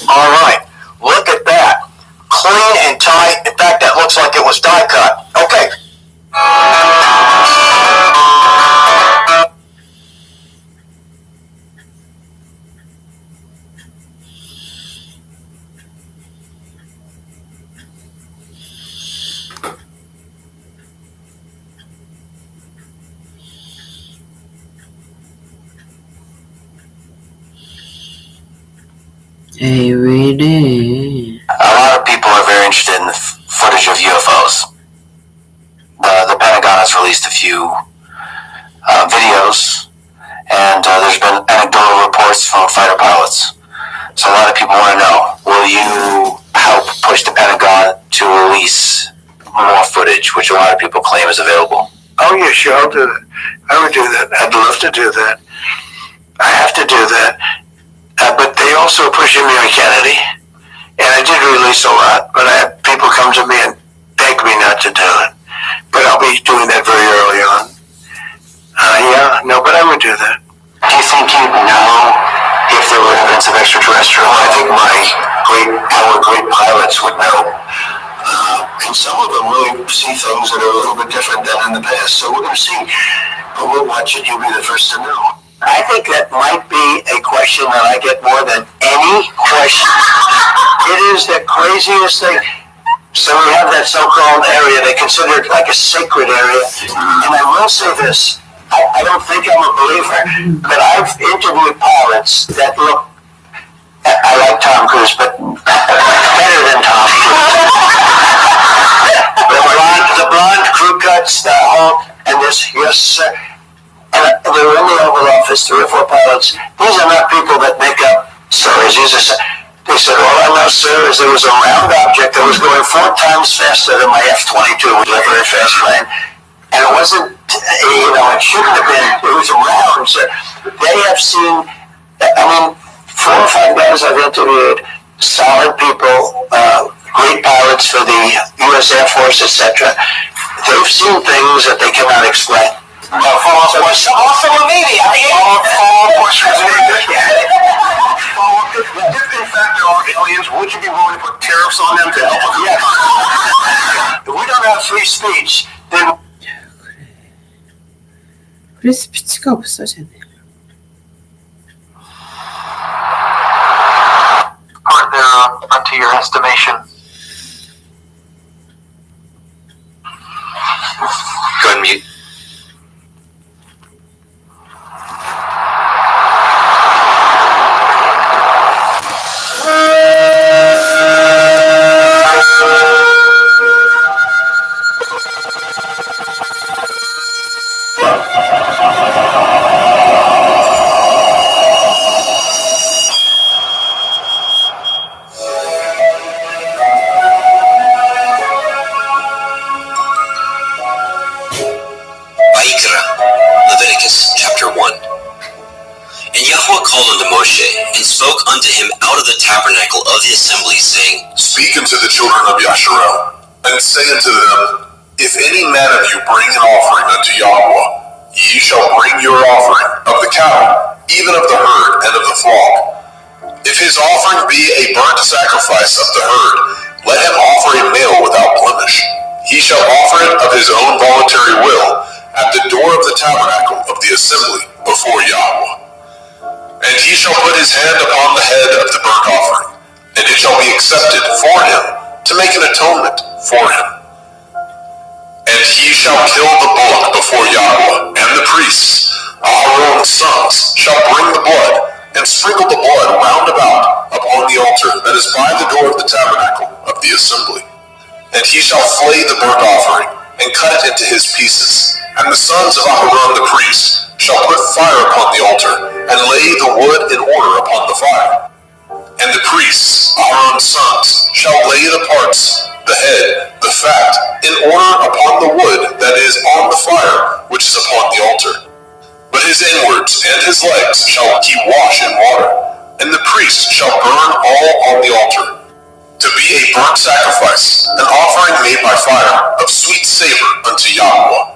All right, look at that. Clean and tight. In fact, that looks like it was die cut. Okay. Every day. A lot of people are very interested in the footage of UFOs. The Pentagon has released a few videos, and there's been anecdotal reports from fighter pilots. So a lot of people want to know, will you help push the Pentagon to release more footage, which a lot of people claim is available? Oh, yeah, sure, I'll do that. I would do that. I'd love to do that. I have to do that. But they also are pushing me on Kennedy. And I did release a lot, but I had people come to me and beg me not to do it. But I'll be doing that very early on. But I would do that. Do you think you'd know if there were evidence of extraterrestrial? I think our great pilots would know. And some of them really see things that are a little bit different than in the past. So we're going to see. But we'll watch it. You'll be the first to know. I think that might be a question that I get more than any question. It is the craziest thing. So we have that so-called area, they consider it like a sacred area. And I will say this, I don't think I'm a believer, but I've interviewed pilots that look, I like Tom Cruise, but better than Tom Cruise. The blonde crew cuts, the Hulk, and this, yes sir. And we were in the Oval Office, 3 or 4 pilots. These are not people that make up stories. They said, all I know, sir, is there was a round object that was going 4 times faster than my F-22, which was a very fast plane. And it wasn't, it shouldn't have been. It was round. So they have seen, 4 or 5 guys I've interviewed, solid people, great pilots for the U.S. Air Force, etc. They've seen things that they cannot explain. Also a maybe. I think If in fact there are aliens, would you be willing to put tariffs on them to help us? Yes. If we don't have free speech, then 그래 스피치가 없어 쟤네. aren't there unto your estimation? Go ahead and mute. Leviticus chapter 1. And Yahweh called unto Moshe, and spoke unto him out of the tabernacle of the assembly, saying, Speak unto the children of Yasharel, and say unto them, If any man of you bring an offering unto Yahweh, ye shall bring your offering of the cattle, even of the herd and of the flock. If his offering be a burnt sacrifice of the herd, let him offer a male without blemish. He shall offer it of his own voluntary will, at the door of the tabernacle of the assembly before Yahweh. And he shall put his hand upon the head of the burnt offering, and it shall be accepted for him to make an atonement for him. And he shall kill the bullock before Yahweh, and the priests, Aaron's sons, shall bring the blood, and sprinkle the blood round about upon the altar that is by the door of the tabernacle of the assembly. And he shall flay the burnt offering, and cut it into his pieces. And the sons of Aaron the priest shall put fire upon the altar, and lay the wood in order upon the fire. And the priests, Aaron's sons, shall lay the parts, the head, the fat, in order upon the wood that is on the fire, which is upon the altar. But his inwards and his legs shall he wash in water, and the priest shall burn all on the altar, to be a burnt sacrifice, an offering made by fire, of sweet savor unto Yahweh.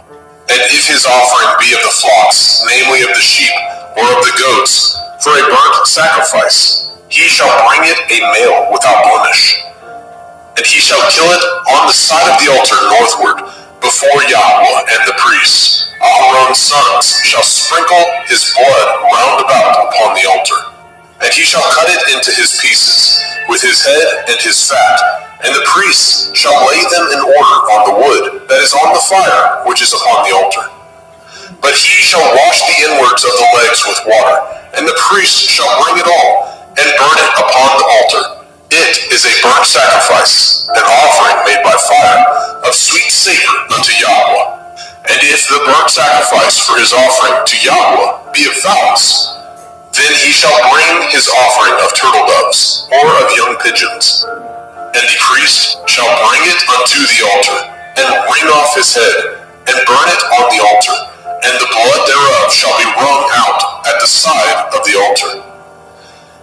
And if his offering be of the flocks, namely of the sheep, or of the goats, For a burnt sacrifice, he shall bring it a male without blemish. And he shall kill it on the side of the altar northward, before Yahweh and the priests. Aaron's sons shall sprinkle his blood round about upon the altar. And he shall cut it into his pieces, with his head and his fat. And the priests shall lay them in order on the wood that is on the fire, which is upon the altar. But he shall wash the inwards of the legs with water, and the priest shall bring it all, and burn it upon the altar. It is a burnt sacrifice, an offering made by fire, of sweet savor unto Yahweh. And if the burnt sacrifice for his offering to Yahweh be of fowls, then he shall bring his offering of turtle doves, or of young pigeons. And the priest shall bring it unto the altar, and wring off his head, and burn it on the altar, and the blood thereof shall be wrung out at the side of the altar.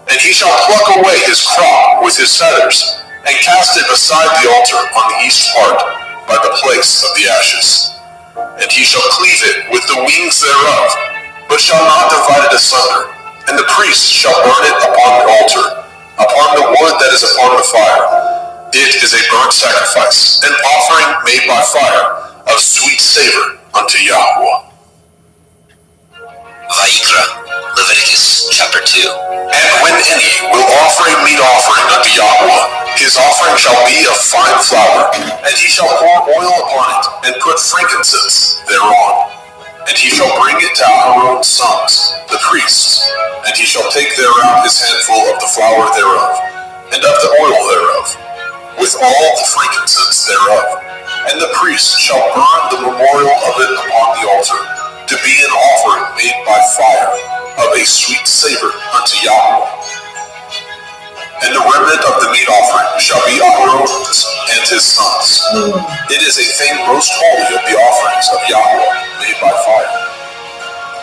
And he shall pluck away his crop with his feathers, and cast it beside the altar on the east part, by the place of the ashes. And he shall cleave it with the wings thereof, but shall not divide it asunder. And the priest shall burn it upon the altar, upon the wood that is upon the fire. It is a burnt sacrifice, an offering made by fire, of sweet savor unto Yahweh. Vayikra, Leviticus chapter 2. And when any will offer a meat offering unto Yahweh, his offering shall be of fine flour, and he shall pour oil upon it, and put frankincense thereon. And he shall bring it to Aaron's sons, the priests, and he shall take thereout his handful of the flour thereof, and of the oil thereof, with all the frankincense thereof. And the priest shall burn the memorial of it upon the altar, to be an offering made by fire, of a sweet savor unto Yahweh. And the remnant of the meat offering shall be Aaron's and his sons. It is a thing most holy of the offerings of Yahweh, made by fire.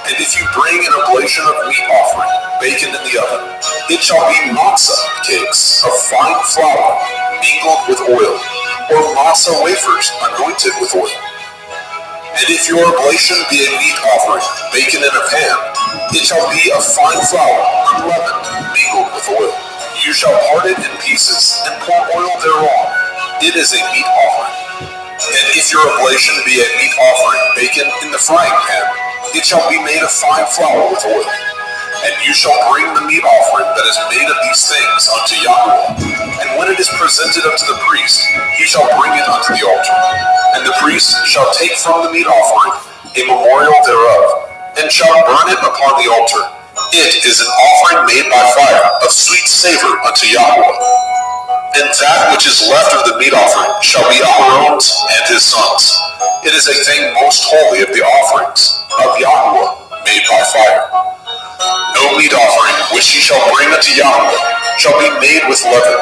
And if you bring an oblation of meat offering, baken in the oven, it shall be matzah cakes of fine flour, mingled with oil, or matzah wafers anointed with oil. And if your oblation be a meat offering, baken in a pan, it shall be of fine flour, unleavened, mingled with oil. You shall part it in pieces, and pour oil thereon. It is a meat offering. And if your oblation be a meat offering, baken in the frying pan, it shall be made of fine flour with oil. And you shall bring the meat offering that is made of these things unto Yahweh. And when it is presented unto the priest, he shall bring it unto the altar. And the priest shall take from the meat offering a memorial thereof, and shall burn it upon the altar. It is an offering made by fire, of sweet savor unto Yahweh. And that which is left of the meat offering shall be Aaron's and his sons. It is a thing most holy of the offerings of Yahweh, made by fire. No meat offering which ye shall bring unto Yahweh shall be made with leaven,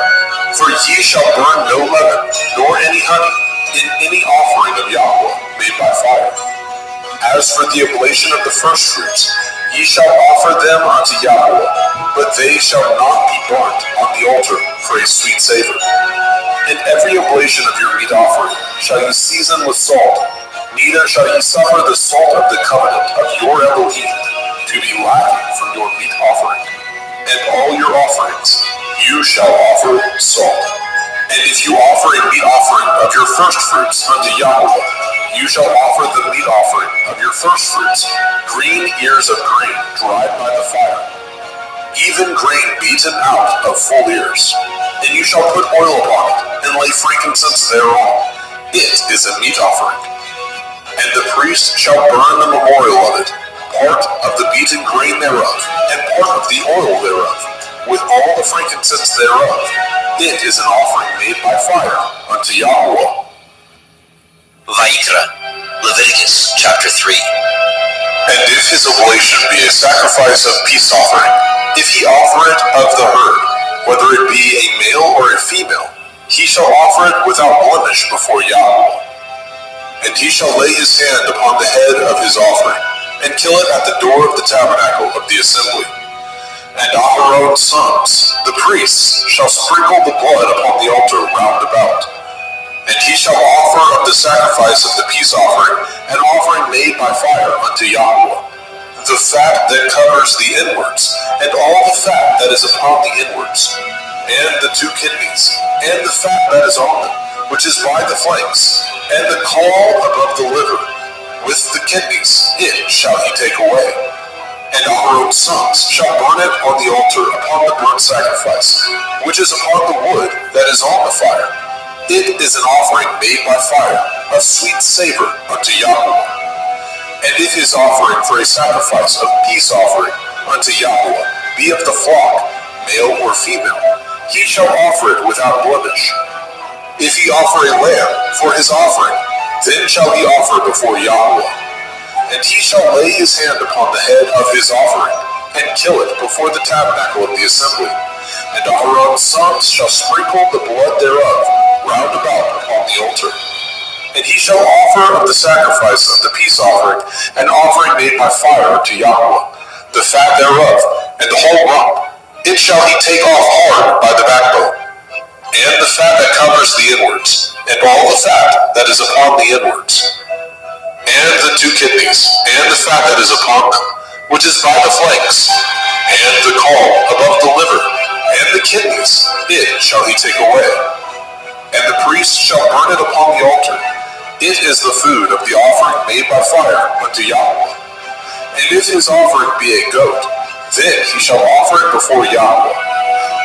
for ye shall burn no leaven, nor any honey, in any offering of Yahweh, made by fire. As for the oblation of the firstfruits, ye shall offer them unto Yahweh, but they shall not be burnt on the altar for a sweet savor. And every oblation of your meat offering shall ye season with salt, neither shall ye suffer the salt of the covenant of your Elohim to be lacking from your meat offering. And all your offerings you shall offer salt. And if you offer a meat offering of your firstfruits unto Yahweh, you shall offer the meat offering of your firstfruits, green ears of grain dried by the fire, even grain beaten out of full ears. And you shall put oil upon it, and lay frankincense thereon. It is a meat offering. And the priest shall burn the memorial of it, part of the beaten grain thereof, and part of the oil thereof, with all the frankincense thereof. It is an offering made by fire unto Yahweh. Vayikra, Leviticus chapter 3. And if his oblation be a sacrifice of peace offering, if he offer it of the herd, whether it be a male or a female, he shall offer it without blemish before Yahweh. And he shall lay his hand upon the head of his offering, and kill it at the door of the tabernacle of the assembly. And Aaron's sons, the priests, shall sprinkle the blood upon the altar round about. And he shall offer of the sacrifice of the peace offering an offering made by fire unto Yahweh. the fat that covers the inwards, and all the fat that is upon the inwards, and the 2 kidneys, and the fat that is on them, which is by the flanks, and the caul above the liver, with the kidneys, it shall he take away. And Aaron's sons shall burn it on the altar upon the burnt sacrifice, which is upon the wood that is on the fire. It is an offering made by fire, of sweet savor unto Yahweh. And if his offering for a sacrifice of peace offering unto Yahweh be of the flock, male or female, he shall offer it without blemish. If he offer a lamb for his offering, then shall he offer before Yahweh. And he shall lay his hand upon the head of his offering, and kill it before the tabernacle of the assembly. And Aaron's sons shall sprinkle the blood thereof round about upon the altar. And he shall offer of the sacrifice of the peace offering an offering made by fire unto Yahweh, the fat thereof, and the whole rump. It shall he take off hard by the backbone, and the fat that covers the inwards, and all the fat that is upon the inwards, and the 2 kidneys, and the fat that is upon them, which is by the flanks, and the caul above the liver, and the kidneys, it shall he take away. And the priest shall burn it upon the altar. It is the food of the offering made by fire unto Yahweh. And if his offering be a goat, then he shall offer it before Yahweh.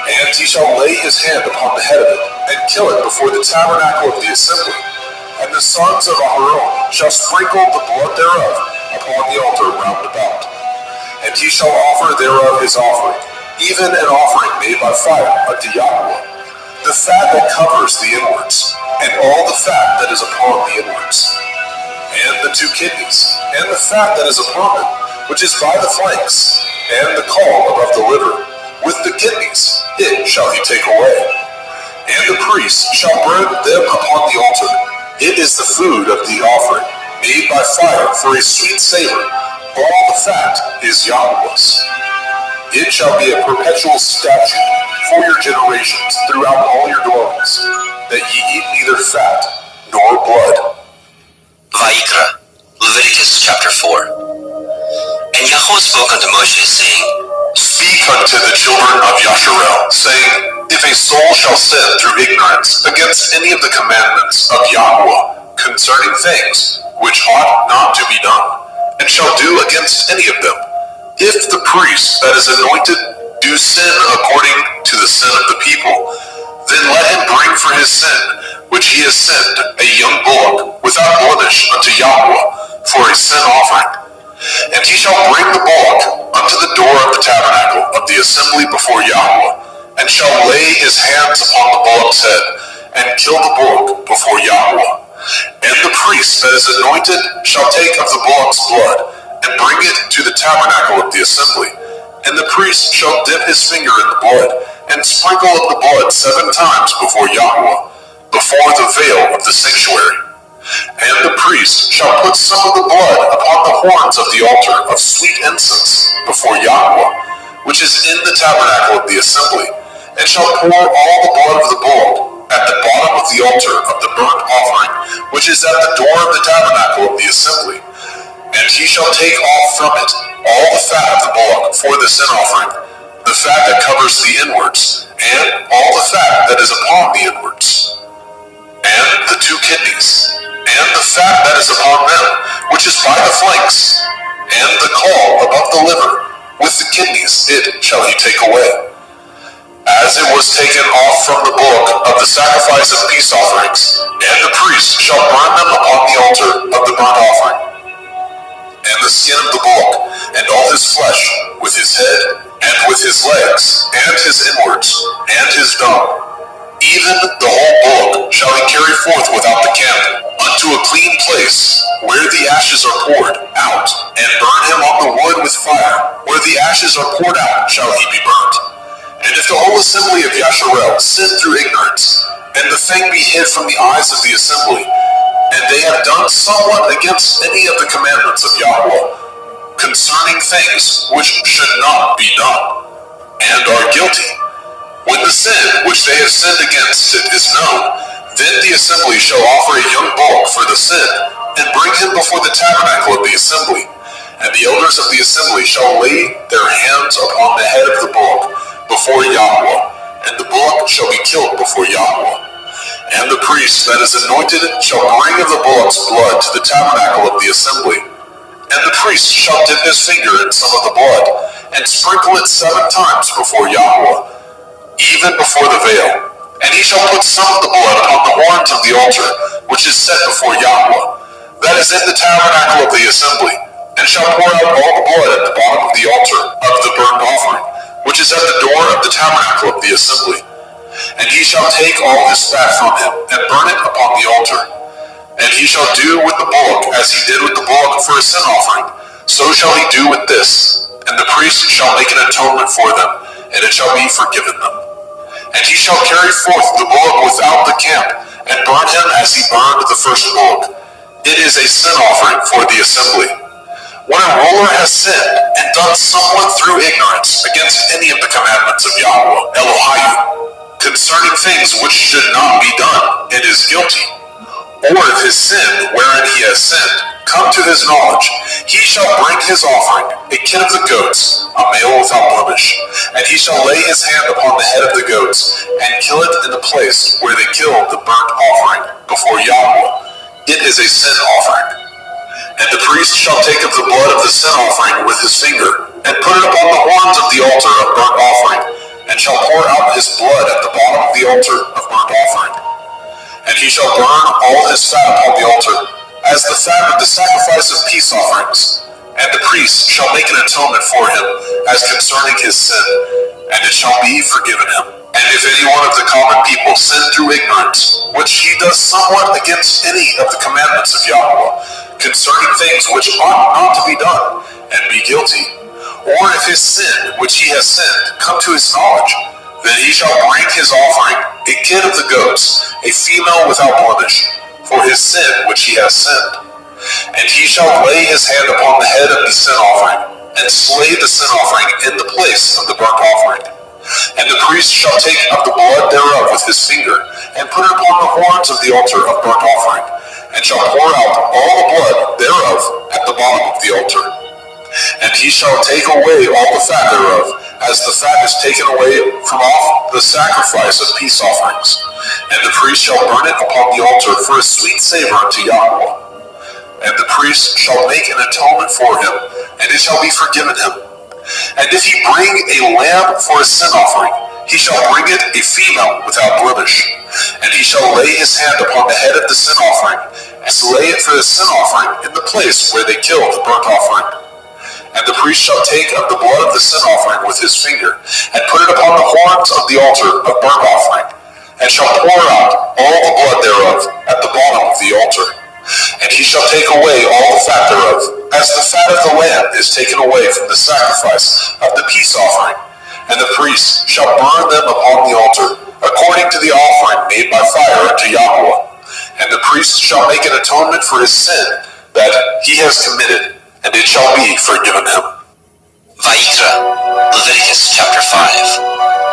And he shall lay his hand upon the head of it, and kill it before the tabernacle of the assembly. And the sons of Aaron shall sprinkle the blood thereof upon the altar round about. And he shall offer thereof his offering, even an offering made by fire unto Yahweh, the fat that covers the inwards, and all the fat that is upon the inwards, and the 2 kidneys, and the fat that is upon them, which is by the flanks, and the caul above the liver, with the kidneys, it shall he take away. And the priest shall burn them upon the altar. It is the food of the offering, made by fire for a sweet savor. All the fat is Yahweh's. It shall be a perpetual statute for your generations throughout all your dwellings, that ye eat neither fat nor blood. Vayikra, Leviticus chapter 4. And Yahweh spoke unto Moshe, saying, Speak unto the children of Yasharel, saying, if a soul shall sin through ignorance against any of the commandments of Yahweh concerning things which ought not to be done, and shall do against any of them, if the priest that is anointed do sin according to the sin of the people, then let him bring for his sin, which he has sinned, a young bullock without blemish unto Yahweh for a sin offering. And he shall bring the bullock unto the door of the tabernacle of the assembly before Yahweh, and shall lay his hands upon the bullock's head, and kill the bullock before Yahweh. And the priest that is anointed shall take of the bullock's blood, and bring it to the tabernacle of the assembly. And the priest shall dip his finger in the blood, and sprinkle of the blood 7 times before Yahweh, before the veil of the sanctuary. And the priest shall put some of the blood upon the horns of the altar of sweet incense before Yahweh, which is in the tabernacle of the assembly, and shall pour all the blood of the bullock at the bottom of the altar of the burnt offering, which is at the door of the tabernacle of the assembly. And he shall take off from it all the fat of the bullock for the sin offering, the fat that covers the inwards, and all the fat that is upon the inwards, and the 2 kidneys, and the fat that is upon them, which is by the flanks, and the caul above the liver, with the kidneys it shall he take away. As it was taken off from the bullock of the sacrifice of peace offerings, and the priest shall burn them upon the altar of the burnt offering. And the skin of the bullock, and all his flesh, with his head, and with his legs, and his inwards, and his dung, even the whole bullock shall he carry forth without the camp, unto a clean place, where the ashes are poured out, and burn him on the wood with fire. Where the ashes are poured out shall he be burnt. And if the whole assembly of Yasharel sin through ignorance, and the thing be hid from the eyes of the assembly, and they have done somewhat against any of the commandments of Yahweh, concerning things which should not be done, and are guilty, when the sin which they have sinned against it is known, then the assembly shall offer a young bullock for the sin, and bring him before the tabernacle of the assembly. And the elders of the assembly shall lay their hands upon the head of the bullock before Yahweh, and the bullock shall be killed before Yahweh. And the priest that is anointed shall bring of the bullock's blood to the tabernacle of the assembly. And the priest shall dip his finger in some of the blood, and sprinkle it 7 times before Yahweh, even before the veil. And he shall put some of the blood upon the horns of the altar, which is set before Yahweh, that is in the tabernacle of the assembly, and shall pour out all the blood at the bottom of the altar of the burnt offering, which is at the door of the tabernacle of the assembly. And he shall take all his fat from him, and burn it upon the altar. And he shall do with the bullock as he did with the bullock for a sin offering, so shall he do with this. And the priest shall make an atonement for them, and it shall be forgiven them. And he shall carry forth the bullock without the camp, and burn him as he burned the first bullock. It is a sin offering for the assembly. When a ruler has sinned and done somewhat through ignorance against any of the commandments of Yahweh, Elohim, concerning things which should not be done, and is guilty, or if his sin wherein he has sinned come to his knowledge, he shall bring his offering, a kid of the goats, a male without blemish, and he shall lay his hand upon the head of the goats, and kill it in the place where they killed the burnt offering before Yahweh. It is a sin offering. And the priest shall take of the blood of the sin offering with his finger, and put it upon the horns of the altar of burnt offering, and shall pour out his blood at the bottom of the altar of burnt offering. And he shall burn all his fat upon the altar, as the fat of the sacrifice of peace offerings. And the priest shall make an atonement for him, as concerning his sin, and it shall be forgiven him. And if any one of the common people sin through ignorance, which he does somewhat against any of the commandments of Yahweh, concerning things which ought not to be done, and be guilty, or if his sin which he has sinned come to his knowledge, then he shall bring his offering, a kid of the goats, a female without blemish, for his sin which he has sinned. And he shall lay his hand upon the head of the sin offering, and slay the sin offering in the place of the burnt offering. And the priest shall take of the blood thereof with his finger, and put it upon the horns of the altar of burnt offering, and shall pour out all the blood thereof at the bottom of the altar. And he shall take away all the fat thereof, as the fat is taken away from off the sacrifice of peace offerings. And the priest shall burn it upon the altar for a sweet savor unto Yahweh. And the priest shall make an atonement for him, and it shall be forgiven him. And if he bring a lamb for a sin offering, he shall bring it a female without blemish. And he shall lay his hand upon the head of the sin offering, and slay it for the sin offering in the place where they killed the burnt offering. And the priest shall take of the blood of the sin offering with his finger, and put it upon the horns of the altar of burnt offering, and shall pour out all the blood thereof at the bottom of the altar. And he shall take away all the fat thereof, as the fat of the lamb is taken away from the sacrifice of the peace offering. And the priest shall burn them upon the altar, according to the offering made by fire unto Yahweh. And the priest shall make an atonement for his sin that he has committed, and it shall be forgiven him. Vayikra, Leviticus chapter 5.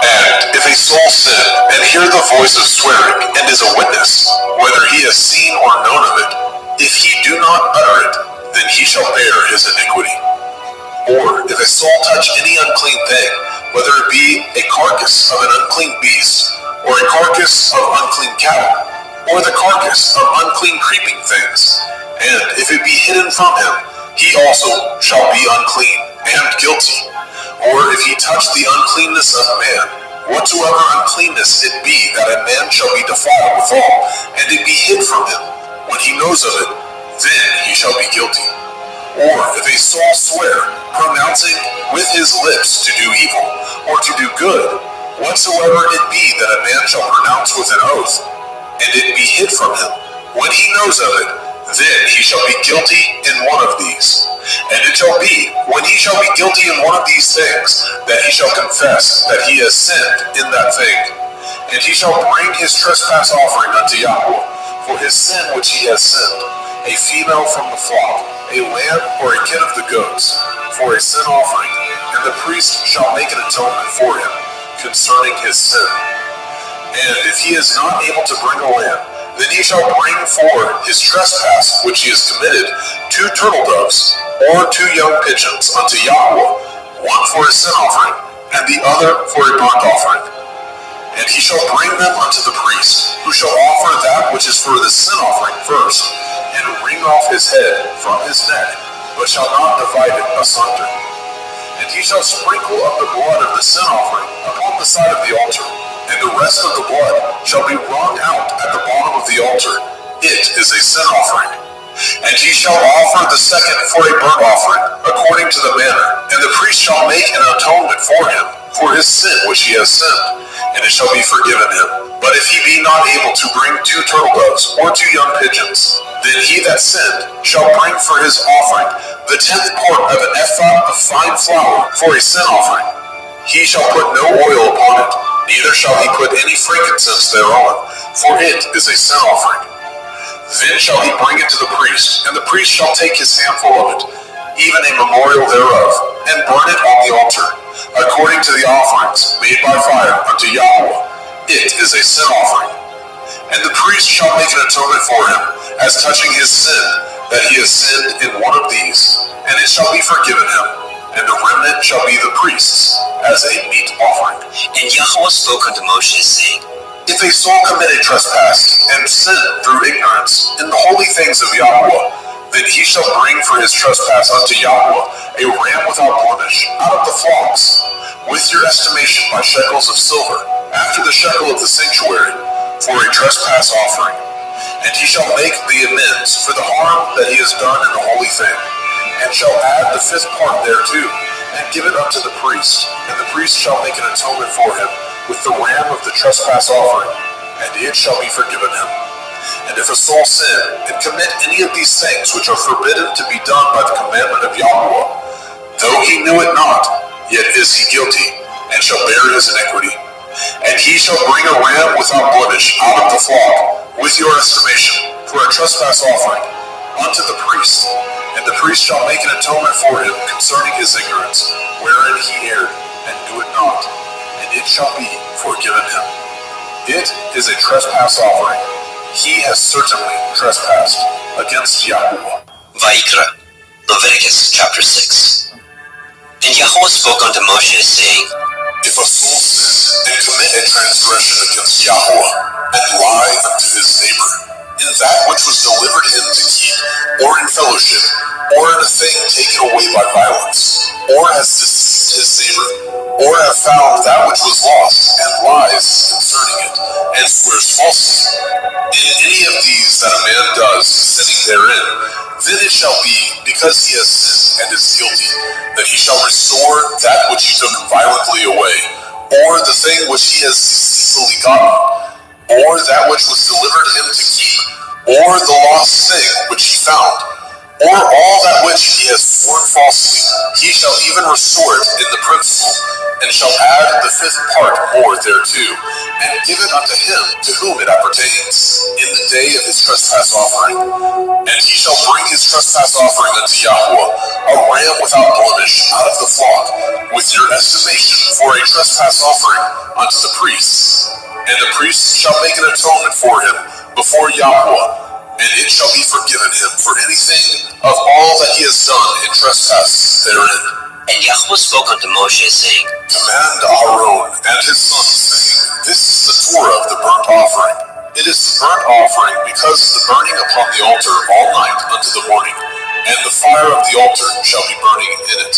And if a soul sin, and hear the voice of swearing, and is a witness, whether he has seen or known of it, if he do not utter it, then he shall bear his iniquity. Or if a soul touch any unclean thing, whether it be a carcass of an unclean beast, or a carcass of unclean cattle, or the carcass of unclean creeping things, and if it be hidden from him, he also shall be unclean and guilty. Or if he touch the uncleanness of man, whatsoever uncleanness it be, that a man shall be defiled withal, and it be hid from him, when he knows of it, then he shall be guilty. Or if a soul swear, pronouncing with his lips to do evil, or to do good, whatsoever it be that a man shall pronounce with an oath, and it be hid from him, when he knows of it, then he shall be guilty in one of these. And it shall be, when he shall be guilty in one of these things, that he shall confess that he has sinned in that thing. And he shall bring his trespass offering unto Yahweh, for his sin which he has sinned, a female from the flock, a lamb or a kid of the goats, for a sin offering, and the priest shall make an atonement for him, concerning his sin. And if he is not able to bring a lamb, then he shall bring for his trespass which he has committed 2 turtle doves, or 2 young pigeons unto Yahweh, one for a sin offering, and the other for a burnt offering. And he shall bring them unto the priest, who shall offer that which is for the sin offering first, and wring off his head from his neck, but shall not divide it asunder. And he shall sprinkle of the blood of the sin offering upon the side of the altar, and the rest of the blood shall be wrung out at the bottom of the altar. It is a sin offering. And he shall offer the second for a burnt offering, according to the manner, and the priest shall make an atonement for him, for his sin which he has sinned, and it shall be forgiven him. But if he be not able to bring 2 turtle doves or 2 young pigeons, then he that sinned shall bring for his offering the 10th part of an ephah of fine flour for a sin offering. He shall put no oil upon it, neither shall he put any frankincense thereon, for it is a sin offering. Then shall he bring it to the priest, and the priest shall take his handful of it, even a memorial thereof, and burn it on the altar, according to the offerings made by fire unto Yahweh. It is a sin offering. And the priest shall make an atonement for him, as touching his sin, that he has sinned in one of these, and it shall be forgiven him, and the remnant shall be the priest's, as a meat offering. And Yahweh spoke unto Moshe, saying, If a soul commit a trespass, and sin through ignorance in the holy things of Yahweh, then he shall bring for his trespass unto Yahweh a ram without blemish out of the flocks, with your estimation by shekels of silver, after the shekel of the sanctuary, for a trespass offering. And he shall make the amends for the harm that he has done in the holy thing, and shall add the 5th part thereto, and give it unto the priest, and the priest shall make an atonement for him with the ram of the trespass offering, and it shall be forgiven him. And if a soul sin, and commit any of these things which are forbidden to be done by the commandment of Yahweh, though he knew it not, yet is he guilty, and shall bear his iniquity. And he shall bring a ram without blemish out of the flock, with your estimation, for a trespass offering, unto the priest. And the priest shall make an atonement for him concerning his ignorance, wherein he erred, and knew it not, and it shall be forgiven him. It is a trespass offering. He has certainly trespassed against Yahweh. Vayikra, Leviticus chapter 6. And Yahweh spoke unto Moshe, saying, If a soul sin and commit a transgression against Yahweh, and lie unto his neighbor, in that which was delivered him to keep, or in fellowship, or in a thing taken away by violence, or has deceived his neighbor, or have found that which was lost, and lies concerning it, and swears falsely, in any of these that a man does, sinning therein, then it shall be, because he has sinned and is guilty, that he shall restore that which he took violently away, or the thing which he has deceitfully gotten, or that which was delivered him to keep, or the lost thing which he found, or all that which he has sworn falsely, he shall even restore it in the principal, and shall add the 5th part more thereto, and give it unto him to whom it appertains, in the day of his trespass offering. And he shall bring his trespass offering unto Yahweh, a ram without blemish out of the flock, with your estimation for a trespass offering unto the priests. And the priest shall make an atonement for him before Yahweh, and it shall be forgiven him for anything of all that he has done in trespass therein. And Yahweh spoke unto Moshe, saying, Command Aaron and his sons, saying, This is the Torah of the burnt offering. It is the burnt offering because of the burning upon the altar all night unto the morning, and the fire of the altar shall be burning in it.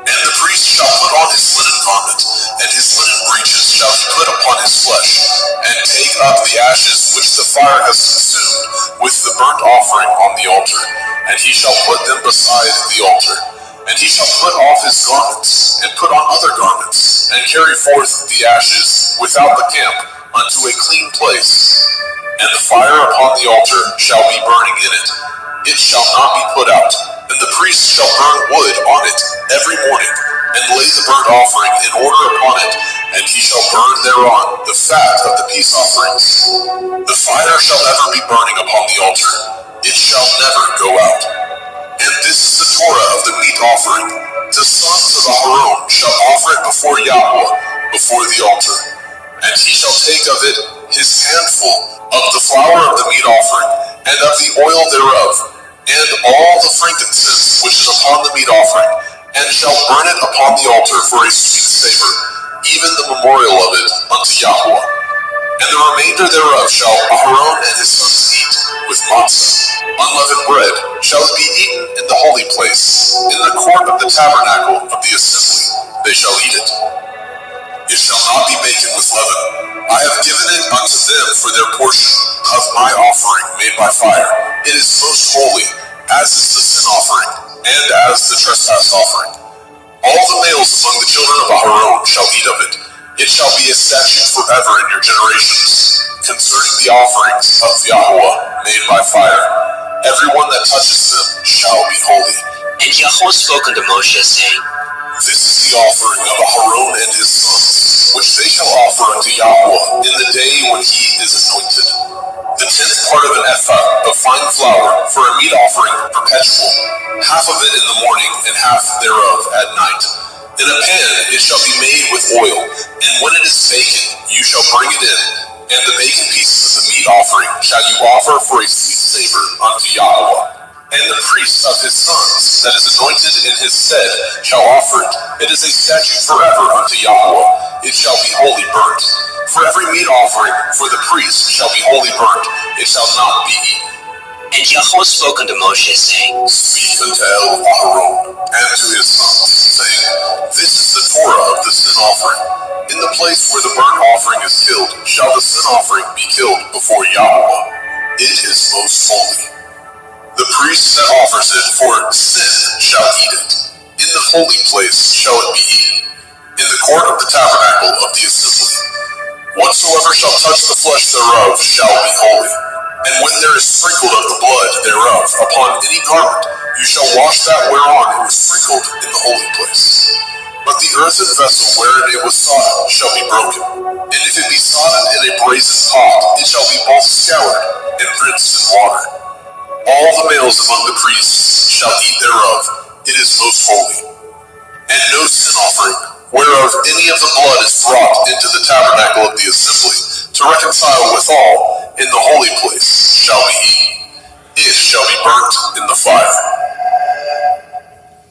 And the priest shall put on his linen garment, and his linen breeches shall he put upon his flesh, and take up the ashes which the fire has consumed with the burnt offering on the altar, and he shall put them beside the altar. And he shall put off his garments, and put on other garments, and carry forth the ashes without the camp unto a clean place. And the fire upon the altar shall be burning in it. It shall not be put out. And the priest shall burn wood on it every morning, and lay the burnt offering in order upon it, and he shall burn thereon the fat of the peace offerings. The fire shall ever be burning upon the altar. It shall never go out. And this is the Torah of the meat offering. The sons of Aaron shall offer it before Yahweh, before the altar. And he shall take of it his handful of the flour of the meat offering, and of the oil thereof, and all the frankincense which is upon the meat offering, and shall burn it upon the altar for a sweet savor, even the memorial of it unto Yahweh. And the remainder thereof shall Aharon and his sons eat with matzah, unleavened bread, shall it be eaten in the holy place, in the court of the tabernacle of the assembly, they shall eat it. It shall not be baken with leaven. I have given it unto them for their portion of my offering made by fire. It is most holy, as is the sin offering, and as the trespass offering. All the males among the children of Aharon shall eat of it. It shall be a statute forever in your generations, concerning the offerings of Yahweh made by fire. Everyone that touches them shall be holy. And Yahweh spoke unto Moshe, saying, This is the offering of Aharon and his sons, which they shall offer unto Yahweh in the day when he is anointed. The 10th part of an ephah of fine flour for a meat offering perpetual, half of it in the morning and half thereof at night. In a pan it shall be made with oil, and when it is baken, you shall bring it in, and the baken pieces of the meat offering shall you offer for a sweet savor unto Yahweh. And the priest of his sons that is anointed in his stead shall offer it. It is a statute forever unto Yahweh. It shall be wholly burnt. For every meat offering for the priest shall be wholly burnt. It shall not be eaten. And Yahweh spoke unto Moshe, saying, Speak unto Aharon and to his sons, saying, This is the Torah of the sin offering. In the place where the burnt offering is killed shall the sin offering be killed before Yahweh. It is most holy. The priest that offers it for sin shall eat it. In the holy place shall it be eaten, in the court of the tabernacle of the assembly. Whatsoever shall touch the flesh thereof shall be holy. And when there is sprinkled of the blood thereof upon any garment, you shall wash that whereon it was sprinkled in the holy place. But the earthen vessel wherein it was sodden shall be broken. And if it be sodden in a brazen pot, it shall be both scoured and rinsed in water. All the males among the priests shall eat thereof. It is most holy. And no sin offering, whereof any of the blood is brought into the tabernacle of the assembly, to reconcile withal in the holy place, shall be eaten. It shall be burnt in the fire.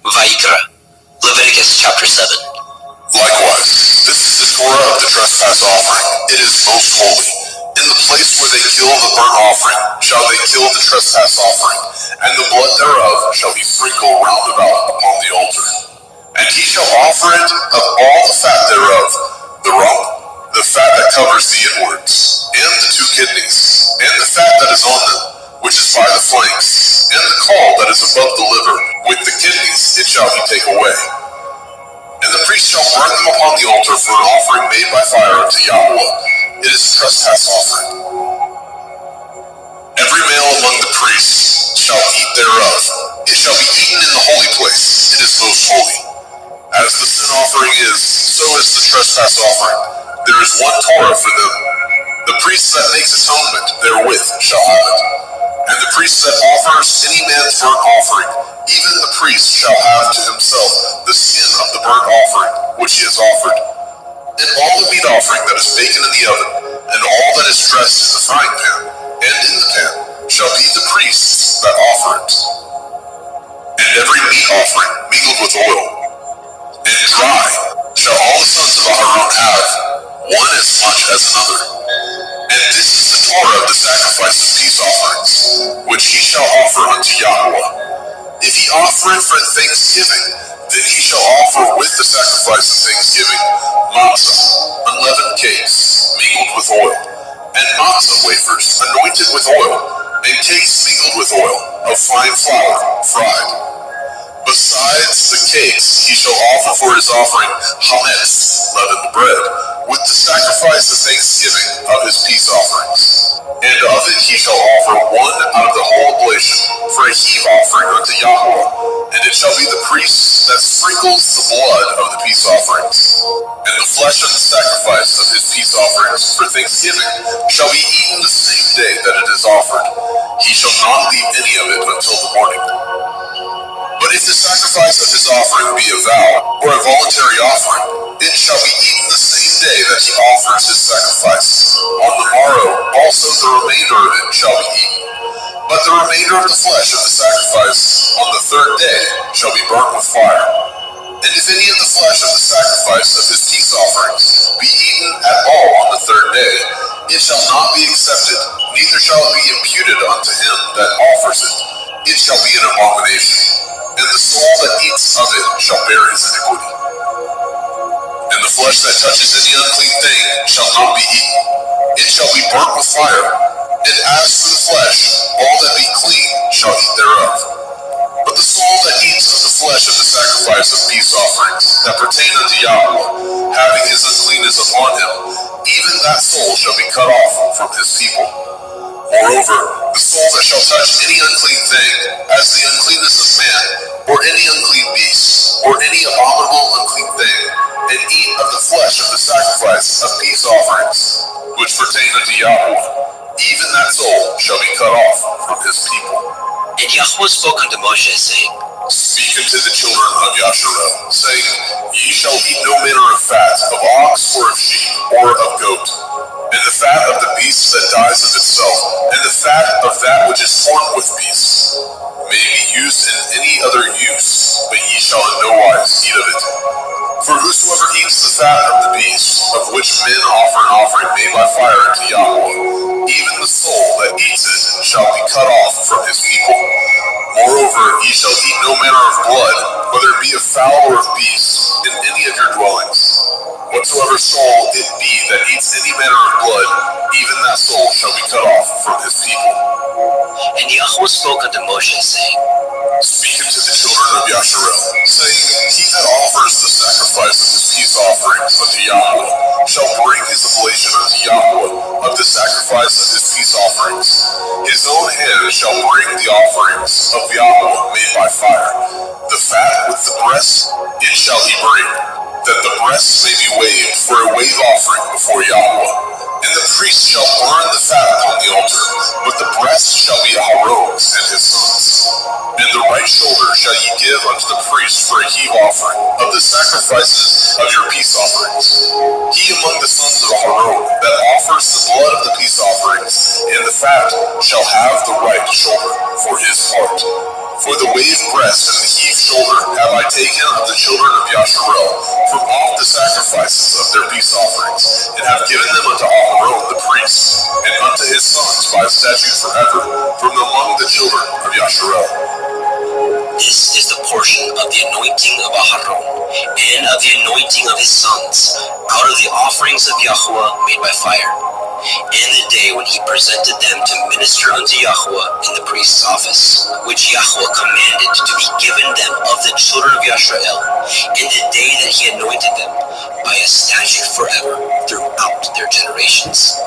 Vayikra, Leviticus chapter 7. Likewise, this is the Torah of the trespass offering. It is most holy. In the place where they kill the burnt offering shall they kill the trespass offering, and the blood thereof shall be sprinkled round about upon the altar. And he shall offer it of all the fat thereof, the rump, the fat that covers the inwards, and the 2 kidneys, and the fat that is on them, which is by the flanks, and the caul that is above the liver, with the kidneys it shall he take away. And the priest shall burn them upon the altar for an offering made by fire unto Yahweh. It is a trespass offering. Every male among the priests shall eat thereof. It shall be eaten in the holy place. It is most holy. As the sin offering is, so is the trespass offering. There is one Torah for them. The priest that makes atonement therewith shall have it. And the priest that offers any man's burnt offering, even the priest shall have to himself the skin of the burnt offering which he has offered. And all the meat offering that is baken in the oven, and all that is dressed in the frying pan, and in the pan, shall be the priests that offer it. And every meat offering mingled with oil, and dry, shall all the sons of Aharon have, one as much as another. And this is the Torah of the sacrifice of peace offerings, which he shall offer unto Yahweh. If he offer it for thanksgiving, then he shall offer with the sacrifice of thanksgiving matzah, unleavened cakes, mingled with oil, and matzah wafers anointed with oil, and cakes mingled with oil, of fine flour, fried. Besides the cakes, he shall offer for his offering chametz, leavened bread, with the sacrifice of thanksgiving of his peace offerings. And of it he shall offer one out of the whole oblation for a heave offering unto Yahweh. And it shall be the priest that sprinkles the blood of the peace offerings. And the flesh of the sacrifice of his peace offerings for thanksgiving shall be eaten the same day that it is offered. He shall not leave any of it until the morning. But if the sacrifice of his offering be a vow, or a voluntary offering, it shall be eaten the same day that he offers his sacrifice. On the morrow also the remainder of it shall be eaten. But the remainder of the flesh of the sacrifice on the third day shall be burnt with fire. And if any of the flesh of the sacrifice of his peace offerings be eaten at all on the third day, it shall not be accepted, neither shall it be imputed unto him that offers it. It shall be an abomination, and the soul that eats of it shall bear his iniquity. And the flesh that touches any unclean thing shall not be eaten. It shall be burnt with fire. And as for the flesh, all that be clean shall eat thereof. But the soul that eats of the flesh of the sacrifice of peace offerings that pertain unto Yahweh, having his uncleanness upon him, even that soul shall be cut off from his people. Moreover, the soul that shall touch any unclean thing, as the uncleanness of man, or any unclean beast, or any abominable unclean thing, and eat of the flesh of the sacrifice of peace offerings, which pertain unto Yahweh, even that soul shall be cut off from his people. And Yahweh spoke unto Moshe, saying, Speak unto the children of Yasharel, saying, Ye shall eat no manner of fat, of ox, or of sheep, or of goat, and the fat of the beast that dies of itself, and the fat of that which is torn with beasts, may be used in any other use, but ye shall in no wise eat of it. For whosoever eats the fat of the beast, of which men offer an offering made by fire unto Yahweh, even the soul that eats it shall be cut off from his people. Moreover, ye shall eat no manner of blood, whether it be of fowl or of beast, in any of your dwellings. Whatsoever soul it be that eats any manner of blood, even that soul shall be cut off from his people. And Yahweh spoke unto Moshe, saying, Speak unto the children of Yasharel, saying, He that offers the sacrifice of his peace offerings unto Yahweh shall bring his oblation unto Yahweh of the sacrifice of his peace offerings. His own hand shall bring the offerings of Yahweh made by fire. The fat with the breast it shall he bring, that the breasts may be waved for a wave offering before Yahweh. And the priest shall burn the fat upon the altar, but the breast shall be Aaron's and his sons. And the right shoulder shall ye give unto the priest for a heave offering of the sacrifices of your peace offerings. He among the sons of Aaron that offers the blood of the peace offerings, and the fat shall have the right shoulder for his part. For the wave breast and the heave shoulder have I taken of the children of Yasharel from off the sacrifices of their peace offerings, and have given them unto Aaron the priest, and unto his sons by statute forever, from among the children of Yasharel. This is the portion of the anointing of Aaron, and of the anointing of his sons, out of the offerings of Yahweh made by fire, and the day when he presented them to minister unto Yahweh in the priest's office, which Yahweh commanded to be given them of the children of Yasharel, in the day that he anointed them, by a statute forever throughout their generations.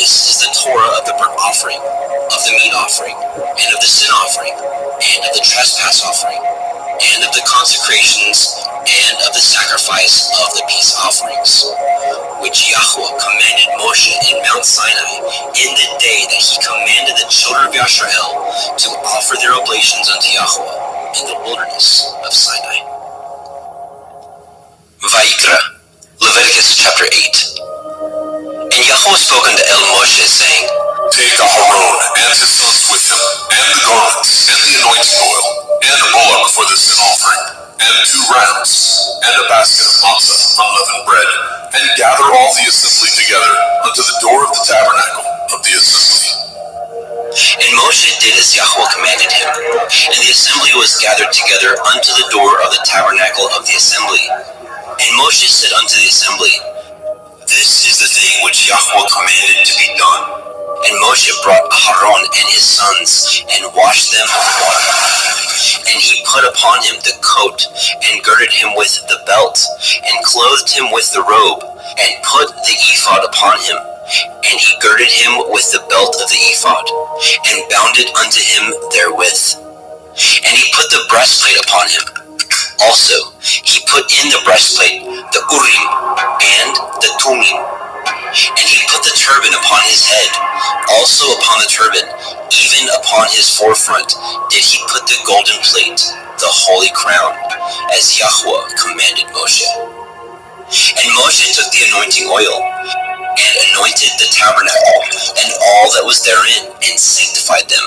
This is the Torah of the burnt offering, of the meat offering, and of the sin offering, and of the trespass offering, and of the consecrations, and of the sacrifice of the peace offerings, which Yahweh commanded Moshe in Mount Sinai in the day that he commanded the children of Yasharel to offer their oblations unto Yahweh in the wilderness of Sinai. Vayikra, Leviticus chapter 8. And Yahweh spoke unto Moshe, saying, Take Aaron and his sons with him, and the garments, and the anointing oil, and a bullock for the sin offering, and 2 rams, and a basket of matzah, unleavened bread, and gather all the assembly together unto the door of the tabernacle of the assembly. And Moshe did as Yahweh commanded him, and the assembly was gathered together unto the door of the tabernacle of the assembly. And Moshe said unto the assembly, This is the thing which Yahweh commanded to be done. And Moshe brought Aaron and his sons, and washed them with water. And he put upon him the coat, and girded him with the belt, and clothed him with the robe, and put the ephod upon him. And he girded him with the belt of the ephod, and bound it unto him therewith. And he put the breastplate upon him. Also he put in the breastplate the Urim and the Tumim. And he put the turban upon his head. Also upon the turban, even upon his forefront, did he put the golden plate, the holy crown, as Yahweh commanded Moshe. And Moshe took the anointing oil, and anointed the tabernacle, and all that was therein, and sanctified them.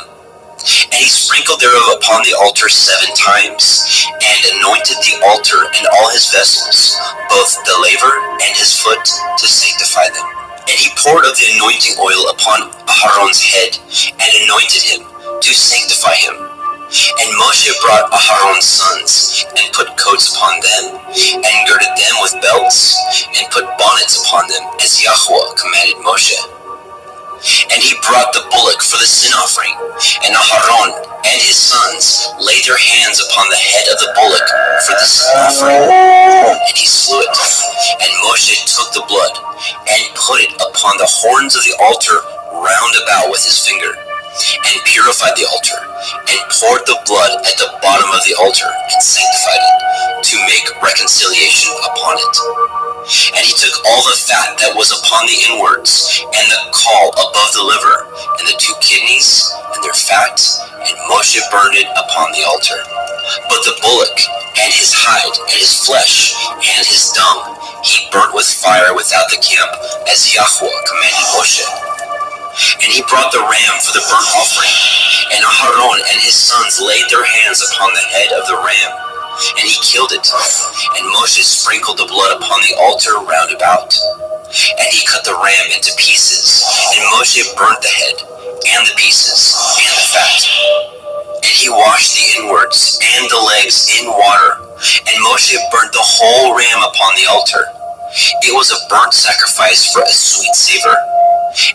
And he sprinkled thereof upon the altar 7 times, and anointed the altar and all his vessels, both the laver and his foot, to sanctify them. And he poured of the anointing oil upon Aharon's head, and anointed him, to sanctify him. And Moshe brought Aharon's sons, and put coats upon them, and girded them with belts, and put bonnets upon them, as Yahweh commanded Moshe. And he brought the bullock for the sin offering, and Aharon and his sons laid their hands upon the head of the bullock for the sin offering, and he slew it. And Moshe took the blood, and put it upon the horns of the altar round about with his finger, and purified the altar, and poured the blood at the bottom of the altar, and sanctified it, to make reconciliation upon it. And he took all the fat that was upon the inwards, and the caul above the liver, and the 2 kidneys, and their fat, and Moshe burned it upon the altar. But the bullock, and his hide, and his flesh, and his dung, he burnt with fire without the camp, as Yahweh commanded Moshe. And he brought the ram for the burnt offering, and Aharon and his sons laid their hands upon the head of the ram, and he killed it. And Moshe sprinkled the blood upon the altar round about. And he cut the ram into pieces, and Moshe burnt the head, and the pieces, and the fat. And he washed the inwards and the legs in water, and Moshe burnt the whole ram upon the altar. It was a burnt sacrifice for a sweet savor,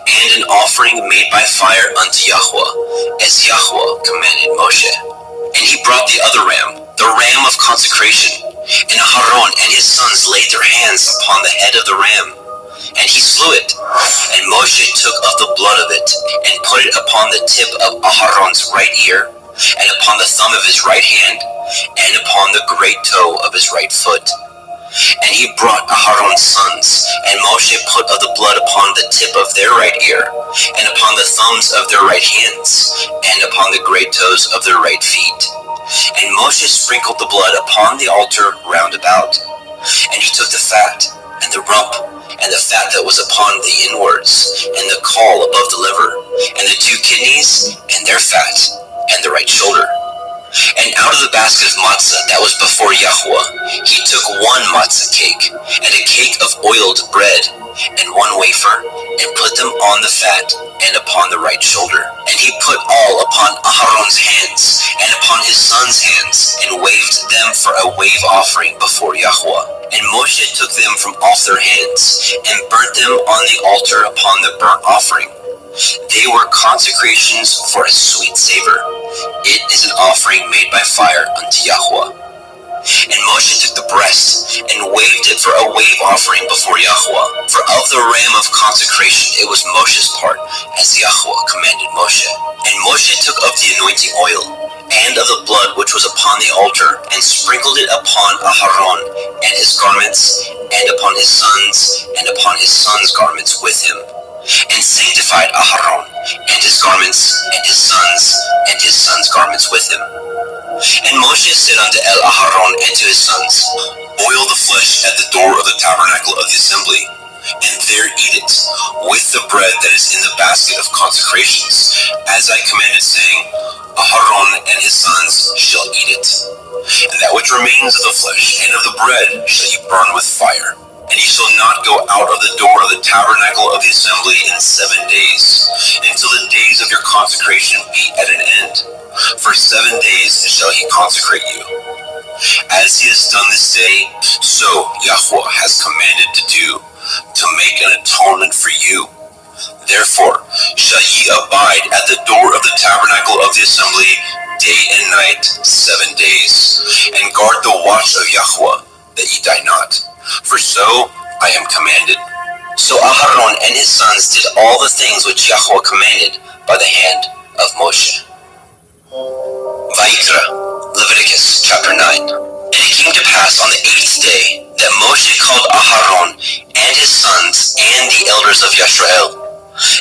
and an offering made by fire unto Yahweh, as Yahweh commanded Moshe. And he brought the other ram, the ram of consecration, and Aharon and his sons laid their hands upon the head of the ram, and he slew it. And Moshe took of the blood of it, and put it upon the tip of Aharon's right ear, and upon the thumb of his right hand, and upon the great toe of his right foot. And he brought Aharon's sons, and Moshe put of the blood upon the tip of their right ear, and upon the thumbs of their right hands, and upon the great toes of their right feet. And Moshe sprinkled the blood upon the altar round about. And he took the fat, and the rump, and the fat that was upon the inwards, and the caul above the liver, and the 2 kidneys, and their fat, and the right shoulder. And out of the basket of matzah that was before Yahweh, he took 1 matzah cake, and a cake of oiled bread, and 1 wafer, and put them on the fat, and upon the right shoulder. And he put all upon Aharon's hands, and upon his sons' hands, and waved them for a wave offering before Yahweh. And Moshe took them from off their hands, and burnt them on the altar upon the burnt offering. They were consecrations for a sweet savor. It is an offering made by fire unto Yahweh. And Moshe took the breast, and waved it for a wave offering before Yahweh. For of the ram of consecration it was Moshe's part, as Yahweh commanded Moshe. And Moshe took of the anointing oil, and of the blood which was upon the altar, and sprinkled it upon Aharon and his garments, and upon his sons, and upon his sons' garments with him, and sanctified Aharon and his garments, and his sons' garments with him. And Moshe said unto Aharon and to his sons, Boil the flesh at the door of the tabernacle of the assembly, and there eat it, with the bread that is in the basket of consecrations, as I commanded, saying, Aharon and his sons shall eat it. And that which remains of the flesh and of the bread shall ye burn with fire. And ye shall not go out of the door of the tabernacle of the assembly in 7 days, until the days of your consecration be at an end. For 7 days shall he consecrate you. As he has done this day, so Yahweh has commanded to do, to make an atonement for you. Therefore shall ye abide at the door of the tabernacle of the assembly day and night 7 days, and guard the watch of Yahweh, that ye die not. For so I am commanded. So Aharon and his sons did all the things which Yahweh commanded by the hand of Moshe. Vayikra, Leviticus chapter 9. And it came to pass on the 8th day that Moshe called Aharon and his sons and the elders of Yisrael.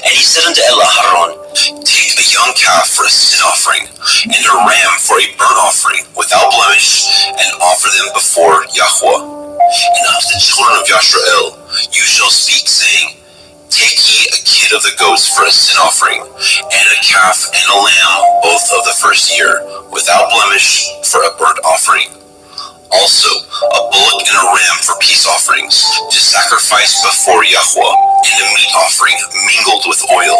And he said unto Aharon, Take a young calf for a sin offering, and a ram for a burnt offering without blemish, and offer them before Yahweh. And unto the children of Yisrael you shall speak, saying, Take ye a kid kid of the goats for a sin offering, and a calf and a lamb, both of the first year, without blemish, for a burnt offering. Also, a bullock and a ram for peace offerings, to sacrifice before Yahweh, and a meat offering mingled with oil.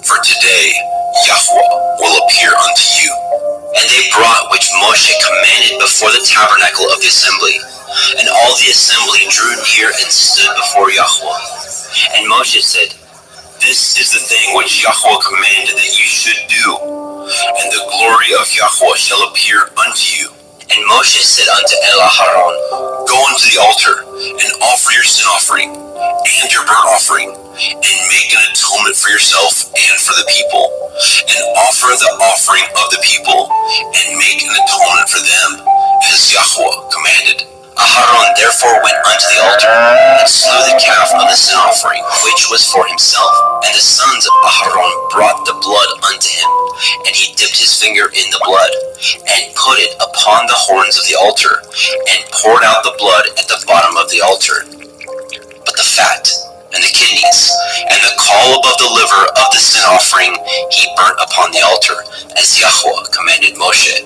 For today, Yahweh will appear unto you. And they brought which Moshe commanded before the tabernacle of the assembly. And all the assembly drew near and stood before Yahweh. And Moshe said, This is the thing which Yahweh commanded that you should do, and the glory of Yahweh shall appear unto you. And Moshe said unto Aaron, Go unto the altar, and offer your sin offering, and your burnt offering, and make an atonement for yourself and for the people, and offer the offering of the people, and make an atonement for them, as Yahweh commanded. Aharon therefore went unto the altar, and slew the calf of the sin offering, which was for himself. And the sons of Aharon brought the blood unto him, and he dipped his finger in the blood, and put it upon the horns of the altar, and poured out the blood at the bottom of the altar. But the fat, and the kidneys, and the caul above the liver of the sin offering he burnt upon the altar, as Yahweh commanded Moshe.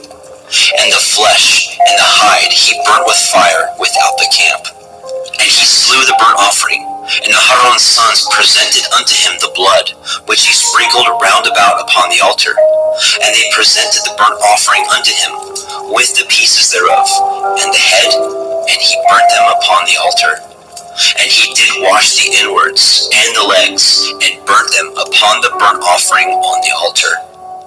And the flesh and the hide he burnt with fire without the camp. And he slew the burnt offering, and Aharon's sons presented unto him the blood, which he sprinkled round about upon the altar. And they presented the burnt offering unto him, with the pieces thereof, and the head, and he burnt them upon the altar. And he did wash the inwards and the legs, and burnt them upon the burnt offering on the altar.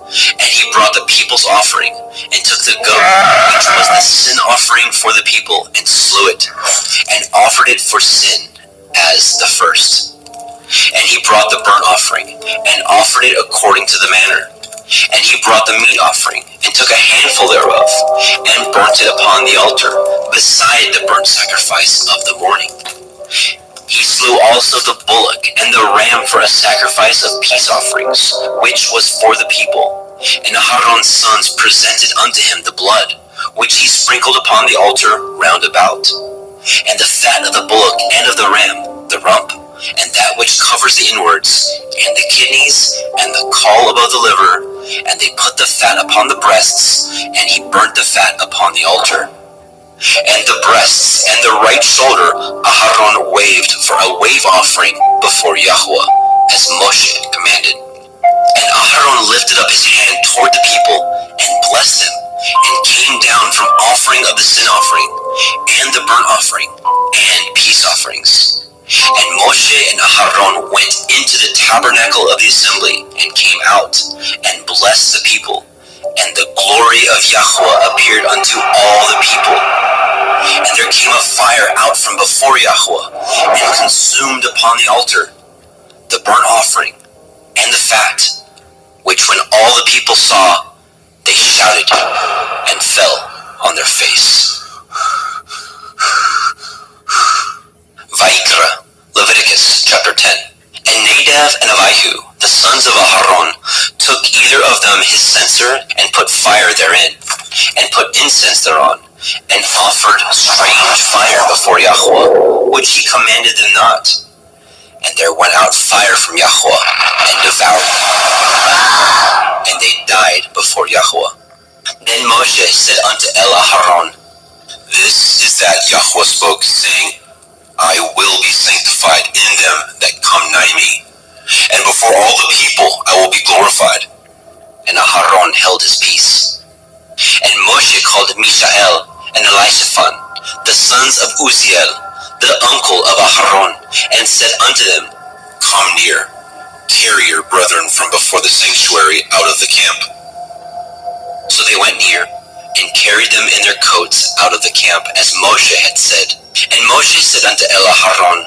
And he brought the people's offering, and took the goat, which was the sin offering for the people, and slew it, and offered it for sin as the first. And he brought the burnt offering, and offered it according to the manner. And he brought the meat offering, and took a handful thereof, and burnt it upon the altar, beside the burnt sacrifice of the morning. He slew also the bullock and the ram for a sacrifice of peace offerings, which was for the people. And Aharon's sons presented unto him the blood, which he sprinkled upon the altar round about. And the fat of the bullock and of the ram, the rump, and that which covers the inwards, and the kidneys, and the caul above the liver, and they put the fat upon the breasts, and he burnt the fat upon the altar. And the breasts and the right shoulder Aharon waved for a wave offering before Yahweh, as Moshe commanded. And Aharon lifted up his hand toward the people, and blessed them, and came down from offering of the sin offering, and the burnt offering, and peace offerings. And Moshe and Aharon went into the tabernacle of the assembly, and came out, and blessed the people. And the glory of Yahweh appeared unto all the people. And there came a fire out from before Yahweh, and consumed upon the altar the burnt offering and the fat, which when all the people saw, they shouted and fell on their face. Vayikra, Leviticus chapter 10. And Nadab and Abihu, the sons of Aharon, took either of them his censer, and put fire therein, and put incense thereon, and offered strange fire before Yahweh, which he commanded them not. And there went out fire from Yahweh, and devoured them, and they died before Yahweh. Then Moshe said unto Aharon, This is that Yahweh spoke, saying, I will be sanctified in them that come nigh me, and before all the people I will be glorified. And Aharon held his peace. And Moshe called Mishael and Elishaphan, the sons of Uzziel, the uncle of Aharon, and said unto them, Come near, carry your brethren from before the sanctuary out of the camp. So they went near, and carried them in their coats out of the camp, as Moshe had said. And Moshe said unto Aharon,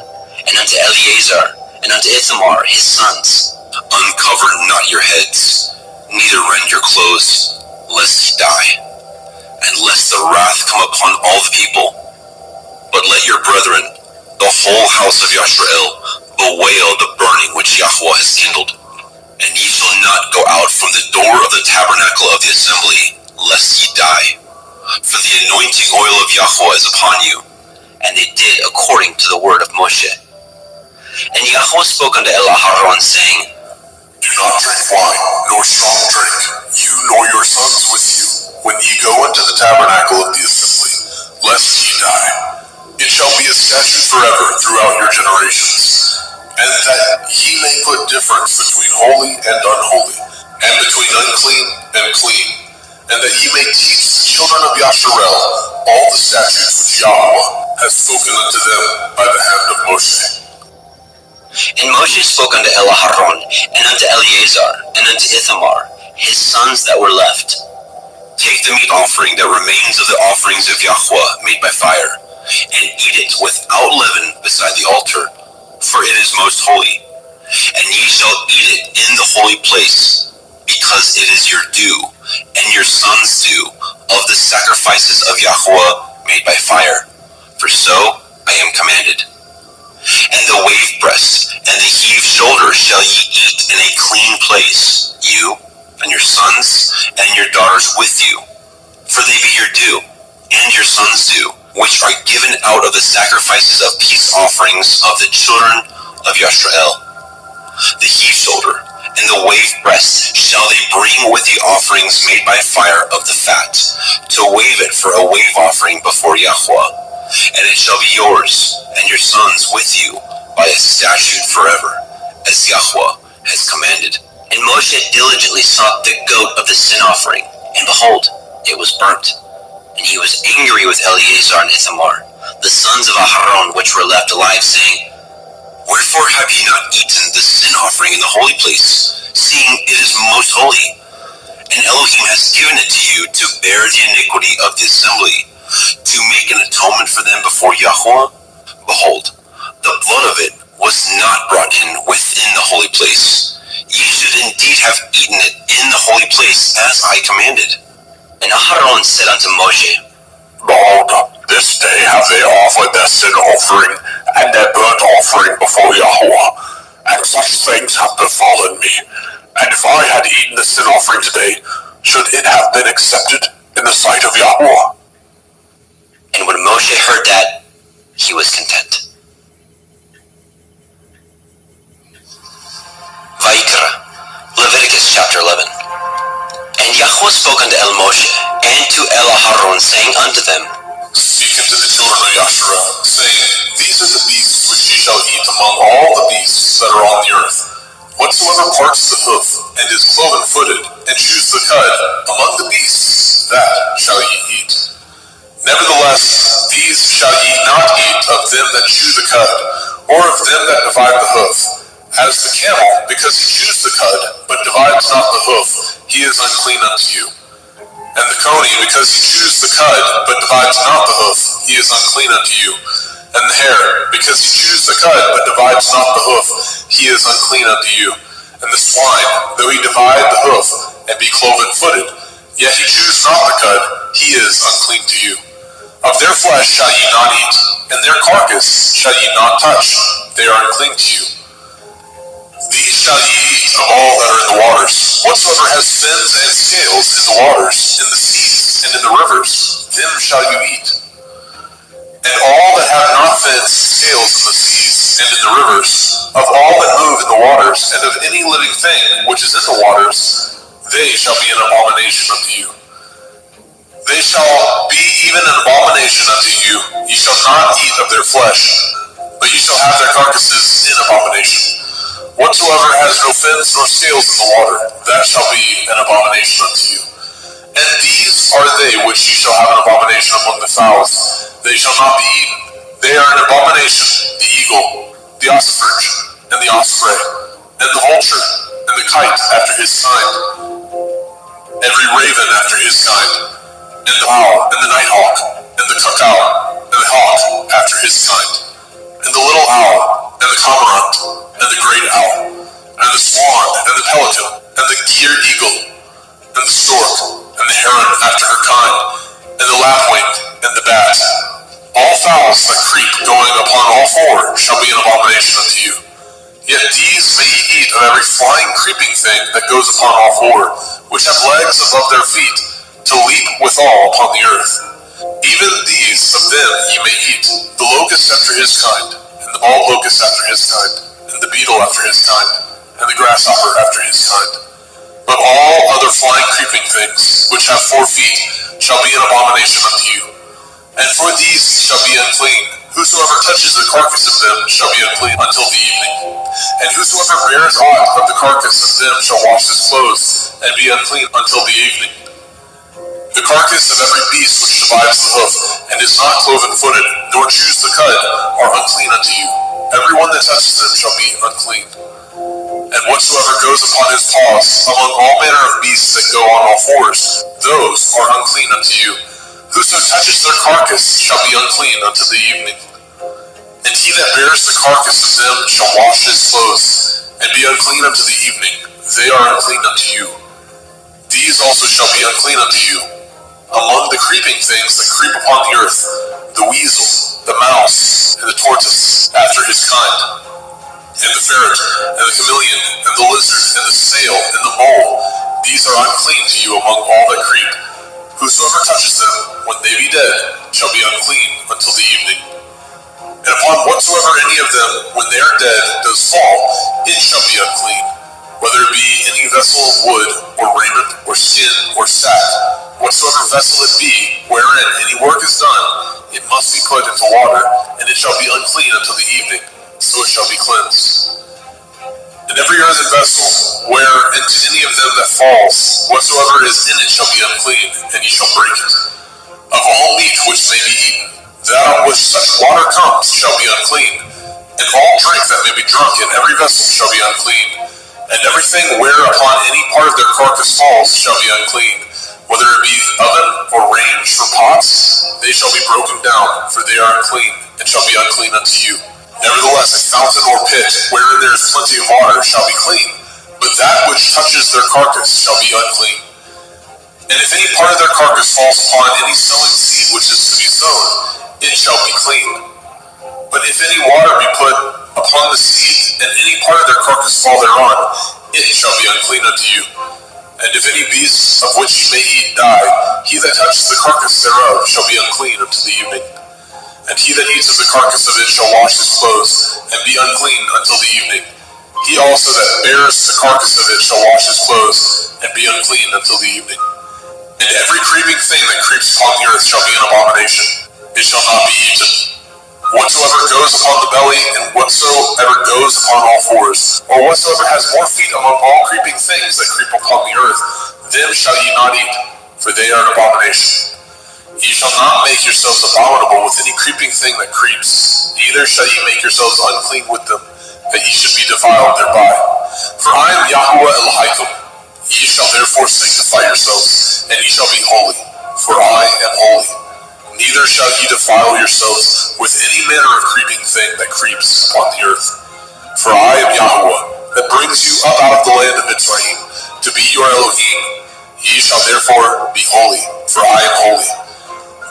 and unto Eleazar, and unto Ithamar his sons, Uncover not your heads, neither rend your clothes, lest ye die, and lest the wrath come upon all the people. But let your brethren, the whole house of Yashrael, bewail the burning which Yahweh has kindled. And ye shall not go out from the door of the tabernacle of the assembly, lest ye die. For the anointing oil of Yahweh is upon you. And they did according to the word of Moshe. And Yahweh spoke unto Aharon, saying, Do not drink wine, nor strong drink, you nor your sons with you, when ye go into the tabernacle of the assembly, lest ye die. It shall be a statute forever throughout your generations, and that ye may put difference between holy and unholy, and between unclean and clean, and that ye may teach the children of Yasharel all the statutes which Yahweh has spoken unto them by the hand of Moshe. And Moshe spoke unto Aharon, and unto Eleazar, and unto Ithamar, his sons that were left. Take the meat offering that remains of the offerings of Yahweh made by fire, and eat it without leaven beside the altar, for it is most holy. And ye shall eat it in the holy place, because it is your due, and your sons' due, of the sacrifices of Yahweh made by fire. For so I am commanded. And the wave breast and the heave shoulder shall ye eat in a clean place, you and your sons and your daughters with you, for they be your due, and your sons' due, which are given out of the sacrifices of peace offerings of the children of Yasharel. The heave shoulder and the wave breast shall they bring with the offerings made by fire of the fat, to wave it for a wave offering before Yahweh. And it shall be yours and your sons with you by a statute forever, as Yahweh has commanded. And Moshe diligently sought the goat of the sin offering, and behold, it was burnt. And he was angry with Eleazar and Ithamar, the sons of Aharon, which were left alive, saying, Wherefore have ye not eaten the sin offering in the holy place, seeing it is most holy? And Elohim has given it to you to bear the iniquity of the assembly, to make an atonement for them before Yahweh. Behold, the blood of it was not brought in within the holy place. Ye should indeed have eaten it in the holy place, as I commanded. And Aharon said unto Moshe, Behold, this day have they offered their sin offering and their burnt offering before Yahweh, and such things have befallen me. And if I had eaten the sin offering today, should it have been accepted in the sight of Yahweh? And when Moshe heard that, he was content. Vayikra, Leviticus chapter 11. And Yahweh spoke unto Moshe and to Aharon, saying unto them, Speak unto the children of Yasharel, saying, These are the beasts which ye shall eat among all the beasts that are on the earth. Whatsoever parts the hoof, and is cloven-footed, and chews the cud, among the beasts, that shall ye eat. Nevertheless, these shall ye not eat of them that chew the cud, or of them that divide the hoof. As the camel, because he chews the cud, but divides not the hoof, he is unclean unto you. And the coney, because he chews the cud, but divides not the hoof, he is unclean unto you. And the hare, because he chews the cud, but divides not the hoof, he is unclean unto you. And the swine, though he divide the hoof, and be cloven-footed, yet he chews not the cud, he is unclean to you. Of their flesh shall ye not eat, and their carcass shall ye not touch, they are unclean to you. These shall ye eat of all that are in the waters. Whatsoever has fins and scales in the waters, in the seas, and in the rivers, them shall you eat. And all that have not fins and scales in the seas and in the rivers, of all that move in the waters, and of any living thing which is in the waters, they shall be an abomination unto you. They shall be even an abomination unto you. Ye shall not eat of their flesh, but ye shall have their carcasses in abomination. Whatsoever has no fins nor scales in the water, that shall be an abomination unto you. And these are they which ye shall have an abomination among the fowls. They shall not be eaten. They are an abomination: the eagle, the ostrich, and the osprey, and the vulture, and the kite after his kind, every raven after his kind, and the owl, and the nighthawk, and the cuckow, and the hawk after his kind, and the little owl, and the cormorant, and the great owl, and the swan, and the pelican, and the gear eagle, and the stork, and the heron after her kind, and the lapwing, and the bat. All fowls that creep going upon all four shall be an abomination unto you. Yet these may ye eat of every flying creeping thing that goes upon all four, which have legs above their feet, to leap withal upon the earth. Even these of them ye may eat, the locust after his kind, and the bald locust after his kind, and the beetle after his kind, and the grasshopper after his kind. But all other flying creeping things, which have 4 feet, shall be an abomination unto you. And for these shall be unclean. Whosoever touches the carcass of them shall be unclean until the evening. And whosoever bears aught of the carcass of them shall wash his clothes, and be unclean until the evening. The carcass of every beast which divides the hoof, and is not cloven-footed, nor chews the cud, are unclean unto you. Every one that touches them shall be unclean. And whatsoever goes upon his paws, among all manner of beasts that go on all fours, those are unclean unto you. Whoso touches their carcass shall be unclean unto the evening. And he that bears the carcass of them shall wash his clothes, and be unclean unto the evening. They are unclean unto you. These also shall be unclean unto you. Among the creeping things that creep upon the earth, the weasel, the mouse, and the tortoise after his kind, and the ferret, and the chameleon, and the lizard, and the snail, and the mole, these are unclean to you among all that creep. Whosoever touches them, when they be dead, shall be unclean until the evening. And upon whatsoever any of them, when they are dead, does fall, it shall be unclean, whether it be any vessel of wood, or raiment, or skin, or sack, whatsoever vessel it be, wherein any work is done, it must be put into water, and it shall be unclean until the evening, so it shall be cleansed. And every earthen vessel, where into any of them that falls, whatsoever is in it shall be unclean, and ye shall break it. Of all meat which may be eaten, that on which such water comes shall be unclean, and all drink that may be drunk in every vessel shall be unclean, and everything whereupon any part of their carcass falls shall be unclean, whether it be oven or range for pots, they shall be broken down, for they are unclean, and shall be unclean unto you. Nevertheless, a fountain or pit, wherein there is plenty of water, shall be clean, but that which touches their carcass shall be unclean. And if any part of their carcass falls upon any sowing seed which is to be sown, it shall be clean. But if any water be put upon the seed, and any part of their carcass fall thereon, it shall be unclean unto you. And if any beast of which ye may eat die, he that touches the carcass thereof shall be unclean unto the evening. And he that eats of the carcass of it shall wash his clothes, and be unclean until the evening. He also that bears the carcass of it shall wash his clothes, and be unclean until the evening. And every creeping thing that creeps upon the earth shall be an abomination. It shall not be eaten. Whatsoever goes upon the belly, and whatsoever goes upon all fours, or whatsoever has more feet among all creeping things that creep upon the earth, them shall ye not eat, for they are an abomination. Ye shall not make yourselves abominable with any creeping thing that creeps, neither shall ye make yourselves unclean with them, that ye should be defiled thereby. For I am Yahweh Elohim. Ye shall therefore sanctify yourselves, and ye shall be holy, for I am holy. Neither shall ye defile yourselves with any manner of creeping thing that creeps upon the earth. For I am Yahweh, that brings you up out of the land of Mitzrayim, to be your Elohim. Ye shall therefore be holy, for I am holy.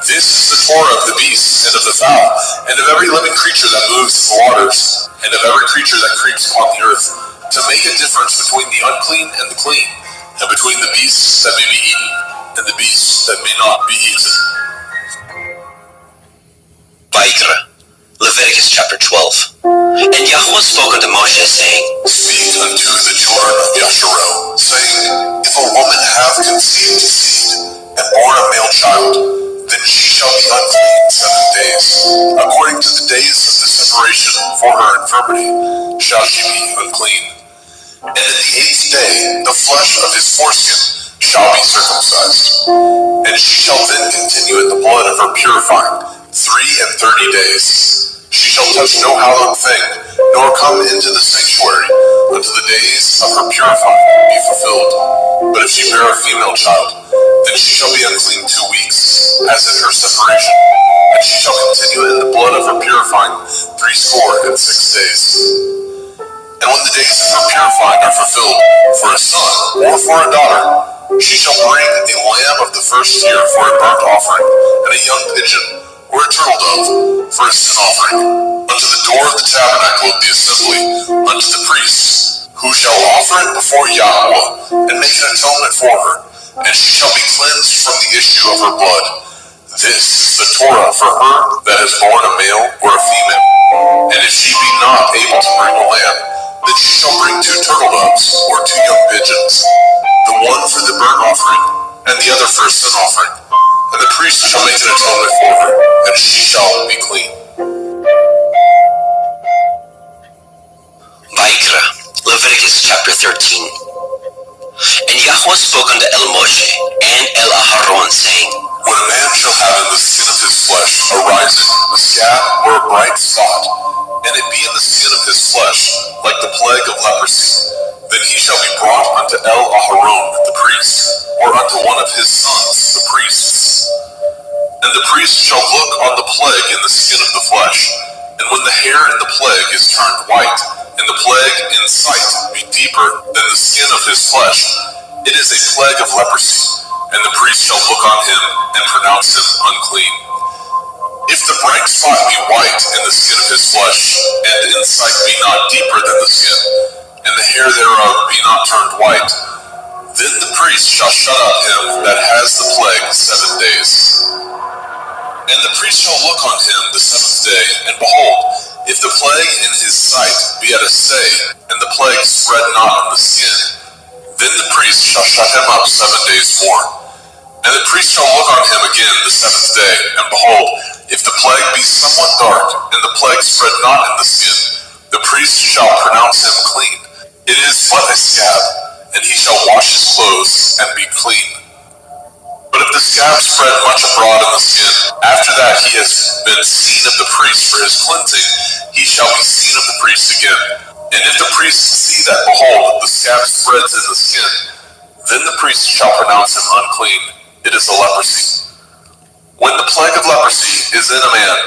This is the Torah of the beast, and of the fowl, and of every living creature that moves in the waters, and of every creature that creeps upon the earth, to make a difference between the unclean and the clean, and between the beasts that may be eaten, and the beasts that may not be eaten. Vayikra, Leviticus chapter 12. And Yahweh spoke unto Moshe, saying, Speak unto the children of Yasharel, saying, If a woman have conceived seed, and born a male child, then she shall be unclean 7 days. According to the days of the separation for her infirmity, shall she be unclean. And at the 8th day, the flesh of his foreskin shall be circumcised. And she shall then continue in the blood of her purifying 33 days. She shall touch no hallowed thing, nor come into the sanctuary, until the days of her purifying be fulfilled. But if she bear a female child, then she shall be unclean 2 weeks, as in her separation, and she shall continue in the blood of her purifying 66 days. And when the days of her purifying are fulfilled, for a son or for a daughter, she shall bring a lamb of the first year for a burnt offering, and a young pigeon, or a turtle dove, for a sin offering, unto the door of the tabernacle of the assembly, unto the priests, who shall offer it before Yahweh, and make an atonement for her, and she shall be cleansed from the issue of her blood. This is the Torah for her that has borne a male or a female. And if she be not able to bring a lamb, then she shall bring 2 turtle doves or 2 young pigeons, the one for the burnt offering, and the other for a sin offering. And the priest shall make an atonement for her, and she shall be clean. Vayikra, Leviticus chapter 13. And Yahweh spoke unto El Moshe and El Aharon, saying, When a man shall have in the skin of his flesh a rising, a scab, or a bright spot, and it be in the skin of his flesh, like the plague of leprosy, then he shall be brought unto El Aharon the priest, or unto one of his sons the priests. And the priest shall look on the plague in the skin of the flesh, and when the hair in the plague is turned white, and the plague in sight be deeper than the skin of his flesh, it is a plague of leprosy, and the priest shall look on him and pronounce him unclean. If the bright spot be white in the skin of his flesh, and in sight be not deeper than the skin, and the hair thereof be not turned white, then the priest shall shut up him that has the plague 7 days. And the priest shall look on him the 7th day, and behold, if the plague in his sight be at a stay, and the plague spread not on the skin, then the priest shall shut him up 7 days more. And the priest shall look on him again the 7th day, and behold, if the plague be somewhat dark, and the plague spread not in the skin, the priest shall pronounce him clean. It is but a scab, and he shall wash his clothes and be clean. But if the scab spread much abroad in the skin, after that he has been seen of the priest for his cleansing, he shall be seen of the priest again. And if the priest see that, behold, the scab spreads in the skin, then the priest shall pronounce him unclean. It is a leprosy. When the plague of leprosy is in a man,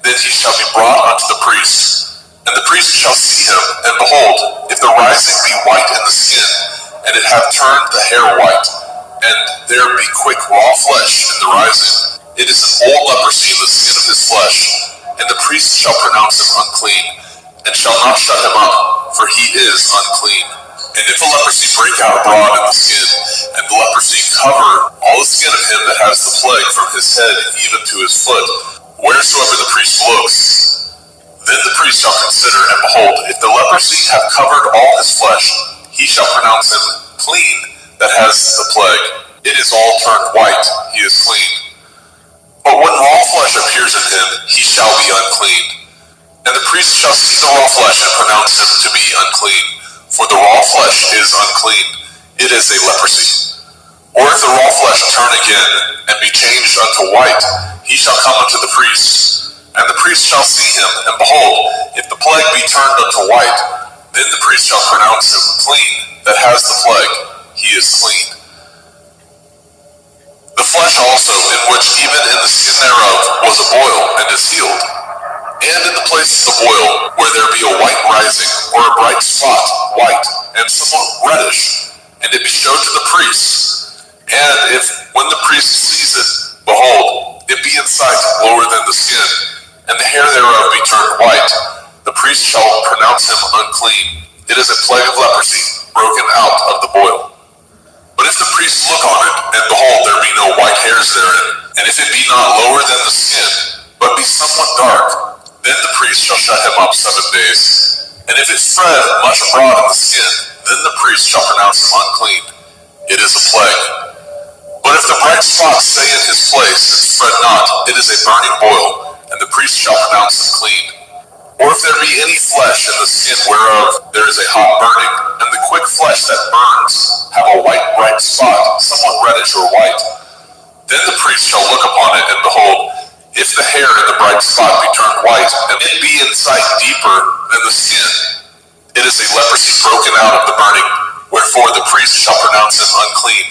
then he shall be brought unto the priest. And the priest shall see him, and behold, if the rising be white in the skin, and it have turned the hair white, and there be quick raw flesh in the rising, it is an old leprosy in the skin of his flesh, and the priest shall pronounce him unclean, and shall not shut him up, for he is unclean. And if a leprosy break out abroad in the skin, and the leprosy cover all the skin of him that has the plague from his head even to his foot, wheresoever the priest looks, then the priest shall consider, and behold, if the leprosy have covered all his flesh, he shall pronounce him clean that has the plague. It is all turned white, he is clean. But when raw flesh appears in him, he shall be unclean. And the priest shall see the raw flesh and pronounce him to be unclean. For the raw flesh is unclean, it is a leprosy. Or if the raw flesh turn again, and be changed unto white, he shall come unto the priest. And the priest shall see him, and behold, if the plague be turned unto white, then the priest shall pronounce him clean that has the plague. He is clean. The flesh also, in which even in the skin thereof was a boil, and is healed. And in the place of the boil, where there be a white rising, or a bright spot, white, and somewhat reddish, and it be showed to the priest. And if, when the priest sees it, behold, it be in sight lower than the skin, and the hair thereof be turned white, the priest shall pronounce him unclean. It is a plague of leprosy, broken out of the boil. But if the priest look on it, and behold, there be no white hairs therein, and if it be not lower than the skin, but be somewhat dark, then the priest shall shut him up 7 days. And if it spread much abroad in the skin, then the priest shall pronounce him unclean. It is a plague. But if the bright spot stay in his place, and spread not, it is a burning boil, and the priest shall pronounce him clean. Or if there be any flesh in the skin whereof there is a hot burning, and the quick flesh that burns have a white bright spot, somewhat reddish or white, then the priest shall look upon it, and behold, if the hair in the bright spot be turned white, and it be in sight deeper than the skin, it is a leprosy broken out of the burning, wherefore the priest shall pronounce him unclean.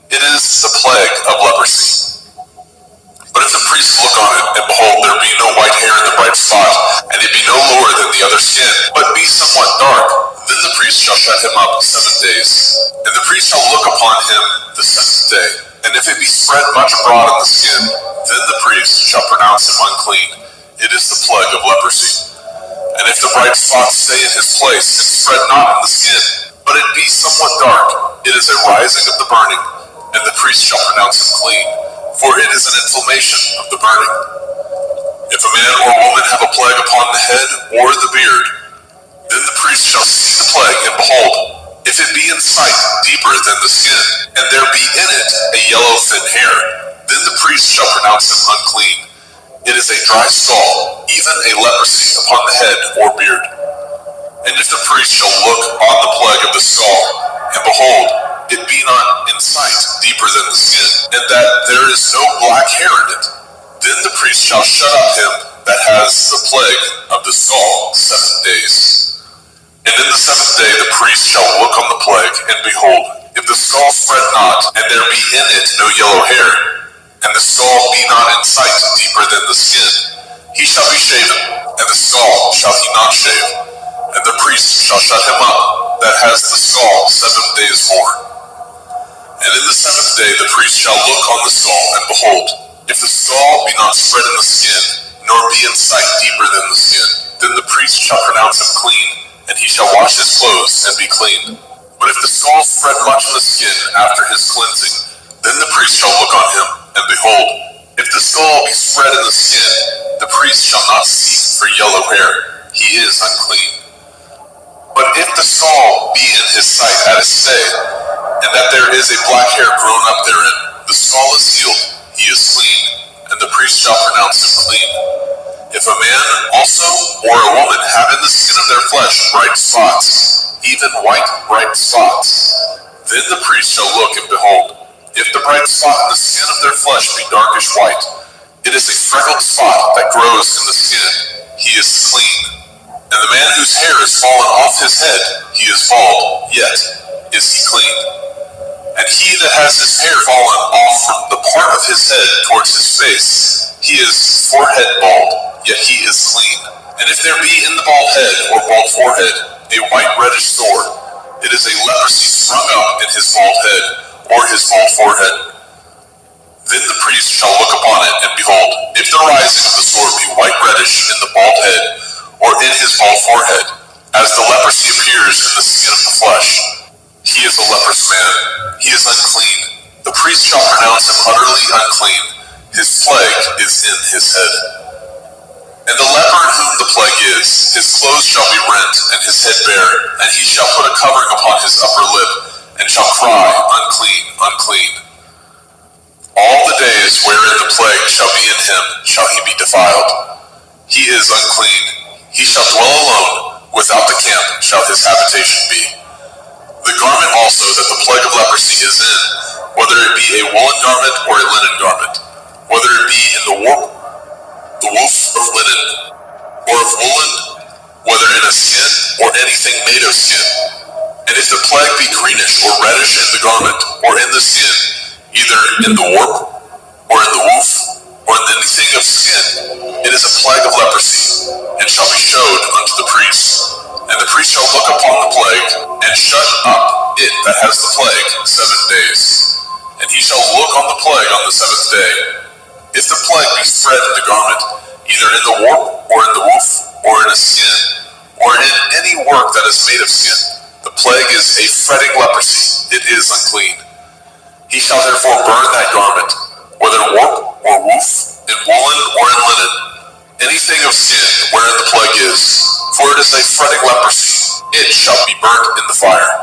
It is the plague of leprosy. But if the priest look on it, and behold, there be no white hair in the bright spot, and it be no lower than the other skin, but be somewhat dark, then the priest shall shut him up 7 days. And the priest shall look upon him the 7th day. And if it be spread much abroad in the skin, then the priest shall pronounce him unclean. It is the plague of leprosy. And if the bright spot stay in his place, and spread not in the skin, but it be somewhat dark, it is a rising of the burning, and the priest shall pronounce him clean. for it is an inflammation of the burning. If a man or woman have a plague upon the head or the beard, then the priest shall see the plague, and behold, if it be in sight deeper than the skin, and there be in it a yellow thin hair, then the priest shall pronounce him unclean. It is a dry scald, even a leprosy upon the head or beard. And if the priest shall look on the plague of the skull, and behold, it be not in sight deeper than the skin, and that there is no black hair in it, then the priest shall shut up him that has the plague of the skull 7 days. And in the 7th day the priest shall look on the plague, and behold, if the skull spread not, and there be in it no yellow hair, and the skull be not in sight deeper than the skin, he shall be shaven, and the skull shall he not shave, and the priest shall shut him up that has the skull 7 days more. And in the 7th day the priest shall look on the skull, and behold, if the skull be not spread in the skin, nor be in sight deeper than the skin, then the priest shall pronounce him clean, and he shall wash his clothes and be clean. But if the skull spread much in the skin after his cleansing, then the priest shall look on him, and behold, if the skull be spread in the skin, the priest shall not seek for yellow hair, he is unclean. But if the skull be in his sight at his stay, and that there is a black hair grown up therein, the skull is healed, he is clean, and the priest shall pronounce him clean. If a man also or a woman have in the skin of their flesh bright spots, even white bright spots, then the priest shall look, and behold, if the bright spot in the skin of their flesh be darkish white, it is a freckled spot that grows in the skin, he is clean. And the man whose hair is fallen off his head, he is bald, yet is he clean. And he that has his hair fallen off from the part of his head towards his face, he is forehead bald, yet he is clean. And if there be in the bald head or bald forehead a white reddish sore, it is a leprosy sprung up in his bald head or his bald forehead. Then the priest shall look upon it, and behold, if the rising of the sore be white reddish in the bald head or in his bald forehead, as the leprosy appears in the skin of the flesh, he is a leprous man, he is unclean. The priest shall pronounce him utterly unclean, his plague is in his head. And the leper in whom the plague is, his clothes shall be rent, and his head bare, and he shall put a covering upon his upper lip, and shall cry, unclean, unclean. All the days wherein the plague shall be in him shall he be defiled. He is unclean, he shall dwell alone, without the camp shall his habitation be. The garment also that the plague of leprosy is in, whether it be a woolen garment or a linen garment, whether it be in the woof of linen, or of woolen, whether in a skin or anything made of skin. And if the plague be greenish or reddish in the garment or in the skin, either in the warp or in the woof or in anything of skin, it is a plague of leprosy, and shall be showed unto the priest. And the priest shall look upon the plague, and shut up it that has the plague 7 days. And he shall look on the plague on the 7th day. If the plague be spread in the garment, either in the warp or in the woof or in a skin, or in any work that is made of skin, the plague is a fretting leprosy, it is unclean. He shall therefore burn that garment, whether warp or woof, in woolen or in linen, anything of skin wherein the plague is, for it is a fretting leprosy, it shall be burnt in the fire.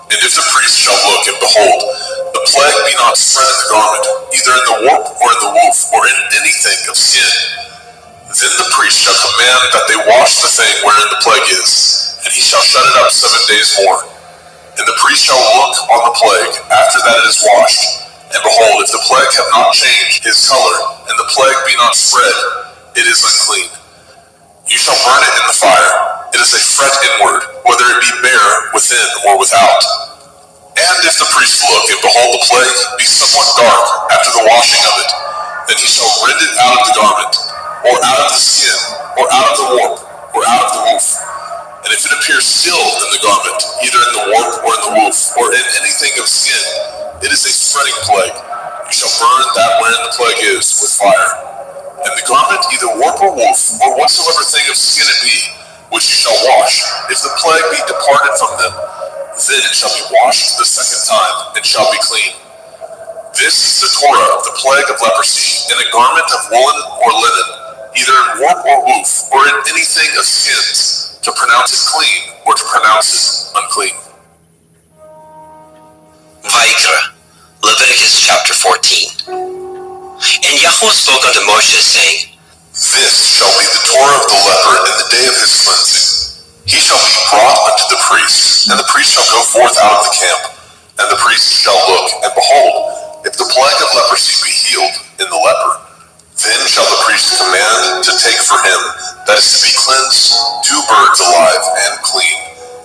And if the priest shall look, and behold, the plague be not spread in the garment, either in the warp or in the woof, or in anything of skin, then the priest shall command that they wash the thing wherein the plague is, and he shall shut it up 7 days more. And the priest shall look on the plague after that it is washed, and behold, if the plague have not changed his color, and the plague be not spread, it is unclean. You shall burn it in the fire. It is a fret inward, whether it be bare within or without. And if the priest look, and behold the plague be somewhat dark after the washing of it, then he shall rend it out of the garment, or out of the skin, or out of the warp, or out of the woof. And if it appears still in the garment, either in the warp or in the woof, or in anything of skin, it is a spreading plague. You shall burn that wherein the plague is with fire. And the garment, either warp or woof, or whatsoever thing of skin it be, which you shall wash, if the plague be departed from them, then it shall be washed the 2nd time, and shall be clean. This is the Torah of the plague of leprosy, in a garment of woolen or linen, either in warp or woof, or in anything of skins, to pronounce it clean or to pronounce it unclean. Vayikra, Leviticus chapter 14. And Yahweh spoke unto Moshe, saying, This shall be the Torah of the leper in the day of his cleansing. He shall be brought unto the priest, and the priest shall go forth out of the camp, and the priest shall look, and behold, if the plague of leprosy be healed in the leper, then shall the priest command to take for him that is to be cleansed 2 birds alive and clean,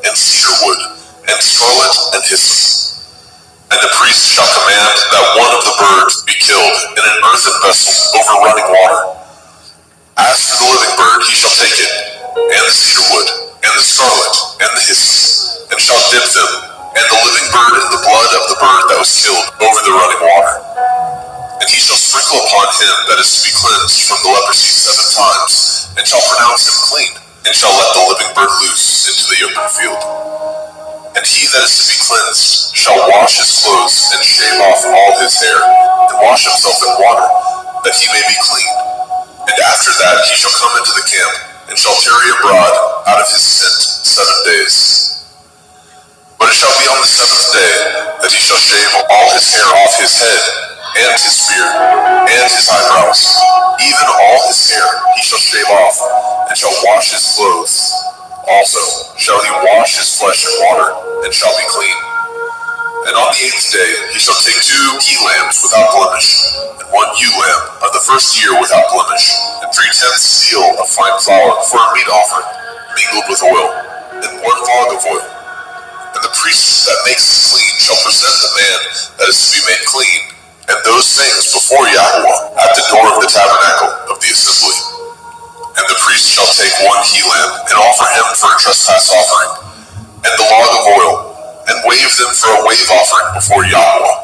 and cedar wood, and scarlet, and hyssop. And the priest shall command that one of the birds be killed in an earthen vessel over running water. As for the living bird, he shall take it, and the cedar wood, and the scarlet, and the hyssop, and shall dip them, and the living bird in the blood of the bird that was killed over the running water. And he shall sprinkle upon him that is to be cleansed from the leprosy 7 times, and shall pronounce him clean, and shall let the living bird loose into the open field. And he that is to be cleansed shall wash his clothes, and shave off all his hair, and wash himself in water, that he may be clean. And after that he shall come into the camp, and shall tarry abroad out of his tent 7 days. But it shall be on the 7th day that he shall shave all his hair off his head, and his beard, and his eyebrows, even all his hair he shall shave off, and shall wash his clothes. Also shall he wash his flesh in water, and shall be clean. And on the 8th day he shall take 2 he-lambs without blemish, and 1 ewe lamb of the first year without blemish, and 3/10 deal of fine flour for a meat offering, mingled with oil, and 1 log of oil. And the priest that makes it clean shall present the man that is to be made clean, and those things before Yahweh at the door of the tabernacle of the assembly. And the priest shall take 1 he-lamb, and offer him for a trespass offering, and the log of oil, and wave them for a wave offering before Yahweh.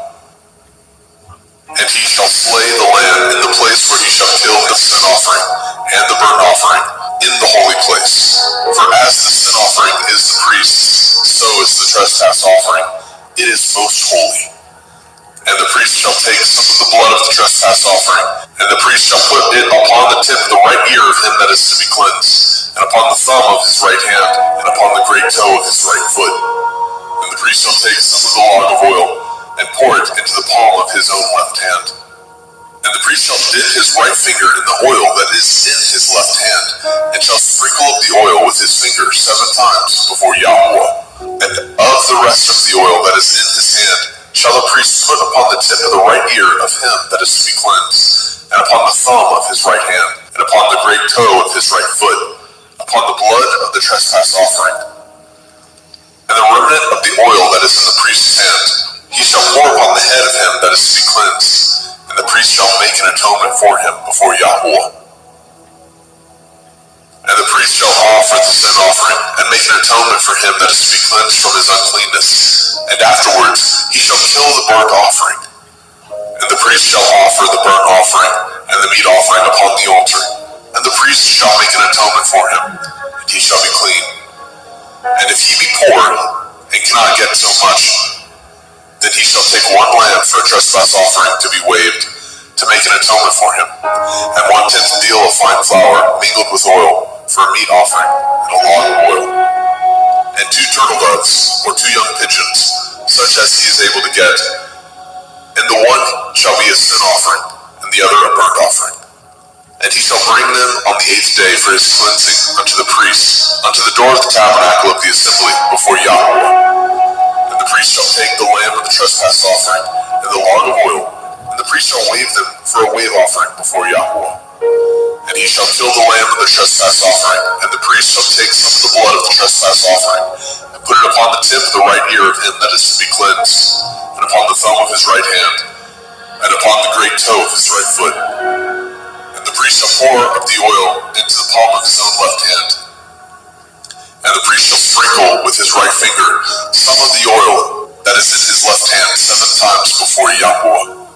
And he shall slay the lamb in the place where he shall kill the sin offering and the burnt offering in the holy place. For as the sin offering is the priest's, so is the trespass offering. It is most holy. And the priest shall take some of the blood of the trespass offering, and the priest shall put it upon the tip of the right ear of him that is to be cleansed, and upon the thumb of his right hand, and upon the great toe of his right foot. And the priest shall take some of the log of oil, and pour it into the palm of his own left hand. And the priest shall dip his right finger in the oil that is in his left hand, and shall sprinkle up the oil with his finger 7 times before Yahweh. And of the rest of the oil that is in his hand shall the priest put upon the tip of the right ear of him that is to be cleansed, and upon the thumb of his right hand, and upon the great toe of his right foot, upon the blood of the trespass offering. And the remnant of the oil that is in the priest's hand he shall pour upon the head of him that is to be cleansed, and the priest shall make an atonement for him before Yahweh. And the priest shall offer the sin offering, and make an atonement for him that is to be cleansed from his uncleanness. And afterwards he shall kill the burnt offering. And the priest shall offer the burnt offering and the meat offering upon the altar. And the priest shall make an atonement for him, and he shall be clean. And if he be poor, and cannot get so much, then he shall take 1 lamb for a trespass offering to be waved, to make an atonement for him, and 1/10 deal of fine flour mingled with oil for a meat offering, and a log of oil, and 2 turtle doves, or 2 young pigeons, such as he is able to get. And the one shall be a sin offering, and the other a burnt offering. And he shall bring them on the 8th day for his cleansing unto the priest, unto the door of the tabernacle of the assembly before Yahweh. And the priest shall take the lamb of the trespass offering, and the log of oil, and the priest shall wave them for a wave offering before Yahweh. And he shall kill the lamb of the trespass offering, and the priest shall take some of the blood of the trespass offering, and put it upon the tip of the right ear of him that is to be cleansed, and upon the thumb of his right hand, and upon the great toe of his right foot. And the priest shall pour of the oil into the palm of his own left hand. And the priest shall sprinkle with his right finger some of the oil that is in his left hand 7 times before Yahweh.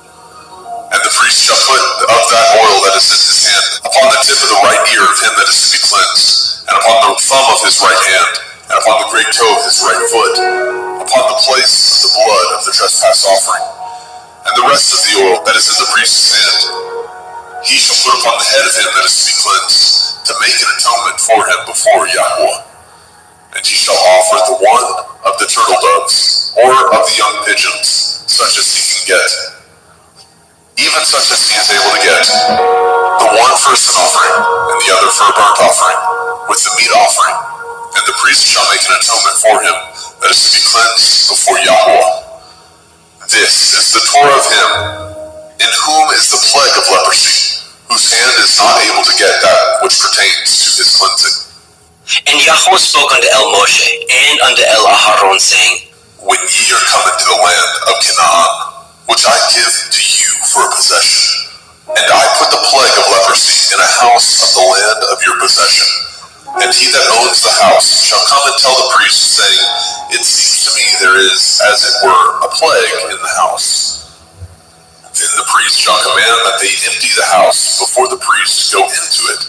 And the priest shall put of that oil that is in his hand upon the tip of the right ear of him that is to be cleansed, and upon the thumb of his right hand, and upon the great toe of his right foot, upon the place of the blood of the trespass offering. And and the rest of the oil that is in the priest's hand. He shall put upon the head of him that is to be cleansed, to make an atonement for him before Yahweh. And he shall offer the one of the turtle doves, or of the young pigeons, such as he can get, even such as he is able to get, the one for a sin offering, and the other for a burnt offering, with the meat offering. And the priest shall make an atonement for him that is to be cleansed before Yahweh. This is the Torah of him, in whom is the plague of leprosy, whose hand is not able to get that which pertains to his cleansing. And Yahweh spoke unto El Moshe and unto El Aharon, saying, When ye are come into the land of Canaan, which I give to you for a possession, and I put the plague of leprosy in a house of the land of your possession, and he that owns the house shall come and tell the priest, saying, It seems to me there is, as it were, a plague in the house. Then the priest shall command that they empty the house before the priest go into it,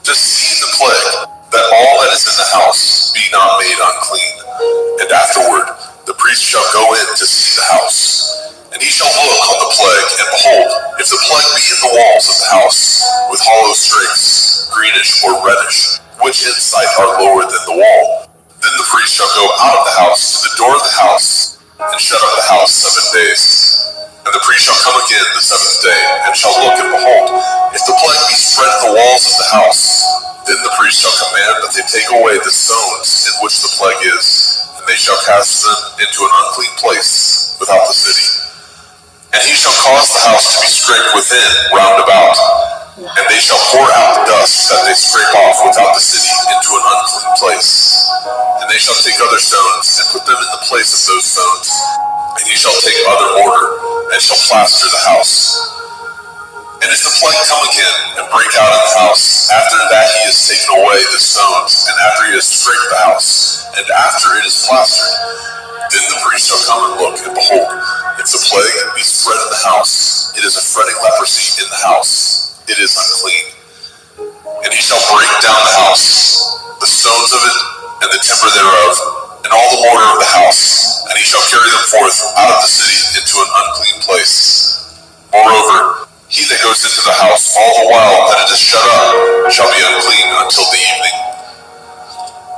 to see the plague, that all that is in the house be not made unclean. And afterward the priest shall go in to see the house, and he shall look on the plague, and behold, if the plague be in the walls of the house, with hollow streaks, greenish or reddish, which in sight are lower than the wall, then the priest shall go out of the house to the door of the house, and shut up the house 7 days. And the priest shall come again the 7th day, and shall look, and behold, if the plague be spread in the walls of the house, then the priest shall command that they take away the stones in which the plague is, and they shall cast them into an unclean place without the city. And he shall cause the house to be scraped within round about, and they shall pour out the dust that they scrape off without the city into an unclean place. And they shall take other stones, and put them in the place of those stones. And he shall take other mortar, and shall plaster the house. And if the plague come again, and break out in the house, after that he has taken away the stones, and after he has scraped the house, and after it is plastered, then the priest shall come and look, and behold, if the plague be spread in the house, it is a fretting leprosy in the house, it is unclean. And he shall break down the house, the stones of it, and the timber thereof, and all the mortar of the house, and he shall carry them forth out of the city into an unclean place. Moreover, he that goes into the house all the while that it is shut up shall be unclean until the evening.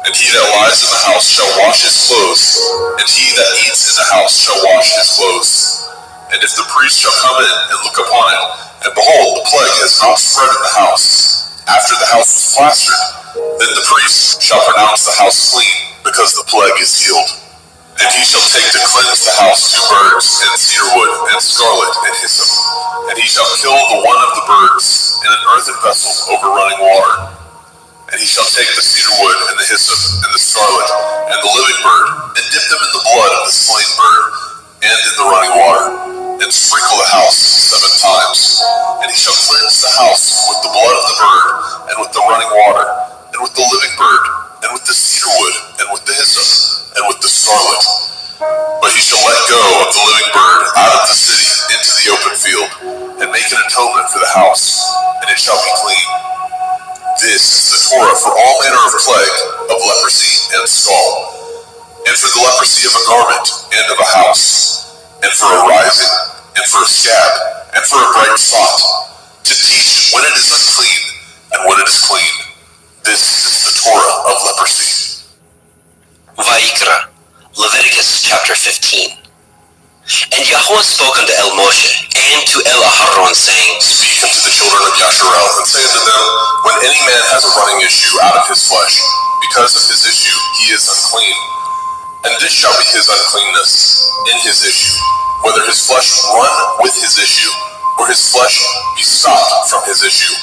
And he that lies in the house shall wash his clothes, and he that eats in the house shall wash his clothes. And if the priest shall come in and look upon it, and behold, the plague has not spread in the house, after the house was plastered, then the priest shall pronounce the house clean, because the plague is healed. And he shall take to cleanse the house 2 birds, and cedar wood, and scarlet, and hyssop. And he shall kill the one of the birds in an earthen vessel over running water. And he shall take the cedar wood, and the hyssop, and the scarlet, and the living bird, and dip them in the blood of the slain bird, and in the running water, and sprinkle the house 7 times. And he shall cleanse the house with the blood of the bird, and with the running water, and with the living bird, and with the cedar wood, and with the hyssop, and with the scarlet. But he shall let go of the living bird out of the city into the open field, and make an atonement for the house, and it shall be clean. This is the Torah for all manner of plague, of leprosy and scald, and for the leprosy of a garment and of a house, and for a rising, and for a scab, and for a bright spot, to teach when it is unclean and when it is clean. This is the Torah of leprosy. Vayikra, Leviticus chapter 15. And Yahweh spoke unto El Moshe and to El Aharon, saying, Speak unto the children of Yasharel, and say unto them, When any man has a running issue out of his flesh, because of his issue he is unclean. And this shall be his uncleanness in his issue, whether his flesh run with his issue, or his flesh be stopped from his issue.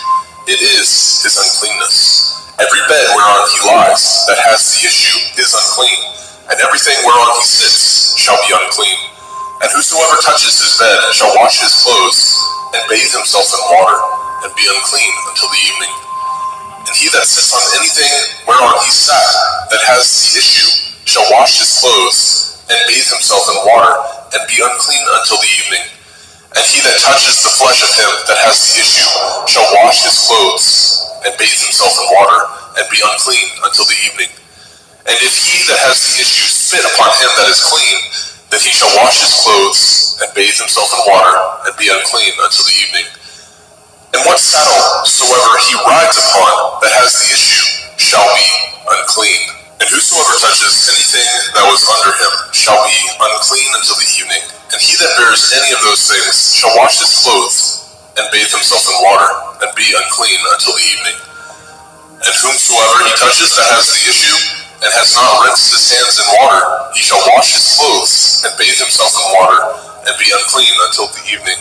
It is his uncleanness. Every bed whereon he lies that has the issue is unclean, and everything whereon he sits shall be unclean. And whosoever touches his bed shall wash his clothes, and bathe himself in water, and be unclean until the evening. And he that sits on anything whereon he sat that has the issue shall wash his clothes, and bathe himself in water, and be unclean until the evening. And he that touches the flesh of him that has the issue shall wash his clothes, and bathe himself in water, and be unclean until the evening. And if he that has the issue spit upon him that is clean, then he shall wash his clothes, and bathe himself in water, and be unclean until the evening. And what saddle soever he rides upon that has the issue shall be unclean. And whosoever touches anything that was under him shall be unclean until the evening. And he that bears any of those things shall wash his clothes, and bathe himself in water, and be unclean until the evening. And whomsoever he touches that has the issue, and has not rinsed his hands in water, he shall wash his clothes, and bathe himself in water, and be unclean until the evening.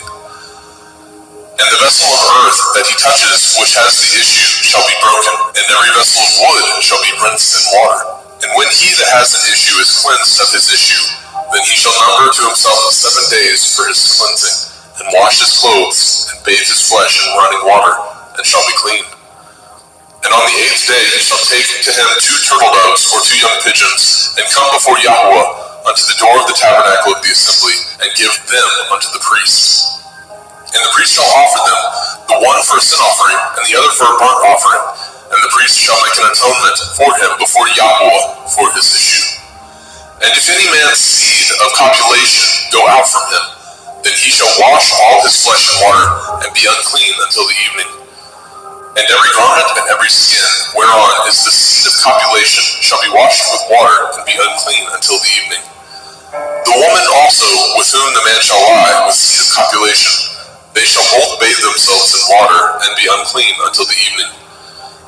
And the vessel of earth that he touches, which has the issue, shall be broken, and every vessel of wood shall be rinsed in water. And when he that has an issue is cleansed of his issue, then he shall number to himself 7 days for his cleansing, and wash his clothes, and bathe his flesh in running water, and shall be clean. And on the 8th day he shall take to him 2 turtle doves or 2 young pigeons, and come before Yahweh unto the door of the tabernacle of the assembly, and give them unto the priest. And the priest shall offer them, the one for a sin offering, and the other for a burnt offering. And the priest shall make an atonement for him before Yahweh for his issue. And if any man's seed of copulation go out from him, then he shall wash all his flesh in water, and be unclean until the evening. And every garment and every skin whereon is the seed of copulation shall be washed with water, and be unclean until the evening. The woman also with whom the man shall lie with seed of copulation, they shall both bathe themselves in water, and be unclean until the evening.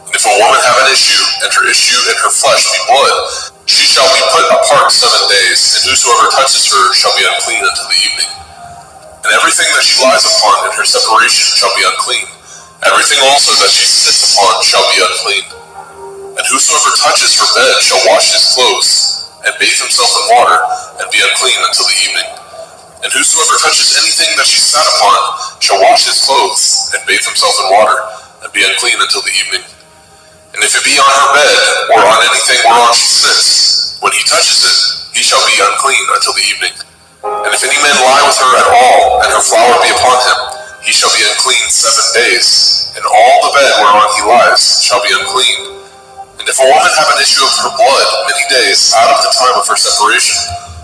And if a woman have an issue, and her issue in her flesh be blood, she shall be put apart 7 days, and whosoever touches her shall be unclean until the evening. And everything that she lies upon in her separation shall be unclean. Everything also that she sits upon shall be unclean. And whosoever touches her bed shall wash his clothes, and bathe himself in water, and be unclean until the evening. And whosoever touches anything that she sat upon shall wash his clothes, and bathe himself in water, and be unclean until the evening. And if it be on her bed, or on anything whereon she sits, when he touches it, he shall be unclean until the evening. And if any man lie with her at all, and her flower be upon him, he shall be unclean 7 days, and all the bed whereon he lies shall be unclean. And if a woman have an issue of her blood many days out of the time of her separation,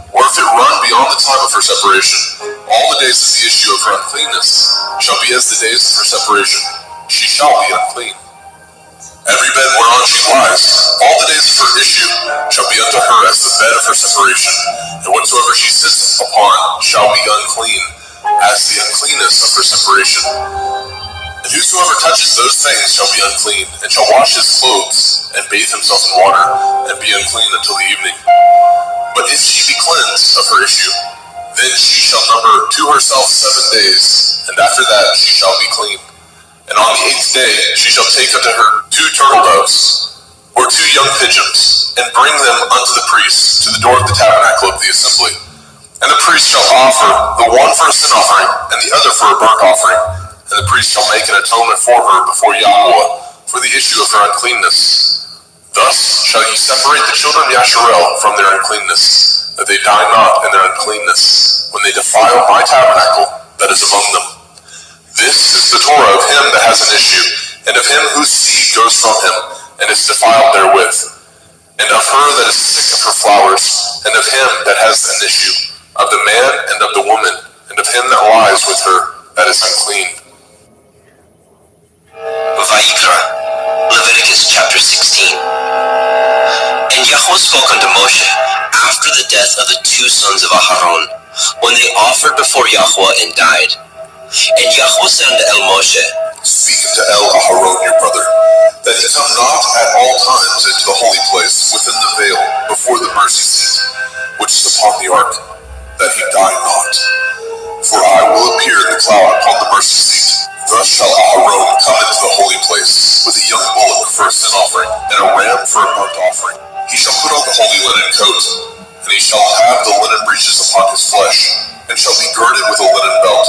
or if it run beyond the time of her separation, all the days of the issue of her uncleanness shall be as the days of her separation. She shall be unclean. Every bed whereon she lies, all the days of her issue shall be unto her as the bed of her separation, and whatsoever she sits upon shall be unclean, as the uncleanness of her separation. And whosoever touches those things shall be unclean, and shall wash his clothes, and bathe himself in water, and be unclean until the evening. But if she be cleansed of her issue, then she shall number to herself 7 days, and after that she shall be clean. And on the 8th day she shall take unto her 2 turtle doves, or 2 young pigeons, and bring them unto the priest to the door of the tabernacle of the assembly. And the priest shall offer the one for a sin offering, and the other for a burnt offering. And the priest shall make an atonement for her before Yahweh for the issue of her uncleanness. Thus shall ye separate the children of Yasharel from their uncleanness, that they die not in their uncleanness, when they defile my tabernacle that is among them. This is the Torah of him that has an issue, and of him whose seed goes from him, and is defiled therewith, and of her that is sick of her flowers, and of him that has an issue, of the man and of the woman, and of him that lies with her that is unclean. Vayikra, Leviticus chapter 16. And Yahweh spoke unto Moshe after the death of the 2 sons of Aharon, when they offered before Yahweh and died. And Yahweh said unto Moshe, Speak unto Aharon your brother, that he come not at all times into the holy place within the veil before the mercy seat, which is upon the ark, that he die not. For I will appear in the cloud upon the mercy seat. Thus shall Aharon come into the holy place with a young bullock for a sin offering, and a ram for a burnt offering. He shall put on the holy linen coat, and he shall have the linen breeches upon his flesh, and shall be girded with a linen belt,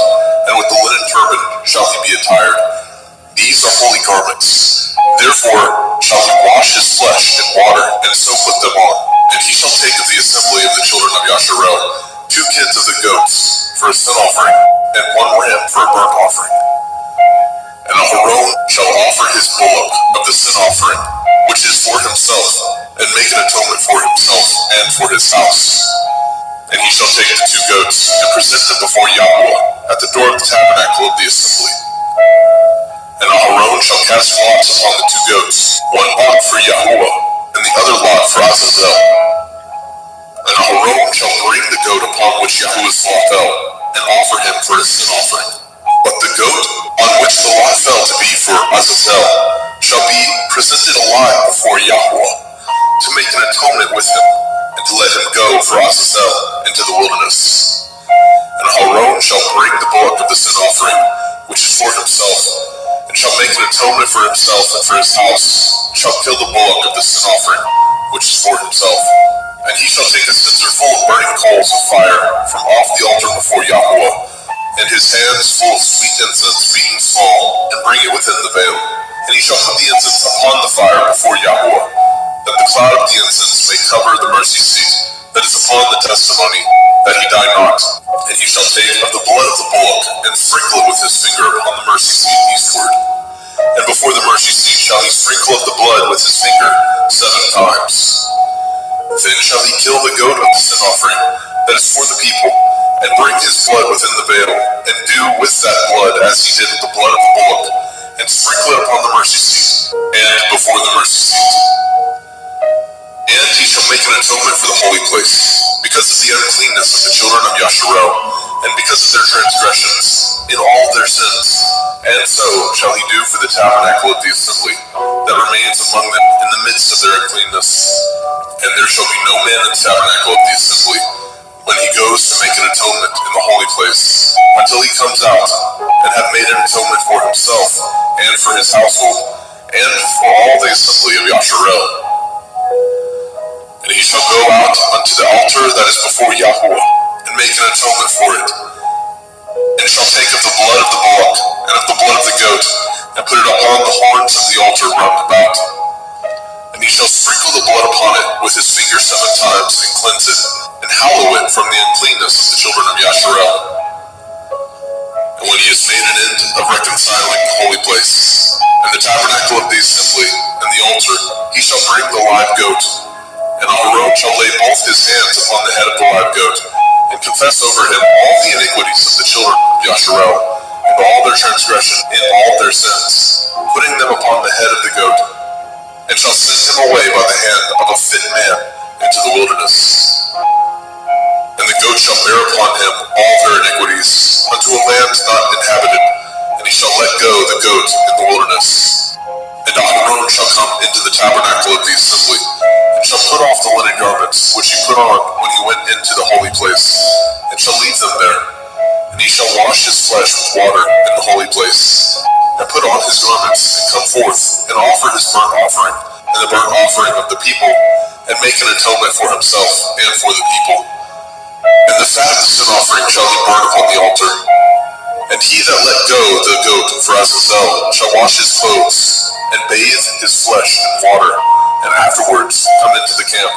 and with the linen turban shall he be attired. These are holy garments. Therefore shall he wash his flesh in water, and so put them on. And he shall take of the assembly of the children of Yasharel 2 kids of the goats for a sin offering, and 1 ram for a burnt offering. And Aharon shall offer his bullock of the sin offering, which is for himself, and make an atonement for himself and for his house. And he shall take the 2 goats and present them before Yahweh at the door of the tabernacle of the assembly. And Aharon shall cast lots upon the 2 goats, one lot for Yahweh, and the other lot for Azazel. And Aharon shall bring the goat upon which Yahweh's lot fell, and offer him for a sin offering. But the goat on which the lot fell to be for Azazel shall be presented alive before Yahweh, to make an atonement with him, and to let him go for Azazel into the wilderness. And Aharon shall bring the bullock of the sin offering, which is for himself, and shall make an atonement for himself and for his house, and shall kill the bullock of the sin offering, which is for himself. And he shall take a censer full of burning coals of fire from off the altar before Yahweh, and his hands full of sweet incense beaten small, and bring it within the veil. And he shall put the incense upon the fire before Yahweh, that the cloud of the incense may cover the mercy seat that is upon the testimony, that he die not. And he shall take of the blood of the bullock, and sprinkle it with his finger upon the mercy seat eastward. And before the mercy seat shall he sprinkle of the blood with his finger 7 times. Then shall he kill the goat of the sin offering that is for the people, and bring his blood within the veil, and do with that blood as he did with the blood of the bullock, and sprinkle it upon the mercy seat, and before the mercy seat. And he shall make an atonement for the holy place, because of the uncleanness of the children of Yasharel, and because of their transgressions, in all their sins. And so shall he do for the tabernacle of the assembly, that remains among them in the midst of their uncleanness. And there shall be no man in the tabernacle of the assembly, when he goes to make an atonement in the holy place, until he comes out, and have made an atonement for himself, and for his household, and for all the assembly of Yasharel. And he shall go out unto the altar that is before Yahweh, and make an atonement for it, and shall take of the blood of the bullock, and of the blood of the goat, and put it upon the horns of the altar round about. And he shall sprinkle the blood upon it with his finger 7 times, and cleanse it, and hallow it from the uncleanness of the children of Yasharel. And when he has made an end of reconciling the holy place, and the tabernacle of the assembly, and the altar, he shall bring the live goat. And Aharon shall lay both his hands upon the head of the live goat, and confess over him all the iniquities of the children of Yasharel, and all their transgression in all their sins, putting them upon the head of the goat, and shall send him away by the hand of a fit man into the wilderness. And the goat shall bear upon him all their iniquities, unto a land not inhabited, and he shall let go the goat in the wilderness. And Aharon shall come into the tabernacle of the assembly, and shall put off the linen garments which he put on when he went into the holy place, and shall leave them there. And he shall wash his flesh with water in the holy place, and put on his garments, and come forth, and offer his burnt offering, and the burnt offering of the people, and make an atonement for himself and for the people. And the fat of the sin offering shall he burn upon the altar. And he that let go the goat for Azazel shall wash his clothes, and bathe his flesh in water, and afterwards come into the camp.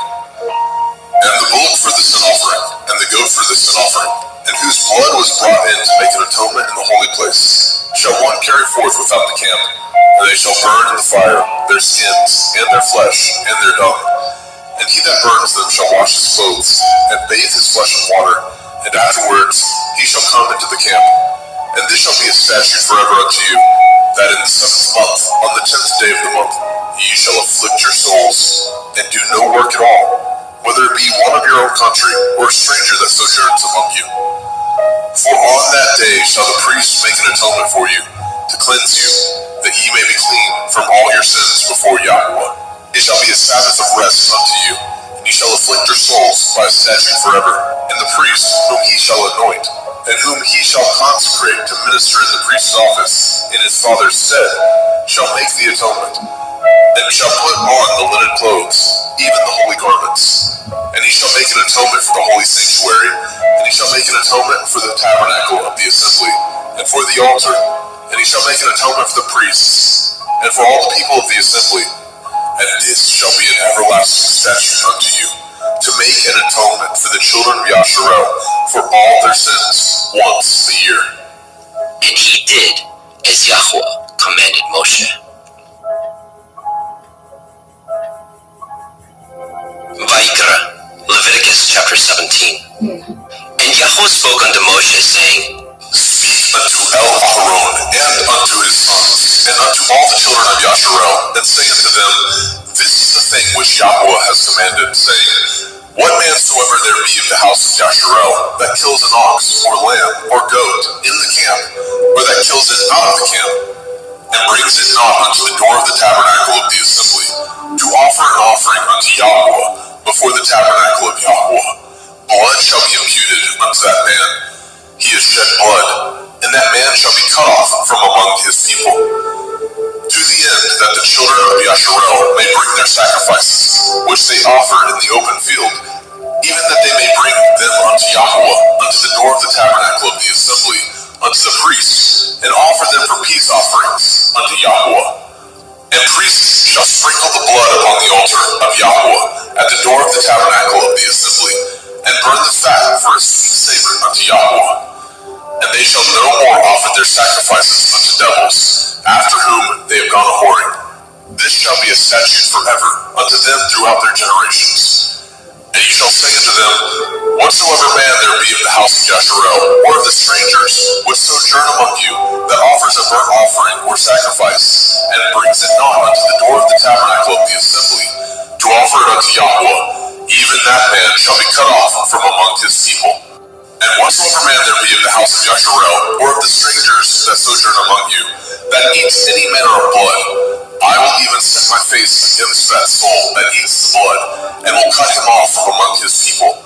And the bullock for the sin offering, and the goat for the sin offering, and whose blood was brought in to make an atonement in the holy place, shall one carry forth without the camp, and they shall burn in the fire their skins, and their flesh, and their dung. And he that burns them shall wash his clothes, and bathe his flesh in water, and afterwards he shall come into the camp. And this shall be a statute forever unto you, that in the 7th month, on the 10th day of the month, ye shall afflict your souls, and do no work at all, whether it be one of your own country, or a stranger that sojourns among you. For on that day shall the priest make an atonement for you, to cleanse you, that ye may be clean from all your sins before Yahweh. It shall be a Sabbath of rest unto you, and ye shall afflict your souls by a statute forever. And the priest, whom he shall anoint, and whom he shall consecrate to minister in the priest's office in his father's stead, shall make the atonement, and shall put on the linen clothes, even the holy garments. And he shall make an atonement for the holy sanctuary, and he shall make an atonement for the tabernacle of the assembly, and for the altar, and he shall make an atonement for the priests, and for all the people of the assembly. And this shall be an everlasting statute unto you, to make an atonement for the children of Yasharel for all their sins once a year. And he did as Yahweh commanded Moshe. Vayikra, Leviticus chapter 17. Yahweh spoke unto Moshe, saying, Speak unto Aaron and unto his sons, and unto all the children of Yasharel, and say unto them, This is the thing which Yahweh has commanded, saying, What man soever there be of the house of Yasharel that kills an ox, or lamb, or goat, in the camp, or that kills it out of the camp, and brings it not unto the door of the tabernacle of the assembly, to offer an offering unto Yahweh before the tabernacle of Yahweh, blood shall be imputed unto that man. He has shed blood, and that man shall be cut off from among his people, to the end that the children of Yasharel may bring their sacrifices, which they offer in the open field, even that they may bring them unto Yahweh, unto the door of the tabernacle of the assembly, unto the priests, and offer them for peace offerings unto Yahweh. And priests shall sprinkle the blood upon the altar of Yahweh at the door of the tabernacle of the assembly, and burn the fat for a sweet savor unto Yahweh. And they shall no more offer their sacrifices unto devils, after whom they have gone a whoring. This shall be a statute forever unto them throughout their generations. And you shall say unto them, Whatsoever man there be of the house of Yasharel, or of the strangers which sojourn among you, that offers a burnt offering or sacrifice, and brings it not unto the door of the tabernacle of the assembly, to offer it unto Yahweh, even that man shall be cut off from among his people. And whatsoever man there be of the house of Yasharel, or of the strangers that sojourn among you, that eats any manner of blood, I will even set my face against that soul that eats the blood, and will cut him off from among his people.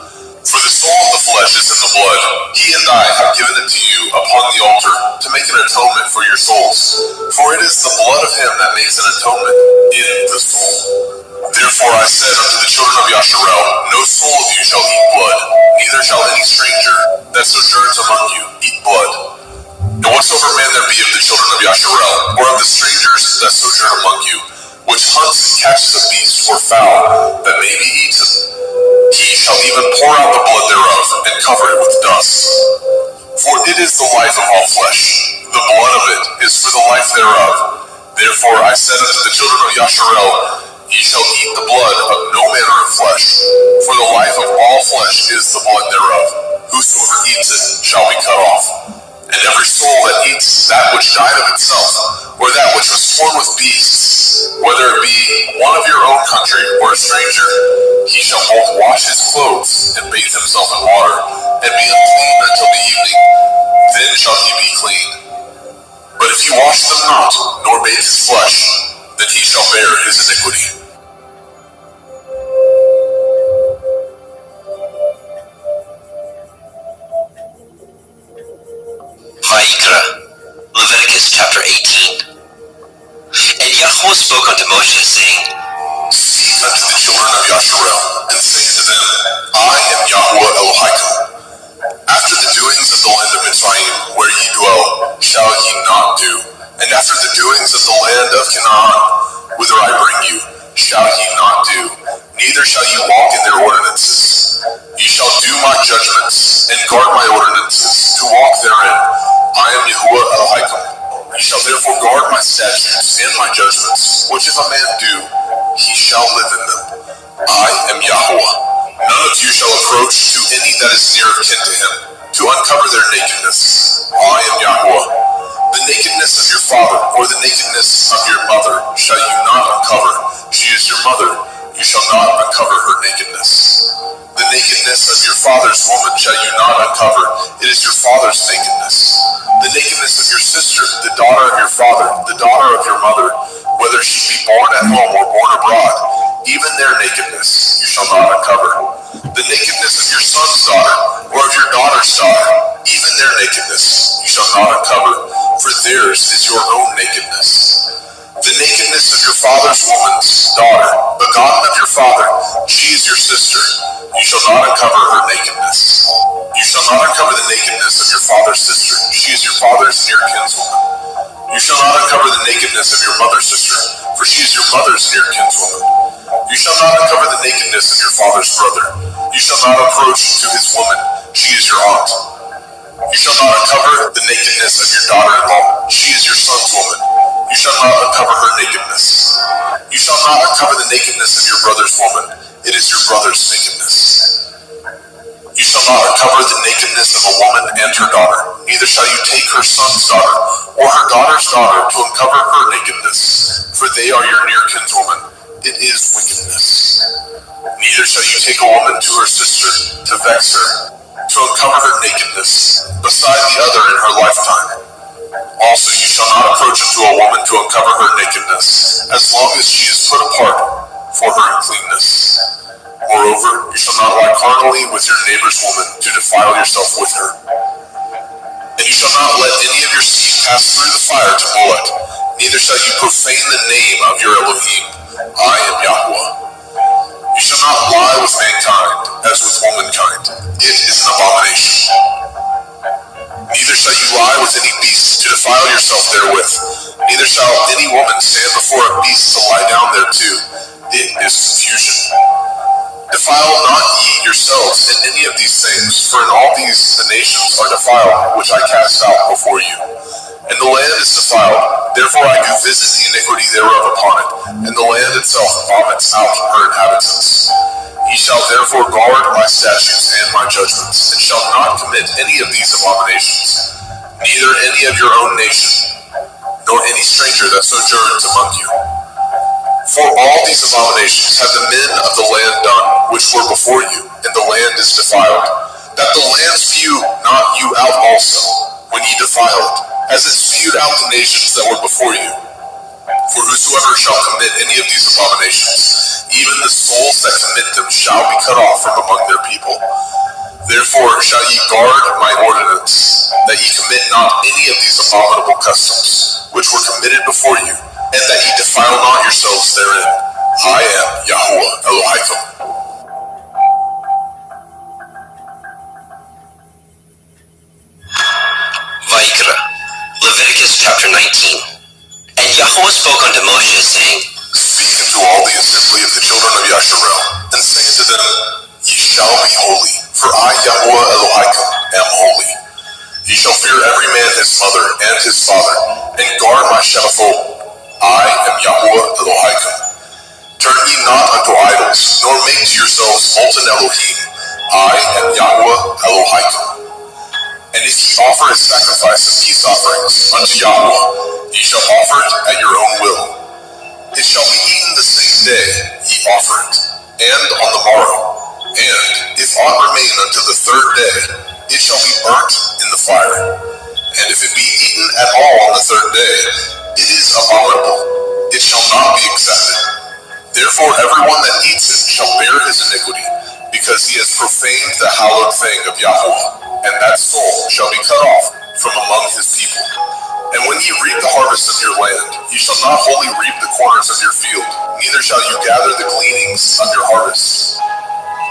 For the soul of the flesh is in the blood. He and I have given it to you upon the altar to make an atonement for your souls. For it is the blood of him that makes an atonement in the soul. Therefore I said unto the children of Yasharel, No soul of you shall eat blood, neither shall any stranger that sojourns among you eat blood. And whatsoever man there be of the children of Yasharel, or of the strangers that sojourn among you, which hunts and catches a beast or fowl that may be eaten, he shall even pour out the blood thereof, and cover it with dust. For it is the life of all flesh, the blood of it is for the life thereof. Therefore I said unto the children of Yasharel, Ye shall eat the blood of no manner of flesh, for the life of all flesh is the blood thereof. Whosoever eats it shall be cut off. And every soul that eats that which died of itself, or that which was torn with beasts, whether it be one of your own country or a stranger, he shall both wash his clothes and bathe himself in water, and be unclean until the evening. Then shall he be clean. But if he wash them not, nor bathe his flesh, then he shall bear his iniquity. Vayikra, Leviticus chapter 18. And Yahweh spoke unto Moshe, saying, Speak unto the children of Yasharel, and say unto them, I am Yahweh Elohim. After the doings of the land of Mitzrayim, where ye dwell, shall ye not do. And after the doings of the land of Canaan, whither I bring you, shall ye not do. Neither shall ye walk in their ordinances. Ye shall do my judgments, and guard my ordinances, to walk therein. I am Yahuwah Elohim. Ye shall therefore guard my statutes and my judgments, which if a man do, he shall live in them. I am Yahweh. None of you shall approach to any that is near of kin to him, to uncover their nakedness. I am Yahweh. The nakedness of your father, or the nakedness of your mother, shall you not uncover. She is your mother. You shall not uncover her nakedness. The nakedness of your father's woman shall you not uncover. It is your father's nakedness. The nakedness of your sister, the daughter of your father, the daughter of your mother, whether she be born at home or born abroad, even their nakedness you shall not uncover. The nakedness of your son's daughter, or of your daughter's daughter, even their nakedness you shall not uncover, for theirs is your own nakedness. The nakedness of your father's woman's daughter, begotten of your father, she is your sister. You shall not uncover her nakedness. You shall not uncover the nakedness of your father's sister. She is your father's near kinswoman. You shall not uncover the nakedness of your mother's sister, for she is your mother's near kinswoman. You shall not uncover the nakedness of your father's brother. You shall not approach to his woman. She is your aunt. You shall not uncover the nakedness of your daughter-in-law. She is your son's woman. You shall not uncover her nakedness. You shall not uncover the nakedness of your brother's woman. It is your brother's nakedness. You shall not uncover the nakedness of a woman and her daughter, neither shall you take her son's daughter, or her daughter's daughter, to uncover her nakedness, for they are your near kinswoman. It is wickedness. Neither shall you take a woman to her sister, to vex her, to uncover her nakedness, beside the other in her lifetime. Also you shall not approach unto a woman to uncover her nakedness, as long as she is put apart for her uncleanness. Moreover, you shall not lie carnally with your neighbor's woman, to defile yourself with her. And you shall not let any of your seed pass through the fire to Molech, neither shall you profane the name of your Elohim. I am Yahweh. You shall not lie with mankind, as with womankind. It is an abomination. Neither shall you lie with any beast, to defile yourself therewith. Neither shall any woman stand before a beast to lie down thereto. It is confusion. Defile not ye yourselves in any of these things, for in all these the nations are defiled, which I cast out before you. And the land is defiled, therefore I do visit the iniquity thereof upon it, and the land itself vomits out her inhabitants. Ye shall therefore guard my statutes and my judgments, and shall not commit any of these abominations, neither any of your own nation, nor any stranger that sojourns among you. For all these abominations have the men of the land done, which were before you, and the land is defiled, that the land spew not you out also, when ye defile it, as it spewed out the nations that were before you. For whosoever shall commit any of these abominations, even the souls that commit them shall be cut off from among their people. Therefore shall ye guard my ordinance, that ye commit not any of these abominable customs, which were committed before you, and that ye defile not yourselves therein. I am Yahweh Elohim. Vayikra, Leviticus chapter 19. And Yahweh spoke unto Moshe, saying, Speak unto all the assembly of the children of Yasharel, and say unto them, Ye shall be holy, for I, Yahweh Elohim, am holy. Ye shall fear every man his mother and his father, and guard my shepherd. I am Yahweh Elohim. Turn ye not unto idols, nor make to yourselves molten Elohim. I am Yahweh Elohim. And if ye offer a sacrifice of peace offerings unto Yahweh, ye shall offer it at your own will. It shall be eaten the same day ye offer it, and on the morrow. And if aught remain unto the third day, it shall be burnt in the fire. And if it be eaten at all on the third day, it is abominable. It shall not be accepted. Therefore everyone that eats it shall bear his iniquity, because he has profaned the hallowed thing of Yahweh, and that soul shall be cut off from among his people. And when ye reap the harvest of your land, ye shall not wholly reap the corners of your field, neither shall you gather the gleanings of your harvest.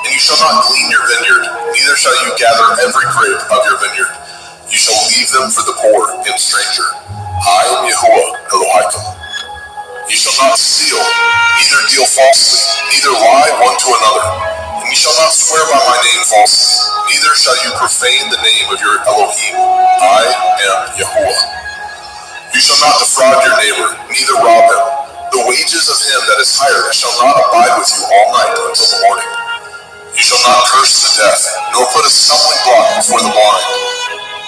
And you shall not glean your vineyard, neither shall you gather every grape of your vineyard. You shall leave them for the poor and stranger. I am Yahuwah Elohim. Ye shall not steal, neither deal falsely, neither lie one to another. And ye shall not swear by my name falsely, neither shall you profane the name of your Elohim. I am Yahuwah. You shall not defraud your neighbor, neither rob him. The wages of him that is hired shall not abide with you all night until the morning. You shall not curse the deaf, nor put a stumbling block before the blind,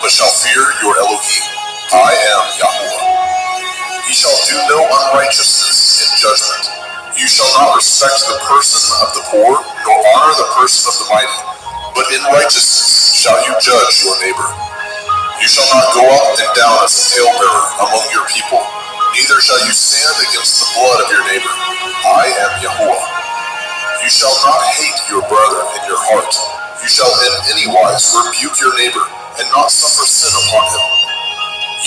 but shall fear your Elohim. I am Yahweh. Ye shall do no unrighteousness in judgment. You shall not respect the person of the poor, nor honor the person of the mighty, but in righteousness shall you judge your neighbor. You shall not go up and down as a talebearer among your people, neither shall you stand against the blood of your neighbor. I am Yahuwah. You shall not hate your brother in your heart. You shall in any wise rebuke your neighbor, and not suffer sin upon him.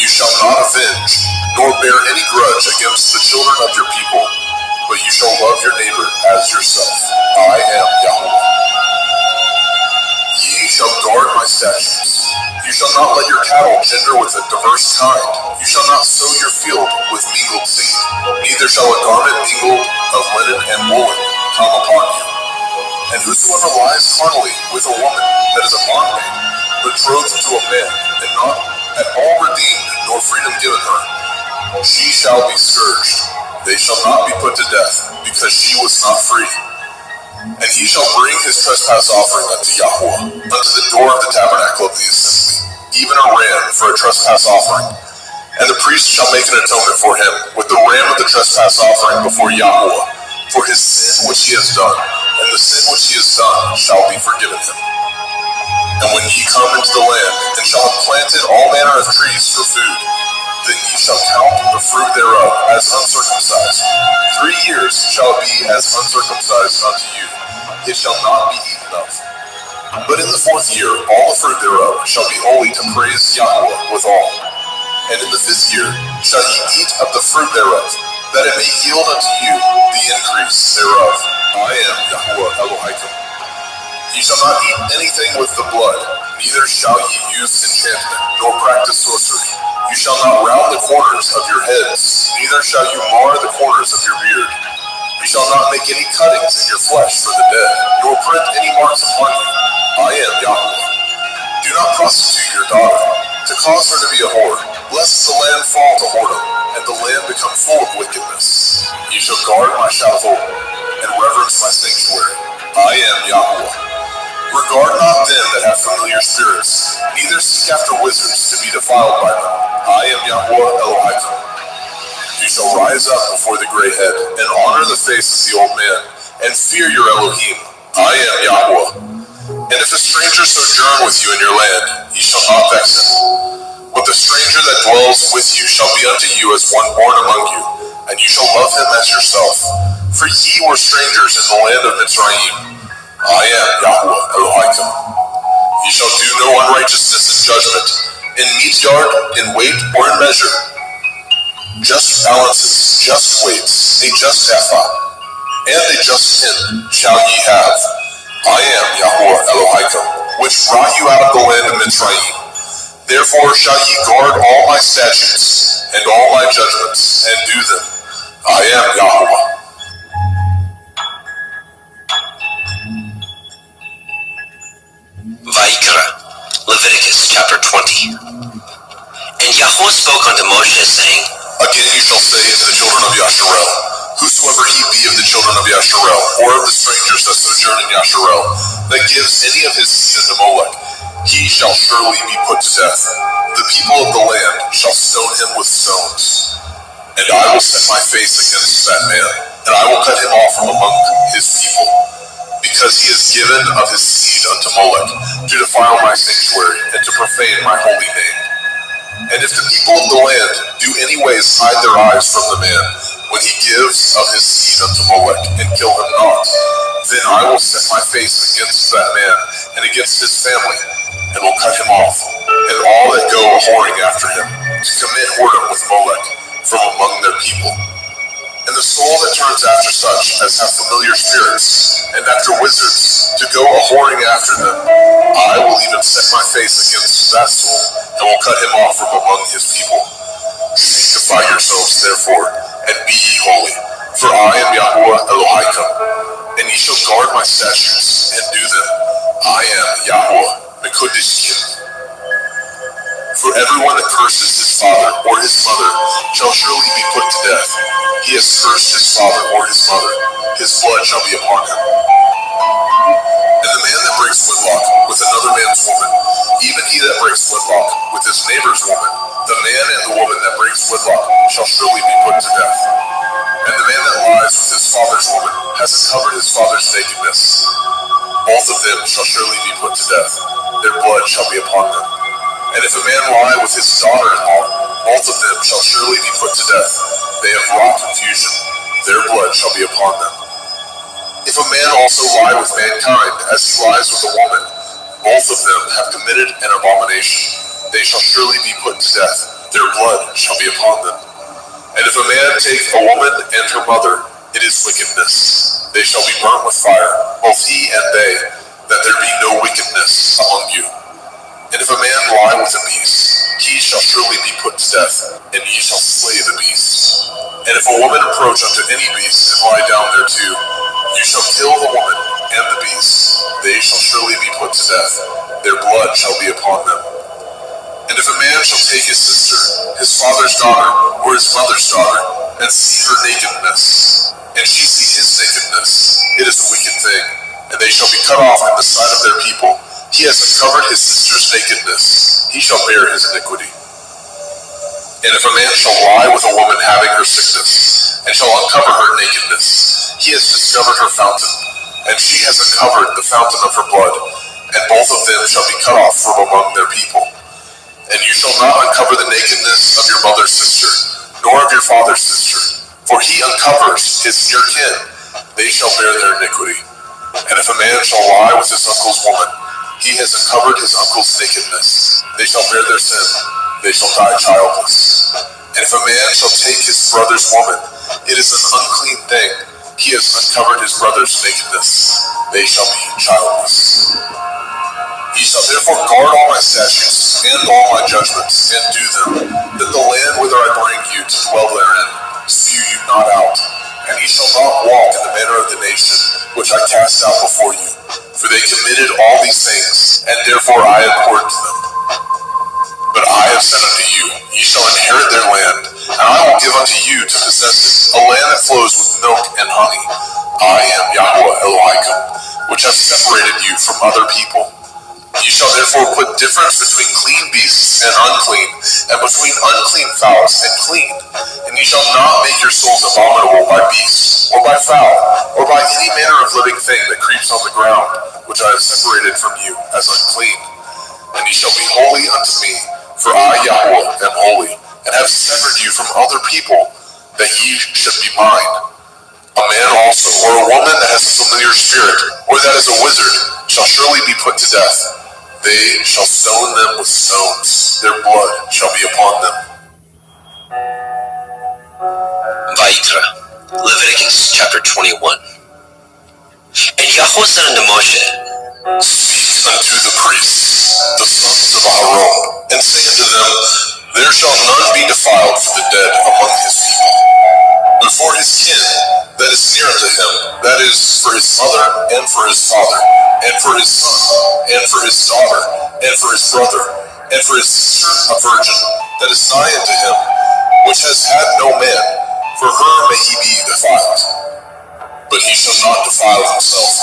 You shall not avenge, nor bear any grudge against the children of your people, but you shall love your neighbor as yourself. I am Yahweh. Ye shall guard my statutes. You shall not let your cattle gender with a diverse kind. You shall not sow your field with mingled seed. Neither shall a garment mingled of linen and woolen come upon you. And whosoever lies carnally with a woman that is a bondmaid, betrothed to a man, and not at all redeemed, nor freedom given her, she shall be scourged. They shall not be put to death, because she was not free. And he shall bring his trespass offering unto Yahweh, unto the door of the tabernacle of the assembly, even a ram for a trespass offering. And the priest shall make an atonement for him with the ram of the trespass offering before Yahweh, for his sin which he has done, and the sin which he has done shall be forgiven him. And when ye come into the land, and shall have planted all manner of trees for food, then ye shall count the fruit thereof as uncircumcised. 3 years shall it be as uncircumcised unto you. It shall not be eaten of. But in the 4th year all the fruit thereof shall be holy to praise Yahweh withal. And in the 5th year shall ye eat of the fruit thereof, that it may yield unto you the increase thereof. I am Yahweh Elohim. Ye shall not eat anything with the blood, neither shall ye use enchantment, nor practice sorcery. You shall not round the corners of your heads, neither shall you mar the corners of your beard. You shall not make any cuttings in your flesh for the dead, nor print any marks upon you. I am Yahweh. Do not prostitute your daughter, to cause her to be a whore, lest the land fall to whoredom, and the land become full of wickedness. You shall guard my Shabbat, and reverence my sanctuary. I am Yahweh. Regard not them that have familiar spirits, neither seek after wizards to be defiled by them. I am Yahweh Elohim. You shall rise up before the gray head, and honor the face of the old man, and fear your Elohim. I am Yahweh. And if a stranger sojourn with you in your land, ye shall not vex him. But the stranger that dwells with you shall be unto you as one born among you, and you shall love him as yourself. For ye were strangers in the land of Mitzrayim. I am Yahweh Elohim. Ye shall do no unrighteousness in judgment, in meat yard, in weight, or in measure. Just balances, just weights, a just ephah, and a just hin shall ye have. I am Yahweh Elohim, which brought you out of the land of Mitzrayim. Therefore shall ye guard all my statutes, and all my judgments, and do them. I am Yahweh. Vayikra, Leviticus chapter 20. And Yahweh spoke unto Moshe, saying, Again you shall say to the children of Yasharel, whosoever he be of the children of Yasharel, or of the strangers that sojourn in Yasharel, that gives any of his seed unto Molech, he shall surely be put to death. The people of the land shall stone him with stones. And I will set my face against that man, and I will cut him off from among his people, because he has given of his seed unto Molech, to defile my sanctuary, and to profane my holy name. And if the people of the land do anyways hide their eyes from the man, when he gives of his seed unto Molech, and kill him not, then I will set my face against that man, and against his family, and will cut him off, and all that go a-whoring after him, to commit whoredom with Molech, from among their people. And the soul that turns after such as have familiar spirits, and after wizards, to go a-whoring after them, I will even set my face against that soul, and will cut him off from among his people. Sanctify yourselves, therefore, and be ye holy, for I am Yahweh Elohim, and ye shall guard my statutes, and do them. I am Yahweh Mekodishim. For everyone that curses his father or his mother shall surely be put to death. He has cursed his father or his mother, his blood shall be upon him. And the man that breaks wedlock with another man's woman, even he that breaks wedlock with his neighbor's woman, the man and the woman that breaks wedlock shall surely be put to death. And the man that lies with his father's woman has uncovered his father's nakedness. Both of them shall surely be put to death. Their blood shall be upon them. And if a man lie with his daughter-in-law, both of them shall surely be put to death. They have wrought confusion. Their blood shall be upon them. If a man also lie with mankind, as he lies with a woman, both of them have committed an abomination. They shall surely be put to death. Their blood shall be upon them. And if a man take a woman and her mother, it is wickedness. They shall be burnt with fire, both he and they, that there be no wickedness among you. And if a man lie with a beast, he shall surely be put to death, and ye shall slay the beast. And if a woman approach unto any beast and lie down thereto, you shall kill the woman and the beast. They shall surely be put to death. Their blood shall be upon them. And if a man shall take his sister, his father's daughter, or his mother's daughter, and see her nakedness, and she see his nakedness, nakedness. It is a wicked thing, and they shall be cut off in the sight of their people. He has uncovered his sister's nakedness. He shall bear his iniquity. And if a man shall lie with a woman having her sickness, and shall uncover her nakedness, he has discovered her fountain, and she has uncovered the fountain of her blood, and both of them shall be cut off from among their people. And you shall not uncover the nakedness of your mother's sister, nor of your father's sister, for he uncovers his near kin, they shall bear their iniquity. And if a man shall lie with his uncle's woman, he has uncovered his uncle's nakedness, they shall bear their sin, they shall die childless. And if a man shall take his brother's woman, it is an unclean thing, he has uncovered his brother's nakedness, they shall be childless. Ye shall therefore guard all my statutes and all my judgments, and do them, that the land whither I bring you to dwell therein spew you not out. And ye shall not walk in the manner of the nation which I cast out before you, for they committed all these things, and therefore I abhorred them. But I have said unto you, ye shall inherit their land, and I will give unto you to possess it, a land that flows with milk and honey. I am Yahweh Elohim, which have separated you from other people. Ye shall therefore put difference between clean beasts and unclean, and between unclean fowls and clean. And ye shall not make your souls abominable by beasts, or by fowl, or by any manner of living thing that creeps on the ground, which I have separated from you as unclean. And ye shall be holy unto me, for I, Yahweh, am holy, and have severed you from other people, that ye should be mine. A man also, or a woman that has a familiar spirit, or that is a wizard, shall surely be put to death. They shall stone them with stones, their blood shall be upon them. Vayikra, Leviticus chapter 21. And Yahweh said unto Moshe, Speak unto the priests, the sons of Aaron, and say unto them, There shall none be defiled for the dead among his people, but for his kin that is near unto him, that is, for his mother, and for his father, and for his son, and for his daughter, and for his brother, and for his sister a virgin, that is nigh unto him, which has had no man, for her may he be defiled. But he shall not defile himself,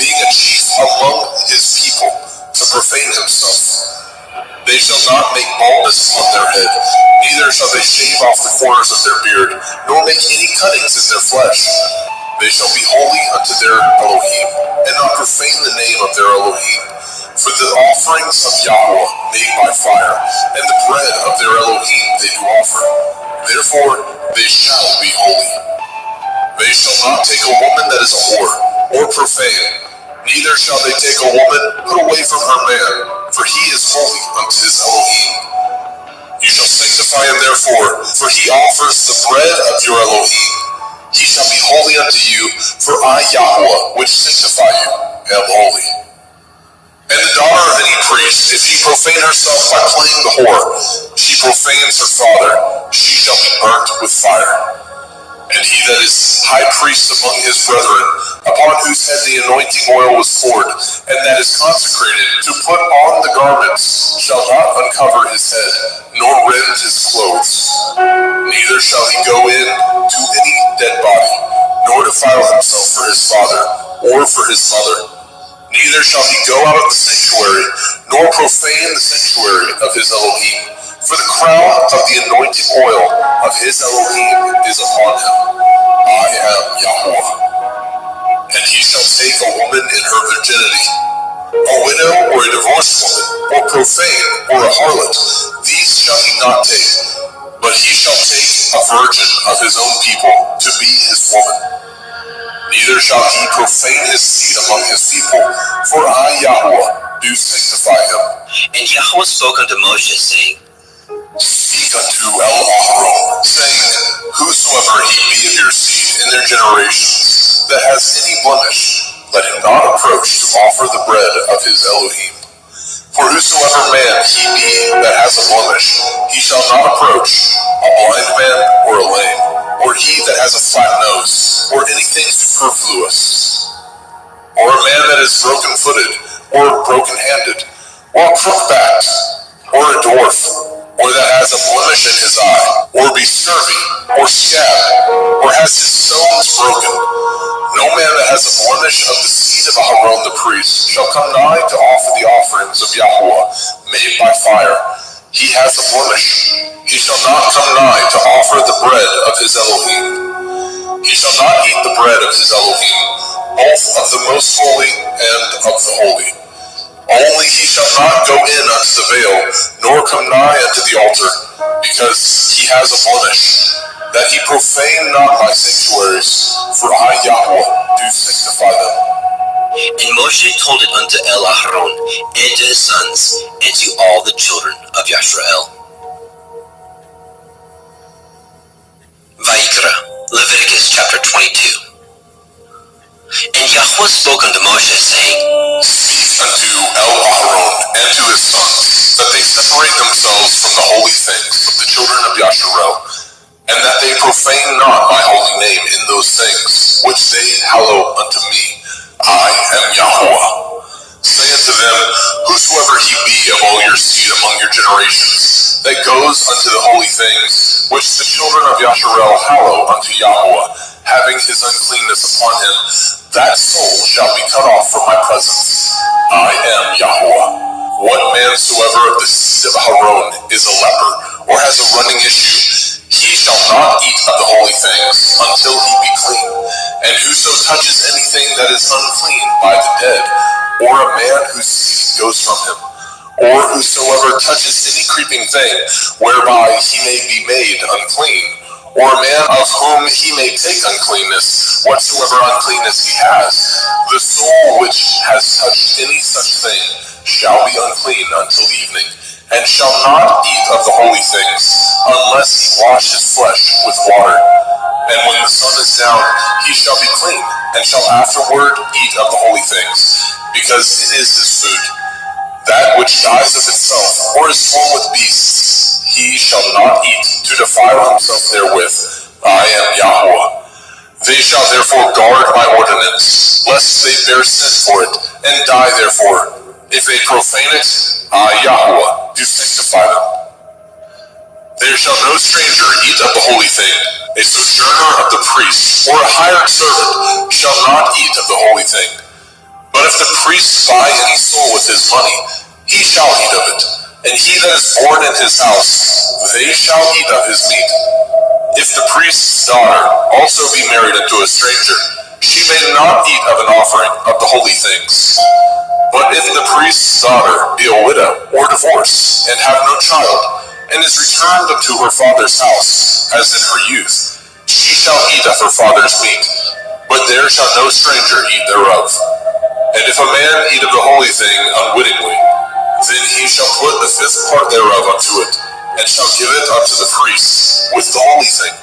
being a chief among his people, to profane himself. They shall not make baldness upon their head, neither shall they shave off the corners of their beard, nor make any cuttings in their flesh. They shall be holy unto their Elohim, and not profane the name of their Elohim. For the offerings of Yahweh made by fire, and the bread of their Elohim they do offer. Therefore they shall be holy. They shall not take a woman that is a whore, or profane, neither shall they take a woman put away from her man, for he is holy unto his Elohim. You shall sanctify him therefore, for he offers the bread of your Elohim. He shall be holy unto you, for I, Yahweh, which sanctify you, am holy. And the daughter of any priest, if she profane herself by playing the whore, she profanes her father, she shall be burnt with fire. And he that is high priest among his brethren, upon whose head the anointing oil was poured, and that is consecrated to put on the garments, shall not uncover his head, nor rend his clothes. Neither shall he go in to any dead body, nor defile himself for his father, or for his mother. Neither shall he go out of the sanctuary, nor profane the sanctuary of his Elohim. For the crown of the anointing oil of his Elohim is upon him. I am Yahweh. And he shall take a woman in her virginity, a widow or a divorced woman, or profane, or a harlot. These shall he not take, but he shall take a virgin of his own people to be his woman. Neither shall he profane his seed among his people, for I, Yahweh, do sanctify him. And Yahweh spoke unto Moshe, saying, Speak unto Aaron, saying, Whosoever he be of your seed in their generations, that has any blemish, let him not approach to offer the bread of his Elohim. For whosoever man he be that has a blemish, he shall not approach, a blind man or a lame, or he that has a flat nose, or anything superfluous, or a man that is broken-footed, or broken-handed, or crook-backed, or a dwarf, or that has a blemish in his eye, or be scurvy, or scab, or has his stones broken. No man that has a blemish of the seed of Aaron the priest shall come nigh to offer the offerings of Yahweh made by fire. He has a blemish. He shall not come nigh to offer the bread of his Elohim. He shall not eat the bread of his Elohim, both of the most holy and of the holy. Only he shall not go in unto the veil, nor come nigh unto the altar, because he has a blemish, that he profane not my sanctuaries, for I, Yahweh, do sanctify them. And Moshe told it unto Aaron, and to his sons, and to all the children of Yashrael. Vayikra, Leviticus chapter 22. And Yahweh spoke unto Moshe, saying, Speak unto Aaron and to his sons, that they separate themselves from the holy things of the children of Yasharel, and that they profane not my holy name in those things which they hallow unto me. I am Yahweh. Say unto them, whosoever he be of all your seed among your generations, that goes unto the holy things which the children of Yasharel hallow unto Yahweh, having his uncleanness upon him, that soul shall be cut off from my presence. I am Yahweh. What man soever of the seed of Aaron is a leper, or has a running issue, he shall not eat of the holy things until he be clean. And whoso touches anything that is unclean by the dead, or a man whose seed goes from him, or whosoever touches any creeping thing whereby he may be made unclean, or a man of whom he may take uncleanness, whatsoever uncleanness he has, the soul which has touched any such thing shall be unclean until evening, and shall not eat of the holy things, unless he wash his flesh with water. And when the sun is down, he shall be clean, and shall afterward eat of the holy things, because it is his food. That which dies of itself, or is born with beasts, he shall not eat, to defile himself therewith. I am Yahweh. They shall therefore guard my ordinance, lest they bear sin for it, and die therefore. If they profane it, I, Yahweh, do sanctify them. There shall no stranger eat of the holy thing. A sojourner of the priest, or a hired servant, shall not eat of the holy thing. But if the priest buy any soul with his money, he shall eat of it. And he that is born in his house, they shall eat of his meat. If the priest's daughter also be married unto a stranger, she may not eat of an offering of the holy things. But if the priest's daughter be a widow or divorced, and have no child, and is returned unto her father's house, as in her youth, she shall eat of her father's meat, but there shall no stranger eat thereof. And if a man eat of the holy thing unwittingly, then he shall put the fifth part thereof unto it, and shall give it unto the priest with the holy thing.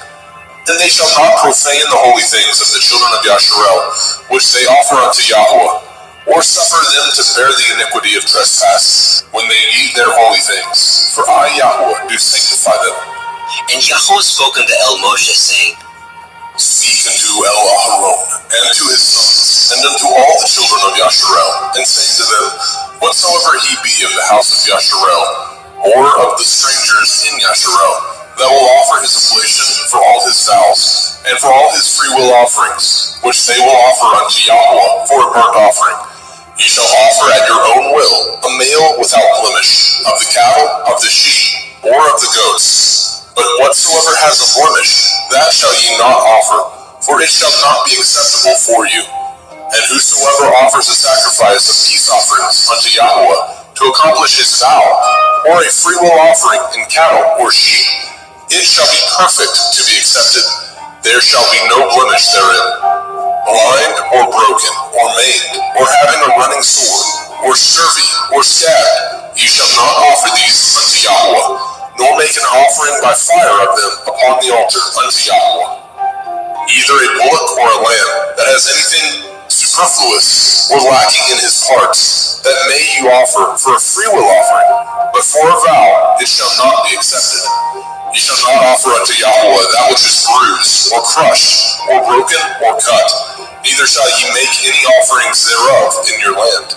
And they shall not profane the holy things of the children of Yasharel, which they offer unto Yahweh, or suffer them to bear the iniquity of trespass, when they eat their holy things. For I, Yahweh, do sanctify them. And Yahweh spoke unto Moshe, saying, Speak unto Aaron and to his sons, and unto all the children of Yasharel, and say to them, whatsoever he be of the house of Yasharel, or of the strangers in Yasharel, that will offer his oblation for all his vows, and for all his freewill offerings, which they will offer unto Yahweh for a burnt offering, ye shall offer at your own will a male without blemish, of the cattle, of the sheep, or of the goats. But whatsoever has a blemish, that shall ye not offer, for it shall not be acceptable for you. And whosoever offers a sacrifice of peace offerings unto Yahweh to accomplish his vow, or a freewill offering in cattle or sheep, it shall be perfect to be accepted. There shall be no blemish therein. Blind or broken, or maimed, or having a running sword, or scurvy, or scab, ye shall not offer these unto Yahweh, nor make an offering by fire of them upon the altar unto Yahweh. Either a bullock or a lamb that has anything superfluous or lacking in his parts, that may you offer for a freewill offering, but for a vow it shall not be accepted. Ye shall not offer unto Yahweh that which is bruised, or crushed, or broken, or cut, neither shall ye make any offerings thereof in your land.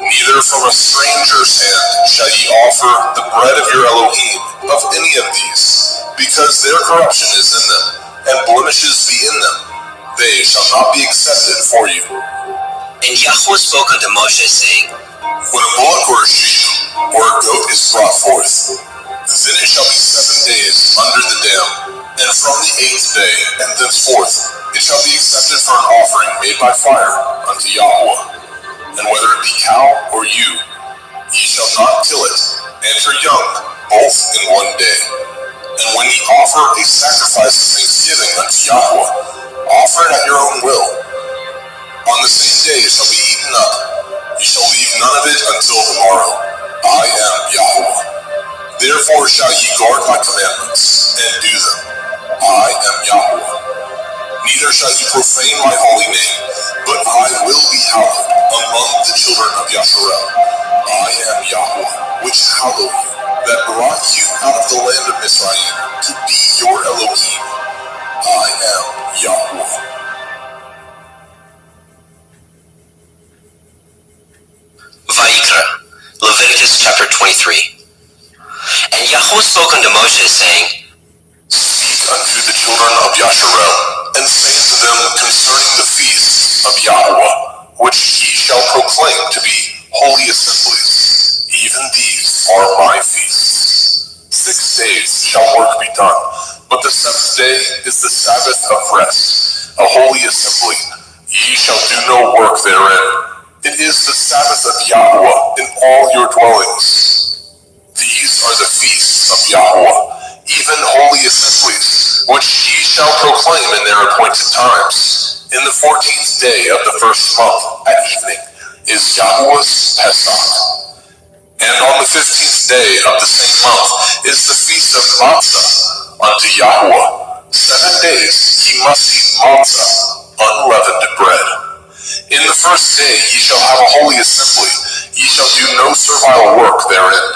Neither Neither from a stranger's hand shall ye offer the bread of your Elohim of any of these, because their corruption is in them, and blemishes be in them. They shall not be accepted for you. And Yahweh spoke unto Moshe, saying, When a bullock or a sheep or a goat is brought forth, then it shall be 7 days under the dam, and from the 8th day and thenceforth it shall be accepted for an offering made by fire unto Yahweh. And whether it be cow or ewe, ye shall not kill it, and her young, both in 1 day. And when ye offer a sacrifice of thanksgiving unto Yahweh, offer it at your own will. On the same day it shall be eaten up. Ye shall leave none of it until the morrow. I am Yahweh. Therefore shall ye guard my commandments, and do them. I am Yahweh. Neither shall ye profane my holy name, but I will be hallowed among the children of Yasharel. I am Yahweh, which hallow you, that brought you out of the land of Mizraim, to be your Elohim. I am Yahweh. Vayikra, Leviticus chapter 23. And Yahweh spoke unto Moshe, saying, Speak unto the children of Yasharel, and say unto them concerning the feasts of Yahweh, which ye shall proclaim to be holy assemblies. Even these are my feasts. 6 days shall work be done, but the 7th day is the Sabbath of rest, a holy assembly. Ye shall do no work therein. It is the Sabbath of Yahweh in all your dwellings. These are the feasts of Yahweh, even holy assemblies, which ye shall proclaim in their appointed times. In the 14th day of the 1st month at evening is Yahweh's Pesach. And on the 15th day of the same month is the feast of Matzah unto Yahweh. 7 days ye must eat matzah, unleavened bread. In the 1st day ye shall have a holy assembly. Ye shall do no servile work therein,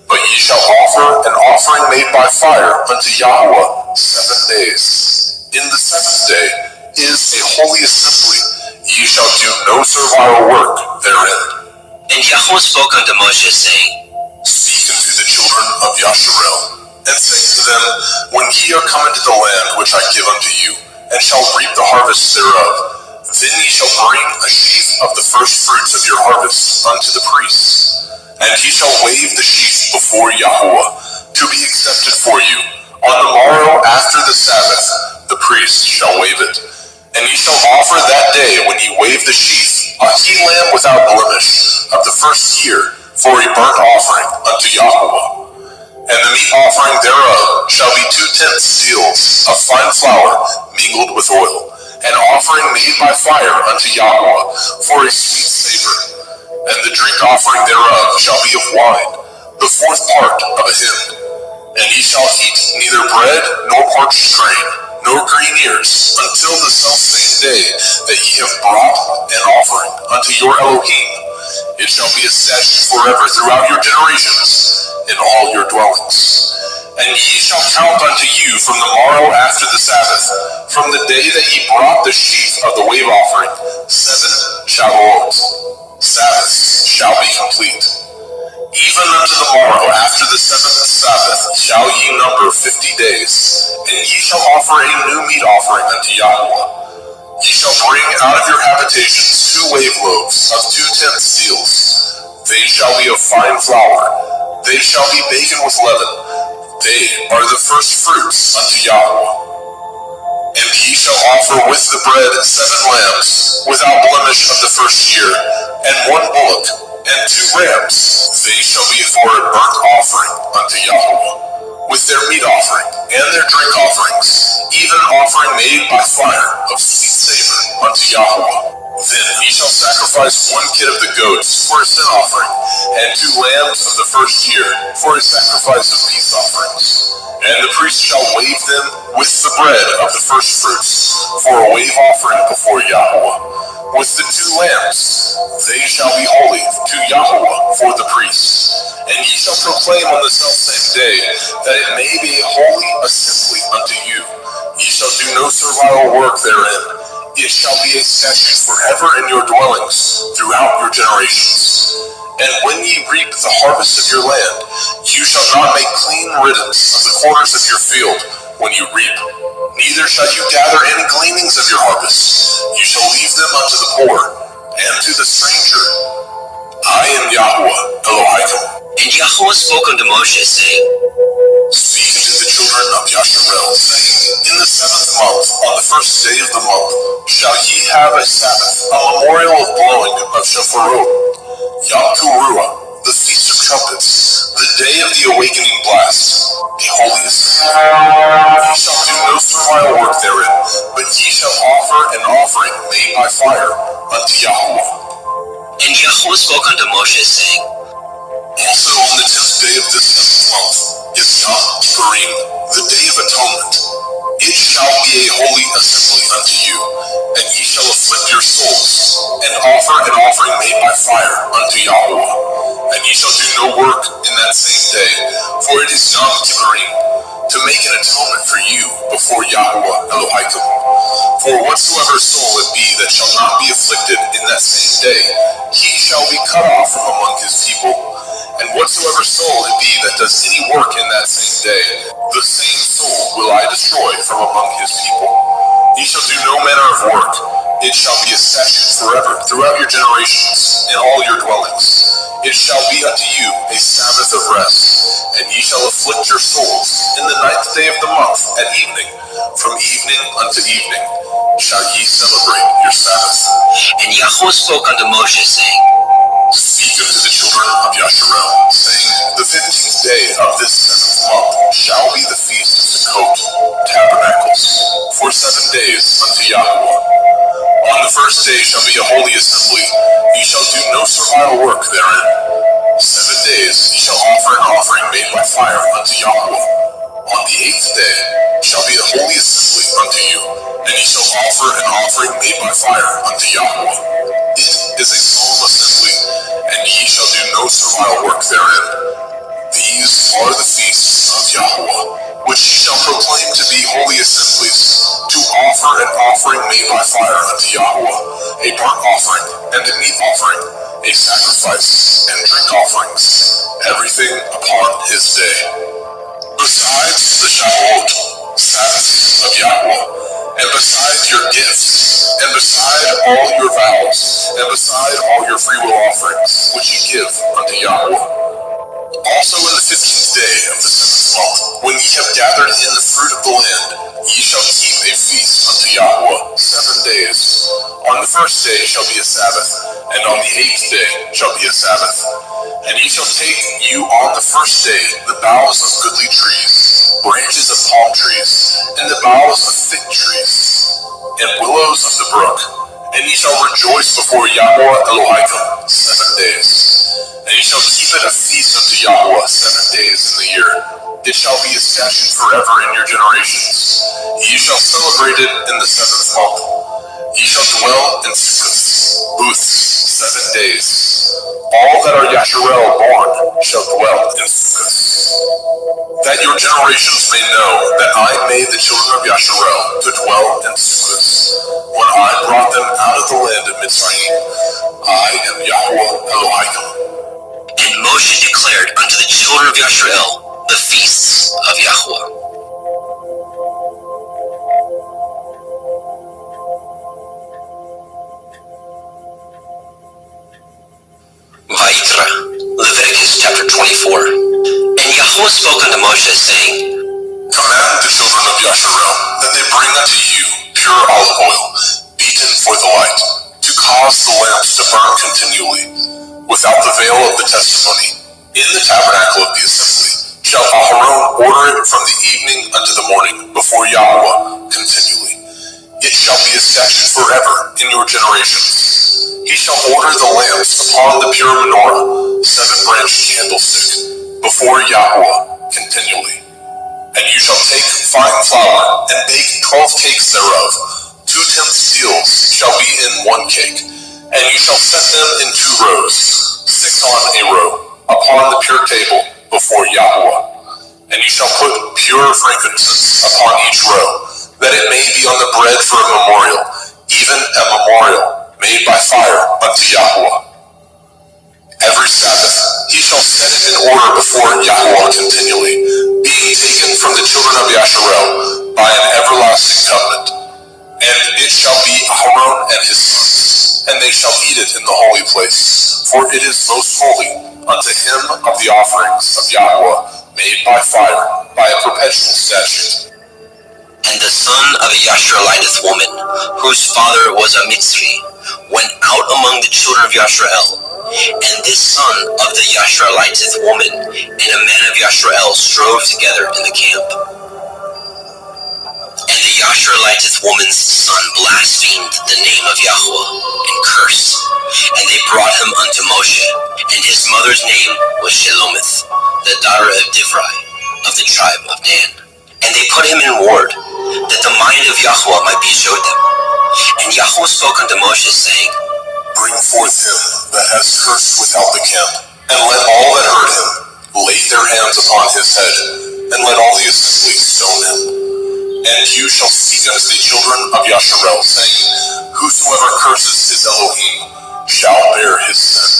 but ye shall offer an offering made by fire unto Yahweh 7 days. In the 7th day is a holy assembly. Ye shall do no servile work therein. And Yahweh spoke unto Moshe, saying, Speak unto the children of Yasharel, and say unto them, When ye are come into the land which I give unto you, and shall reap the harvest thereof, then ye shall bring a sheaf of the first fruits of your harvest unto the priests. And he shall wave the sheaf before Yahweh, to be accepted for you. On the morrow after the Sabbath, the priest shall wave it. And ye shall offer that day, when ye wave the sheaf, a he-lamb without blemish, of the 1st year, for a burnt offering unto Yahweh. And the meat offering thereof shall be 2/10 seals of fine flour mingled with oil, an offering made by fire unto Yahweh, for a sweet savor. And the drink offering thereof shall be of wine, the 4th part of a hin. And ye shall eat neither bread nor parched grain, nor green ears, until the selfsame day that ye have brought an offering unto your Elohim. It shall be a statute forever throughout your generations in all your dwellings. And ye shall count unto you from the morrow after the Sabbath, from the day that ye brought the sheaf of the wave offering, 7 Shavuot. Sabbaths shall be complete. Even unto the morrow after the 7th Sabbath shall ye number 50 days, and ye shall offer a new meat offering unto Yahweh. Ye shall bring out of your habitations 2 wave loaves of 2/10 seals. They shall be of fine flour. They shall be baken with leaven. They are the first fruits unto Yahweh. And ye shall offer with the bread 7 lambs, without blemish of the 1st year, and 1 bullock, and 2 rams. They shall be for a burnt offering unto Yahweh, with their meat offering, and their drink offerings, even an offering made by fire of sweet savor unto Yahweh. Then ye shall sacrifice 1 kid of the goats for a sin offering, and 2 lambs of the 1st year for a sacrifice of peace offerings. And the priest shall wave them with the bread of the first fruits for a wave offering before Yahweh. With the 2 lambs, they shall be holy to Yahweh for the priests. And ye shall proclaim on the selfsame day that it may be a holy assembly unto you. Ye shall do no servile work therein. It shall be a statute forever in your dwellings throughout your generations. And when ye reap the harvest of your land, you shall not make clean riddance of the corners of your field when you reap. Neither shall you gather any gleanings of your harvest. You shall leave them unto the poor and to the stranger. I am Yahweh Elohim. And Yahweh spoke unto Moshe, saying, Speak unto the children of Yasharel, saying, In the 7th month, on the 1st day of the month, shall ye have a Sabbath, a memorial of blowing of shofarot, Yom Teruah, the Feast of Trumpets, the day of the awakening blast, a holy assembly. Ye shall do no servile work therein, but ye shall offer an offering made by fire unto Yahweh. And Yahweh spoke unto Moshe, saying, Also on the 10th day of this 7th month is Yom Kippurim, the day of atonement. It shall be a holy assembly unto you, and ye shall afflict your souls, and offer an offering made by fire unto Yahweh. And ye shall do no work in that same day, for it is Yom Kippurim, to make an atonement for you before Yahweh Elohim. For whatsoever soul it be that shall not be afflicted in that same day, he shall be cut off from among his people. And whatsoever soul it be that does any work in that same day, the same soul will I destroy from among his people. Ye shall do no manner of work. It shall be a statute forever throughout your generations in all your dwellings. It shall be unto you a Sabbath of rest, and ye shall afflict your souls in the 9th day of the month at evening. From evening unto evening shall ye celebrate your Sabbath. And Yahweh spoke unto Moshe, saying, Speak unto the children of Yasharel, saying, The 15th day of this 7th month shall be the feast of Sukkot, tabernacles, for 7 days unto Yahweh. On the 1st day shall be a holy assembly. Ye shall do no servile work therein. 7 days ye shall offer an offering made by fire unto Yahweh. On the 8th day shall be a holy assembly unto you, and ye shall offer an offering made by fire unto Yahweh. It is a solemn assembly, and ye shall do no servile work therein. These are the feasts of Yahweh, which ye shall proclaim to be holy assemblies, to offer an offering made by fire unto Yahweh, a burnt offering and a meat offering, a sacrifice and drink offerings, everything upon his day. Besides the Shavuot, Sabbaths of Yahweh, and beside your gifts, and beside all your vows, and beside all your freewill offerings, which ye give unto Yahweh. Also in the 15th day of the 7th month, when ye have gathered in the fruit of the land, ye shall keep a feast unto Yahweh 7 days. On the 1st day shall be a Sabbath, and on the 8th day shall be a Sabbath. And ye shall take you on the 1st day the boughs of goodly trees, branches of palm trees, and the boughs of fig trees, and willows of the brook, and ye shall rejoice before Yahweh Elohim 7 days. And ye shall keep it a feast unto Yahweh 7 days in the year. It shall be a statute forever in your generations. Ye shall celebrate it in the 7th month. Ye shall dwell in sukkahs, booths, 7 days. All that are Yasharel born shall dwell in sukkahs. That your generations may know that I made the children of Yasharel to dwell in sukkahs, when I brought them out of the land of Mitzrayim. I am Yahweh Elohim. And Moshe declared unto the children of Yasharel the feasts of Yahweh. Vayikra, Leviticus chapter 24. And Yahweh spoke unto Moshe, saying, Command the children of Yasharel that they bring unto you pure olive oil, beaten for the light, to cause the lamps to burn continually, without the veil of the testimony. In the tabernacle of the assembly shall Aharon order it from the evening unto the morning before Yahweh continually. It shall be a statute forever in your generations. He shall order the lamps upon the pure menorah, 7-branched candlestick, before Yahweh continually. And you shall take fine flour and bake 12 cakes thereof. 2 tenth deals shall be in 1 cake, and you shall set them in 2 rows, 6 on a row, upon the pure table before Yahweh. And you shall put pure frankincense upon each row, that it may be on the bread for a memorial, even a memorial made by fire unto Yahweh. Every Sabbath order before Yahweh continually, being taken from the children of Yasharel by an everlasting covenant. And it shall be Aaron and his sons, and they shall eat it in the holy place, for it is most holy unto him of the offerings of Yahweh made by fire, by a perpetual statute. And the son of a Yashareliteth woman, whose father was a Mitzri, went out among the children of Yasharel. And this son of the Yashareliteth woman and a man of Yasharel strove together in the camp. And the Yashareliteth woman's son blasphemed the name of Yahweh and cursed. And they brought him unto Moshe, and his mother's name was Shelomith, the daughter of Divri, of the tribe of Dan. And they put him in ward, that the mind of Yahweh might be showed them. And Yahweh spoke unto Moshe, saying, Bring forth him that has cursed without the camp, and let all that heard him lay their hands upon his head, and let all the assembly stone him. And you shall speak unto the children of Yasharel, saying, Whosoever curses his Elohim shall bear his sin.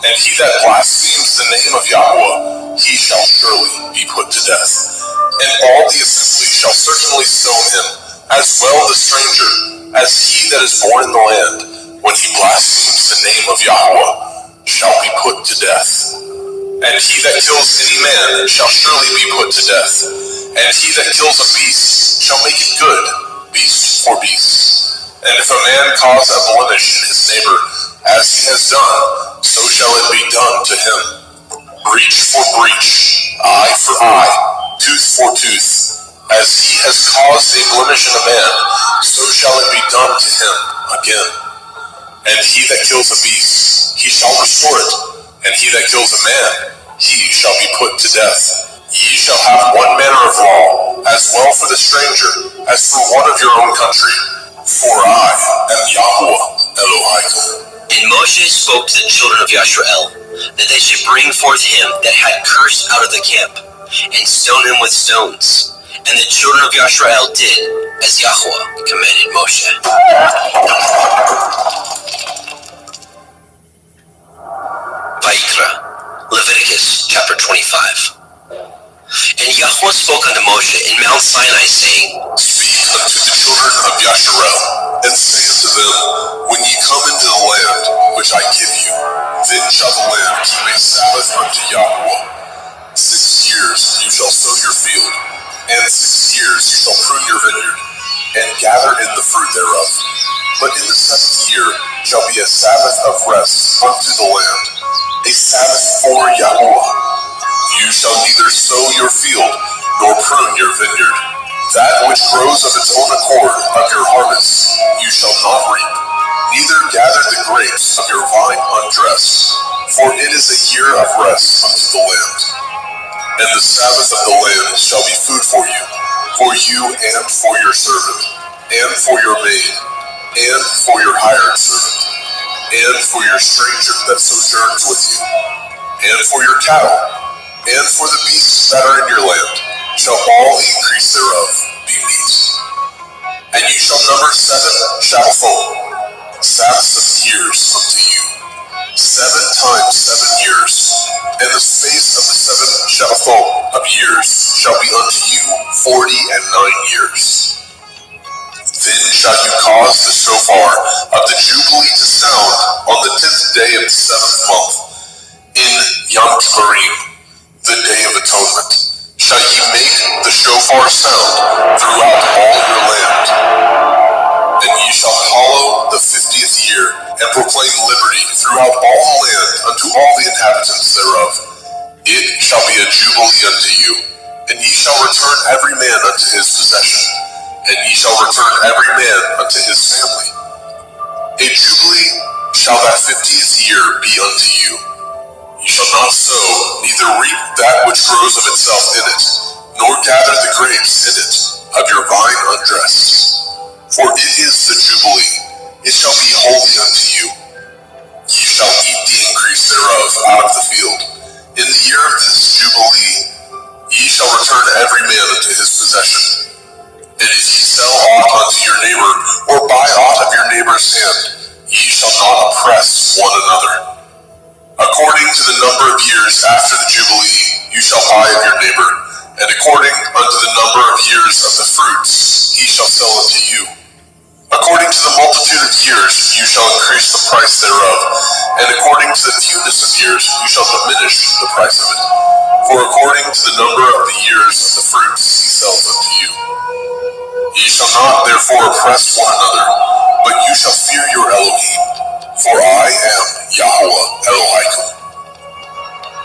And he that blasphemes the name of Yahweh, he shall surely be put to death. And all the assembly shall certainly stone him, as well the stranger, as he that is born in the land, when he blasphemes the name of Yahweh, shall be put to death. And he that kills any man shall surely be put to death. And he that kills a beast shall make it good, beast for beast. And if a man cause a blemish in his neighbor, as he has done, so shall it be done to him. Breach for breach, eye for eye, tooth for tooth. As he has caused a blemish in a man, so shall it be done to him again. And he that kills a beast, he shall restore it. And he that kills a man, he shall be put to death. Ye shall have one manner of law, as well for the stranger, as for one of your own country. For I am Yahweh Elohim. And Moshe spoke to the children of Yasharel, that they should bring forth him that had cursed out of the camp, and stone him with stones. And the children of Yasharel did as Yahweh commanded Moshe. Vayikra, Leviticus chapter 25. And Yahweh spoke unto Moshe in Mount Sinai, saying, Speak unto the children of Yasharel, and say unto them, When ye come into the land which I give you, then shall the land keep a Sabbath unto Yahweh. 6 years you shall sow your field, and 6 years you shall prune your vineyard, and gather in the fruit thereof. But in the 7th year shall be a Sabbath of rest unto the land, a Sabbath for Yahweh. You shall neither sow your field, nor prune your vineyard. That which grows of its own accord of your harvest you shall not reap, neither gather the grapes of your vine undressed, for it is a year of rest unto the land. And the Sabbath of the land shall be food for you and for your servant, and for your maid, and for your hired servant, and for your stranger that sojourns with you, and for your cattle, and for the beasts that are in your land, shall all the increase thereof be meat. And you shall number 7 Shabbathim, Sabbaths of years unto you, 7 times 7 years, and the space of the 7 Shabbathim of years shall be unto you 49 years. Then shall you cause the shofar of the Jubilee to sound on the 10th day of the 7th month, in Yom Kippurim, the Day of Atonement, shall ye make the shofar sound throughout all your land. And ye shall hallow the 50th year, and proclaim liberty throughout all the land unto all the inhabitants thereof. It shall be a jubilee unto you, and ye shall return every man unto his possession, and ye shall return every man unto his family. A jubilee shall that 50th year be unto you. You shall not sow, neither reap that which grows of itself in it, nor gather the grapes in it of your vine undressed. For it is the Jubilee, it shall be holy unto you. Ye shall eat the increase thereof out of the field. In the year of this Jubilee, ye shall return every man unto his possession. And if ye sell aught unto your neighbor, or buy aught of your neighbor's hand, ye shall not oppress one another. According to the the number of years after the Jubilee you shall buy of your neighbor, and according unto the number of years of the fruits he shall sell unto you. According to the multitude of years you shall increase the price thereof, and according to the fewness of years you shall diminish the price of it. For according to the number of the years of the fruits he sells unto you. Ye shall not therefore oppress one another, but you shall fear your Elohim, for I am Yahweh Elohim.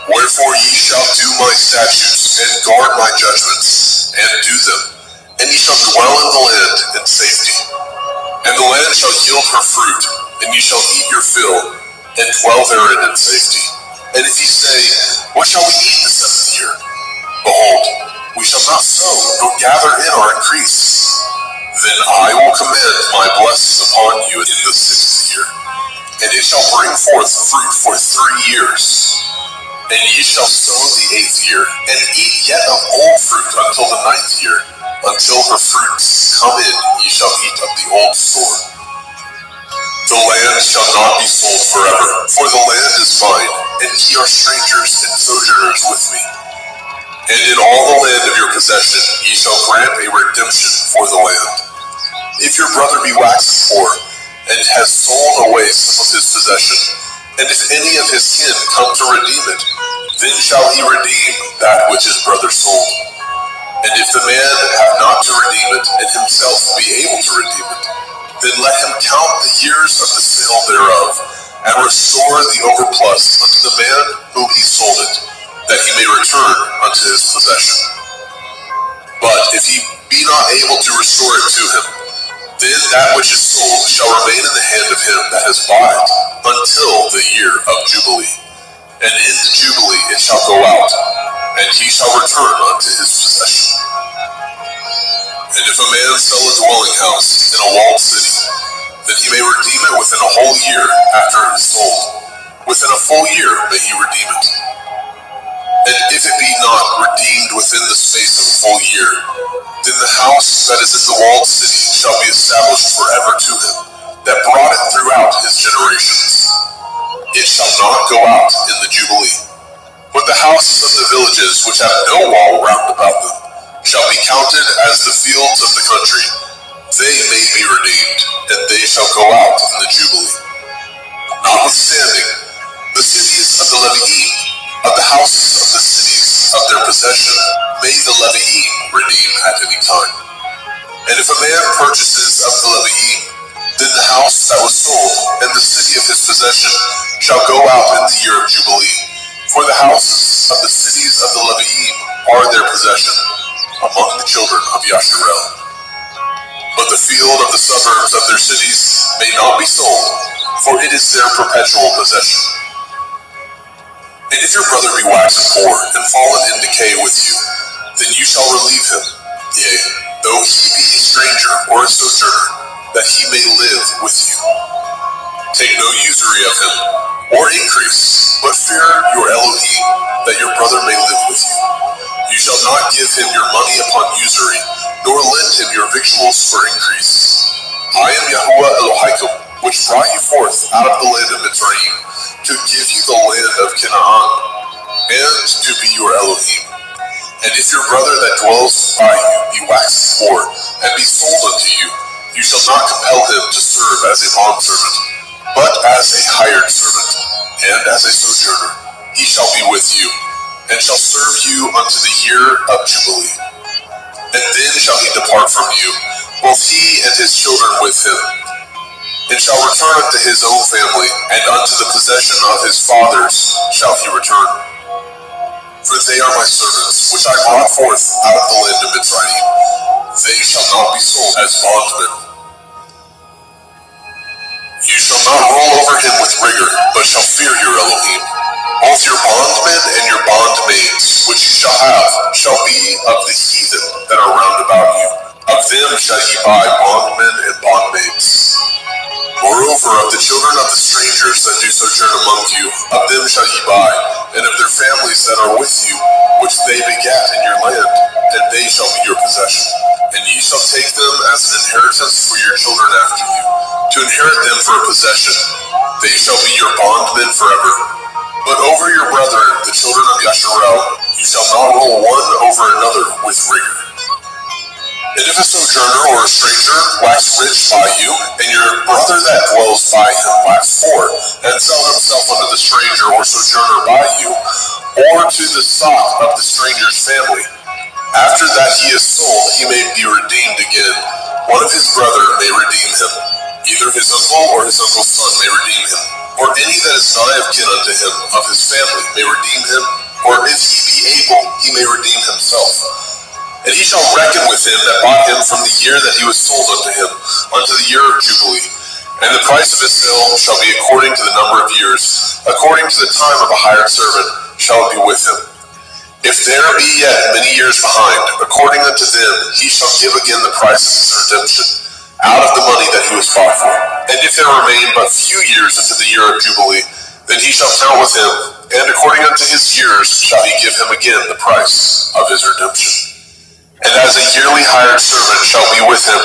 Wherefore ye shall do my statutes, and guard my judgments, and do them, and ye shall dwell in the land in safety. And the land shall yield her fruit, and ye shall eat your fill, and dwell therein in safety. And if ye say, what shall we eat the seventh year? Behold, we shall not sow, nor gather in our increase. Then I will command my blessings upon you in the sixth year, and it shall bring forth fruit for 3 years. And ye shall sow the 8th year, and eat yet of old fruit until the 9th year. Until her fruits come in, ye shall eat of the old store. The land shall not be sold forever, for the land is mine, and ye are strangers and sojourners with me. And in all the land of your possession ye shall grant a redemption for the land. If your brother be waxed poor, and has sold away some of his possession, and if any of his kin come to redeem it, then shall he redeem that which his brother sold. And if the man have not to redeem it, and himself be able to redeem it, then let him count the years of the sale thereof, and restore the overplus unto the man whom he sold it, that he may return unto his possession. But if he be not able to restore it to him, then that which is sold shall remain in the hand of him that has bought it until the year of Jubilee. And in the Jubilee it shall go out, and he shall return unto his possession. And if a man sell a dwelling house in a walled city, then he may redeem it within a whole year after it is sold. Within a full year may he redeem it. And if it be not redeemed within the space of a full year, then the house that is in the walled city shall be established forever to him that brought it throughout his generations. It shall not go out in the Jubilee. But the houses of the villages which have no wall round about them shall be counted as the fields of the country. They may be redeemed, and they shall go out in the Jubilee. Notwithstanding, the cities of the Levi'im, of the houses of the cities of their possession, may the Levi'im redeem at any time. And if a man purchases of the Levi'im, then the house that was sold and the city of his possession shall go out in the year of Jubilee. For the houses of the cities of the Levi'im are their possession among the children of Yasharel. But the field of the suburbs of their cities may not be sold, for it is their perpetual possession. And if your brother be waxed poor and fallen in decay with you, then you shall relieve him, yea, though he be a stranger or a sojourner, that he may live with you. Take no usury of him, or increase, but fear your Elohim, that your brother may live with you. You shall not give him your money upon usury, nor lend him your victuals for increase. I am Yahuwah Elohim, which brought you forth out of the land of Mitzrayim, to give you the land of Canaan, and to be your Elohim. And if your brother that dwells by you be waxed poor, and be sold unto you, you shall not compel him to serve as a bondservant, but as a hired servant, and as a sojourner. He shall be with you, and shall serve you unto the year of Jubilee. And then shall he depart from you, both he and his children with him, and shall return unto his own family, and unto the possession of his fathers shall he return. For they are my servants, which I brought forth out of the land of Mitzrayim. They shall not be sold as bondmen. You shall not roll over him with rigor, but shall fear your Elohim. Both your bondmen and your bondmaids, which you shall have, shall be of the heathen that are round about you. Of them shall ye buy bondmen and bondmaids. Moreover, of the children of the strangers that do sojourn among you, of them shall ye buy, and of their families that are with you, which they begat in your land, and they shall be your possession. And ye shall take them as an inheritance for your children after you, to inherit them for a possession. They shall be your bondmen forever. But over your brethren, the children of Yasharel, you shall not rule one over another with rigor. And if a sojourner or a stranger wax rich by you, and your brother that dwells by him wax poor, and sell himself unto the stranger or sojourner by you, or to the stock of the stranger's family, after that he is sold, he may be redeemed again. One of his brethren may redeem him. Either his uncle or his uncle's son may redeem him, or any that is nigh of kin unto him of his family may redeem him, or if he be able, he may redeem himself. And he shall reckon with him that bought him from the year that he was sold unto him, unto the year of Jubilee. And the price of his sale shall be according to the number of years, according to the time of a hired servant shall it be with him. If there be yet many years behind, according unto them he shall give again the price of his redemption, out of the money that he was bought for. And if there remain but few years unto the year of Jubilee, then he shall count with him, and according unto his years shall he give him again the price of his redemption. And as a yearly hired servant shall be with him,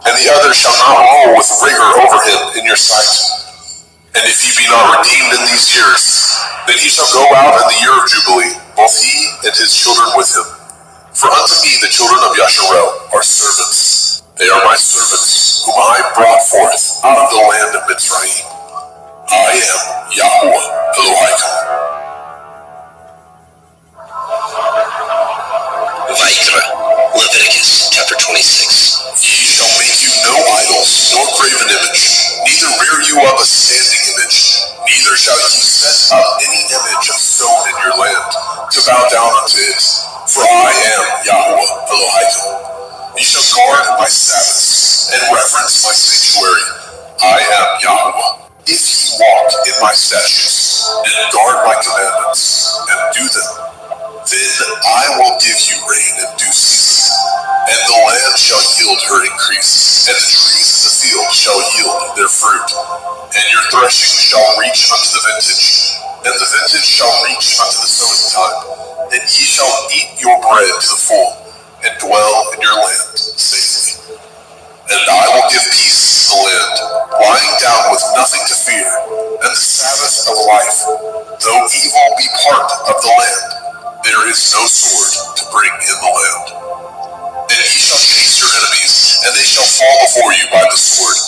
and the other shall not rule with rigor over him in your sight. And if he be not redeemed in these years, then he shall go out in the year of Jubilee, both he and his children with him. For unto me the children of Yasharel are servants. They are my servants, whom I brought forth out of the land of Mitzrayim. I am Yahweh Elohim. Vayikra, Leviticus chapter 26. Ye shall make you no idols, nor graven image, neither rear you up a standing image, neither shall ye set up any image of stone in your land, to bow down unto it. For I am Yahweh Elohim. Ye shall guard my Sabbaths, and reverence my sanctuary. I am Yahweh. If ye walk in my statutes, and guard my commandments, and do them, then I will give you rain in due season, and the land shall yield her increase, and the trees of the field shall yield their fruit, and your threshing shall reach unto the vintage, and the vintage shall reach unto the sowing time, and ye shall eat your bread to the full, and dwell in your land safely. And I will give peace to the land, lying down with nothing to fear, and the Sabbath of life, though evil be part of the land, there is no sword to bring in the land. And ye shall chase your enemies, and they shall fall before you by the sword.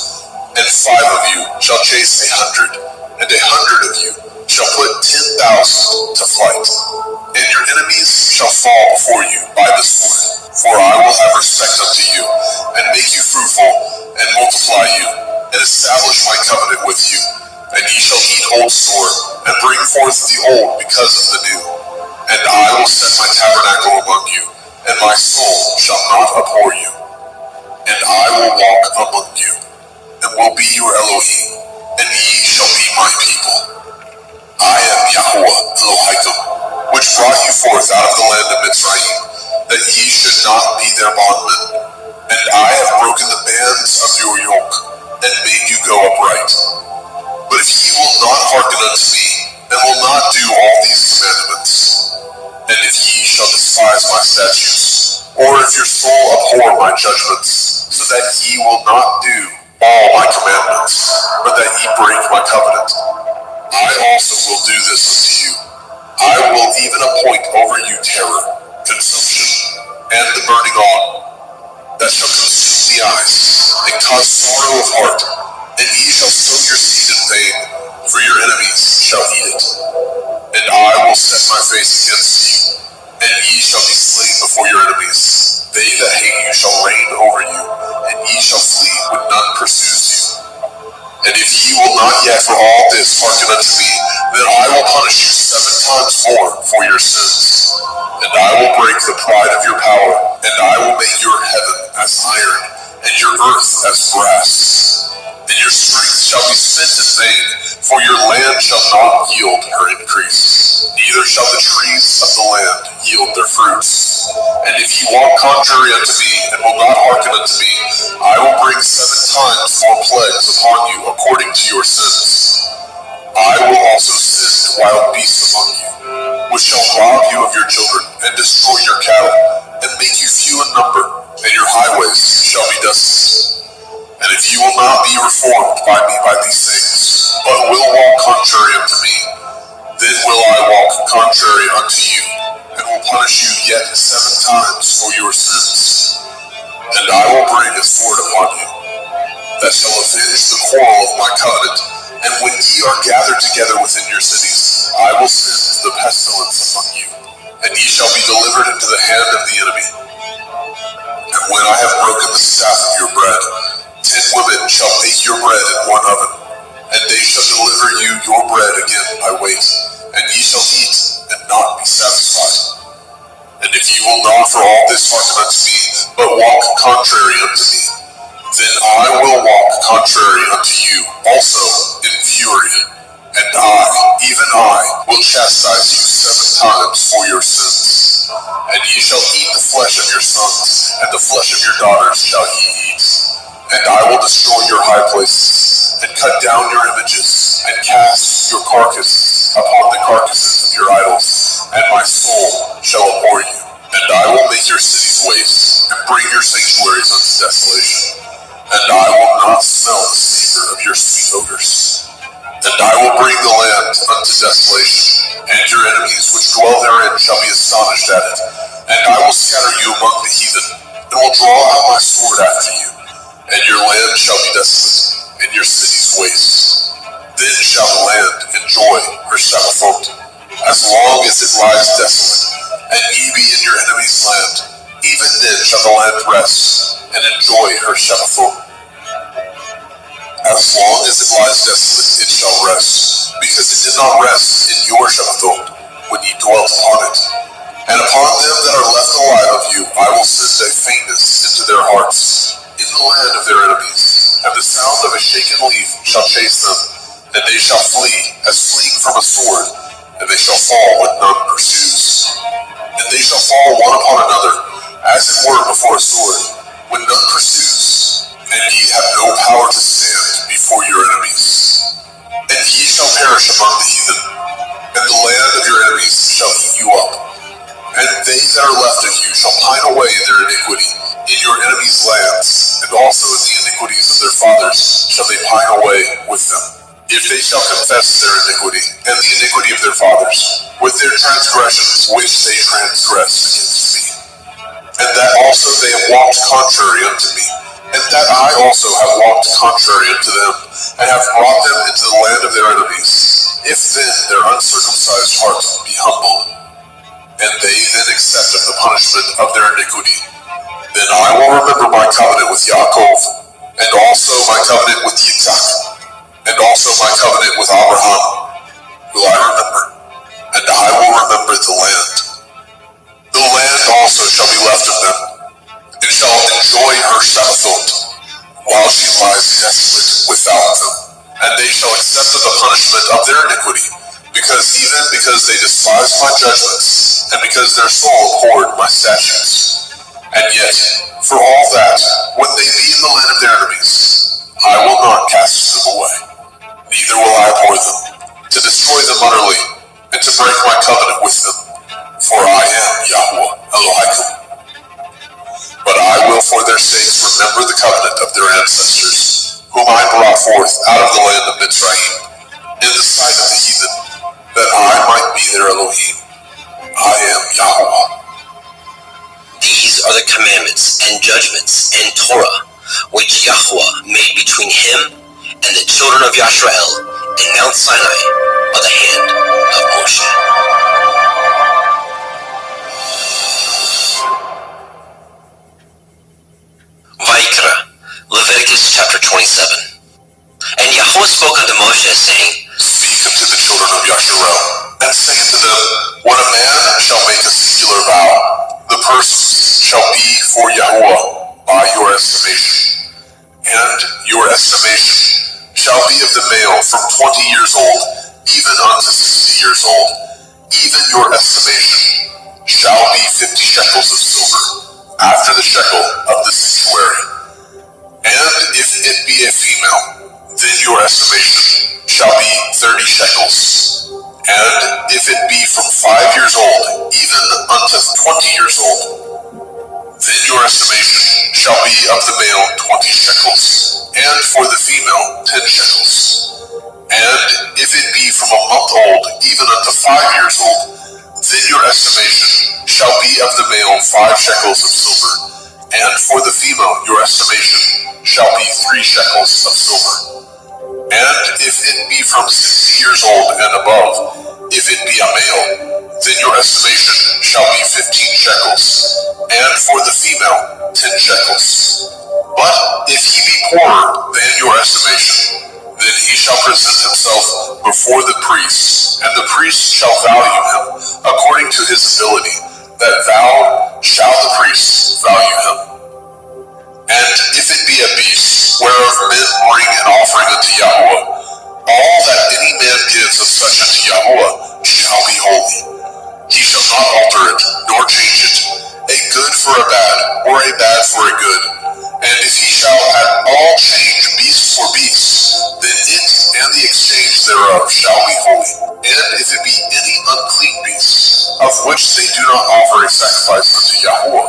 And 5 of you shall chase 100, and 100 of you shall put 10,000 to flight. And your enemies shall fall before you by the sword. For I will have respect unto you, and make you fruitful, and multiply you, and establish my covenant with you. And ye shall eat old store, and bring forth the old because of the new. And I will set my tabernacle among you, and my soul shall not abhor you. And I will walk among you, and will be your Elohim, and ye shall be my people. I am Yahweh Elohim, which brought you forth out of the land of Mitzrayim, that ye should not be their bondmen. And I have broken the bands of your yoke, and made you go upright. But if ye will not hearken unto me, and will not do all these commandments, and if ye shall despise my statutes, or if your soul abhor my judgments, so that ye will not do all my commandments, but that ye break my covenant, I also will do this unto you. I will even appoint over you terror, consumption, and the burning on, that shall consume the eyes, and cause sorrow of heart, and ye shall sow your seed in vain, for your enemies shall eat it. And I will set my face against you, and ye shall be slain before your enemies. They that hate you shall reign over you, and ye shall flee when none pursues you. And if ye will not yet for all this hearken unto me, then I will punish you 7 times more for your sins. And I will break the pride of your power, and I will make your heaven as iron, and your earth as brass. And your strength shall be spent in vain, for your land shall not yield her increase, neither shall the trees of the land yield their fruits. And if ye walk contrary unto me, and will not hearken unto me, I will bring 7 times more plagues upon you according to your sins. I will also send wild beasts among you, which shall rob you of your children, and destroy your cattle, and make you few in number, and your highways shall be desolate. And if you will not be reformed by me by these things, but will walk contrary unto me, then will I walk contrary unto you, and will punish you yet 7 times for your sins. And I will bring a sword upon you, that shall avenge the quarrel of my covenant. And when ye are gathered together within your cities, I will send the pestilence among you, and ye shall be delivered into the hand of the enemy. And when I have broken the staff of your bread, 10 women shall bake your bread in one oven, and they shall deliver you your bread again by weight, and ye shall eat and not be satisfied. And if ye will not for all this hearken unto me, but walk contrary unto me, then I will walk contrary unto you also in fury, and I, even I, will chastise you 7 times for your sins. And ye shall eat the flesh of your sons, and the flesh of your daughters shall ye eat. And I will destroy your high places, and cut down your images, and cast your carcass upon the carcasses of your idols, and my soul shall abhor you. And I will make your cities waste, and bring your sanctuaries unto desolation. And I will not smell the savor of your sweet odors. And I will bring the land unto desolation, and your enemies which dwell therein shall be astonished at it. And I will scatter you among the heathen, and will draw out my sword after you. And your land shall be desolate, and your cities waste. Then shall the land enjoy her Sabbathot, as long as it lies desolate, and ye be in your enemy's land. Even then shall the land rest, and enjoy her Sabbathot. As long as it lies desolate, it shall rest, because it did not rest in your Sabbathot, when ye dwelt upon it. And upon them that are left alive of you, I will send a faintness into their hearts, in the land of their enemies, and the sound of a shaken leaf shall chase them, and they shall flee as fleeing from a sword, and they shall fall when none pursues. And they shall fall one upon another, as it were before a sword, when none pursues, and ye have no power to stand before your enemies. And ye shall perish among the heathen, and the land of your enemies shall eat you up. And they that are left of you shall pine away in their iniquity, in your enemies' lands, and also in the iniquities of their fathers shall they pine away with them. If they shall confess their iniquity, and the iniquity of their fathers, with their transgressions which they transgressed against me, and that also they have walked contrary unto me, and that I also have walked contrary unto them, and have brought them into the land of their enemies, if then their uncircumcised heart be humbled, and they then accept of the punishment of their iniquity, then I will remember my covenant with Yaakov, and also my covenant with Yitzhak, and also my covenant with Abraham will I remember, and I will remember the land. The land also shall be left of them, and shall enjoy her Sabbathot, while she lies desolate without them. And they shall accept of the punishment of their iniquity, because they despised my judgments, and because their soul abhorred my statutes. And yet, for all that, when they be in the land of their enemies, I will not cast them away, neither will I abhor them, to destroy them utterly, and to break my covenant with them. For I am Yahweh Elohim. But I will for their sakes remember the covenant of their ancestors, whom I brought forth out of the land of Mitzrayim, in the sight of the heathen, that I might be their Elohim. I am Yahweh. These are the commandments and judgments and Torah, which Yahweh made between him and the children of Yisrael in Mount Sinai by the hand of Moshe. Vayikra, Leviticus chapter 27. And Yahweh spoke unto Moshe, saying, Speak unto the children of Yisrael, and say unto them, when a man shall make a singular vow, the persons shall be for Yahweh by your estimation. And your estimation shall be of the male from 20 years old, even unto 60 years old. Even your estimation shall be 50 shekels of silver, after the shekel of the sanctuary. And if it be a female, then your estimation shall be 30 shekels. And if it be from 5 years old, even unto 20 years old, then your estimation shall be of the male 20 shekels, and for the female 10 shekels. And if it be from a month old even unto 5 years old, then your estimation shall be of the male 5 shekels of silver, and for the female your estimation shall be 3 shekels of silver. And if it be from 60 years old and above, if it be a male, then your estimation shall be 15 shekels, and for the female 10 shekels. But if he be poorer than your estimation, then he shall present himself before the priest, and the priest shall value him according to his ability, that thou shall the priest value him. And if it be a beast, whereof men bring an offering unto Yahweh, all that any man gives of such unto Yahweh shall be holy. He shall not alter it, nor change it, a good for a bad, or a bad for a good. And if he shall at all change beast for beast, then it and the exchange thereof shall be holy. And if it be any unclean beast, of which they do not offer a sacrifice unto Yahweh,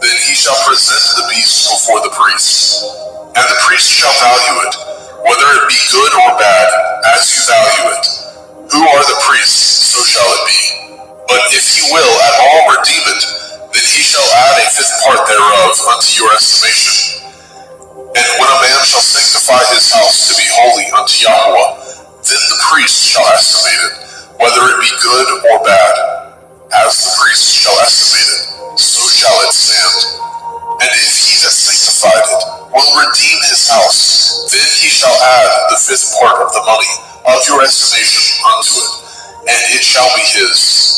then he shall present the beast before the priest. And the priest shall value it, whether it be good or bad, as you value it. Who are the priests, so shall it be. But if he will at all redeem it, then he shall add a 5th part thereof unto your estimation. And when a man shall sanctify his house to be holy unto Yahweh, then the priest shall estimate it, whether it be good or bad. As the priest shall estimate it, so shall it stand. And if he that sanctified it will redeem his house, then he shall add the 5th part of the money of your estimation unto it, and it shall be his.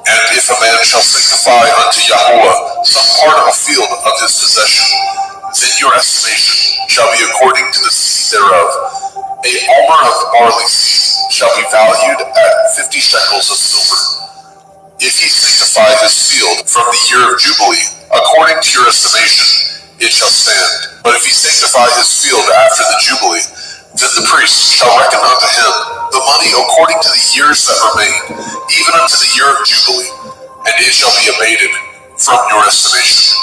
And if a man shall sanctify unto Yahweh some part of a field of his possession, then your estimation shall be according to the seed thereof. A omer of barley seed shall be valued at 50 shekels of silver. If he sanctify his field from the year of Jubilee, according to your estimation, it shall stand. But if he sanctify his field after the Jubilee, then the priest shall reckon unto him the money according to the years that remain, even unto the year of Jubilee, and it shall be abated from your estimation.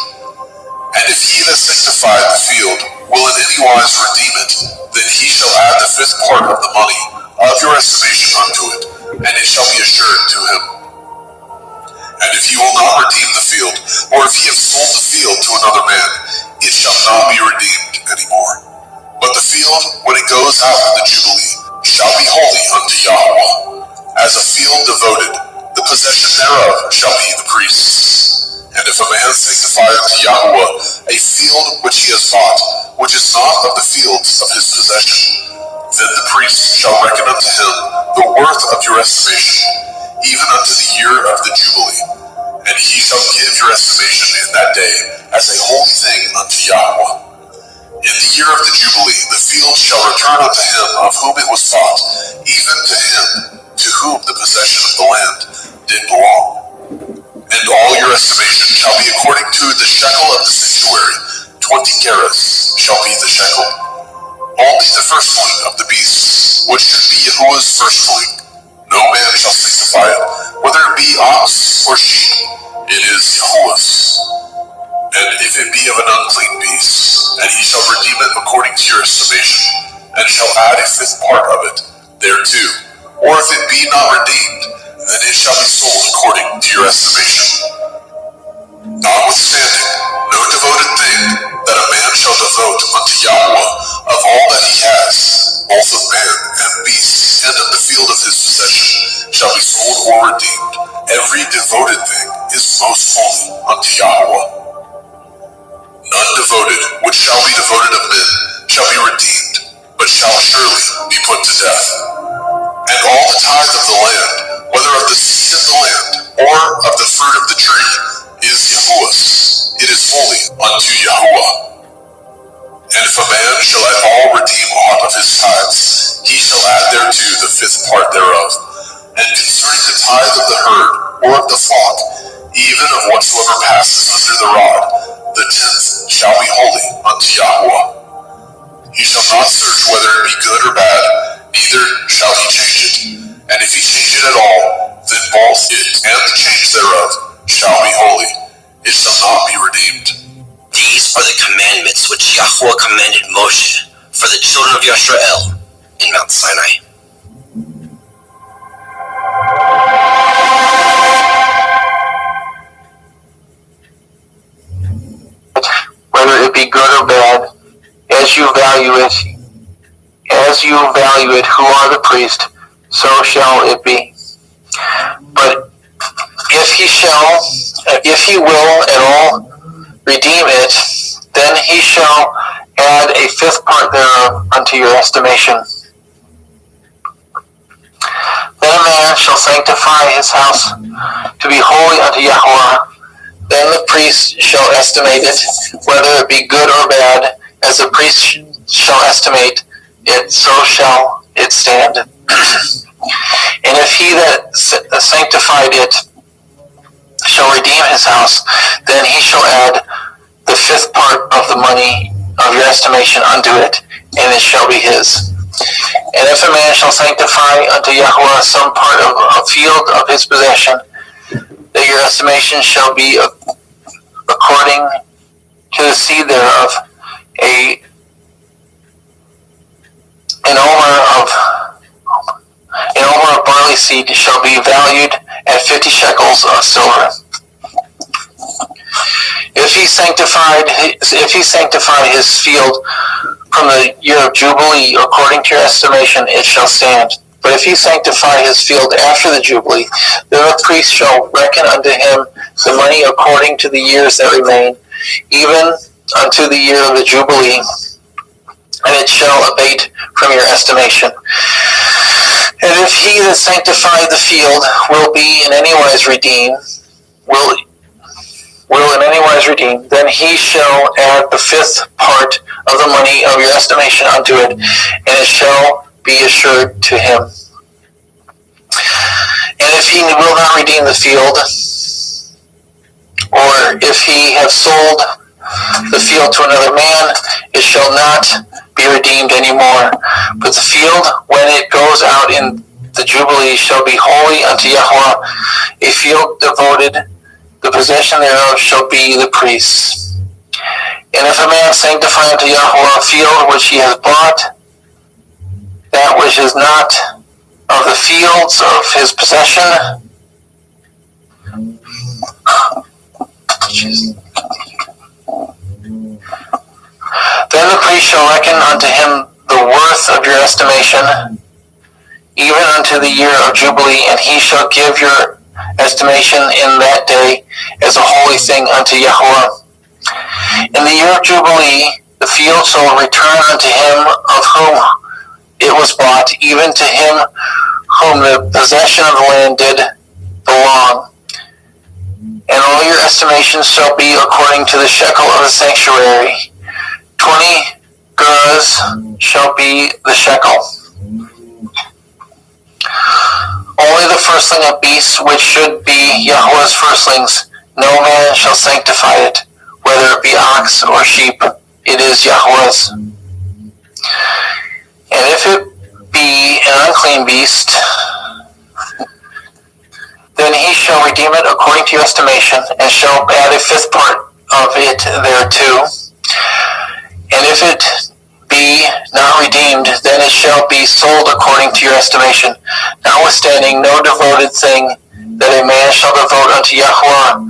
And if he that sanctified the field will in any wise redeem it, then he shall add the 5th part of the money of your estimation unto it, and it shall be assured to him. And if he will not redeem the field, or if he have sold the field to another man, it shall not be redeemed any more. But the field, when it goes out in the Jubilee, shall be holy unto Yahweh. As a field devoted, the possession thereof shall be the priest's. And if a man sanctify unto Yahweh a field which he has bought, which is not of the fields of his possession, then the priest shall reckon unto him the worth of your estimation, even unto the year of the Jubilee. And he shall give your estimation in that day as a holy thing unto Yahweh. In the year of the Jubilee, the field shall return unto him of whom it was bought, even to him to whom the possession of the land did belong. And all your estimation shall be according to the shekel of the sanctuary. 20 gerahs shall be the shekel. Only the firstling of the beasts, which should be Yahuwah's firstling. No man shall sanctify it, whether it be ox or sheep. It is Yahuwah's. And if it be of an unclean beast, and he shall redeem it according to your estimation, and shall add a 5th part of it thereto, or if it be not redeemed, then it shall be sold according to your estimation. Notwithstanding, no devoted thing that a man shall devote unto Yahweh of all that he has, both of man and beast, and of the field of his possession, shall be sold or redeemed. Every devoted thing is most holy unto Yahweh. None devoted, which shall be devoted of men, shall be redeemed, but shall surely be put to death. And all the tithe of the land, whether of the seed of the land, or of the fruit of the tree, is Yahuwah's. It is holy unto Yahuwah. And if a man shall at all redeem aught of his tithes, he shall add thereto the 5th part thereof. And concerning the tithe of the herd, or of the flock, even of whatsoever passes under the rod, the 10th shall be holy unto Yahweh. He shall not search whether it be good or bad, neither shall he change it. And if he change it at all, then both it and the change thereof shall be holy. It shall not be redeemed. are the commandments which Yahweh commanded Moshe for the children of Yisrael in Mount Sinai. Whether it be good or bad, as you value it who are the priest, so shall it be. But if he will at all redeem it, then he shall add a fifth part thereof unto your estimation. Then a man shall sanctify his house to be holy unto Yahweh. Then the priest shall estimate it, whether it be good or bad, as the priest shall estimate it, so shall it stand. And if he that sanctified it shall redeem his house, then he shall add the fifth part of the money of your estimation unto it, and it shall be his. And if a man shall sanctify unto Yahweh some part of a field of his possession, that your estimation shall be according to the seed thereof, an omer of barley seed shall be valued at 50 shekels of silver. If he sanctify his field from the year of Jubilee, according to your estimation, it shall stand. But if he sanctify his field after the Jubilee, then the priest shall reckon unto him the money according to the years that remain, even unto the year of the Jubilee, and it shall abate from your estimation. And if he that sanctified the field will in any wise redeem, then he shall add the fifth part of the money of your estimation unto it, and it shall be assured to him. And if he will not redeem the field, or if he have sold the field to another man, it shall not be redeemed any more. But the field, when it goes out in the Jubilee, shall be holy unto Yahweh, a field devoted. The possession thereof shall be the priest's. And if a man sanctify unto Yahweh a field which he has bought, that which is not of the fields of his possession, then the priest shall reckon unto him the worth of your estimation, even unto the year of Jubilee, and he shall give your estimation in that day as a holy thing unto Yahweh. In the year of Jubilee, the field shall return unto him of whom it was bought, even to him whom the possession of the land did belong. And all your estimations shall be according to the shekel of the sanctuary. 20 gerahs shall be the shekel. Only the firstling of beasts, which should be Yahweh's firstlings, no man shall sanctify it, whether it be ox or sheep, it is Yahweh's. And if it be an unclean beast, then he shall redeem it according to your estimation, and shall add a fifth part of it thereto. And if it be not redeemed, then it shall be sold according to your estimation. Notwithstanding, no devoted thing that a man shall devote unto Yahweh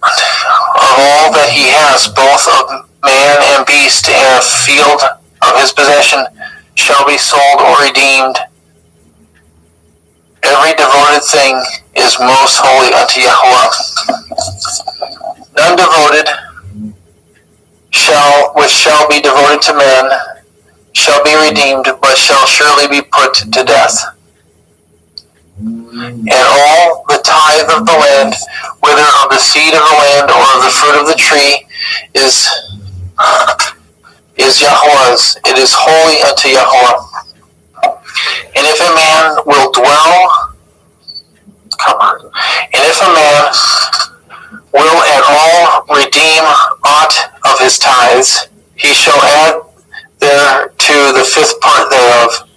of all that he has, both of man and beast, and a field of his possession, shall be sold or redeemed. Every devoted thing is most holy unto Yahweh. None devoted which shall be devoted to men shall be redeemed, but shall surely be put to death. And all the tithe of the land, whether of the seed of the land or of the fruit of the tree, is Yahweh's. It is holy unto Yahweh. And if a man will at all redeem aught of his tithes, he shall add thereto the fifth part thereof.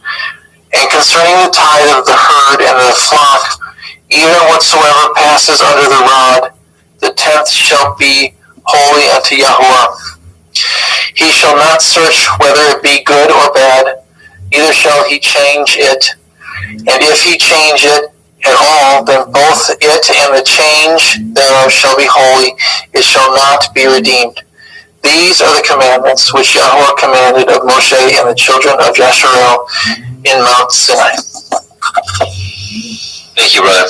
And concerning the tithe of the herd and the flock, even whatsoever passes under the rod, the tenth shall be holy unto Yahuwah. He shall not search whether it be good or bad, neither shall he change it. And if he change it at all, then both it and the change thereof shall be holy. It shall not be redeemed. These are the commandments which Yahuwah commanded of Moshe and the children of Yasharel in Mount Sinai. Thank you, brother.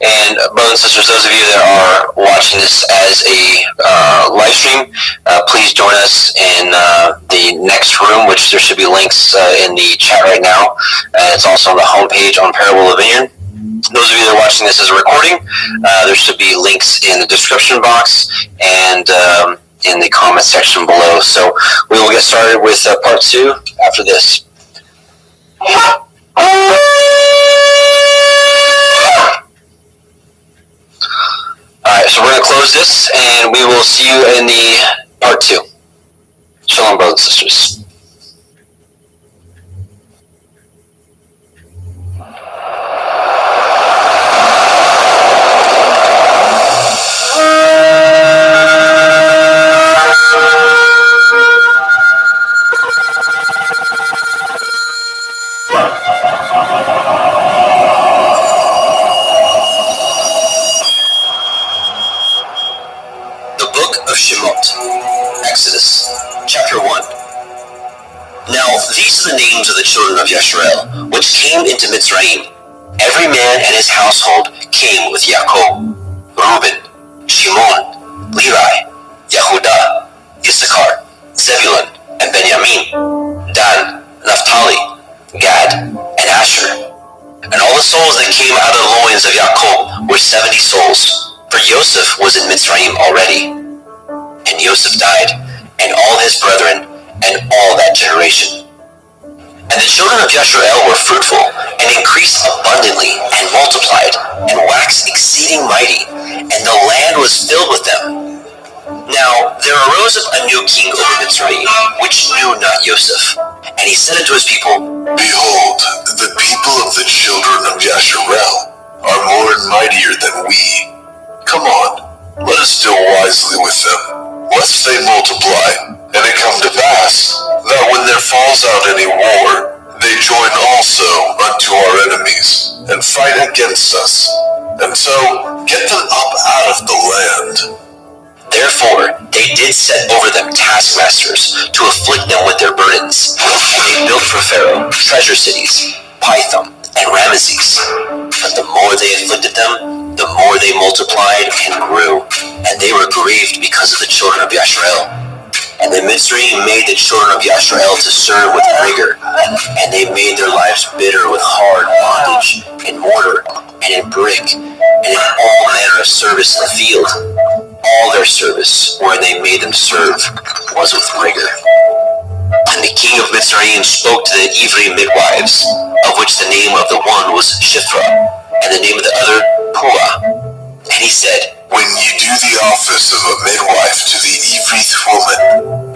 And brothers and sisters, those of you that are watching this as a live stream, please join us in the next room, which there should be links in the chat right now. It's also on the homepage on Parable of Vineyard. Those of you that are watching this as a recording, there should be links in the description box and in the comment section below. So we will get started with part 2 after this. Alright, so we're going to close this, and we will see you in the part 2. Shalom, brothers and sisters. Exodus, chapter 1. Now these are the names of the children of Yasharel, which came into Mitzrayim. Every man and his household came with Yaakov: Reuben, Shimon, Levi, Yehudah, Issachar, Zebulun, and Benjamin, Dan, Naphtali, Gad, and Asher. And all the souls that came out of the loins of Yaakov were 70 souls, for Joseph was in Mitzrayim already. And Joseph died, and all his brethren, and all that generation. And the children of Yasharel were fruitful, and increased abundantly, and multiplied, and waxed exceeding mighty, and the land was filled with them. Now there arose up a new king over Mitzrayim, which knew not Joseph. And he said unto his people, Behold, the people of the children of Yasharel are more and mightier than we. Come on, let us deal wisely with them, lest they multiply. And it come to pass, that when there falls out any war, they join also unto our enemies, and fight against us, and so get them up out of the land. Therefore they did set over them taskmasters, to afflict them with their burdens. And they built for Pharaoh treasure cities, Pithom, and Ramesses. But the more they afflicted them, the more they multiplied and grew, and they were grieved because of the children of Yasharel. And the Mitzrayim made the children of Yasharel to serve with rigor, and they made their lives bitter with hard bondage, in mortar, and in brick, and in all manner of service in the field. All their service, where they made them serve, was with rigor. And the king of Mitzrayim spoke to the Ivri midwives, of which the name of the one was Shiphrah, and the name of the other Puah. And he said, When ye do the office of a midwife to the Ivrith woman,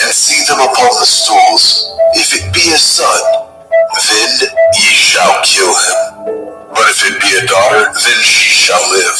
and see them upon the stools, if it be a son, then ye shall kill him. But if it be a daughter, then she shall live.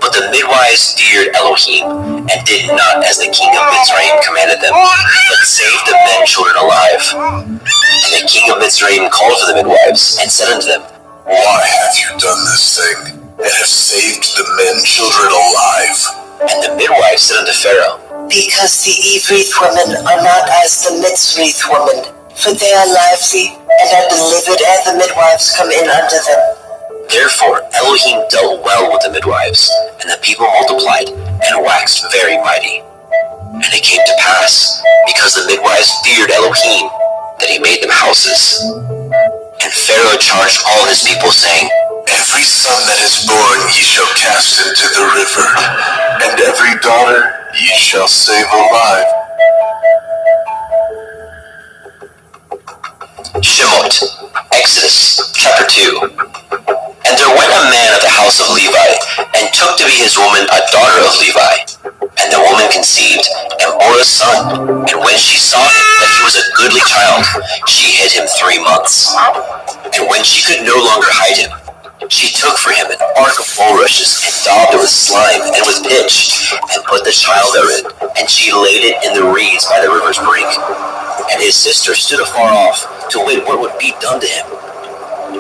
But the midwives feared Elohim, and did not as the king of Mitzrayim commanded them, but saved the men children alive. And the king of Mitzrayim called for the midwives, and said unto them, Why have you done this thing, and have saved the men children alive? And the midwives said unto Pharaoh, Because the Ivrith women are not as the Mitzrayim women, for they are lively, and are delivered, and the midwives come in unto them. Therefore Elohim dealt well with the midwives, and the people multiplied, and waxed very mighty. And it came to pass, because the midwives feared Elohim, that he made them houses. And Pharaoh charged all his people, saying, Every son that is born ye shall cast into the river, and every daughter ye shall save alive. Shemot, Exodus, chapter 2. And there went a man of the house of Levi, and took to be his woman a daughter of Levi. And the woman conceived, and bore a son. And when she saw him, that he was a goodly child, she hid him 3 months. And when she could no longer hide him, She took for him an ark of bulrushes and daubed it with slime and with pitch, and put the child therein, and she laid it in the reeds by the river's brink. And his sister stood afar off to wait what would be done to him.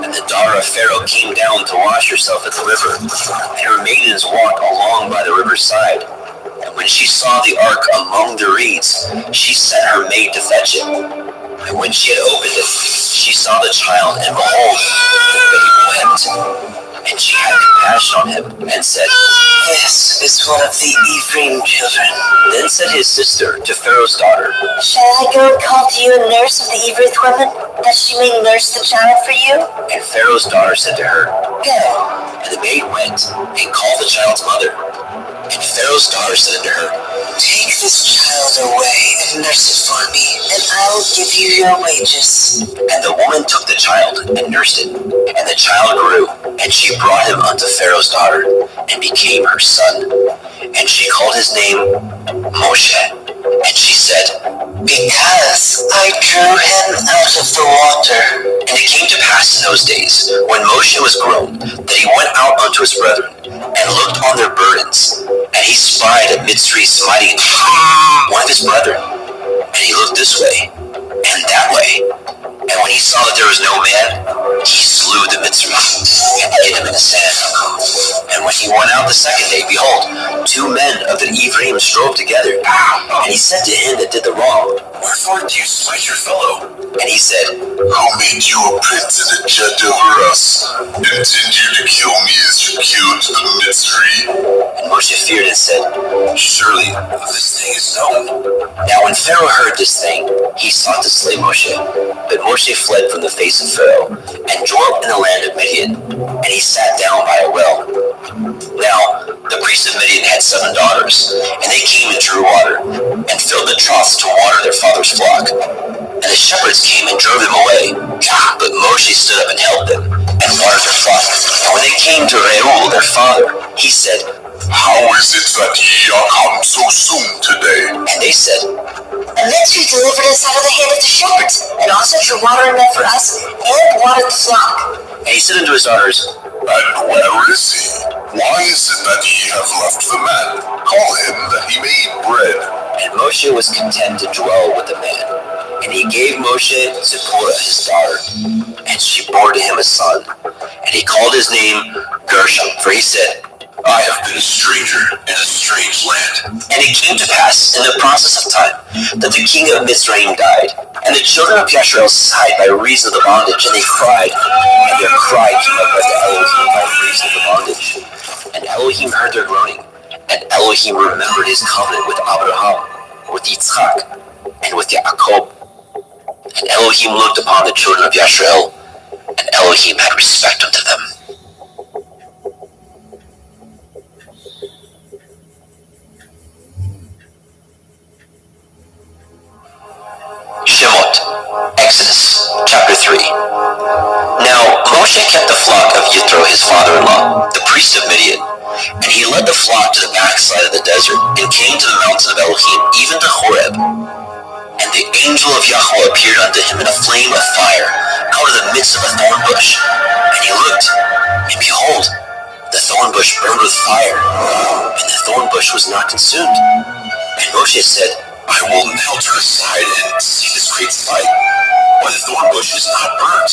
And the daughter of Pharaoh came down to wash herself at the river, and her maidens walked along by the river's side. And when she saw the ark among the reeds, she sent her maid to fetch it. And when she had opened it, she saw the child, and behold, that he wept. And she had compassion on him, and said, This is one of the Ephraim children. Then said his sister to Pharaoh's daughter, Shall I go and call to you a nurse of the Ephraim woman, that she may nurse the child for you? And Pharaoh's daughter said to her, Go. And the maid went and called the child's mother. And Pharaoh's daughter said unto her, Take this child away and nurse it for me, and I will give you your wages. And the woman took the child and nursed it. And the child grew, and she brought him unto Pharaoh's daughter, and became her son. And she called his name Moshe. And she said, Because I drew him out of the water. And it came to pass in those days, when Moshe was grown, that he went out unto his brethren, and looked on their burdens. And he spied a Mitzri smiting one of his brethren. And he looked this way, and that way. And when he saw that there was no man, he slew the Mitzri, and hid him in the sand. And when he went out the second day, behold, 2 men of the Ephraim strove together. And he said to him that did the wrong, Wherefore do you smite your fellow? And he said, Who made you a prince and a judge over us? Intend you to kill me as you killed the Mitzri? And Moshe feared and said, Surely this thing is known. Now when Pharaoh heard this thing, he sought to slay Moshe. But Moshe fled from the face of Pharaoh, and dwelt in the land of Midian, and he sat down by a well. Now the priest of Midian had 7 daughters, and they came and drew water, and filled the troughs to water their father's flock. And the shepherds came and drove them away. But Moshe stood up and held them, and watered their flock. And when they came to Reuel their father, he said, How is it that ye are come so soon today? And they said, And Mitzri delivered us out of the hand of the shepherds, and also drew water enough for us, and watered the flock. And he said unto his daughters, And where is he? Why is it that ye have left the man? Call him that he may eat bread. And Moshe was content to dwell with the man. And he gave Moshe Zipporah his daughter, and she bore to him a son. And he called his name Gershom, for he said, I have been a stranger in a strange land. And it came to pass in the process of time that the king of Mizraim died, and the children of Yasharel sighed by reason of the bondage, and they cried, and their cry came up unto Elohim by reason of the bondage. And Elohim heard their groaning, and Elohim remembered his covenant with Abraham, with Yitzchak, and with Yaakov. And Elohim looked upon the children of Yasharel, and Elohim had respect unto them. Shemot, Exodus, chapter 3. Now Moshe kept the flock of Yithro his father-in-law, the priest of Midian, and he led the flock to the backside of the desert, and came to the mountain of Elohim, even to Horeb. And the angel of Yahweh appeared unto him in a flame of fire, out of the midst of a thorn bush. And he looked, and behold, the thorn bush burned with fire, and the thorn bush was not consumed. And Moshe said, I will now turn aside and see this great sight, why the thorn bush is not burnt.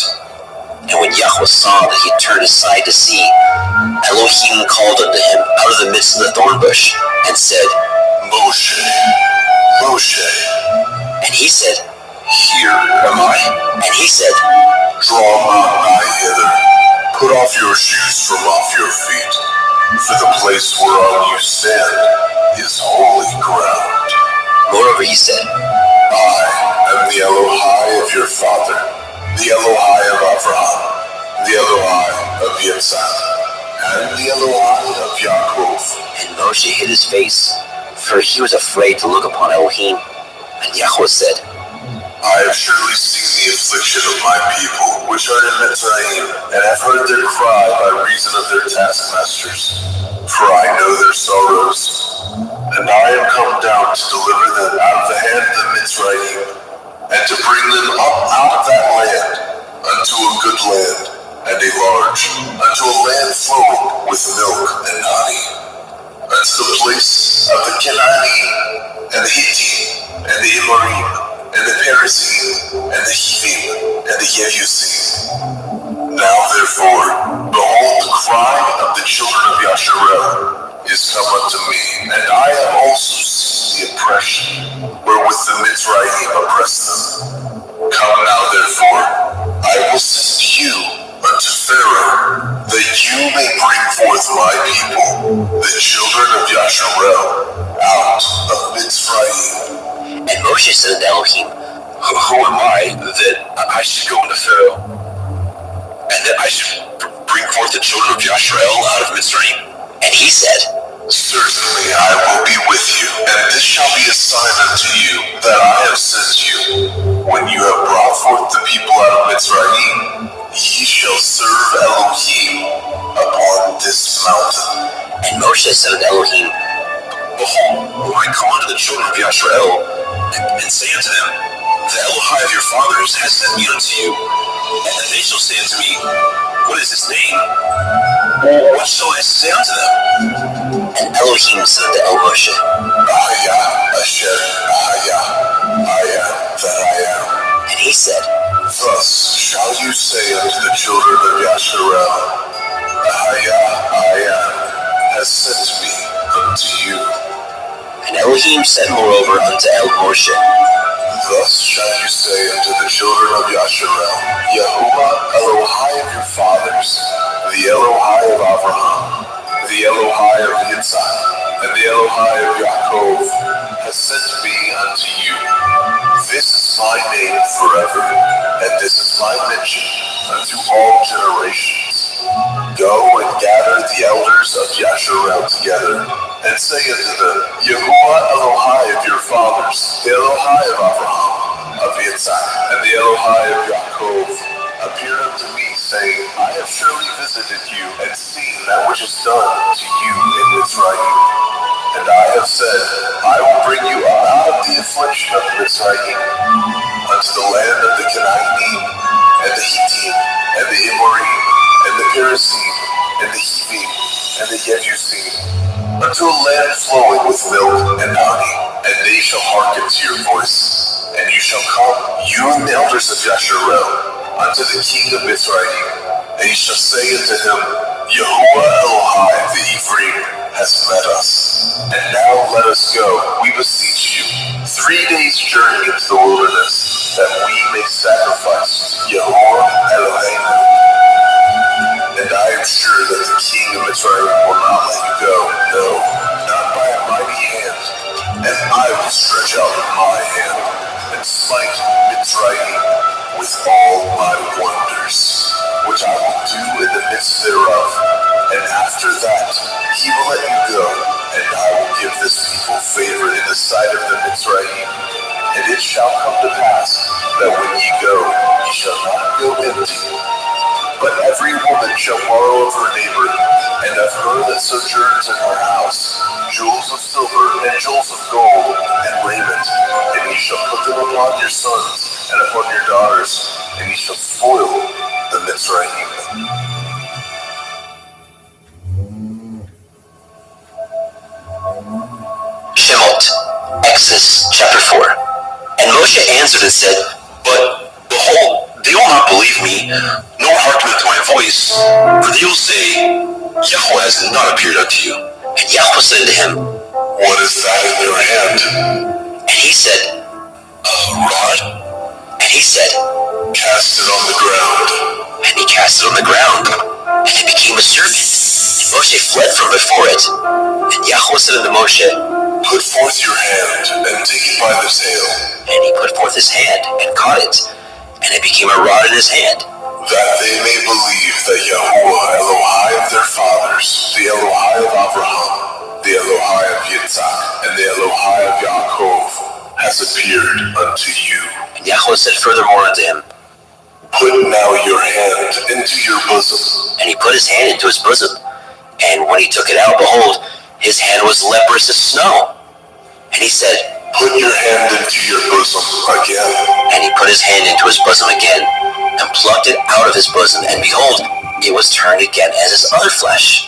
And when Yahweh saw that he turned aside to see, Elohim called unto him out of the midst of the thorn bush, and said, Moshe, Moshe. And he said, Here am I. And he said, Draw not nigh hither. Put off your shoes from off your feet, for the place whereon you stand is holy ground. Moreover he said, I am the Elohai of your father, the Elohai of Abraham, the Elohai of Yitzhak, and the Elohai of Yaakov. And Moshe hid his face, for he was afraid to look upon Elohim. And Yahweh said, I have surely seen the affliction of my people, which are in Mitzrayim, and have heard their cry by reason of their taskmasters. For I know their sorrows, and I am come down to deliver them out of the hand of the Mitzrayim, and to bring them up out of that land unto a good land, and a large, unto a with milk and honey, unto the place of the Canaanite, and the Hittite, and the Amorim, and the Perizzite, and the Hivim, and the Jebusite. Now therefore, behold, the cry of the children of Yasharel is come unto me, and I have also seen the oppression wherewith the Mitzrayim oppress them. Come now therefore, I will send you unto Pharaoh, that you may bring forth my people, the children of Yasharel, out of Mitzrayim. And Moshe said unto Elohim, Who am I that I should go unto Pharaoh, and that I should bring forth the children of Yasharel out of Mitzrayim? And he said, Certainly I will be with you, and this shall be a sign unto you that I have sent you. When you have brought forth the people out of Mitzrayim, ye shall serve Elohim upon this mountain. And Moshe said unto Elohim, Behold, I come unto the children of Yasharel, and say unto them, The Elohai of your fathers has sent me unto you. And they shall say unto me, What is his name? What shall I say unto them? And Elohim said unto El Moshe, Ahaya, Asher, Ahaya, I am that I am. And he said, Thus shall you say unto the children of Yasharel, Ahaya, I am, has sent me unto you. And Elohim said moreover unto El Moshe, Thus shall you say unto the children of Yasharel, Yehovah Elohai of your fathers, the Elohai of Abraham, the Elohai of Yitzhak, and the Elohai of Yaakov, has sent me unto you. This is my name forever, and this is my mention unto all generations. Go and gather the elders of Yasharel together, and say unto them, Yehovah Elohai of your fathers, the Elohai of Abraham, of Yitzhak, and the Elohai of Yaakov, appeared unto me, saying, I have surely visited you, and seen that which is done to you in Mitzrayim. And I have said, I will bring you up out of the affliction of Mitzrayim, unto the land of the Canaanite, and the Hittite, and the Amorim, and the Perizzite, and the Hivim, and the Jebusite, unto a land flowing with milk and honey, and they shall hearken to your voice. And you shall come, you and the elders of Yasharel, unto the king of Mitzrayim, and you shall say unto him, Yehovah Elohai the Ephraim has met us. And now let us go, we beseech you, 3 days' journey into the wilderness, that we may sacrifice to Yehovah Elohim. And I am sure that the king of Mitzrayim will not let you go, no, not by a mighty hand. And I will stretch out my hand, and smite Mitzrayim with all my wonders, which I will do in the midst thereof. And after that he will let you go, and I will give this people favor in the sight of the Mitzrayim. And it shall come to pass, that when ye go, ye shall not go empty. But every woman shall borrow of her neighbor, and of her that sojourns in her house, jewels of silver, and jewels of gold, and raiment. And ye shall put them upon your sons, and upon your daughters, and ye shall spoil the Mitzrayim. Shemot, Exodus chapter 4. And Moshe answered and said, But behold, they will not believe me, nor hearken unto my voice, for they will say, Yahweh has not appeared unto you. And Yahweh said unto him, What is that in your hand? And he said, A rod? And he said, Cast it on the ground. And he cast it on the ground, and it became a serpent. And Moshe fled from before it. And Yahweh said unto Moshe, Put forth your hand, and take it by the tail. And he put forth his hand, and caught it, and it became a rod in his hand. That they may believe that Yahuwah Elohai of their fathers, the Elohai of Abraham, the Elohai of Yitzhak, and the Elohai of Yaakov, has appeared unto you. And Yahweh said furthermore unto him, Put now your hand into your bosom. And he put his hand into his bosom, and when he took it out, behold, his hand was leprous as snow. And he said, Put your hand into your bosom again. And he put his hand into his bosom again, and plucked it out of his bosom, and behold, it was turned again as his other flesh.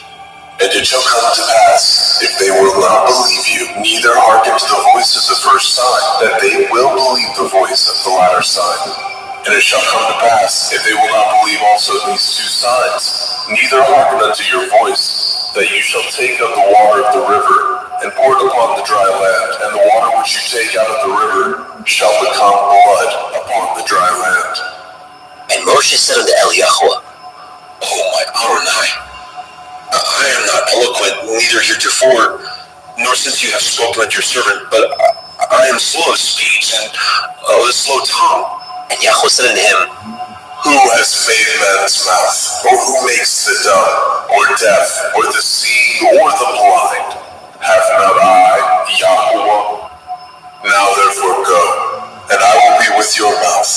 And it shall come to pass, if they will not believe you, neither hearken to the voice of the first sign, that they will believe the voice of the latter sign. And it shall come to pass, if they will not believe also these two signs, neither hearken unto your voice, that you shall take of the water of the river, and pour it upon the dry land, and the water which you take out of the river shall become blood upon the dry land. And Moshe said unto Eliyahu, Oh my Adonai, I am not eloquent, neither heretofore, nor since you have spoken unto your servant, but I am slow of speech and of a slow tongue. And Yahweh said unto him, Who has made man's mouth, or who makes the dumb, or deaf, or the seeing, or the blind? Have not I, Yahweh? Now therefore go, and I will be with your mouth,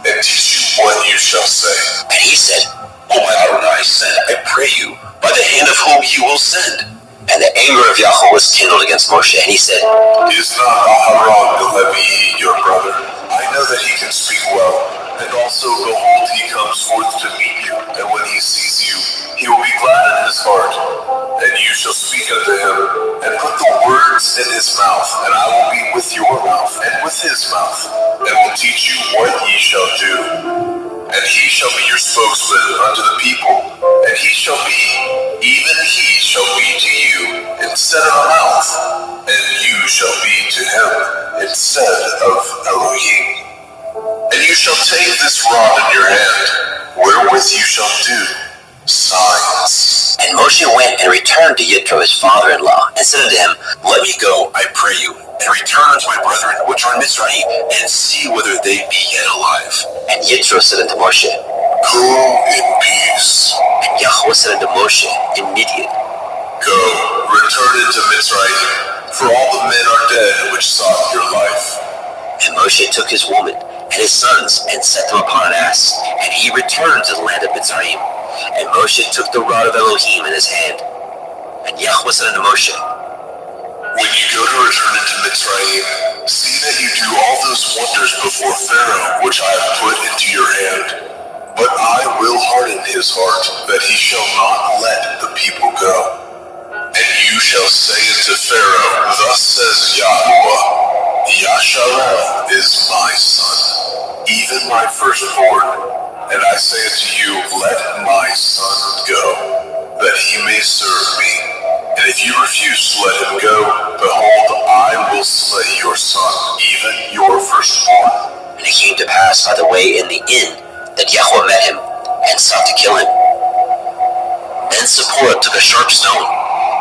and teach you what you shall say. And he said, O my Adonai, send, I pray you, by the hand of whom you will send. And the anger of Yahweh was kindled against Moshe, and he said, Is not Aharon the Levi your brother? I know that he can speak well, and also, behold, he comes forth to meet you, and when he sees you, he will be glad in his heart. And you shall speak unto him, and put the words in his mouth, and I will be with your mouth, and with his mouth, and will teach you what ye shall do. And he shall be your spokesman unto the people, and he shall be, even he shall be to you instead of a mouth, and you shall be to him instead of Elohim. And you shall take this rod in your hand, wherewith you shall do signs. And Moshe went and returned to Yitro his father-in-law, and said unto him, Let me go, I pray you, and return unto my brethren which are in Mizraim, and see whether they be yet alive. And Yitro said unto Moshe, Go in peace. And Yahweh said unto Moshe in Midian, Go, return into Mizraim, for all the men are dead which sought your life. And Moshe took his woman and his sons, and set them upon an ass, and he returned to the land of Mizraim. And Moshe took the rod of Elohim in his hand. And Yahweh said unto Moshe, When you go to return into Mitzrayim, see that you do all those wonders before Pharaoh, which I have put into your hand. But I will harden his heart, that he shall not let the people go. And you shall say unto Pharaoh, Thus says Yahweh, Yasharel is my son, even my firstborn. And I say unto you, let my son go, that he may serve me. And if you refuse to let him go, behold, I will slay your son, even your firstborn. And it came to pass by the way in the inn that Yahweh met him, and sought to kill him. Then Zipporah took a sharp stone,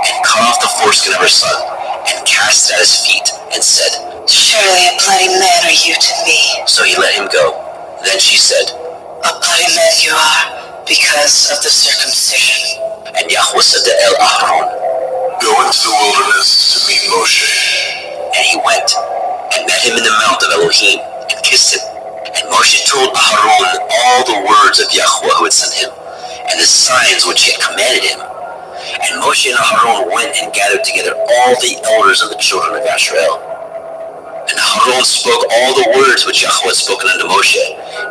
and cut off the foreskin of her son, and cast it at his feet, and said, Surely a bloody man are you to me. So he let him go. Then she said, A bloody man you are, because of the circumcision. And Yahweh said to Aharon, Go into the wilderness to meet Moshe. And he went, and met him in the mount of Elohim, and kissed him. And Moshe told Aharon all the words of Yahweh who had sent him, and the signs which he had commanded him. And Moshe and Aharon went and gathered together all the elders of the children of Yisrael. And Aharon spoke all the words which Yahweh had spoken unto Moshe,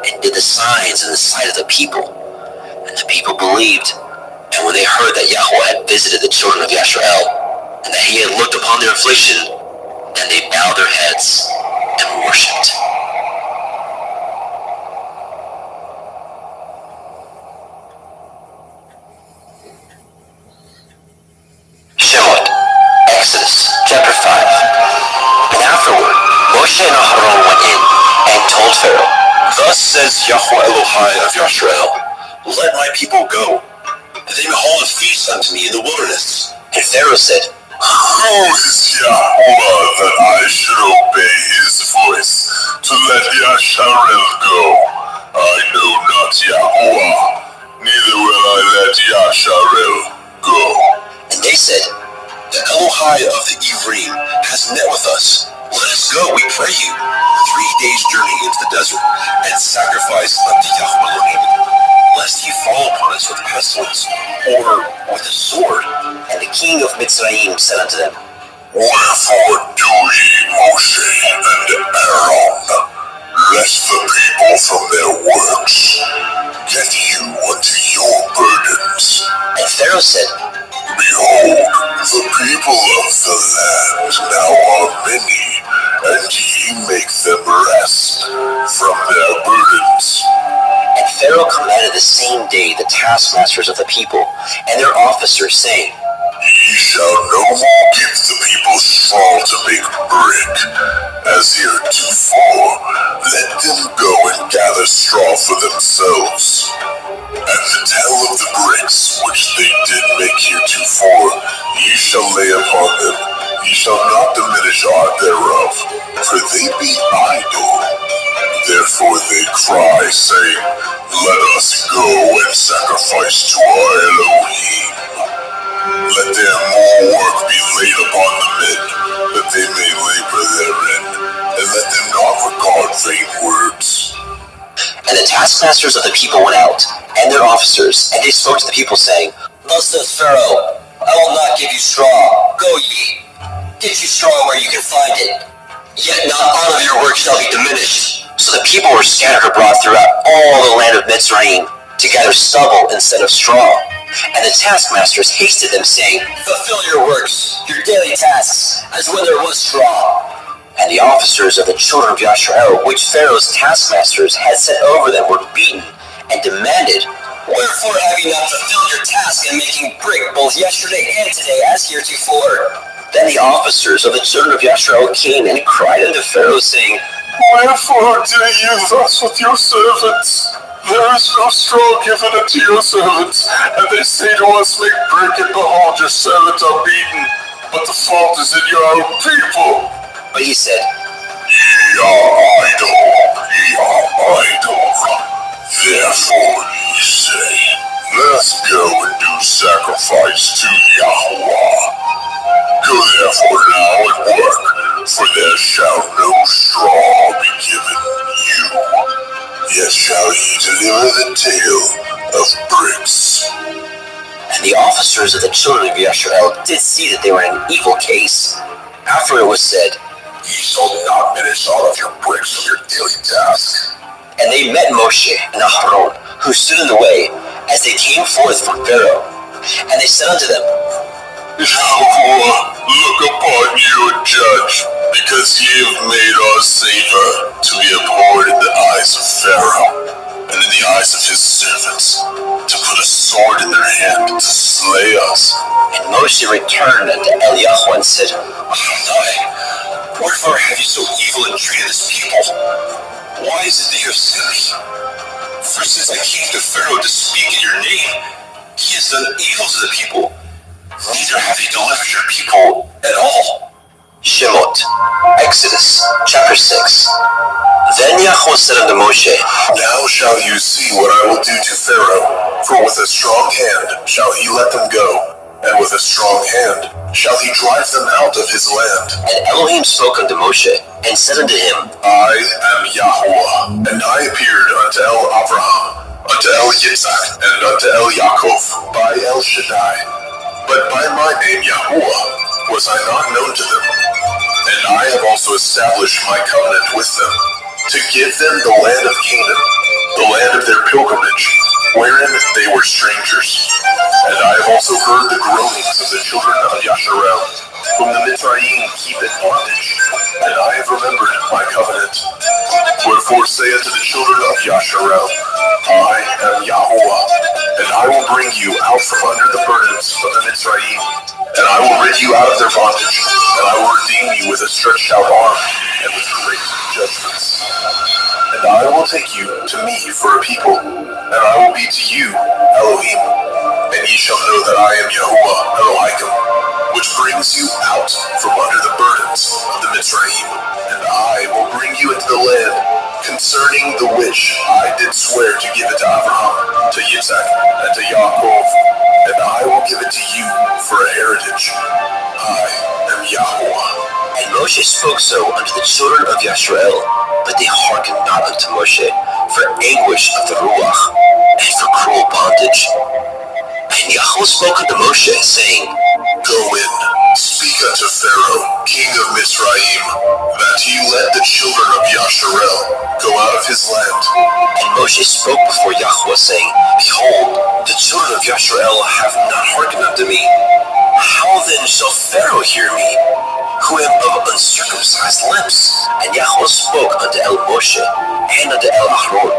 and did the signs in the sight of the people. And the people believed. And when they heard that Yahweh had visited the children of Yisrael, and that he had looked upon their affliction, then they bowed their heads and worshipped. Shemot, Exodus, chapter 5. And afterward, Moshe and Aharon went in, and told Pharaoh, Thus says Yahweh Elohai of Yisrael, Let my people go, that they may hold a feast unto me in the wilderness. And Pharaoh said, Who is Yahweh that I should obey his voice to let Yasharel go? I know not Yahweh, neither will I let Yasharel go. And they said, The Elohai of the Ivrim has met with us. Let us go, we pray you, 3 days' journey into the desert, and sacrifice unto Yahweh Elohim, lest he fall upon us with pestilence, or with a sword. And the king of Mitzrayim said unto them, Wherefore do ye, Moshe and Aaron, let the people from their works get you unto your burdens. And Pharaoh said, Behold, The people of the land now are many, and ye make them rest from their burdens. And Pharaoh commanded the same day the taskmasters of the people and their officers, saying, Ye shall no more give the people straw to make brick, as heretofore. Let them go and gather straw for themselves. And the tell of the bricks which they did make heretofore, ye shall lay upon them. Ye shall not diminish aught thereof, for they be idle. Therefore they cry, saying, Let us go and sacrifice to our Elohim. Let their more work be laid upon the men, that they may labor therein, and let them not regard vain words. And the taskmasters of the people went out, and their officers, and they spoke to the people, saying, Thus says Pharaoh, I will not give you straw. Go ye, get you straw where you can find it. Yet not all of your work shall be diminished. So the people were scattered abroad throughout all the land of Mitzrayim, to gather stubble instead of straw. And the taskmasters hasted them, saying, Fulfill your works, your daily tasks, as when there was straw. And the officers of the children of Yasharal, which Pharaoh's taskmasters had set over them, were beaten, and demanded, Wherefore have ye not fulfilled your task in making brick both yesterday and today, as heretofore? Then the officers of the children of Yasharal came and cried unto Pharaoh, saying, Wherefore do ye thus with your servants? There is no straw given unto your servants, and they say to us, Make brick, and behold, your servants are beaten. But the fault is in your own people. But he said, Ye are idle. Therefore ye say, Let us go and do sacrifice to Yahweh. Go therefore now and work, for there shall no straw be given you. Yet shall ye deliver the tale of bricks. And the officers of the children of Yasharal did see that they were in an evil case. After it was said, Ye shall not diminish all of your bricks from your daily task. And they met Moshe and Aharon, who stood in the way, as they came forth from Pharaoh. And they said unto them, Yahweh, look upon you and judge, because ye have made our Savior to be abhorred in the eyes of Pharaoh, and in the eyes of his servants, to put a sword in their hand to slay us. And Moshe returned unto Eliyahu and said, Adonai, wherefore have you so evil entreated this people? Why is it that you have sent me? For since I came to Pharaoh to speak in your name, he has done evil to the people. Neither have you delivered your people at all. Shemot, Exodus, chapter 6. Then Yahweh said unto Moshe, Now shall you see what I will do to Pharaoh, for with a strong hand shall he let them go, and with a strong hand shall he drive them out of his land. And Elohim spoke unto Moshe, and said unto him, I am Yahweh, and I appeared unto El Abraham, unto El Yitzhak, and unto El Yaakov, by El Shaddai. But by my name Yahweh was I not known to them. And I have also established my covenant with them, to give them the land of Canaan, the land of their pilgrimage, wherein they were strangers. And I have also heard the groanings of the children of Yasharal, whom the Mitzrayim keep in bondage, and I have remembered my covenant. Wherefore say unto the children of Yasharal, I am Yahweh, and I will bring you out from under the burdens of the Mitzrayim, and I will rid you out of their bondage, and I will redeem you with a stretched out arm, and with great judgments. And I will take you to me for a people, and I will be to you Elohim, and ye shall know that I am Yahuwah Elohim, which brings you out from under the burdens of the Mitzrayim. And I will bring you into the land concerning the which I did swear to give it to Abraham, to Yitzhak, and to Yaakov, and I will give it to you for a heritage. I am Yahweh. And Moshe spoke so unto the children of Yasharal, but they hearkened not unto Moshe, for anguish of the Ruach, and for cruel bondage. And Yahweh spoke unto Moshe, saying, Go in, speak unto Pharaoh, king of Mitzrayim, that he let the children of Yasharal go out of his land. And Moshe spoke before Yahweh, saying, Behold, the children of Yasharal have not hearkened unto me. How then shall unto El Moshe and unto El Ahron,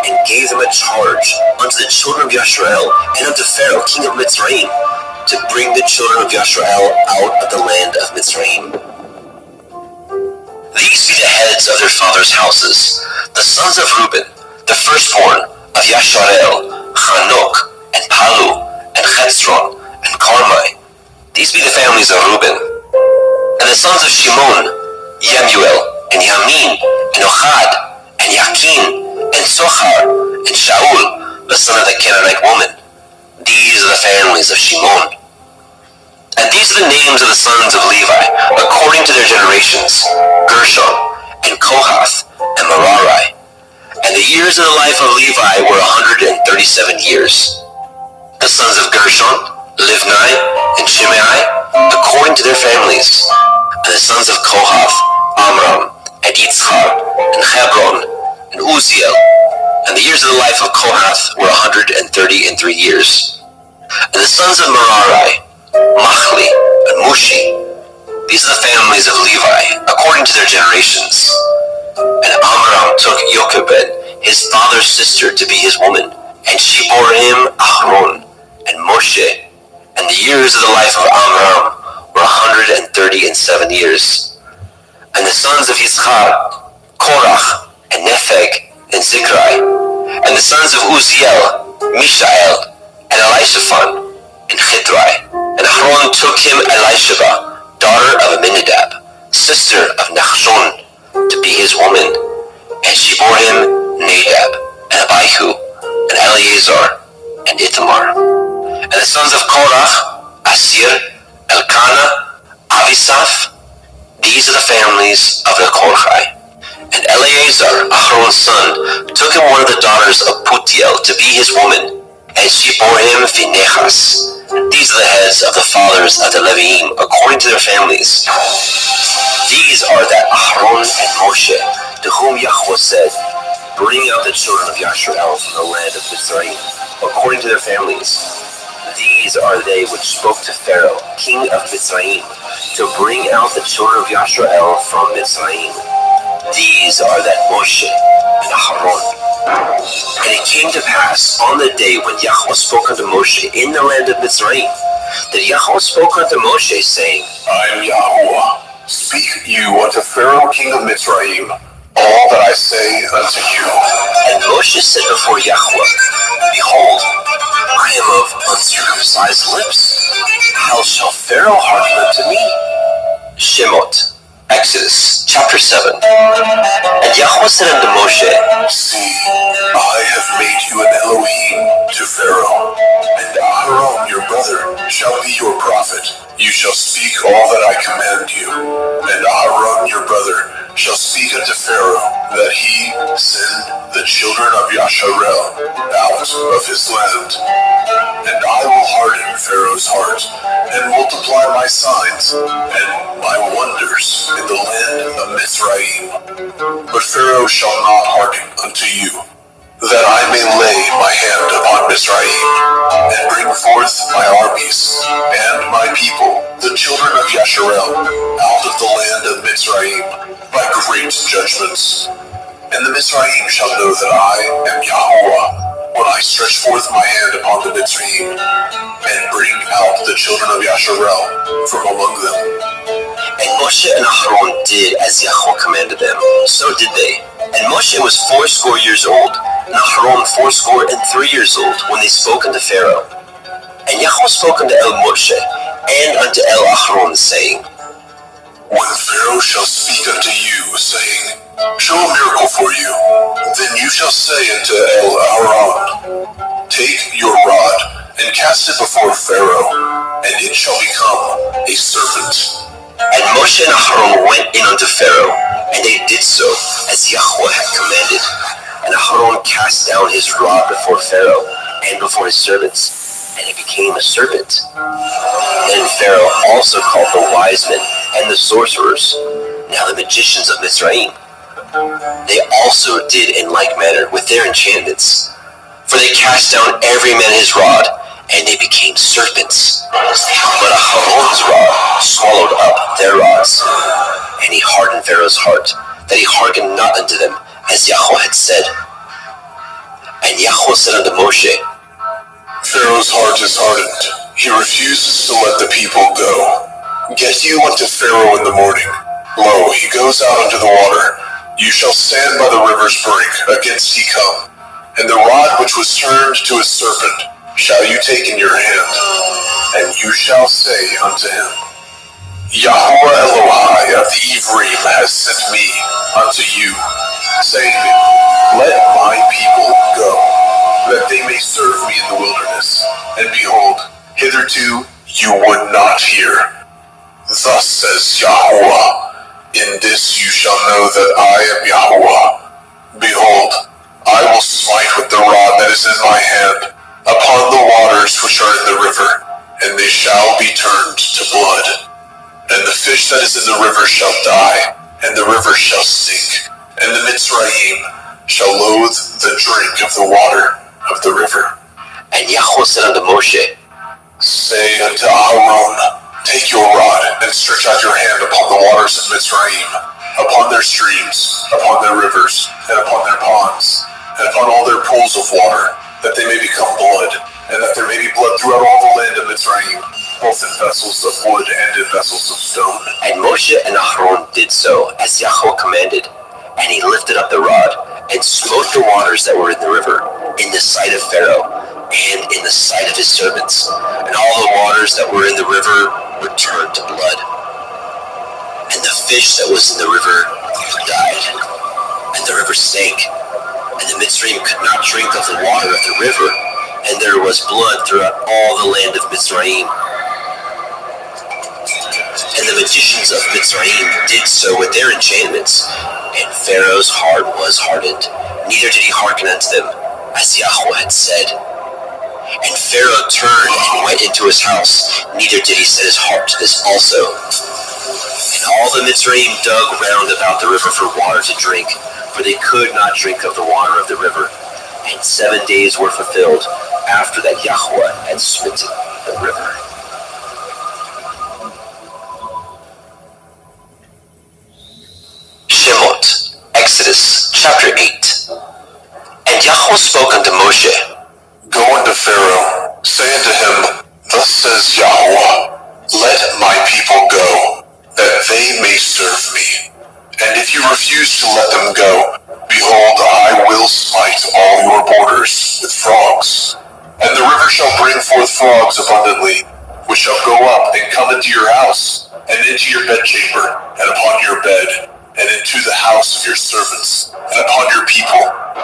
and gave them a charge unto the children of Yashrael and unto Pharaoh, king of Mitzrayim, to bring the children of Yashrael out of the land of Mitzrayim. These be the heads of their fathers' houses, the sons of Reuben, the firstborn of Yashrael, Chanok, and Palu, and Chetzron, and Carmi. These be the families of Reuben. And the sons of Shimon, Yemuel, and Yamin, and Ohad, and Yakin, and Sochar, and Shaul, the son of the Canaanite woman. These are the families of Shimon. And these are the names of the sons of Levi, according to their generations, Gershon, and Kohath, and Merari. And the years of the life of Levi were 137 years. The sons of Gershon, Livni, and Shimei, according to their families. And the sons of Kohath, Amram, and Yitzchar, and Hebron, and Uziel. And the years of the life of Kohath were 133 years. And the sons of Merari, Machli, and Mushi. These are the families of Levi, according to their generations. And Amram took Jochebed, his father's sister, to be his woman, and she bore him Ahron and Moshe. And the years of the life of Amram were 137 years. And the sons of Yitzchar, Korach, and Nepheg, and Zikri. And the sons of Uziel, Mishael, and Elishaphan, and Chitrai. And Ahron took him Elisheba, daughter of Aminadab, sister of Nachshon, to be his woman. And she bore him Nadab, and Abihu, and Eleazar, and Ithamar. And the sons of Korach, Asir, Elkanah, Avisaph. These are the families of the Korchai. And Eleazar, Ahron's son, took him one of the daughters of Putiel to be his woman, and she bore him Phinehas. These are the heads of the fathers of the Leviim, according to their families. These are that Ahron and Moshe, to whom Yahweh said, bring out the children of Yashrael from the land of Mitzrayim, according to their families. These are they which spoke to Pharaoh, king of Mitzrayim, to bring out the children of Yashrael from Mitzrayim. These are that Moshe and Ahron. And it came to pass on the day when Yahweh spoke unto Moshe in the land of Mitzrayim, that Yahweh spoke unto Moshe, saying, I am Yahweh. Speak you unto Pharaoh, king of Mitzrayim, all that I say unto you. And Moshe said before Yahweh, behold, I am of uncircumcised lips. How shall Pharaoh hearken unto me? Shemot, Exodus chapter 7. And Yahweh said unto Moshe, See, I have made you an Elohim to Pharaoh, and Aharon your brother shall be your prophet. You shall speak all that I command you, and Aharon your brother shall speak unto Pharaoh, that he send the children of Yasharel out of his land. And I will harden Pharaoh's heart, and multiply my signs and my wonders in the land of Mitzrayim. But Pharaoh shall not hearken unto you, that I may lay my hand upon Mitzrayim, and bring forth my armies and my people, the children of Yasharel, out of the land of Mitzrayim, by great judgments. And the Mitzrayim shall know that I am Yahweh, when I stretch forth my hand upon the Mitzrayim, and bring out the children of Yasharel from among them. And Moshe and Aharon did as Yahweh commanded them, so did they. And Moshe was 80 years old, and Aharon 83 years old, when they spoke unto Pharaoh. And Yahweh spoke unto El Moshe, and unto El Aharon, saying, When Pharaoh shall speak unto you, saying, Show a miracle for you, then you shall say unto El Aharon, Take your rod, and cast it before Pharaoh, and it shall become a serpent. And Moshe and Aharon went in unto Pharaoh, and they did so as Yahweh had commanded. And Aharon cast down his rod before Pharaoh and before his servants, and it became a serpent. Then Pharaoh also called the wise men and the sorcerers, now the magicians of Mitzrayim. They also did in like manner with their enchantments, for they cast down every man his rod, and they became serpents. But Aharon's rod swallowed up their rods, and he hardened Pharaoh's heart, that he hearkened not unto them, as Yahweh had said. And Yahweh said unto Moshe, Pharaoh's heart is hardened. He refuses to let the people go. Get you unto Pharaoh in the morning. Lo, he goes out unto the water. You shall stand by the river's brink, against he come. And the rod which was turned to a serpent shall you take in your hand. And you shall say unto him, Yahweh Elohai of the Ephraim has sent me unto you, saying, Let my people go, that they may serve me in the wilderness. And behold, hitherto you would not hear. Thus says Yahweh, in this you shall know that I am Yahweh. Behold, I will smite with the rod that is in my hand upon the waters which are in the river, and they shall be turned to blood. And the fish that is in the river shall die, and the river shall sink, and the Mitzrayim shall loathe the drink of the water of the river. And Yahweh said unto Moshe, Say unto Aaron, Take your rod, and stretch out your hand upon the waters of Mitzrayim, upon their streams, upon their rivers, and upon their ponds, and upon all their pools of water, that they may become blood, and that there may be blood throughout all the land of Mitzrayim, both in vessels of wood and in vessels of stone. And Moshe and Aaron did so, as Yahweh commanded. And he lifted up the rod, and smote the waters that were in the river, in the sight of Pharaoh, and in the sight of his servants. And all the waters that were in the river were turned to blood. And the fish that was in the river died, and the river stank. And the Mitzrayim could not drink of the water of the river, and there was blood throughout all the land of Mitzrayim. And the magicians of Mitzrayim did so with their enchantments, and Pharaoh's heart was hardened, neither did he hearken unto them, as Yahweh had said. And Pharaoh turned and went into his house, neither did he set his heart to this also. And all the Mitzrayim dug round about the river for water to drink, for they could not drink of the water of the river. And 7 days were fulfilled after that Yahweh had smitten the river. Shemot, Exodus chapter 8. And Yahweh spoke unto Moshe, Go unto Pharaoh, say unto him, Thus says Yahweh, Let my people go, that they may serve me. And if you refuse to let them go, behold, I will smite all your borders with frogs. And the river shall bring forth frogs abundantly, which shall go up and come into your house, and into your bedchamber, and upon your bed, and into the house of your servants, and upon your people,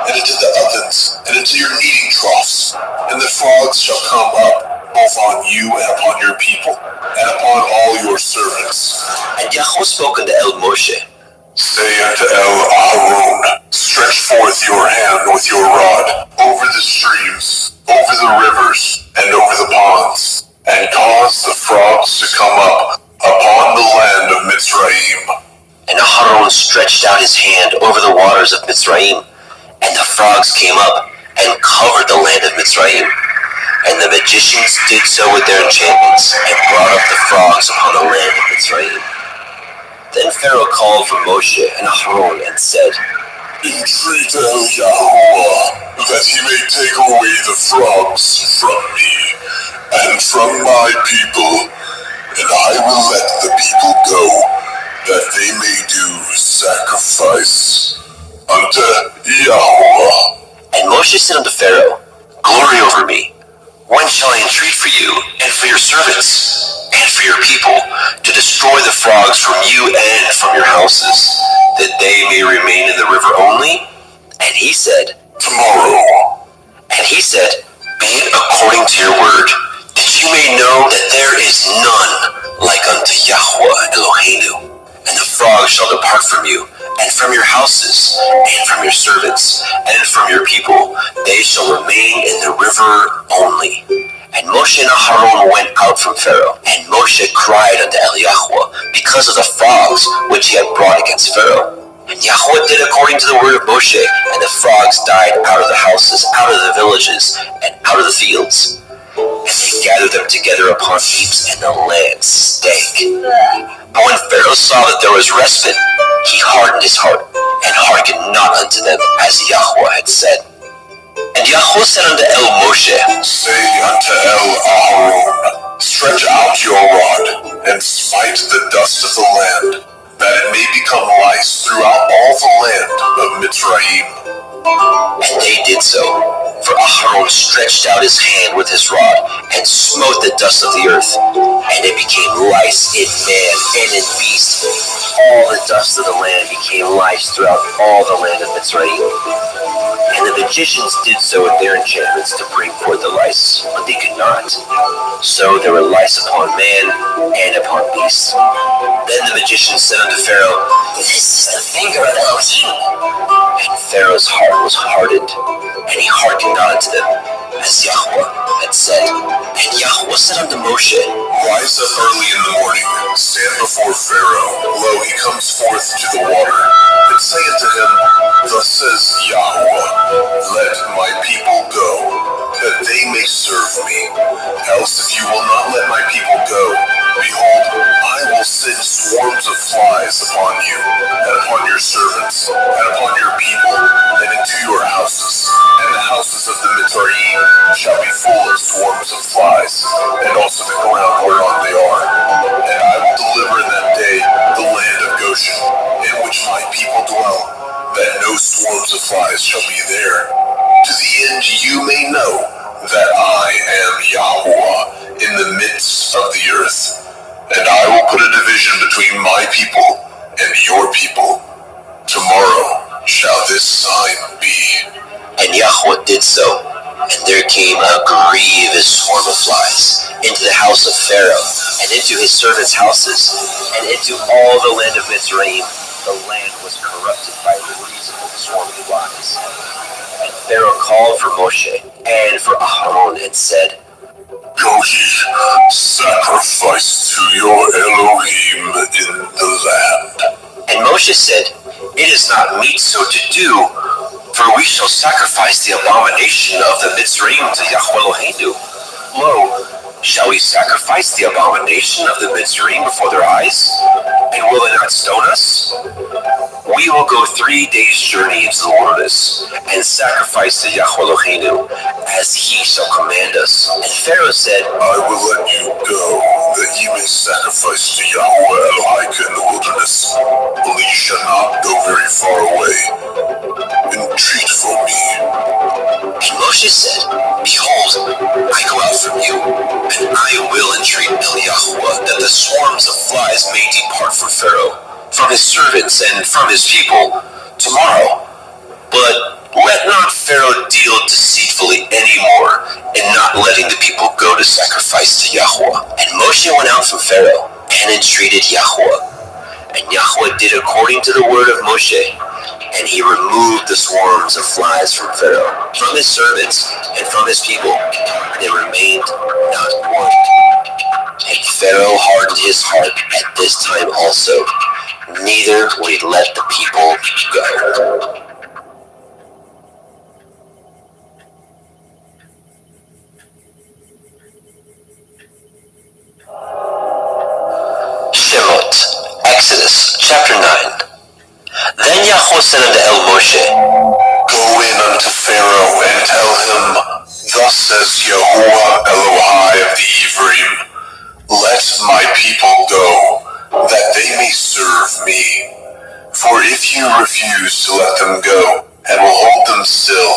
and into the ovens, and into your kneading troughs. And the frogs shall come up, both on you and upon your people, and upon all your servants. And Yahweh spoke unto El Moshe, Say unto El Aaron, Stretch forth your hand with your rod over the streams, over the rivers, and over the ponds, and cause the frogs to come up upon the land of Mitzrayim. And Aaron stretched out his hand over the waters of Mitzrayim, and the frogs came up and covered the land of Mitzrayim. And the magicians did so with their enchantments, and brought up the frogs upon the land of Mitzrayim. Then Pharaoh called for Moshe and Aaron and said, Entreat El Yahweh, that he may take away the frogs from me, and from my people, and I will let the people go, that they may do sacrifice unto Yahweh. And Moshe said unto Pharaoh, Glory over me. When shall I entreat for you, and for your servants, and for your people, to destroy the frogs from you and from your houses, that they may remain in the river only? And he said, Tomorrow. And he said, Be it according to your word, that you may know that there is none like unto Yahweh Eloheinu. And the frogs shall depart from you, and from your houses, and from your servants, and from your people. They shall remain in the river only. And Moshe and Aaron went out from Pharaoh. And Moshe cried unto Yahweh because of the frogs which he had brought against Pharaoh. And Yahweh did according to the word of Moshe, and the frogs died out of the houses, out of the villages, and out of the fields. And they gathered them together upon heaps, and the land stank. But when Pharaoh saw that there was respite, he hardened his heart, and hearkened not unto them, as Yahweh had said. And Yahweh said unto Moshe, Say unto Aharon, stretch out your rod, and smite the dust of the land, that it may become lice throughout all the land of Mitzrayim. And they did so. For Aharon stretched out his hand with his rod, and smote the dust of the earth, and it became lice in man and in beast. All the dust of the land became lice throughout all the land of Mitzrayim. And the magicians did so with their enchantments to bring forth the lice, but they could not. So there were lice upon man and upon beast. Then the magicians said unto Pharaoh, This is the finger of Elohim. and Pharaoh's heart was hardened, and he hearkened not unto them, as Yahweh had said. And Yahweh said unto Moshe, Rise up early in the morning, stand before Pharaoh. Lo, he comes forth to the water. And say unto him, Thus says Yahweh, Let my people go, that they may serve me. Else if you will not let my people go, behold, I will send swarms of flies upon you, and upon your servants, and upon your people, and into your houses. And the houses of the Mitzrayim shall be full of swarms of flies, and also the ground whereon they are. And I will deliver in that day the land of Goshen, in which my people dwell, that no swarms of flies shall be there, to the end you may know that I am Yahweh in the midst of the earth. And I will put a division between my people and your people. Tomorrow shall this sign be. and Yahweh did so. And there came a grievous swarm of flies into the house of Pharaoh, and into his servants' houses, and into all the land of Mitzrayim. The land was corrupted by reason of the swarming flies. And Pharaoh called for Moshe and for Aharon, and said, Go ye, sacrifice to your Elohim in the land. And Moshe said, It is not meet so to do, for we shall sacrifice the abomination of the Mitzrayim to Yahweh Eloheinu. Lo, shall we sacrifice the abomination of the Mitzrayim before their eyes? And will they not stone us? We will go 3 days' journey into the wilderness, and sacrifice to Yahweh Eloheinu, as he shall command us. And Pharaoh said, I will let you go, that ye may sacrifice to Yahweh Elohim in the wilderness. Only ye shall not go very far away. Entreat for me. And Moshe said, Behold, I go out from you, and I will entreat Yahweh, that the swarms of flies may depart from Pharaoh, from his servants, and from his people, tomorrow. But let not Pharaoh deal deceitfully any more, in not letting the people go to sacrifice to Yahweh. And Moshe went out from Pharaoh, and entreated Yahweh. And Yahweh did according to the word of Moshe, and he removed the swarms of flies from Pharaoh, from his servants, and from his people. There remained not one. And Pharaoh hardened his heart at this time also, neither would he let the people go. Shemot, Exodus chapter 9. Then Yahweh said unto Moshe, Go in unto Pharaoh and tell him, Thus says Yahuwah Elohai of the Ephraim, Let my people go, that they may serve me. For if you refuse to let them go, and will hold them still,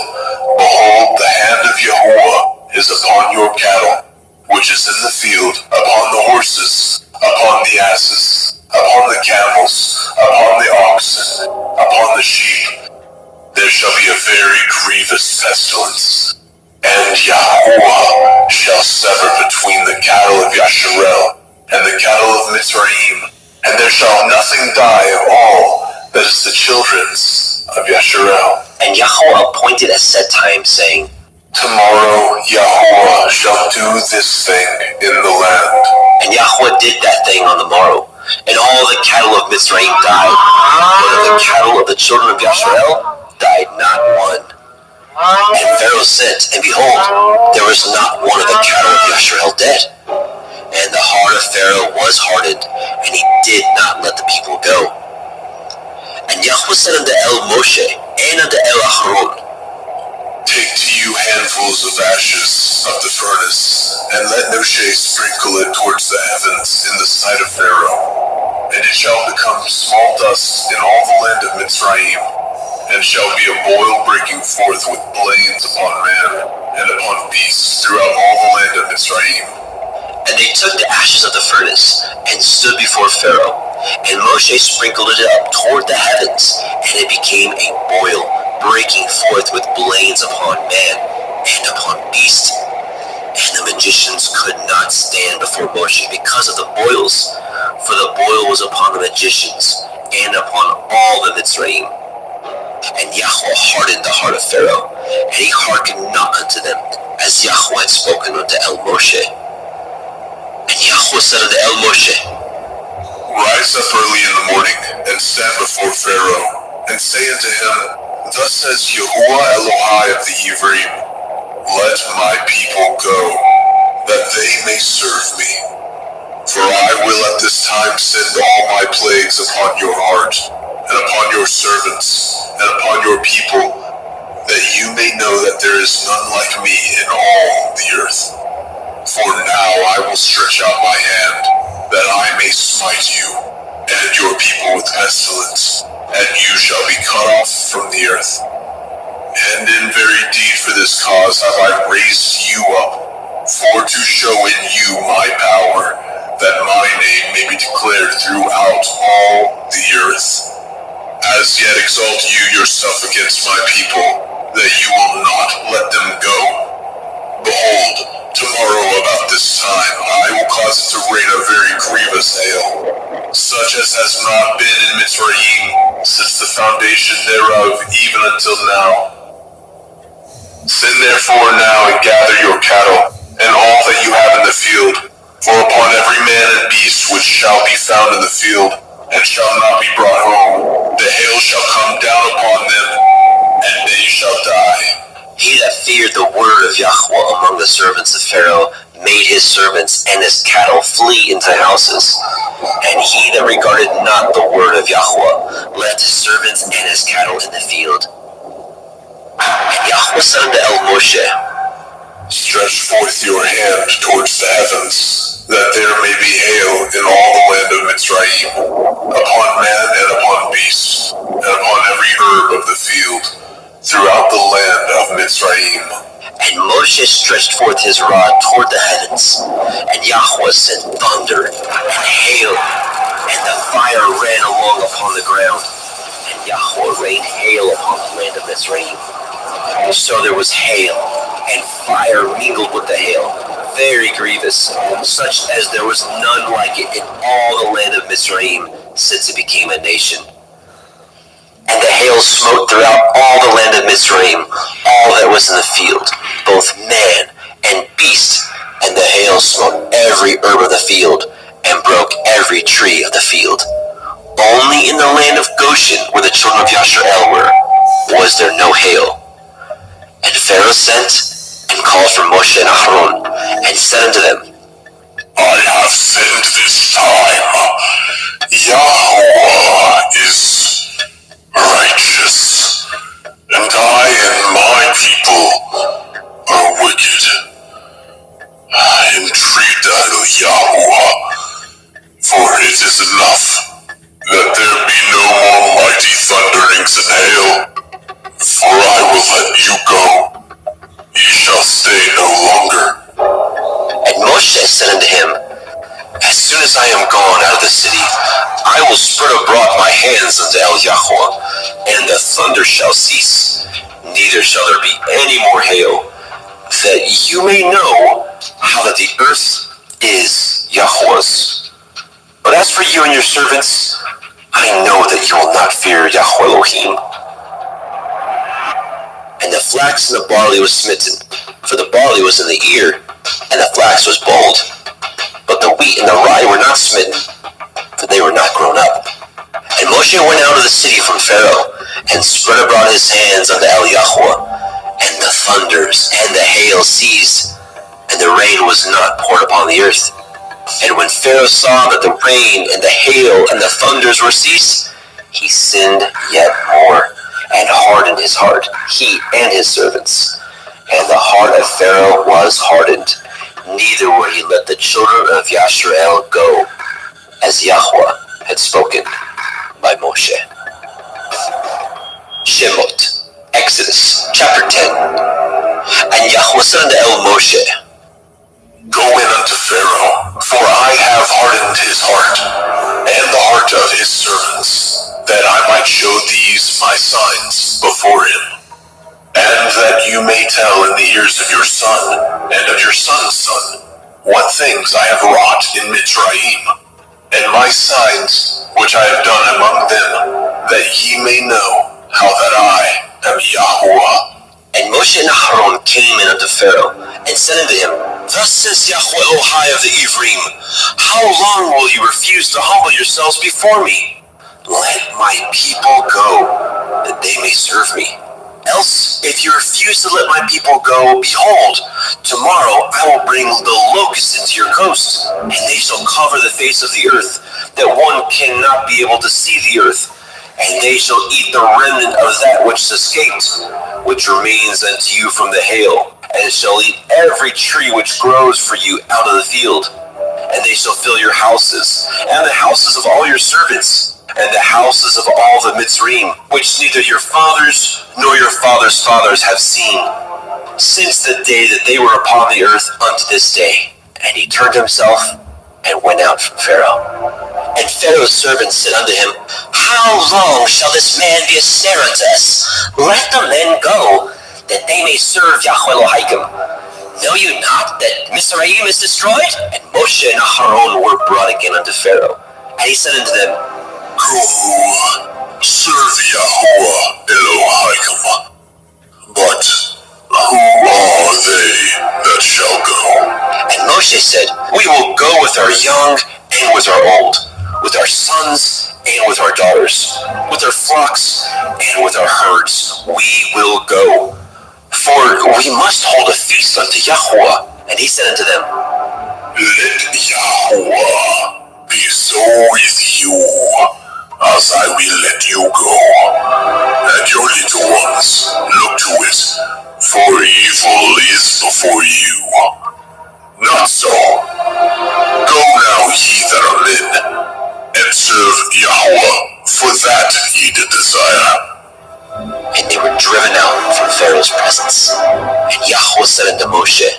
behold, the hand of Yahuwah is upon your cattle, which is in the field, upon the horses, upon the asses, upon the camels, upon the oxen, upon the sheep. There shall be a very grievous pestilence. And Yahuwah shall sever between the cattle of Yasharel and the cattle of Mitzrayim, and there shall nothing die of all that is the children's of Yasharel. And Yahweh appointed a set time, saying, Tomorrow Yahuwah shall do this thing in the land. And Yahweh did that thing on the morrow, and all the cattle of Mitzrayim died, but of the cattle of the children of Yasharel died not one. And Pharaoh sent, and behold, there was not one of the cattle of Yasharel dead. And the heart of Pharaoh was hardened, and he did not let the people go. And Yahweh said unto Moshe and unto Aharon, Take to you handfuls of ashes of the furnace, and let Moshe sprinkle it towards the heavens in the sight of Pharaoh. And it shall become small dust in all the land of Mitzrayim, and shall be a boil breaking forth with blains upon man and upon beasts throughout all the land of Mitzrayim. And they took the ashes of the furnace, and stood before Pharaoh. And Moshe sprinkled it up toward the heavens, and it became a boil, breaking forth with blains upon man and upon beast. And the magicians could not stand before Moshe because of the boils, for the boil was upon the magicians, and upon all the Mitzrayim. And Yahweh hardened the heart of Pharaoh, and he hearkened not unto them, as Yahweh had spoken unto Moshe. And Yahweh said unto Moshe, Rise up early in the morning, and stand before Pharaoh, and say unto him, Thus says Yahuwah Elohai of the Hebrew, Let my people go, that they may serve me. For I will at this time send all my plagues upon your heart, and upon your servants, and upon your people, that you may know that there is none like me in all the earth. For now I will stretch out my hand, that I may smite you, and your people with pestilence, and you shall be cut off from the earth. And in very deed for this cause have I raised you up, for to show in you my power, that my name may be declared throughout all the earth. As yet exalt you yourself against my people, that you will not let them go. Behold, tomorrow about this time I will cause it to rain a very grievous hail, such as has not been in Mitzrayim since the foundation thereof even until now. Send therefore now and gather your cattle, and all that you have in the field, for upon every man and beast which shall be found in the field, and shall not be brought home, the hail shall come down upon them, and they shall die. He that feared the word of Yahweh among the servants of Pharaoh made his servants and his cattle flee into houses. And he that regarded not the word of Yahweh left his servants and his cattle in the field. And Yahweh said unto Moshe, Stretch forth your hand towards the heavens, that there may be hail in all the land of Mitzrayim, upon man and upon beast, and upon every herb of the field, throughout the land of Mitzrayim. And Moshe stretched forth his rod toward the heavens, and Yahweh sent thunder and hail, and the fire ran along upon the ground, and Yahweh rained hail upon the land of Mitzrayim. So there was hail, and fire mingled with the hail, very grievous, such as there was none like it in all the land of Mitzrayim since it became a nation. And the hail smote throughout all the land of Mitzrayim, all that was in the field, both man and beast. And the hail smote every herb of the field, and broke every tree of the field. Only in the land of Goshen, where the children of Yasharel were, was there no hail. And Pharaoh sent and called for Moshe and Aharon, and said unto them, I have sinned this time. Yahweh is righteous, and I and my people are wicked. Entreat unto Yahweh, for it is enough that there be no more mighty thunderings and hail, for I will let you go. Ye shall stay no longer. And Moshe said unto him, As soon as I am gone out of the city, I will spread abroad my hands unto Yahweh, and the thunder shall cease, neither shall there be any more hail, that you may know how that the earth is Yahweh's. But as for you and your servants, I know that you will not fear Yahweh Elohim. And the flax and the barley was smitten, for the barley was in the ear, and the flax was bold. But the wheat and the rye were not smitten, for they were not grown up. And Moshe went out of the city from Pharaoh, and spread abroad his hands unto Yahweh, and the thunders and the hail ceased, and the rain was not poured upon the earth. And when Pharaoh saw that the rain and the hail and the thunders were ceased, he sinned yet more, and hardened his heart, he and his servants. And the heart of Pharaoh was hardened, neither would he let the children of Yashrael go, as Yahweh had spoken by Moshe. Shemot, Exodus, chapter 10. And Yahweh said unto Moshe, Go in unto Pharaoh, for I have hardened his heart, and the heart of his servants, that I might show these my signs before him, and that you may tell in the ears of your son, and of your son's son, what things I have wrought in Mitzrayim, and my signs which I have done among them, that ye may know how that I am Yahweh. And Moshe and Aaron came in unto Pharaoh, and said unto him, Thus says Yahweh Elohai of the Ephraim, How long will you refuse to humble yourselves before me? Let my people go, that they may serve me. Else, if you refuse to let my people go, behold, tomorrow I will bring the locusts into your coast, and they shall cover the face of the earth, that one cannot be able to see the earth. And they shall eat the remnant of that which escaped, which remains unto you from the hail, and shall eat every tree which grows for you out of the field. And they shall fill your houses, and the houses of all your servants, and the houses of all the Mitzrayim, which neither your fathers nor your fathers' fathers have seen, since the day that they were upon the earth unto this day. And he turned himself and went out from Pharaoh. And Pharaoh's servants said unto him, How long shall this man be a snare unto us? Let the men go, that they may serve Yahweh Elohim. Know you not that Mizraim is destroyed? And Moshe and Aaron were brought again unto Pharaoh. And he said unto them, Go, serve Yahweh Elohim. But who are they that shall go? And Moshe said, We will go with our young and with our old, with our sons and with our daughters, with our flocks and with our herds. We will go. For we must hold a feast unto Yahweh. And he said unto them, Let Yahweh be so with you, as I will let you go, and your little ones look to it, for evil is before you. Not so. Go now, ye that are men, and serve Yahweh, for that ye did desire. And they were driven out from Pharaoh's presence. And Yahweh said unto Moshe,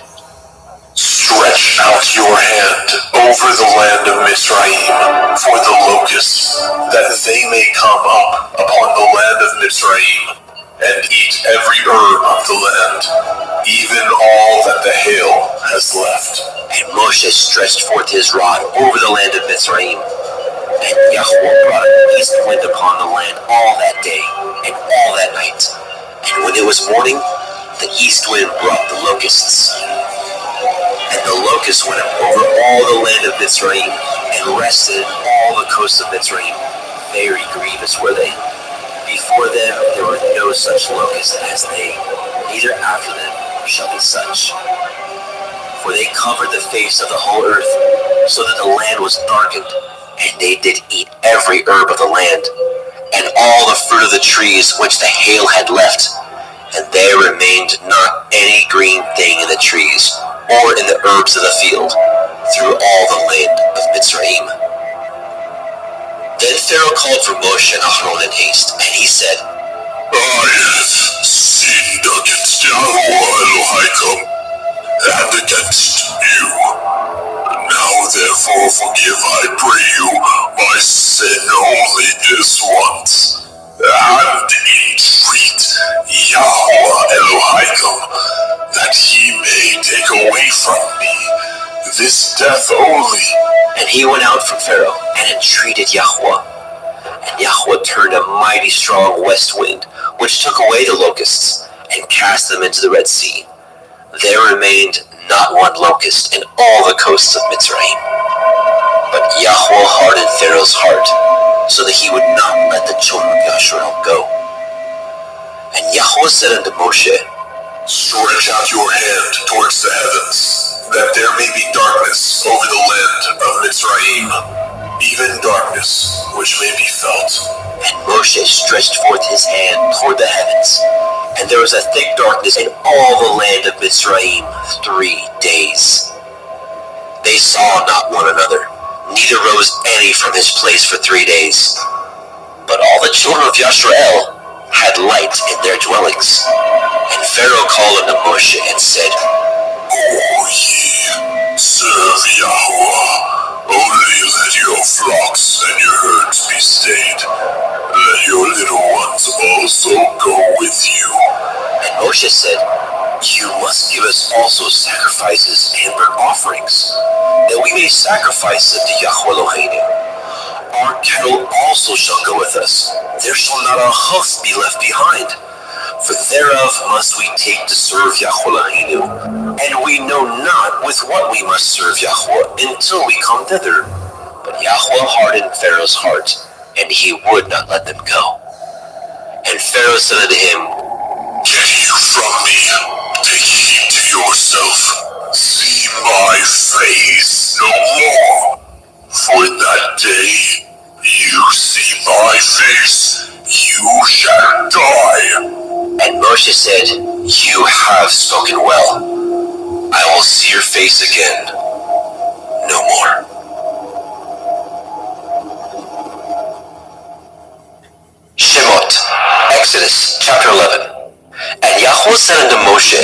Stretch out your hand over the land of Mitzrayim for the locusts, that they may come up upon the land of Mitzrayim, and eat every herb of the land, even all that the hail has left. And Moshe stretched forth his rod over the land of Mitzrayim. And Yahweh brought an east wind upon the land all that day and all that night. And when it was morning, the east wind brought the locusts. And the locusts went up over all the land of Mitzrayim, and rested in all the coasts of Mitzrayim. Very grievous were they. Before them there were no such locusts as they, neither after them shall be such. For they covered the face of the whole earth, so that the land was darkened, and they did eat every herb of the land, and all the fruit of the trees which the hail had left, and there remained not any green thing in the trees, or in the herbs of the field, through all the land of Mitzrayim. Then Pharaoh called for Moshe and Aaron in haste, and he said, I have sinned against Yahweh Elohim, and against you. Now therefore forgive, I pray you, my sin only this once, and entreat Yahweh Elohim, that he may take away from me this death only. And he went out from Pharaoh, and entreated Yahweh. And Yahweh turned a mighty strong west wind, which took away the locusts, and cast them into the Red Sea. There remained not one locust in all the coasts of Mitzrayim. But Yahweh hardened Pharaoh's heart, so that he would not let the children of Yashrael go. And Yahweh said unto Moshe, Stretch out your hand towards the heavens, that there may be darkness over the land of Mitzrayim, even darkness which may be felt And Moshe stretched forth his hand toward the heavens, and there was a thick darkness in all the land of Mitzrayim 3 days. They saw not one another, neither rose any from his place for 3 days. But all the children of Yashrael had light in their dwellings. And Pharaoh called unto Moshe and said, O ye, serve Yahweh, only let your flocks and your herds be stayed. Let your little ones also go with you. And Moshe said, You must give us also sacrifices and burnt offerings, that we may sacrifice unto Yahweh Eloheinu. Our cattle also shall go with us. There shall not a hoof be left behind. For thereof must we take to serve Yahweh Eloheinu, and we know not with what we must serve Yahweh until we come thither. But Yahweh hardened Pharaoh's heart, and he would not let them go. And Pharaoh said unto him, Get you from me, take heed to yourself, see my face no more. For in that day you see my face, you shall die. And Moshe said, You have spoken well. I will see your face again no more. Shemot, Exodus chapter 11. And Yahweh said unto Moshe,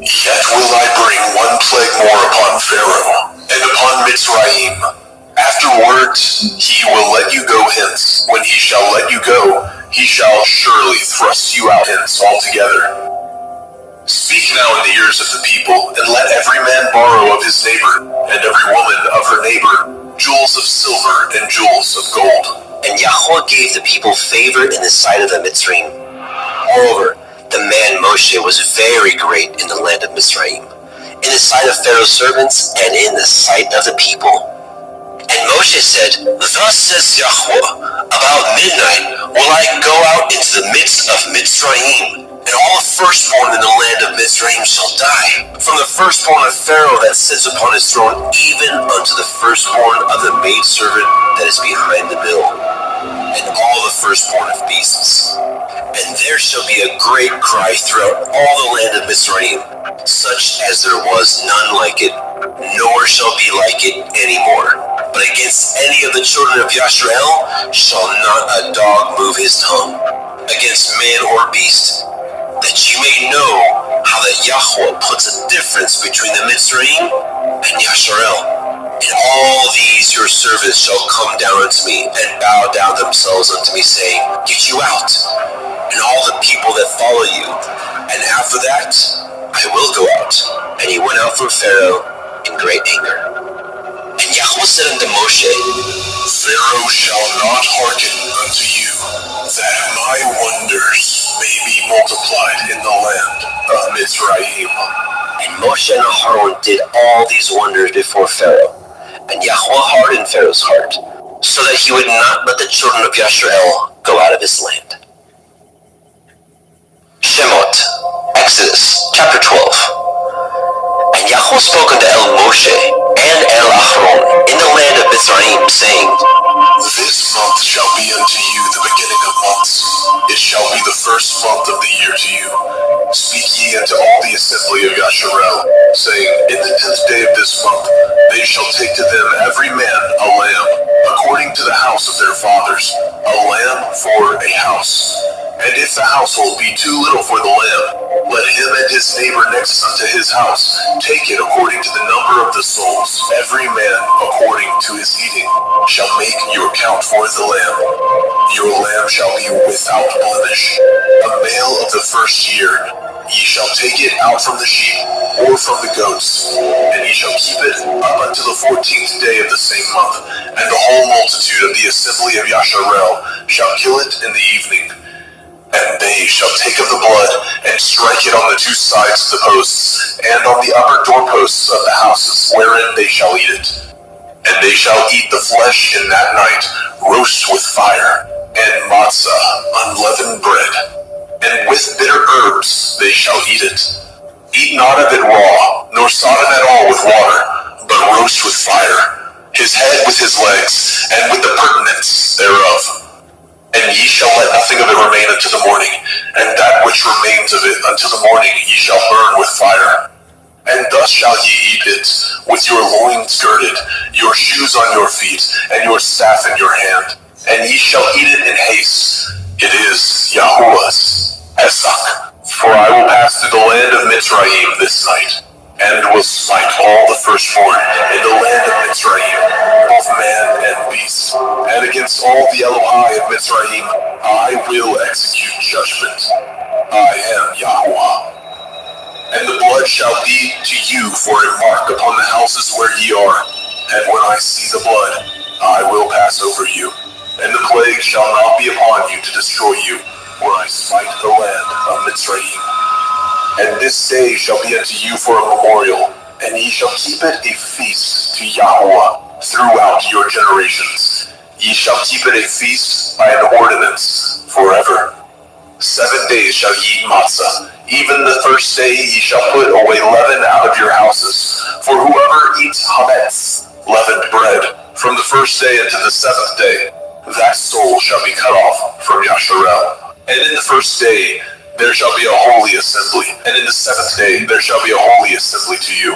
Yet will I bring one plague more upon Pharaoh, and upon Mitzrayim. Afterwards he will let you go hence. When he shall let you go, he shall surely thrust you out hence altogether. Speak now in the ears of the people, and let every man borrow of his neighbor, and every woman of her neighbor, jewels of silver and jewels of gold. And Yahweh gave the people favor in the sight of the Mitzrayim. Moreover, the man Moshe was very great in the land of Mitzrayim, in the sight of Pharaoh's servants, and in the sight of the people. And Moshe said, Thus says Yahweh, about midnight will I go out into the midst of Mitzrayim, and all the firstborn in the land of Mitzrayim shall die, from the firstborn of Pharaoh that sits upon his throne, even unto the firstborn of the maidservant that is behind the mill, and all the firstborn of beasts. And there shall be a great cry throughout all the land of Mitzrayim, such as there was none like it, nor shall be like it any more. But against any of the children of Yashrael shall not a dog move his tongue, against man or beast, that you may know how that Yahweh puts a difference between the Mitzrayim and Yashrael. And all these your servants shall come down unto me, and bow down themselves unto me, saying, Get you out, and all the people that follow you. And after that I will go out. And he went out from Pharaoh in great anger. And Yahweh said unto Moshe, Pharaoh shall not hearken unto you, that my wonders may be multiplied in the land of Mitzrayim. And Moshe and Aaron did all these wonders before Pharaoh. And Yahweh hardened Pharaoh's heart, so that he would not let the children of Yashrael go out of his land. Shemot, Exodus chapter 12. And Yahweh spoke unto Moshe and Aaron in the land of Mitzrayim, saying, This month shall be unto you the beginning of months. It shall be the first month of the year to you. Speak ye unto all the assembly of Yasharel, saying, In the 10th day of this month they shall take to them every man a lamb, according to the house of their fathers, a lamb for a house. And if the household be too little for the lamb, let him and his neighbor next unto his house take it according to the number of the souls. Every man according to his eating shall make your count for the lamb. Your lamb shall be without blemish, a male of the first year. Ye shall take it out from the sheep or from the goats, and ye shall keep it up unto the 14th day of the same month. And the whole multitude of the assembly of Yasharel shall kill it in the evening. And they shall take of the blood, and strike it on the two sides of the posts, and on the upper doorposts of the houses, wherein they shall eat it. And they shall eat the flesh in that night, roast with fire, and matzah, unleavened bread. And with bitter herbs they shall eat it. Eat not of it raw, nor sodden at all with water, but roast with fire, his head with his legs, and with the purtenance thereof. And ye shall nothing of it remain until the morning, and that which remains of it until the morning ye shall burn with fire. And thus shall ye eat it, with your loins girded, your shoes on your feet, and your staff in your hand. And ye shall eat it in haste. It is Yahuwah's Pesach. For I will pass through the land of Mitzrayim this night, and will smite all the firstborn in the land of Mitzrayim, both man and beast. And against all the Elohai of Mitzrayim I will execute judgment. I am Yahuwah. And the blood shall be to you for a mark upon the houses where ye are. And when I see the blood, I will pass over you. And the plague shall not be upon you to destroy you, for I smite the land of Mitzrayim. And this day shall be unto you for a memorial, and ye shall keep it a feast to Yahuwah throughout your generations. Ye shall keep it a feast by an ordinance forever. 7 days shall ye eat matzah. Even the first day ye shall put away leaven out of your houses. For whoever eats chametz, leavened bread, from the first day unto the 7th day, that soul shall be cut off from Yasharel. And in the first day there shall be a holy assembly, and in the 7th day there shall be a holy assembly to you.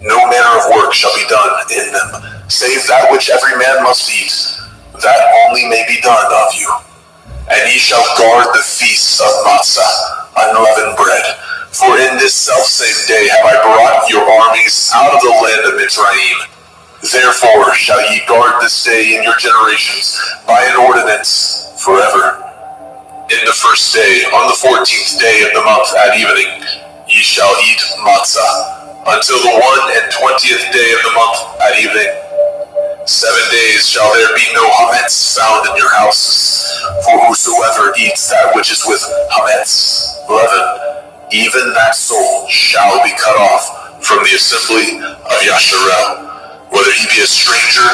No manner of work shall be done in them, save that which every man must eat, that only may be done of you. And ye shall guard the feast of matzah, unleavened bread. For in this selfsame day have I brought your armies out of the land of Mitzrayim. Therefore shall ye guard this day in your generations by an ordinance forever. In the first day, on the 14th day of the month at evening, ye shall eat matzah, until the 21st day of the month at evening. 7 days shall there be no chametz found in your houses, for whosoever eats that which is with chametz, leaven, even that soul shall be cut off from the assembly of Yasharel, whether he be a stranger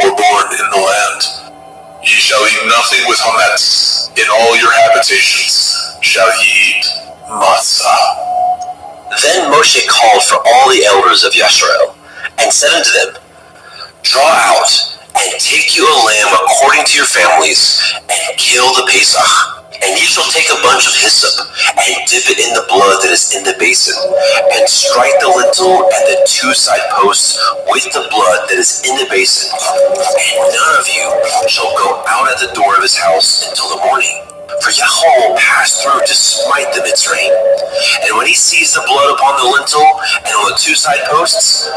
or born in the land. Ye shall eat nothing with chametz. In all your habitations shall ye eat matzah. Then Moshe called for all the elders of Yasharel, and said unto them, Draw out, and take you a lamb according to your families, and kill the Pesach. And ye shall take a bunch of hyssop, and dip it in the blood that is in the basin, and strike the lintel and the 2 side posts with the blood that is in the basin. And none of you shall go out at the door of his house until the morning. For Yahweh will pass through to smite the Mitzrayim. And when he sees the blood upon the lintel and on the 2 side posts,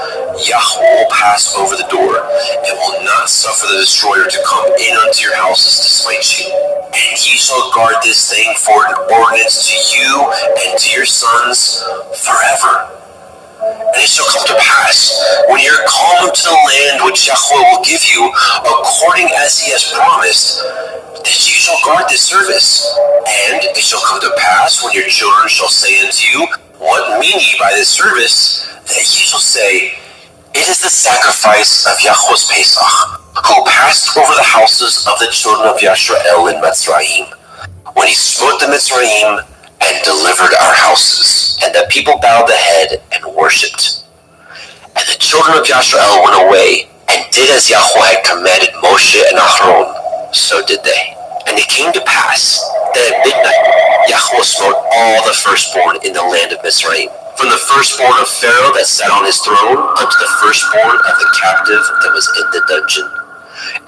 Yahweh will pass over the door, and will not suffer the destroyer to come in unto your houses to smite you. And ye shall guard this thing for an ordinance to you and to your sons forever. And it shall come to pass, when ye are called unto the land which Yahweh will give you, according as he has promised, that ye shall guard this service. And it shall come to pass, when your children shall say unto you, What mean ye by this service? That ye shall say, It is the sacrifice of Yahweh's Pesach, who passed over the houses of the children of Yasharel in Mitzrayim, when he smote the Mitzrayim and delivered our houses. And the people bowed the head and worshipped. And the children of Yasharel went away, and did as Yahweh had commanded Moshe and Aaron, so did they. And it came to pass that at midnight Yahweh smote all the firstborn in the land of Mitzrayim, from the firstborn of Pharaoh that sat on his throne unto the firstborn of the captive that was in the dungeon,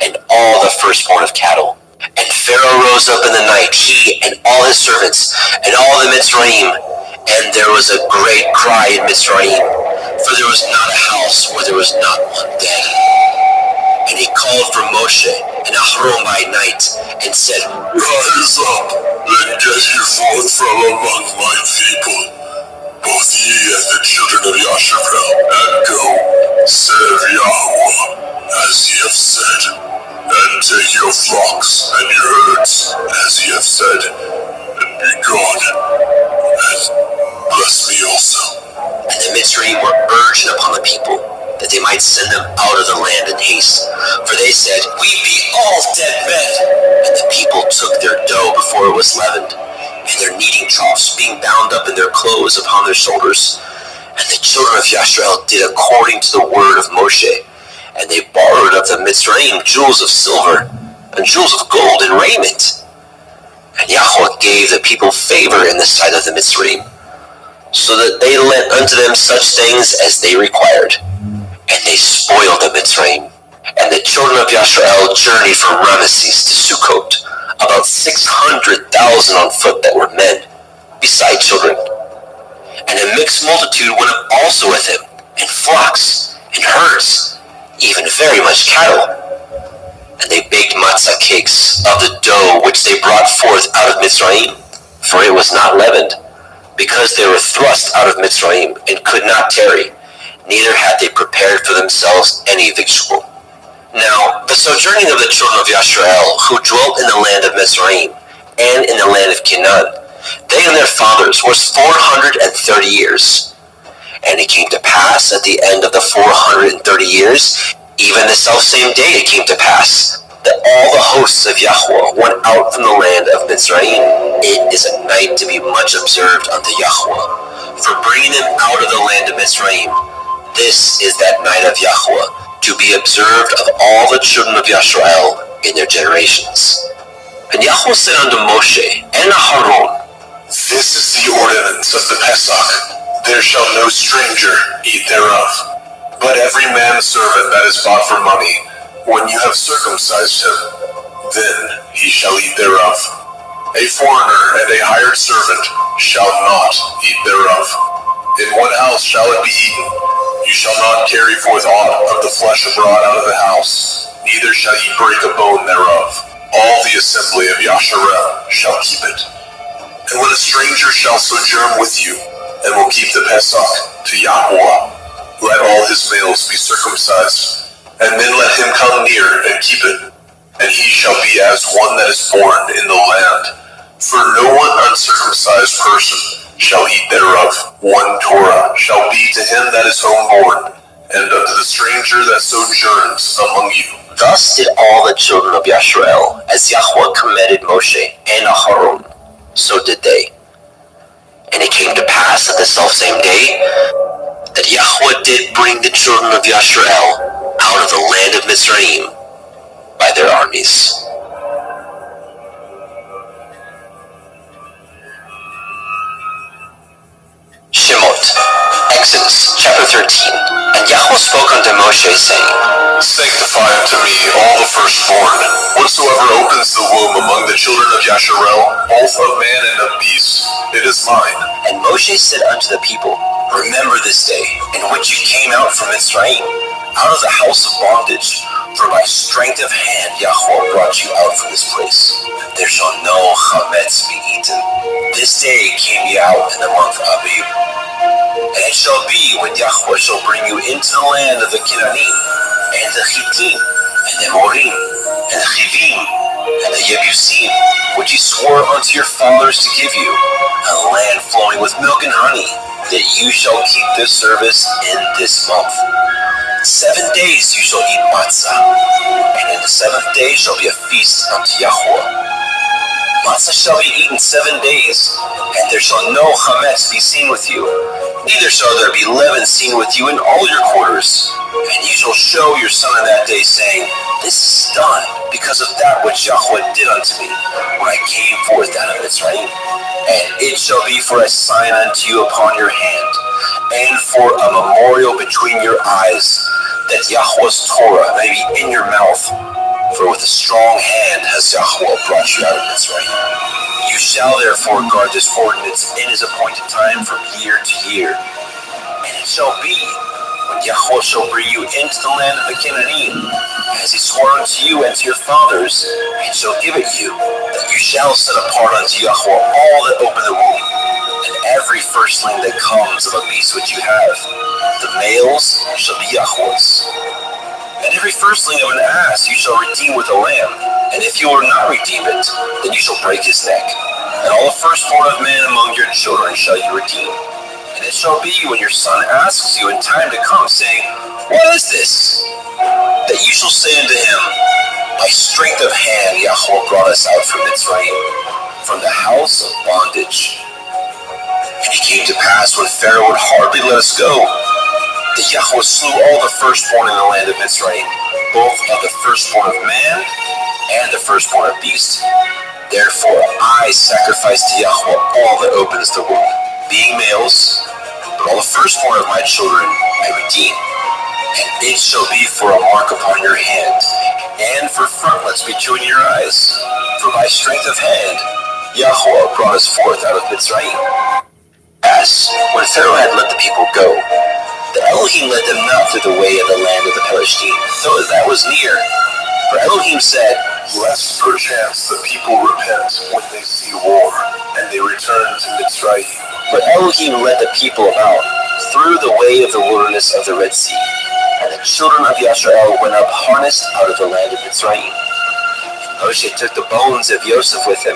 and all the firstborn of cattle. And Pharaoh rose up in the night, he and all his servants, and all the Mitzrayim, and there was a great cry in Mitzrayim, for there was not a house where there was not one dead. And he called for Moshe and Aaron by night, and said, Rise up, and get you forth from among my people, both ye and the children of Yasharel, and go, serve Yahweh, as ye have said, and take your flocks and your herds, as ye have said, and be gone, and bless me also. And the Mitzrayim were urging upon the people, that they might send them out of the land in haste. For they said, We be all dead men. And the people took their dough before it was leavened, and their kneading troughs being bound up in their clothes upon their shoulders. And the children of Yasharel did according to the word of Moshe. And they borrowed of the Mitzrayim jewels of silver, and jewels of gold and raiment. And Yahweh gave the people favor in the sight of the Mitzrayim, so that they lent unto them such things as they required. And they spoiled the Mitzrayim. And the children of Yashrael journeyed from Ramesses to Sukkot, about 600,000 on foot that were men, beside children. And a mixed multitude went up also with him, and flocks, and herds, even very much cattle. And they baked matzah cakes of the dough which they brought forth out of Mitzrayim, for it was not leavened, because they were thrust out of Mitzrayim, and could not tarry, neither had they prepared for themselves any victual. Now the sojourning of the children of Yashrael, who dwelt in the land of Mitzrayim, and in the land of Canaan, they and their fathers was 430 years. And it came to pass at the end of the 430 years, even the selfsame day it came to pass, that all the hosts of Yahweh went out from the land of Mitzrayim. It is a night to be much observed unto Yahweh, for bringing them out of the land of Mitzrayim. This is that night of Yahweh, to be observed of all the children of Yashrael in their generations. And Yahweh said unto Moshe and Aharon, This is the ordinance of the Pesach. There shall no stranger eat thereof, but every manservant that is bought for money, when you have circumcised him, then he shall eat thereof. A foreigner and a hired servant shall not eat thereof. In one house shall it be eaten. You shall not carry forth aught of the flesh abroad out of the house, neither shall ye break a bone thereof. All the assembly of Yasharel shall keep it. And when a stranger shall sojourn with you, and will keep the Pesach to Yahweh, let all his males be circumcised, and then let him come near and keep it, and he shall be as one that is born in the land. For no one uncircumcised person shall eat thereof. One Torah shall be to him that is homeborn, and unto the stranger that sojourns among you. Thus did all the children of Yashrael, as Yahweh commanded Moshe and Aharon, so did they. And it came to pass at the selfsame day that Yahweh did bring the children of Yashrael out of the land of Mitzrayim by their armies. Shemot, Exodus chapter 13. And Yahweh spoke unto Moshe, saying, Sanctify unto me all the firstborn, whatsoever opens the womb among the children of Yasharel, both of man and of beast, it is mine. And Moshe said unto the people, Remember this day, in which you came out from Mitzrayim, out of the house of bondage, for by strength of hand Yahweh brought you out from this place. There shall no chametz be eaten. This day came ye out in the month Abib. And it shall be when Yahweh shall bring you into the land of the Canaanim, and the Hittim, and the Amorim, and the Chivim, and the Yebusim, which he swore unto your fathers to give you, a land flowing with milk and honey, that you shall keep this service in this month. 7 days you shall eat matzah, and in the 7th day shall be a feast unto Yahweh. Matzah shall be eaten 7 days, and there shall no chametz be seen with you, neither shall there be leaven seen with you in all your quarters. And you shall show your son in that day, saying, This is done because of that which Yahweh did unto me, when I came forth out of Mitzrayim. And it shall be for a sign unto you upon your hand, and for a memorial between your eyes, that Yahweh's Torah may be in your mouth. For with a strong hand has Yahweh brought you out of Mitzrayim. You shall therefore guard this ordinance in his appointed time from year to year. And it shall be, when Yahweh shall bring you into the land of the Canaanim, as he swore unto you and to your fathers, and shall give it you, that you shall set apart unto Yahweh all that open the womb, and every firstling that comes of a beast which you have. The males shall be Yahweh's. And every firstling of an ass you shall redeem with a lamb, and if you will not redeem it, then you shall break his neck. And all the firstborn of man among your children shall you redeem. And it shall be when your son asks you in time to come, saying, What is this? That you shall say unto him, By strength of hand Yahweh brought us out from Mitzrayim, from the house of bondage. And it came to pass when Pharaoh would hardly let us go, that Yahweh slew all the firstborn in the land of Mitzrayim, both of the firstborn of man and the firstborn of beast. Therefore I sacrifice to Yahweh all that opens the womb, being males, but all the firstborn of my children I redeem. And it shall be for a mark upon your hand, and for frontlets between your eyes. For by strength of hand Yahweh brought us forth out of Mitzrayim. As when Pharaoh had let the people go, the Elohim led them not through the way of the land of the Palestine, though that was near. For Elohim said, Lest perchance the people repent when they see war, and they return to Mitzrayim. but Elohim led the people about through the way of the wilderness of the Red Sea. And the children of Yashael went up harnessed out of the land of Mitzrayim. And Moshe took the bones of Joseph with him,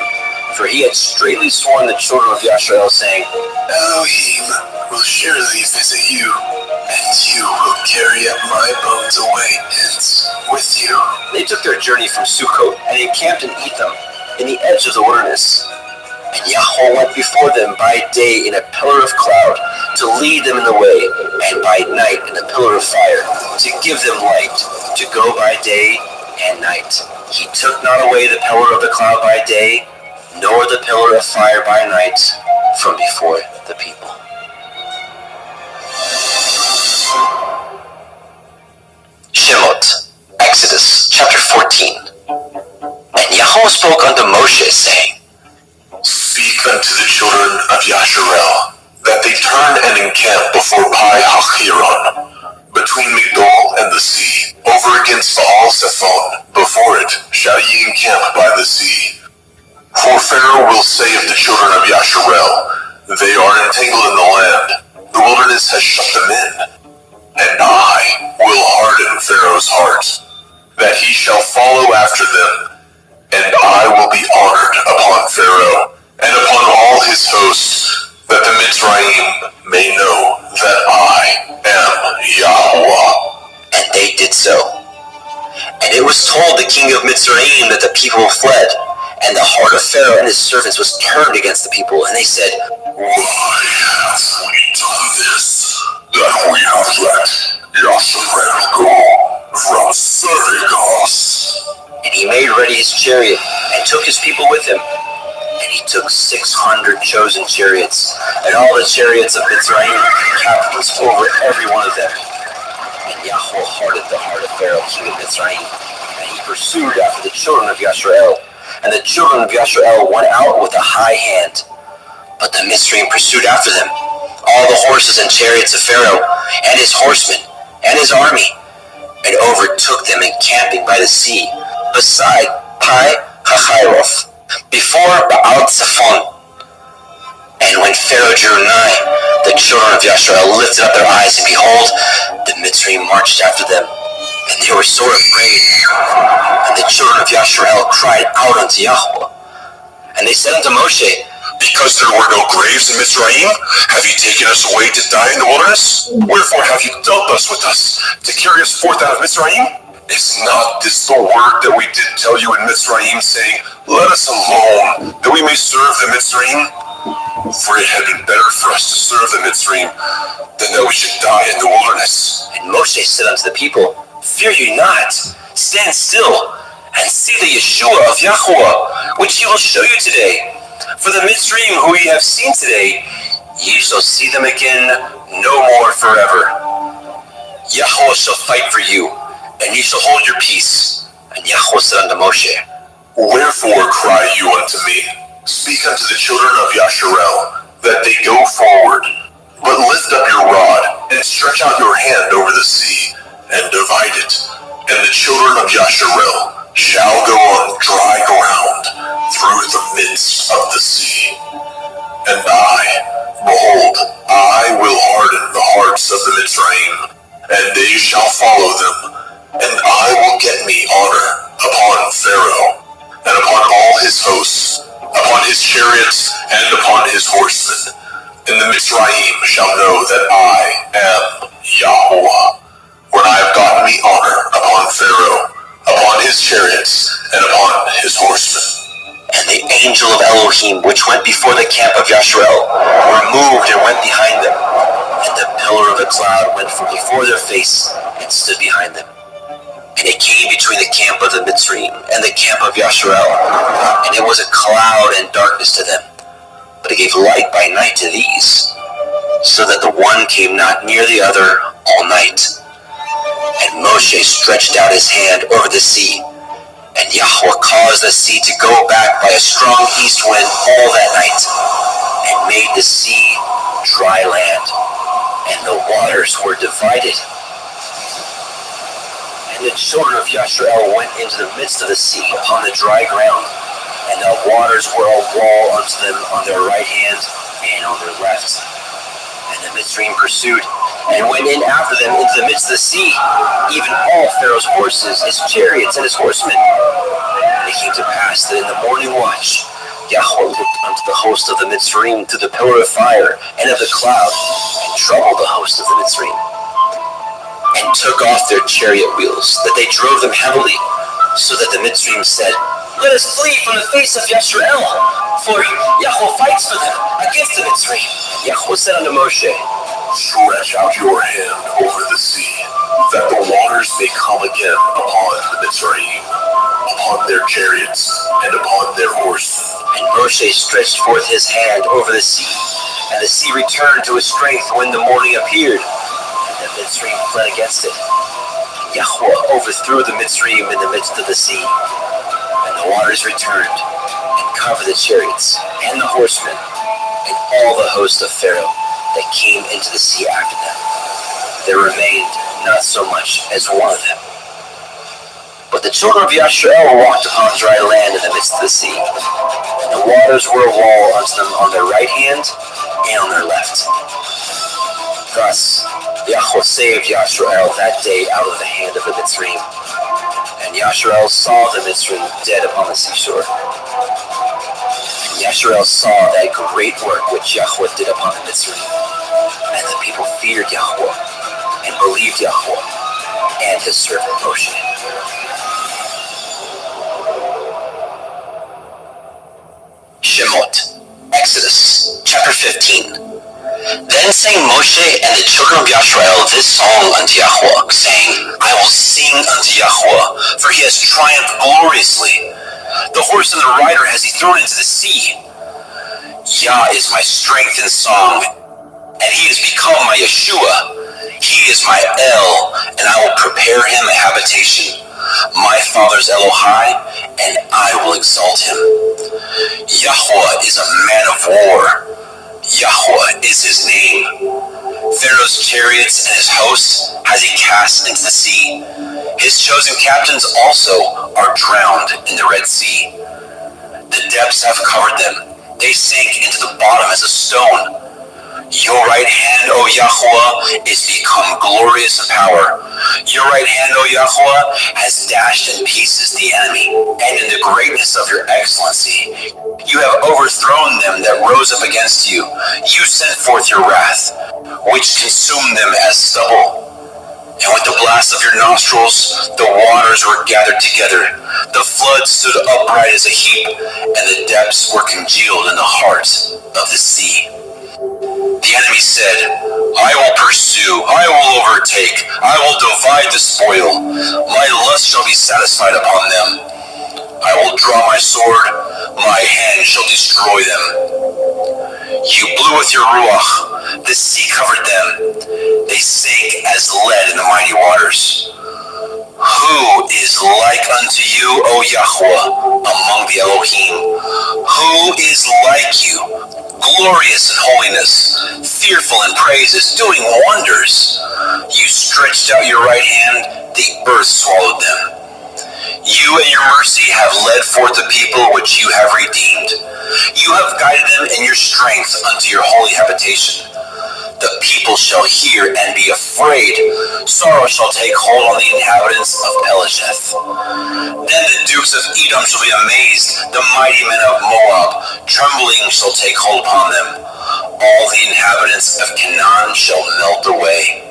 for he had straitly sworn the children of Yashael, saying, Elohim will surely visit you, and you will carry up my bones away hence with you. They took their journey from Sukkot and encamped in Etham, in the edge of the wilderness. And Yahweh went before them by day in a pillar of cloud to lead them in the way, and by night in a pillar of fire to give them light, to go by day and night. He took not away the pillar of the cloud by day, nor the pillar of fire by night from before the people. Shemot, Exodus chapter 14. And Yahweh spoke unto Moshe, saying, Speak unto the children of Yasharel, that they turn and encamp before Pi Hachiron, between Migdol and the sea, over against Baal Zephon. Before it shall ye encamp by the sea. For Pharaoh will say of the children of Yasharel, They are entangled in the land, the wilderness has shut them in. And I will harden Pharaoh's heart, that he shall follow after them, and I will be honored upon Pharaoh, and upon all his hosts, that the Mitzrayim may know that I am Yahweh. and they did so. And it was told the king of Mitzrayim that the people fled, and the heart of Pharaoh and his servants was turned against the people, and they said, Why have we done this, that we have let Yasharel go from serving us? And he made ready his chariot, and took his people with him. And he took 600 chosen chariots, and all the chariots of Mitzrayim, captains over every one of them. And Yahweh hardened the heart of Pharaoh, king of Mitzrayim, and he pursued after the children of Yasharel. And the children of Yasharel went out with a high hand. But the Mitzrayim pursued after them, all the horses and chariots of Pharaoh, and his horsemen, and his army, and overtook them encamping by the sea, beside Pi Hachiroth, before Baal Zephon. And when Pharaoh drew nigh, the children of Yasharel lifted up their eyes, and behold, the Mitzrayim marched after them, and they were sore afraid. And the children of Yasharel cried out unto Yahweh. And they said unto Moshe, Because there were no graves in Mitzrayim, have ye taken us away to die in the wilderness? Wherefore have ye dealt thus with us, to carry us forth out of Mitzrayim? Is not this the word that we did tell you in Mitzrayim, saying, Let us alone, that we may serve the Mitzrayim? For it had been better for us to serve the Mitzrayim, than that we should die in the wilderness. And Moshe said unto the people, Fear ye not, stand still, and see the Yeshua of Yahweh, which he will show you today. For the Mitzrayim who ye have seen today, ye shall see them again no more forever. Yahweh shall fight for you, and ye shall hold your peace. And Yahweh said unto Moshe, Wherefore cry you unto me? Speak unto the children of Yasharel, that they go forward. But lift up your rod, and stretch out your hand over the sea, and divide it. And the children of Yasharel shall go on dry ground through the midst of the sea. And behold, I will harden the hearts of the Mitzrayim, and they shall follow them, and I will get me honor upon Pharaoh, and upon all his hosts, upon his chariots, and upon his horsemen. And the Mitzrayim shall know that I am Yahweh, when I have gotten me honor upon Pharaoh, upon his chariots, and upon his horsemen. And the angel of Elohim, which went before the camp of Yasharel, removed and went behind them. And the pillar of the cloud went from before their face, and stood behind them. and it came between the camp of the Mitzrayim and the camp of Yasharel, and it was a cloud and darkness to them, but it gave light by night to these, so that the one came not near the other all night. And Moshe stretched out his hand over the sea, and Yahweh caused the sea to go back by a strong east wind all that night, and made the sea dry land, and the waters were divided. And the children of Yasharel went into the midst of the sea upon the dry ground, and the waters were a wall unto them on their right hand and on their left. And the Mitzrayim pursued, and went in after them into the midst of the sea, even all Pharaoh's horses, his chariots, and his horsemen. And it came to pass that in the morning watch, Yahweh looked unto the host of the Mitzrayim through the pillar of fire and of the cloud, and troubled the host of the Mitzrayim, and took off their chariot wheels, that they drove them heavily, so that the Mitzrayim said, Let us flee from the face of Yasharel, for Yahweh fights for them against the Mitzrayim. Yahweh said unto Moshe, Stretch out your hand over the sea, that the waters may come again upon the Mitzrayim, upon their chariots, and upon their horsemen. And Moshe stretched forth his hand over the sea, and the sea returned to its strength when the morning appeared, and the Mitzrayim fled against it. Yahweh overthrew the Mitzrayim in the midst of the sea, and the waters returned, and covered the chariots, and the horsemen, and all the host of Pharaoh that came into the sea after them. There remained not so much as one of them. But the children of Yasharel walked upon dry land in the midst of the sea, and the waters were a wall unto them on their right hand and on their left. Thus Yahweh saved Yasharel that day out of the hand of the Mitzrayim. And Yasharel saw the Mitzrayim dead upon the seashore. And Yasharel saw that great work which Yahweh did upon the Mitzrayim. And the people feared Yahweh, and believed Yahweh, and his servant Moshe. Shemot, Exodus, chapter 15. Then sang Moshe and the children of Yasharel this song unto Yahweh, saying, I will sing unto Yahweh, for he has triumphed gloriously. The horse and the rider has he thrown into the sea. Yah is my strength and song, and he has become my Yeshua. He is my El, and I will prepare him a habitation. My father's Elohai, and I will exalt him. Yahweh is a man of war. Yahweh is his name. Pharaoh's chariots and his hosts has he cast into the sea. His chosen captains also are drowned in the Red Sea. The depths have covered them. They sank into the bottom as a stone. Your right hand, O Yahweh, is become glorious in power. Your right hand, O Yahweh, has dashed in pieces the enemy, and in the greatness of your excellency, you have overthrown them that rose up against you. You sent forth your wrath, which consumed them as stubble. And with the blast of your nostrils, the waters were gathered together. The flood stood upright as a heap, and the depths were congealed in the heart of the sea. The enemy said, I will pursue, I will overtake, I will divide the spoil. My lust shall be satisfied upon them. I will draw my sword, my hand shall destroy them. You blew with your ruach, the sea covered them. They sank as lead in the mighty waters. Who is like unto you, O Yahweh, among the Elohim? Who is like you, glorious in holiness, fearful in praises, doing wonders? You stretched out your right hand, the earth swallowed them. You and your mercy have led forth the people which you have redeemed. You have guided them in your strength unto your holy habitation. The people shall hear and be afraid. Sorrow shall take hold on the inhabitants of Pelesheth. Then the dukes of Edom shall be amazed. The mighty men of Moab, trembling shall take hold upon them. All the inhabitants of Canaan shall melt away.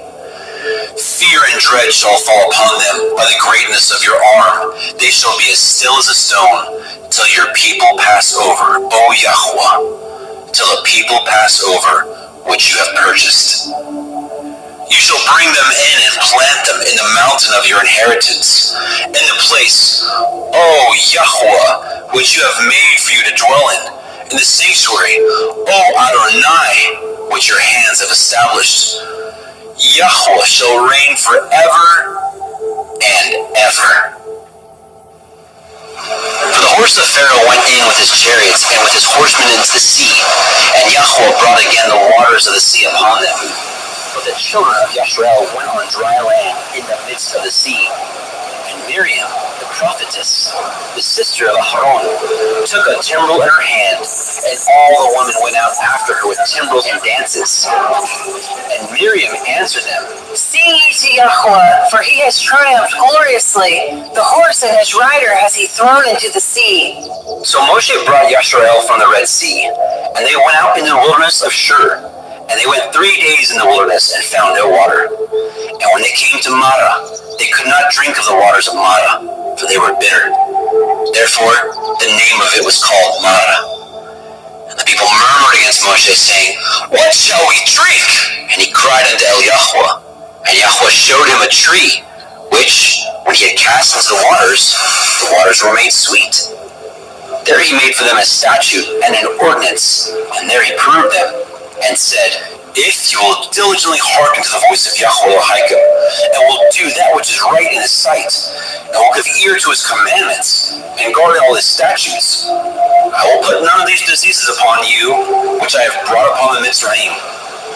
Fear and dread shall fall upon them by the greatness of your arm. They shall be as still as a stone, till your people pass over, O Yahweh, till the people pass over, which you have purchased. You shall bring them in and plant them in the mountain of your inheritance, in the place, O Yahweh, which you have made for you to dwell in the sanctuary, O Adonai, which your hands have established. Yahweh shall reign forever and ever. For the horse of Pharaoh went in with his chariots and with his horsemen into the sea, and Yahweh brought again the waters of the sea upon them. But the children of Yashrael went on dry land in the midst of the sea. And Miriam, the prophetess, the sister of Aaron, took a timbrel in her hand, and all the women went out after her with timbrels and dances. And Miriam answered them, Sing ye to Yahweh, for he has triumphed gloriously. The horse and his rider has he thrown into the sea. So Moshe brought Yashrael from the Red Sea, and they went out in the wilderness of Shur. And they went 3 days in the wilderness and found no water. And when they came to Marah, they could not drink of the waters of Marah, for they were bitter. Therefore, the name of it was called Marah. And the people murmured against Moshe, saying, What shall we drink? And he cried unto Yahweh. And Yahweh showed him a tree, which, when he had cast into the waters were made sweet. There he made for them a statute and an ordinance, and there he proved them, and said, If you will diligently hearken to the voice of Yahweh Elohim, and will do that which is right in his sight, and will give ear to his commandments, and guard all his statutes, I will put none of these diseases upon you, which I have brought upon the Mitzrayim.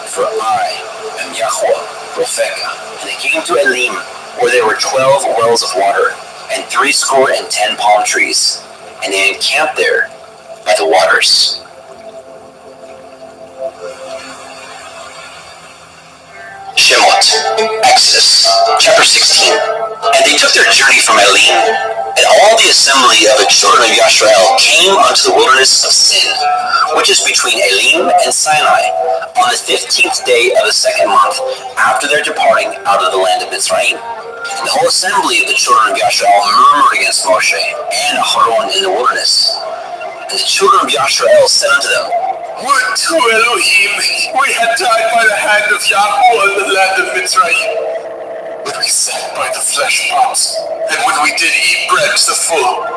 For I am Yahweh, Propheka. And they came to Elim, where there were 12 wells of water, and 70 palm trees, and they encamped there by the waters. Shemot, Exodus, chapter 16. And they took their journey from Elim, and all the assembly of the children of Yashrael came unto the wilderness of Sin, which is between Elim and Sinai, on the 15th day of the 2nd month, after their departing out of the land of Mitzrayim. And the whole assembly of the children of Yashrael murmured against Moshe and Aaron in the wilderness. And the children of Yashrael said unto them, Would to Elohim we had died by the hand of Yahweh in the land of Mitzrayim. When we sat by the flesh pots, and when we did eat bread to the full.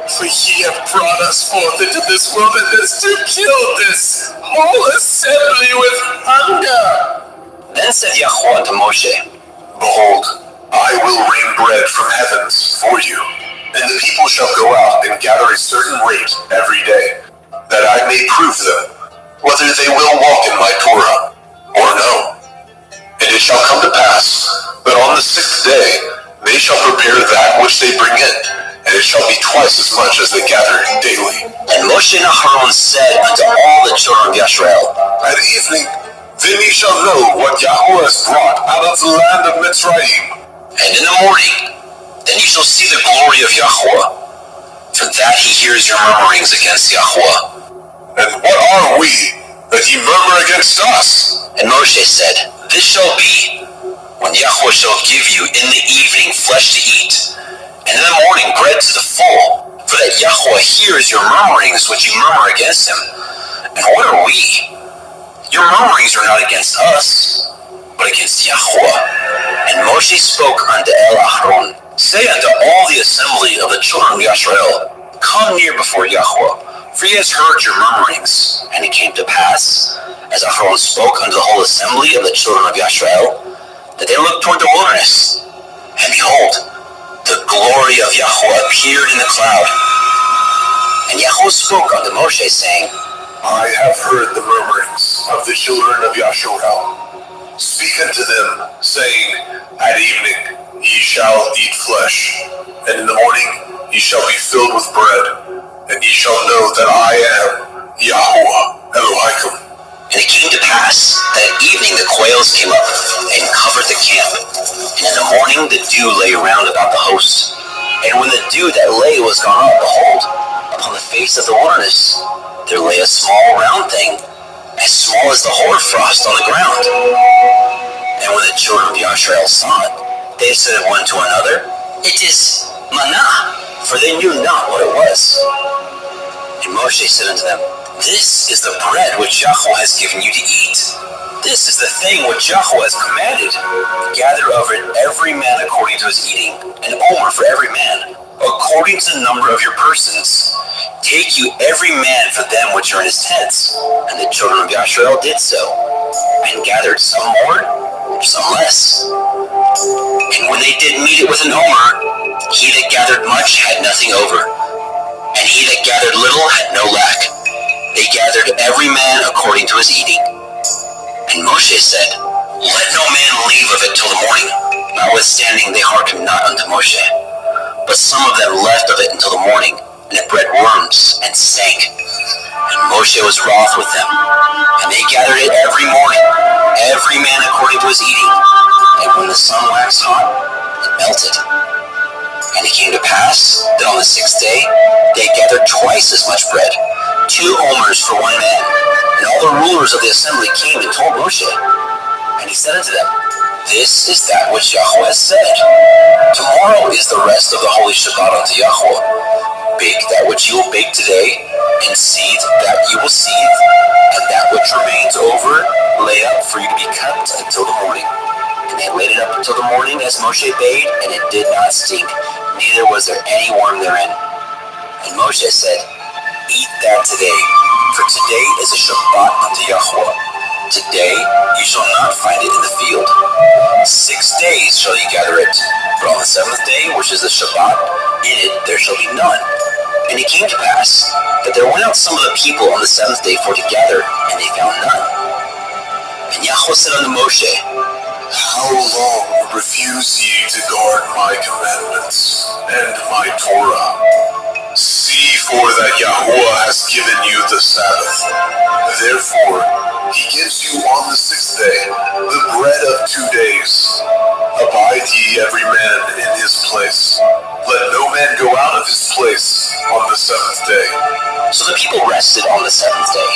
For ye have brought us forth into this wilderness to kill this whole assembly with hunger. Then said Yahweh unto Moshe, Behold, I will rain bread from heavens for you, and the people shall go out and gather a certain rate every day, that I may prove them, whether they will walk in my Torah, or no. And it shall come to pass, that on the 6th day they shall prepare that which they bring in, and it shall be twice as much as they gather daily. And Moshe and Aaron said unto all the children of Yashrael, At evening, then ye shall know what Yahweh has brought out of the land of Mitzrayim. And in the morning, then ye shall see the glory of Yahweh, for that he hears your murmurings against Yahweh. And what are we, that ye murmur against us? And Moshe said, This shall be, when Yahweh shall give you in the evening flesh to eat, and in the morning bread to the full, for that Yahweh hears your murmurings which you murmur against him. And what are we? Your murmurings are not against us, but against Yahweh. And Moshe spoke unto Aaron, Say unto all the assembly of the children of Yashrael, Come near before Yahweh, for he has heard your murmurings. And it came to pass, as Aaron spoke unto the whole assembly of the children of Yashrael, that they looked toward the wilderness, and behold, the glory of Yahweh appeared in the cloud. And Yahweh spoke unto Moshe, saying, I have heard the murmurings of the children of Yashrael. Speak unto them, saying, At evening ye shall eat flesh, and in the morning ye shall be filled with bread, and ye shall know that I am Yahweh Elohim. And it came to pass that at evening the quails came up and covered the camp, and in the morning the dew lay round about the host. And when the dew that lay was gone up, behold, upon the face of the wilderness there lay a small round thing, as small as the hoarfrost on the ground. And when the children of Yashrael saw it, they said one to another, It is manna, for they knew not what it was. And Moshe said unto them, This is the bread which Yahweh has given you to eat. The This is the thing which Yahweh has commanded. Gather of it every man according to his eating, an omer for every man, according to the number of your persons. Take you every man for them which are in his tents. And the children of Yasharel did so, and gathered some more, some less. And when they did meet it with an omer, he that gathered much had nothing over, and he that gathered little had no lack. They gathered every man according to his eating. And Moshe said, Let no man leave of it till the morning. Notwithstanding they hearkened not unto Moshe. But some of them left of it until the morning, and it bred worms and stank. And Moshe was wroth with them, and they gathered it every morning, every man according to his eating. And when the sun waxed hot, it melted. And it came to pass that on the 6th day they gathered twice as much bread, 2 omers for one man. And all the rulers of the assembly came and told Moshe. And he said unto them, This is that which Yahweh has said. Tomorrow is the rest of the holy Shabbat unto Yahweh. Bake that which you will bake today, and seethe that you will seethe, and that which remains over lay up for you to be kept until the morning. And they laid it up until the morning as Moshe bade, and it did not stink, neither was there any worm therein. And Moshe said, Eat that today, for today is a Shabbat unto Yahweh. Today you shall not find it in the field. 6 days shall ye gather it, but on the 7th day, which is the Shabbat, in it there shall be none. And it came to pass that there went out some of the people on the 7th day for to gather, and they found none. And Yahweh said unto Moshe, How long refuse ye to guard my commandments and my Torah? See for that Yahweh has given you the Sabbath. Therefore, he gives you on the 6th day the bread of 2 days. Abide ye every man in his place. Let no man go out of his place on the 7th day. So the people rested on the 7th day.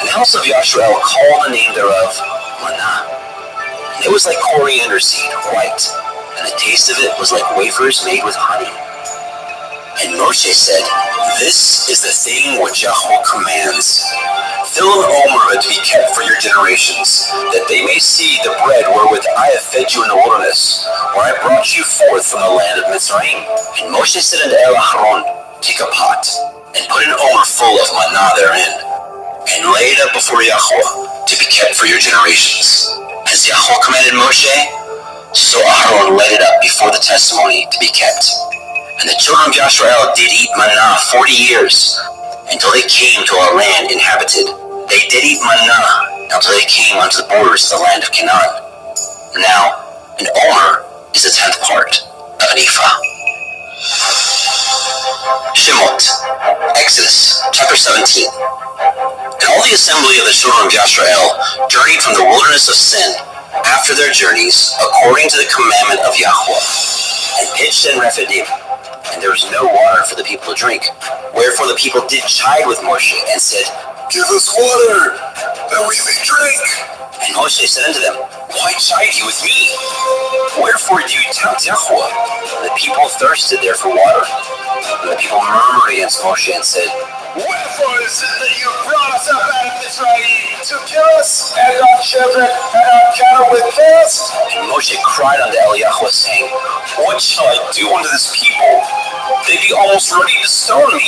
And the house of Yasharel called the name thereof manna. And it was like coriander seed, white, and the taste of it was like wafers made with honey. And Moshe said, This is the thing which Yahweh commands. Fill an omer of it to be kept for your generations, that they may see the bread wherewith I have fed you in the wilderness, where I brought you forth from the land of Mitzrayim. And Moshe said unto Aaron, Take a pot, and put an omer full of manna therein, and lay it up before Yahweh, to be kept for your generations. As Yahweh commanded Moshe, so Aaron laid it up before the testimony to be kept. And the children of Yasharel did eat manna 40 years, until they came to a land inhabited. They did eat manna until they came unto the borders of the land of Canaan. Now, an omer is the 10th part of an ephah. Shemot, Exodus, chapter 17. And all the assembly of the children of Yasharel journeyed from the wilderness of Sin, after their journeys, according to the commandment of Yahweh, and pitched in Rephidim. And there was no water for the people to drink. Wherefore the people did chide with Moshe, and said, Give us water, that we may drink. And Moshe said unto them, Why chide ye with me? Wherefore do you tempt Yahweh? The people thirsted there for water. And the people murmured against Moshe, and said, Wherefore is it that you brought us up out of Mitzrayim to kill us and our children and our cattle with thirst? And Moshe cried unto Eliyahu, saying, What shall I do unto this people? They be almost ready to stone me.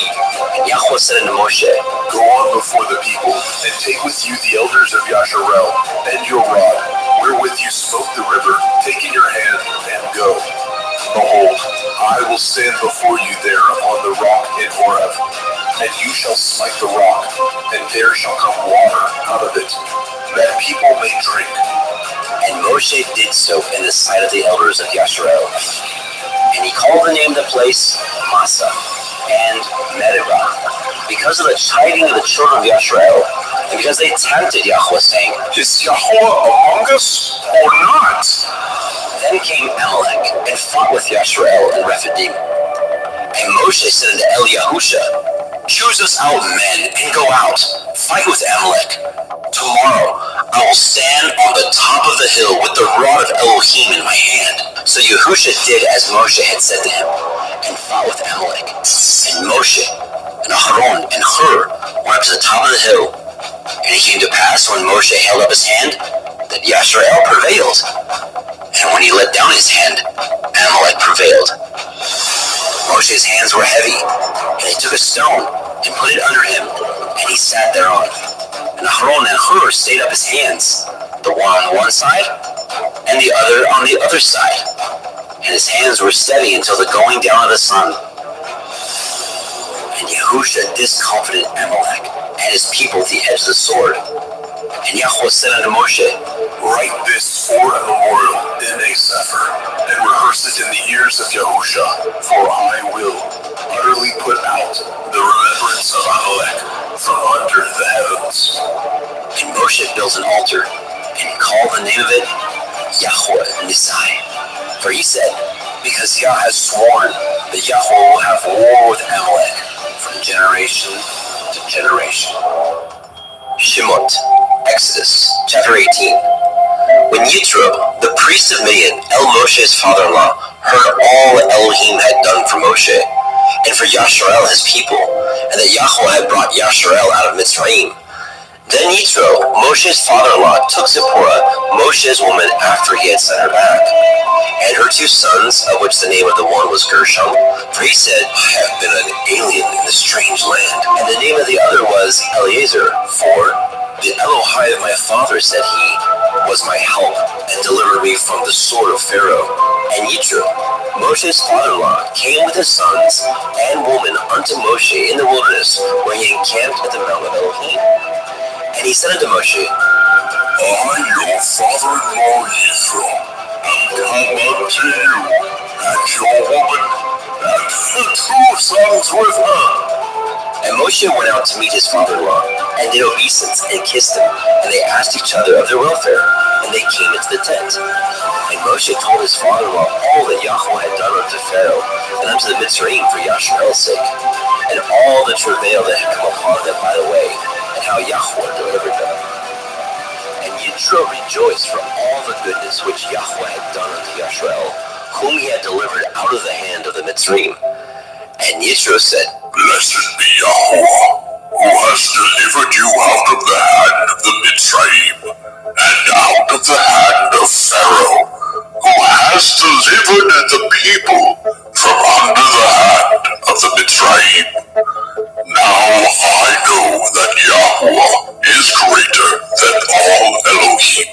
And Yahweh said unto Moshe, Go on before the people, and take with you the elders of Yasharel, and your rod, wherewith you smote the river, take in your hand, and go. Behold, I will stand before you there upon the rock in Horeb, and you shall smite the rock, and there shall come water out of it, that people may drink. And Moshe did so in the sight of the elders of Yasharel. And he called the name of the place Massa and Meribah, because of the chiding of the children of Yasharel, and because they tempted Yahweh, saying, Is Yahweh among us, or not? Then came Amalek, and fought with Yasharel and Rephidim. And Moshe said unto Eliahusha, Choose us out men, and go out, fight with Amalek. Tomorrow I will stand on the top of the hill with the rod of Elohim in my hand. So Yahusha did as Moshe had said to him, and fought with Amalek. And Moshe, and Aharon, and Hur went up to the top of the hill. And it came to pass, when Moshe held up his hand, that Yashrael prevailed. And when he let down his hand, Amalek prevailed. Moshe's hands were heavy, and he took a stone and put it under him, and he sat thereon. And Aharon and Hur stayed up his hands, the one on one side, and the other on the other side. And his hands were steady until the going down of the sun. And Yahusha discomfited Amalek and his people with the edge of the sword. And Yahweh said unto Moshe, Write this for a memorial in a sefer, and rehearse it in the ears of Yahusha, for I will utterly put out the remembrance of Amalek from under the heavens. And Moshe built an altar, and called the name of it Yahweh Nisai. For he said, because Yah has sworn that Yahweh will have war with Amalek from generation to generation. Shemot, Exodus, chapter 18. When Yitro, the priest of Midian, Moshe's father-in-law, heard all that Elohim had done for Moshe, and for Yashrael his people, and that Yahweh had brought Yashrael out of Mitzrayim, then Yitro, Moshe's father-in-law, took Zipporah, Moshe's woman, after he had sent her back, and her two sons, of which the name of the one was Gershom, for he said, I have been an alien in a strange land, and the name of the other was Eliezer, for the Elohai of my father, said he, was my help, and delivered me from the sword of Pharaoh. And Yitro, Moshe's father-in-law, came with his sons and woman unto Moshe in the wilderness, where he encamped at the mount of Elohim. And he said unto Moshe, I, your father-in-law Yitro, am come unto you, and your woman, and the two sons with her. And Moshe went out to meet his father-in-law, and did obeisance, and kissed him, and they asked each other of their welfare, and they came into the tent. And Moshe told his father-in-law all that Yahweh had done unto Pharaoh, and unto the Mitzrayim for Yashrael's sake, and all the travail that had come upon them by the way, and how Yahweh delivered them. And Yitro rejoiced for all the goodness which Yahweh had done unto Yashrael, whom he had delivered out of the hand of the Mitzrayim. And Yitro said, Blessed be Yahweh, who has delivered you out of the hand of the Mitzrayim, and out of the hand of Pharaoh, who has delivered the people from under the hand of the Mitzrayim. Now I know that Yahweh is greater than all Elohim,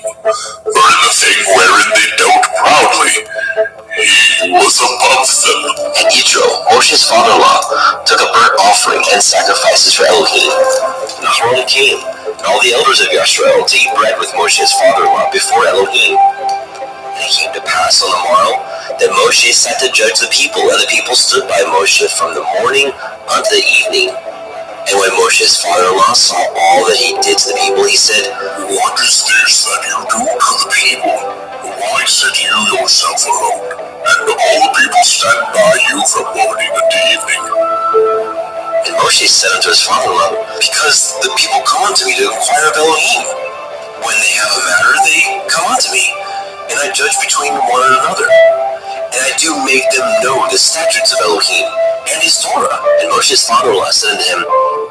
for in the thing wherein they dealt proudly, he was above them. And Yitro, Moshe's father-in-law, took a burnt offering and sacrifices for Elohim. And Aharon came, and all the elders of Yashrael, to eat bread with Moshe's father-in-law before Elohim. And it came to pass on the morrow that Moshe sat to judge the people, and the people stood by Moshe from the morning unto the evening. And when Moshe's father-in-law saw all that he did to the people, he said, What is this that you do to the people? Why sit you yourself alone, and all the people stand by you from morning unto evening? And Moshe said unto his father-in-law, Because the people come unto me to inquire of Elohim. When they have a matter, they come unto me, and I judge between one and another. And I do make them know the statutes of Elohim and his Torah. And Moshe's father-in-law said unto him,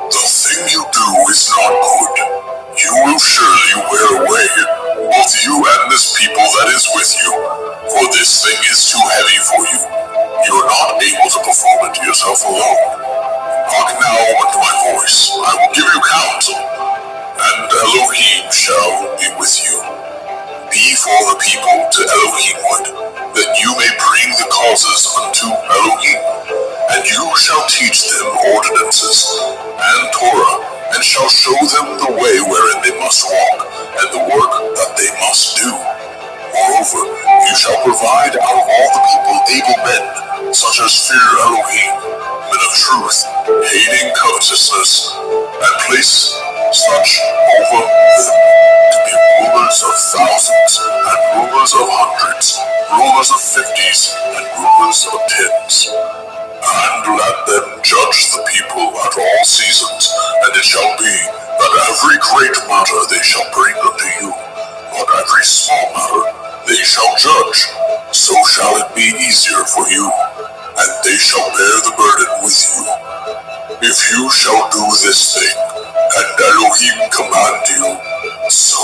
The thing you do is not good. You will surely wear away, both you and this people that is with you, for this thing is too heavy for you. You are not able to perform it yourself alone. Hearken now unto my voice. I will give you counsel, and Elohim shall be with you. Be for the people to Elohimward, that you may bring the causes unto Elohim. And you shall teach them ordinances and Torah, and shall show them the way wherein they must walk, and the work that they must do. Moreover, you shall provide out of all the people able men, such as fear Elohim, men of truth, hating covetousness, and place such over them to be rulers of thousands, and rulers of hundreds, rulers of 50s, and rulers of 10s. And let them judge the people at all seasons, and it shall be that every great matter they shall bring unto you, but every small matter they shall judge. So shall it be easier for you, and they shall bear the burden with you. If you shall do this thing, and Elohim command you, so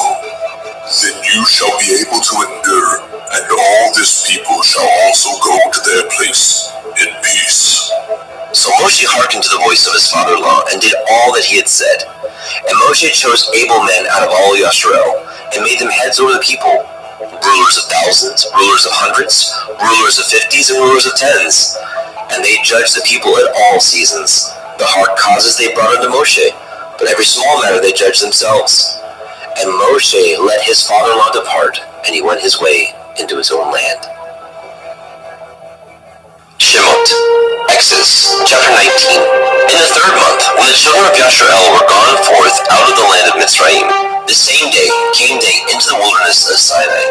then you shall be able to endure, and all this people shall also go to their place in peace. So Moshe hearkened to the voice of his father-in-law and did all that he had said. And Moshe chose able men out of all Yisrael and made them heads over the people, rulers of thousands, rulers of hundreds, rulers of 50s, and rulers of 10s. And they judged the people at all seasons. The hard causes they brought unto Moshe, but every small matter they judged themselves. And Moshe let his father-in-law depart, and he went his way into his own land. Shemot, Exodus, chapter 19. In the 3rd month, when the children of Yisrael were gone forth out of the land of Mitzrayim, the same day came they into the wilderness of Sinai.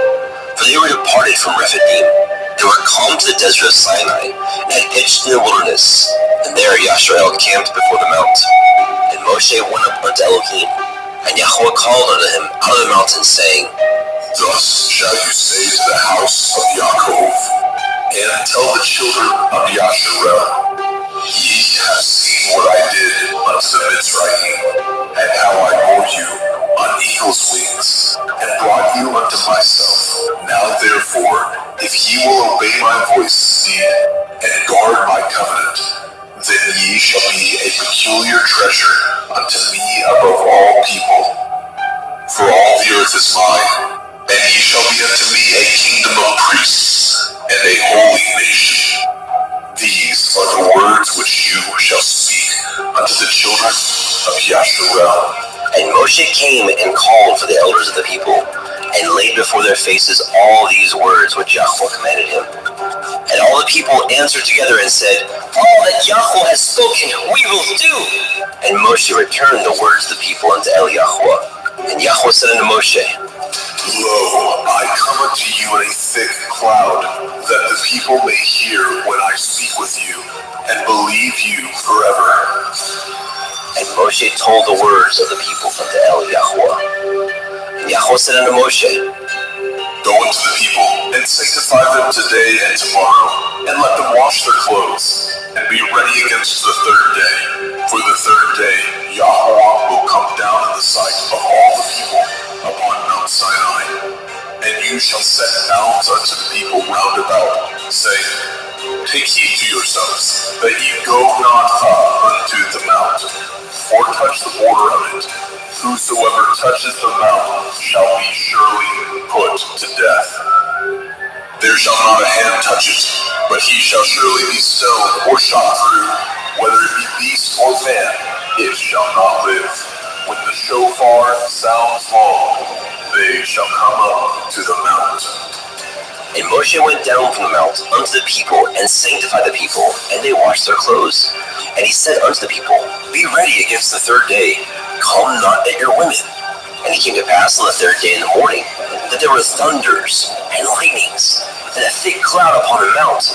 For they were departed from Rephidim. They were come to the desert of Sinai, and had pitched in the wilderness. And there Yisrael camped before the mount. And Moshe went up unto Elohim, and Yahweh called unto him out of the mountain, saying, Thus shall you say to the house of Yaakov, and tell the children of Yasharel, Ye have seen what I did unto the Mitzrayim, and how I bore you on eagle's wings, and brought you unto myself. Now therefore, if ye will obey my voice indeed, and guard my covenant, then ye shall be a peculiar treasure unto me above all people. For all the earth is mine, and ye shall be unto me a kingdom of priests, and a holy nation. These are the words which you shall speak unto the children of Yasharel. And Moshe came and called for the elders of the people, and laid before their faces all these words which Yahweh commanded him. And all the people answered together and said, All that Yahweh has spoken, we will do. And Moshe returned the words of the people unto Yahweh. And Yahweh said unto Moshe, Lo, I come unto you in a thick cloud, that the people may hear when I speak with you, and believe you forever. And Moshe told the words of the people unto Yahweh. And Yahweh said unto Moshe, Go unto the people, and sanctify them today and tomorrow, and let them wash their clothes, and be ready against the 3rd day. For the 3rd day Yahweh will come down in the sight of all the people upon Mount Sinai. And you shall set bounds unto the people round about, saying, Take heed to yourselves, that ye go not up unto the mount, or touch the border of it. Whosoever touches the mount shall be surely put to death. There shall not a hand touch it, but he shall surely be stoned or shot through. Whether it be beast or man, it shall not live. When the shofar sounds long, they shall come up to the mount. And Moshe went down from the mount unto the people, and sanctified the people, and they washed their clothes. And he said unto the people, Be ready against the 3rd day, come not at your women. And it came to pass on the 3rd day in the morning, that there were thunders and lightnings, and a thick cloud upon the mount,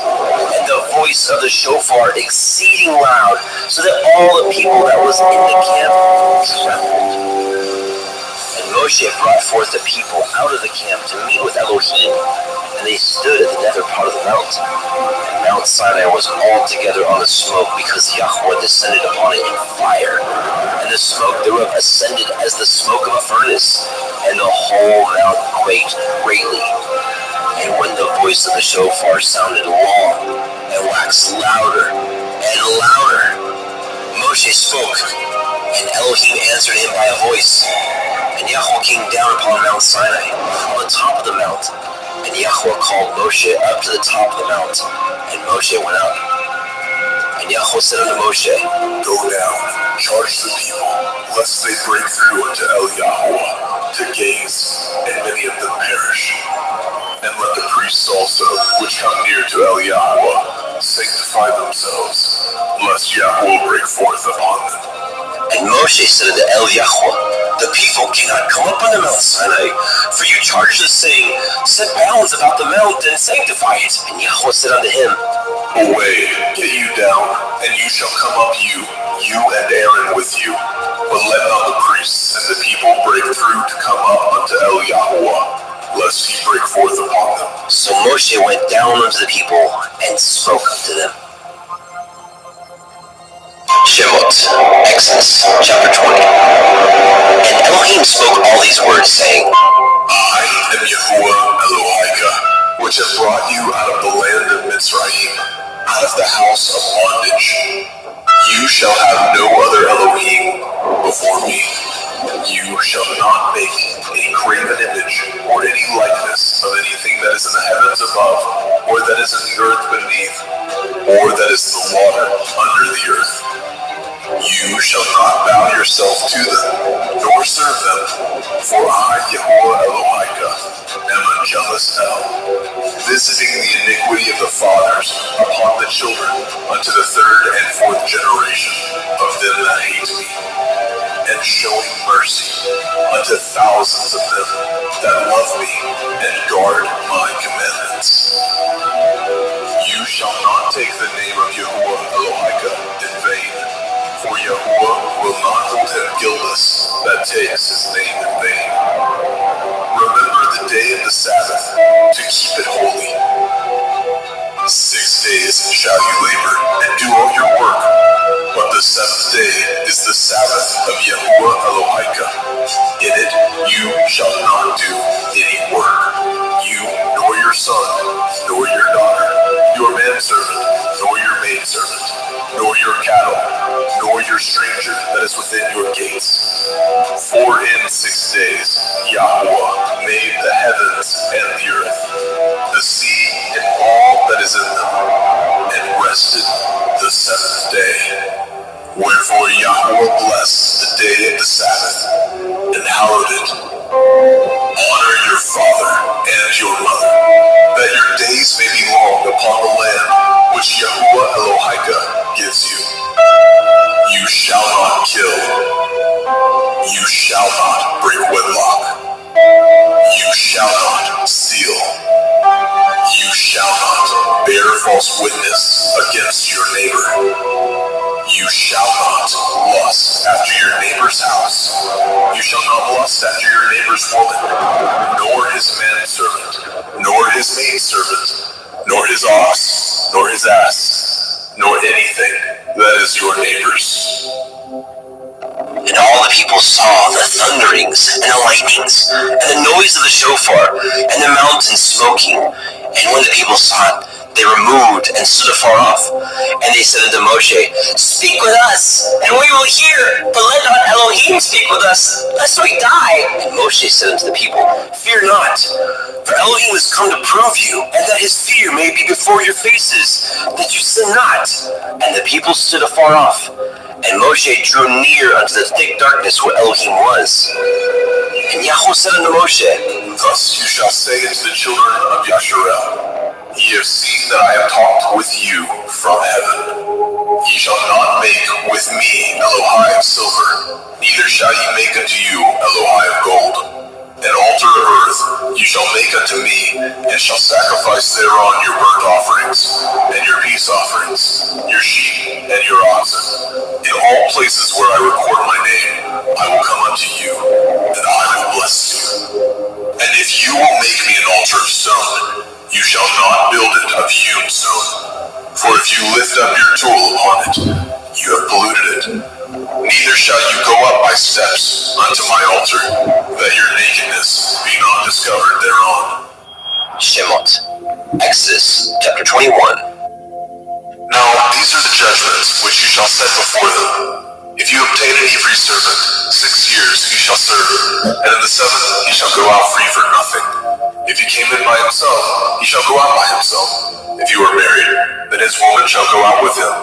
and the voice of the shofar exceeding loud, so that all the people that was in the camp trembled. And Moshe brought forth the people out of the camp to meet with Elohim, and they stood at the nether part of the mount. And Mount Sinai was altogether on the smoke, because Yahweh descended upon it in fire. And the smoke thereof ascended as the smoke of a furnace, and the whole mount quaked greatly. And when the voice of the shofar sounded long, and waxed louder and louder, Moshe spoke, and Elohim answered him by a voice. And Yahweh came down upon Mount Sinai, on the top of the mount. And Yahweh called Moshe up to the top of the mount, and Moshe went up. And Yahweh said unto Moshe, Go down, charge the people, lest they break through unto Yahweh to gaze, and many of them perish. And let the priests also, which come near to Yahweh, sanctify themselves, lest Yahweh break forth upon them. And Moshe said unto Yahweh, The people cannot come up unto Mount Sinai, for you charged us, saying, Set bounds about the mount, and sanctify it. And Yahweh said unto him, Away, get you down, and you shall come up you and Aaron with you. But let not the priests and the people break through to come up unto Yahweh, lest he break forth upon them. So Moshe went down unto the people, and spoke unto them. Shemot, Exodus, chapter 20. And Elohim spoke all these words, saying, I am Yahuwah Elohika, which have brought you out of the land of Mitzrayim, out of the house of bondage. You shall have no other Elohim before me. You shall not make any graven image or any likeness of anything that is in the heavens above, or that is in the earth beneath, or that is in the water under the earth. You shall not bow yourself to them, nor serve them, for I, Yahuwah Elohika, am a jealous El, visiting the iniquity of the fathers upon the children unto the third and fourth generation of them that hate me, and showing mercy unto thousands of them that love me and guard my commandments. You shall not take the name of Yahuwah Elohika in vain, for Yahuwah will not hold him guiltless that takes his name in vain. Remember the day of the Sabbath to keep it holy. 6 days shall you labor and do all your work, but the seventh day is the Sabbath of Yahuwah Elohika. In it you shall not do any work, you nor your son, nor your daughter, your manservant, nor your maidservant, nor your cattle, nor your stranger that is within your gates. For in 6 days Yahuwah made the heavens and the earth, the sea and all that is in them, and rested the seventh day. Wherefore Yahuwah blessed the day of the Sabbath, and hallowed it. Honor your father and your mother, that your days may be long upon the land which Yahuwah Elohika gives you. You shall not kill. You shall not break wedlock. You shall not steal. You shall not bear false witness against your neighbor. You shall not lust after your neighbor's house. You shall not lust after your neighbor's woman, nor his manservant, nor his maidservant, nor his ox, nor his ass, nor anything that is your neighbor's. And all the people saw the thunderings and the lightnings, and the noise of the shofar, and the mountain smoking. And when the people saw it, they were moved and stood afar off. And they said unto Moshe, Speak with us, and we will hear, but let not Elohim speak with us, lest we die. And Moshe said unto the people, Fear not, for Elohim is come to prove you, and that his fear may be before your faces, that you sin not. And the people stood afar off. And Moshe drew near unto the thick darkness where Elohim was. And Yahuwah said unto Moshe, Thus you shall say unto the children of Yasharel, Ye have seen that I have talked with you from heaven. Ye shall not make with me Elohai of silver, neither shall ye make unto you Elohai of gold. An altar of earth you shall make unto me, and shall sacrifice thereon your burnt offerings, and your peace offerings, your sheep, and your oxen. In all places where I record my name, I will come unto you, and I will bless you. And if you will make me an altar of stone, you shall not build it of hewn stone. For if you lift up your tool upon it, you have polluted it. Neither shall you go up by steps unto my altar, that your nakedness be not discovered thereon. Shemot, Exodus chapter 21. Now these are the judgments which you shall set before them. If you obtain an Hebrew servant, 6 years he shall serve, and in the 7th he shall go out free for nothing. If he came in by himself, he shall go out by himself. If you are married, then his woman shall go out with him.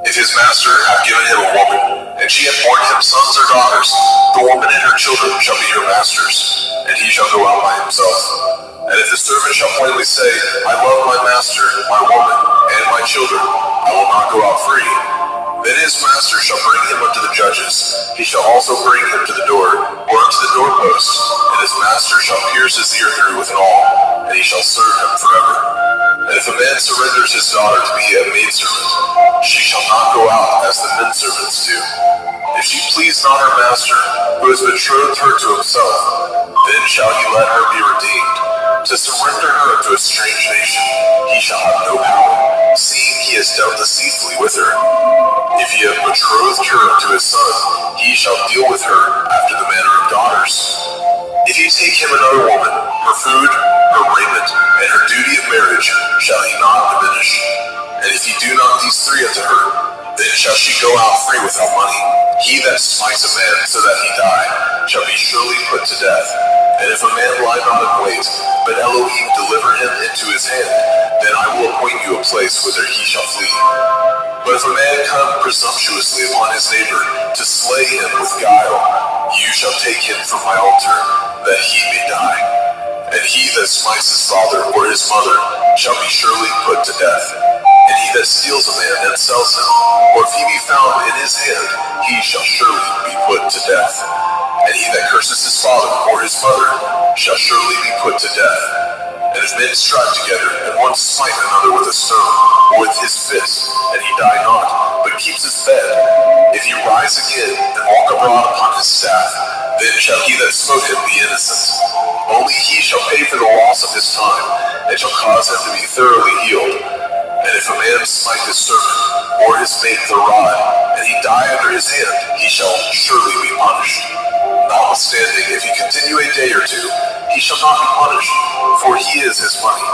If his master have given him a woman, and she hath borne him sons or daughters, the woman and her children shall be her master's, and he shall go out by himself. And if the servant shall plainly say, I love my master, my woman, and my children, I will not go out free, then his master shall bring him unto the judges. He shall also bring him to the door, or unto the doorpost, and his master shall pierce his ear through with an awl, and he shall serve him forever. And if a man surrenders his daughter to be a maidservant, she shall not go out as the menservants do. If she please not her master, who has betrothed her to himself, then shall he let her be redeemed. To surrender her to a strange nation, he shall have no power, seeing he has dealt deceitfully with her. If he have betrothed her to his son, he shall deal with her after the manner of daughters. If you take him another woman, her food, her raiment, and her duty of marriage shall he not diminish. And if he do not these three unto her, then shall she go out free without money. He that smites a man so that he die shall be surely put to death. And if a man lie not in wait, but Elohim deliver him into his hand, then I will appoint you a place whither he shall flee. But if a man come presumptuously upon his neighbor to slay him with guile, you shall take him from my altar, that he may die. And he that smites his father or his mother shall be surely put to death. And he that steals a man and sells him, or if he be found in his hand, he shall surely be put to death. And he that curses his father or his mother shall surely be put to death. And if men strive together, and one smite another with a stone, or with his fist, and he die not, but keeps his bed, if he rise again and walk abroad upon his staff, then shall he that smote him be innocent. Only he shall pay for the loss of his time, and shall cause him to be thoroughly healed. And if a man smite his servant, or his mate with a rod, and he die under his hand, he shall surely be punished. Notwithstanding, if he continue a day or two, he shall not be punished, for he is his money.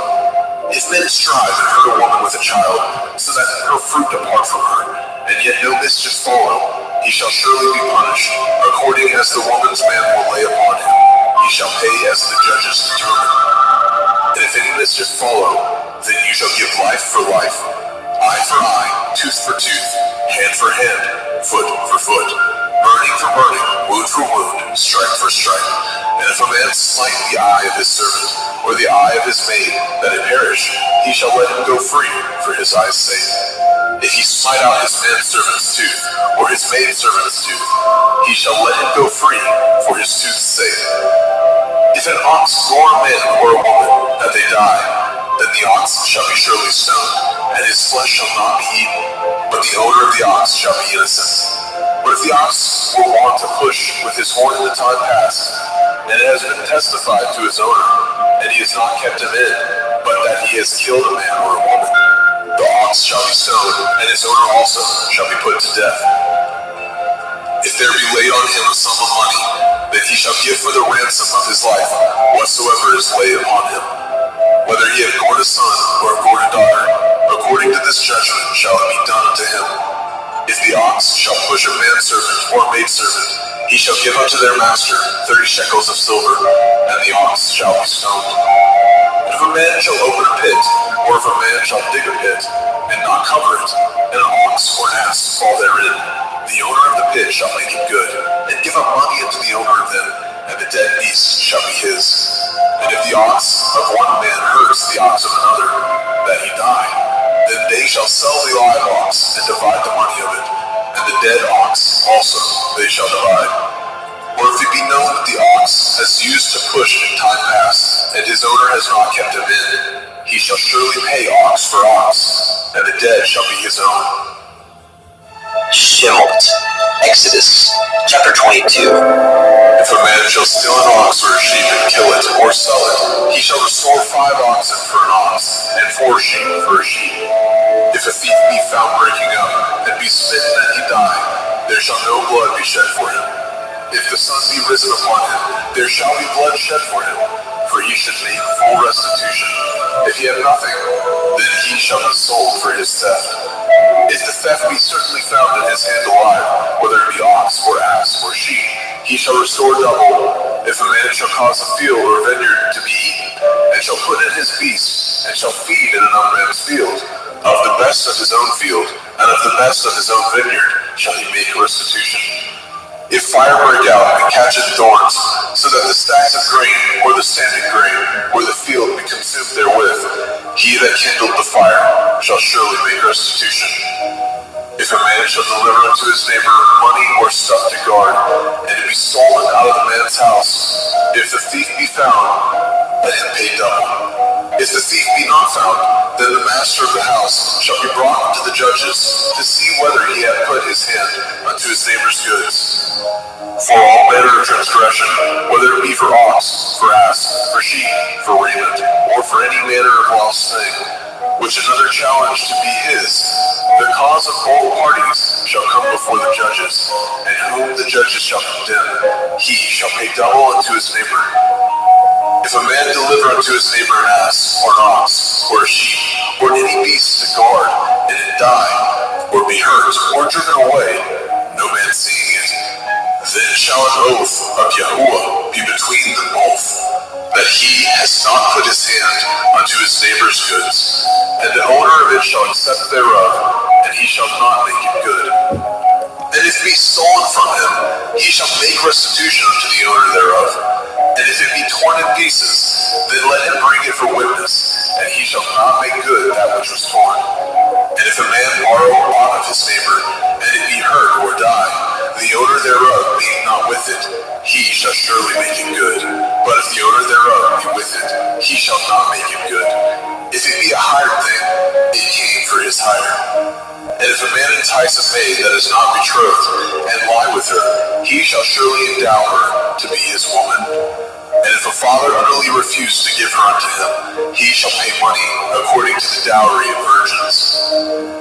If men strive and hurt a woman with a child, so that her fruit depart from her, and yet no mischief follow, he shall surely be punished, according as the woman's man will lay upon him. He shall pay as the judges determine. And if any mischief follow, then you shall give life for life, eye for eye, tooth for tooth, hand for hand, foot for foot, burning for burning, wound for wound, stripe for stripe. And if a man smite the eye of his servant, or the eye of his maid, that it perish, he shall let him go free for his eye's sake. If he smite out his manservant's tooth, or his maidservant's tooth, he shall let him go free for his tooth's sake. If an ox gore a man or a woman, that they die, then the ox shall be surely stoned, and his flesh shall not be eaten, but the owner of the ox shall be innocent. But if the ox were wont to push with his horn in the time past, and it has been testified to his owner, and he has not kept him in, but that he has killed a man or a woman, the ox shall be stoned, and his owner also shall be put to death. If there be laid on him a sum of money, then he shall give for the ransom of his life whatsoever is laid upon him. Whether he have gored a son or have gored a daughter, according to this judgment shall it be done unto him. If the ox shall push a manservant or maidservant, he shall give unto their master 30 shekels of silver, and the ox shall be stoned. And if a man shall open a pit, or if a man shall dig a pit, and not cover it, and an ox or an ass fall therein, the owner of the pit shall make it good, and give up money unto the owner of them, and the dead beast shall be his. And if the ox of one man hurts the ox of another, that he die, then they shall sell the live ox, and divide the money of it, and the dead ox also they shall divide. Or if it be known that the ox has used to push in time past, and his owner has not kept him in, he shall surely pay ox for ox, and the dead shall be his own. Shemot, Exodus, chapter 22. If a man shall steal an ox or a sheep and kill it, or sell it, he shall restore 5 oxen for an ox, and 4 sheep for a sheep. If a thief be found breaking up, and be smitten and he die, there shall no blood be shed for him. If the sun be risen upon him, there shall be blood shed for him, for he should make full restitution. If he have nothing, then he shall be sold for his theft. If the theft be certainly found in his hand alive, whether it be ox or ass or sheep, he shall restore double. If a man shall cause a field or a vineyard to be eaten, and shall put in his beast, and shall feed in an unman's field, of the best of his own field, and of the best of his own vineyard, shall he make restitution. If fire break out and catch in thorns, so that the stacks of grain, or the standing grain, or the field be consumed therewith, he that kindled the fire shall surely make restitution. If a man shall deliver unto his neighbor money or stuff to guard, and it be stolen out of the man's house, if the thief be found, let him pay double. If the thief be not found, then the master of the house shall be brought unto the judges to see whether he hath put his hand unto his neighbor's goods. For all manner of transgression, whether it be for ox, for ass, for sheep, for raiment, or for any manner of lost thing, which another challenged to be his, The cause of both parties shall come before the judges, and whom the judges shall condemn, he shall pay double unto his neighbor. If a man deliver unto his neighbor an ass, or an ox, or a sheep, or any beast to guard, and it die, or be hurt, or driven away, no man seeing it, then shall an oath of Yahuwah be between them both, that he has not put his hand unto his neighbor's goods, and the owner of it shall accept thereof, and he shall not make it good. And if it be stolen from him, he shall make restitution unto the owner thereof. And if it be torn in pieces, then let him bring it for witness, and he shall not make good that which was torn. And if a man borrow aught of his neighbor, and it be hurt or die, the owner thereof being not with it, he shall surely make it good. But if the owner thereof be with it, he shall not make it good. If it be a hired thing, it came for his hire. And if a man entice a maid that is not betrothed, and lie with her, he shall surely endow her to be his woman. And if a father utterly refuse to give her unto him, he shall pay money according to the dowry of virgins.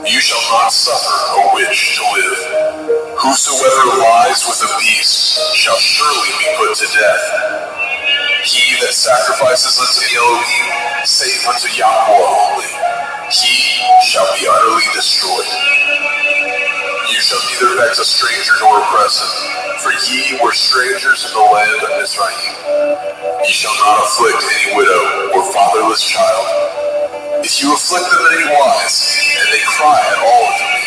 You shall not suffer a witch to live. Whosoever lies with a beast shall surely be put to death. He that sacrifices unto the Elohim, save unto Yahweh only, he shall be utterly destroyed. You shall neither vex a stranger nor oppress him, for ye were strangers in the land of Mizraim. Ye shall not afflict any widow or fatherless child. If you afflict them in any wise, and they cry at all unto me,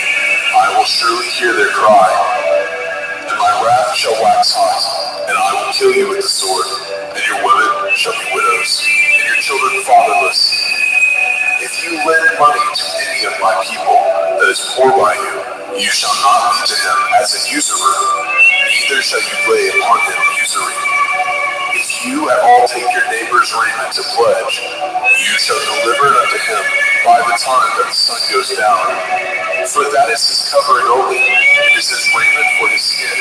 I will surely hear their cry. And my wrath shall wax hot, and I will kill you with the sword, and your women shall be widows, and your children fatherless. If you lend money to any of my people that is poor by you, you shall not be to him as a usurer, neither shall you lay upon him usury. If you at all take your neighbor's raiment to pledge, you shall deliver it unto him by the time that the sun goes down. For that is his covering only, it is his raiment for his skin,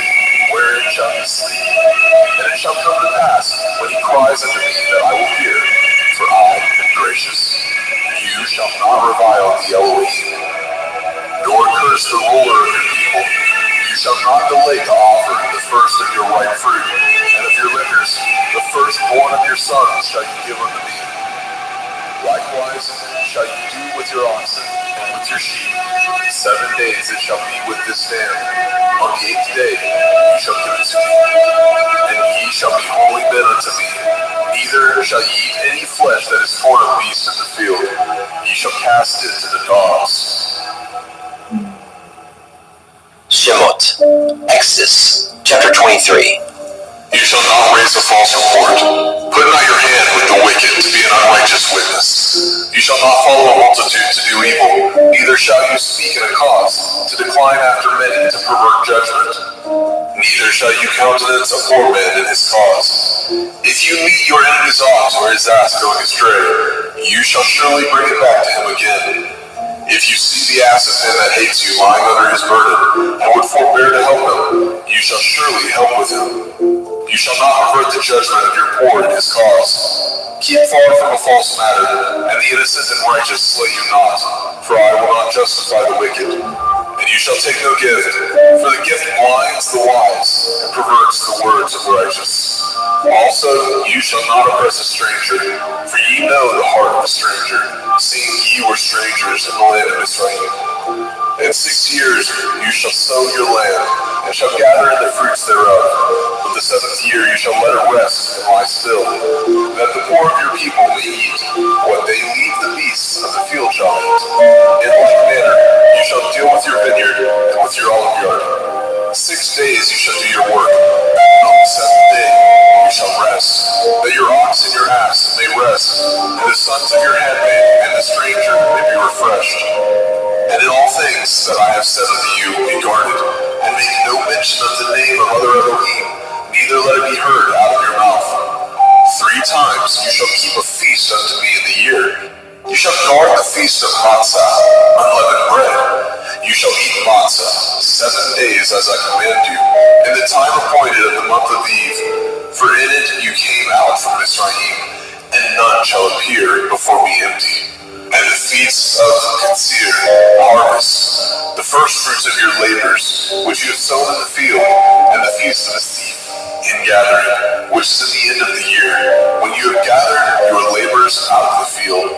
wherein shall he sleep. And it shall come to pass, when he cries unto me, that I will hear, for I am gracious. You shall not revile the Elohim, nor curse the ruler of your people. You shall not delay to offer the first of your ripe fruit, and of your liquors, the firstborn of your sons shall you give unto me. Likewise shall you do with your oxen and with your sheep. 7 days it shall be with this dam. On the 8th day you shall give it to me, and ye shall be holy men unto me. Neither shall ye eat any flesh that is torn of beasts in the field. Ye shall cast it to the dogs. Shemot, Exodus, chapter 23. You shall not raise a false report. Put not your hand with the wicked to be an unrighteous witness. You shall not follow a multitude to do evil, neither shall you speak in a cause, to decline after many, to pervert judgment. Neither shall you countenance a poor man in his cause. If you meet your enemy's ox or his ass going astray, you shall surely bring it back to him again. If you see the ass of him that hates you lying under his burden, and would forbear to help him, you shall surely help with him. You shall not pervert the judgment of your poor in his cause. Keep far from a false matter, and the innocent and righteous slay you not, for I will not justify the wicked. And you shall take no gift, for the gift blinds the wise, and perverts the words of the righteous. Also, you shall not oppress a stranger, for ye know the heart of a stranger, seeing ye were strangers in the land of Israel. In 6 years you shall sow your land, and shall gather in the fruits thereof. But the 7th year you shall let it rest and lie still, that the poor of your people may eat what they leave the beasts of the field shall eat. In like manner you shall deal with your vineyard and with your olive yard. 6 days you shall do your work, and on the 7th day you shall rest, that your ox and your ass may rest, and the sons of your handmaid and the stranger may be refreshed. And in all things that I have said unto you, be guarded, and make no mention of the name of other Elohim, neither let it be heard out of your mouth. 3 times you shall keep a feast unto me in the year. You shall guard the feast of matzah, unleavened bread. You shall eat matzah 7 days as I command you, in the time appointed of the month of Eve. For in it you came out from Mizraim, and none shall appear before me empty. and the feasts of Katsir, harvest, the first fruits of your labors, which you have sown in the field, and the feast of the Asif, in gathering, which is at the end of the year, when you have gathered your labors out of the field.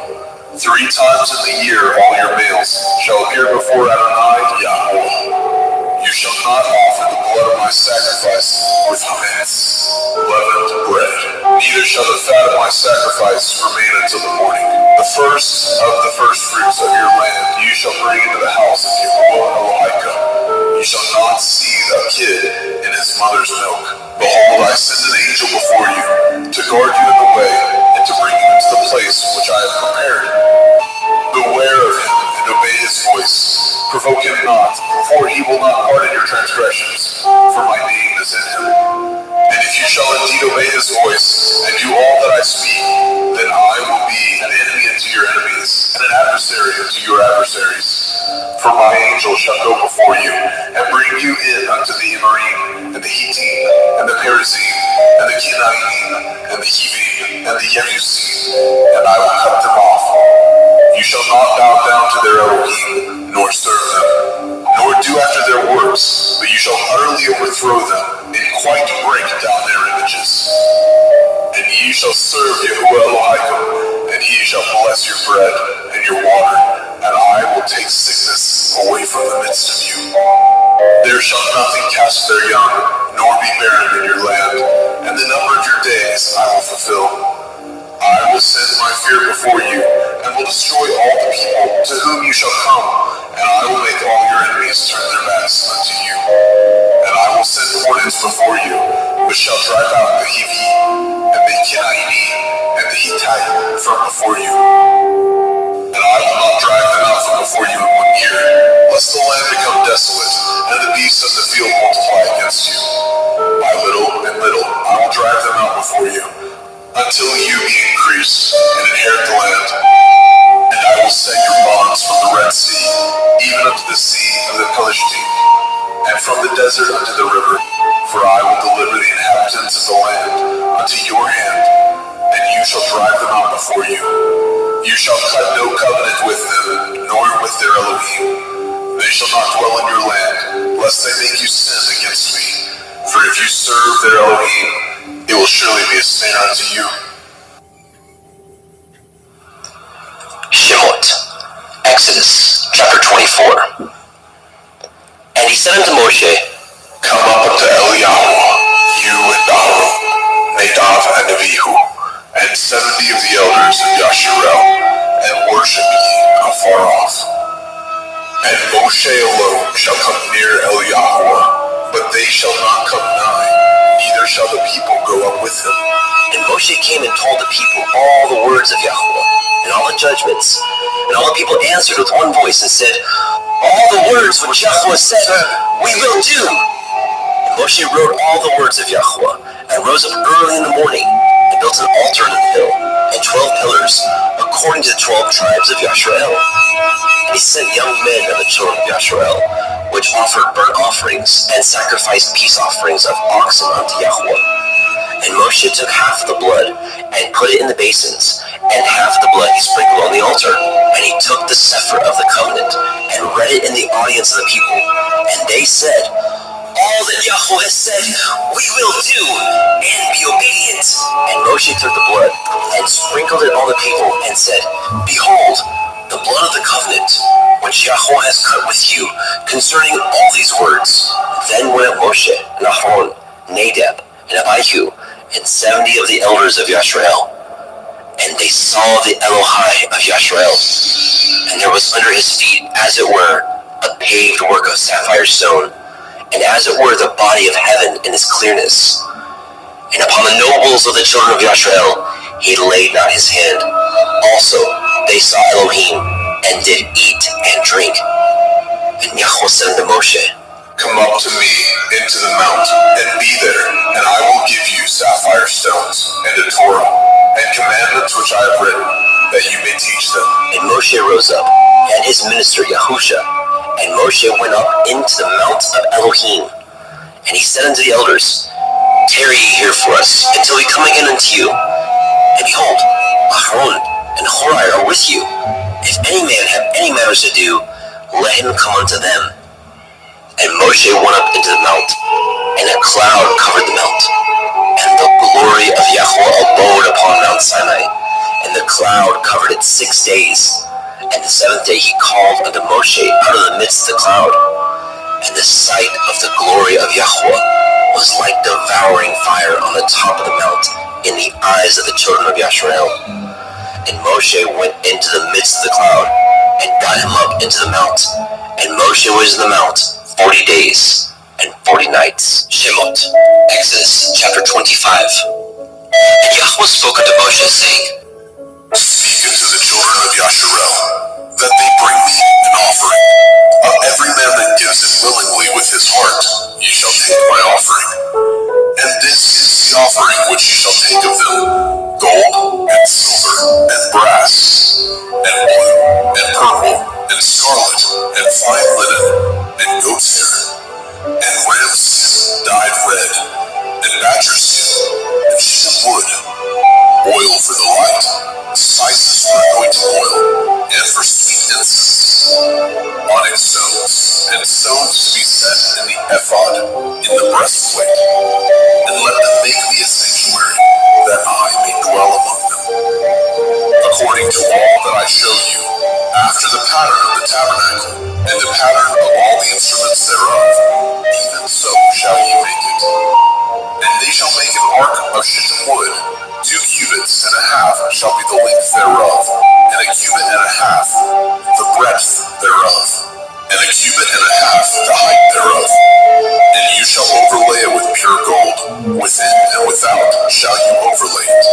3 times in the year all your males shall appear before Adonai Yahweh. You shall not offer the blood of my sacrifice with chametz, leavened bread. Neither shall the fat of my sacrifice remain until the morning. The first of the first fruits of your land you shall bring into the house of Yahuwah Elohika. You shall not seethe a kid in his mother's milk. Behold, I send an angel before you, to guard you in the way, and to bring you into the place which I have prepared. Beware of him, and obey his voice. Provoke him not, for he will not pardon your transgressions, for my name is in him. And if you shall indeed obey his voice, and do all that I speak, then I will be an enemy unto your enemies, and an adversary unto your adversaries. For my angel shall go before you, and bring you in unto the Amorim, and the Hittim, and the Perizim, and the Kenainim, and the Hivim, and the Yebusim, and I will cut them off. You shall not bow down to their Elohim, nor serve them, nor do after their works, but you shall utterly overthrow them, and quite break down their images. And ye shall serve Yahuwah Elohim, and he shall bless your bread and your water, and I will take sickness away from the midst of you. There shall nothing cast their young, nor be barren in your land, and the number of your days I will fulfill. I will send my fear before you, and will destroy all the people to whom you shall come, and I will make all your enemies turn their backs unto you. And I will send hornets before you, which shall drive out the Hivi, and the Kenainim, and the Hittite from before you. And I will not drive them out from before you in 1 year, lest the land become desolate, and the beasts of the field multiply against you. By little and little I will drive them out before you, until you be increased and inherit the land. And I will set your bonds from the Red Sea, even unto the sea of the Pelishtim, and from the desert unto the river. For I will deliver the inhabitants of the land unto your hand, and you shall drive them out before you. You shall cut no covenant with them, nor with their Elohim. They shall not dwell in your land, lest they make you sin against me. For if you serve their Elohim, it will surely be a snare unto you. Shemot, Exodus chapter 24. And he said unto Moshe, Come up unto Eliyahu, you and Aharon, Nadav and Abihu, and 70 of the elders of Yasharel, and worship ye afar off. And Moshe alone shall come near Eliyahu, but they shall not come nigh, neither shall the people go up with him. And Moshe came and told the people all the words of Yahweh, and all the judgments. And all the people answered with one voice and said, All the words which Yahweh said, we will do. And Moshe wrote all the words of Yahweh, and rose up early in the morning, and built an altar in the hill, and 12 pillars, according to the 12 tribes of Yasharel. And he sent young men of the children of Yasharel, which offered burnt offerings, and sacrificed peace offerings of oxen unto Yahweh. And Moshe took half the blood, and put it in the basins, and half the blood he sprinkled on the altar. And he took the sefer of the covenant, and read it in the audience of the people. And they said, All that Yahweh has said, we will do, and be obedient. And Moshe took the blood, and sprinkled it on the people, and said, Behold, the blood of the covenant, which Yahweh has cut with you, concerning all these words. Then went up Moshe, and Aharon, Nadab, and Abihu, and 70 of the elders of Yasharel. And they saw the Elohai of Yasharel, and there was under his feet, as it were, a paved work of sapphire stone, and as it were the body of heaven in its clearness. And upon the nobles of the children of Yasharel he laid not his hand. Also they saw Elohim, and did eat and drink. And Yahweh said unto Moshe, Come up to me into the mount, and be there, and I will give you sapphire stones, and a Torah, and commandments which I have written, that you may teach them. And Moshe rose up, and his minister Yahusha, and Moshe went up into the mount of Elohim. And he said unto the elders, Tarry ye here for us, until we come again unto you. And behold, Aharon and Horai are with you. If any man have any matters to do, let him come unto them. And Moshe went up into the mount, and a cloud covered the mount. And the glory of Yahweh abode upon Mount Sinai, and the cloud covered it 6 days. And the seventh day he called unto Moshe out of the midst of the cloud. And the sight of the glory of Yahweh was like devouring fire on the top of the mount in the eyes of the children of Yasharel. And Moshe went into the midst of the cloud, and got him up into the mount. And Moshe was in the mount 40 days and 40 nights. Shemot, Exodus chapter 25. And Yahweh spoke unto Moshe, saying, Speak unto the children of Yasharel, that they bring me an offering. Of every man that gives it willingly with his heart, ye shall take my offering. And this is the offering which ye shall take of them: gold, and silver, and brass, and blue, and purple, and scarlet, and fine linen, and goat's hair, and ram's skin dyed red, and badger's skin, and shittim wood, oil for the light, spices for anointing oil, and for sweet incense, onyx stones, and stones to be set in the ephod, in the breastplate. And let them make me a sanctuary, that I may dwell among them, according to all that I show you, after the pattern of the tabernacle, and the pattern of all the instruments thereof, even so shall ye make it. And they shall make an ark of shittim wood. 2 cubits and a half shall be the length thereof, and a cubit and a half the breadth thereof, and a cubit and a half the height thereof. And you shall overlay it with pure gold, within and without shall you overlay it,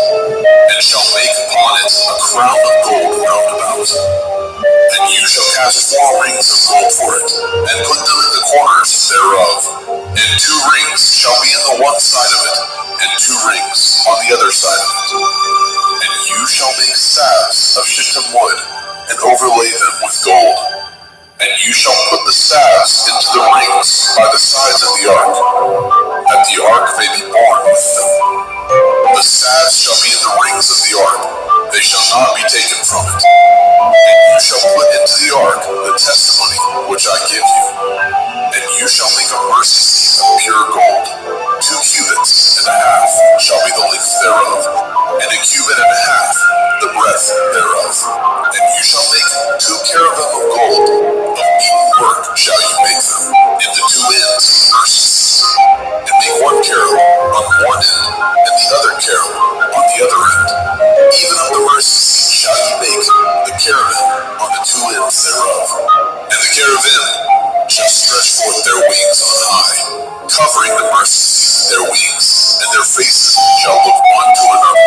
and shall make upon it a crown of gold round about. And you shall cast 4 rings of gold for it, and put them in the corners thereof, and 2 rings shall be in the one side of it, and 2 rings on the other side of it. And you shall make staves of shittim wood, and overlay them with gold. And you shall put the staves into the rings by the sides of the ark, that the ark may be borne with them. The staves shall be in the rings of the ark, they shall not be taken from it. And you shall put into the ark the testimony which I give you. And you shall make a mercy seat of pure gold. 2 cubits and a half shall be the length thereof, and a cubit and a half the breadth thereof. And you shall make 2 cherubim of gold, of beaten work shall you make them, in the 2 ends of the mercy seat. And make 1 cherub on one end, and the other cherub on the other end. Even of the mercy seat shall you make the cherubim on the 2 ends thereof. And the cherubim shall stretch forth their wings on high, covering the mercy seat their wings, and their faces shall look one to another.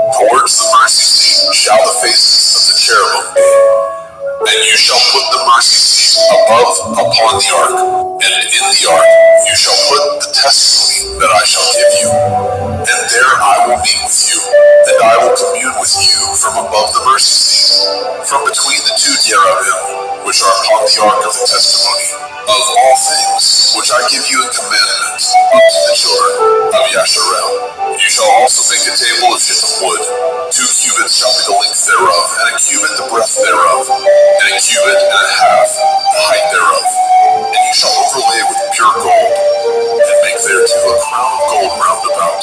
Towards the mercy seat shall the faces of the cherubim be. And you shall put the mercy seat above upon the ark, and in the ark you shall put the testimony that I shall give you. And there I will meet with you, and I will commune with you from above the mercy seat, from between the 2 cherubim which are upon the ark of the testimony, of all things which I give you in commandment unto the children of Yasharel. You shall also make a table of shittim wood. 2 cubits shall be the length thereof, and a cubit the breadth thereof, and a cubit and a half the height thereof. And you shall overlay it with pure gold, and make thereto a crown of gold round about.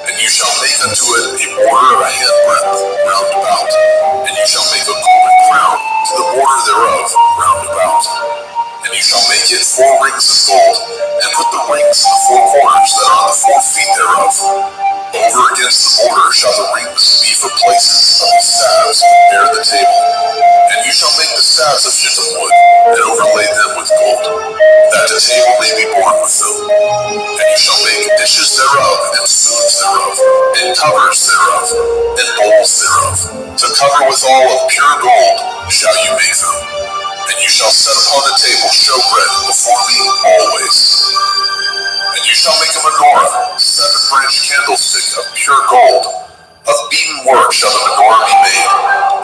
And you shall make unto it a border of a handbreadth round about. And you shall make a golden crown to the border thereof round about. And you shall make it 4 rings of gold, and put the rings in the 4 corners that are on the 4 feet thereof. Over against the border shall the rings be for places of the staves that bear the table. And you shall make the staves of shittim wood, and overlay them with gold, that the table may be borne with them. And you shall make dishes thereof, and spoons thereof, and covers thereof, and bowls thereof. To cover withal of pure gold shall you make them. And you shall set upon the table showbread before me always. And you shall make a menorah, 7-branched candlestick of pure gold. Of beaten work shall the menorah be made.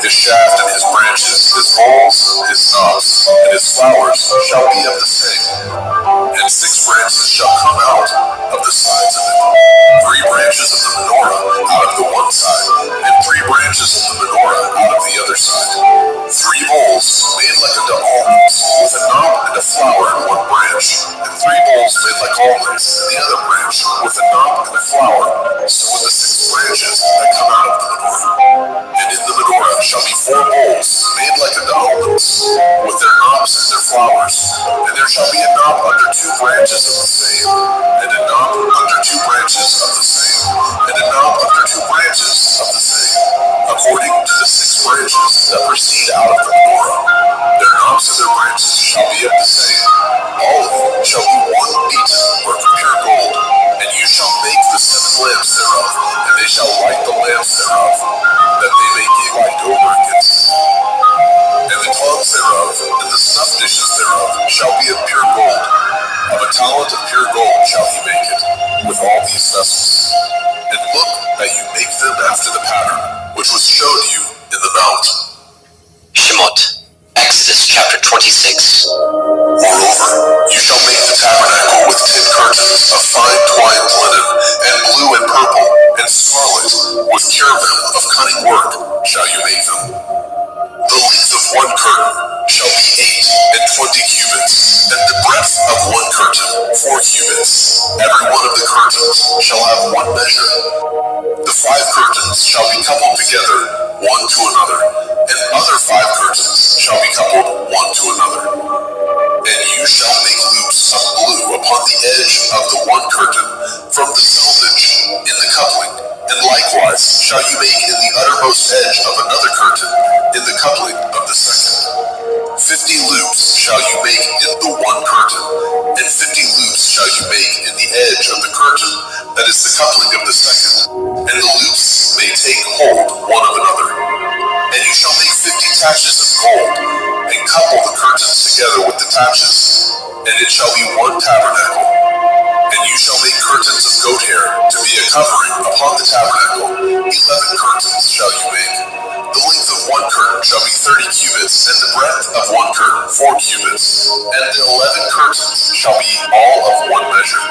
His shaft and his branches, his bowls, his knobs, and his flowers shall be of the same. And 6 branches shall come out of the sides of it. 3 branches of the menorah out of the one side, and 3 branches of the menorah out of the other side. 3 flower, so with the 6 branches that come out of the menorah. And in the menorah shall be 4 bowls made like unto almonds, with their knobs and their flowers. And there shall be a knob under 2 branches of the same, and a knob under 2 branches of the same, and a knob under 2 branches of the same, according to the 6 branches that proceed out of the menorah. Their knobs and their branches shall be of the same. All of them shall be one beaten work of pure gold. And you shall make the 7 lamps thereof, and they shall light the lamps thereof, that they may give light over against. And the tongs thereof, and the snuff dishes thereof, shall be of pure gold. Of a talent of pure gold shall he make it, with all these vessels. And look that you make them after the pattern, which was showed you in the mount. Shemot, Exodus chapter 26. Moreover, you shall make the tabernacle with 10 curtains of fine twined linen, and blue and purple, and scarlet, with cherubim of cunning work shall you make them. The length of 1 curtain shall be 8 and 20 cubits, and the breadth of 1 curtain 4 cubits. Every one of the curtains shall have 1 measure. The 5 curtains shall be coupled together, one to another, and other 5 curtains shall be coupled one to another. And you shall make loops of blue upon the edge of the 1 curtain from the selvage in the coupling, and likewise shall you make in the uttermost edge of another curtain in the coupling of the second. 50 loops shall you make in the 1 curtain, and 50 loops shall you make in the edge of the curtain that is the coupling of the second, and the loops may take hold one of another. And you shall make 50 taches of gold, and couple the curtains together with the taches, and it shall be 1 tabernacle. And you shall make curtains of goat hair to be a covering upon the tabernacle. 11 curtains shall you make. The length of 1 curtain shall be 30 cubits, and the breadth of 1 curtain 4 cubits. And the 11 curtains shall be all of 1 measure.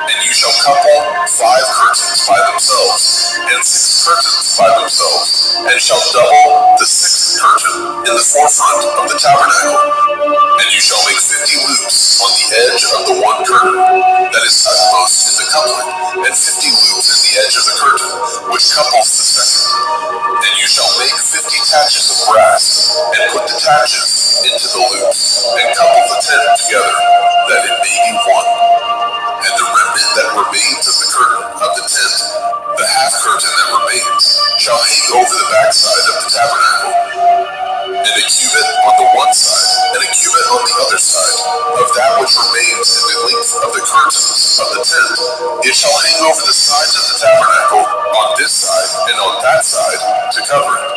And you shall couple 5 curtains by themselves, and 6 curtains by themselves, and shall double the 6th curtain in the forefront of the tabernacle. And you shall make 50 loops on the edge of the 1 curtain that is utmost in the coupling, and 50 loops in the edge of the curtain which couples the second. And you shall make 50 taches of brass, and put the taches into the loops, and couple the tent together, that it may be one. And the remnant that remains of the curtain of the tent, the half curtain that remains, shall hang over the backside of the tabernacle, and a cubit on the one side, and a cubit on the other side, of that which remains in the length of the curtains of the tent. It shall hang over the sides of the tabernacle, on this side and on that side, to cover it.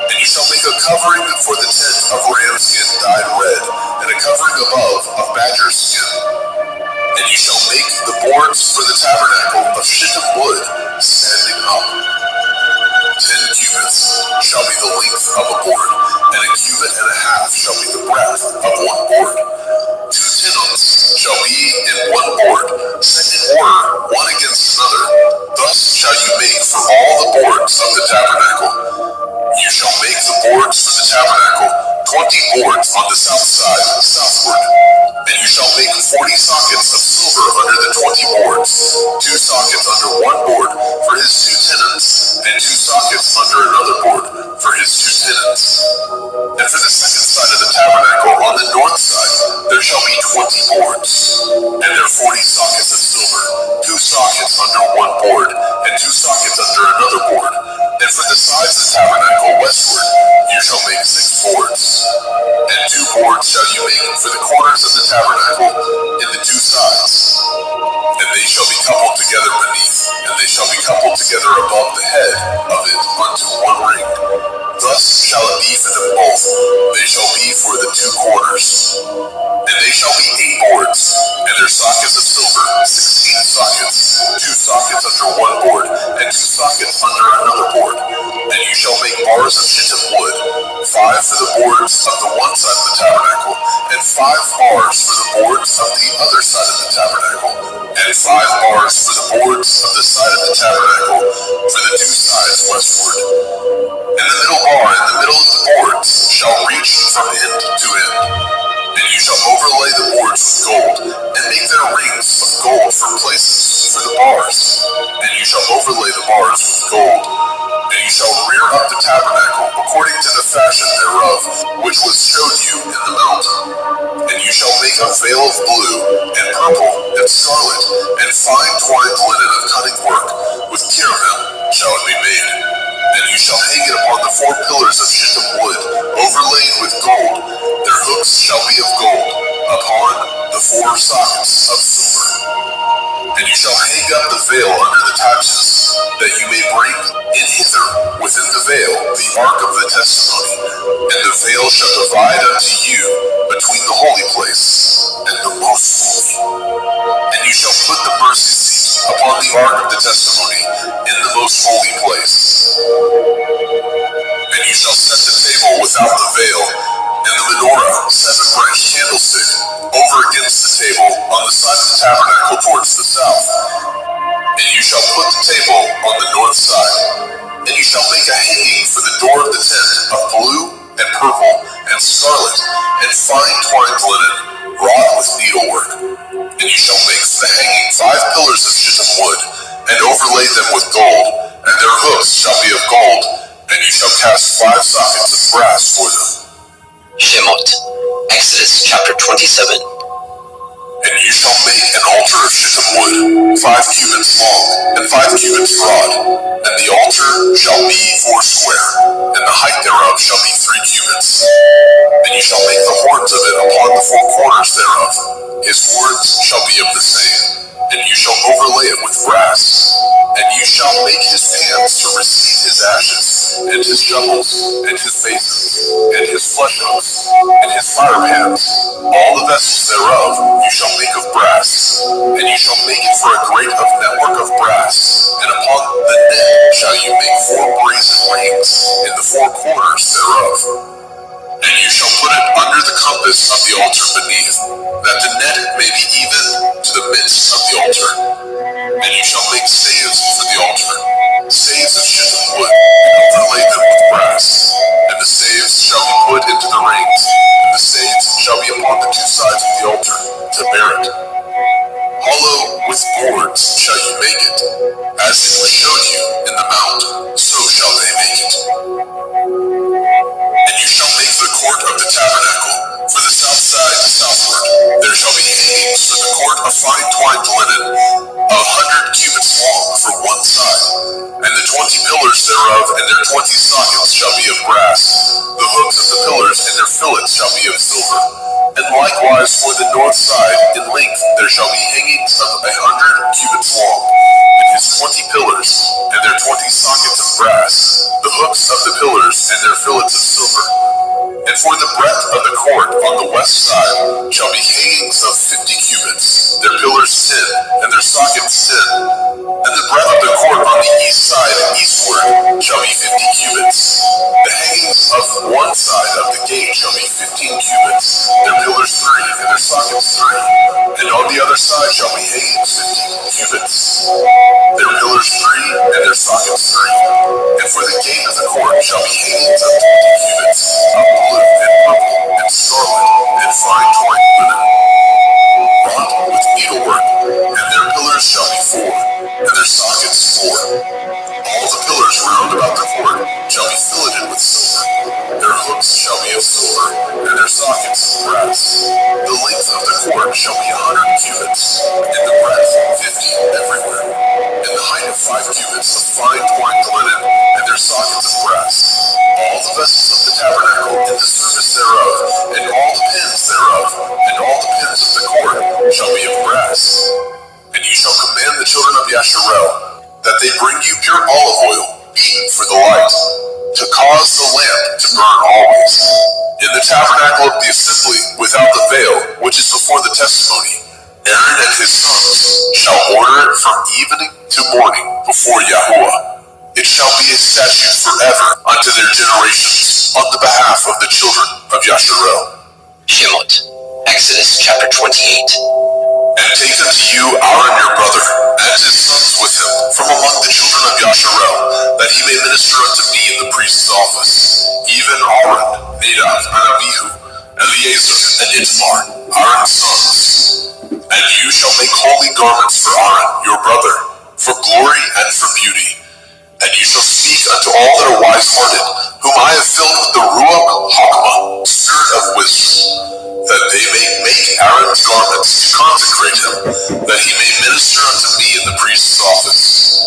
And you shall make a covering for the tent of ram skin dyed red, and a covering above of badger skin. And you shall make the boards for the tabernacle of shittim wood, standing up. 10 cubits shall be the length of a board, and a cubit and a half shall be the breadth of 1 board. 2 tenons shall be in 1 board, set in order one against another. Thus shall you make for all the boards of the tabernacle. You shall make the boards for the tabernacle 20 boards on the south side, southward. And you shall make 40 sockets of silver under the 20 boards, 2 sockets under 1 board for his 2 tenons, and 2 sockets under another board for his 2 tenons. And for the second side of the tabernacle, on the north side, there shall be 20 boards, and there 40 sockets of silver, 2 sockets under 1 board, and 2 sockets under another board. And for the sides of the tabernacle westward, you shall make 6 boards. And 2 boards shall you make for the corners of the tabernacle in the 2 sides. And they shall be coupled together beneath, and they shall be coupled together above the head of it unto 1 ring. Thus shall it be for them both. They shall be for the 2 corners. And they shall be 8 boards, and their sockets of silver, 16 sockets, 2 sockets under 1 board, and 2 sockets under another board. And you shall make bars of shittim wood, 5 for the boards of the one side of the tabernacle, and 5 bars for the boards of the other side of the tabernacle, and 5 bars for the boards of the side of the tabernacle for the 2 sides westward. And the middle bar in the middle of the boards shall reach from end to end. And you shall overlay the boards with gold, and make their rings of gold for places for the bars. And bars with gold. And you shall rear up the tabernacle according to the fashion thereof, which was showed you in the mount. And you shall make a veil of blue, and purple, and scarlet, and fine twined linen of cunning work, with cherubim shall it be made. And you shall hang it upon the 4 pillars of shittim wood, overlaid with gold. Their hooks shall be of gold, upon the 4 sockets of silver. And you shall hang up the veil under the taxes, that you may bring in hither within the veil the ark of the testimony. And the veil shall divide unto you between the holy place and the most holy. And you shall put the mercy seat upon the ark of the testimony in the most holy place. And you shall set the table without the veil, and the menorah, 7-branched candlestick, over against the table on the side of the tabernacle towards the south. And you shall put the table on the north side. And you shall make a hanging for the door of the tent of blue and purple and scarlet and fine twined linen, wrought with needlework. And you shall make for the hanging 5 pillars of shittim wood, and overlay them with gold, and their hooks shall be of gold. And you shall cast 5 sockets of brass for them. Shemot, Exodus chapter 27. And you shall make an altar of shittim wood, 5 cubits long, and 5 cubits broad. And the altar shall be 4 square, and the height thereof shall be 3 cubits. And you shall make the horns of it upon the 4 corners thereof. His horns shall be of the same. And you shall overlay it with brass. And you shall make his pans to receive his ashes, and his shovels, and his basins, and his flesh hooks, and his fire pans. All the vessels thereof you shall make of brass. And you shall make it for a grate of network of brass. And upon the net shall you make 4 brazen rings in the 4 corners thereof. And you shall put it under the compass of the altar beneath, that the net may be even to the midst of the altar. And you shall make staves for the altar, staves of shittim wood, and overlay them with brass. And the staves shall be put into the rings, and the staves shall be upon the 2 sides of the altar, to bear it. Hollow with boards shall you make it, as it was showed you in the mount, so shall they make it. And you shall make the court of the tabernacle, for the south side southward. There shall be hangings for the court of fine twined linen, 100 cubits long for 1 side. And the 20 pillars thereof and their 20 sockets shall be of brass. The hooks of the pillars and their fillets shall be of silver. And likewise for the north side in length there shall be hangings of 100 cubits long, and his 20 pillars and their 20 sockets of brass, the hooks of the pillars and their fillets of silver. And for the breadth of the court on the west side shall be hangings of 50 cubits, their pillars 10, and their sockets 10. And the breadth of the court on the east side eastward shall be 50 cubits. The hangings of one side of the gate shall be 15 cubits, their pillars 3, and their sockets 3. And on the other side shall be hangings 15 cubits, their pillars 3, and their sockets 3. And for the gate of the court shall be hangings of 20 cubits, of blue and purple and scarlet and fine twined linen, wrought with needlework. And their pillars shall be 4, and their sockets 4. All the pillars round about the court shall be filleted with silver. Their hooks shall be of silver, and their sockets of brass. The length of the court shall be 100 cubits, and the breadth 50 everywhere. And the height of 5 cubits of fine twined linen, and their sockets of brass. All the vessels of the tabernacle, and the service thereof, and all the pins thereof, and all the pins of the court shall be of brass. And you shall command the children of Yasharel that they bring you pure olive oil, beaten for the light, to cause the lamp to burn always. In the tabernacle of the assembly, without the veil, which is before the testimony, Aaron and his sons shall order it from evening to morning before Yahuwah. It shall be a statute forever unto their generations, on the behalf of the children of Yasharel. Shemot, Exodus chapter 28. And take unto you Aaron your brother, and his sons with him, from among the children of Yasharel, that he may minister unto me in the priest's office, even Aaron, Nadab, and Abihu, Eleazar, and Ithamar, Aaron's sons. And you shall make holy garments for Aaron your brother, for glory and for beauty. him, that he may minister unto me in the priest's office.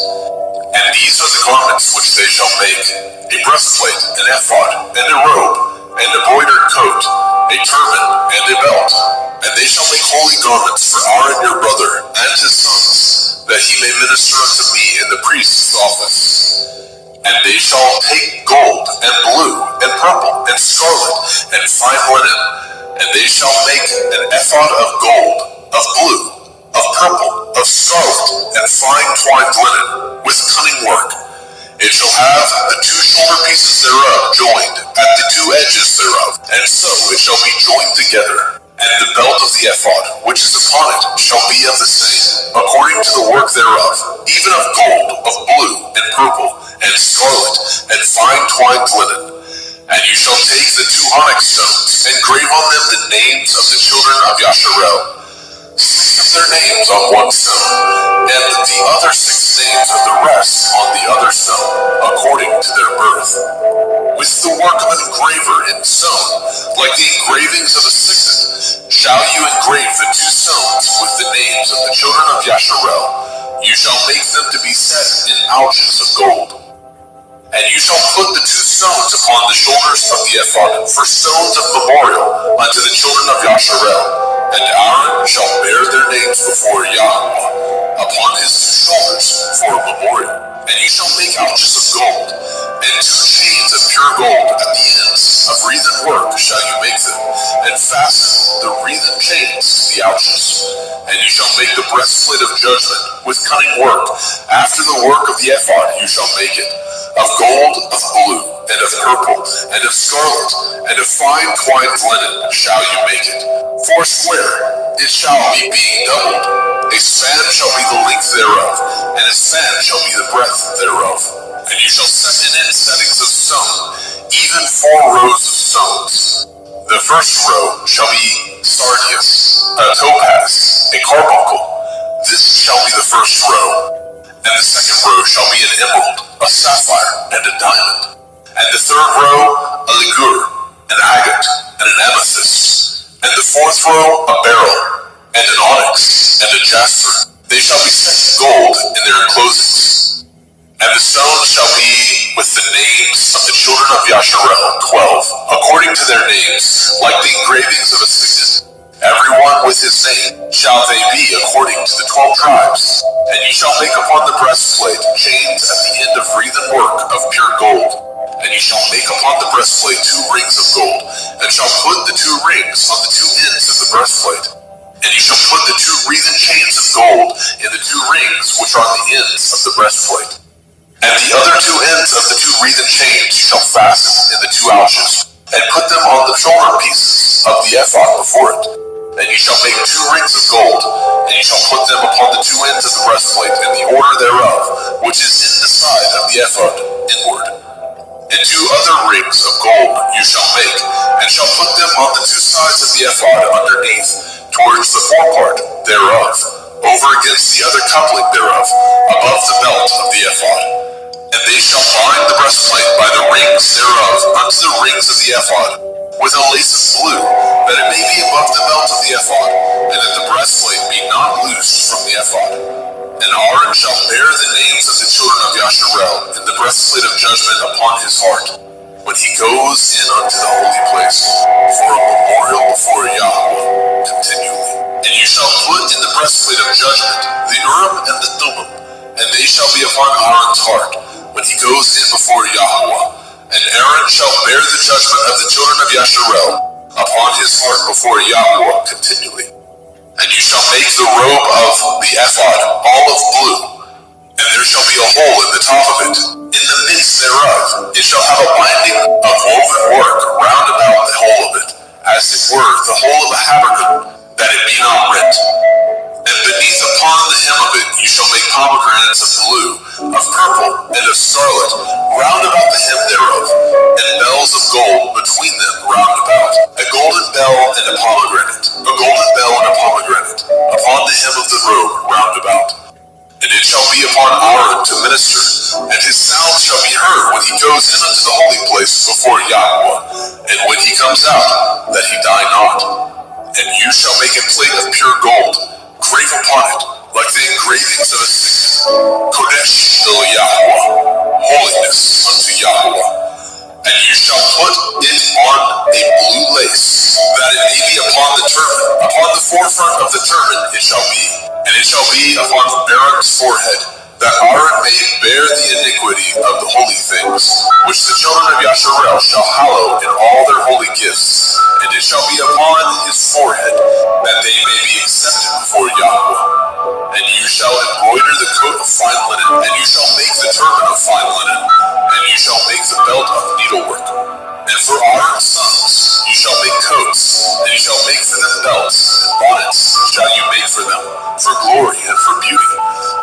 And these are the garments which they shall make: a breastplate, an ephod, and a robe, and a broidered coat, a turban, and a belt. And they shall make holy garments for Aaron your brother, and his sons, that he may minister unto me in the priest's office. And they shall take gold, and blue, and purple, and scarlet, and fine linen, and they shall make an ephod of gold, of blue, of purple, of scarlet, and fine twined linen, with cunning work. It shall have the two shoulder pieces thereof joined at the two edges thereof, and so it shall be joined together. And the belt of the ephod, which is upon it, shall be of the same, according to the work thereof, even of gold, of blue, and purple, and scarlet, and fine twined linen. And you shall take the two onyx stones, and grave on them the names of the children of Yasharel, 6 of their names on one stone, and the other 6 names of the rest on the other stone, according to their birth. With the work of an engraver in stone, like the engravings of a signet, shall you engrave the 2 stones with the names of the children of Yasharel. You shall make them to be set in ouches of gold. And you shall put the 2 stones upon the shoulders of the ephod for stones of memorial unto the children of Yasharel. And Aaron shall bear their names before Yahweh upon his 2 shoulders for a memorial. And you shall make ouches of gold, and 2 chains of pure gold at the ends of wreathen work shall you make them, and fasten the wreathen chains to the ouches. And you shall make the breastplate of judgment with cunning work. After the work of the ephod you shall make it, of gold, of blue, and of purple, and of scarlet, and of fine twined linen shall you make it. 4 square it shall be, being doubled. A span shall be the length thereof, and a span shall be the breadth thereof. And you shall set in it settings of stone, even 4 rows of stones. The first row shall be sardius, a topaz, a carbuncle. This shall be the first row. And the second row shall be an emerald, a sapphire, and a diamond. And the third row, a ligure, an agate, and an amethyst. And the fourth row, a beryl, and an onyx, and a jasper. They shall be set in gold in their enclosings. And the stones shall be with the names of the children of Yasharel, 12, according to their names, like the engravings of a signet. Everyone with his name shall they be according to the 12 tribes. And you shall make upon the breastplate chains at the end of wreathen work of pure gold. And you shall make upon the breastplate 2 rings of gold, and shall put the 2 rings on the 2 ends of the breastplate. And you shall put the 2 wreathen chains of gold in the 2 rings which are on the ends of the breastplate. And the other 2 ends of the 2 wreathen chains you shall fasten in the 2 ouches, and put them on the shoulder pieces of the ephod before it. And you shall make 2 rings of gold, and you shall put them upon the 2 ends of the breastplate in the order thereof, which is in the side of the ephod inward. And 2 other rings of gold you shall make, and shall put them on the 2 sides of the ephod underneath, towards the forepart thereof, over against the other coupling thereof, above the belt of the ephod. And they shall bind the breastplate by the rings thereof unto the rings of the ephod, with a lace of blue, that it may be above the belt of the ephod, and that the breastplate be not loosed from the ephod. And Aaron shall bear the names of the children of Yasharel in the breastplate of judgment upon his heart, when he goes in unto the holy place, for a memorial before Yahweh continually. And you shall put in the breastplate of judgment the Urim and the Thummim, and they shall be upon Aaron's heart, when he goes in before Yahweh. And Aaron shall bear the judgment of the children of Yasharel upon his heart before Yahweh continually. And you shall make the robe of the ephod olive blue, and there shall be a hole in the top of it. In the midst thereof it shall have a binding of woven work round about the hole of it, as it were the hole of a habergeon, that it be not rent. And beneath upon the hem of it you shall make pomegranates of blue, of purple, and of scarlet, round about the hem thereof, and bells of gold between them round about, a golden bell and a pomegranate, a golden bell and a pomegranate, upon the hem of the robe round about. And it shall be upon Aaron to minister, and his sound shall be heard when he goes in unto the holy place before Yahweh, and when he comes out, that he die not. And you shall make a plate of pure gold, engrave upon it, like the engravings of a signet, Kodesh el Yahweh, holiness unto Yahweh. And you shall put it on a blue lace, that it may be upon the turban. Upon the forefront of the turban it shall be, and it shall be upon Aaron's forehead, that Aaron may bear the iniquity of the holy things, which the children of Yasharel shall hallow in all their holy gifts. And it shall be upon his forehead, that they may be accepted before Yahweh. And you shall embroider the coat of fine linen, and you shall make the turban of fine linen, and you shall make the belt of needlework. And for Aaron's sons you shall make coats, and you shall make for them belts, and bonnets shall you make for them, for glory and for beauty.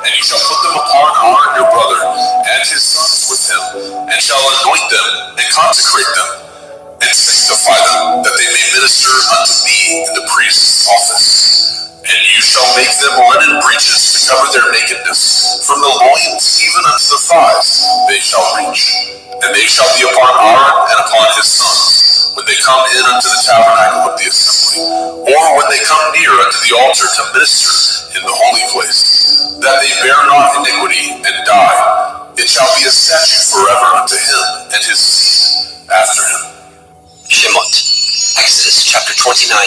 And you shall put them upon Aaron your brother, and his sons with him, and shall anoint them, and consecrate them, and sanctify them, that they may minister unto me in the priest's office. And you shall make them linen breeches to cover their nakedness. From the loins even unto the thighs they shall reach. And they shall be upon Aaron and upon his sons, when they come in unto the tabernacle of the assembly, or when they come near unto the altar to minister in the holy place, that they bear not iniquity and die. It shall be a statute forever unto him and his seed after him. Shemot, Exodus chapter 29.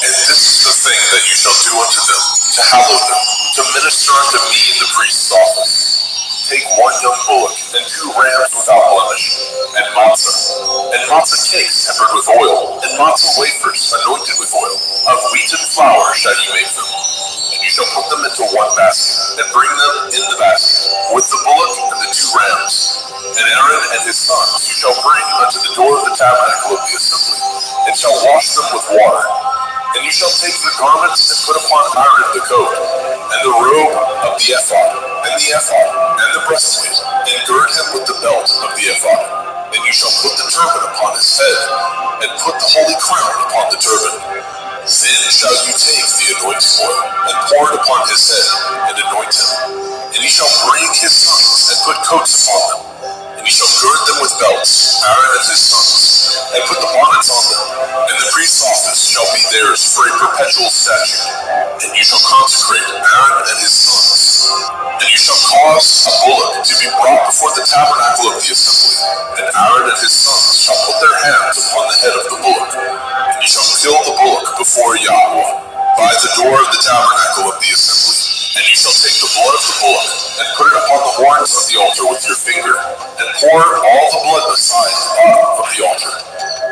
And this is the thing that you shall do unto them, to hallow them, to minister unto me in the priest's office. Take one young bullock, and 2 rams without blemish, and matzah cakes tempered with oil, and matzah wafers anointed with oil. Of wheaten flour shall you make them. And you shall put them into one basket, and bring them in the basket, with the bullock and the 2 rams. And Aaron and his sons you shall bring unto the door of the tabernacle of the assembly, and shall wash them with water. And you shall take the garments and put upon Aaron the coat, and the robe of the ephod, and the breastplate, and gird him with the belt of the ephod. And you shall put the turban upon his head, and put the holy crown upon the turban. Then shall you take the anointing oil, and pour it upon his head, and anoint him. And he shall bring his sons, and put coats upon them. And he shall gird them with belts, Aaron and his sons, and put the bonnets on them. And the priest's office shall be theirs for a perpetual statute. And you shall consecrate Aaron and his sons. And you shall cause a bullock to be brought before the tabernacle of the assembly. And Aaron and his sons shall put their hands upon the head of the bullock. And you shall kill the bullock before Yahweh, by the door of the tabernacle of the assembly. And you shall take the blood of the bullock, and put it upon the horns of the altar with your finger, and pour all the blood beside the bottom of the altar.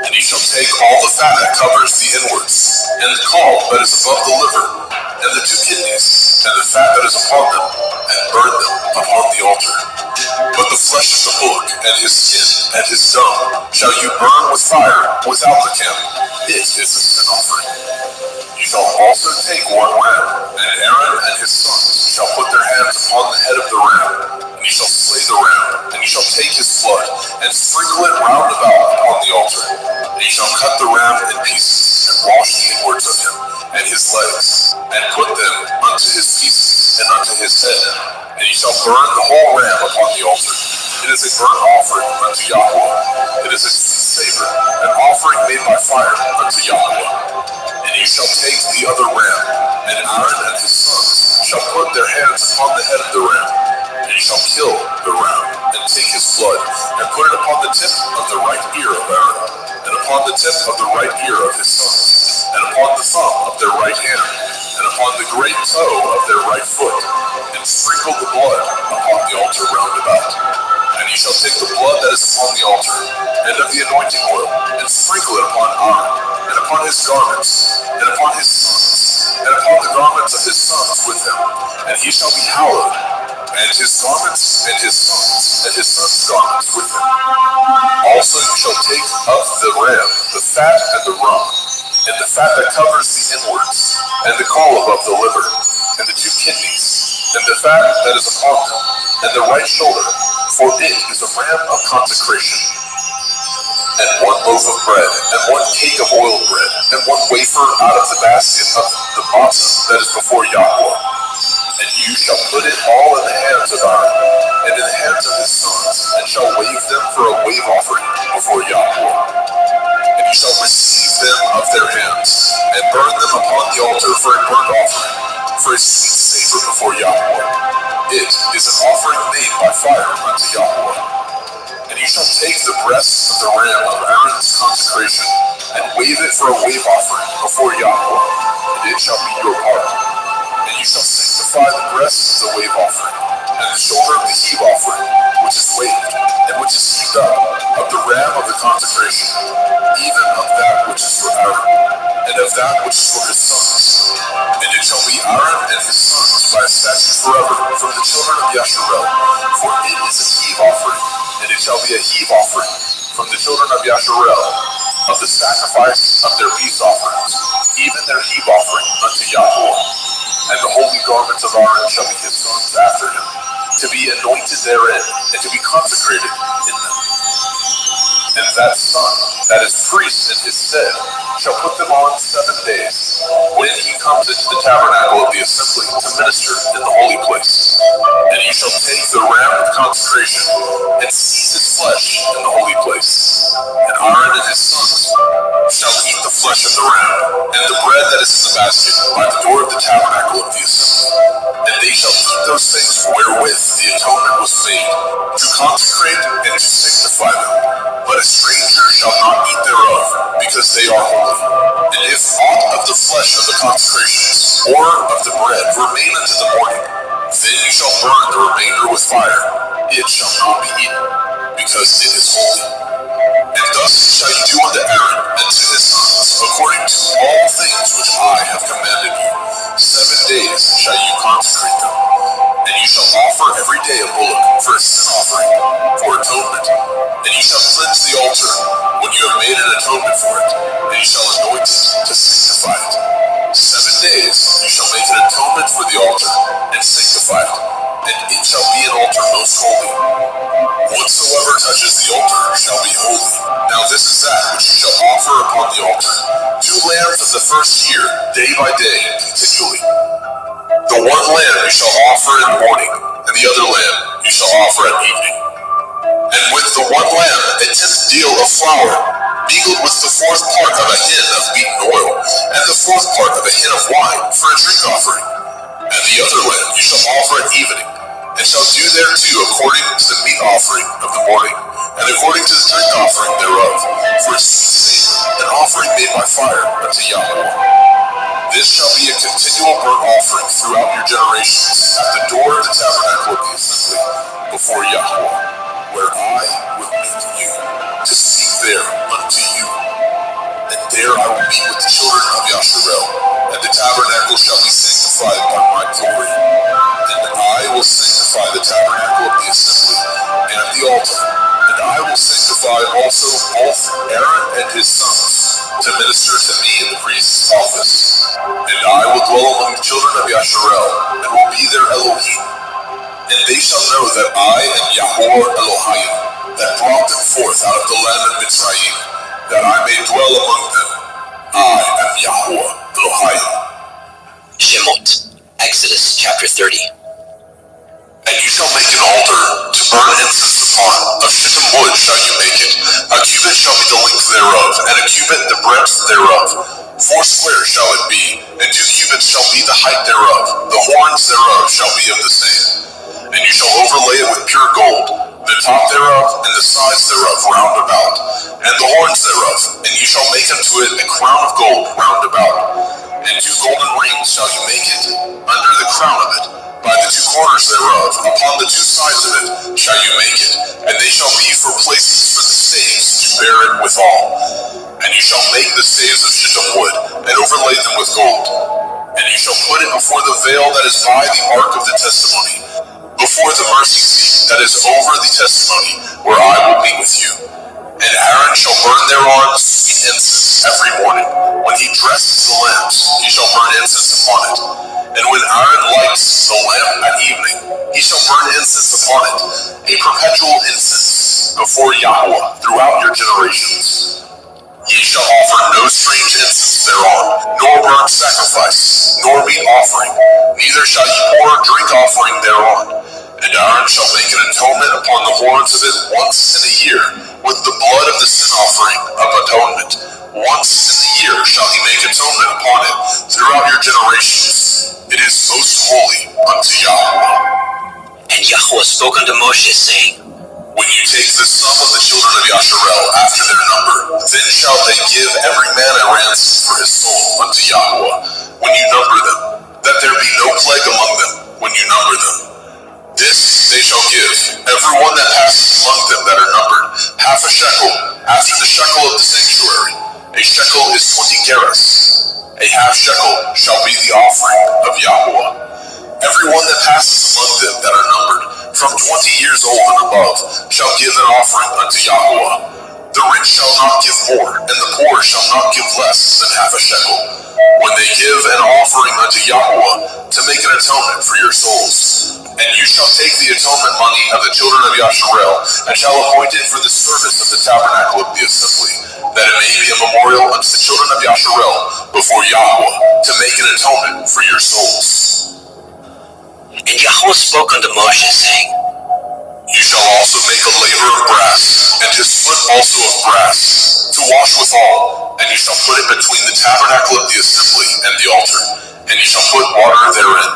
And you shall take all the fat that covers the inwards, and the caul that is above the liver, and the 2 kidneys, and the fat that is upon them, and burn them upon the altar. But the flesh of the bullock, and his skin, and his dung, shall you burn with fire without the camp. It is a sin offering. You shall also take 1 ram, and Aaron and his sons shall put their hands upon the head of the ram, and you shall slay the ram, and you shall take his blood, and sprinkle it round about upon the altar. And you shall cut the ram in pieces, and wash the inwards of him, and his legs, and put them unto his pieces, and unto his head. And you shall burn the whole ram upon the altar. It is a burnt offering unto Yahweh. It is a sweet savor, an offering made by fire unto Yahweh. And you shall take the other ram, and Aaron and his sons shall put their hands upon the head of the ram. And you shall kill the ram, and take his blood, and put it upon the tip of the right ear of Aaron, and upon the tip of the right ear of his sons, and upon the thumb of their right hand, and upon the great toe of their right foot, and sprinkle the blood upon the altar round about. And you shall take the blood that is upon the altar, and of the anointing oil, and sprinkle it upon Aaron, and upon his garments, and upon his sons, and upon the garments of his sons with him, and he shall be hallowed, and his garments, and his sons, and his sons' garments with him. Also you shall take of the ram the fat and the rump, and the fat that covers the inwards, and the caul above the liver, and the 2 kidneys, and the fat that is upon them, and the right shoulder, for it is a ram of consecration. And 1 loaf of bread, and 1 cake of oiled bread, and 1 wafer out of the basket of the matzah that is before Yahweh. And you shall put it all in the hands of Aaron, and in the hands of his sons, and shall wave them for a wave offering before Yahweh. And you shall receive them of their hands, and burn them upon the altar for a burnt offering. it is an offering made by fire unto Yahweh. And you shall take the breast of the ram of Aaron's consecration, and wave it for a wave offering before Yahweh, and it shall be your part. And you shall sanctify the breast of the wave offering, and the shoulder of the heave offering, which is waved, and which is heaped up, of the ram of the consecration, even of that which is for Aaron, and of that which is for his sons. And it shall be Aaron and his sons by a statute forever from the children of Yasharel, for it is a heave offering, and it shall be a heave offering from the children of Yasharel, of the sacrifice of their peace offerings, even their heave offering unto Yahweh. And the holy garments of Aaron shall be his sons after him, to be anointed therein, and to be consecrated in them. And that son, that is priest in his stead, shall put them on 7 days, when he comes into the tabernacle of the assembly to minister in the holy place. And you shall take the ram of consecration, and seize his flesh in the holy place. And Aaron and his sons shall eat the flesh of the ram, and the bread that is in the basket, by the door of the tabernacle of the assembly. And they shall eat those things wherewith the atonement was made, to consecrate and to sanctify them. But a stranger shall not eat thereof, because they are holy. And if aught of the flesh of the consecrations, or of the bread, remain unto the morning, then you shall burn the remainder with fire. It shall not be eaten, because it is holy. And thus shall you do unto Aaron and to his sons, according to all things which I have commanded you. 7 days shall you consecrate them. And you shall offer every day a bullock for a sin offering, for atonement. And you shall cleanse the altar when you have made an atonement for it, and you shall anoint it to sanctify it. 7 days you shall make an atonement for the altar, and sanctify it, and it shall be an altar most holy. Whatsoever touches the altar shall be holy. Now this is that which you shall offer upon the altar: 2 lambs of the first year, day by day, continually. The one lamb you shall offer in the morning, and the other lamb you shall offer at evening. And with the one lamb, a 10th deal of flour, mingled with the 4th part of a hin of beaten oil, and the 4th part of a hin of wine, for a drink offering. And the other lamb you shall offer at evening, and shall do thereto according to the meat offering of the morning, and according to the drink offering thereof, for a sweet savor, an offering made by fire unto Yahweh. This shall be a continual burnt offering throughout your generations, at the door of the tabernacle of the assembly, before Yahweh, where I will meet you, to speak there unto you. And there I will meet with the children of Yasharel, and the tabernacle shall be sanctified by my glory. And I will sanctify the tabernacle of the assembly, and the altar, and I will sanctify also both Aaron and his sons, to minister to me in the priest's office. And I will dwell among the children of Yasharel, and will be their Elohim. And they shall know that I am Yahweh Elohim, that brought them forth out of the land of Mitzrayim, that I may dwell among them. I am Yahweh Elohim. Shemot, Exodus chapter 30. And you shall make an altar to burn incense upon. Of shittim wood shall you make it. A cubit shall be the length thereof, and a cubit the breadth thereof. 4 square shall it be, and 2 cubits shall be the height thereof. The horns thereof shall be of the same. And you shall overlay it with pure gold, the top thereof and the sides thereof round about, and the horns thereof. And you shall make unto it a crown of gold round about. And 2 golden rings shall you make it under the crown of it. By the 2 corners thereof, upon the 2 sides of it, shall you make it, and they shall be for places for the staves to bear it withal. And you shall make the staves of shittim wood, and overlay them with gold. And you shall put it before the veil that is by the ark of the testimony, before the mercy seat that is over the testimony, where I will meet with you. And Aaron shall burn thereon sweet incense every morning. When he dresses the lamps, he shall burn incense upon it. And when Aaron lights the lamp at evening, he shall burn incense upon it, a perpetual incense before Yahweh throughout your generations. Ye shall offer no strange incense thereon, nor burnt sacrifice, nor meat offering, neither shall ye pour drink offering thereon. And Aaron shall make an atonement upon the horns of it once in a year, with the blood of the sin offering of atonement. Once in the year shall he make atonement upon it throughout your generations. It is most holy unto Yahweh. Yahweh spoke unto Moshe, saying, When you take the sum of the children of Yasharel after their number, then shall they give every man a ransom for his soul unto Yahweh, when you number them, that there be no plague among them when you number them. This they shall give, every one that passes among them that are numbered, half a shekel, after the shekel of the sanctuary. A shekel is 20 gerahs. A half shekel shall be the offering of Yahweh. Every one that passes among them that are numbered, from 20 years old and above, shall give an offering unto Yahweh. The rich shall not give more, and the poor shall not give less than half a shekel, when they give an offering unto Yahweh to make an atonement for your souls. And you shall take the atonement money of the children of Yasharel, and shall appoint it for the service of the tabernacle of the assembly, that it may be a memorial unto the children of Yasharel before Yahweh, to make an atonement for your souls. And Yahweh spoke unto Moshe, saying, You shall also make a laver of brass, and his foot also of brass, to wash withal, and you shall put it between the tabernacle of the assembly and the altar, and you shall put water therein.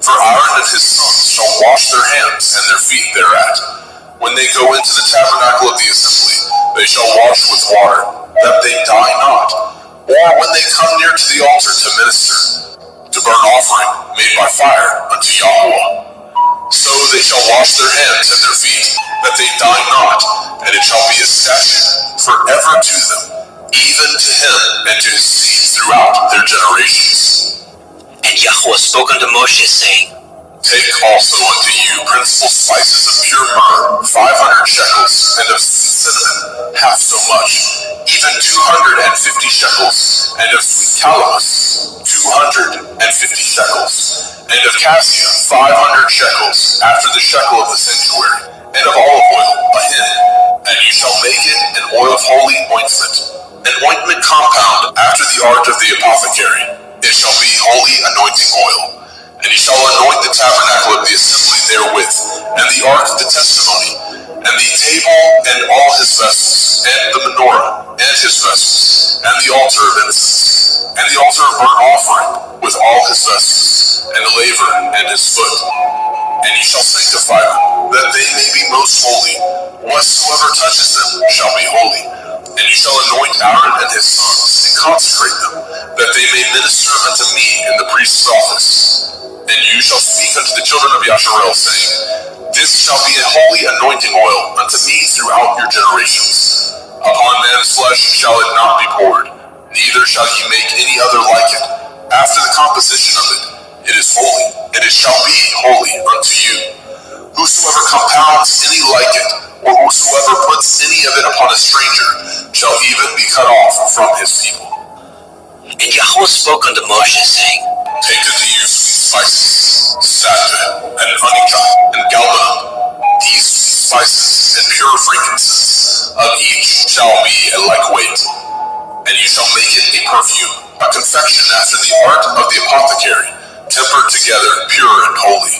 For Aaron and his sons shall wash their hands and their feet thereat. When they go into the tabernacle of the assembly, they shall wash with water, that they die not, or when they come near to the altar to minister, to burn offering made by fire unto Yahweh. So they shall wash their hands and their feet, that they die not, and it shall be a statute forever to them, even to him and to his seed throughout their generations. And Yahweh spoke unto Moshe, saying, Take also unto you principal spices of pure myrrh, 500 shekels, and of sweet cinnamon, half so much, even 250 shekels, and of sweet calamus, 250 shekels, and of cassia, 500 shekels, after the shekel of the sanctuary, and of olive oil, a hin. And you shall make it an oil of holy ointment, an ointment compound after the art of the apothecary. It shall be holy anointing oil. And he shall anoint the tabernacle of the assembly therewith, and the ark of the testimony, and the table and all his vessels, and the menorah and his vessels, and the altar of incense, and the altar of burnt offering with all his vessels, and the laver and his foot. And ye shall sanctify them, that they may be most holy. Whatsoever touches them shall be holy. And you shall anoint Aaron and his sons, and consecrate them, that they may minister unto me in the priest's office. And you shall speak unto the children of Yasharel, saying, This shall be a holy anointing oil unto me throughout your generations. Upon man's flesh shall it not be poured, neither shall ye make any other like it. After the composition of it, it is holy, and it shall be holy unto you. Whosoever compounds any like it, or whosoever puts any of it upon a stranger, shall even be cut off from his people. And Yahweh spoke unto Moshe, saying, Take unto you sweet spices, stacte, and onycha, and galbanum. These sweet spices and pure frankincense, of each shall be a like weight. And you shall make it a perfume, a confection after the art of the apothecary, tempered together, pure and holy.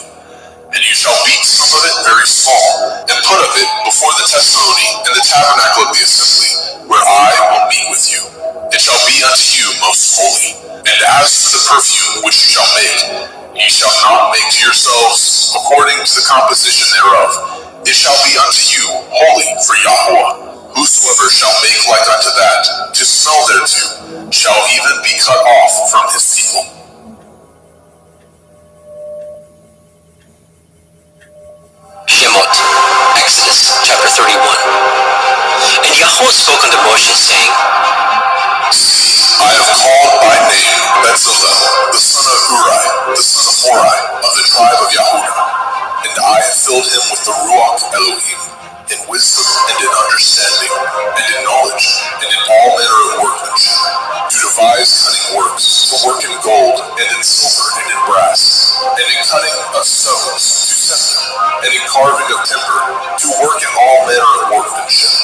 And you shall beat some of it very small, and put of it before the testimony in the tabernacle of the assembly, where I will meet with you. It shall be unto you most holy. And as to the perfume which you shall make, ye shall not make to yourselves according to the composition thereof. It shall be unto you holy for Yahweh. Whosoever shall make like unto that, to smell thereto, shall even be cut off from his people. Shemot, Exodus chapter 31. And Yahweh spoke unto Moshe, saying, See, I have called by name Bezalel, the son of Uri, the son of Hori, of the tribe of Yehudah, and I have filled him with the Ruach Elohim, in wisdom and in understanding, and in knowledge, and in all manner of workmanship, to devise cunning works, to work in gold, and in silver, and in brass, and in cutting of stones, to set them, and in carving of timber, to work in all manner of workmanship.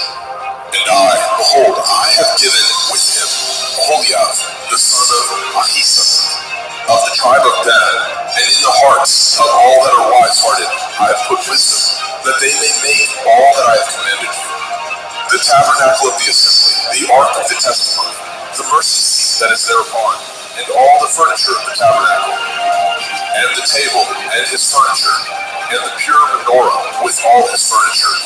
And I, behold, I have given with him Oholiab, the son of Ahisam, of the tribe of Dan, and in the hearts of all that are wise-hearted I have put wisdom, that they may make all that I have commanded you. The tabernacle of the assembly, the ark of the testimony, the mercy seat that is thereupon, and all the furniture of the tabernacle, and the table and his furniture, and the pure menorah with all his furniture,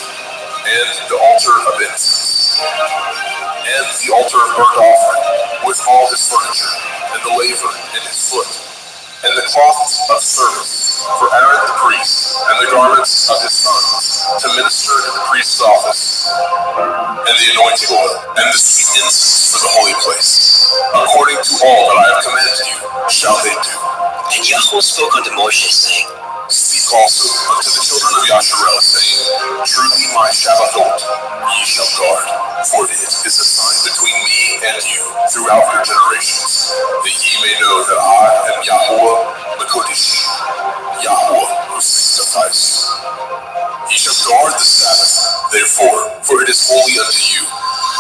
and the altar of incense, and the altar of burnt offering with all his furniture, and the laver and his foot, and the cloths of service for Aaron the priest, and the garments of his sons to minister in the priest's office, and the anointing oil, and the sweet incense for the holy place. According to all that I have commanded you, shall they do. And Yahweh spoke unto Moshe, saying, Speak also unto the children of Yasharel, saying, Truly my Shabbatot ye shall guard, for it is a sign between me and you throughout your generations, that ye may know that I am Yahweh the Kodesh, Yahweh who sanctifies you. Ye shall guard the Sabbath, therefore, for it is holy unto you.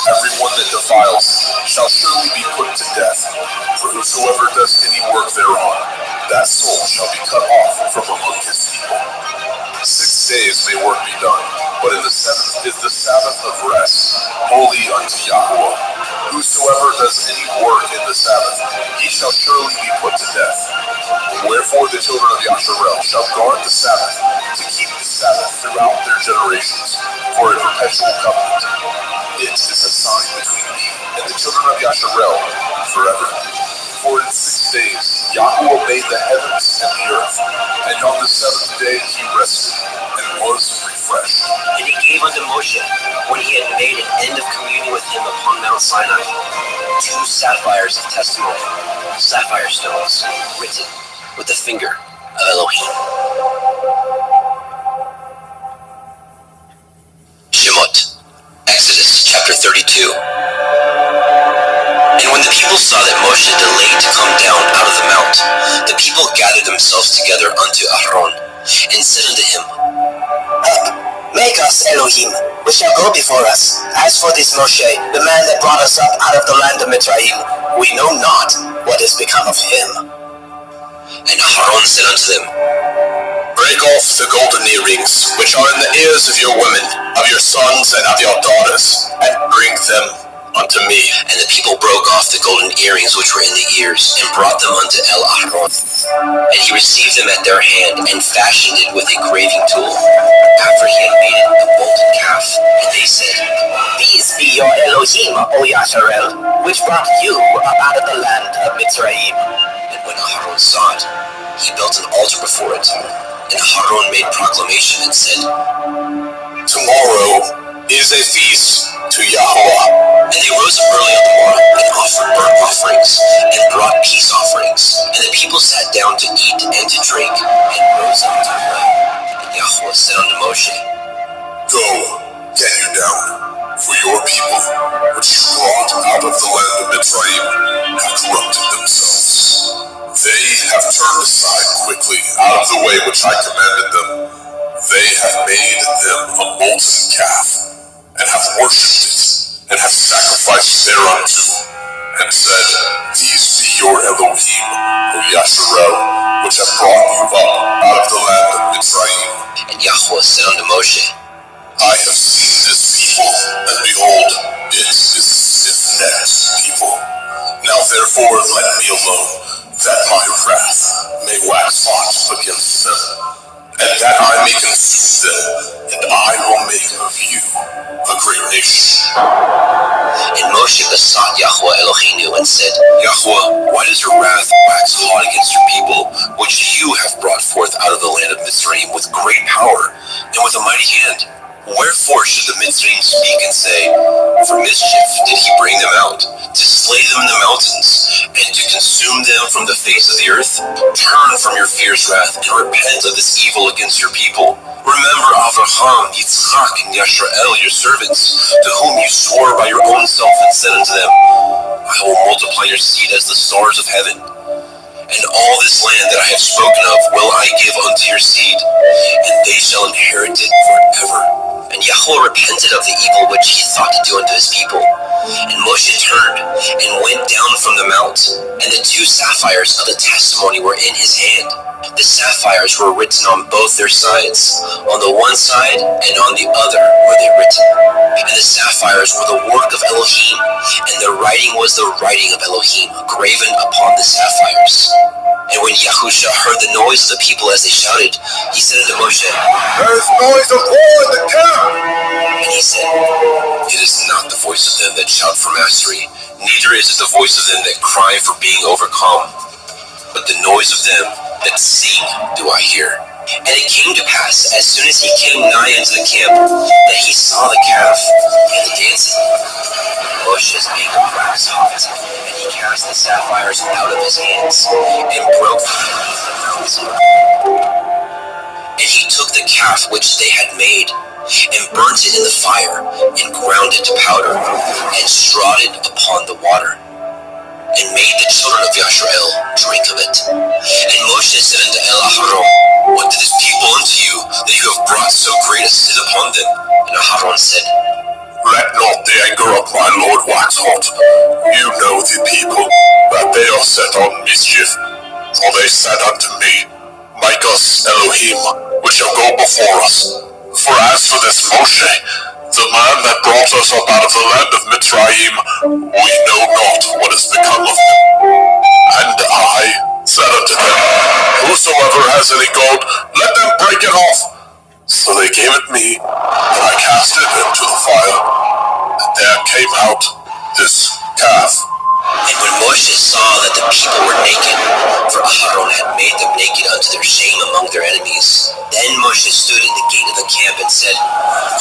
Every one that defiles it shall surely be put to death. For whosoever does any work thereon, that soul shall be cut off from among his people. 6 days may work be done, but in the seventh is the Sabbath of rest, holy unto Yahweh. Whosoever does any work in the Sabbath, he shall surely be put to death. Wherefore the children of Yasharel shall guard the Sabbath, to keep the Sabbath throughout their generations, for a perpetual covenant. It is a sign between me and the children of Yasharel forever. For in 6 days Yahweh made the heavens and the earth, and on the seventh day he rested, and was refreshed. And he gave unto Moshe, when he had made an end of communion with him upon Mount Sinai, 2 sapphires of testimony, sapphire stones, written with the finger of Elohim. Shemot, Exodus chapter 32. And when the people saw that Moshe delayed to come down out of the mount, the people gathered themselves together unto Aaron, and said unto him, Up, make us Elohim, which shall go before us. As for this Moshe, the man that brought us up out of the land of Mitzrayim, we know not what is become of him. And Aaron said unto them, Break off the golden earrings, which are in the ears of your women, of your sons and of your daughters, and bring them unto me. And the people broke off the golden earrings which were in the ears, and brought them unto Aaron. And he received them at their hand, and fashioned it with a graving tool, after he had made it a molten calf. And they said, These be your Elohim, O Yasharel, which brought you up out of the land of Mitzrayim. And when Aaron saw it, he built an altar before it. And Aaron made proclamation and said, Tomorrow is a feast to Yahweh. And they rose up early on the morning, and offered burnt offerings, and brought peace offerings. And the people sat down to eat and to drink, and rose up to pray. And Yahweh said unto Moshe, Go, get you down, for your people, which you brought out of the land of Mitzrayim, have corrupted themselves. They have turned aside quickly out of the way which I commanded them. They have made them a molten calf, and have worshipped it, and have sacrificed thereunto, and said, These be your Elohim, O Yasharel, which have brought you up out of the land of Mitzrayim. And Yahweh said unto Moshe, I have seen this people, and behold, it is a stiff-necked people. Now therefore let me alone, that my wrath may wax hot against them, and that I may consume them, and I will make of you a great nation. And Moshe besought Yahweh Eloheinu, and said, Yahweh, why does your wrath wax hot against your people, which you have brought forth out of the land of Mitzrayim with great power, and with a mighty hand? Wherefore should the Mitzrayim speak and say, For mischief did he bring them out, to slay them in the mountains, and to consume them from the face of the earth? Turn from your fierce wrath, and repent of this evil against your people. Remember Avraham, Yitzchak, and Yisrael, your servants, to whom you swore by your own self, and said unto them, I will multiply your seed as the stars of heaven. And all this land that I have spoken of will I give unto your seed, and they shall inherit it forever. And Yahweh repented of the evil which he thought to do unto his people. And Moshe turned, and went down from the mount, and the 2 sapphires of the testimony were in his hand. The sapphires were written on both their sides, on the one side and on the other were they written. And the sapphires were the work of Elohim, and the writing was the writing of Elohim, graven upon the sapphires. And when Yahusha heard the noise of the people as they shouted, he said unto Moshe, There is noise of war in the camp. and he said, It is not the voice of them that shout for mastery, neither is it the voice of them that cry for being overcome, but the noise of them that sing do I hear. And it came to pass, as soon as he came nigh unto the camp, that he saw the calf and the dancing. Moshe's anger waxed hot, and he cast the sapphires out of his hands, and broke them beneath the mountain. And he took the calf which they had made, and burnt it in the fire, and ground it to powder, and strawed it upon the water, and made the children of Yashrael drink of it. And Moshe said unto Aharon, What did this people unto you, that you have brought so great a sin upon them? And Aharon said, Let not the anger of my Lord wax hot. You know the people, that they are set on mischief. For they said unto me, Make us Elohim, which shall go before us. For as for this Moshe, the man that brought us up out of the land of Mitzrayim, we know not what is become of him. And I said unto them, Whosoever has any gold, let them break it off. So they gave it me, and I cast it into the fire, and there came out this calf. And when Moshe saw that the people were naked, for Aharon had made them naked unto their shame among their enemies, then Moshe stood in the gate of the camp and said,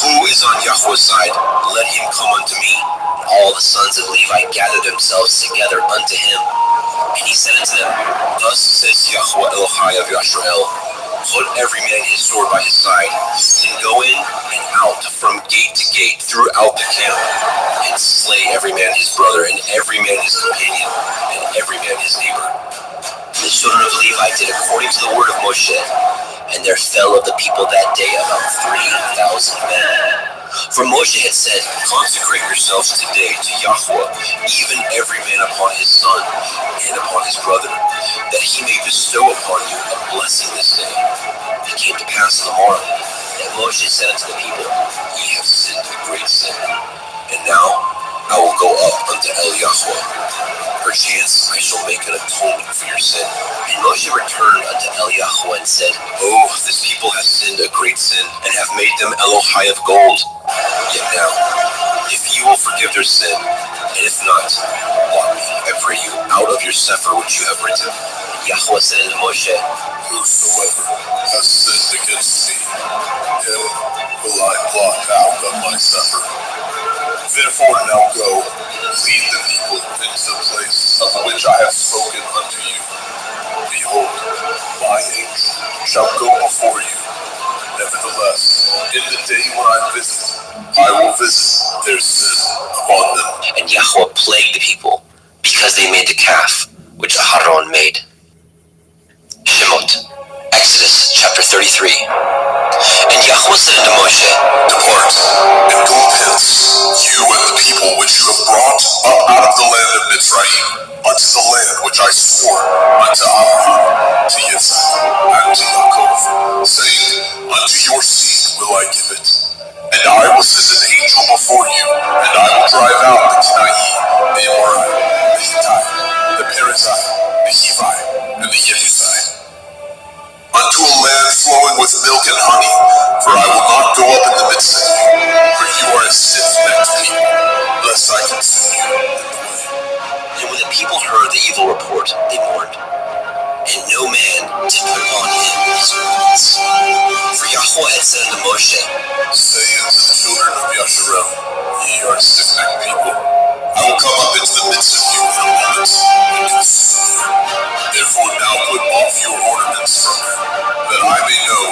Who is on Yahweh's side? Let him come unto me. And all the sons of Levi gathered themselves together unto him. And he said unto them, Thus says Yahweh Elohai of Yashrael, Put every man his sword by his side, and go in and out from gate to gate throughout the camp, and slay every man his brother, and every man his companion, and every man his neighbor. And the children of Levi did according to the word of Moshe, and there fell of the people that day about 3,000 men. For Moshe had said, Consecrate yourselves today to Yahweh, even every man upon his son and upon his brother, that he may bestow upon you a blessing this day. It came to pass on the morrow that Moshe said unto the people, Ye have sinned a great sin, and now I will go up unto El Yahweh. Perchance I shall make an atonement for your sin. And Moshe returned unto El Yahweh and said, Oh, this people has sinned a great sin, and have made them Elohai of gold. Yet now, if you will forgive their sin, and if not, blot me, I pray you, out of your sefer which you have written. And Yahweh said unto Moshe, Whosoever has sinned against me, him will I blot out of my sefer. Therefore now go, lead the people into the place of which I have spoken unto you. Behold, my angel shall go before you. Nevertheless, in the day when I visit, I will visit their sin upon them. And Yahweh plagued the people, because they made the calf which Aharon made. Shemot, Exodus chapter 33. And Yahweh said unto Moshe, Depart, and go hence, you and the people which you have brought up out of the land of Mitzrayim, unto the land which I swore unto Abraham, to Yitzchak, and to Yaakov, saying, Unto your seed will I give it. And I will send an angel before you, and I will drive out the Kenai, the Amorite, the Hittite, the Perizzite, the Hivite, and the Jebusite, unto a land flowing with milk and honey, for I will not go up in the midst of you, for you are a stiff-necked people, lest I consume you in the way. And when the people heard the evil report, they mourned. And no man did put on him his garments. For Yahweh had said unto Moshe, Say unto the children of Yasharel, Ye are a stiff-necked people. I will come up into the midst of you in a moment, and consume you. Therefore now put off your ornaments from you, that I may know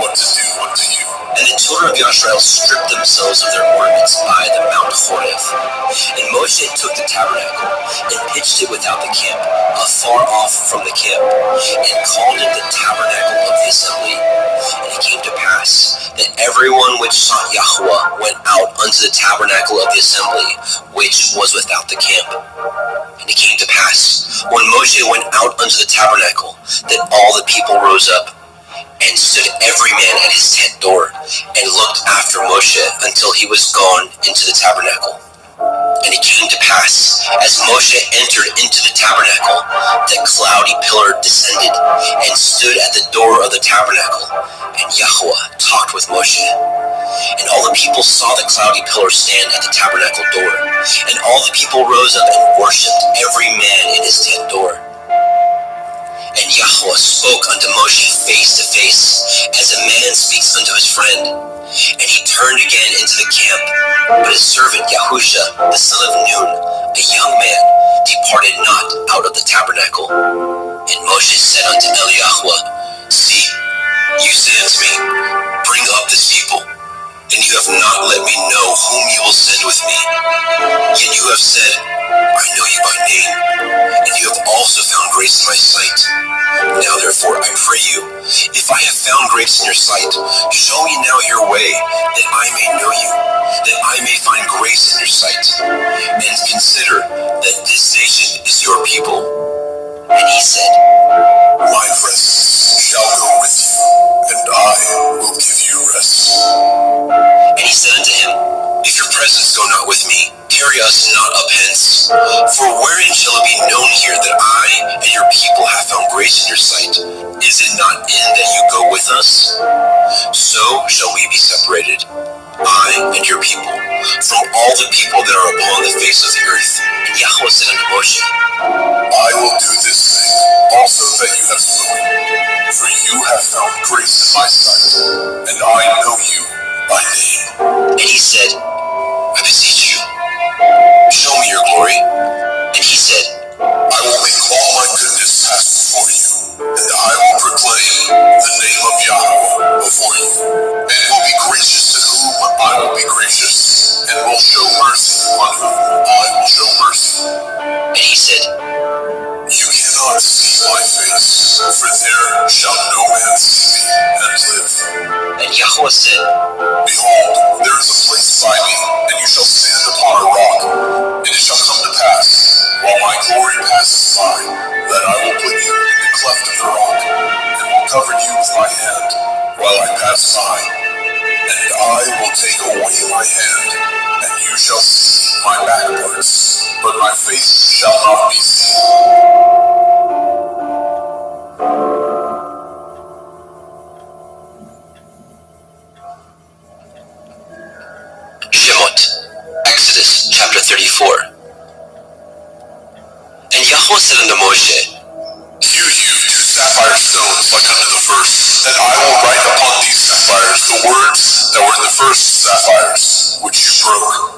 what to do unto you. And the children of Yashrael stripped themselves of their ornaments by the Mount Horeb. And Moshe took the tabernacle, and pitched it without the camp, afar off from the camp, and called it the tabernacle of the assembly. And it came to pass that everyone which sought Yahweh went out unto the tabernacle of the assembly, which was without the camp. And it came to pass, when Moshe went out unto the tabernacle, that all the people rose up, and stood every man at his tent door, and looked after Moshe until he was gone into the tabernacle. And it came to pass, as Moshe entered into the tabernacle, the cloudy pillar descended and stood at the door of the tabernacle, and Yahweh talked with Moshe. And all the people saw the cloudy pillar stand at the tabernacle door, and all the people rose up and worshipped, every man in his tent door. And Yahweh spoke unto Moshe face to face, as a man speaks unto his friend. And he turned again into the camp, but his servant Yahusha, the son of Nun, a young man, departed not out of the tabernacle. And Moshe said unto Eliyahu, See, you said unto me, Bring up this people, and you have not let me know whom you will send with me. Yet you have said, I know you by name, and you have also found grace in my sight. Now therefore I pray you, if I have found grace in your sight, show me now your way, that I may know you, that I may find grace in your sight, and consider that this nation is your people. And he said, My presence shall go with you, and I will give you rest. And he said unto him, If your presence go not with me, carry us not up hence. For wherein shall it be known here that I and your people have found grace in your sight? Is it not in that you go with us? So shall we be separated, I and your people, from all the people that are upon the face of the earth. And Yahweh said unto Moshe, I will do this thing also that you have spoken, for you have found grace in my sight, and I know you by name. And he said, I beseech you, show me your glory. And he said, I will make all my goodness pass before you, and I will proclaim the name of Yahweh before you, and will be gracious to whom I will be gracious, and will show mercy on whom I will show mercy. And he said, You cannot see my face, for there shall no man see me and live. And Yahweh said, Behold, there is a place by me, and you shall stand upon a rock. And it shall come to pass, while my glory passes by, that I will put you in the cleft of the rock, and will cover you with my hand, while I pass by. And I will take away my hand, and you shall see my back parts, but my face shall not be seen. Shemot, Exodus chapter 34. And Yahweh said unto Moshe, Hew you 2 sapphire stones like unto the first, and I will write upon these sapphires the words that were in the first sapphires, which you broke.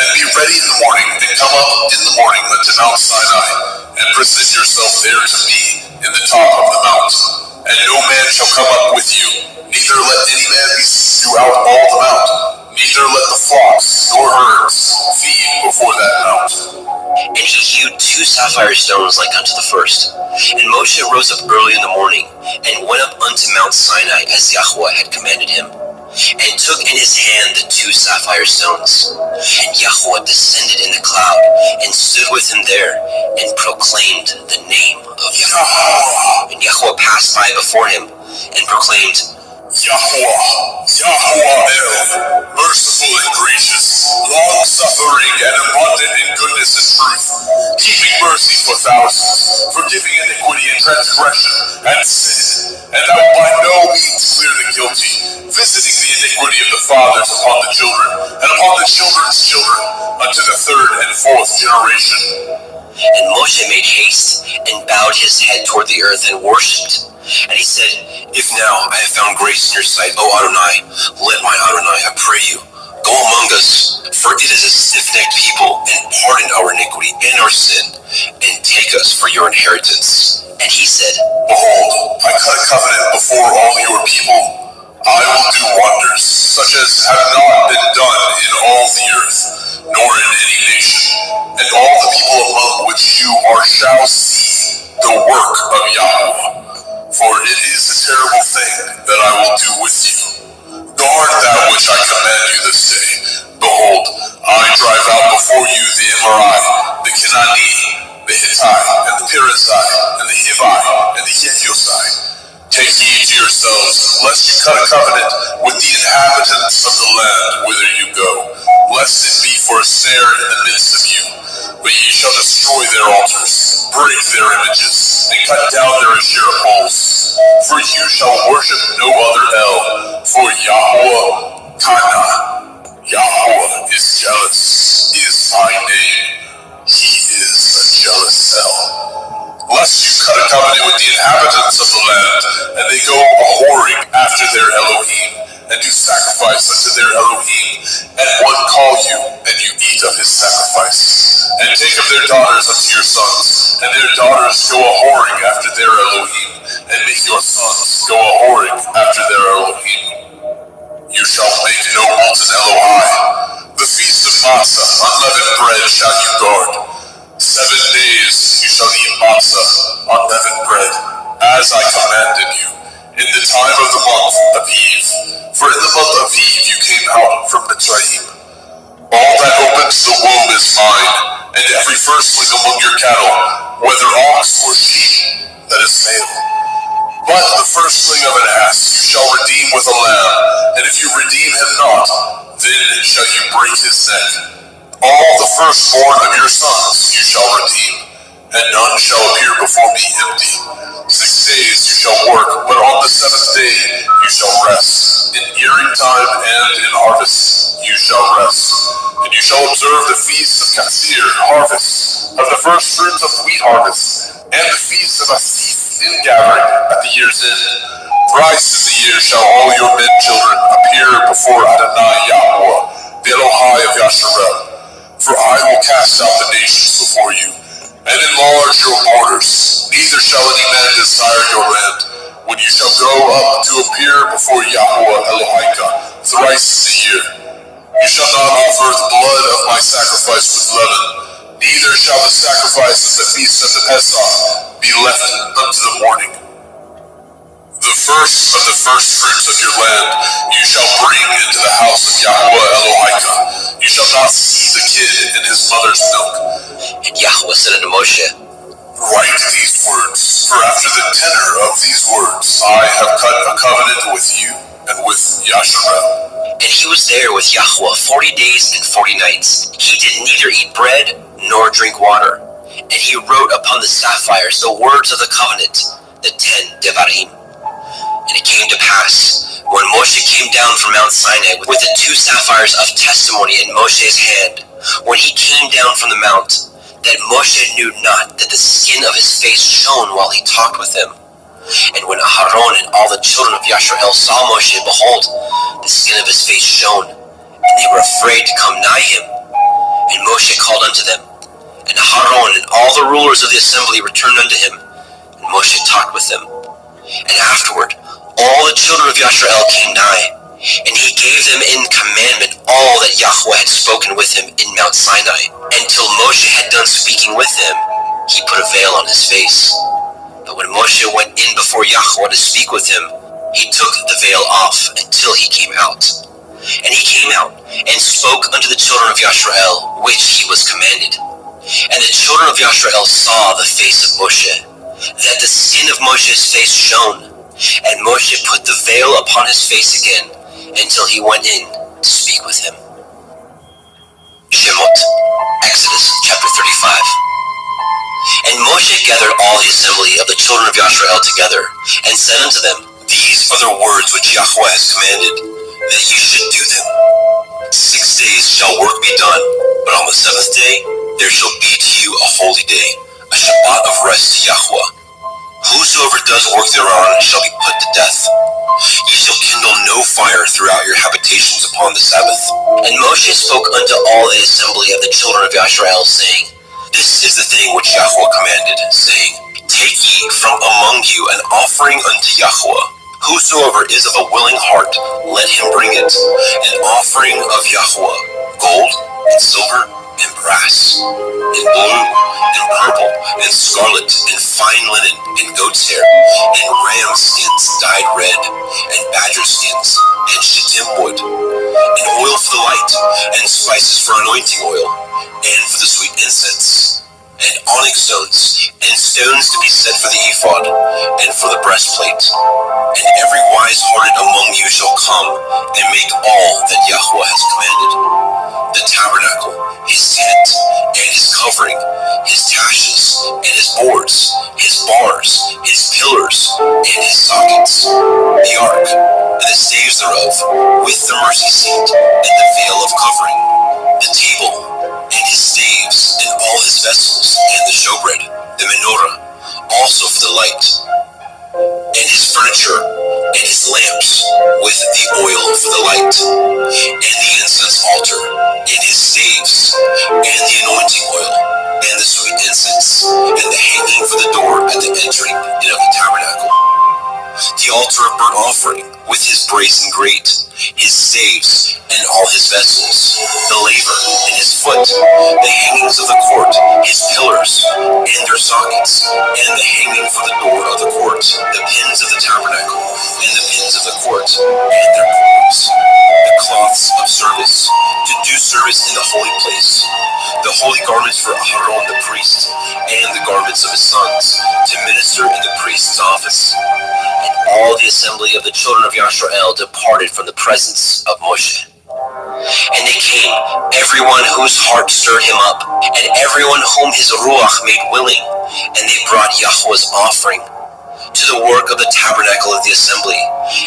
And be ready in the morning, and come up in the morning unto Mount Sinai, and present yourself there to me in the top of the mount. And no man shall come up with you, neither let any man be throughout all the mount, neither let the flocks nor herds feed before that mount. And he hewed 2 sapphire stones like unto the first. And Moshe rose up early in the morning, and went up unto Mount Sinai, as Yahweh had commanded him, and took in his hand the 2 sapphire stones. And Yahweh descended in the cloud, and stood with him there, and proclaimed the name of Yahweh. And Yahweh passed by before him, and proclaimed, Yahweh, Yahweh El, merciful and gracious, long-suffering and abundant in goodness and truth, keeping mercy for thousands, forgiving iniquity and transgression and sin, and that will by no means clear the guilty, visiting the iniquity of the fathers upon the children, and upon the children's children, unto the 3rd and 4th generation. And Moshe made haste, and bowed his head toward the earth, and worshipped. And he said, If now I have found grace in your sight, O Adonai, let my Adonai, I pray you, go among us, for it is a stiff-necked people, and pardon our iniquity and our sin, and take us for your inheritance. And he said, Behold, I cut a covenant before all your people. I will do wonders, such as have not been done in all the earth, nor in any nation. And all the people among which you are shall see the work of Yahweh. For it is a terrible thing that I will do with you. Guard that which I command you this day. Behold, I drive out before you the Amorite, the Canaanite, the Hittite, and the Perizzite, and the Hivite, and the Jebusite. Take heed to yourselves, lest you cut a covenant with the inhabitants of the land whither you go, lest it be for a snare in the midst of you. But ye shall destroy their altars, break their images, and cut down their Asherah poles. For you shall worship no other El, for Yahweh Kana. Yahweh is jealous, is thy name. He is a jealous El. Lest you cut a covenant with the inhabitants of the land, and they go a-whoring after their Elohim, and do sacrifice unto their Elohim, and one call you, and you eat of his sacrifice, and take of their daughters unto your sons, and their daughters go a-whoring after their Elohim, and make your sons go a-whoring after their Elohim. You shall make no molten Elohai. The feast of matzah, unleavened bread, shall you guard. 7 days you shall eat matzah, unleavened bread, as I commanded you, in the time of the month of Eve. For in the month of Eve you came out from Mitzrayim. All that opens the womb is mine, and every firstling among your cattle, whether ox or sheep, that is male. But the firstling of an ass you shall redeem with a lamb, and if you redeem him not, then shall you break his neck. All the firstborn of your sons you shall redeem, and none shall appear before me empty. 6 days you shall work, but on the 7th day you shall rest. In earing time and in harvest you shall rest. And you shall observe the feast of Katsir, harvest, of the first fruits of wheat harvest, and the feast of Asif, ingathering, at the year's end. Thrice in the year shall all your men children appear before Adonai Yahweh, the Elohai of Yasharel. For I will cast out the nations before you, and enlarge your borders. Neither shall any man desire your land, when you shall go up to appear before Yahweh Elohika thrice in the year. You shall not offer the blood of my sacrifice with leaven, neither shall the sacrifice of the feast of the Pesach be left unto the morning. The first of the first fruits of your land you shall bring into the house of Yahweh Elohika. You shall not see the kid in his mother's milk. And Yahweh said unto Moshe, Write these words, for after the tenor of these words I have cut a covenant with you and with Yasharel. And he was there with Yahweh 40 days and 40 nights. He did neither eat bread nor drink water. And he wrote upon the sapphires the words of the covenant, the 10 Devarim. And it came to pass, when Moshe came down from Mount Sinai with the 2 sapphires of testimony in Moshe's hand, when he came down from the mount, that Moshe knew not that the skin of his face shone while he talked with him. And when Aharon and all the children of Yasharel saw Moshe, behold, the skin of his face shone, and they were afraid to come nigh him. And Moshe called unto them, and Aharon and all the rulers of the assembly returned unto him, and Moshe talked with them. And afterward, all the children of Yasharel came nigh, and he gave them in commandment all that Yahweh had spoken with him in Mount Sinai. Until Moshe had done speaking with him, he put a veil on his face. But when Moshe went in before Yahweh to speak with him, he took the veil off until he came out. And he came out and spoke unto the children of Yasharel, which he was commanded. And the children of Yasharel saw the face of Moshe, that the skin of Moshe's face shone. And Moshe put the veil upon his face again, until he went in to speak with him. Shemot, Exodus chapter 35. And Moshe gathered all the assembly of the children of Yasharel together, and said unto them, These are the words which Yahweh has commanded, that ye should do them. 6 days shall work be done, but on the 7th day there shall be to you a holy day, a Shabbat of rest to Yahweh. Whosoever does work thereon shall be put to death. Ye shall kindle no fire throughout your habitations upon the Sabbath. And Moshe spoke unto all the assembly of the children of Yasharel, saying, This is the thing which Yahweh commanded, saying, Take ye from among you an offering unto Yahweh. Whosoever is of a willing heart, let him bring it, an offering of Yahweh, gold and silver and brass, and blue, and purple, and scarlet, and fine linen, and goat's hair, and ram skins dyed red, and badger skins, and shittim wood, and oil for the light, and spices for anointing oil, and for the sweet incense, and onyx stones, and stones to be set for the ephod, and for the breastplate. And every wise-hearted among you shall come, and make all that Yahweh has commanded. The tabernacle, his tent, and his covering, his taches, and his boards, his bars, his pillars, and his sockets, the ark, and the staves thereof, with the mercy seat, and the veil of covering, the table, and his staves, and all his vessels, and the showbread, the menorah, also for the light, and his furniture, and his lamps, with the oil for the light, and the incense altar, and his staves, and the anointing oil, and the sweet incense, and the hanging for the door at the entering in of the tabernacle. The altar of burnt offering, with his brazen grate, his staves, and all his vessels, the laver, and his foot, the hangings of the court, his pillars, and their sockets, and the hanging for the door of the court, the pins of the tabernacle, and the pins of the court, and their corners, the cloths of service, to do service in the holy place, the holy garments for Aharon the priest, and the garments of his sons, to minister in the priest's office. And all the assembly of the children of Yashrael departed from the presence of Moshe. And they came, everyone whose heart stirred him up, and everyone whom his ruach made willing, and they brought Yahweh's offering to the work of the tabernacle of the assembly,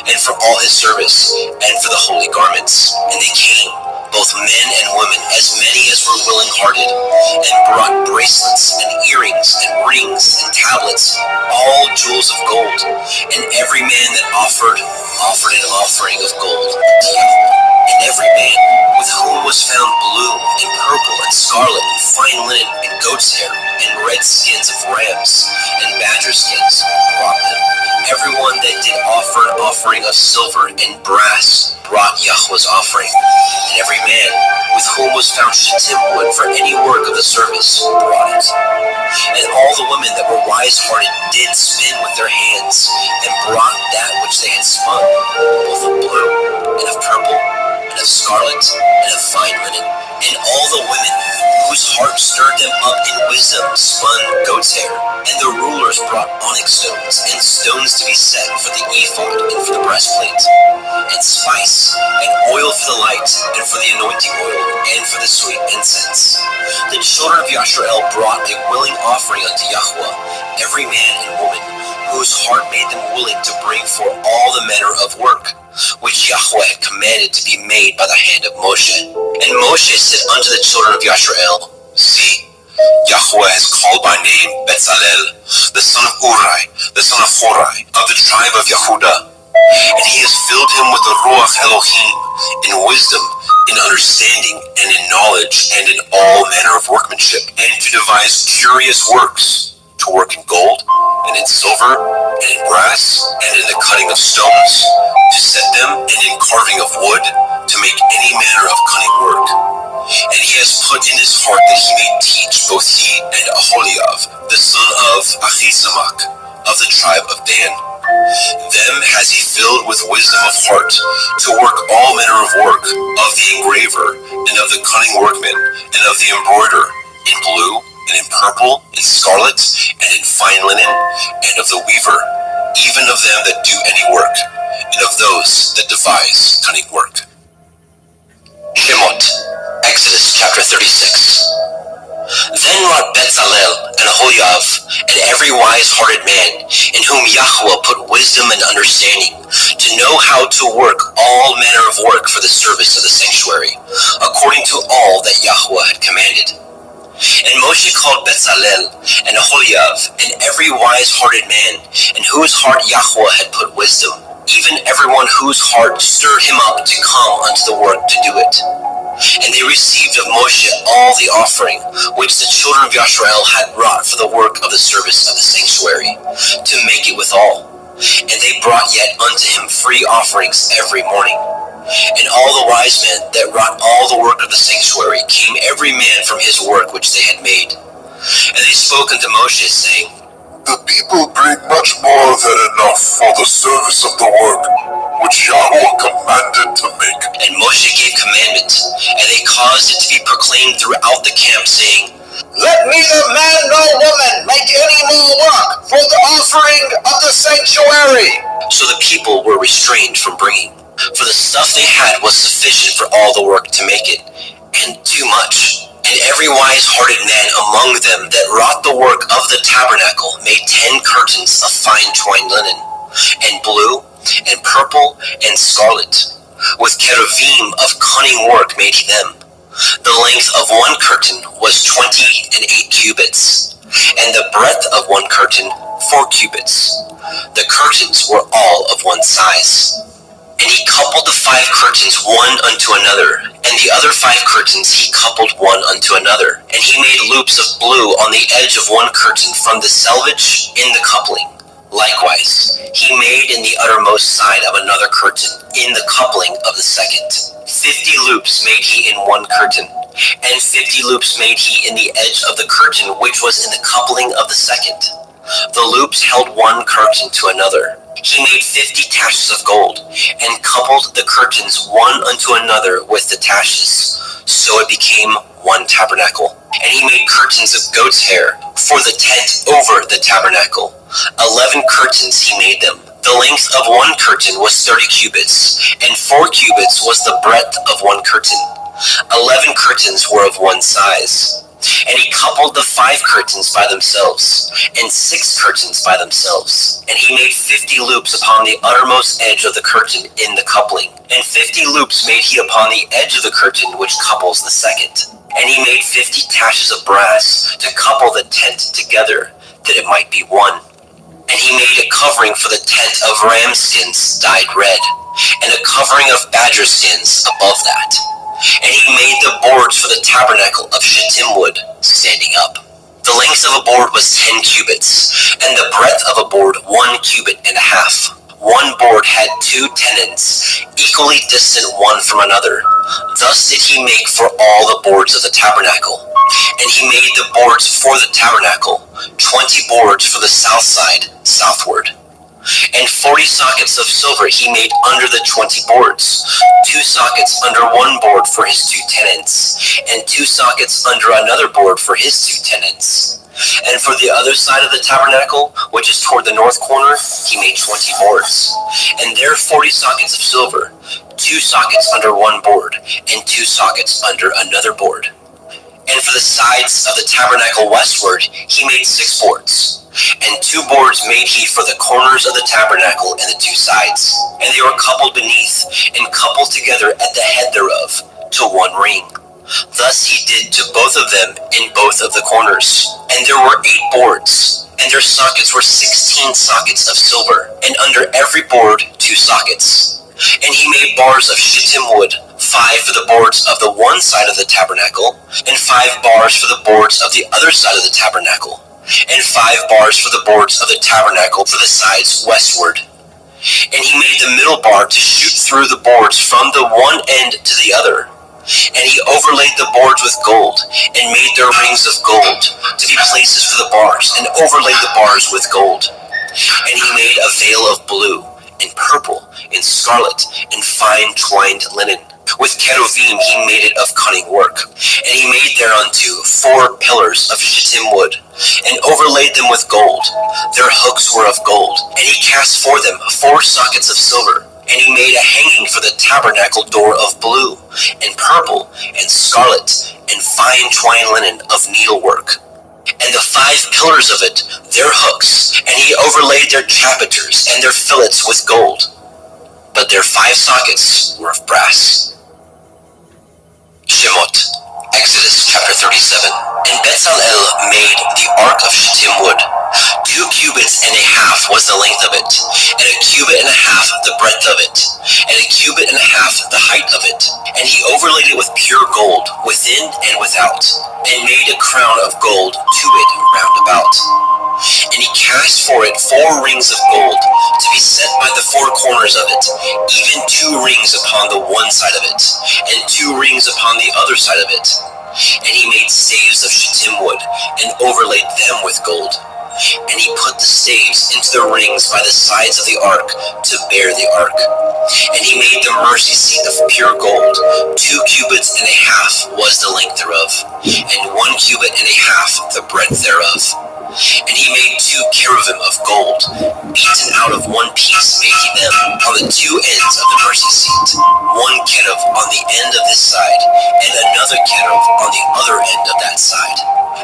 and for all his service, and for the holy garments. And they came, both men and women, as many as were willing-hearted, and brought bracelets, and earrings, and rings, and tablets, all jewels of gold. And every man that offered an offering of gold to Yahweh. And every man with whom was found blue, and purple, and scarlet, and fine linen, and goat's hair, and red skins of rams, and badger skins, brought them. Everyone that did offer an offering of silver and brass brought Yahweh's offering. And every man with whom was found shittim wood for any work of the service brought it. And all the women that were wise-hearted did spin with their hands, and brought that which they had spun, both of blue, and of purple, and of scarlet, and of fine linen. And all the women whose heart stirred them up in wisdom spun goat's hair. And the rulers brought onyx stones, and stones to be set for the ephod, and for the breastplate, and spice, and oil for the light, and for the anointing oil, and for the sweet incense. The children of Yashrael brought a willing offering unto Yahweh, every man and woman, whose heart made them willing to bring for all the manner of work, which Yahweh had commanded to be made by the hand of Moshe. And Moshe said unto the children of Yashrael, See, Yahweh has called by name Bezalel, the son of Uri, the son of Horai, of the tribe of Yehudah, and he has filled him with the Ruach Elohim, in wisdom, in understanding, and in knowledge, and in all manner of workmanship, and to devise curious works, to work in gold, and in silver, and in brass, and in the cutting of stones, to set them, and in carving of wood, to make any manner of cunning work. And he has put in his heart that he may teach both he and Aholiab, the son of Ahisamach, of the tribe of Dan. Them has he filled with wisdom of heart, to work all manner of work, of the engraver, and of the cunning workman, and of the embroider, in blue, and in purple, in scarlet, and in fine linen, and of the weaver, even of them that do any work, and of those that devise cunning work. Shemot, Exodus chapter 36. Then wrought Bezalel and Aholiab, and every wise-hearted man, in whom Yahweh put wisdom and understanding, to know how to work all manner of work for the service of the sanctuary, according to all that Yahweh had commanded. And Moshe called Bezalel and Aholiab, and every wise-hearted man, in whose heart Yahweh had put wisdom, even everyone whose heart stirred him up to come unto the work to do it. And they received of Moshe all the offering which the children of Yashrael had brought for the work of the service of the sanctuary, to make it withal. And they brought yet unto him free offerings every morning. And all the wise men that wrought all the work of the sanctuary came every man from his work which they had made. And they spoke unto Moshe, saying, The people bring much more than enough for the service of the work which Yahweh commanded to make. And Moshe gave commandment, and they caused it to be proclaimed throughout the camp, saying, Let neither man nor woman make any more work for the offering of the sanctuary. So the people were restrained from bringing, for the stuff they had was sufficient for all the work to make it, and too much. And every wise-hearted man among them that wrought the work of the tabernacle made 10 curtains of fine twined linen, and blue, and purple, and scarlet. With cherubim of cunning work made he them. The length of one curtain was 28 cubits, and the breadth of one curtain 4 cubits. The curtains were all of one size. And he coupled the 5 curtains one unto another, and the other 5 curtains he coupled one unto another. And he made loops of blue on the edge of one curtain from the selvage in the coupling. Likewise, he made in the uttermost side of another curtain in the coupling of the second. 50 loops made he in one curtain, and 50 loops made he in the edge of the curtain which was in the coupling of the second. The loops held one curtain to another. He made 50 taches of gold, and coupled the curtains one unto another with the taches. So it became one tabernacle. And he made curtains of goat's hair for the tent over the tabernacle. 11 curtains he made them. The length of one curtain was 30 cubits, and 4 cubits was the breadth of one curtain. 11 curtains were of one size. And he coupled the 5 curtains by themselves, and 6 curtains by themselves. And he made 50 loops upon the uttermost edge of the curtain in the coupling, and 50 loops made he upon the edge of the curtain which couples the second. And he made 50 taches of brass to couple the tent together, that it might be one. And he made a covering for the tent of ram skins dyed red, and a covering of badger skins above that. And he made the boards for the tabernacle of shittim wood, standing up. The length of a board was 10 cubits, and the breadth of a board 1 cubit and a half. One board had 2 tenons, equally distant one from another. Thus did he make for all the boards of the tabernacle. And he made the boards for the tabernacle, 20 boards for the south side, southward. And 40 sockets of silver he made under the 20 boards, 2 sockets under one board for his 2 tenons, and 2 sockets under another board for his 2 tenons. And for the other side of the tabernacle, which is toward the north corner, he made 20 boards. And there 40 sockets of silver, 2 sockets under one board, and 2 sockets under another board. And for the sides of the tabernacle westward, he made 6 boards. And 2 boards made he for the corners of the tabernacle and the 2 sides. And they were coupled beneath, and coupled together at the head thereof, to one ring. Thus he did to both of them in both of the corners. And there were 8 boards, and their sockets were 16 sockets of silver, and under every board 2 sockets. And he made bars of shittim wood, 5 for the boards of the one side of the tabernacle, and 5 bars for the boards of the other side of the tabernacle, and 5 bars for the boards of the tabernacle for the sides westward. And he made the middle bar to shoot through the boards from the one end to the other. And he overlaid the boards with gold, and made their rings of gold to be places for the bars, and overlaid the bars with gold. And he made a veil of blue, and purple, and scarlet, and fine twined linen. With cherubim he made it of cunning work. And he made thereunto 4 pillars of shittim wood, and overlaid them with gold. Their hooks were of gold. And he cast for them 4 sockets of silver. And he made a hanging for the tabernacle door of blue, and purple, and scarlet, and fine twined linen of needlework. And the 5 pillars of it, their hooks, and he overlaid their chapiters and their fillets with gold. But their 5 sockets were of brass. Shemot, Exodus chapter 37. And Bezalel made the ark of shittim wood. 2 cubits and a half was the length of it, and a cubit and a half the breadth of it, and a cubit and a half the height of it. And he overlaid it with pure gold, within and without, and made a crown of gold to it round about. And he cast for it 4 rings of gold, to be set by the 4 corners of it, even 2 rings upon the one side of it, and 2 rings upon the other side of it. And he made staves of shittim wood, and overlaid them with gold. And he put the staves into the rings by the sides of the ark to bear the ark. And he made the mercy seat of pure gold. 2 cubits and a half was the length thereof, and 1 cubit and a half the breadth thereof. And he made 2 cherubim of gold, beaten out of one piece made he them, on the 2 ends of the mercy seat, 1 cherub on the end of this side, and another cherub on the other end of that side.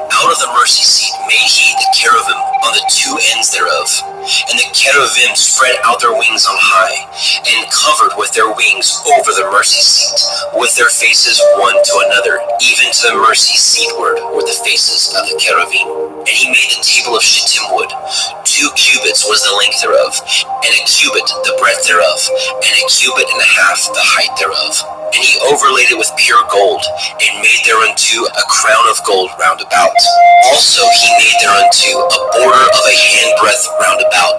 Out of the mercy seat made he the cherubim on the 2 ends thereof. And the cherubim spread out their wings on high, and covered with their wings over the mercy seat, with their faces one to another, even to the mercy seatward were the faces of the cherubim. And he made the table of shittim wood. 2 cubits was the length thereof, and 1 cubit the breadth thereof, and 1 cubit and a half the height thereof. And he overlaid it with pure gold, and made thereunto a crown of gold round about. Also he made thereunto a border of a handbreadth round about,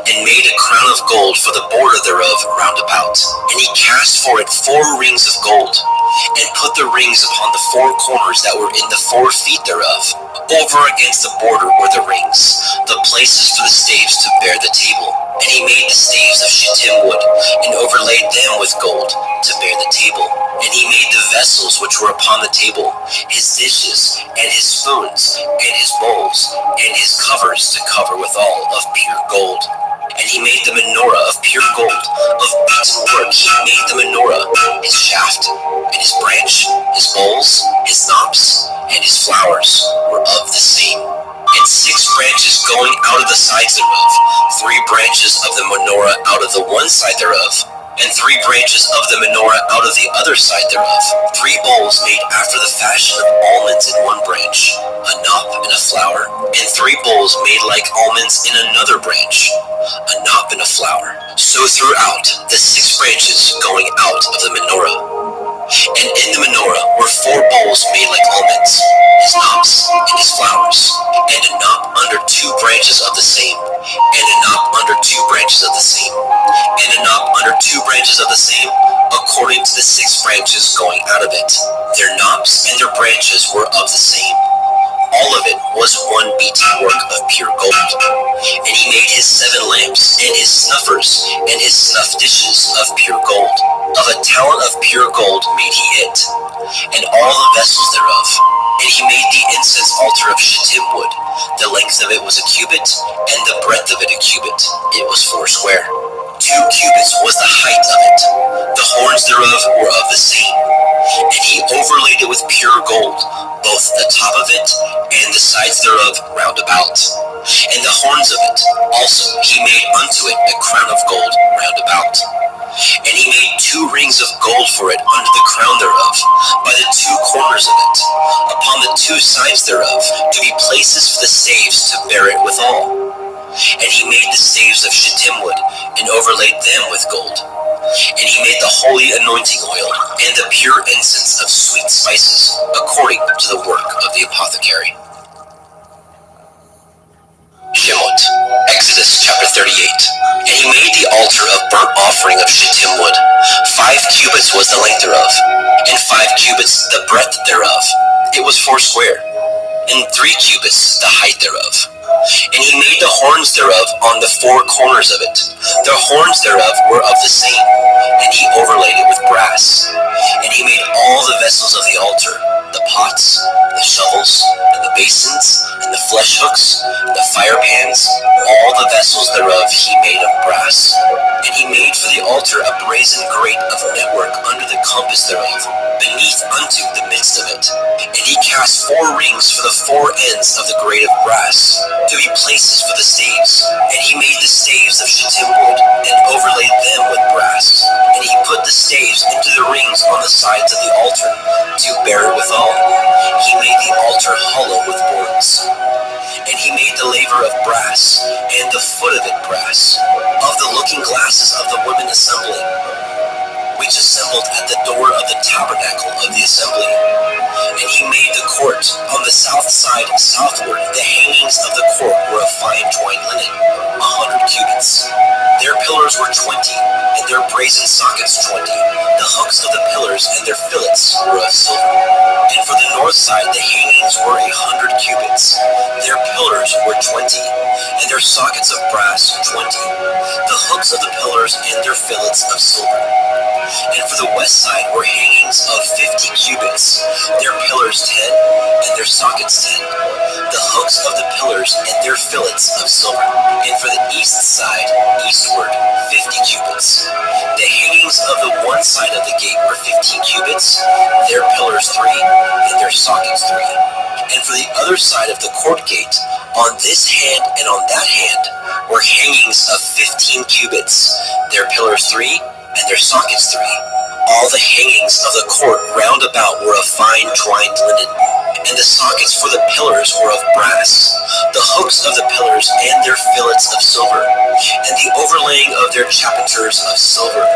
and made a crown of gold for the border thereof round about. And he cast for it 4 rings of gold, and put the rings upon the 4 corners that were in the 4 feet thereof. Over against the border were the rings, the places for the staves to bear the table. And he made the staves of shittim wood, and overlaid them with gold, to bear the table. And he made the vessels which were upon the table, his dishes, and his spoons, and his bowls, and his covers to cover withal of pure gold. And he made the menorah of pure gold, of beaten work he made the menorah, his shaft, and his branch, his bowls, his knops, and his flowers were of the same. And 6 branches going out of the sides thereof, 3 branches of the menorah out of the one side thereof, and 3 branches of the menorah out of the other side thereof. 3 bowls made after the fashion of almonds in one branch, a knop and a flower, and 3 bowls made like almonds in another branch, a knop and a flower. So throughout the 6 branches going out of the menorah. And in the menorah were 4 bowls made like almonds, his knops and his flowers, and a knop under 2 branches of the same, and a knop under 2 branches of the same, and a knop under 2 branches of the same, according to the 6 branches going out of it. Their knops and their branches were of the same. All of it was one beaten work of pure gold. And he made his 7 lamps, and his snuffers, and his snuff dishes of pure gold. Of a talent of pure gold made he it, and all the vessels thereof. And he made the incense altar of shittim wood. The length of it was 1 cubit, and the breadth of it 1 cubit. It was 4 square. 2 cubits was the height of it. The horns thereof were of the same. And he overlaid it with pure gold, both the top of it and the sides thereof round about. And the horns of it also he made unto it a crown of gold round about. And he made 2 rings of gold for it under the crown thereof, by the 2 corners of it, upon the 2 sides thereof, to be places for the staves to bear it withal. And he made the staves of shittim wood, and overlaid them with gold. And he made the holy anointing oil, and the pure incense of sweet spices, according to the work of the apothecary. Shemot, Exodus chapter 38. And he made the altar of burnt offering of shittim wood. 5 cubits was the length thereof, and 5 cubits the breadth thereof. It was 4 square, and 3 cubits the height thereof. And he made the horns thereof on the 4 corners of it. The horns thereof were of the same, and he overlaid it with brass. And he made all the vessels of the altar, the pots, the shovels, and the basins, and the flesh hooks, and the fire pans, all the vessels thereof he made of brass. And he made for the altar a brazen grate of network under the compass thereof, beneath unto the midst of it. And he cast 4 rings for the 4 ends of the grate of brass, to be places for the staves. And he made the staves of shittim wood, and overlaid them with brass. And he put the staves into the rings on the sides of the altar, to bear it withal. He made the altar hollow with boards. And he made the laver of brass, and the foot of it brass, of the looking glasses of the women assembling, which assembled at the door of the tabernacle of the assembly. And he made the court on the south side southward. The hangings of the court were of fine twined linen, 100 cubits. Their pillars were 20, and their brazen sockets 20. The hooks of the pillars pillars and their fillets were of silver. And for the north side the hangings were 100 cubits. Their pillars were 20, and their sockets of brass 20. The hooks of the pillars and their fillets of silver. And for the west side were hangings of 50 cubits, their pillars 10, and their sockets 10. The hooks of the pillars and their fillets of silver. And for the east side, eastward, 50 cubits. The hangings of the one side of the gate were 15 cubits, their pillars 3, and their sockets 3. And for the other side of the court gate, on this hand and on that hand, were hangings of 15 cubits, their pillars 3, and their sockets 3. All the hangings of the court round about were of fine twined linen, and the sockets for the pillars were of brass, the hooks of the pillars and their fillets of silver, and the overlaying of their chapiters of silver,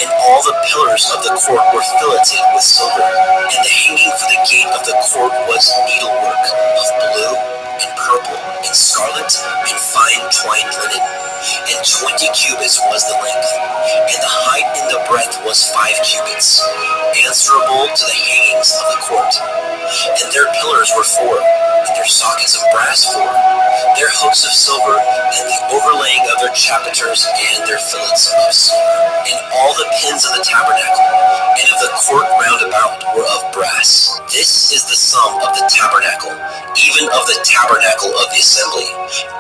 and all the pillars of the court were filleted with silver, and the hanging for the gate of the court was needlework of blue and purple and scarlet and fine twined linen, and 20 cubits was the length, and the height and the breadth was 5 cubits, answerable to the hangings of the court. And their pillars were 4, and their sockets of brass 4, their hooks of silver, and the overlaying of their chapiters and their fillets of silver. And all the pins of the tabernacle and of the court round about were of brass. This is the sum of the tabernacle, even of the tabernacle of the assembly,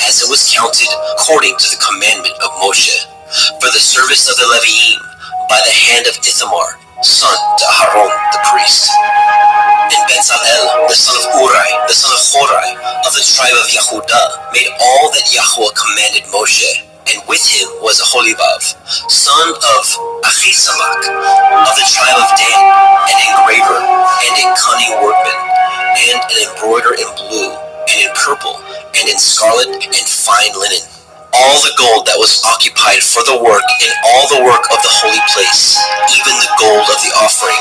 as it was counted according to the commandment of Moshe, for the service of the Leviim, by the hand of Ithamar, son to Aaron the priest. And Bezalel, the son of Uri, the son of Horai, of the tribe of Yehudah, made all that Yahweh commanded Moshe. And with him was Aholibav, son of Achisamach, of the tribe of Dan, an engraver, and a cunning workman, and an embroider in blue, and in purple, and in scarlet, and fine linen. All the gold that was occupied for the work in all the work of the holy place, even the gold of the offering,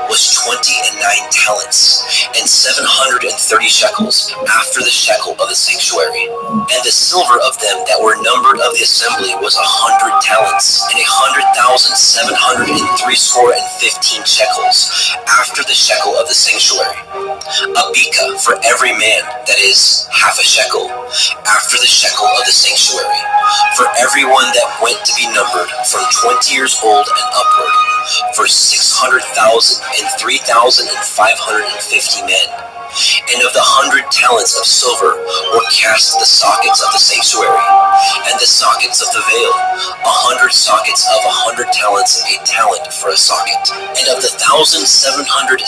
was 29 talents, and 730 shekels after the shekel of the sanctuary. And the silver of them that were numbered of the assembly was 100 talents, and 100,703 score and 15 shekels after the shekel of the sanctuary. A beka for every man, that is, half a shekel, after the shekel of the sanctuary, for everyone that went to be numbered from 20 years old and upward, for 600,000 and 3,550 men. And of the 100 talents of silver were cast the sockets of the sanctuary, and the sockets of the veil, 100 sockets of 100 talents, a talent for a socket. And of the 1,775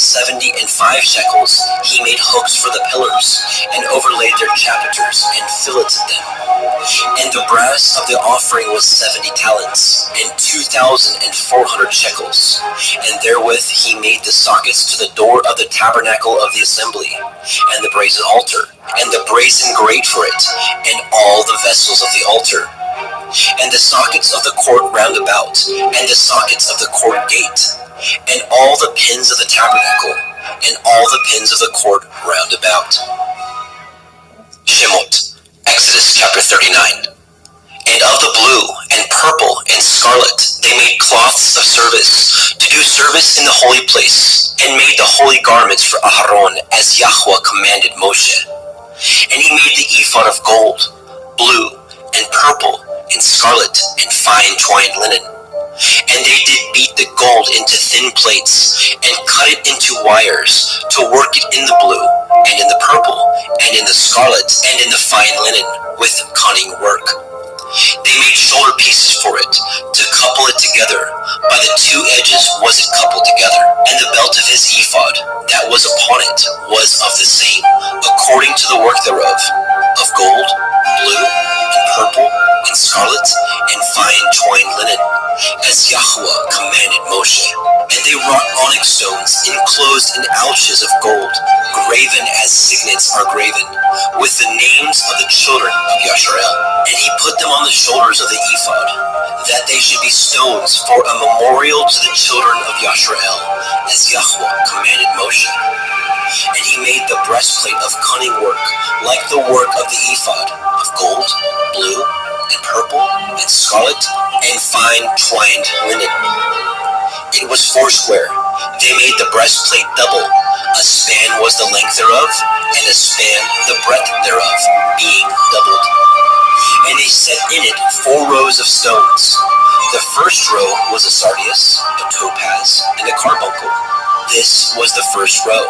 shekels he made hooks for the pillars, and overlaid their chapiters, and filleted them. And the brass of the offering was 70 talents, and 2,400 shekels. And therewith he made the sockets to the door of the tabernacle of the assembly, and the brazen altar, and the brazen grate for it, and all the vessels of the altar, and the sockets of the court round about, and the sockets of the court gate, and all the pins of the tabernacle, and all the pins of the court round about. Shemot, Exodus chapter 39. And of the blue and purple and scarlet they made cloths of service, to do service in the holy place, and made the holy garments for Aharon, as Yahweh commanded Moshe. And he made the ephod of gold, blue, and purple, and scarlet, and fine twined linen. And they did beat the gold into thin plates, and cut it into wires, to work it in the blue, and in the purple, and in the scarlet, and in the fine linen, with cunning work. They made shoulder pieces for it, to couple it together. By the 2 edges was it coupled together. And the belt of his ephod, that was upon it, was of the same, according to the work thereof, of gold, blue, and purple, and scarlet, and fine twined linen, as Yahweh commanded Moshe. And they wrought onyx stones, enclosed in ouches of gold, graven as signets are graven, with the names of the children of Yasharel. And he put them on the shoulders of the ephod, that they should be stones for a memorial to the children of Yasharel, as Yahweh commanded Moshe. And he made the breastplate of cunning work, like the work of the ephod, of gold, blue, and purple, and scarlet, and fine twined linen. It was 4 square, They made the breastplate double. A span was the length thereof, and a span the breadth thereof, being doubled. And they set in it 4 rows of stones. The first row was a sardius, a topaz, and a carbuncle. This was the first row.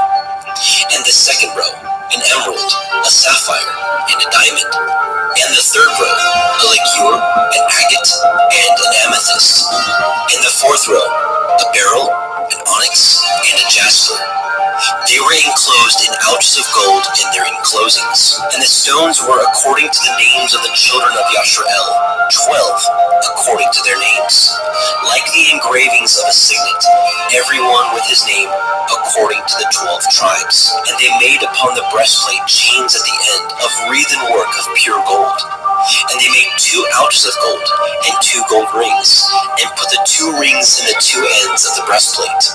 And the second row, an emerald, a sapphire, and a diamond. And the third row, a ligure, an agate, and an amethyst. And the fourth row, a beryl, an onyx, and a jasper. They were enclosed in ouches of gold in their enclosings, and the stones were according to the names of the children of Yashrael, 12 according to their names, like the engravings of a signet, everyone with his name according to the 12 tribes. And they made upon the breastplate chains at the end of wreathen work of pure gold. And they made 2 ouches of gold and 2 gold rings, and put the 2 rings in the 2 ends of the breastplate.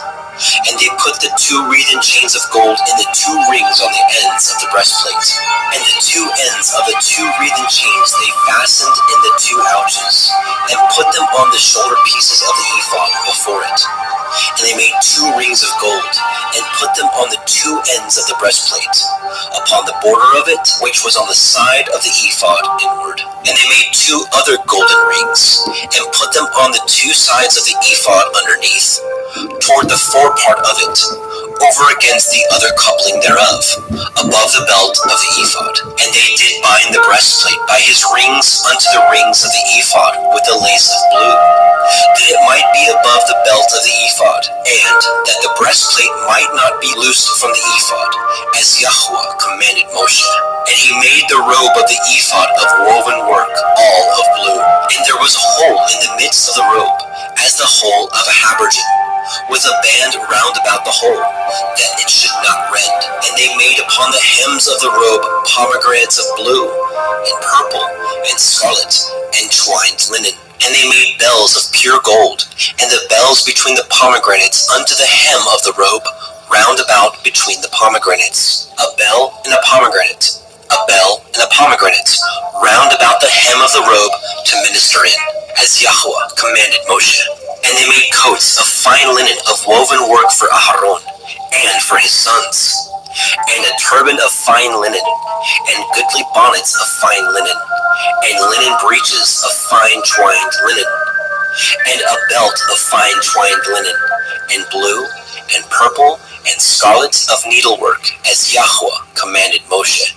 And they put the 2 wreathen chains of gold in the 2 rings on the ends of the breastplate. And the 2 ends of the 2 wreathen chains they fastened in the 2 ouches, and put them on the shoulder pieces of the ephod before it. And they made 2 rings of gold, and put them on the 2 ends of the breastplate, upon the border of it, which was on the side of the ephod inward. And they made 2 other golden rings, and put them on the 2 sides of the ephod underneath, toward the forepart of it, over against the other coupling thereof, above the belt of the ephod. And they did bind the breastplate by his rings unto the rings of the ephod with a lace of blue, that it might be above the belt of the ephod, and that the breastplate might not be loosed from the ephod, as Yahweh commanded Moshe. And he made the robe of the ephod of woven work, all of blue. And there was a hole in the midst of the robe, as the hole of a habergeon, with a band round about the hole, that it should not rend. And they made upon the hems of the robe pomegranates of blue, and purple, and scarlet, and twined linen. And they made bells of pure gold, and the bells between the pomegranates unto the hem of the robe, round about between the pomegranates. A bell and a pomegranate, a bell and a pomegranate, round about the hem of the robe to minister in, as Yahweh commanded Moshe. And they made coats of fine linen of woven work for Aharon, and for his sons, and a turban of fine linen, and goodly bonnets of fine linen, and linen breeches of fine twined linen, and a belt of fine twined linen, and blue, and purple, and scarlet of needlework, as Yahweh commanded Moshe.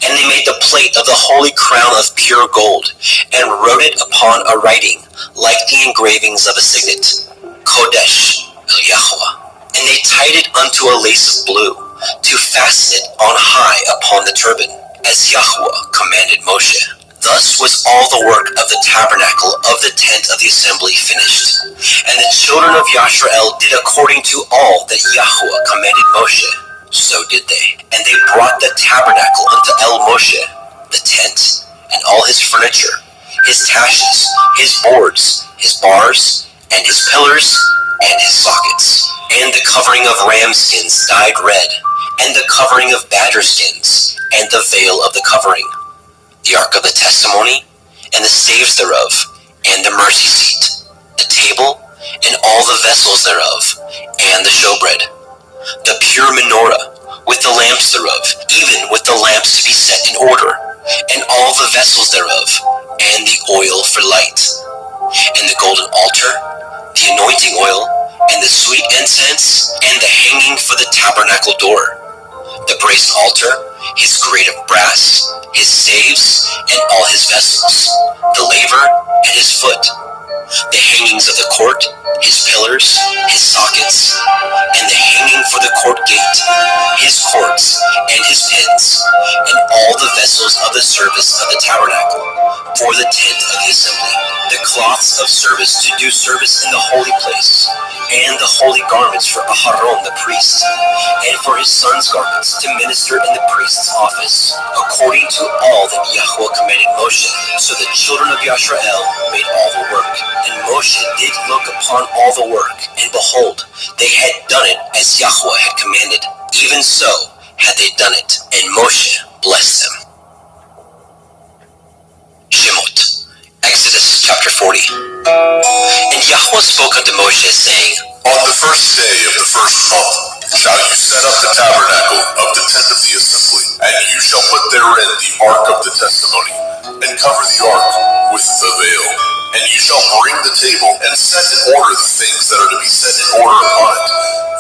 And they made the plate of the holy crown of pure gold, and wrote it upon a writing, like the engravings of a signet, Kodesh El Yahweh. And they tied it unto a lace of blue, to fasten it on high upon the turban, as Yahweh commanded Moshe. Thus was all the work of the tabernacle of the tent of the assembly finished. And the children of Yashrael did according to all that Yahweh commanded Moshe. So did they. And they brought the tabernacle unto El Moshe, the tent, and all his furniture, his taches, his boards, his bars, and his pillars, and his sockets, and the covering of ram skins dyed red, and the covering of badger skins, and the veil of the covering, the ark of the testimony, and the staves thereof, and the mercy seat, the table, and all the vessels thereof, and the showbread, the pure menorah, with the lamps thereof, even with the lamps to be set in order, and all the vessels thereof, and the oil for light, and the golden altar, the anointing oil, and the sweet incense, and the hanging for the tabernacle door, the brazen altar, his grate of brass, his staves, and all his vessels, the laver, and his foot, the hangings of the court, his pillars, his sockets, and the hanging for the court gate, his courts, and his pins, and all the vessels of the service of the tabernacle, for the tent of the assembly, the cloths of service to do service in the holy place, and the holy garments for Aharon the priest, and for his sons' garments to minister in the priest's office, according to all that Yahweh commanded Moshe. So the children of Yashrael made all the work. And Moshe did look upon all the work, and behold, they had done it as Yahweh had commanded. Even so had they done it, and Moshe blessed them. Shemot, Exodus chapter 40. And Yahweh spoke unto Moshe, saying, On the first day of the first month shall you set up the tabernacle of the tent of the assembly, and you shall put therein the ark of the testimony, and cover the ark with the veil. And you shall bring the table, and set in order the things that are to be set in order upon it.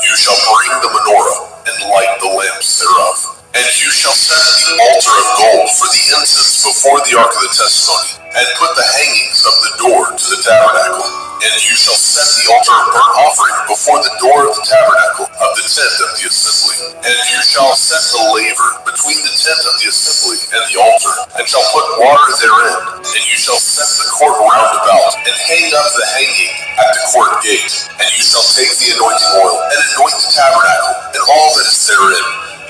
You shall bring the menorah, and light the lamps thereof. And you shall set the altar of gold for the incense before the ark of the testimony, and put the hangings of the door to the tabernacle. And you shall set the altar of burnt offering before the door of the tabernacle of the tent of the assembly. And you shall set the laver between the tent of the assembly and the altar, and shall put water therein. And you shall set the court round about, and hang up the hanging at the court gate. And you shall take the anointing oil, and anoint the tabernacle, and all that is therein,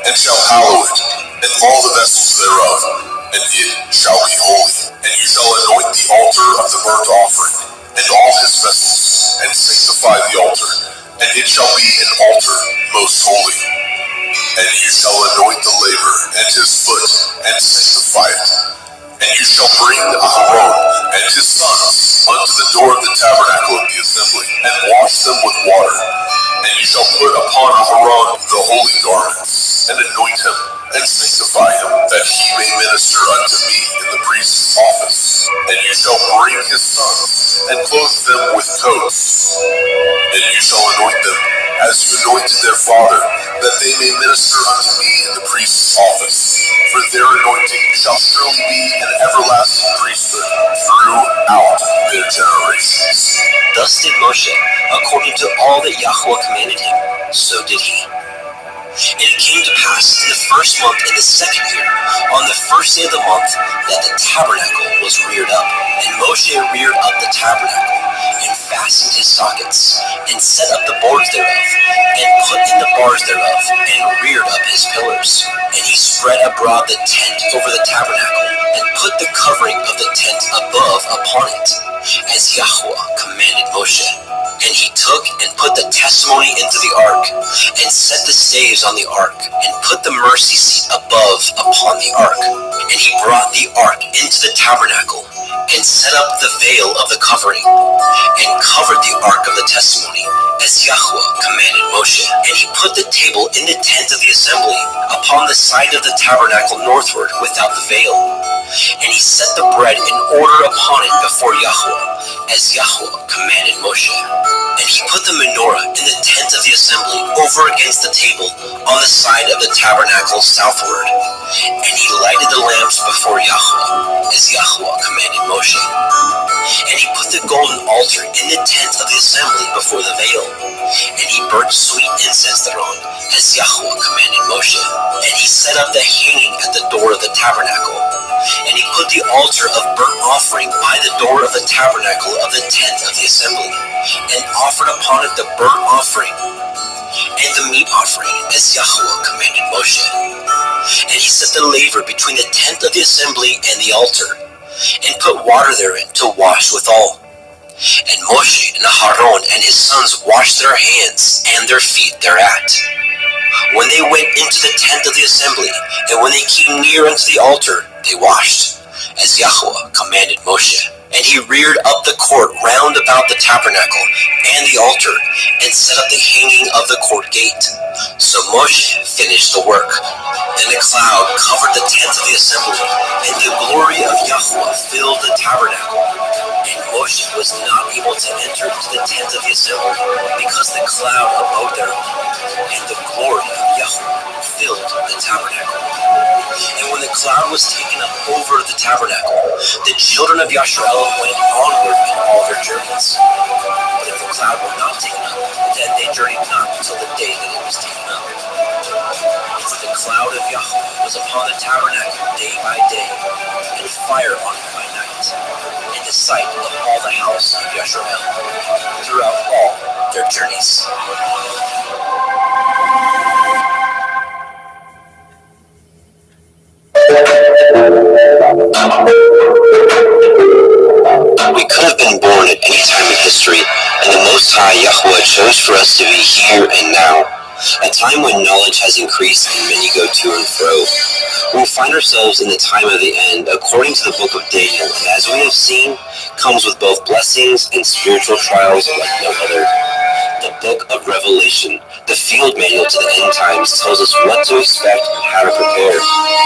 and shall hallow it, and all the vessels thereof, and it shall be holy. And you shall anoint the altar of the burnt offering, and all his vessels, and sanctify the altar, and it shall be an altar most holy. And you shall anoint the laver and his foot, and sanctify it. And you shall bring Aaron and his sons unto the door of the tabernacle of the assembly, and wash them with water. And you shall put upon Aaron the holy garments, and anoint him, and sanctify him, that he may minister unto me in the priest's office. And you shall bring his sons, and clothe them with coats. And you shall anoint them, as you anointed their father, that they may minister unto me in the priest's office. For their anointing shall surely be an everlasting priesthood throughout their generations. Thus did Moshe, according to all that Yahweh commanded him, so did he. And it came to pass in the first month in the second year, on the first day of the month, that the tabernacle was reared up. And Moshe reared up the tabernacle, and fastened his sockets, and set up the boards thereof, and put in the bars thereof, and reared up his pillars. And he spread abroad the tent over the tabernacle, and put the covering of the tent above upon it, as Yahweh commanded Moshe. And he took and put the testimony into the ark, and set the staves on the ark, and put the mercy seat above upon the ark. And he brought the ark into the tabernacle, and set up the veil of the covering, and covered the ark of the testimony, as Yahweh commanded Moshe. And he put the table in the tent of the assembly, upon the side of the tabernacle northward, without the veil. And he set the bread in order upon it before Yahweh, as Yahweh commanded Moshe. And he put the menorah in the tent of the assembly, over against the table, on the side of the tabernacle southward. And he lighted the lamps before Yahweh, as Yahweh commanded Moshe. And he put the golden altar in the tent of the assembly before the veil. And he burnt sweet incense thereon, as Yahweh commanded Moshe. And he set up the hanging at the door of the tabernacle. And he put the altar of burnt offering by the door of the tabernacle of the tent of the assembly, and offered upon it the burnt offering and the meat offering, as Yahweh commanded Moshe. And he set the laver between the tent of the assembly and the altar, and put water therein to wash withal. And Moshe and Aaron and his sons washed their hands and their feet thereat, when they went into the tent of the assembly, and when they came near unto the altar, they washed, as Yahweh commanded Moshe. And he reared up the court round about the tabernacle and the altar, and set up the hanging of the court gate. So Moshe finished the work. Then a cloud covered the tent of the assembly, and the glory of Yahweh filled the tabernacle. And Moshe was not able to enter into the tent of the assembly, because the cloud abode thereon, and the glory of Yahweh filled the tabernacle. And when the cloud was taken up over the tabernacle, the children of Yasharel went onward in all their journeys. But if the cloud were not taken up, then they journeyed not until the day that it was taken up. For the cloud of Yahweh was upon the tabernacle day by day, and fire on it by night, in the sight of all the house of Yasharel, throughout all their journeys. We could have been born at any time in history, and the Most High Yahweh chose for us to be here and now, a time when knowledge has increased and many go to and fro. We find ourselves in the time of the end, according to the book of Daniel, and as we have seen, comes with both blessings and spiritual trials like no other. The book of Revelation, the field manual to the end times, tells us what to expect and how to prepare.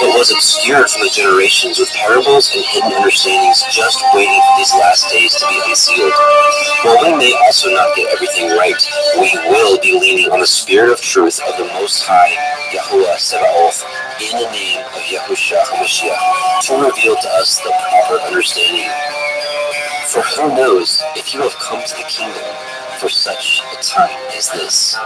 It was obscured from the generations with parables and hidden understandings just waiting for these last days to be unsealed. While we may also not get everything right, we will be leaning on the Spirit of truth of the Most High, Yahuwah Sebaoth, in the name of Yahushua HaMashiach, to reveal to us the proper understanding. For who knows if you have come to the kingdom for such a time as this.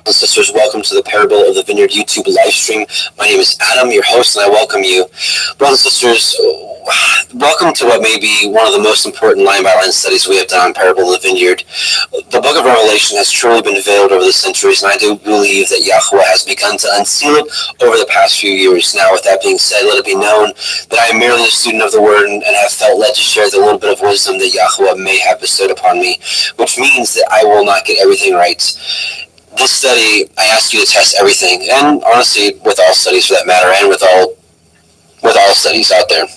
Sisters, welcome to the Parable of the Vineyard YouTube live stream. My name is Adam, your host, and I welcome you. Brothers and sisters, welcome to what may be one of the most important line-by-line studies we have done on Parable of the Vineyard. The book of Revelation has truly been veiled over the centuries, and I do believe that Yahuwah has begun to unseal it over the past few years. Now, with that being said, let it be known that I am merely a student of the Word and have felt led to share the little bit of wisdom that Yahuwah may have bestowed upon me, which means that I will not get everything right. This study, I ask you to test everything, and honestly, with all studies for that matter, and with all studies out there.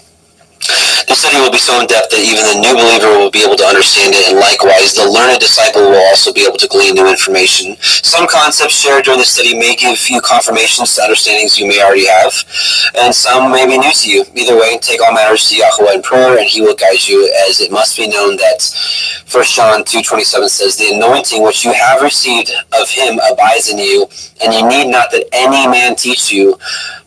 This study will be so in-depth that even the new believer will be able to understand it, and likewise, the learned disciple will also be able to glean new information. Some concepts shared during the study may give you confirmations to understandings you may already have, and some may be new to you. Either way, take all matters to Yahuwah in prayer, and he will guide you, as it must be known that 1 John 2:27 says, "The anointing which you have received of him abides in you, and you need not that any man teach you,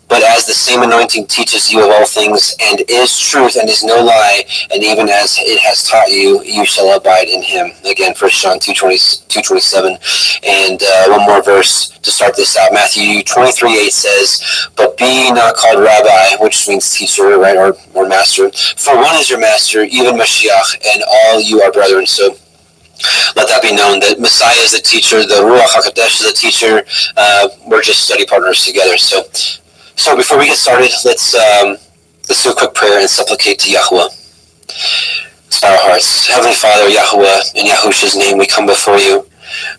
but as the same anointing teaches you of all things, and is truth, and is no lie, and even as it has taught you, you shall abide in him." Again, 1 John 2:27. And one more verse to start this out. Matthew 23:8 says, "But be ye not called rabbi," which means teacher, right, or master, "for one is your master, even Mashiach, and all you are brethren." So let that be known that Messiah is the teacher, the Ruach HaKodesh is the teacher. We're just study partners together. So before we get started, let's do a quick prayer and supplicate to Yahuwah. Let's bow our hearts. Heavenly Father, Yahuwah, in Yahushua's name, we come before you.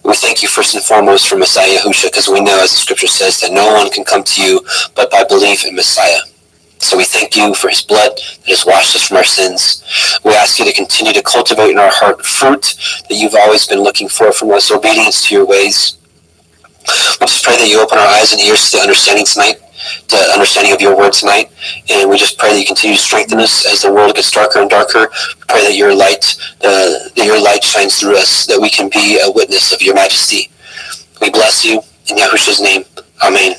We thank you first and foremost for Messiah Yahushua, because we know, as the scripture says, that no one can come to you but by belief in Messiah. So we thank you for his blood that has washed us from our sins. We ask you to continue to cultivate in our heart fruit that you've always been looking for from us, obedience to your ways. We just pray that you open our eyes and ears to the understanding tonight, to understanding of your word tonight, and we just pray that you continue to strengthen us as the world gets darker and darker. We pray that your light shines through us, that we can be a witness of your majesty. We bless you in Yahushua's name. Amen.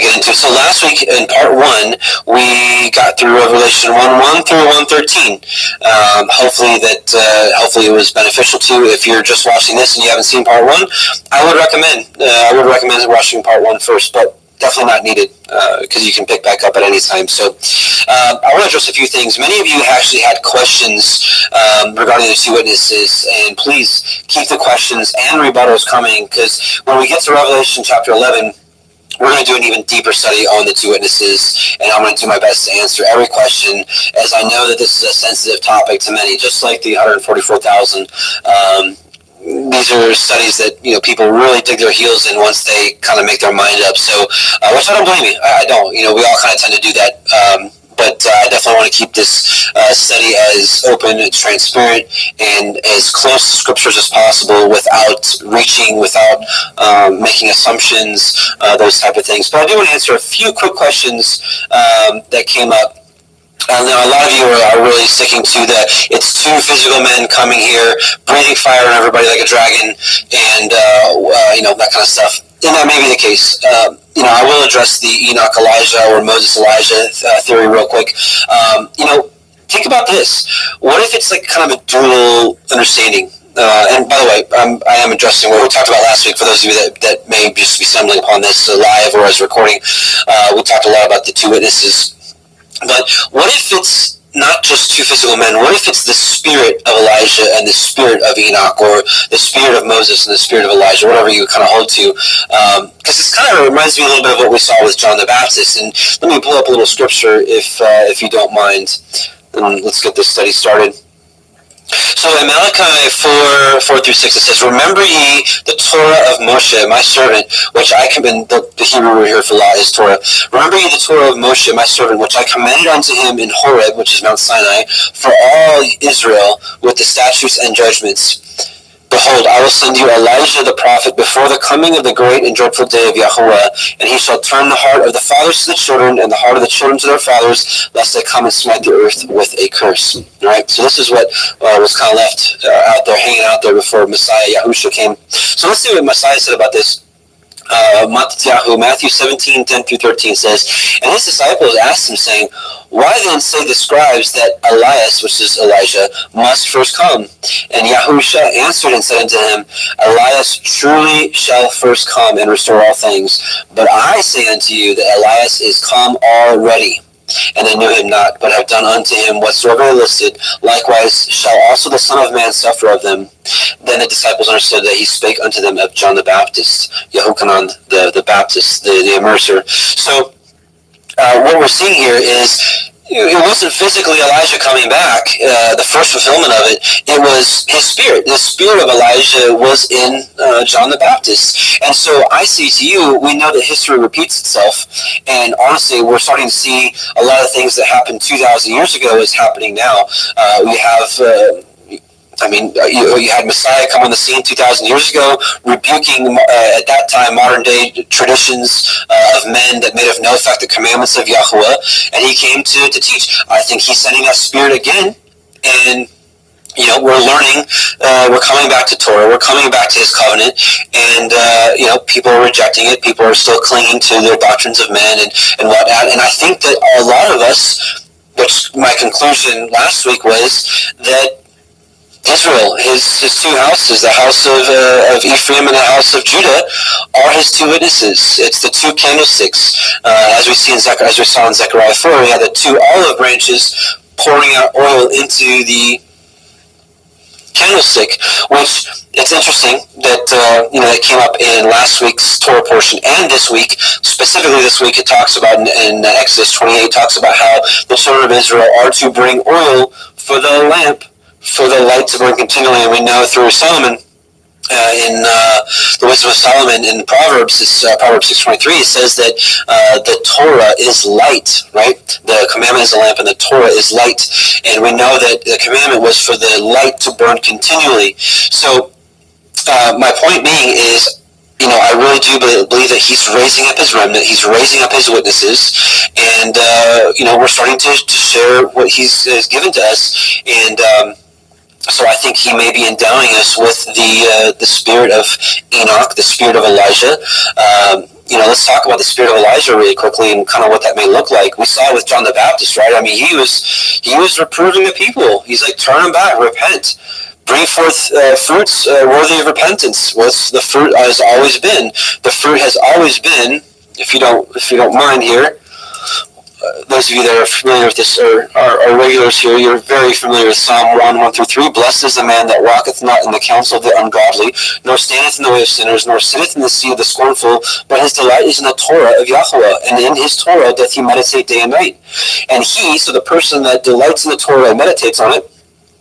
Get into it. So last week in part 1, we got through Revelation 1:1 through 1:13. Hopefully it was beneficial to you. If you're just watching this and you haven't seen part 1, I would recommend watching part 1 first, but definitely not needed because you can pick back up at any time. So I want to address a few things. Many of you actually had questions regarding the two witnesses, and please keep the questions and rebuttals coming, because when we get to Revelation chapter 11, we're going to do an even deeper study on the two witnesses, and I'm going to do my best to answer every question, as I know that this is a sensitive topic to many, just like the 144,000. These are studies that people really dig their heels in once they kind of make their mind up. So, which I don't blame you. I don't. We all kind of tend to do that. but I definitely want to keep this study as open and transparent and as close to scriptures as possible without reaching, without making assumptions, those type of things. But I do want to answer a few quick questions that came up. Now, a lot of you are really sticking to the it's two physical men coming here, breathing fire on everybody like a dragon, and that kind of stuff. And that may be the case. I will address the Enoch Elijah or Moses Elijah theory real quick. Think about this. What if it's like kind of a dual understanding? And by the way, I am addressing what we talked about last week. For those of you that may just be stumbling upon this live or as recording, we talked a lot about the two witnesses. But what if it's not just two physical men? What if it's the spirit of Elijah and the spirit of Enoch, or the spirit of Moses and the spirit of Elijah, whatever you kind of hold to? Because this kind of reminds me a little bit of what we saw with John the Baptist. And let me pull up a little scripture if you don't mind. And let's get this study started. So in Malachi 4:4-6, it says, "Remember ye the Torah of Moshe, my servant, which I command," the Hebrew word here for law is Torah. "Remember ye the Torah of Moshe, my servant, which I commanded unto him in Horeb," which is Mount Sinai, "for all Israel with the statutes and judgments. Behold, I will send you Elijah the prophet before the coming of the great and dreadful day of Yahweh, and he shall turn the heart of the fathers to the children, and the heart of the children to their fathers, lest they come and smite the earth with a curse." All right, so this is what was kind of left out there, hanging out there before Messiah Yahusha came. So let's see what Messiah said about this. Matthew 17:10-13 says, "And his disciples asked him, saying, Why then say the scribes that Elias," which is Elijah, "must first come? And Yahusha answered and said unto him, Elias truly shall first come and restore all things. But I say unto you that Elias is come already, and they knew him not, but have done unto him whatsoever they listed. Likewise shall also the Son of Man suffer of them." Then the disciples understood that he spake unto them of John the Baptist, Yehochanan the Baptist, the immerser. So what we're seeing here is it wasn't physically Elijah coming back, the first fulfillment of it. It was his spirit. The spirit of Elijah was in John the Baptist. And so I say to you, we know that history repeats itself. And honestly, we're starting to see a lot of things that happened 2,000 years ago is happening now. We have... you had Messiah come on the scene 2,000 years ago, rebuking at that time modern day traditions of men that made of no effect the commandments of Yahweh, and he came to teach. I think he's sending that spirit again, and we're learning, we're coming back to Torah, we're coming back to his covenant, and people are rejecting it, people are still clinging to their doctrines of men and whatnot, and I think that a lot of us, which my conclusion last week was that Israel, his two houses, the house of Ephraim and the house of Judah, are his two witnesses. It's the two candlesticks. As we saw in Zechariah 4, we had the two olive branches pouring out oil into the candlestick, which it's interesting that that came up in last week's Torah portion and this week. Specifically this week, it talks about in Exodus 28, talks about how the children of Israel are to bring oil for the lamp, for the light to burn continually. And we know through Solomon, in the wisdom of Solomon in Proverbs, it's Proverbs 6:23, it says that the Torah is light, right? The commandment is a lamp and the Torah is light. And we know that the commandment was for the light to burn continually. So my point being is, I really do believe that he's raising up his remnant, he's raising up his witnesses, and we're starting to share what he's given to us. And so I think he may be endowing us with the spirit of Enoch, the spirit of Elijah. Let's talk about the spirit of Elijah really quickly and kind of what that may look like. We saw it with John the Baptist, right? I mean, he was reproving the people. He's like, turn them back, repent, bring forth fruits worthy of repentance. What's the fruit has always been? The fruit has always been, if you don't mind here. Those of you that are familiar with this are regulars here, you're very familiar with Psalm 1:1-3. "Blessed is the man that walketh not in the counsel of the ungodly, nor standeth in the way of sinners, nor sitteth in the seat of the scornful, but his delight is in the Torah of Yahweh, and in his Torah doth he meditate day and night. And he," so the person that delights in the Torah and meditates on it,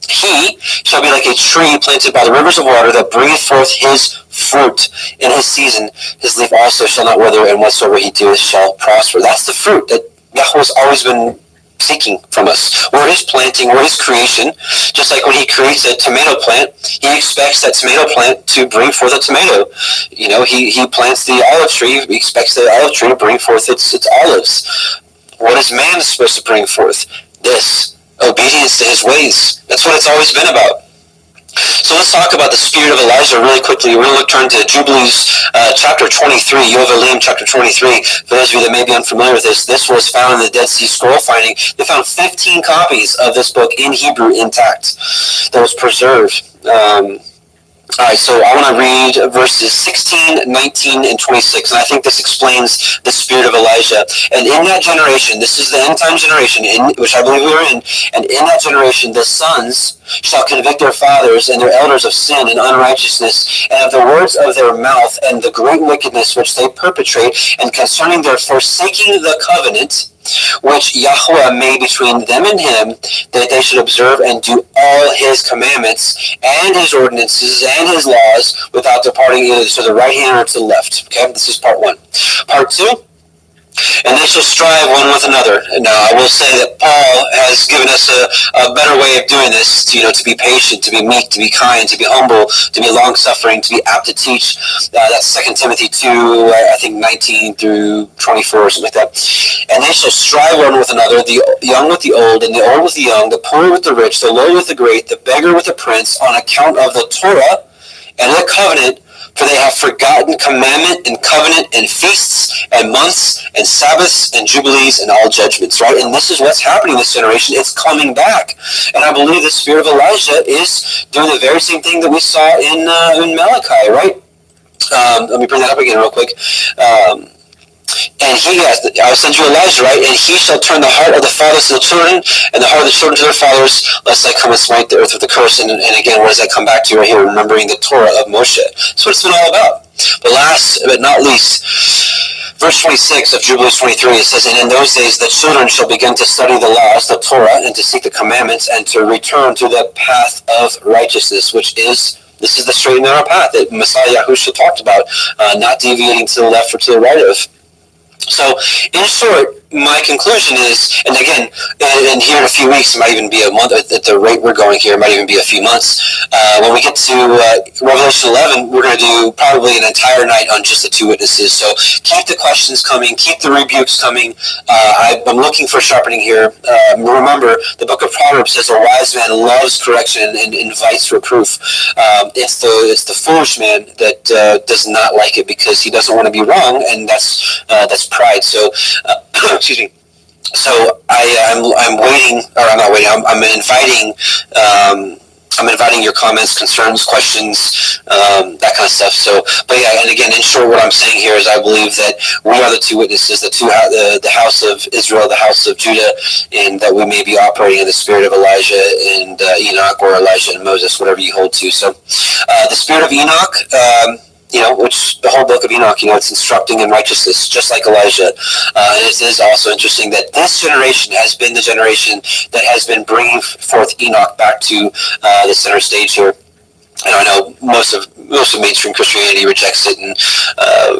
"he shall be like a tree planted by the rivers of water that bringeth forth his fruit in his season. His leaf also shall not wither, and whatsoever he doeth shall prosper." That's the fruit that Yahweh's always been seeking from us. We're his planting, we're his creation. Just like when he creates a tomato plant, he expects that tomato plant to bring forth a tomato. You know, he plants the olive tree, he expects the olive tree to bring forth its olives. What is man supposed to bring forth? This, obedience to his ways. That's what it's always been about. So let's talk about the spirit of Elijah really quickly. We're going to turn to Jubilees chapter 23, Yovelim chapter 23. For those of you that may be unfamiliar with this was found in the Dead Sea Scroll finding. They found 15 copies of this book in Hebrew intact that was preserved. All right, so I want to read verses 16, 19, and 26, and I think this explains the spirit of Elijah. And in that generation, this is the end time generation, which I believe we are in, and in that generation, the sons shall convict their fathers and their elders of sin and unrighteousness, and of the words of their mouth, and the great wickedness which they perpetrate, and concerning their forsaking the covenant, which Yahweh made between them and him, that they should observe and do all his commandments and his ordinances and his laws without departing either to the right hand or to the left. Okay, this is part one. Part two, and they shall strive one with another. Now, I will say that Paul has given us a better way of doing this, to be patient, to be meek, to be kind, to be humble, to be long-suffering, to be apt to teach. That's 2 Timothy 2, I think 19 through 24 or something like that. And they shall strive one with another, the young with the old, and the old with the young, the poor with the rich, the low with the great, the beggar with the prince, on account of the Torah and the covenant, for they have forgotten commandment and covenant and feasts and months and Sabbaths and jubilees and all judgments, right? And this is what's happening in this generation. It's coming back. And I believe the spirit of Elijah is doing the very same thing that we saw in Malachi, right? Let me bring that up again real quick. And I will send you Elijah, right? And he shall turn the heart of the fathers to the children, and the heart of the children to their fathers, lest I come and smite the earth with a curse. And again, what does that come back to right here? Remembering the Torah of Moshe. That's what it's been all about. But last but not least, verse 26 of Jubilees 23, it says, and in those days the children shall begin to study the laws, the Torah, and to seek the commandments, and to return to the path of righteousness, this is the straight and narrow path that Messiah Yahushua talked about, not deviating to the left or to the right of. So, in short, my conclusion is, and again, and here in a few weeks, it might even be a month, at the rate we're going here, it might even be a few months. When we get to Revelation 11, we're going to do probably an entire night on just the two witnesses. So keep the questions coming, keep the rebukes coming. I'm looking for sharpening here. Remember, the book of Proverbs says a wise man loves correction and invites reproof. It's the foolish man that does not like it because he doesn't want to be wrong, and that's pride. So excuse me. So I'm waiting, or I'm not waiting. I'm inviting your comments, concerns, questions, that kind of stuff. So, but yeah, and again, in short, what I'm saying here is I believe that we are the two witnesses, the house of Israel, the house of Judah, and that we may be operating in the spirit of Elijah and Enoch, or Elijah and Moses, whatever you hold to. So, the spirit of Enoch. Which the whole book of Enoch, it's instructing in righteousness, just like Elijah. And it is also interesting that this generation has been the generation that has been bringing forth Enoch back to the center stage here. And I know most of mainstream Christianity rejects it and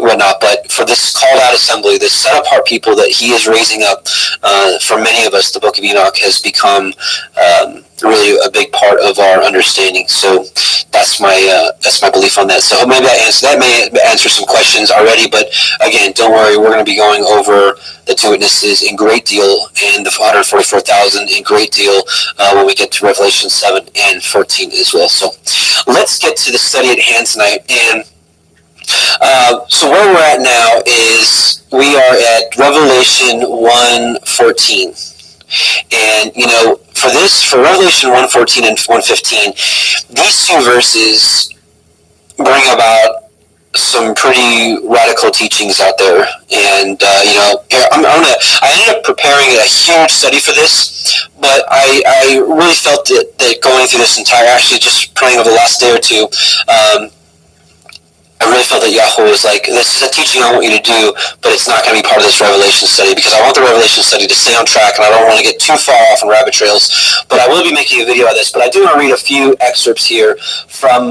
whatnot, but for this called out assembly, this set apart people that he is raising up, for many of us, the book of Enoch has become really a big part of our understanding. So that's my belief on that. So maybe that may answer some questions already, but again, don't worry, we're going to be going over the two witnesses in great deal and the 144,000 in great deal when we get to Revelation 7 and 14 as well. So let's get to the study at hand tonight. And so where we're at now is we are at Revelation 1:14. And, for Revelation 1:14 and 1:15, these two verses bring about some pretty radical teachings out there. And, I ended up preparing a huge study for this, but I really felt that going through this actually just praying over the last day or two, I really felt that Yahweh was like, this is a teaching I want you to do, but it's not going to be part of this Revelation study, because I want the Revelation study to stay on track, and I don't want to get too far off in rabbit trails. But I will be making a video of this, but I do want to read a few excerpts here from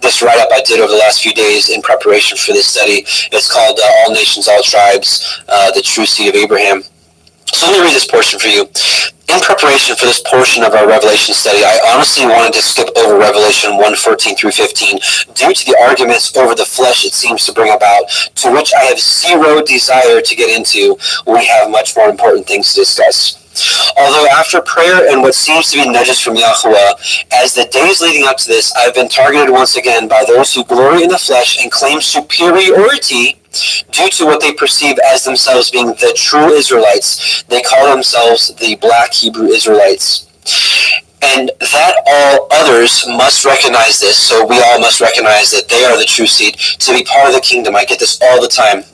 this write-up I did over the last few days in preparation for this study. It's called All Nations, All Tribes, the True Seed of Abraham. So let me read this portion for you. In preparation for this portion of our Revelation study, I honestly wanted to skip over Revelation 1:14 through 15 due to the arguments over the flesh it seems to bring about, to which I have zero desire to get into. We have much more important things to discuss. Although after prayer and what seems to be nudges from Yahweh, as the days leading up to this, I've been targeted once again by those who glory in the flesh and claim superiority due to what they perceive as themselves being the true Israelites. They call themselves the Black Hebrew Israelites. And that all others must recognize this, so we all must recognize that they are the true seed to be part of the kingdom. I get this all the time,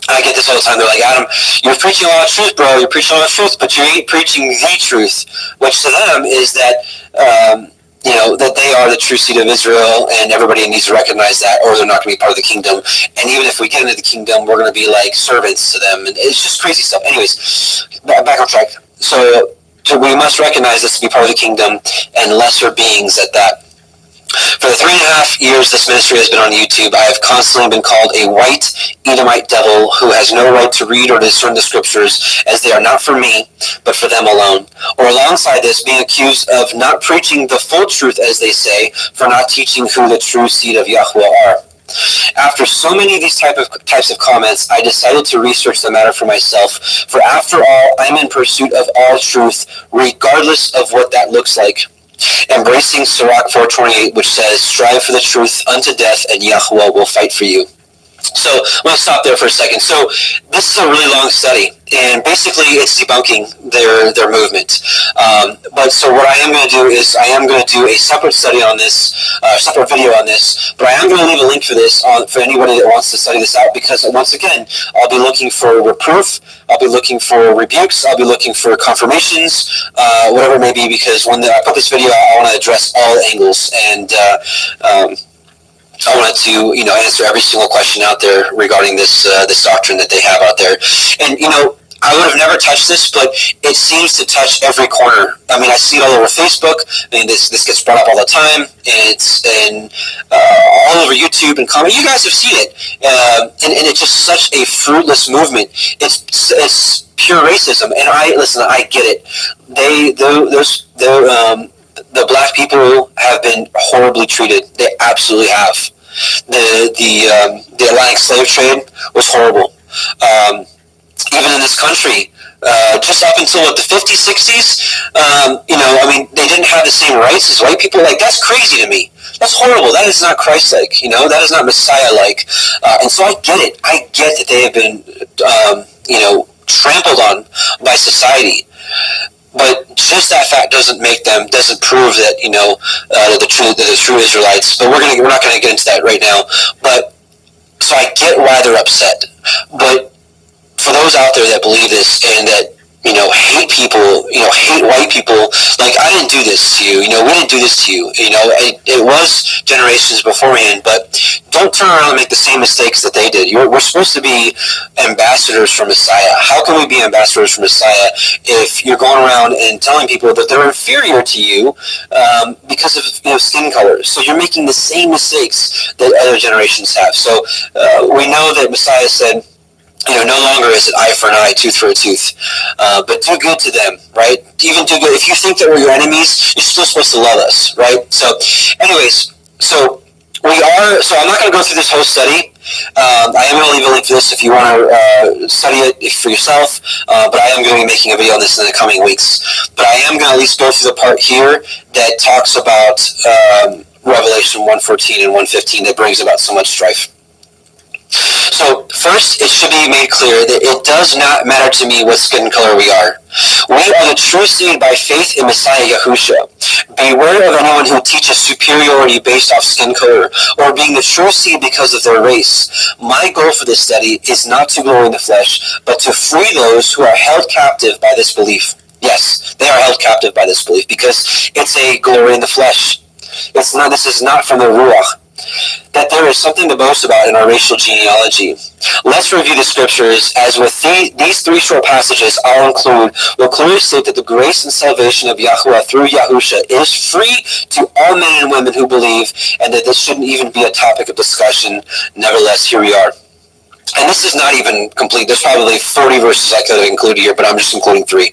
I get this all the time. They're like, Adam, you're preaching a lot of truth, bro. You're preaching a lot of truth, but you ain't preaching the truth, which to them is that, that they are the true seed of Israel, and everybody needs to recognize that, or they're not going to be part of the kingdom. And even if we get into the kingdom, we're going to be like servants to them, and it's just crazy stuff. Anyways, back on track. So we must recognize this to be part of the kingdom, and lesser beings at that. For the 3.5 years this ministry has been on YouTube, I have constantly been called a white Edomite devil who has no right to read or discern the scriptures, as they are not for me, but for them alone. Or alongside this, being accused of not preaching the full truth, as they say, for not teaching who the true seed of Yahweh are. After so many of these types of comments, I decided to research the matter for myself, for after all, I'm in pursuit of all truth, regardless of what that looks like. Embracing Sirach 4:28, which says, strive for the truth unto death, and Yahweh will fight for you. So I'm going to stop there for a second. So this is a really long study, and basically it's debunking their movement. But so what I am going to do is I am going to do a separate study on this, separate video on this, but I am going to leave a link for this for anybody that wants to study this out, because once again, I'll be looking for reproof, I'll be looking for rebukes, I'll be looking for confirmations, whatever it may be, because when I put this video out, I want to address all angles, and I wanted to, answer every single question out there regarding this doctrine that they have out there. And, I would have never touched this, but it seems to touch every corner. I mean, I see it all over Facebook. I mean, this gets brought up all the time. It's all over YouTube and comment. You guys have seen it. And it's just such a fruitless movement. It's pure racism. And I get it. The black people have been horribly treated. They absolutely have. The Atlantic slave trade was horrible. Even in this country, just up until the 50s, 60s, they didn't have the same rights as white people. Like, that's crazy to me. That's horrible. That is not Christ-like. That is not Messiah-like. And so I get it. I get that they have been, trampled on by society. But just that fact doesn't prove that the true Israelites. But we're not gonna get into that right now. But so I get why they're upset. But for those out there that believe this and that hate people, hate white people, like, I didn't do this to you. We didn't do this to you. It was generations beforehand. But don't turn around and make the same mistakes that they did. We're supposed to be ambassadors for Messiah. How can we be ambassadors for Messiah if you're going around and telling people that they're inferior to you because of skin color? So you're making the same mistakes that other generations have. So we know that Messiah said, no longer is it eye for an eye, tooth for a tooth, but do good to them, right? Even do good. If you think that we're your enemies, you're still supposed to love us, right? So anyways, so I'm not going to go through this whole study. I am going to leave a link for this if you want to study it for yourself, but I am going to be making a video on this in the coming weeks. But I am going to at least go through the part here that talks about Revelation 1:14 and 1:15 that brings about so much strife. So first, it should be made clear that it does not matter to me what skin color we are. We are the true seed by faith in Messiah Yahusha. Beware of anyone who teaches superiority based off skin color, or being the true seed because of their race. My goal for this study is not to glory in the flesh, but to free those who are held captive by this belief. Yes, they are held captive by this belief because it's a glory in the flesh. This is not from the Ruach. That there is something to boast about in our racial genealogy. Let's review the scriptures, as with these three short passages I'll include will clearly state that the grace and salvation of Yahweh through Yahusha is free to all men and women who believe, and that this shouldn't even be a topic of discussion. Nevertheless, here we are. And this is not even complete. There's probably 40 verses I could have included here, but I'm just including three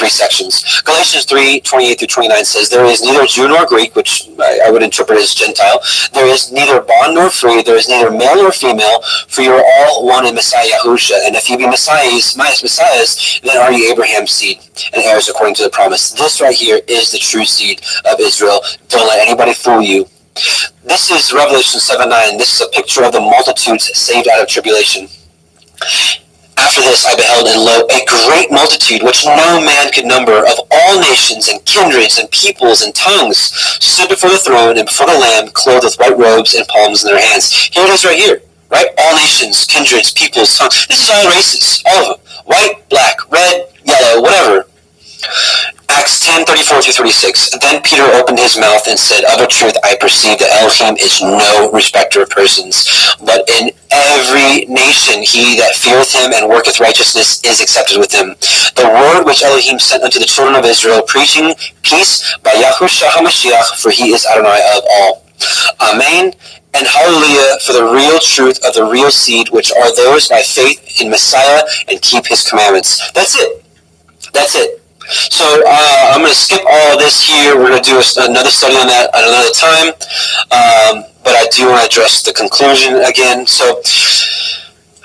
sections. Galatians 3:28 through 29 says, there is neither Jew nor Greek, which I would interpret as Gentile. There is neither bond nor free. There is neither male nor female, for you are all one in Messiah Yahusha. And if you be Messiahs, then are you Abraham's seed and heirs according to the promise. This right here is the true seed of Israel. Don't let anybody fool you. This is Revelation 7:9. This is a picture of the multitudes saved out of tribulation. After this I beheld, and lo, a great multitude, which no man could number, of all nations and kindreds and peoples and tongues, stood before the throne and before the Lamb, clothed with white robes and palms in their hands. Here it is right here, right? All nations, kindreds, peoples, tongues. This is all races, all of them. White, black, red, yellow, whatever. Acts 10:34 through 36. Then Peter opened his mouth and said, of a truth I perceive that Elohim is no respecter of persons, but in every nation he that feareth him and worketh righteousness is accepted with him. The word which Elohim sent unto the children of Israel, preaching peace by Yahushua HaMashiach, for he is Adonai of all. Amen. And hallelujah for the real truth of the real seed, which are those by faith in Messiah and keep his commandments. That's it. That's it. So I'm going to skip all of this here. We're going to do another study on that at another time. But I do want to address the conclusion again. So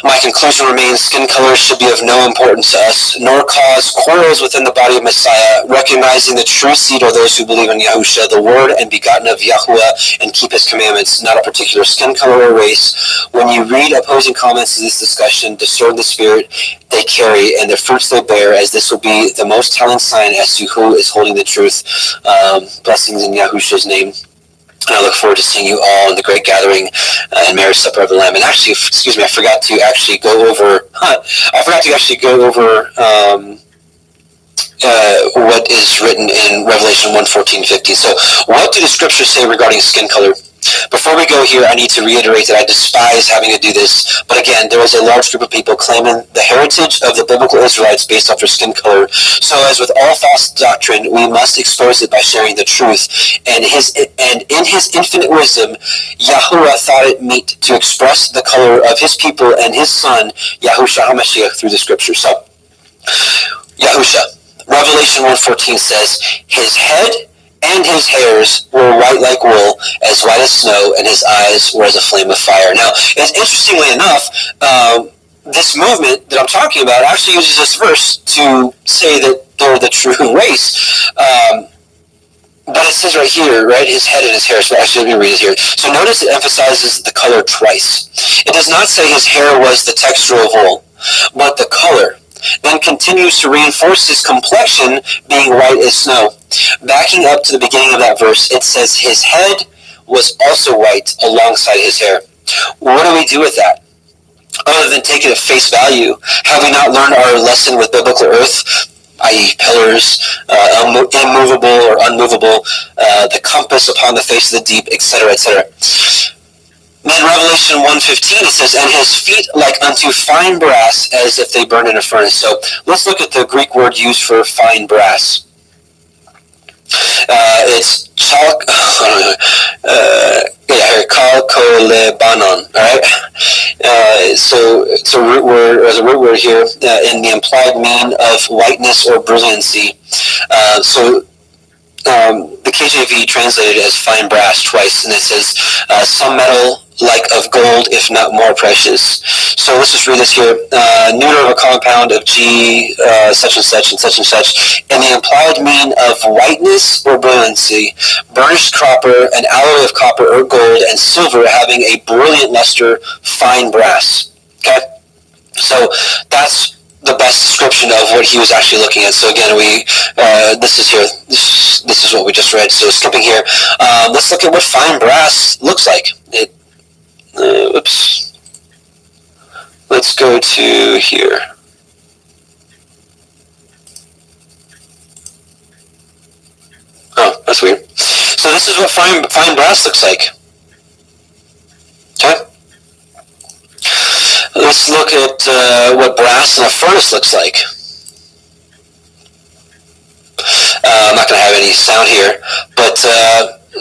my conclusion remains, skin color should be of no importance to us, nor cause quarrels within the body of Messiah, recognizing the true seed are those who believe in Yahusha, the word and begotten of Yahuwah, and keep his commandments, not a particular skin color or race. When you read opposing comments to this discussion, discern the spirit they carry and the fruits they bear, as this will be the most telling sign as to who is holding the truth. Blessings in Yahusha's name. And I look forward to seeing you all in the great gathering and marriage supper of the Lamb. And actually, excuse me, I forgot to actually go over what is written in Revelation 1:14-15. So what do the scriptures say regarding skin color? Before we go here, I need to reiterate that I despise having to do this. But again, there is a large group of people claiming the heritage of the biblical Israelites based off their skin color. So as with all false doctrine, we must expose it by sharing the truth. And in his infinite wisdom, Yahuwah thought it meet to express the color of his people and his son, Yahushua HaMashiach, through the scripture. So, Yahusha. Revelation 1:14 says, his head and his hairs were white like wool, as white as snow, and his eyes were as a flame of fire. Now, interestingly enough, this movement that I'm talking about actually uses this verse to say that they're the true race. But it says right here, right, his head and his hair. So actually, let me read it here. So notice it emphasizes the color twice. It does not say his hair was the texture of wool, but the color. Then continues to reinforce his complexion being white as snow. Backing up to the beginning of that verse, it says his head was also white alongside his hair. What do we do with that? Other than take it at face value, have we not learned our lesson with biblical earth, i.e. pillars, immovable or unmovable, the compass upon the face of the deep, etc., etc.? Then Revelation 1:15, it says, and his feet like unto fine brass, as if they burned in a furnace. So let's look at the Greek word used for fine brass. It's chalkolebanon, all right? So it's a root word, or as a root word here, in the implied mean of whiteness or brilliancy. The KJV translated as fine brass twice, and it says some metal like of gold, if not more precious. So let's just read this here. Neuter of a compound of G, such and such and such and such, and the implied mean of whiteness or brilliancy, burnished copper, an alloy of copper or gold, and silver having a brilliant luster, fine brass. Okay? So that's the best description of what he was actually looking at. So again, this is here. This is what we just read. So skipping here, let's look at what fine brass looks like. Oops. Let's go to here. Oh, that's weird. So this is what fine brass looks like. Okay. Let's look at what brass in a furnace looks like. I'm not going to have any sound here, but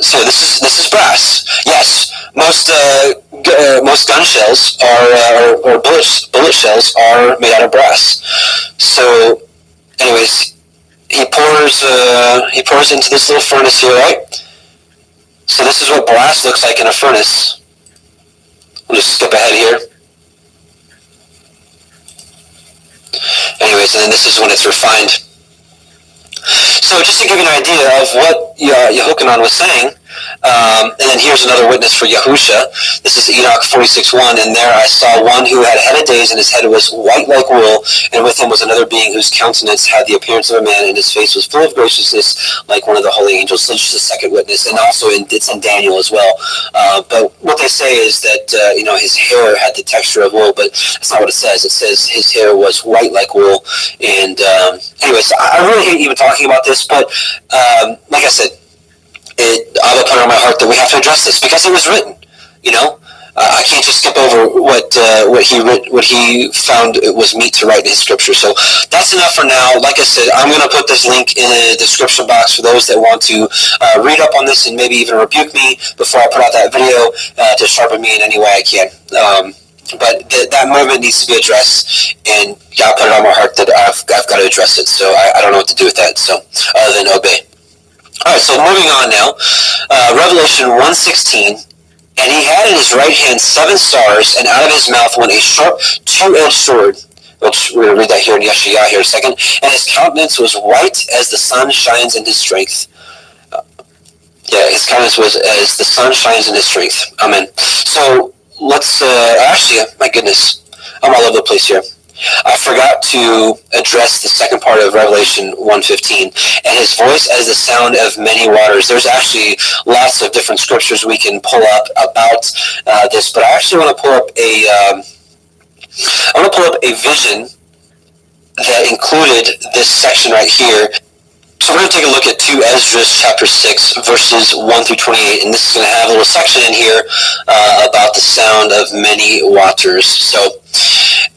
So this is brass. Yes, most gun shells are or bullet shells are made out of brass. So, anyways, he pours into this little furnace here, right? So this is what brass looks like in a furnace. We'll just skip ahead here. Anyways, and then this is when it's refined. So just to give you an idea of what Yehochanan was saying, and then here's another witness for Yahusha. This is Enoch 46:1, and there I saw one who had a head of days, and his head was white like wool, and with him was another being whose countenance had the appearance of a man, and his face was full of graciousness like one of the holy angels. So just a second witness, and also it's in Daniel as well. But what they say is that his hair had the texture of wool, but that's not what it says. It says his hair was white like wool. And anyways, I really hate even talking about this, but like I said, Abba put it on my heart that we have to address this because it was written. I can't just skip over what he found it was meet to write in his scripture. So that's enough for now. Like I said, I'm going to put this link in the description box for those that want to read up on this and maybe even rebuke me before I put out that video to sharpen me in any way I can. But that movement needs to be addressed, and God put it on my heart that I've got to address it. So I don't know what to do with that. So other than obey. All right, so moving on now, Revelation 1:16, and he had in his right hand 7 stars, and out of his mouth went a sharp, 2-edged sword, which we're going to read that here in Yeshayah here in a second, and his countenance was white as the sun shines in his strength. His countenance was as the sun shines in his strength. Amen. So let's, actually, my goodness, I'm all over the place here. I forgot to address the second part of Revelation 1:15, and his voice as the sound of many waters. There's actually lots of different scriptures we can pull up about this, but I actually want to pull up a vision that included this section right here. So we're going to take a look at 2 Esdras chapter 6 verses 1 through 28, and this is going to have a little section in here about the sound of many waters. So,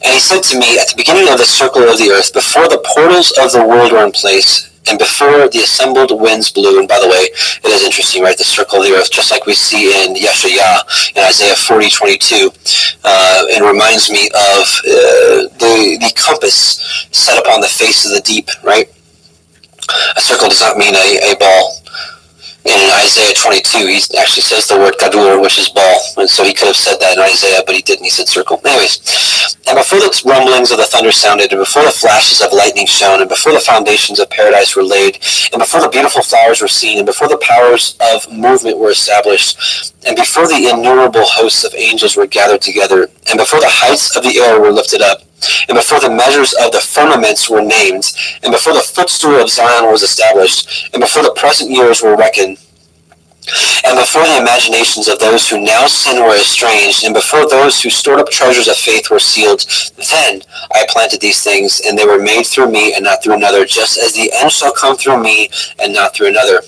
and he said to me, at the beginning of the circle of the earth, before the portals of the world were in place, and before the assembled winds blew, and by the way, it is interesting, right, the circle of the earth, just like we see in Yeshayah, in Isaiah 40:22, it reminds me of the compass set upon the face of the deep, right? A circle does not mean a ball. In Isaiah 22, he actually says the word gadur, which is ball, and so he could have said that in Isaiah, but he didn't. He said circle. Anyways, and before the rumblings of the thunder sounded, and before the flashes of lightning shone, and before the foundations of paradise were laid, and before the beautiful flowers were seen, and before the powers of movement were established, and before the innumerable hosts of angels were gathered together, and before the heights of the air were lifted up, and before the measures of the firmaments were named, and before the footstool of Zion was established, and before the present years were reckoned, and before the imaginations of those who now sin were estranged, and before those who stored up treasures of faith were sealed, then I planted these things, and they were made through me and not through another, just as the end shall come through me and not through another.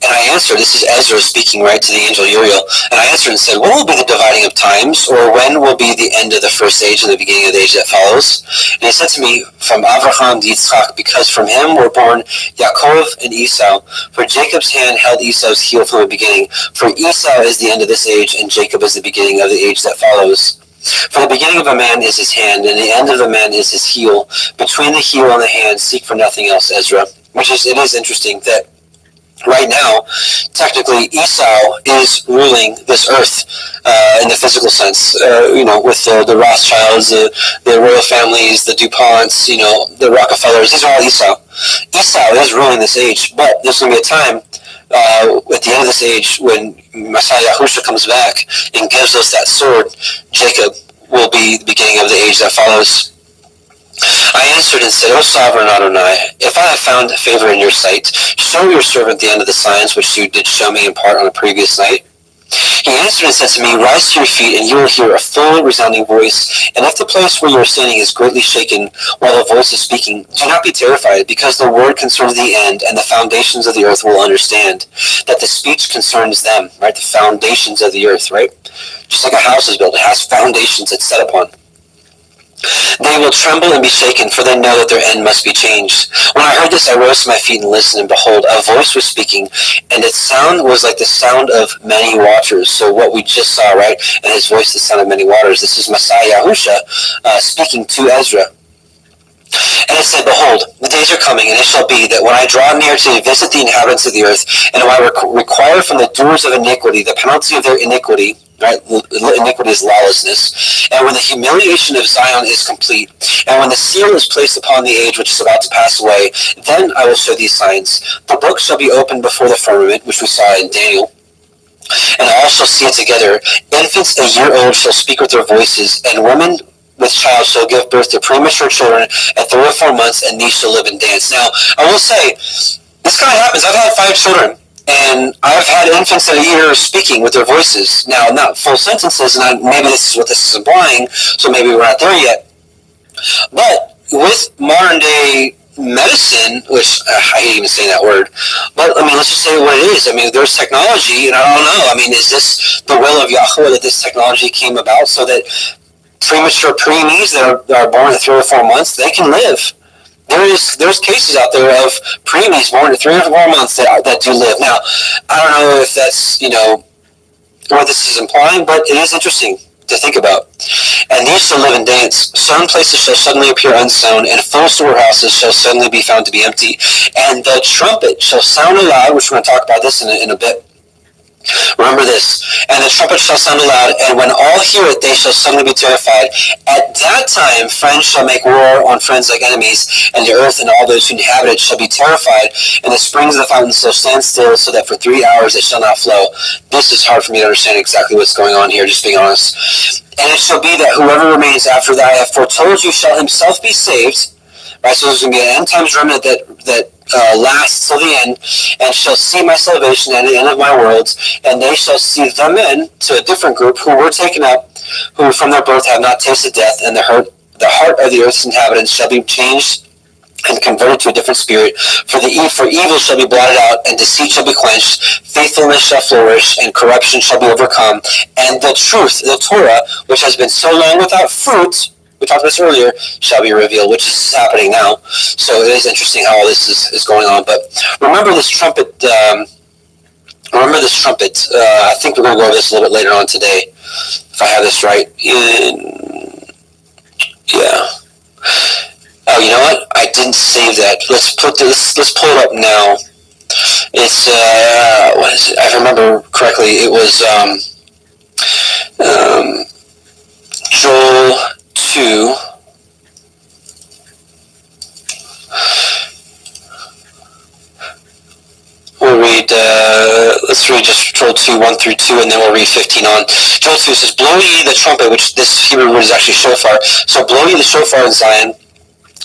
And I answered, this is Ezra speaking right to the angel Uriel, and I answered and said, what will be the dividing of times, or when will be the end of the first age and the beginning of the age that follows? And he said to me, from Abraham to Yitzchak, because from him were born Yaakov and Esau. For Jacob's hand held Esau's heel from the beginning. For Esau is the end of this age, and Jacob is the beginning of the age that follows. For the beginning of a man is his hand, and the end of a man is his heel. Between the heel and the hand, seek for nothing else, Ezra. It is interesting that right now, technically, Esau is ruling this earth in the physical sense. With the Rothschilds, the royal families, the DuPonts, the Rockefellers. These are all Esau. Esau is ruling this age, but there's going to be a time at the end of this age when Messiah Yahusha comes back and gives us that sword. Jacob will be the beginning of the age that follows. I answered and said, O sovereign Adonai, if I have found favor in your sight, show your servant the end of the signs which you did show me in part on a previous night. He answered and said to me, rise to your feet, and you will hear a full resounding voice. And if the place where you are standing is greatly shaken while the voice is speaking, do not be terrified, because the word concerns the end, and the foundations of the earth will understand that the speech concerns them, right? The foundations of the earth, right? Just like a house is built, it has foundations it's set upon. They will tremble and be shaken, for they know that their end must be changed. When I heard this, I rose to my feet and listened, and behold, a voice was speaking, and its sound was like the sound of many waters. So what we just saw, right? And his voice, the sound of many waters. This is Messiah Yahusha speaking to Ezra. And it said, Behold, the days are coming, and it shall be that when I draw near to visit the inhabitants of the earth, and when I require from the doers of iniquity the penalty of their iniquity, right? Iniquity is lawlessness. And when the humiliation of Zion is complete, and when the seal is placed upon the age which is about to pass away, then I will show these signs. The book shall be opened before the firmament, which we saw in Daniel, and all shall see it together. Infants a year old shall speak with their voices, and women with child shall give birth to premature children at 3 or 4 months, and these shall live and dance. Now, I will say, this kind of happens. I've had 5 children, and I've had infants at a year speaking with their voices. Now, not full sentences, and maybe this is what this is implying, so maybe we're not there yet. But with modern day medicine, which I hate even saying that word, but I mean, let's just say what it is. I mean, there's technology, and I don't know. I mean, is this the will of Yahweh that this technology came about so that premature preemies that are born at 3 or 4 months, they can live? There's cases out there of preemies born at 3 or 4 months that do live. Now, I don't know if that's, what this is implying, but it is interesting to think about. And these shall live and dance. Sown places shall suddenly appear unsown, and full storehouses shall suddenly be found to be empty. And the trumpet shall sound aloud, which we're going to talk about this in a bit. Remember this. And the trumpet shall sound aloud, and when all hear it, they shall suddenly be terrified. At that time, friends shall make war on friends like enemies, and the earth and all those who inhabit it shall be terrified, and the springs of the fountains shall stand still, so that for 3 hours they shall not flow. This is hard for me to understand exactly what's going on here, just being honest. And it shall be that whoever remains after that I have foretold you shall himself be saved. Right, so there's going to be an end times remnant that lasts till the end, and shall see my salvation and the end of my worlds, and they shall see the men, to a different group, who were taken up, who from their birth have not tasted death, and the heart of the earth's inhabitants shall be changed and converted to a different spirit. For evil shall be blotted out, and deceit shall be quenched, faithfulness shall flourish, and corruption shall be overcome, and the truth, the Torah, which has been so long without fruit, we talked about this earlier, shall be revealed, which is happening now. So it is interesting how all this is going on. But remember this trumpet. I think we're going to go over this a little bit later on today, if I have this right. Yeah. Oh, you know what? I didn't save that. Let's pull it up now. It's what is it? If I remember correctly, it was Joel 2. We'll read, let's read just Joel 2, 1 through 2, and then we'll read 15 on. Joel 2 says, Blow ye the trumpet, which this Hebrew word is actually shofar. So blow ye the shofar in Zion,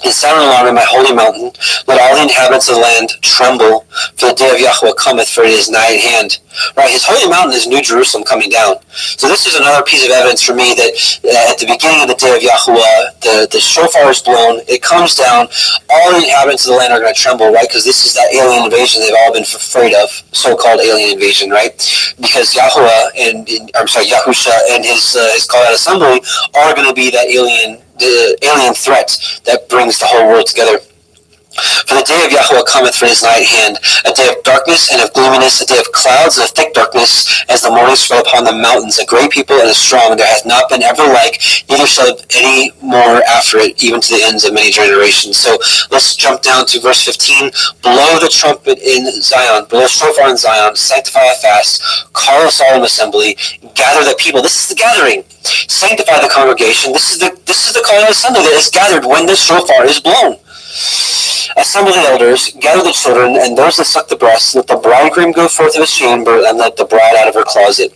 and sound an alarm in my holy mountain. Let all the inhabitants of the land tremble, for the day of Yahweh cometh, for it is nigh at hand. Right, his holy mountain is New Jerusalem coming down. So this is another piece of evidence for me that at the beginning of the day of Yahweh, the shofar is blown, it comes down, all the inhabitants of the land are going to tremble, right? Because this is that alien invasion they've all been afraid of, so-called alien invasion, right? Because Yahusha and his called out assembly are going to be that the alien threat that brings the whole world together. For the day of Yahweh cometh, for it is nigh at hand, a day of darkness and of gloominess, a day of clouds and of thick darkness, as the morning spread upon the mountains, a great people and a strong, there hath not been ever like, neither shall any more after it, even to the ends of many generations. So let's jump down to verse 15. Blow the trumpet in Zion, blow shofar in Zion, sanctify a fast, call us all in assembly, gather the people. This is the gathering. Sanctify the congregation. This is the call of assembly that is gathered when the shofar is blown. Assemble the elders, gather the children, and those that suck the breast. Let the bridegroom go forth of his chamber, and let the bride out of her closet.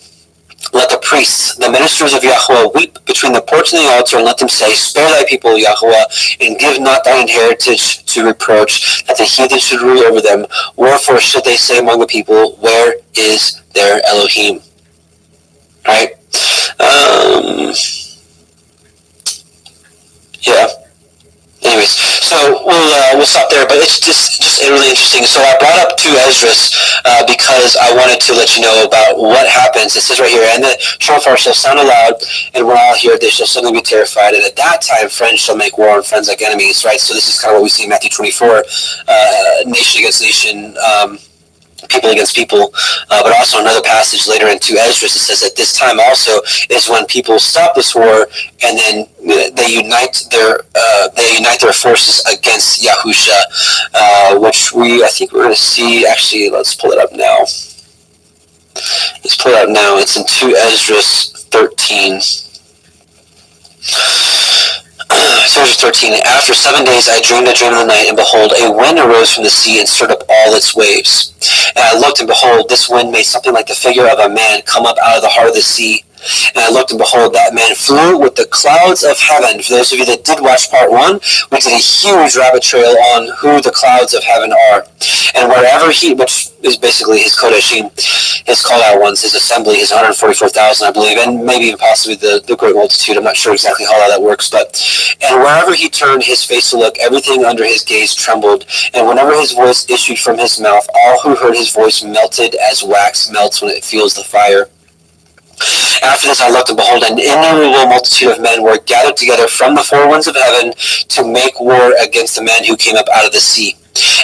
Let the priests, the ministers of Yahweh, weep between the porch and the altar, and let them say, Spare thy people, Yahweh, and give not thine heritage to reproach, that the heathen should rule over them. Wherefore should they say among the people, Where is their Elohim? Right? Yeah. Anyways, so we'll stop there. But it's just was really interesting. So I brought up 2 Esdras because I wanted to let you know about what happens. It says right here, and the shofar shall sound aloud, and when all hear it, they shall suddenly be terrified. And at that time, friends shall make war on friends like enemies, right? So this is kind of what we see in Matthew 24, nation against nation, people against people, but also another passage later in 2 Esdras, it says at this time also is when people stop this war, and then they unite their forces against Yahusha, which I think we're going to see. Actually, let's pull it up now. It's in 2 Esdras 13. Verse 13, after 7 days I dreamed a dream in the night, and behold, a wind arose from the sea and stirred up all its waves. And I looked, and behold, this wind made something like the figure of a man come up out of the heart of the sea. And I looked, and behold, that man flew with the clouds of heaven. For those of you that did watch part 1, we did a huge rabbit trail on who the clouds of heaven are. And wherever which is basically his Kodashim, his call-out ones, his assembly, his 144,000, I believe, and maybe even possibly the great multitude. I'm not sure exactly how that works, and wherever he turned his face to look, everything under his gaze trembled. And whenever his voice issued from his mouth, all who heard his voice melted as wax melts when it feels the fire. After this I looked, and behold, an innumerable multitude of men were gathered together from the 4 winds of heaven to make war against the man who came up out of the sea.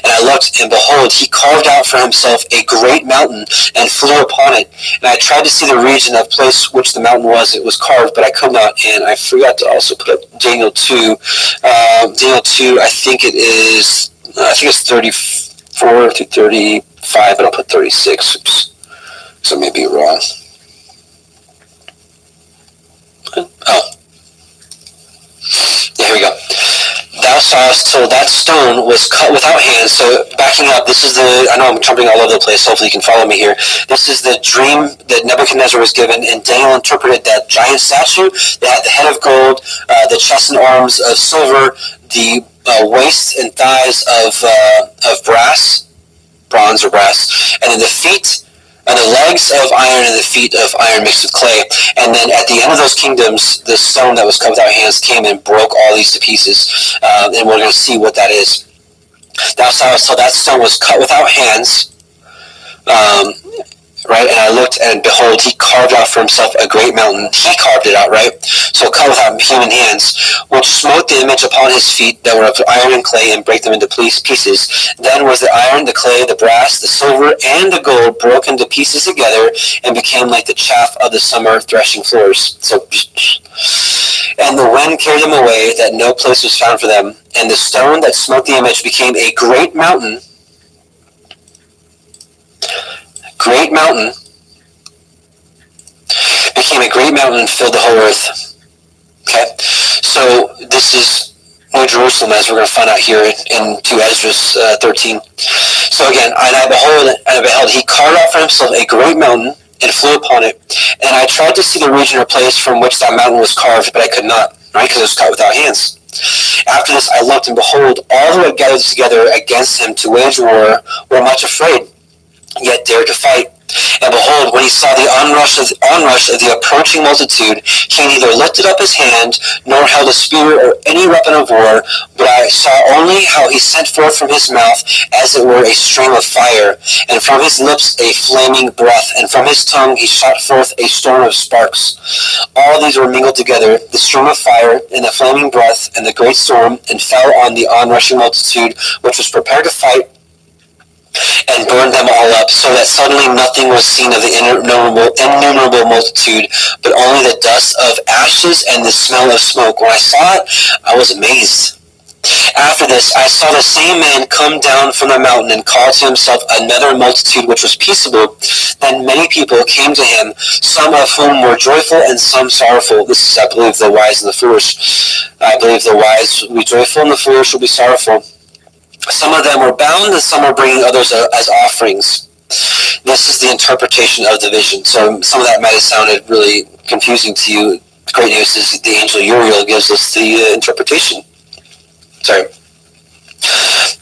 And I looked, and behold, he carved out for himself a great mountain, and flew upon it. And I tried to see the region of place which the mountain was. It was carved, but I could not. And I forgot to also put up Daniel 2. Daniel 2, I think it's 34 to 35, but I'll put 36. Oops. So I may be wrong. Oh. Yeah, here we go. Thou sawest, so that stone was cut without hands. So backing up, this is I know I'm jumping all over the place, hopefully you can follow me here. This is the dream that Nebuchadnezzar was given, and Daniel interpreted that giant statue that had the head of gold, the chest and arms of silver, the waist and thighs of bronze or brass, and then the feet, and the legs of iron and the feet of iron mixed with clay. And then at the end of those kingdoms, the stone that was cut without hands came and broke all these to pieces. And we're going to see what that is. Thou sawest, so that stone was cut without hands. Right? And I looked, and behold, he carved out for himself a great mountain. He carved it out, right? So cut without human hands, which smote the image upon his feet that were of iron and clay, and brake them into pieces. Then was the iron, the clay, the brass, the silver, and the gold broken to pieces together, and became like the chaff of the summer threshing floors. So, and the wind carried them away, that no place was found for them. And the stone that smote the image became a great mountain, became a great mountain and filled the whole earth. Okay, so this is New Jerusalem, as we're going to find out here in 2 Esdras 13. So again, and I beheld, he carved out for himself a great mountain and flew upon it. And I tried to see the region or place from which that mountain was carved, but I could not, right, because it was cut without hands. After this I looked, and behold, all who had gathered together against him to wage war were much afraid, yet dared to fight. And behold, when he saw the onrush of the approaching multitude, he neither lifted up his hand, nor held a spear or any weapon of war, but I saw only how he sent forth from his mouth as it were a stream of fire, and from his lips a flaming breath, and from his tongue he shot forth a storm of sparks. All these were mingled together, the stream of fire, and the flaming breath, and the great storm, and fell on the onrushing multitude, which was prepared to fight, and burned them all up, so that suddenly nothing was seen of the innumerable multitude, but only the dust of ashes and the smell of smoke. When I saw it, I was amazed. After this, I saw the same man come down from the mountain and call to himself another multitude which was peaceable. Then many people came to him, some of whom were joyful and some sorrowful. This is, I believe, the wise and the foolish. I believe the wise will be joyful and the foolish will be sorrowful. Some of them were bound, and some were bringing others as offerings. This is the interpretation of the vision. So some of that might have sounded really confusing to you. The great news is the angel Uriel gives us the interpretation. Sorry.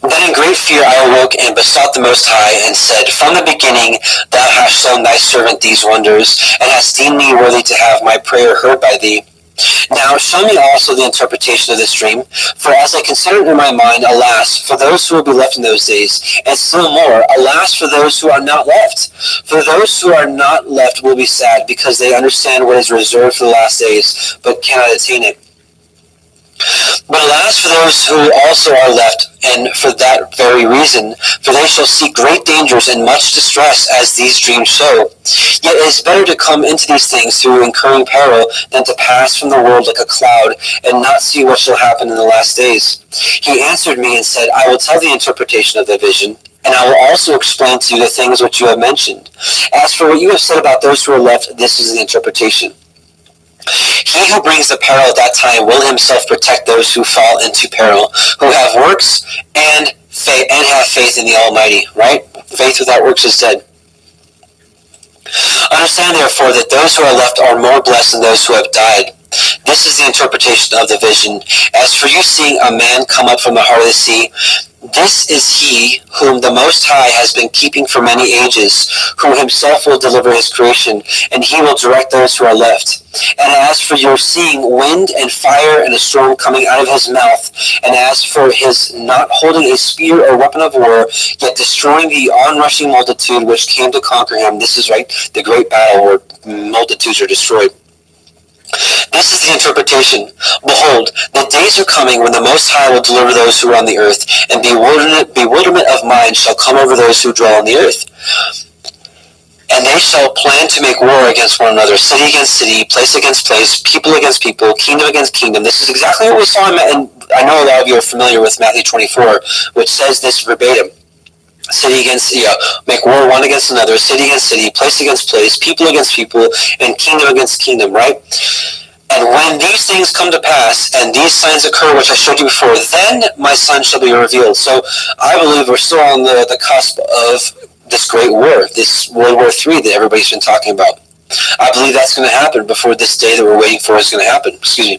Then in great fear I awoke and besought the Most High, and said, From the beginning thou hast shown thy servant these wonders, and hast deemed me worthy to have my prayer heard by thee. Now show me also the interpretation of this dream, for as I consider it in my mind, alas, for those who will be left in those days, and still more, alas, for those who are not left. For those who are not left will be sad, because they understand what is reserved for the last days, but cannot attain it. But alas for those who also are left, and for that very reason, for they shall see great dangers and much distress, as these dreams show. Yet it is better to come into these things through incurring peril than to pass from the world like a cloud, and not see what shall happen in the last days. He answered me and said, I will tell the interpretation of the vision, and I will also explain to you the things which you have mentioned. As for what you have said about those who are left, this is the interpretation. He who brings the peril at that time will himself protect those who fall into peril, who have works and have faith in the Almighty, right? Faith without works is dead. Understand therefore that those who are left are more blessed than those who have died. This is the interpretation of the vision. As for you seeing a man come up from the heart of the sea, this is he whom the Most High has been keeping for many ages, who himself will deliver his creation, and he will direct those who are left. And as for your seeing wind and fire and a storm coming out of his mouth, and as for his not holding a spear or weapon of war, yet destroying the onrushing multitude which came to conquer him, this is right, the great battle where multitudes are destroyed. This is the interpretation. Behold, the days are coming when the Most High will deliver those who are on the earth, and bewilderment of mind shall come over those who dwell on the earth. And they shall plan to make war against one another, city against city, place against place, people against people, kingdom against kingdom. This is exactly what we saw, and I know a lot of you are familiar with Matthew 24, which says this verbatim. City against, make war one against another, city against city, place against place, people against people, and kingdom against kingdom, right? And when these things come to pass, and these signs occur, which I showed you before, then my Son shall be revealed. So I believe we're still on the cusp of this great war, this World War III that everybody's been talking about. I believe that's going to happen before this day that we're waiting for is going to happen. Excuse me.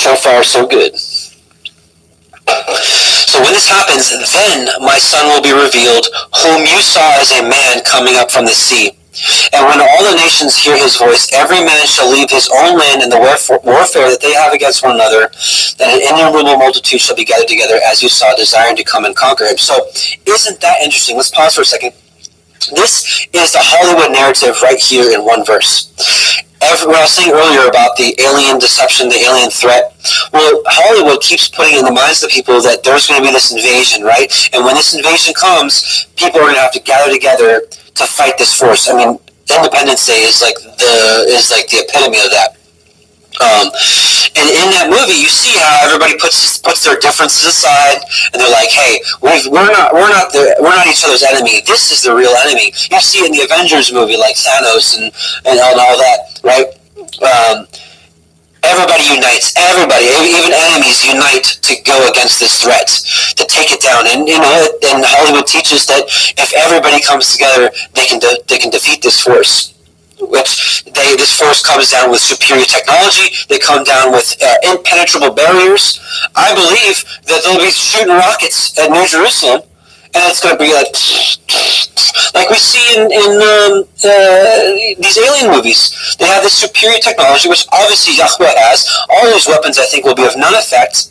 So far, so good. So when this happens, then my Son will be revealed, whom you saw as a man coming up from the sea. And when all the nations hear his voice, every man shall leave his own land and the warfare that they have against one another, then an innumerable multitude shall be gathered together, as you saw, desiring to come and conquer him. So isn't that interesting? Let's pause for a second. This is the Hollywood narrative right here in one verse. What I was saying earlier about the alien deception, the alien threat, well, Hollywood keeps putting in the minds of the people that there's going to be this invasion, right? And when this invasion comes, people are going to have to gather together to fight this force. I mean, Independence Day is like the epitome of that. And in that movie, you see how everybody puts their differences aside, and they're like, "Hey, we're not each other's enemy. This is the real enemy." You see it in the Avengers movie, like Thanos and all that, right? Everybody unites. Everybody, even enemies, unite to go against this threat, to take it down. And and Hollywood teaches that if everybody comes together, they can defeat this force. This force comes down with superior technology. They come down with impenetrable barriers. I believe that they'll be shooting rockets at New Jerusalem, and it's going to be like we see in these alien movies. They have this superior technology, which obviously Yahweh has. All those weapons, I think, will be of none effect.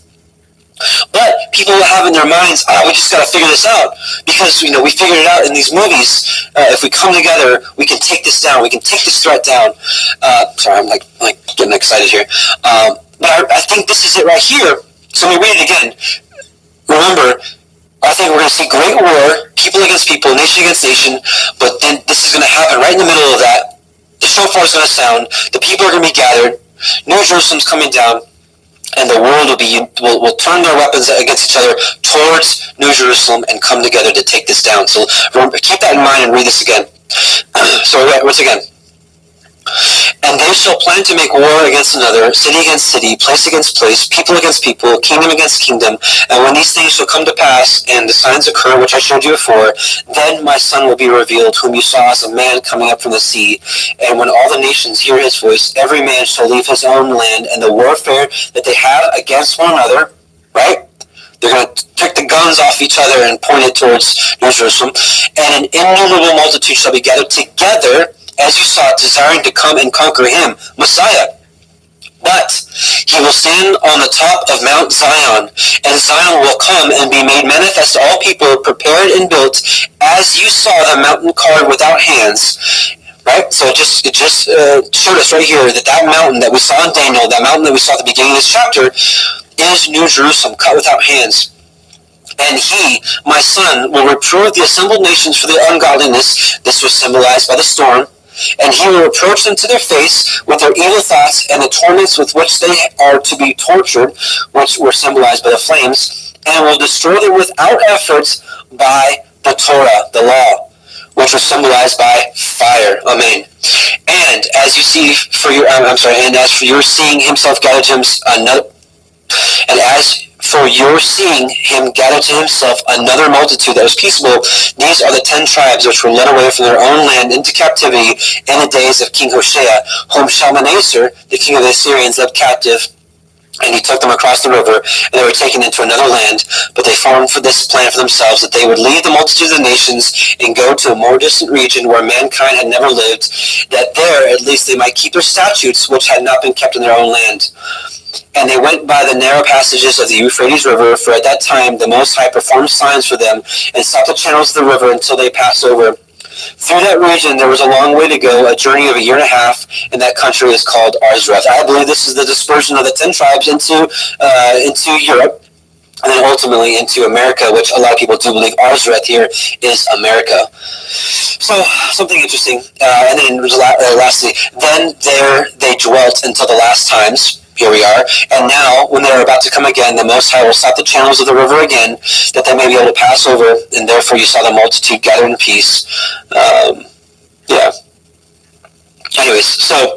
But people have in their minds, we just got to figure this out, because we figured it out in these movies. If we come together, we can take this down. We can take this threat down. Sorry, I'm like getting excited here. But I think this is it right here. So let me read it again. Remember, I think we're going to see great war, people against people, nation against nation. But then this is going to happen right in the middle of that. The shofar is going to sound. The people are going to be gathered. New Jerusalem's coming down. And the world will turn their weapons against each other towards New Jerusalem and come together to take this down. So remember, keep that in mind and read this again. So once again. And they shall plan to make war against another, city against city, place against place, people against people, kingdom against kingdom. And when these things shall come to pass, and the signs occur which I showed you before, then my Son will be revealed, whom you saw as a man coming up from the sea. And when all the nations hear his voice, every man shall leave his own land, and the warfare that they have against one another, right? They're going to take the guns off each other and point it towards New Jerusalem. And an innumerable multitude shall be gathered together, as you saw, desiring to come and conquer him, Messiah. But he will stand on the top of Mount Zion, and Zion will come and be made manifest to all people, prepared and built, as you saw the mountain carved without hands. Right? So it just showed us right here that mountain that we saw in Daniel, that mountain that we saw at the beginning of this chapter, is New Jerusalem, cut without hands. And he, my son, will reprove the assembled nations for their ungodliness. This was symbolized by the storm. And he will reproach them to their face with their evil thoughts and the torments with which they are to be tortured, which were symbolized by the flames, and will destroy them without effort by the Torah, the law, which was symbolized by fire. Amen. And as you see for your, and as for your seeing himself gathered to another, and as for your seeing him gather to himself another multitude that was peaceable, these are the 10 tribes which were led away from their own land into captivity in the days of King Hoshea, whom Shalmaneser, the king of the Assyrians, led captive. And he took them across the river, and they were taken into another land. But they formed for this plan for themselves, that they would leave the multitude of the nations and go to a more distant region where mankind had never lived, that there at least they might keep their statutes, which had not been kept in their own land. And they went by the narrow passages of the Euphrates River, for at that time the Most High performed signs for them, and stopped the channels of the river until they passed over. Through that region there was a long way to go, a journey of a year and a half, and that country is called Arzreth. I believe this is the dispersion of the 10 tribes into Europe, and then ultimately into America, which a lot of people do believe Arzreth here is America. So, something interesting. And then lastly, then there they dwelt until the last times. Here we are. And now, when they are about to come again, the Most High will stop the channels of the river again, that they may be able to pass over, and therefore you saw the multitude gather in peace. Yeah. Anyways, so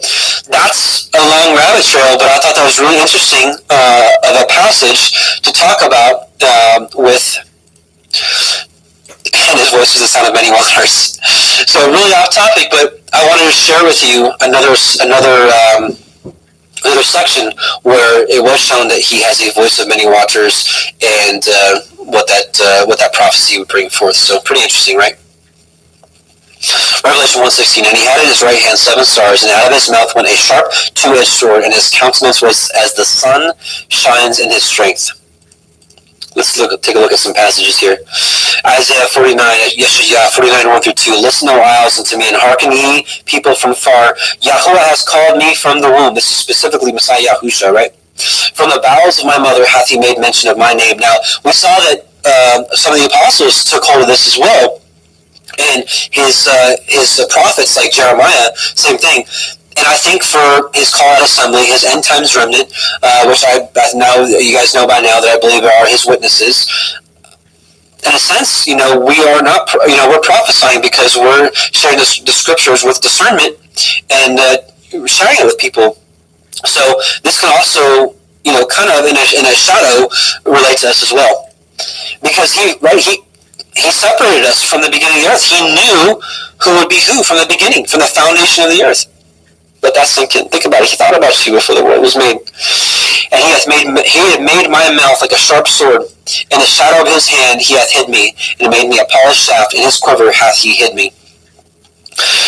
that's a long rabbit trail, but I thought that was really interesting of a passage to talk about with, and his voice is the sound of many waters. So really off topic, but I wanted to share with you another section where it was shown that he has a voice of many waters, and what that prophecy would bring forth. So pretty interesting, right? Revelation 1:16, and he had in his right hand 7 stars, and out of his mouth went a sharp two-edged sword, and his countenance was as the sun shines in his strength. Let's take a look at some passages here. Isaiah 49, Yeshaya 49, 1-2. Listen, O isles, unto me, and hearken ye, people from far. Yahuwah has called me from the womb. This is specifically Messiah Yahusha, right? From the bowels of my mother hath he made mention of my name. Now, we saw that some of the apostles took hold of this as well. And his prophets, like Jeremiah, same thing. And I think for his call-out assembly, his end times remnant, which I now you guys know by now that I believe are his witnesses. In a sense, we are not, we're prophesying because we're sharing the scriptures with discernment and sharing it with people. So this can also, kind of in a shadow relate to us as well, because he separated us from the beginning of the earth. He knew who would be who from the beginning, from the foundation of the earth. Let that sink in. Think about it. He thought about you before the world was made. And he had made my mouth like a sharp sword. In the shadow of his hand he hath hid me, and made me a polished shaft. In his quiver hath he hid me.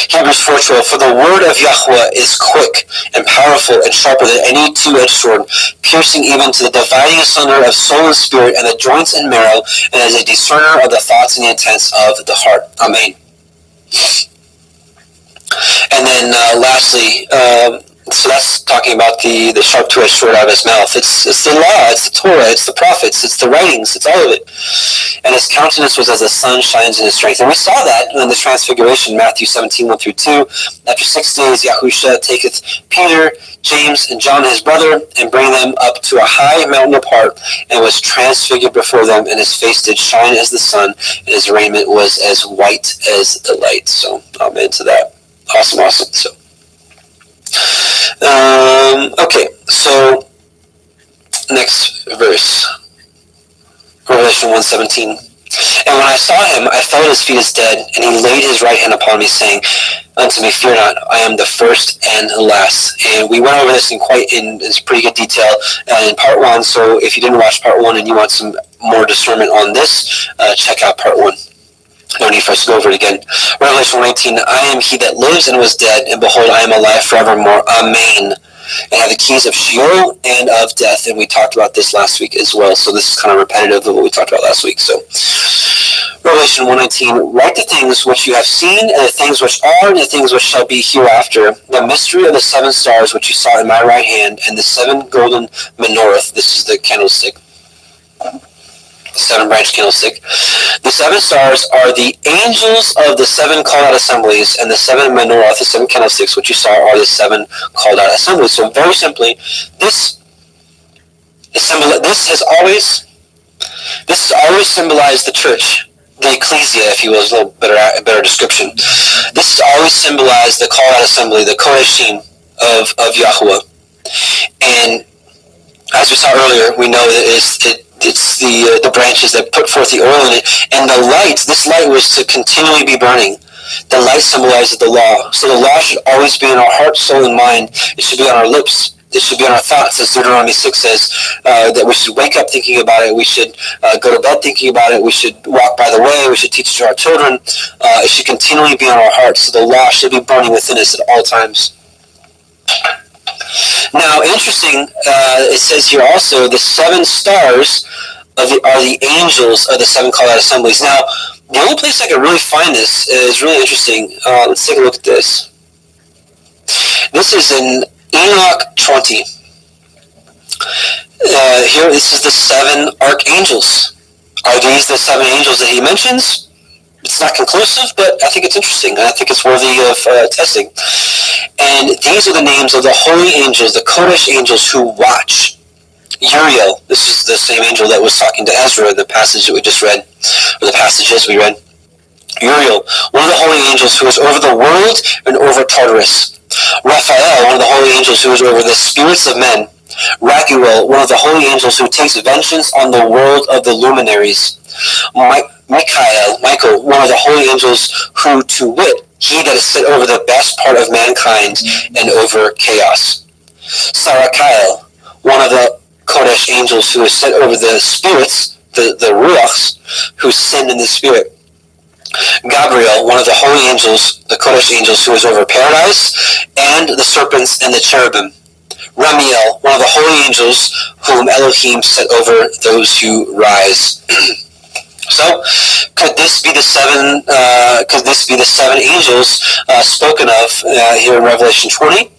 Hebrews 4:12. For the word of Yahweh is quick and powerful and sharper than any two-edged sword, piercing even to the dividing asunder of soul and spirit and the joints and marrow, and is a discerner of the thoughts and the intents of the heart. Amen. And then lastly, so that's talking about the sharp two-edged sword out of his mouth. It's the law, it's the Torah, it's the prophets, it's the writings, it's all of it. And his countenance was as the sun shines in his strength. And we saw that in the Transfiguration, Matthew 17, 1-2. After 6 days, Yahusha taketh Peter, James, and John his brother, and bring them up to a high mountain apart, and was transfigured before them, and his face did shine as the sun, and his raiment was as white as the light. So, amen to that. Awesome. So, okay, so next verse, Revelation 1:17. And when I saw him, I fell at his feet as dead, and he laid his right hand upon me, saying unto me, Fear not, I am the first and the last. And we went over this in pretty good detail in part 1. So if you didn't watch part 1 and you want some more discernment on this, check out part 1. No need for us to go over it again. Revelation 1:18, I am he that lives and was dead, and behold, I am alive forevermore. Amen. And I have the keys of Sheol and of death. And we talked about this last week as well. So this is kind of repetitive of what we talked about last week. So Revelation 1:19, write the things which you have seen, and the things which are, and the things which shall be hereafter, the mystery of the 7 stars which you saw in my right hand, and the 7 golden menorah. This is the candlestick. 7-branch candlestick. The 7 stars are the angels of the 7 called out assemblies, and the 7 menorah, the 7 candlesticks, which you saw, are the 7 called out assemblies. So very simply, this has always symbolized the church, the ecclesia, if you will, is a little better description. This has always symbolized the called out assembly, the kodeshim of Yahuwah. And as we saw earlier, we know that it's the branches that put forth the oil in it, and the light. This light was to continually be burning. The light symbolizes the law. So the law should always be in our heart, soul, and mind. It should be on our lips. It should be on our thoughts, as Deuteronomy 6 says, that we should wake up thinking about it. We should go to bed thinking about it. We should walk by the way. We should teach it to our children. It should continually be on our hearts. So the law should be burning within us at all times. Now, interesting, it says here also, the 7 stars are the angels of the 7 called out assemblies. Now, the only place I could really find this is really interesting. Let's take a look at this. This is in Enoch 20. Here, this is the 7 archangels. Are these the 7 angels that he mentions? It's not conclusive, but I think it's interesting, and I think it's worthy of testing. And these are the names of the holy angels, the Kodesh angels who watch. Uriel, this is the same angel that was talking to Ezra in the passage that we just read, or the passages we read. Uriel, one of the holy angels who is over the world and over Tartarus. Raphael, one of the holy angels who is over the spirits of men. Raguel, one of the holy angels who takes vengeance on the world of the luminaries. Michael, one of the holy angels who, to wit, he that is set over the best part of mankind and over chaos. Sarakiel, one of the Kodesh angels who is set over the spirits, the Ruachs, who sin in the spirit. Gabriel, one of the holy angels, the Kodesh angels, who is over paradise, and the serpents and the cherubim. Ramiel, one of the holy angels, whom Elohim set over those who rise. So, could this be the 7? Could this be the 7 angels spoken of here in Revelation 20?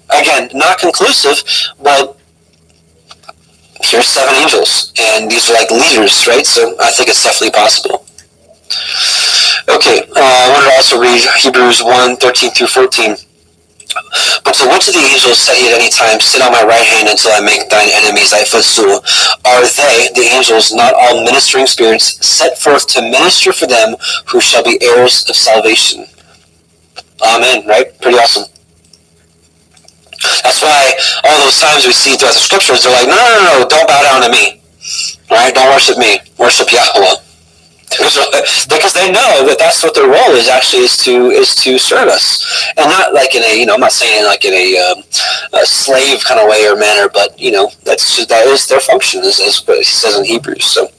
Again, not conclusive, but here's 7 angels, and these are like leaders, right? So I think it's definitely possible. Okay, I wanted to also read Hebrews 1:13 through 14. But to which of the angels said he at any time, sit on my right hand until I make thine enemies thy footstool? Are they, the angels, not all ministering spirits, set forth to minister for them who shall be heirs of salvation? Amen, right? Pretty awesome. That's why all those times we see throughout the scriptures, they're like, no, don't bow down to me. All right, don't worship me. Worship Yahweh. Because they know that that's what their role is, actually, is to serve us, and not like in a, I'm not saying like in a slave kind of way or manner, but that is their function, as what he says in Hebrews. So,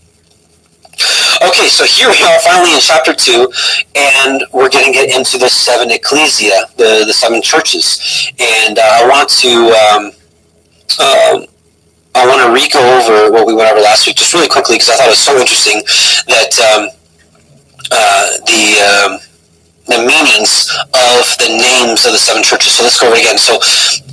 okay, so here we are finally in chapter 2, and we're going to get into the 7 ecclesia, the 7 churches, and I want to re-go over what we went over last week just really quickly, because I thought it was so interesting that the meanings of the names of the 7 churches. So let's go over it again. So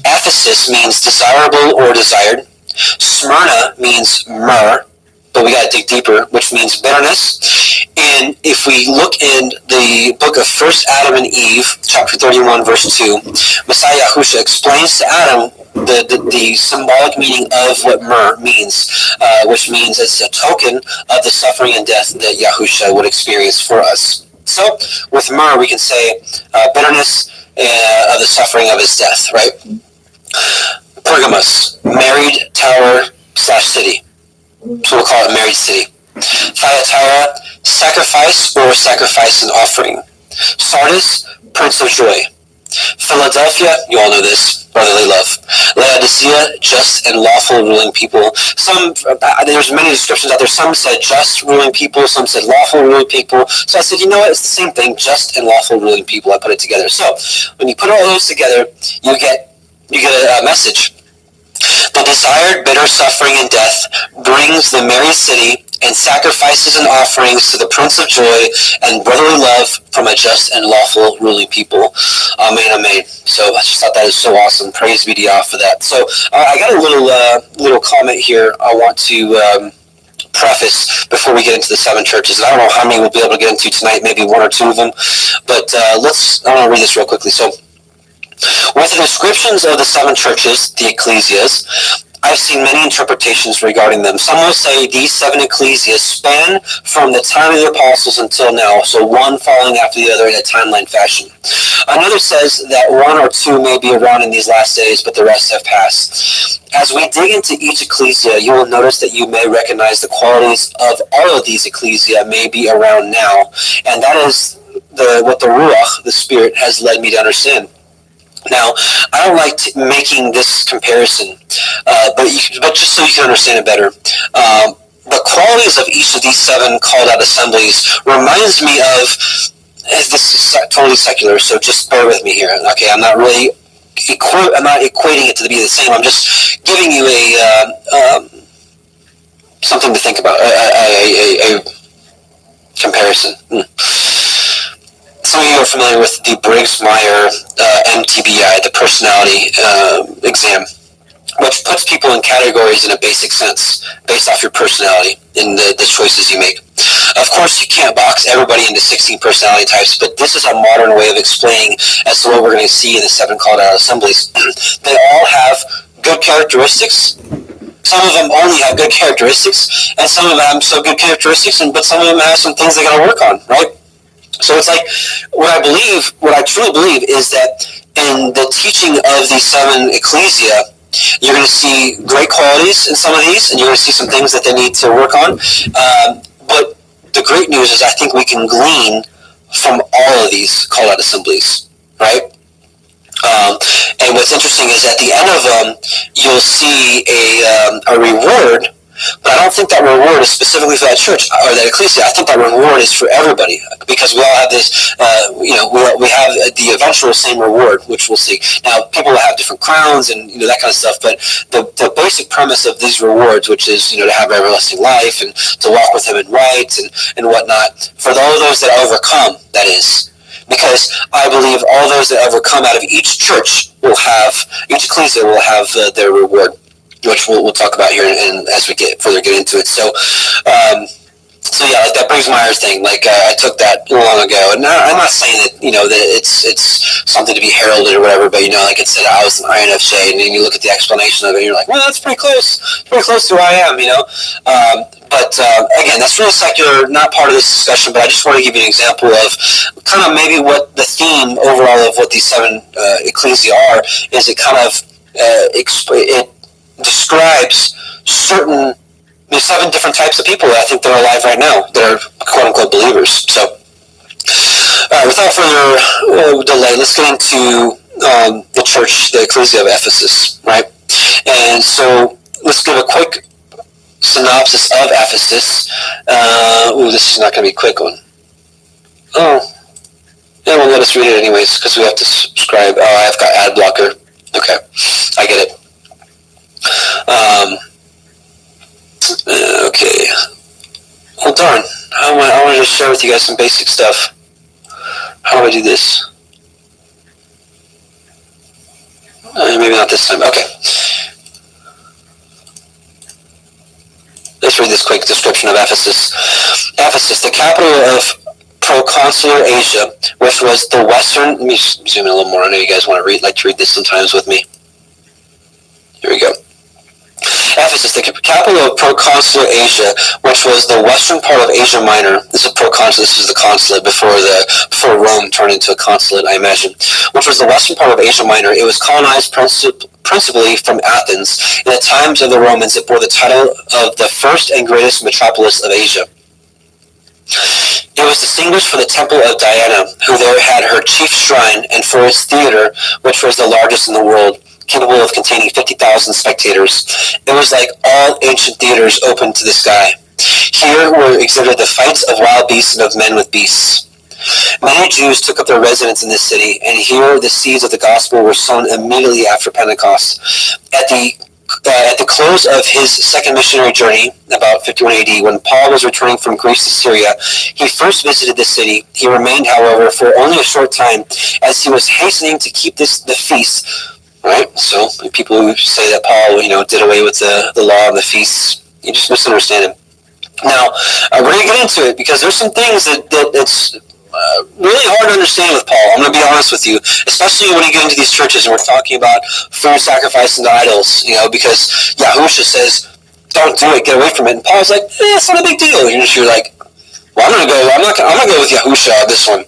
Ephesus means desirable or desired. Smyrna means myrrh, but we got to dig deeper, which means bitterness. And if we look in the book of 1 Adam and Eve, chapter 31, verse 2, Messiah Yahusha explains to Adam the symbolic meaning of what myrrh means, which means it's a token of the suffering and death that Yahusha would experience for us. So, with myrrh, we can say bitterness of the suffering of his death, right? Pergamos, married tower / city. So we'll call it married city. Thyatira, sacrifice or sacrifice and offering. Sardis, prince of joy. Philadelphia, you all know this, brotherly love. Laodicea, just just and lawful ruling people. There's many descriptions out there. Some said just ruling people, some said lawful ruling people. So I said, you know what, it's the same thing, just and lawful ruling people. I put it together. So when you put all those together, you get a message. The desired bitter suffering and death brings the merry city and sacrifices and offerings to the Prince of Joy and brotherly love from a just and lawful ruling people. Amen, amen. So I just thought that is so awesome. Praise be to Yah for that. So I got a little comment here I want to preface before we get into the 7 churches. And I don't know how many we'll be able to get into tonight, maybe 1 or 2 of them. But I want to read this real quickly. So with the descriptions of the 7 churches, the ecclesias, I've seen many interpretations regarding them. Some will say these 7 ecclesias span from the time of the apostles until now, so one following after the other in a timeline fashion. Another says that 1 or 2 may be around in these last days, but the rest have passed. As we dig into each ecclesia, you will notice that you may recognize the qualities of all of these ecclesia may be around now, and that is what the Ruach, the Spirit, has led me to understand. Now, I don't like making this comparison, but just so you can understand it better, the qualities of each of these 7 called out assemblies reminds me of, this is totally secular, so just bear with me here, okay? I'm not really, I'm not equating it to be the same. I'm just giving you something to think about, a comparison. Some of you are familiar with the Briggs-Meyer MTBI, the personality exam, which puts people in categories in a basic sense, based off your personality and the choices you make. Of course, you can't box everybody into 16 personality types, but this is a modern way of explaining as to what we're going to see in the 7 called out assemblies. They all have good characteristics. Some of them only have good characteristics, and some of them have some good characteristics, but some of them have some things they got to work on, right? So it's like, what I truly believe is that in the teaching of these 7 ecclesia, you're going to see great qualities in some of these, and you're going to see some things that they need to work on. But the great news is I think we can glean from all of these call-out assemblies, right? And what's interesting is at the end of them, you'll see a reward. But I don't think that reward is specifically for that church or that ecclesia. I think that reward is for everybody because we all have this, we have the eventual same reward, which we'll see. Now, people will have different crowns and that kind of stuff, but the basic premise of these rewards, which is to have everlasting life and to walk with Him in right and whatnot, for all those that overcome, that is. Because I believe all those that overcome out of each church each ecclesia will have their reward, which we'll talk about here and as we get into it. So yeah, like that Briggs-Meyer thing, I took that long ago, and I'm not saying that that it's something to be heralded or whatever, but like it said, I was an INFJ, and then you look at the explanation of it, and you're like, well, that's pretty close to who I am, But again, that's really secular, not part of this discussion, but I just want to give you an example of kind of maybe what the theme overall of what these 7 ecclesia are is. It kind of it describes certain 7 different types of people that I think that are alive right now that are quote-unquote believers. So without further delay, let's get into the church, the ecclesia of Ephesus, right? And so let's give a quick synopsis of Ephesus. This is not going to be a quick one. Oh, yeah, well, let us read it anyways because we have to subscribe. Oh, I've got ad blocker. Okay, I get it. Okay. Well, darn. I want to just share with you guys some basic stuff. How do I do this? Maybe not this time. Okay. Let's read this quick description of Ephesus. Ephesus, the capital of proconsular Asia, which was the western... Let me zoom in a little more. I know you guys want to like to read this sometimes with me. Here we go. Ephesus, the capital of proconsular Asia, which was the western part of Asia Minor. This is This is the consulate before Rome turned into a consulate, I imagine. Which was the western part of Asia Minor. It was colonized principally from Athens. In the times of the Romans, it bore the title of the first and greatest metropolis of Asia. It was distinguished for the temple of Diana, who there had her chief shrine, and for its theater, which was the largest in the world. capable of containing 50,000 spectators. It was like all ancient theaters open to the sky. Here were exhibited the fights of wild beasts and of men with beasts. Many Jews took up their residence in this city, and here the seeds of the gospel were sown immediately after Pentecost. At the close of his second missionary journey, about 51 AD, when Paul was returning from Greece to Syria, he first visited the city. He remained, however, for only a short time, as he was hastening to keep the feast. Right? So people who say that Paul, did away with the law of the feasts, you just misunderstand him. Now, we're going to get into it because there's some things that's really hard to understand with Paul. I'm going to be honest with you, especially when you get into these churches and we're talking about food sacrificing to idols, because Yahusha says, don't do it, get away from it. And Paul's like, it's not a big deal. And you're like, well, I'm going to go with Yahusha on this one.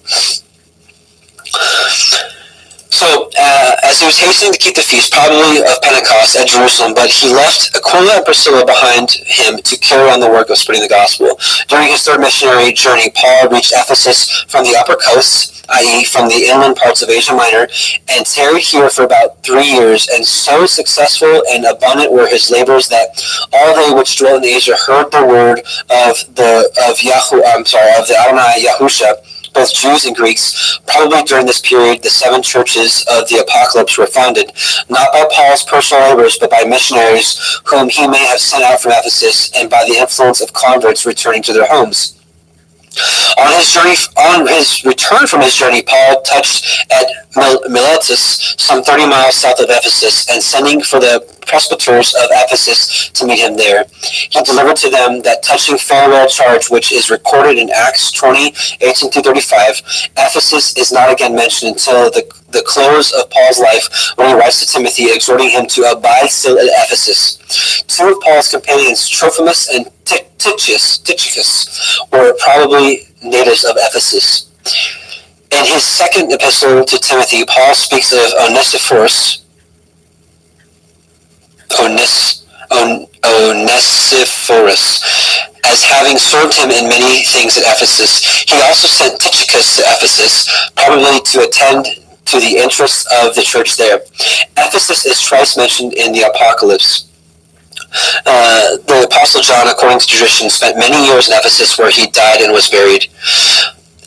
So, as he was hastening to keep the feast, probably of Pentecost at Jerusalem, but he left Aquila and Priscilla behind him to carry on the work of spreading the gospel. During his third missionary journey, Paul reached Ephesus from the upper coast, i.e. from the inland parts of Asia Minor, and tarried here for about 3 years, and so successful and abundant were his labors that all they which dwelt in Asia heard the word of the Adonai Yahusha, both Jews and Greeks. Probably during this period, the 7 churches of the Apocalypse were founded, not by Paul's personal labors, but by missionaries whom he may have sent out from Ephesus, and by the influence of converts returning to their homes. On his return from his journey, Paul touched at Miletus, some 30 miles south of Ephesus, and sending for the presbyters of Ephesus to meet him there, he delivered to them that touching farewell charge which is recorded in Acts 20, 18-35. Ephesus is not again mentioned until the close of Paul's life, when he writes to Timothy, exhorting him to abide still at Ephesus. 2 of Paul's companions, Trophimus and Tychicus, were probably natives of Ephesus. In his second epistle to Timothy, Paul speaks of Onesiphorus as having served him in many things at Ephesus. He also sent Tychicus to Ephesus, probably to attend to the interests of the church there. Ephesus is twice mentioned in the Apocalypse. The Apostle John, according to tradition, spent many years in Ephesus, where he died and was buried.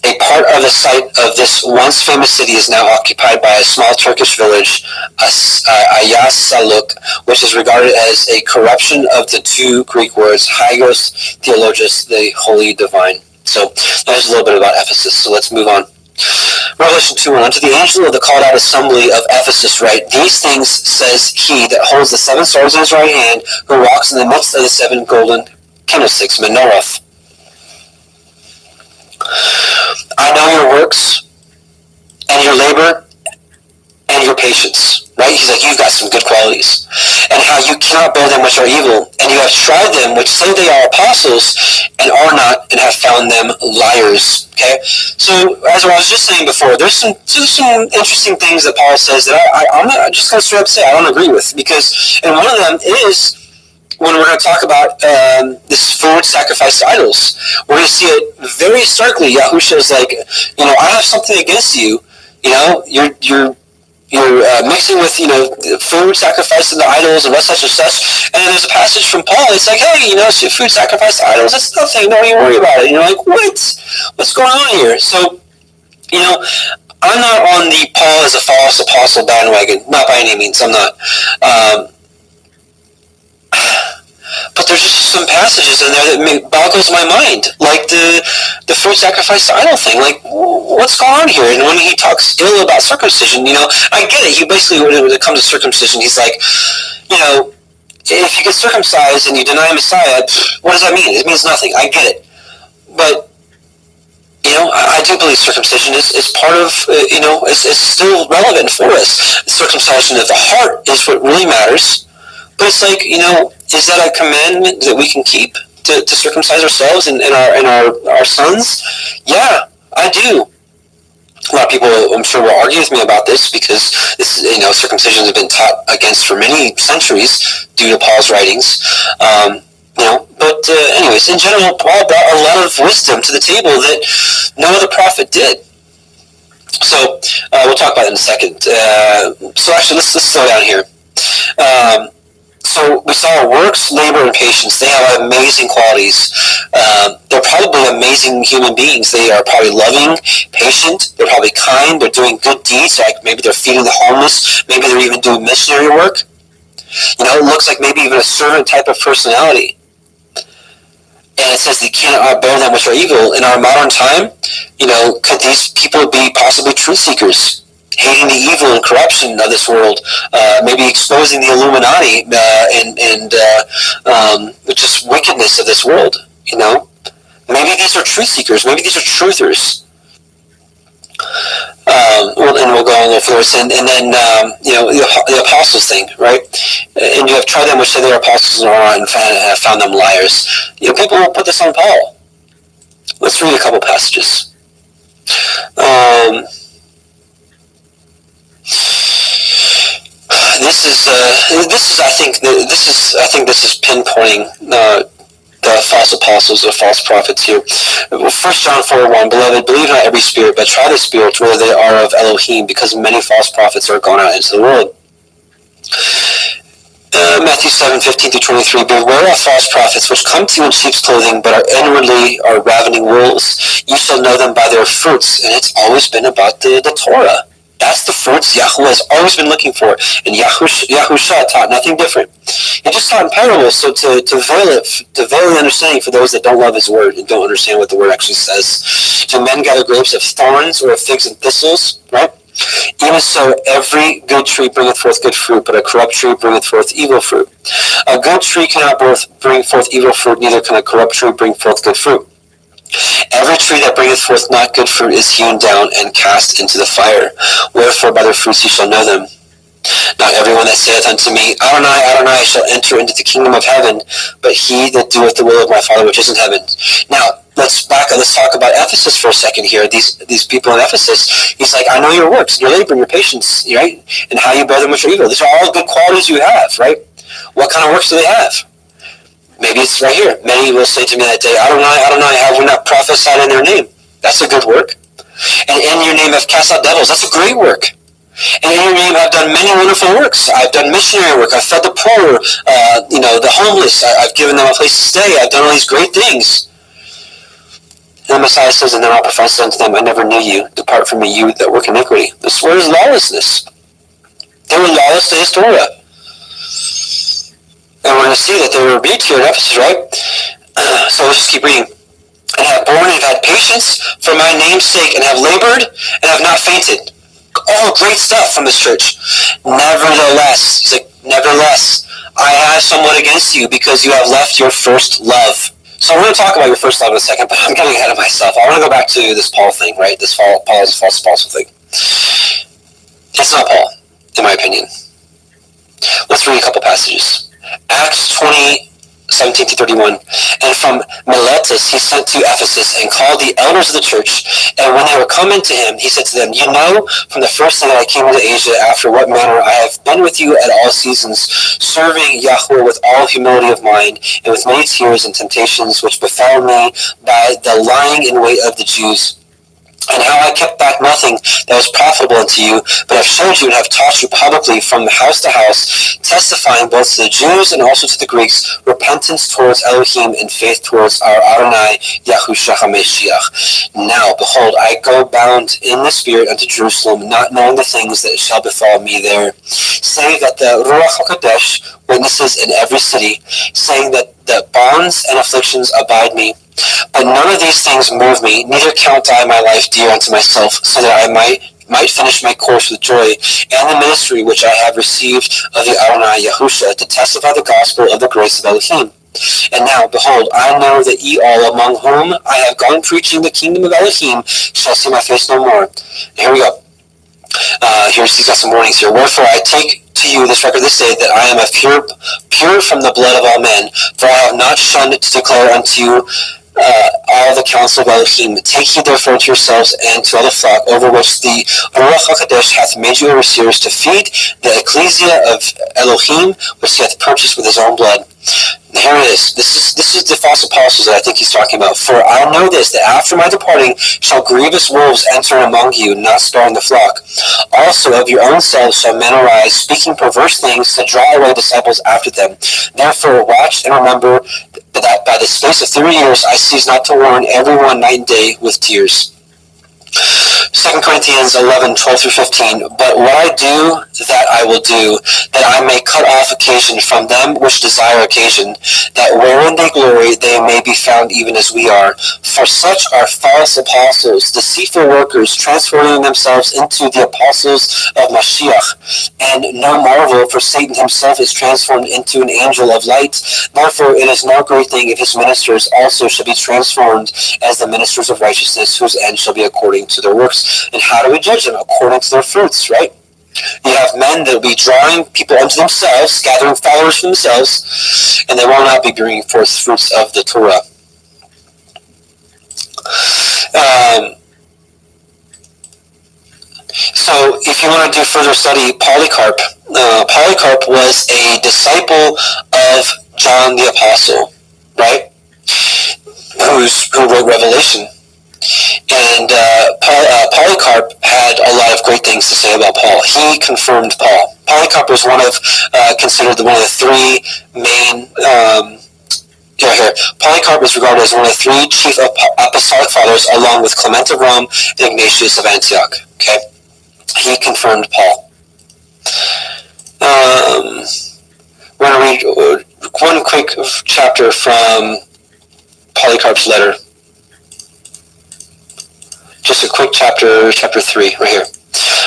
A part of the site of this once famous city is now occupied by a small Turkish village, Ayasaluk, which is regarded as a corruption of the 2 Greek words, Hagios Theologus, the holy divine. So there's a little bit about Ephesus, so let's move on. Revelation 2:1. Unto the angel of the called out assembly of Ephesus write, these things says he that holds the 7 stars in his right hand, who walks in the midst of the 7 golden candlesticks, menorah. I know your works, and your labor, and your patience. Right? He's like, you've got some good qualities. And how you cannot bear them which are evil, and you have tried them which say they are apostles, and are not, and have found them liars. Okay? So, as I was just saying before, there's some interesting things that Paul says that I'm just going to straight up say I don't agree with. Because, and one of them is, when we're going to talk about this food sacrifice to idols, we're going to see it very starkly. Yahusha is like, I have something against you. You're mixing with, food sacrifice to the idols and such and such. And there's a passage from Paul. It's like, hey, food sacrifice to idols, that's nothing. Don't even worry about it. And you're like, what? What's going on here? So, I'm not on the Paul as a false apostle bandwagon. Not by any means. I'm not. But there's just some passages in there that boggles my mind, like the food sacrifice to idol thing. Like, what's going on here? And when he talks ill about circumcision, I get it. He basically, when it comes to circumcision, he's like, if you get circumcised and you deny Messiah, what does that mean? It means nothing. I get it. But, I do believe circumcision is part of, is still relevant for us. Circumcision of the heart is what really matters. But it's like, is that a commandment that we can keep to circumcise ourselves and our sons? Yeah, I do. A lot of people, I'm sure, will argue with me about this because this, circumcision has been taught against for many centuries due to Paul's writings. But anyways, in general, Paul brought a lot of wisdom to the table that no other prophet did. So we'll talk about it in a second. So actually, let's slow down here. So we saw works, labor, and patience. They have amazing qualities. They're probably amazing human beings. They are probably loving, patient. They're probably kind. They're doing good deeds, like maybe they're feeding the homeless. Maybe they're even doing missionary work. It looks like maybe even a servant type of personality. And it says they cannot bear them which are evil. In our modern time, could these people be possibly truth seekers? Hating the evil and corruption of this world, maybe exposing the Illuminati and just wickedness of this world. Maybe these are truth seekers. Maybe these are truthers. And we'll go on a little further. And then the apostles thing, right? And you have tried them which say they are apostles and are not, and found them liars. People will put this on Paul. Let's read a couple passages. This is pinpointing the false apostles or false prophets here. 1 John 4:1, Beloved, believe not every spirit, but try the spirits whether they are of Elohim, because many false prophets are gone out into the world. Matthew 7:15-23, Beware of false prophets, which come to you in sheep's clothing, but are inwardly are ravening wolves. You shall know them by their fruits. And it's always been about the Torah. That's the fruits Yahweh has always been looking for. And Yahusha taught nothing different. He just taught in parables, so to veil the understanding for those that don't love his word and don't understand what the word actually says. Do men gather grapes of thorns or of figs and thistles? Right? Even so, every good tree bringeth forth good fruit, but a corrupt tree bringeth forth evil fruit. A good tree cannot bring forth evil fruit, neither can a corrupt tree bring forth good fruit. Every tree that bringeth forth not good fruit is hewn down and cast into the fire. Wherefore by their fruits ye shall know them. Not everyone that saith unto me, Adonai, Adonai, shall enter into the kingdom of heaven, but he that doeth the will of my Father which is in heaven. Now, let's talk about Ephesus for a second here. These people in Ephesus, he's like, I know your works, your labor, and your patience, right? And how you bear them which are evil. These are all good qualities you have, right? What kind of works do they have? Maybe it's right here. Many will say to me that day, Adonai, Adonai, have we not prophesied in their name? That's a good work. And in your name have cast out devils. That's a great work. And in your name I've done many wonderful works. I've done missionary work. I've fed the poor, the homeless. I've given them a place to stay. I've done all these great things. And the Messiah says, and then I'll profess unto them, I never knew you. Depart from me, you that work iniquity. This word is lawlessness. They were lawless to his Torah. And we're going to see that they were rebuked here in Ephesus, right? So let's just keep reading. And have borne and have had patience for my name's sake, and have labored and have not fainted. All great stuff from this church. Nevertheless, he's like, nevertheless, I have somewhat against you, because you have left your first love. So we're going to talk about your first love in a second, but I'm getting ahead of myself. I want to go back to this Paul thing, right? This Paul is a false apostle thing. It's not Paul, in my opinion. Let's read a couple passages. Acts 20:17-31. And from Miletus he sent to Ephesus and called the elders of the church. And when they were come into him, he said to them, You know from the first day that I came into Asia, after what manner I have been with you at all seasons, serving Yahweh with all humility of mind, and with many tears and temptations which befell me by the lying in wait of the Jews. And how I kept back nothing that was profitable unto you, but have showed you and have taught you publicly from house to house, testifying both to the Jews and also to the Greeks, repentance towards Elohim and faith towards our Adonai Yahushua HaMashiach. Now, behold, I go bound in the Spirit unto Jerusalem, not knowing the things that shall befall me there, save that the Ruach HaKodesh witnesses in every city, saying that the bonds and afflictions abide me. But none of these things move me, neither count I my life dear unto myself, so that I might finish my course with joy, and the ministry which I have received of the Adonai Yahushua, to testify the gospel of the grace of Elohim. And now, behold, I know that ye all among whom I have gone preaching the kingdom of Elohim shall see my face no more. And here we go. He's got some warnings here. Wherefore I take to you this record this day, that I am pure from the blood of all men, for I have not shunned to declare unto you all the counsel of Elohim. Take heed therefore to yourselves and to all the flock over which the Ruach HaKodesh hath made you overseers to feed the ecclesia of Elohim, which he hath purchased with his own blood. And here it is. This is the false apostles that I think he's talking about. For I know this, that after my departing shall grievous wolves enter among you, not sparing the flock. Also of your own selves shall men arise, speaking perverse things to draw away disciples after them. Therefore watch and remember that by the space of 3 years I cease not to warn everyone night and day with tears. 2 Corinthians 11:12-15. But what I do, that I will do, that I may cut off occasion from them which desire occasion, that wherein they glory they may be found even as we are. For such are false apostles, deceitful workers, transforming themselves into the apostles of Mashiach. And no marvel, for Satan himself is transformed into an angel of light. Therefore it is no great thing if his ministers also shall be transformed as the ministers of righteousness, whose end shall be according to their works. And how do we judge them? According to their fruits, right? You have men that will be drawing people unto themselves, gathering followers for themselves, and they will not be bringing forth fruits of the Torah. So if you want to do further study, Polycarp was a disciple of John the Apostle, right? Who wrote Revelation. And Polycarp had a lot of great things to say about Paul. He confirmed Paul. Polycarp was considered one of the three main. Polycarp is regarded as one of the three chief apostolic fathers, along with Clement of Rome and Ignatius of Antioch. Okay, he confirmed Paul. We're going to read one quick chapter from Polycarp's letter. Just a quick chapter 3, right here.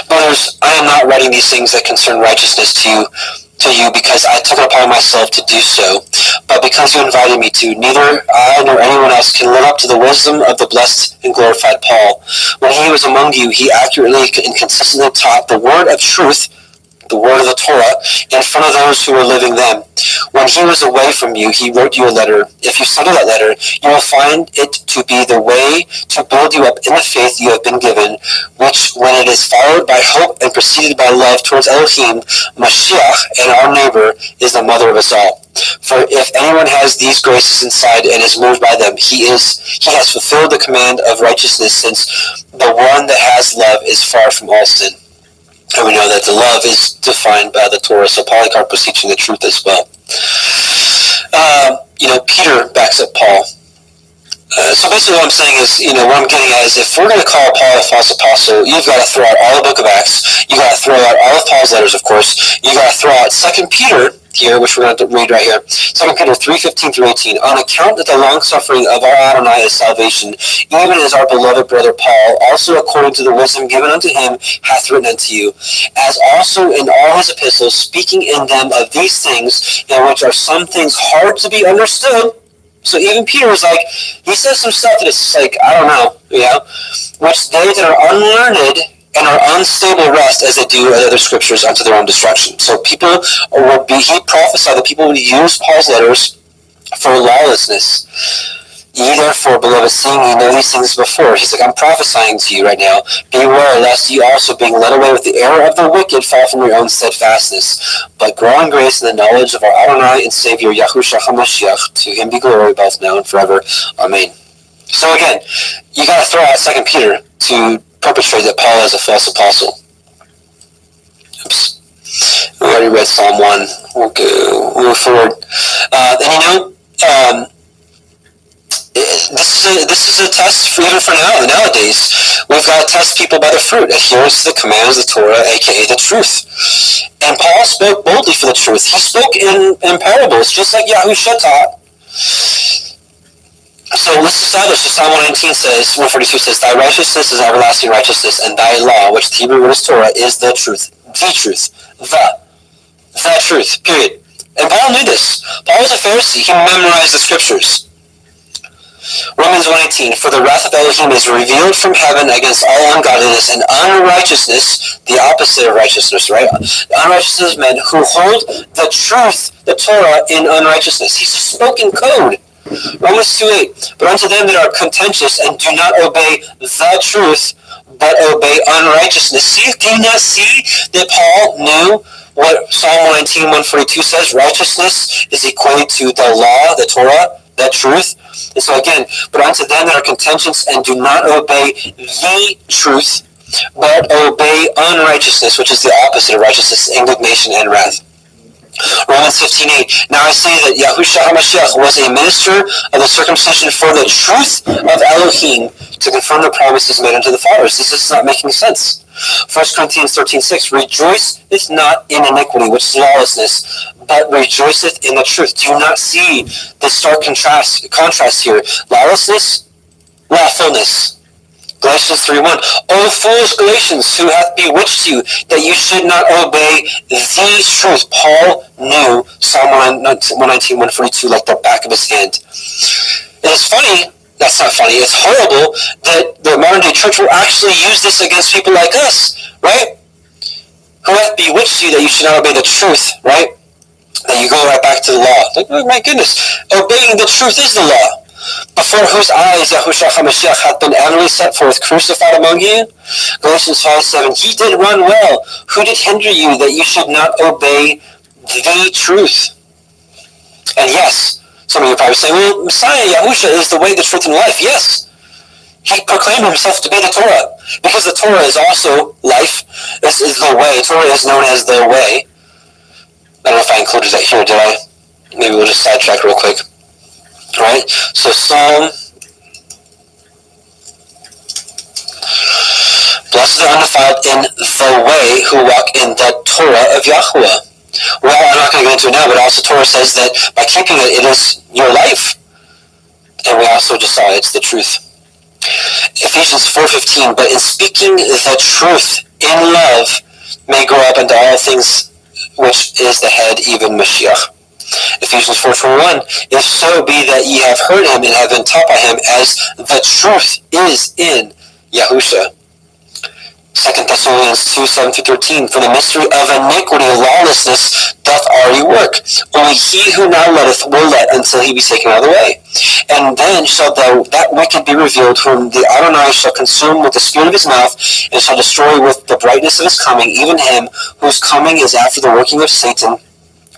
Brothers, I am not writing these things that concern righteousness to you because I took it upon myself to do so, but because you invited me to. Neither I nor anyone else can live up to the wisdom of the blessed and glorified Paul. When he was among you, he accurately and consistently taught the word of truth, the word of the Torah, in front of those who were living then. When he was away from you, he wrote you a letter. If you study that letter, you will find it to be the way to build you up in the faith you have been given, which, when it is followed by hope and preceded by love towards Elohim, Mashiach, and our neighbor, is the mother of us all. For if anyone has these graces inside and is moved by them, he has fulfilled the command of righteousness, since the one that has love is far from all sin. And we know that the love is defined by the Torah, so Polycarp was teaching the truth as well. Peter backs up Paul. So basically what I'm saying is, what I'm getting at is, if we're going to call Paul a false apostle, you've got to throw out all the book of Acts. You've got to throw out all of Paul's letters, of course. You've got to throw out 2 Peter here, which we're going to read right here. 2 Peter 3:15-18. On account that the long-suffering of our Adonai is salvation, even as our beloved brother Paul, also according to the wisdom given unto him, hath written unto you, as also in all his epistles, speaking in them of these things, in which are some things hard to be understood. So even Peter was like, he says some stuff that it's like, I don't know, which they that are unlearned and are unstable rest as they do other scriptures unto their own destruction. So he prophesied that people would use Paul's letters for lawlessness. Ye therefore, beloved, seeing ye know these things before. He's like, I'm prophesying to you right now. Beware lest ye also, being led away with the error of the wicked, fall from your own steadfastness. But grow in grace and the knowledge of our Adonai and Savior, Yahushua HaMashiach. To him be glory both now and forever. Amen. So again, you got to throw out 2 Peter to perpetrate that Paul is a false apostle. Oops. We already read Psalm 1. We'll move forward. This is a test even for nowadays. We've got to test people by the fruit. Adherence to the commands of the Torah, aka the truth. And Paul spoke boldly for the truth. He spoke in parables, just like Yahushua taught. So let's establish that Psalm 142 says, Thy righteousness is everlasting righteousness, and thy law, which the Hebrew word is Torah, is the truth. The truth. The truth. Period. And Paul knew this. Paul was a Pharisee. He memorized the scriptures. Romans 1:18, for the wrath of Elohim is revealed from heaven against all ungodliness and unrighteousness, the opposite of righteousness, right? Unrighteousness of men who hold the truth, the Torah, in unrighteousness. He's a spoken code. Romans 2:8. But unto them that are contentious and do not obey the truth, but obey unrighteousness. See, can you not see that Paul knew what Psalm 119:142 says? Righteousness is equated to the law, the Torah, that truth. And so again, but unto them that are contentious and do not obey the truth, but obey unrighteousness, which is the opposite of righteousness, indignation and wrath. Romans 15:8. Now I say that Yahushua HaMashiach was a minister of the circumcision for the truth of Elohim to confirm the promises made unto the fathers. This is not making sense. 1 Corinthians 13:6. Rejoiceth not in iniquity, which is lawlessness, but rejoiceth in the truth. Do you not see the stark contrast here? Lawlessness, lawfulness. Galatians 3:1. O foolish Galatians, who hath bewitched you, that you should not obey the truth? Paul knew Psalm 119:142 like the back of his hand. And it's funny, that's not funny, it's horrible that the modern day church will actually use this against people like us, right? Who hath bewitched you that you should not obey the truth, right? That you go right back to the law. Like, oh my goodness, obeying the truth is the law. Before whose eyes Yahushua HaMashiach hath been evidently set forth, crucified among you? Galatians 5:7. Ye did run well. Who did hinder you that you should not obey the truth? And yes, some of you probably say, well, Messiah, Yahushua, is the way, the truth, and life. Yes. He proclaimed himself to be the Torah, because the Torah is also life. This is the way. Torah is known as the way. I don't know if I included that here, did I? Maybe we'll just sidetrack real quick. Right? So Psalm, blessed are undefiled in the way who walk in the Torah of Yahweh. Well, I'm not going to get into it now, but also Torah says that by keeping it, it is your life. And we also just saw it's the truth. Ephesians 4:15, but in speaking the truth in love may grow up into all things which is the head, even Mashiach. Ephesians 4:21, if so be that ye have heard him and have been taught by him, as the truth is in Yahusha. 2 Thessalonians 2:7-13, for the mystery of iniquity, lawlessness doth already work. Only he who now letteth will let until he be taken out of the way. And then shall that wicked be revealed, whom the Adonai shall consume with the spirit of his mouth, and shall destroy with the brightness of his coming, even him whose coming is after the working of Satan,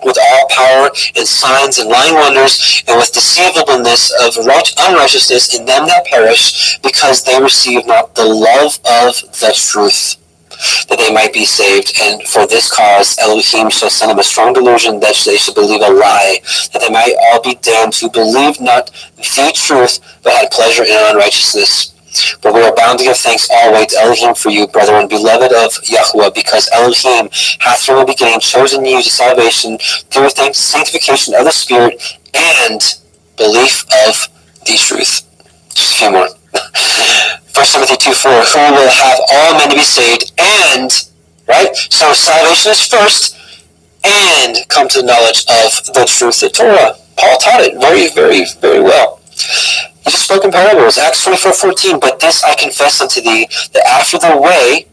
with all power and signs and lying wonders, and with deceivableness of unrighteousness in them that perish, because they receive not the love of the truth, that they might be saved. And for this cause Elohim shall send them a strong delusion, that they should believe a lie, that they might all be damned who believed not the truth, but had pleasure in unrighteousness. But we are bound to give thanks always to Elohim for you, brethren, beloved of Yahuwah, because Elohim hath from the beginning chosen you to salvation through sanctification of the Spirit and belief of the truth. Just a few more. 1 Timothy 2:4, who will have all men to be saved, and, right? So salvation is first, and come to the knowledge of the truth, the Torah. Paul taught it very, very, very well. He just spoke in parables. Acts 24:14, but this I confess unto thee, that after the way,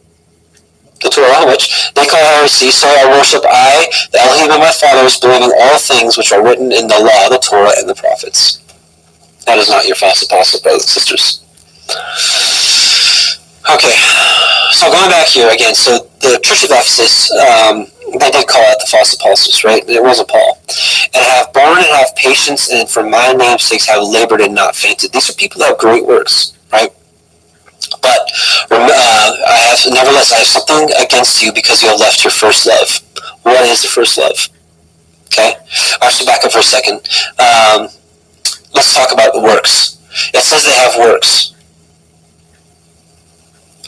the Torah, which they call heresy, so I worship I, the Elohim of my fathers, believing all things which are written in the law, the Torah, and the prophets. That is not your false apostle, brothers and sisters. Okay, so going back here again, so the Church of Ephesus, they did call out the false apostles, right? It wasn't Paul. And have borne and have patience, and for my name's sakes have labored and not fainted. These are people that have great works, right? But nevertheless, I have something against you because you have left your first love. What is the first love? Okay, I should back up for a second. Let's talk about the works. It says they have works.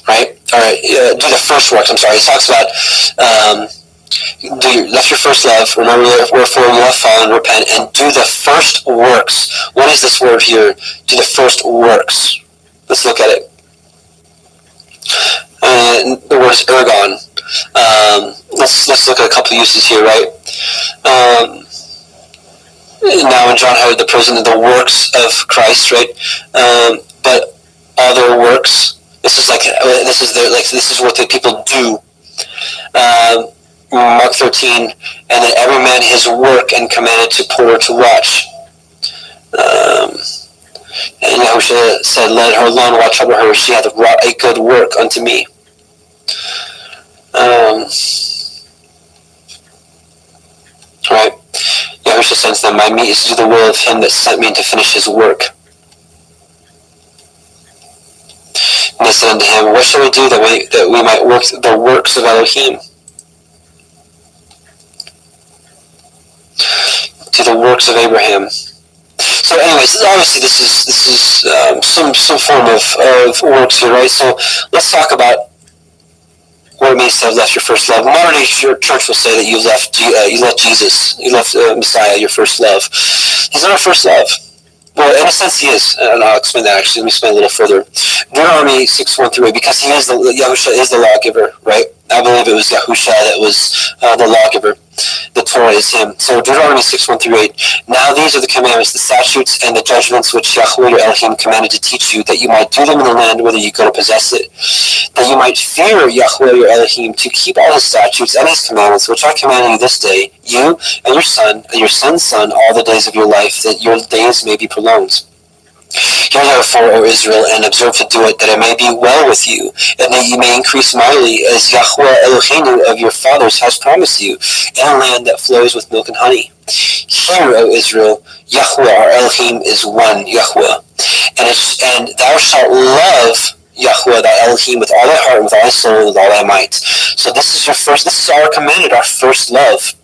Right? All right. Do the first works. I'm sorry. It talks about left your first love. Remember, wherefore you have fallen, repent, and do the first works. What is this word here? Do the first works. Let's look at it. The word is ergon. Let's look at a couple uses here. Right. Now, when John had the prison of the works of Christ, right? But other works. This is what the people do. Mark 13, and then every man his work, and commanded to pour to watch. And Yahushua said, "Let her alone, watch over her. She hath wrought a good work unto me." Right? Yahushua says to them, "My meat is to do the will of him that sent me and to finish his work." And they said unto him, "What shall we do that we might work the works of Elohim?" Do the works of Abraham. So, anyways, obviously this is some form of works here, right? So let's talk about what it means to have left your first love. Modern day church will say that you left Jesus, you left Messiah, your first love. He's not our first love. Well, in a sense, he is, and I'll explain that actually. Let me explain a little further. Deuteronomy 6:1-8, because Yahushua is the lawgiver, right? I believe it was Yahushua that was the lawgiver. The Torah is him. So Deuteronomy 6:1-8. Now these are the commandments, the statutes, and the judgments which Yahweh your Elohim commanded to teach you, that you might do them in the land whither you go to possess it, that you might fear Yahweh your Elohim, to keep all his statutes and his commandments, which I command you this day, you and your son and your son's son, all the days of your life, that your days may be prolonged. Hear therefore, O Israel, and observe to do it, that it may be well with you, and that you may increase mightily, as Yahweh Eloheinu of your fathers has promised you, in a land that flows with milk and honey. Hear, O Israel, Yahweh our Elohim is one Yahweh, and thou shalt love Yahweh thy Elohim with all thy heart, and with all thy soul, and with all thy might. So this is our commanded, our first love.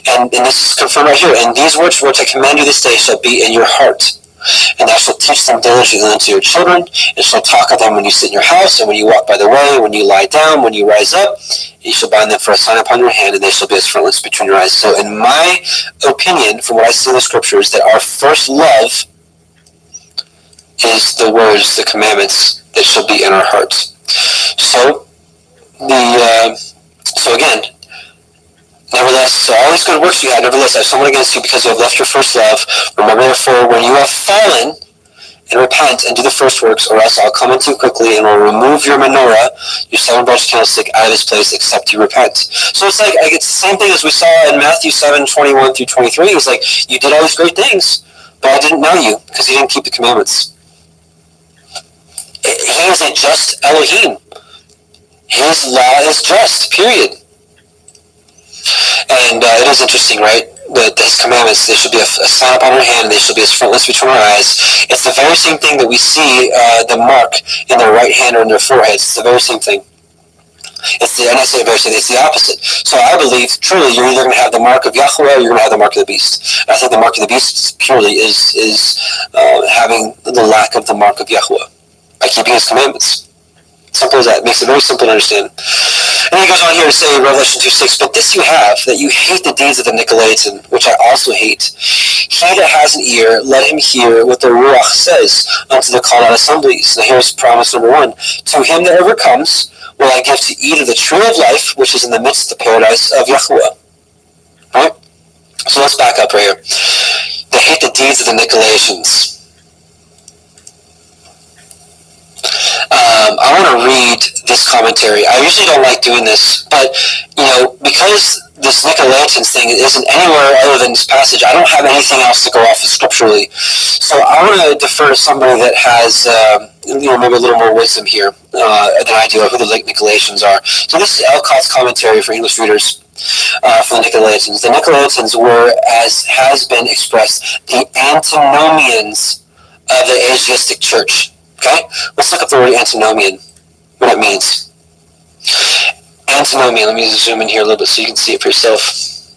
And this is confirmed right here. And these words which I command you this day shall be in your heart. And thou shalt teach them diligently unto your children, and shalt talk of them when you sit in your house, and when you walk by the way, when you lie down, when you rise up. And you shall bind them for a sign upon your hand, and they shall be as frontlets between your eyes. So in my opinion, from what I see in the scriptures, that our first love is the words, the commandments that shall be in our hearts. So again, nevertheless, so all these good works you had, nevertheless, I have someone against you, because you have left your first love. Remember therefore, when you have fallen, and repent and do the first works, or else I'll come unto you quickly and will remove your menorah, your 7-branch candlestick, out of this place, except you repent. So it's the same thing as we saw in Matthew 7:21-23. He's like, you did all these great things, but I didn't know you, because you didn't keep the commandments. He is a just Elohim. His law is just, period. And it is interesting, right, that his commandments, they should be a sign upon our hand, and they shall be as frontlets between our eyes. It's the very same thing that we see the mark in their right hand or in their foreheads. It's the very same thing. It's the opposite. So I believe, truly, you're either going to have the mark of Yahweh, or you're going to have the mark of the beast. And I think the mark of the beast purely is having the lack of the mark of Yahweh by keeping his commandments. Simple as that. It makes it very simple to understand. And he goes on here to say, Revelation 2:6, but this you have, that you hate the deeds of the Nicolaitans, which I also hate. He that has an ear, let him hear what the Ruach says unto the called out assemblies. Now here's promise number 1. To him that overcomes will I give to eat of the tree of life, which is in the midst of the paradise of Yahweh. Right? So let's back up right here. They hate the deeds of the Nicolaitans. I want to read this commentary. I usually don't like doing this, but, because this Nicolaitans thing isn't anywhere other than this passage, I don't have anything else to go off of scripturally. So I want to defer to somebody that has, maybe a little more wisdom here than I do of who the Nicolaitans are. So this is Elcott's commentary for English readers for the Nicolaitans. The Nicolaitans were, as has been expressed, the antinomians of the atheistic church. Okay? Let's look up the word antinomian, what it means. Antinomian, let me zoom in here a little bit so you can see it for yourself.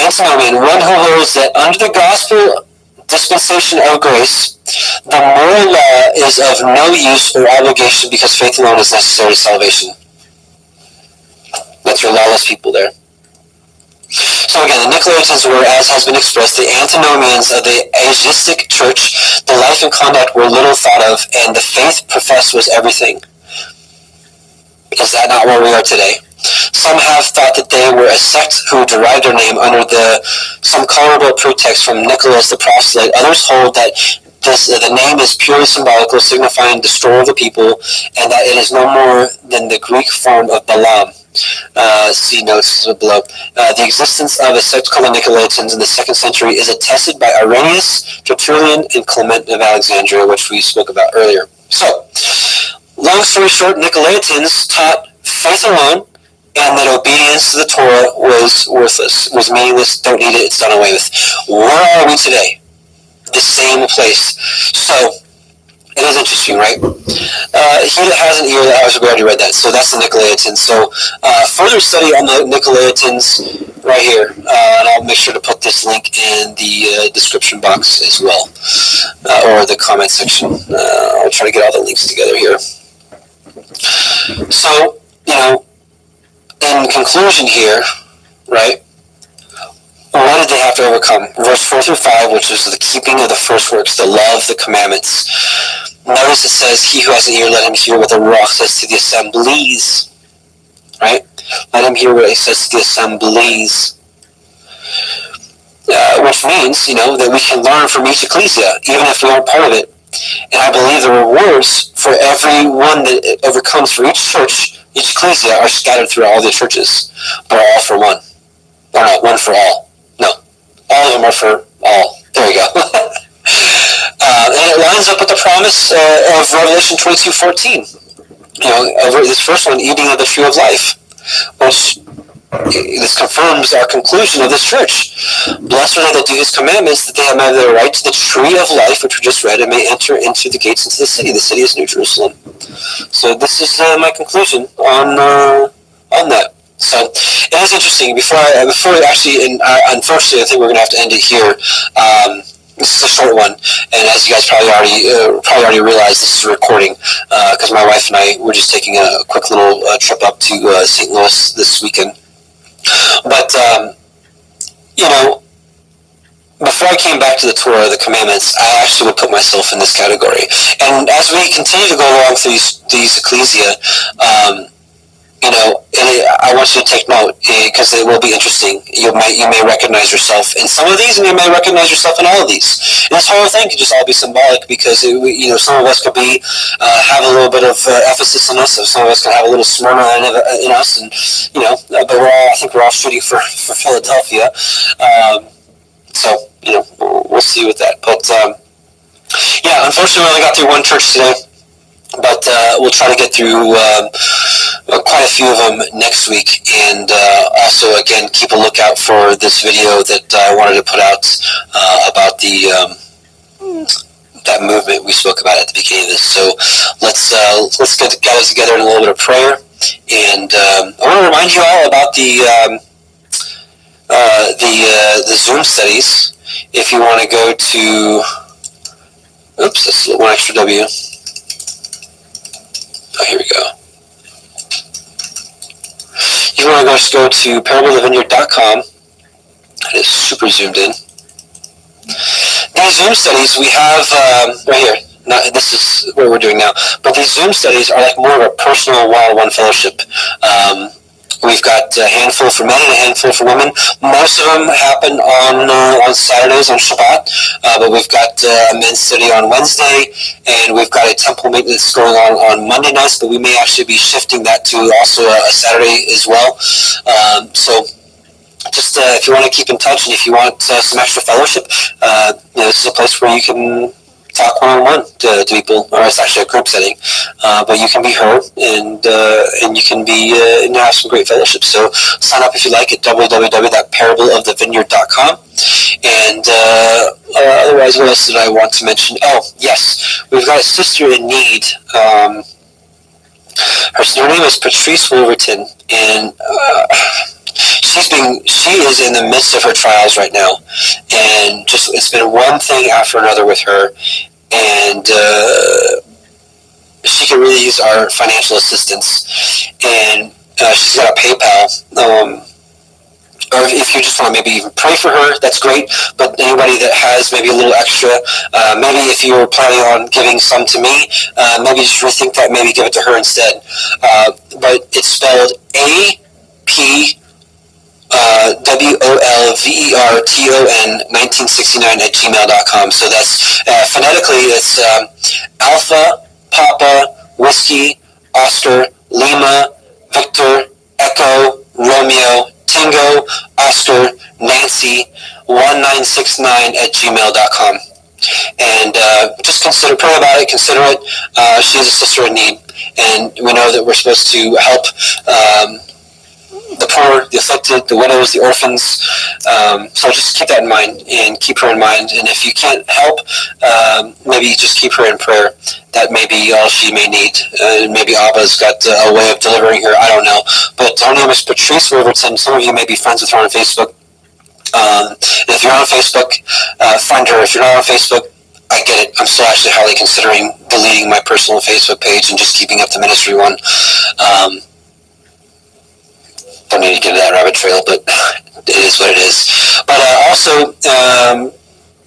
Antinomian, one who holds that under the gospel dispensation of grace, the moral law is of no use or obligation, because faith alone is necessary to salvation. That's your lawless people there. So again, the Nicolaitans were, as has been expressed, the antinomians of the atheistic church. The life and conduct were little thought of, and the faith professed was everything. Is that not where we are today? Some have thought that they were a sect who derived their name under some colorable pretext from Nicholas the proselyte. Others hold that the name is purely symbolical, signifying destroyer of the people, and that it is no more than the Greek form of Balaam. See notes below. The existence of a sect called the Nicolaitans in the 2nd century is attested by Irenaeus, Tertullian, and Clement of Alexandria, which we spoke about earlier. So, long story short, Nicolaitans taught faith alone, and that obedience to the Torah was worthless, was meaningless, don't need it, it's done away with. Where are we today? The same place. So, it is interesting, right? He that has an ear, I already read that, so that's the Nicolaitans. So, further study on the Nicolaitans right here, and I'll make sure to put this link in the description box as well, or the comment section. I'll try to get all the links together here. So, in conclusion here, right, what did they have to overcome? Verse 4 through 5, which is the keeping of the first works, the love, the commandments. Notice it says, he who has an ear, let him hear what the Ruach says to the assemblies. Right? Let him hear what he says to the assemblies. Which means, that we can learn from each ecclesia, even if we aren't part of it. And I believe the rewards for every one that it overcomes for each church, each ecclesia, are scattered through all the churches, but all for one. Or not, one for all. No, all of them are for all. There you go. And it lines up with the promise of Revelation 22:14. This first one, eating of the tree of life, which this confirms our conclusion of this church. Blessed are they that do his commandments, that they have their right to the tree of life, which we just read, and may enter into the gates into the city. The city is New Jerusalem. So this is my conclusion on that. So it is interesting. Before we actually, and unfortunately, I think we're going to have to end it here. This is a short one, and as you guys probably already realized, this is a recording because my wife and I were just taking a quick little trip up to St. Louis this weekend. But before I came back to the Torah, the commandments, I actually would put myself in this category. And as we continue to go along through these ecclesia, I want you to take note because it will be interesting. You may recognize yourself in some of these, and you may recognize yourself in all of these. And this whole thing could just all be symbolic because some of us could have a little bit of Ephesus in us, so some of us could have a little Smyrna in us, and but I think we're all shooting for Philadelphia. So we'll see with that. But unfortunately, we only got through one church today. But we'll try to get through quite a few of them next week, and also again keep a lookout for this video that I wanted to put out about that movement we spoke about at the beginning of this. So let's get guys together in a little bit of prayer, and I want to remind you all about the Zoom studies. If you want to go to, that's one extra W. Oh, here we go. You want to just go to parableofthevineyard.com. It is super zoomed in. These Zoom studies we have right here. This is what we're doing now. But these Zoom studies are like more of a personal one-on-one fellowship. We've got a handful for men and a handful for women. Most of them happen on Saturdays, on Shabbat, but we've got a men's study on Wednesday, and we've got a temple maintenance going on Monday nights, but we may actually be shifting that to also a Saturday as well. So just if you want to keep in touch and if you want some extra fellowship, this is a place where you can talk one-on-one to people, or it's actually a group setting, but you can be heard and you can be and have some great fellowship. So sign up if you like at www.parableofthevineyard.com. And otherwise, what else did I want to mention? Oh, yes, we've got a sister in need. Her name is Patrice Wolverton, and she is in the midst of her trials right now, and just it's been one thing after another with her, and she could really use our financial assistance, and she's got a PayPal. Or if you just want to maybe even pray for her, that's great. But anybody that has maybe a little extra, maybe if you were planning on giving some to me, maybe just rethink that, maybe give it to her instead. But it's spelled WOLVERTON1969 @gmail.com. So that's phonetically it's Alpha Papa Whiskey Oscar Lima Victor Echo Romeo Tango Oscar Nancy 1969@gmail.com. And just pray about it, consider it. She is a sister in need, and we know that we're supposed to help the poor, the afflicted, the widows, the orphans. So just keep that in mind and keep her in mind. And if you can't help, maybe just keep her in prayer. That may be all she may need. Maybe Abba's got a way of delivering her. I don't know. But her name is Patrice Riverton. Some of you may be friends with her on Facebook. If you're on Facebook, friend her. If you're not on Facebook, I get it. I'm still actually highly considering deleting my personal Facebook page and just keeping up the ministry one. Don't need to get into that rabbit trail, but it is what it is. But also,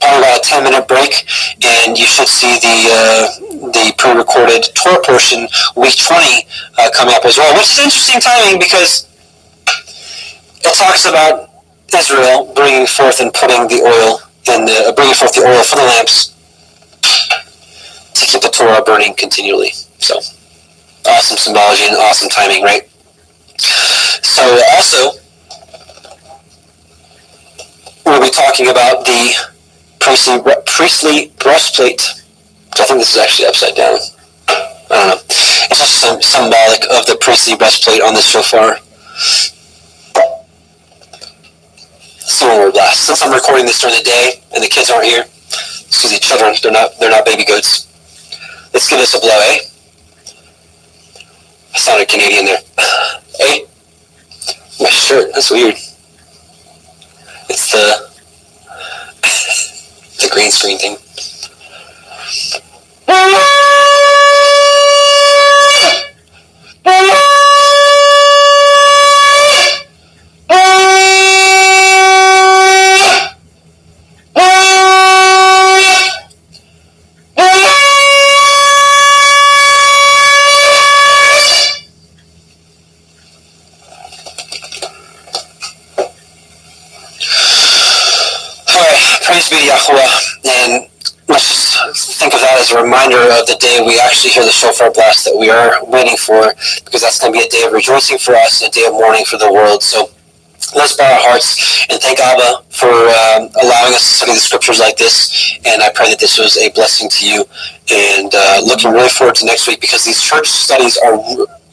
probably about a 10-minute break, and you should see the pre-recorded Torah portion, week 20, coming up as well, which is interesting timing because it talks about Israel bringing forth and putting the oil bringing forth the oil for the lamps to keep the Torah burning continually. So, awesome symbology and awesome timing, right? So, also, we'll be talking about the priestly breastplate. I think this is actually upside down. I don't know. It's just symbolic of the priestly breastplate on the shofar. Solar blast. Since I'm recording this during the day and the kids aren't here, excuse me, children, they're not baby goats. Let's give this a blow, eh? I sounded Canadian there. Eh? My shirt, that's weird. It's the green screen thing. Praise be to Yahuwah, and let's just think of that as a reminder of the day we actually hear the shofar blast that we are waiting for, because that's going to be a day of rejoicing for us, a day of mourning for the world. So let's bow our hearts and thank Abba for allowing us to study the scriptures like this, and I pray that this was a blessing to you, and looking really forward to next week, because these church studies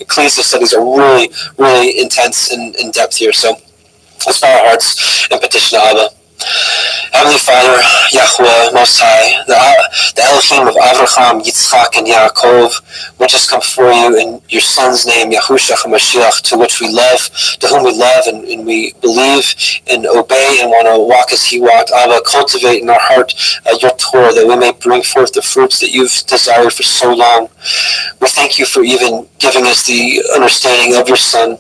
ecclesia studies are really, really intense and in depth here. So let's bow our hearts and petition Abba. Heavenly Father, Yahuwah, Most High, the Elohim of Avraham, Yitzchak, and Yaakov, we just come before you in your Son's name, Yahushua HaMashiach, to whom we love, and we believe and obey and want to walk as he walked. Abba, cultivate in our heart your Torah, that we may bring forth the fruits that you've desired for so long. We thank you for even giving us the understanding of your Son,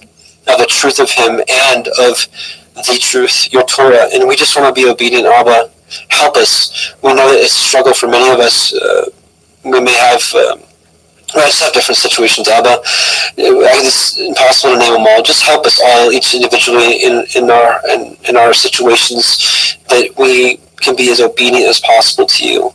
of the truth of him, and of the truth, your Torah, and we just want to be obedient. Abba, help us. We know that it's a struggle for many of us. We may have, we just have different situations. Abba, it's impossible to name them all. Just help us all, each individually, in our situations, that we can be as obedient as possible to you.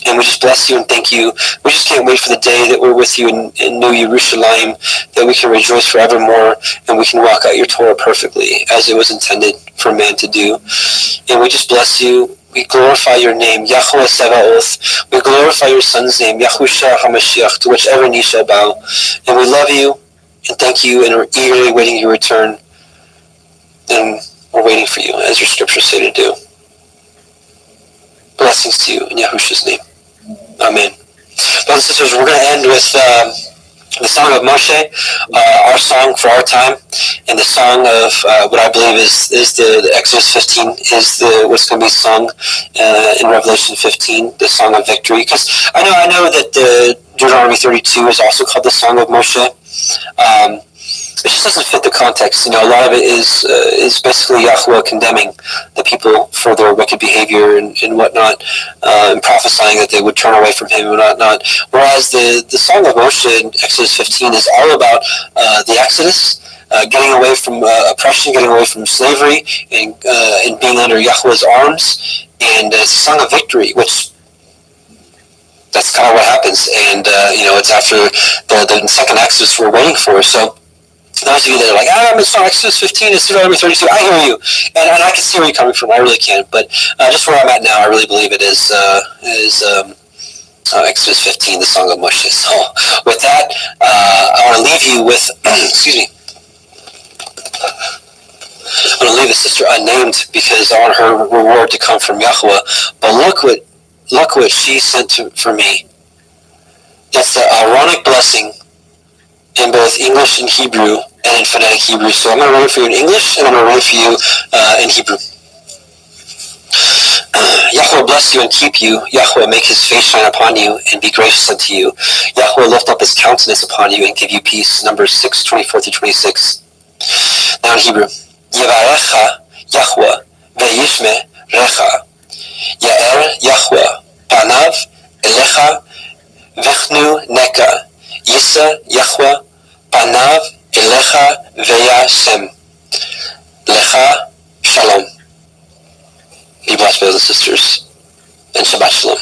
And we just bless you and thank you. We just can't wait for the day that we're with you in New Yerushalayim, that we can rejoice forevermore, and we can walk out your Torah perfectly, as it was intended for man to do. And we just bless you. We glorify your name, Yahuwah Sebaoth. We glorify your Son's name, Yahushua HaMashiach, to which every knee shall bow. And we love you and thank you, and we're eagerly waiting your return. And we're waiting for you, as your scriptures say to do. Blessings to you in Yahushua's name. Amen. Brothers and sisters, we're going to end with the song of Moshe, our song for our time, and the song of what I believe is the Exodus 15 is what's going to be sung in Revelation 15, the song of victory. Because I know that the Deuteronomy 32 is also called the song of Moshe. It just doesn't fit the context. A lot of it is basically Yahuwah condemning the people for their wicked behavior and whatnot, and prophesying that they would turn away from him and whatnot. Whereas the Song of Moshe in Exodus 15 is all about the Exodus, getting away from oppression, getting away from slavery, and being under Yahuwah's arms. And it's a song of victory, which that's kind of what happens. And it's after the second Exodus we're waiting for. So those of you that are like, it's not Exodus 15, it's Deuteronomy 32, I hear you, and I can see where you're coming from, I really can, but just where I'm at now, I really believe it is Exodus 15, the Song of Moshe. So with that, I want to leave you with, excuse me, I'm going to leave the sister unnamed because I want her reward to come from Yahweh, but look what she sent for me. It's the Aaronic blessing in both English and Hebrew and in phonetic Hebrew. So I'm going to read it for you in English and I'm going to read it for you in Hebrew. Yahweh bless you and keep you. Yahweh make his face shine upon you and be gracious unto you. Yahweh lift up his countenance upon you and give you peace. Numbers 6:24-26. Now in Hebrew. Yevarecha Yahweh ve'yishme recha. Ya'er Yahweh panav elecha v'chnu neka. Yisa Yahweh panav elecha ve'yashem lecha shalom. Be blessed, brothers and sisters, and Shabbat Shalom.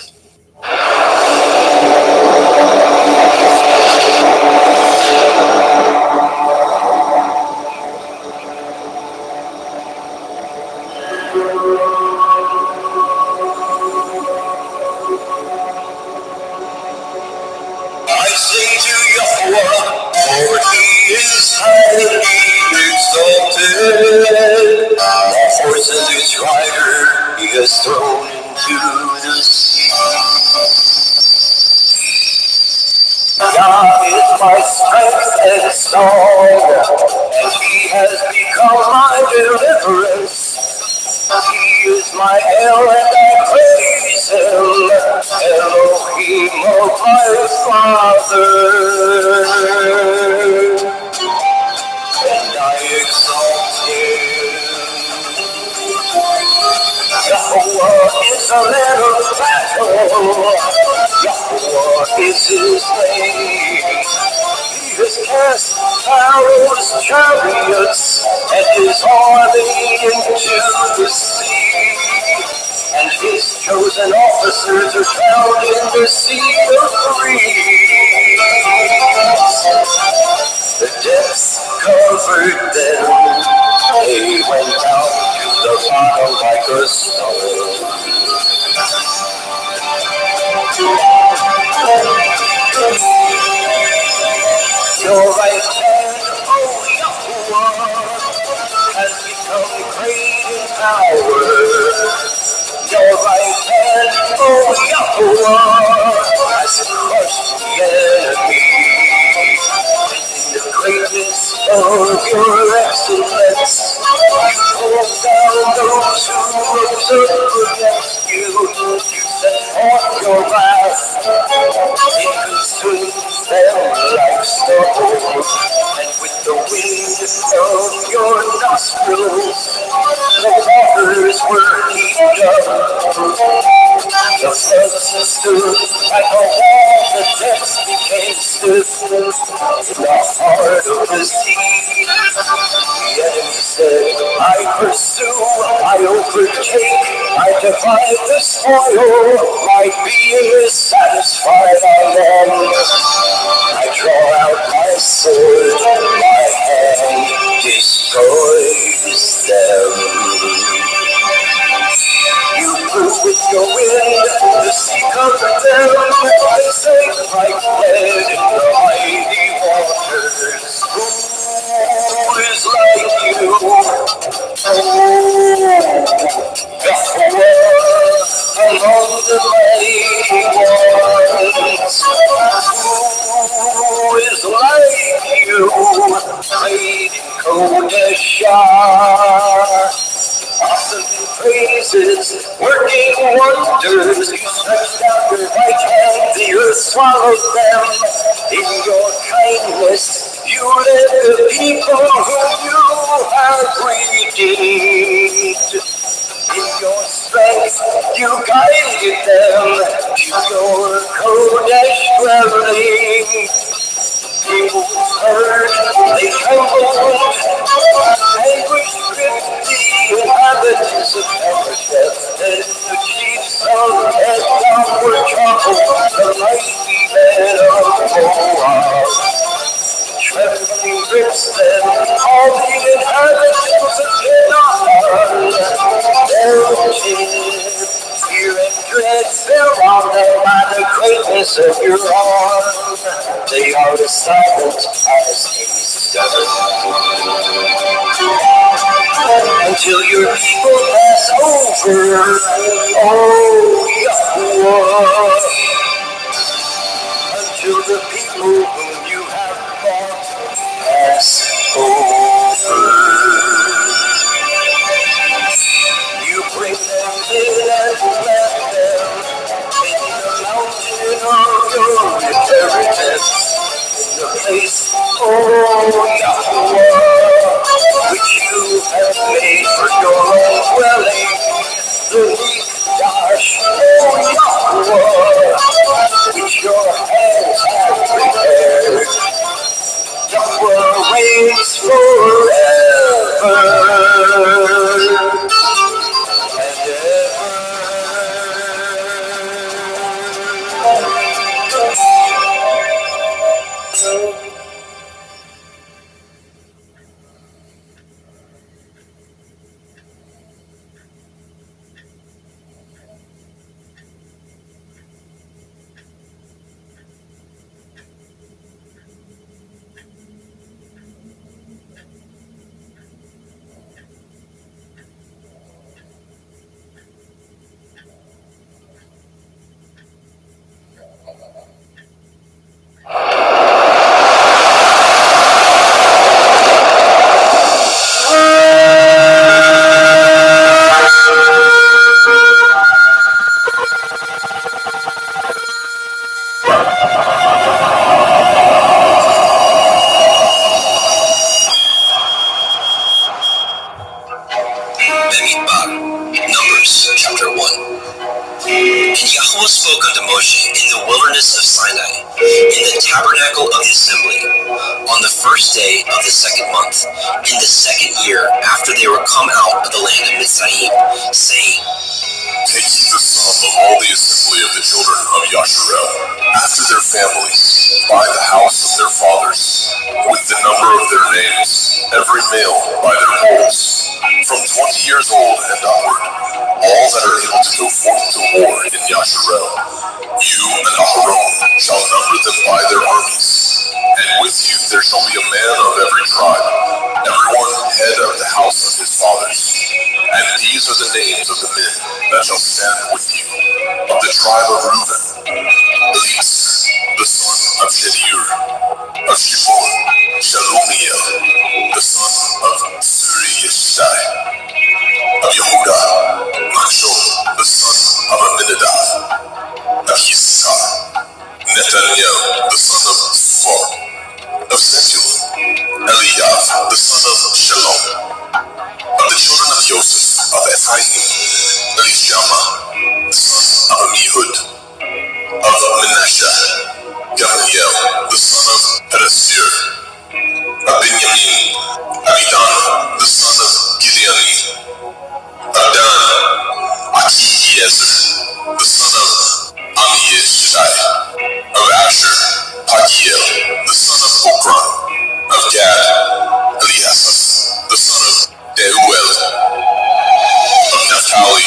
I sing to Yahweh, for he is highly exalted. All horse and its rider he has thrown into the sea. Yah is my strength and song, and he has become my deliverance. He is my El, and I praise him, Elohim of my Father. And I exalt him. Yahweh is a man of battle. Yahweh is his name. He has cast Pharaoh's chariots and his army into the sea. And his chosen officers are found in the sea of reeds. The depths covered them. They went down to the bottom like a stone. Your right hand, O Yahweh, has become great in power. Your right hand, O Yahweh, has crushed the enemy. In the greatness of your excellence, you pull down those who rose up against you. You set forth your wrath, it consumes them like stone. And with the wind of your nostrils, the waters were heaped up. The floods stood like a wall, the depths became stiff. In the heart of the sea, the enemy said, I pursue, I overtake, I divide the spoil, my being is satisfied on them. I draw out my sword, my hand destroys them. You blew with your wind, the sea covered them. They sank like lead in the mighty waters. Who is like you? Yahweh, among the mighty ones. Who is like you? Great in Kodeshah. Awesome in praises, working wonders. You stretched out your right hand, the earth swallowed them. In your kindness, you led the people whom you have redeemed. In your strength, you guided them to your Kodesh dwelling. People heard, they trembled, anguish gripped the inhabitants of Emersheth. Then the chiefs of Edom were troubled, the mighty men of Moab. Trembling grips them, of your arm, they are as silent as a stone. Until your people pass over, oh Yahweh. Until the people whom you have bought pass over. You bring them in and plant them in the mountain of your inheritance, in the place, oh Yahweh, which you have made for your own dwelling, the Mikdash, oh Yahweh, which your hands have prepared. Yahweh reigns forever. Numbers chapter 1. And Yahweh spoke unto Moshe in the wilderness of Sinai, in the tabernacle of the assembly, on the first day of the second month, in the second year after they were come out of the land of Mitzrayim, saying, Take ye the sum of all the assembly of the children of Yasharel, after their families, by the house of their fathers, with the number of their names, every male by their polls, from 20 years old and upward, all that are able to go forth to war in Yasharel. You and Aharon shall number them by their armies, and with you there shall be a man of every tribe, everyone head of the house of his fathers. And these are the names of the men that shall stand with you. Of the tribe of Reuben, Elise, the son of Shedir; of Shimon, Shalumiel, the son of Suriyeshtai; of Yehudah, Machon, the son of Aminadab; of Yisachar, Nethaniel, the son of Suar; of Zebulun, Eliab, the son of Shalom; of the children of Joseph, of Ephraim, Elishama, the son of Amihud; of Manasseh, Gamaliel, the son of Pedasur; of Benjamin, Abidan, the son of Gideoni; of Dan, Achiezer, the son of Amishadai; of Asher, Pagiel, the son of Okran; of Gad, Eliasaph, the son of Deuel; of Naphtali,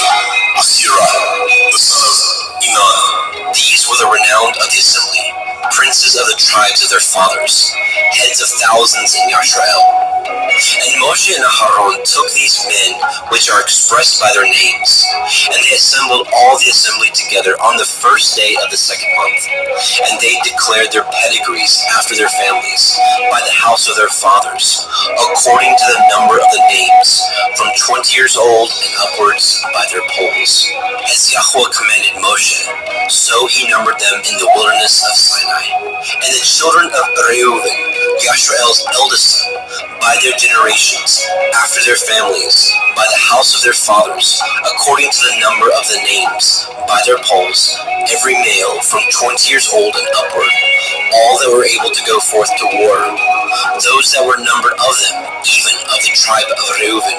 Ahira, the son of Enan. These were the renowned of the assembly, princes of the tribes of their fathers, heads of thousands in Yashrael. And Moshe and Aharon took these men which are expressed by their names, and they assembled all the assembly together on the first day of the second month. And they declared their pedigrees after their families, by the house of their fathers, according to the number of the names, from 20 years old and upwards by their polls. As Yahweh commanded Moshe, so he numbered them in the wilderness of Sinai. And the children of Reuben, Yashrael's eldest son, by their generations, after their families, by the house of their fathers, according to the number of the names, by their polls, every male from 20 years old and upward, all that were able to go forth to war. Those that were numbered of them, even of the tribe of Reuben,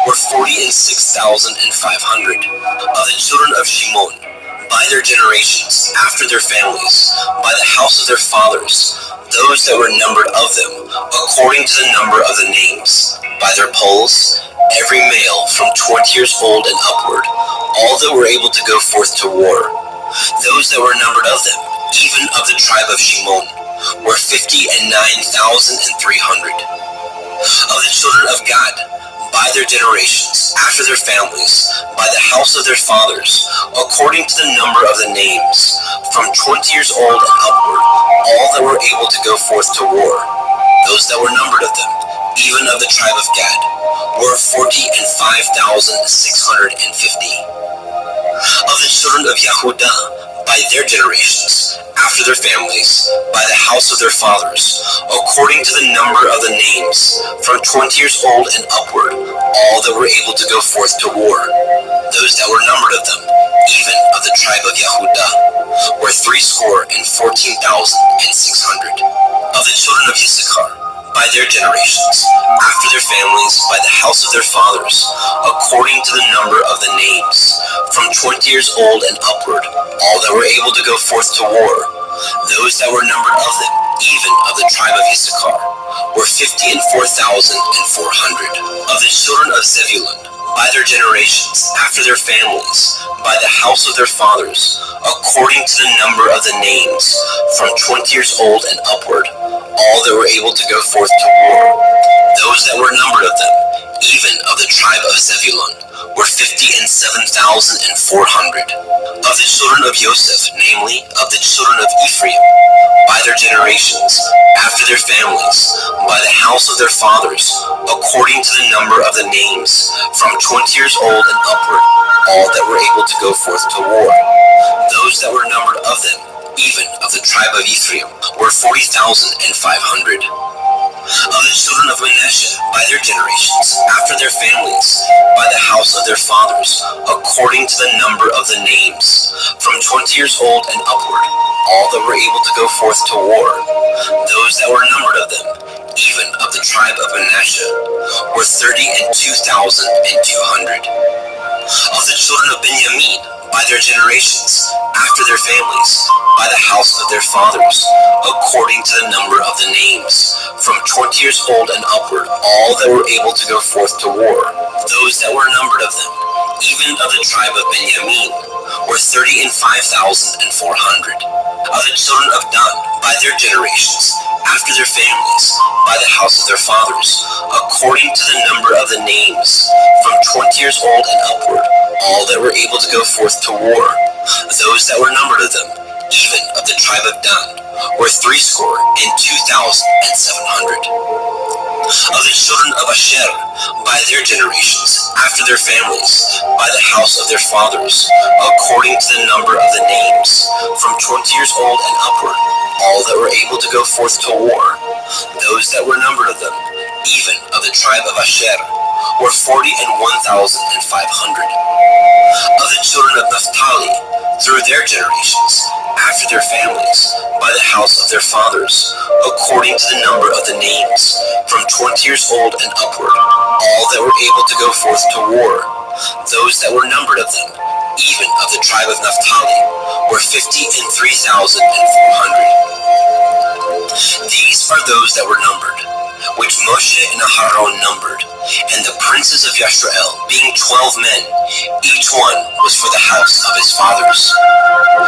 were 46,500. Of the children of Shimon, by their generations, after their families, by the house of their fathers, those that were numbered of them, according to the number of the names, by their polls, every male from 20 years old and upward, all that were able to go forth to war. Those that were numbered of them, even of the tribe of Shimon, were 59,300. Of the children of Gad, by their generations, after their families, by the house of their fathers, according to the number of the names, from 20 years old and upward, all that were able to go forth to war, those that were numbered of them, even of the tribe of Gad, were 45,650. Of the children of Yehudah, by their generations, after their families, by the house of their fathers, according to the number of the names, from 20 years old and upward, all that were able to go forth to war, those that were numbered of them, even of the tribe of Yehudah, were 314,600. Of the children of Issachar, by their generations, after their families, by the house of their fathers, according to the number of the names, from 20 years old and upward, all that were able to go forth to war, those that were numbered of them, even of the tribe of Issachar, were 54,400. Of the children of Zebulun, by their generations, after their families, by the house of their fathers, according to the number of the names, from 20 years old and upward, all that were able to go forth to war, those that were numbered of them, even of the tribe of Zebulun, were 57,400. Of the children of Joseph, namely, of the children of Ephraim, by their generations, after their families, by the house of their fathers, according to the number of the names, from 20 years old and upward, all that were able to go forth to war, those that were numbered of them, even of the tribe of Ephraim, were 40,500. Of the children of Manasseh, by their generations, after their families, by the house of their fathers, according to the number of the names, from 20 years old and upward, all that were able to go forth to war, those that were numbered of them, even of the tribe of Manasseh, were 32,200. Of the children of Benjamin, by their generations, after their families, by the house of their fathers, according to the number of the names, from 20 years old and upward, all that were able to go forth to war, those that were numbered of them, even of the tribe of Benjamin, were 35,400. Of the children of Dan, by their generations, after their families, by the house of their fathers, according to the number of the names, from 20 years old and upward, all that were able to go forth to war, those that were numbered of them, even of the tribe of Dan, were 62,700. Of the children of Asher, by their generations, after their families, by the house of their fathers, according to the number of the names, from 20 years old and upward, all that were able to go forth to war, those that were numbered of them, even of the tribe of Asher, were 41,500. Of the children of Naphtali, through their generations, after their families, by the house of their fathers, according to the number of the names, from 20 years old and upward, all that were able to go forth to war, those that were numbered of them, even of the tribe of Naphtali, were 53,400. These are those that were numbered, which Moshe and Aharon numbered, and the princes of Yisrael, being 12 men, each one was for the house of his fathers.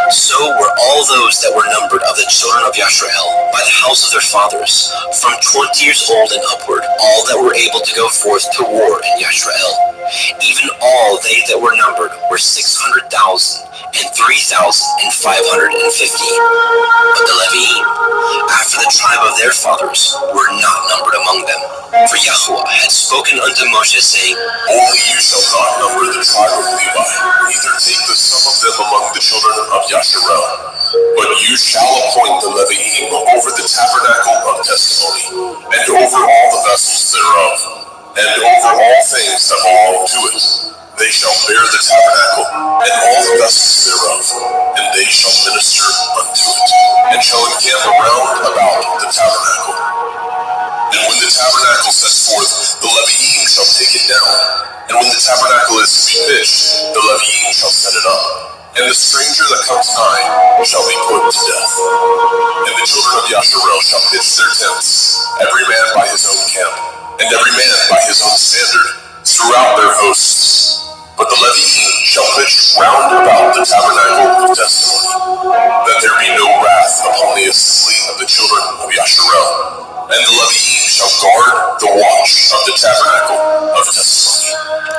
So were all those that were numbered of the children of Yisrael, by the house of their fathers, from 20 years old and upward, all that were able to go forth to war in Yisrael. Even all they that were numbered were 600,000 and 3,550. But the Leviim, after the tribe of their fathers, were not numbered among them. For Yahuwah had spoken unto Moshe, saying, Only you shall not number the tribe of Levi, neither take the sum of them among the children of Yasharel. But you shall appoint the Leviim over the tabernacle of testimony, and over all the vessels thereof, and over all things that belong to it. They shall bear the tabernacle, and all the vessels thereof, and they shall minister unto it, and shall encamp round about the tabernacle. And when the tabernacle sets forth, the Leviim shall take it down. And when the tabernacle is to be pitched, the Leviim shall set it up. And the stranger that comes nigh shall be put to death. And the children of Yasharel shall pitch their tents, every man by his own camp, and every man by his own standard, throughout their hosts. But the Leviim shall pitch round about the tabernacle of testimony, that there be no wrath upon the assembly of the children of Yasharel. And the Leviim shall guard the watch of the tabernacle of testimony.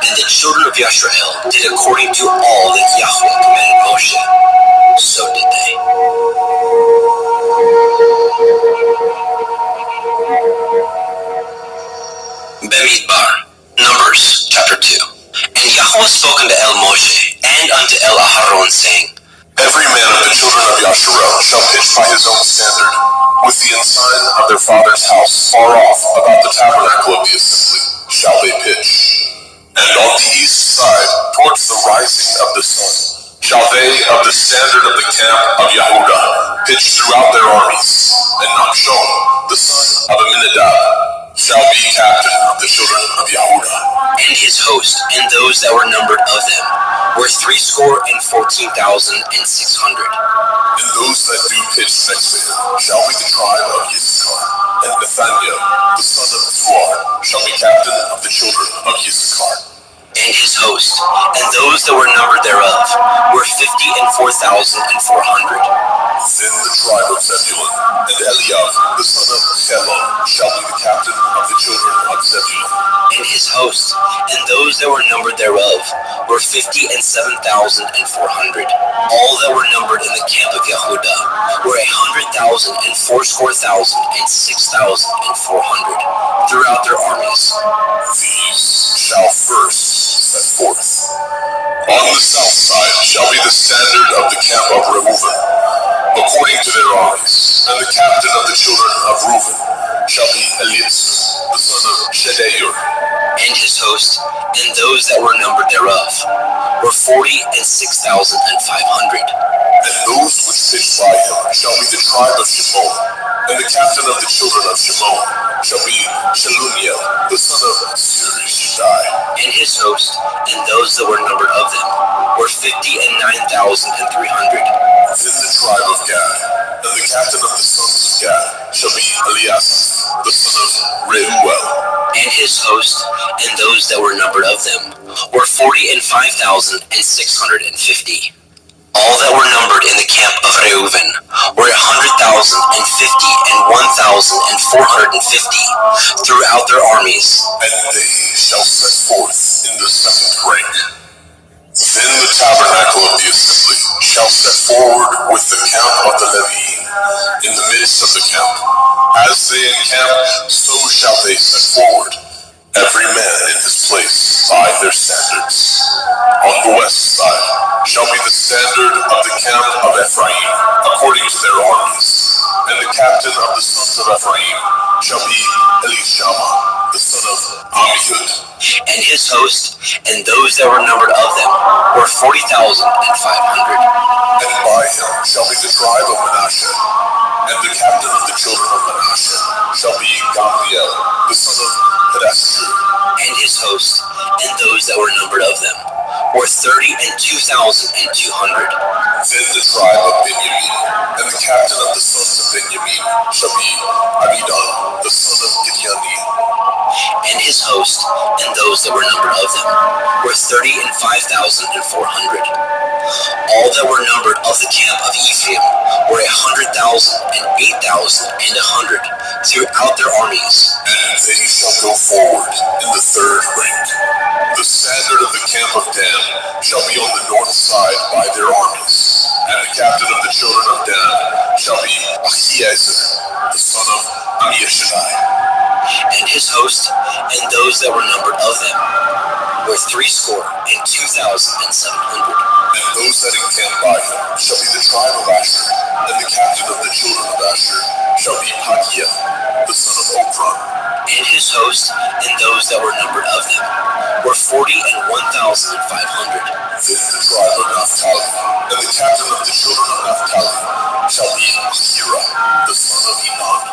And the children of Yasharel did according to all that Yahweh commanded Moshe. So did they. Bemidbar, Numbers, chapter 2. And Yahweh spoke unto El Moshe and unto El Aharon, saying, Every man of the children of Yasharel shall pitch by his own standard, with the ensign of their father's house far off about the tabernacle of the assembly shall they pitch. And on the east side, towards the rising of the sun, shall they of the standard of the camp of Yehudah pitch throughout their armies. And Nachshon, the son of Aminadab, shall be captain of the children of Yehudah. And his host, and those that were numbered of them, were 14,600. And those that do pitch next to him shall be the tribe of Yisachar. And Nathaniel, the son of Zuar, shall be captain of the children of Yisachar. And his host, and those that were numbered thereof, were 54,400. Then the tribe of Zebulun, and Eliab, the son of Helon, shall be the captain of the children of Zebulun. And his host, and those that were numbered thereof, were 57,400. All that were numbered in the camp of Yehudah were 100,000 and 6,400 throughout their armies. These shall first set forth. On the south side shall be the standard of the camp of Reuven, according to their armies. And the captain of the children of Reuven shall be Eliezer, the son of Shedeur. And his host, and those that were numbered thereof, were 46,500. And those which pitch by him shall be the tribe of Shimon. And the captain of the children of Shimon shall be Shelumiel, the son of Surishadai. And his host, and those that were numbered of them, were 59,300. Then the tribe of Gad, and the captain of the sons of Gad shall be Eliasaph, the son of Reuel. And his host, and those that were numbered of them, were 45,650. All that were numbered in the camp of Reuven were 100,050 and 1,450 throughout their armies. And they shall set forth in the second rank. Then the tabernacle of the assembly shall set forward with the camp of the Leviim in the midst of the camp. As they encamp, so shall they set forward, every man in his place by their standards. On the west side shall be the standard of the camp of Ephraim, according to their armies. And the captain of the sons of Ephraim shall be Elishama, the son of Amihud. And his host, and those that were numbered of them, were 40,500. And by him shall be the tribe of Manasseh. And the captain of the children of Manasseh shall be Gamliel, the son of Pedastur. And his host, and those that were numbered of them, were 32,200. Then the tribe of Benjamin, and the captain of the sons of Benjamin shall be Abidan, the son of Gideoni. And his host, and those that were numbered of them, were 35,400. All that were numbered of the camp of Ephraim were 100,000 and 8,100 throughout their armies. And they shall go forward in the third rank. The standard of the camp of Dan shall be on the north side by their armies. And the captain of the children of Dan shall be Ahiezer, the son of Amishadai. And his host, and those that were numbered of them, were 62,700. And those that encamp by him shall be the tribe of Asher, and the captain of the children of Asher shall be Pagiel, the son of Okran. And his host, and those that were numbered of them, were 41,500. Then the tribe of Naphtali, and the captain of the children of Naphtali shall be Ahira, the son of Enan.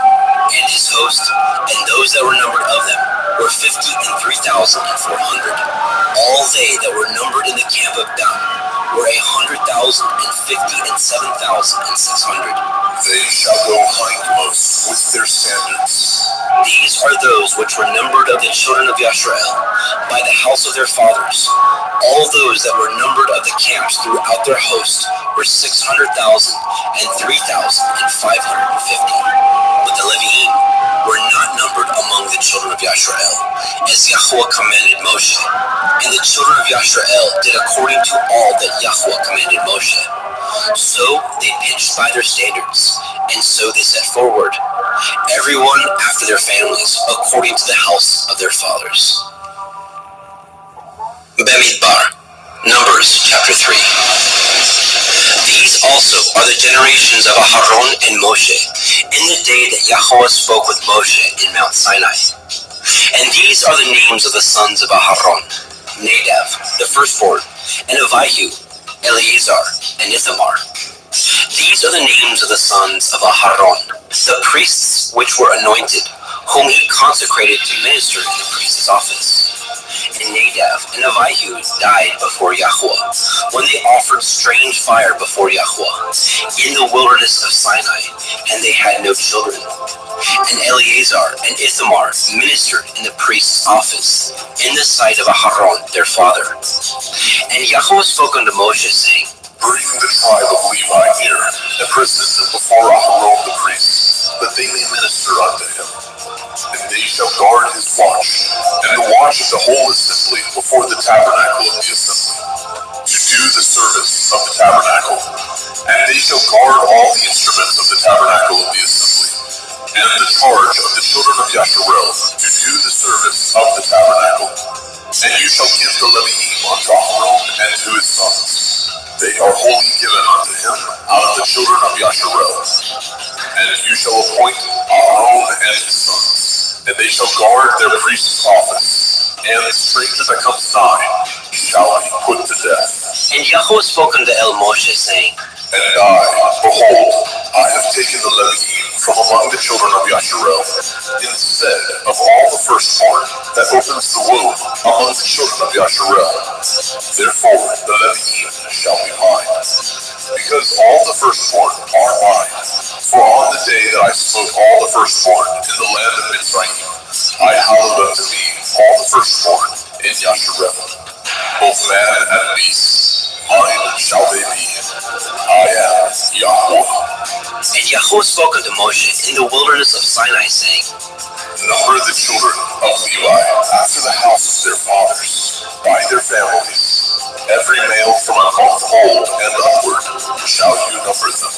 And his host, and those that were numbered of them, were 53,400. All they that were numbered in the camp of Dan were 100,050 and 7,600. They shall go hindmost with their standards. These are those which were numbered of the children of Yashrael by the house of their fathers. All those that were numbered of the camps throughout their host were 600,000 and 3,550. But the Leviim were not numbered among the children of Yashrael, as Yahweh commanded Moshe. And the children of Yashrael did according to all that Yahweh commanded Moshe. So they pitched by their standards, and so they set forward, everyone after their families, according to the house of their fathers. Bamidbar, Numbers chapter 3. These also are the generations of Aharon and Moshe, in the day that Yahweh spoke with Moshe in Mount Sinai. And these are the names of the sons of Aharon: Nadav, the firstborn, and Avihu, Eleazar, and Ithamar. These are the names of the sons of Aharon, the priests which were anointed, whom he consecrated to minister in the priest's office. And Nadav and Avihu died before Yahweh, when they offered strange fire before Yahweh in the wilderness of Sinai, and they had no children. And Eleazar and Ithamar ministered in the priest's office, in the sight of Aharon their father. And Yahweh spoke unto Moshe, saying, Bring the tribe of Levi near, and present them before Aharon the priest, that they may minister unto him. And they shall guard his watch, and the watch of the whole assembly before the tabernacle of the assembly, to do the service of the tabernacle. And they shall guard all the instruments of the tabernacle of the assembly, and the charge of the children of Yasharel to do the service of the tabernacle. And you shall give the Leviim unto Aharon and to his sons. They are wholly given unto him out of the children of Yasharel. And you shall appoint Aharon and his sons, and they shall guard their priest's office, and the stranger that comes nigh shall be put to death. And Yahweh spoke unto Moshe, saying, And I, behold, I have taken the Leviim from among the children of Yasharel, instead of all the firstborn that opens the womb among the children of Yasharel. Therefore the Leviim shall be mine, because all the firstborn are mine. For on the day that I smote all the firstborn in the land of Mitzrayim, I hallowed unto me all the firstborn in Yasharel, both man and beast. Mine shall they be. I am Yahweh. And Yahweh spoke unto Moshe in the wilderness of Sinai, saying, Number the children of Levi after the house of their fathers, by their families. Every male from a month old and upward shall you number them.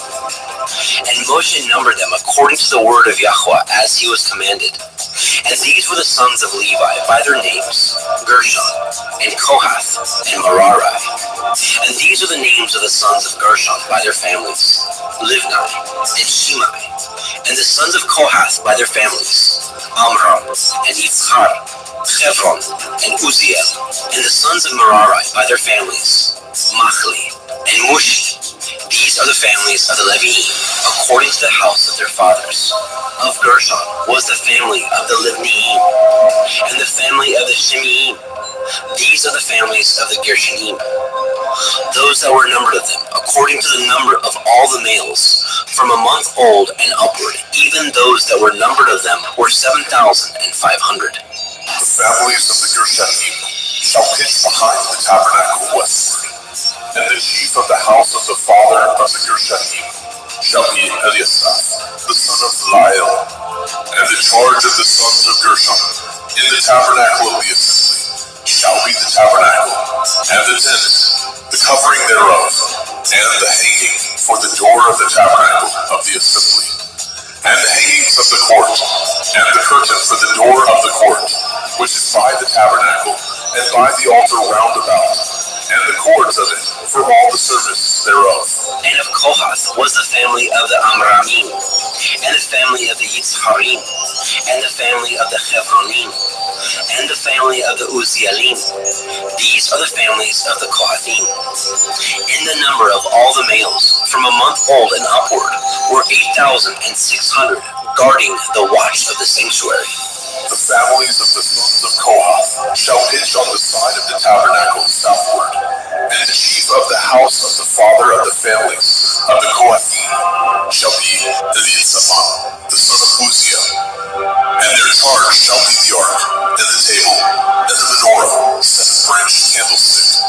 And Moshe numbered them according to the word of Yahweh, as he was commanded. And these were the sons of Levi by their names, Gershon, and Kohath, and Merari. And these are the names of the sons of Gershon by their families, Livni, and Shimei. And the sons of Kohath by their families, Amram, and Yitzchar, Hebron, and Uziel. And the sons of Merari by their families, Machli, and Mushi. These are the families of the Leviim, according to the house of their fathers. Of Gershon was the family of the Livniim, and the family of the Shimeim. These are the families of the Gershonim. Those that were numbered of them, according to the number of all the males, from a month old and upward, even those that were numbered of them were 7,500. The families of the Gershonim shall pitch behind the tabernacle westward. And the chief of the house of the father of the Gershonim shall be Eliasaph, the son of Lael. And the charge of the sons of Gershon in the tabernacle of the assembly shall be the tabernacle, and the tent, the covering thereof, and the hanging for the door of the tabernacle of the assembly, and the hangings of the court, and the curtain for the door of the court, which is by the tabernacle, and by the altar round about, and the cords of it for all the service thereof. And of Kohath was the family of the Amramim, and the family of the Yitzharim, and the family of the Hebronim, and the family of the Uzielim. These are the families of the Kohathim. In the number of all the males, from a month old and upward, were 8,600, guarding the watch of the sanctuary. The families of the sons of Kohath shall pitch on the side of the tabernacle southward, and the chief of the house of the father of the families of the Kohathim shall be Eliasaph, the son of Uziel. And their charge shall be the ark, and the table, and the menorah, 7-branched candlestick,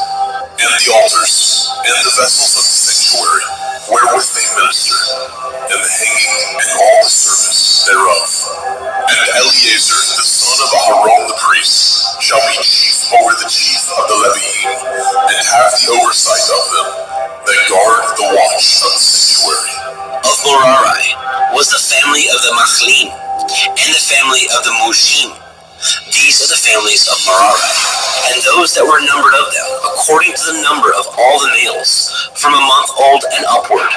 and the altars, and the vessels of the sanctuary, wherewith they minister, and the hanging, and all the service thereof. And Eleazar, the son of Aharon the priest, shall be chief over the chief of the Leviim, and have the oversight of them, that guard the watch of the sanctuary. Of Merari was the family of the Machlim, and the family of the Mushim. These are the families of Merari, and those that were numbered of them, according to the number of all the males, from a month old and upward,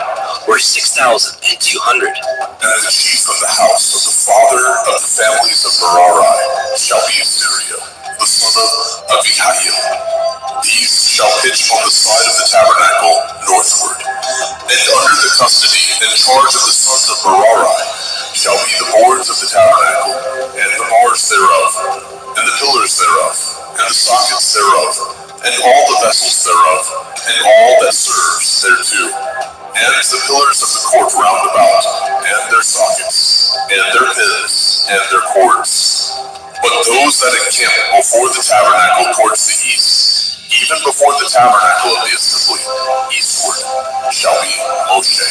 were 6,200. And the chief of the house of the father of the families of Merari shall be Assyria, the son of Abihail. These shall pitch on the side of the tabernacle northward, and under the custody and charge of the sons of Merari shall be the boards of the tabernacle, and the bars thereof, and the pillars thereof, and the sockets thereof, and all the vessels thereof, and all that serves thereto, and the pillars of the court round about, and their sockets, and their pins, and their cords. But those that encamp before the tabernacle towards the east, even before the tabernacle of the assembly, eastward, shall be Moshe,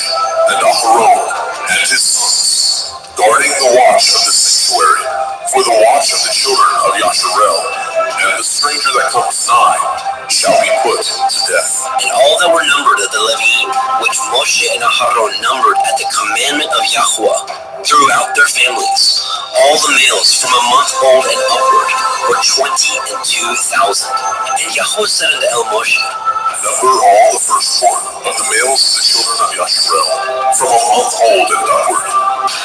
and Aharon, and his sons, guarding the watch of the sanctuary, for the watch of the children of Yasharel, and the stranger that comes nigh shall be put to death. And all that were numbered of the Leviim, which Moshe and Aharon numbered at the commandment of Yahweh, throughout their families, all the males from a month old and upward were 22,000. And Yahweh said unto El Moshe, Number all the firstborn of the males of the children of Yasharel, from a month old and upward,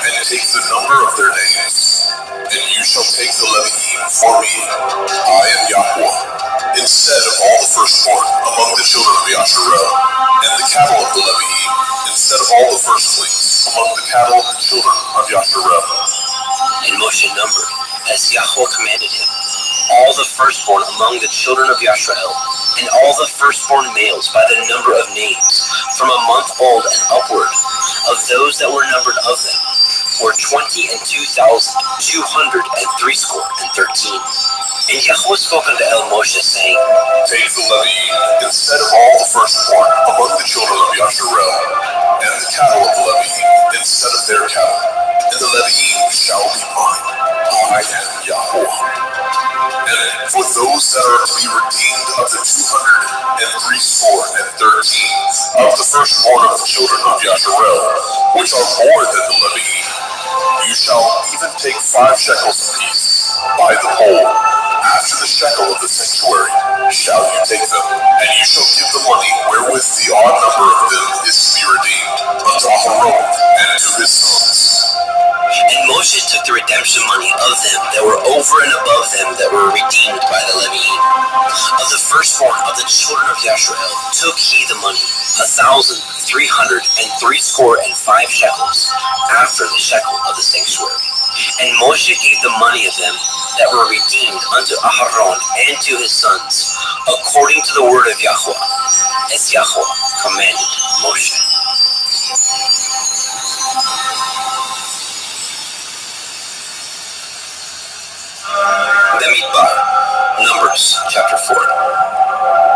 and take the number of their names. And you shall take the Leviim for me. I am Yahweh, instead of all the firstborn among the children of Yasharel, and the cattle of the Leviim, instead of all the firstlings among the cattle of the children of Yasharel. and Moshe numbered, as Yahweh commanded him, all the firstborn among the children of Yasharel, and all the firstborn males by the number of names, from a month old and upward, of those that were numbered of them, were 22,213. And Yahweh spoke unto El Moshe, saying, Take the Leviim instead of all the firstborn among the children of Yasharel, and the cattle of the Leviim instead of their cattle, and the Leviim shall be mine. I am Yahweh. And for those that are to be redeemed of the 213 of the firstborn of the children of Yasharel, which are more than the Leviim, you shall even take 5 shekels apiece by the pole. After the shekel of the sanctuary shall you take them, and you shall give the money wherewith the odd number of them is to be redeemed unto Aharon and to his sons. And Moshe took the redemption money of them that were over and above them that were redeemed by the Leviim. Of the firstborn of the children of Yasharel took he the money, 1,365 shekels, after the shekel of the sanctuary. And Moshe gave the money of them that were redeemed unto Aharon and to his sons, according to the word of Yahweh, as Yahweh commanded Moshe. Bamidbar, Numbers, chapter 4.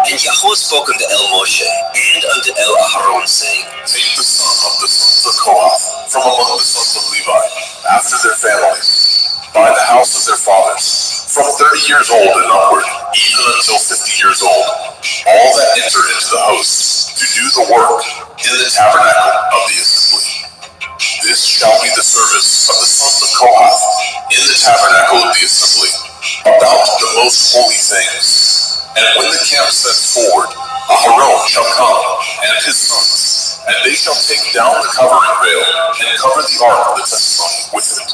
And Yahweh spoke unto El Moshe and unto El Aharon, saying, Take the son of the sons of Kohath from among the sons of Levi, after their families, by the house of their fathers, from 30 years old and upward, even until 50 years old, all that enter into the hosts to do the work in the tabernacle of the assembly. This shall be the service of the sons of Kohath in the tabernacle of the assembly, about the most holy things. And when the camp sets forward, Aharon shall come, and his sons, and they shall take down the covering veil, and cover the ark of the testimony with it,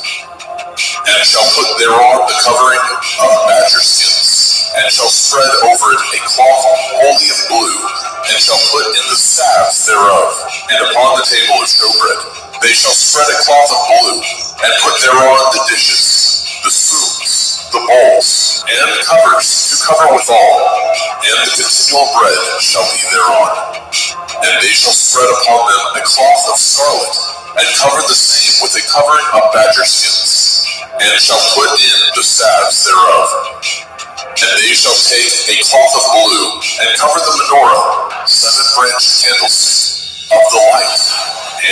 and shall put thereon the covering of badger skins, and shall spread over it a cloth wholly of blue, and shall put in the staves thereof, and upon the table of showbread they shall spread a cloth of blue, and put thereon the dishes, the spoons, the bowls, and the covers to cover withal, and the continual bread shall be thereon. And they shall spread upon them a cloth of scarlet, and cover the same with a covering of badger skins. and shall put in the staves thereof. And they shall take a cloth of blue, and cover the menorah, 7-branched candlestick, of the light,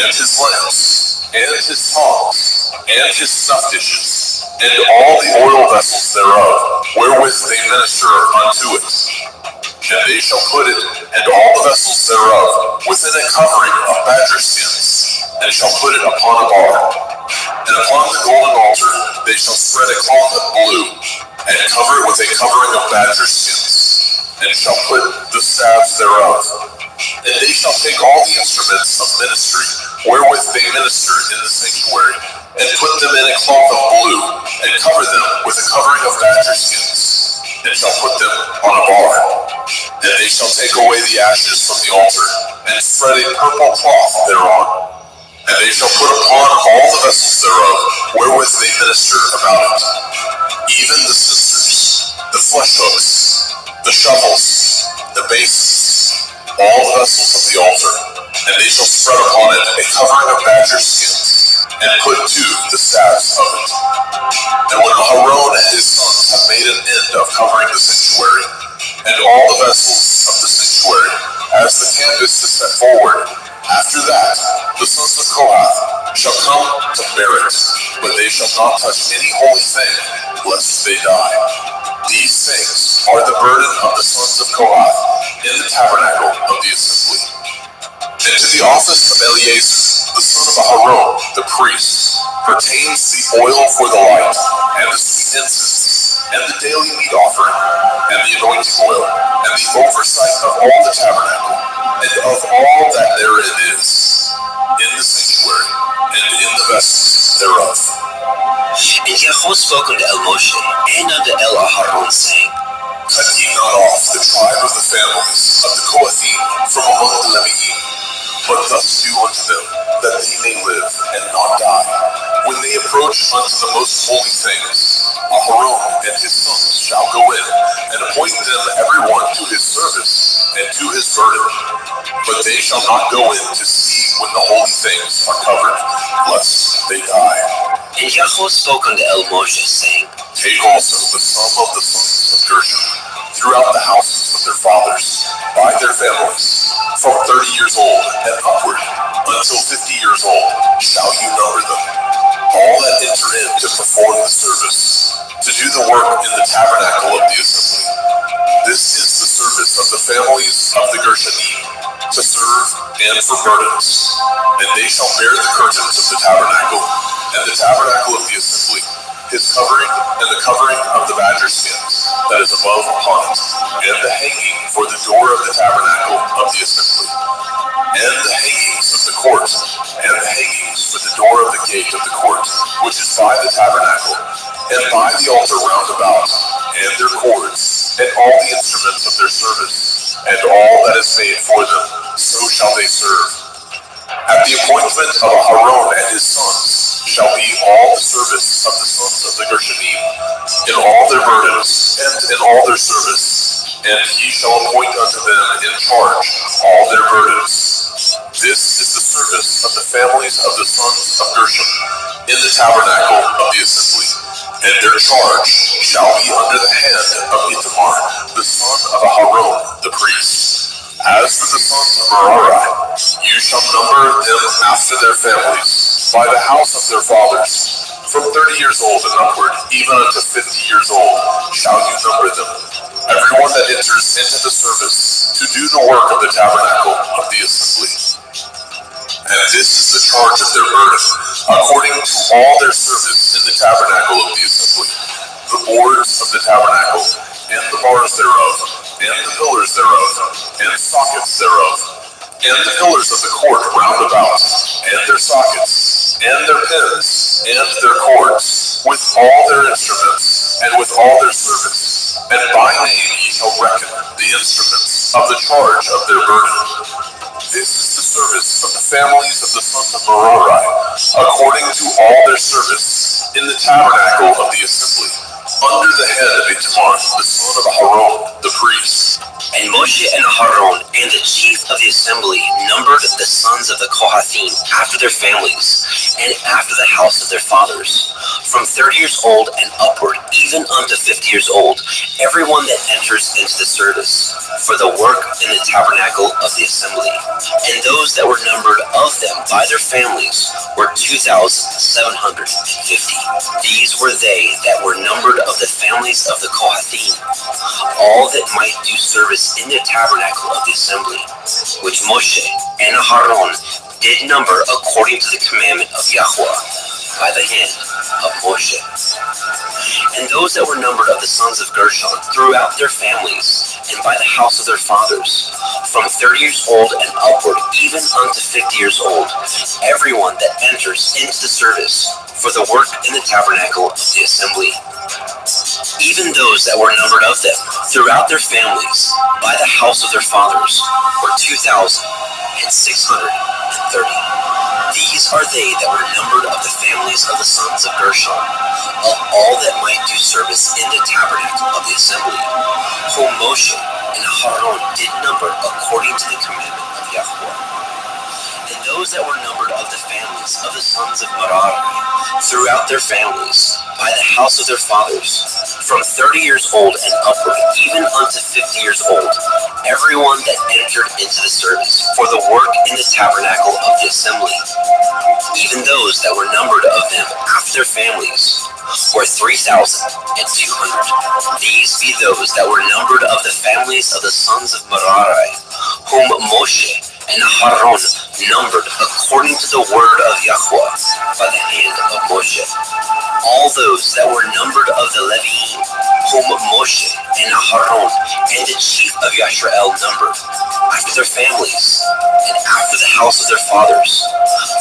and his lamps, and his tongs, and his snuff dishes, and all the oil vessels thereof, wherewith they minister unto it. And they shall put it, and all the vessels thereof, within a covering of badger skins, and shall put it upon a bar. And upon the golden altar they shall spread a cloth of blue, and cover it with a covering of badger skins, and shall put the staves thereof. And they shall take all the instruments of ministry, wherewith they ministered in the sanctuary, and put them in a cloth of blue, and cover them with a covering of badger skins, and shall put them on a bar. And they shall take away the ashes from the altar, and spread a purple cloth thereon. And they shall put upon all the vessels thereof, wherewith they minister about it, even the cisters, the flesh hooks, the shovels, the basins, all the vessels of the altar. And they shall spread upon it a covering of badger skins, and put to the staves of it. And when Aaron and his sons have made an end of covering the sanctuary, and all the vessels of the sanctuary, as the canvas is set forward, after that the sons of Kohath shall come to bear it, but they shall not touch any holy thing, lest they die. These things are the burden of the sons of Kohath in the tabernacle of the assembly. And to the office of Eleazar, the son of Aaron, the priest, pertains the oil for the light, and the sweet incense, and the daily meat offering, and the anointing oil, and the oversight of all the tabernacle, and of all that therein is, in the sanctuary, and in the vessels thereof. And Yahweh spoke unto El Moshe, and unto El Aharon, saying, Cut ye not off the tribe of the families of the Kohathim from among the Leviim, but thus do unto them, that they may live and not die. When they approach unto the most holy things, Aaron and his sons shall go in, and appoint them every one to his service and to his burden. But they shall not go in to see when the holy things are covered, lest they die. And Yahweh spoke unto El Moshe, saying, Take also the sum of the sons of Gershon throughout the houses of their fathers, by their families, from 30 years old and upward, until 50 years old, shall you number them. All that enter in to perform the service, to do the work in the tabernacle of the assembly. This is the service of the families of the Gershonim, to serve and for burdens. And they shall bear the curtains of the tabernacle, and the tabernacle of the assembly, his covering, and the covering of the badger skins that is above upon it, and the hanging for the door of the tabernacle of the assembly, and the hangings of the court, and the hangings for the door of the gate of the court, which is by the tabernacle, and by the altar round about, and their cords, and all the instruments of their service, and all that is made for them, so shall they serve. At the appointment of Aaron and his sons shall be all the service of the sons of the Gershonim, in all their burdens, and in all their service, and he shall appoint unto them in charge all their burdens. This is the service of the families of the sons of Gershon, in the tabernacle of the assembly, and their charge shall be under the hand of Ithamar, the son of Aaron, the priest. As for the sons of Merari, you shall number them after their families, by the house of their fathers. From 30 years old and upward, even unto 50 years old, shall you number them. Everyone that enters into the service, to do the work of the tabernacle of the assembly. And this is the charge of their burden, according to all their service in the tabernacle of the assembly. The boards of the tabernacle, and the bars thereof, and the pillars thereof, and sockets thereof, and the pillars of the court round about, and their sockets, and their pins, and their cords, with all their instruments, and with all their service. And by name ye shall reckon the instruments of the charge of their burden. This is the service of the families of the sons of Merari, according to all their service in the tabernacle of the assembly, under the head of Ithamar, the son of Aaron, the priest. And Moshe and Aaron and the chief of the assembly numbered the sons of the Kohathim after their families, and after the house of their fathers, from 30 years old and upward, even unto 50 years old, everyone that enters into the service for the work in the tabernacle of the assembly. And those that were numbered of them by their families were 2,750. These were they that were numbered of the families of the Kohathim, all that might do service in the tabernacle of the assembly, which Moshe and Aaron did number according to the commandment of Yahweh by the hand of Moshe. And those that were numbered of the sons of Gershon throughout their families and by the house of their fathers, from 30 years old and upward, even unto 50 years old, everyone that enters into the service for the work in the tabernacle of the assembly. Even those that were numbered of them throughout their families by the house of their fathers were 2,630. These are they that were numbered of the families of the sons of Gershon, of all that might do service in the tabernacle of the assembly, whom Moshe and Aaron did number according to the commandment of Yahweh. And those that were numbered of the families of the sons of Merari, throughout their families, by the house of their fathers, from 30 years old and upward, even unto 50 years old, everyone that entered into the service for the work in the tabernacle of the assembly. Even those that were numbered of them after their families were 3,200. These be those that were numbered of the families of the sons of Merari, whom Moshe and Aaron numbered according to the word of Yahweh by the hand of Moshe. All those that were numbered of the Leviim, whom Moshe and Aaron and the chief of Yisrael numbered, after their families and after the house of their fathers,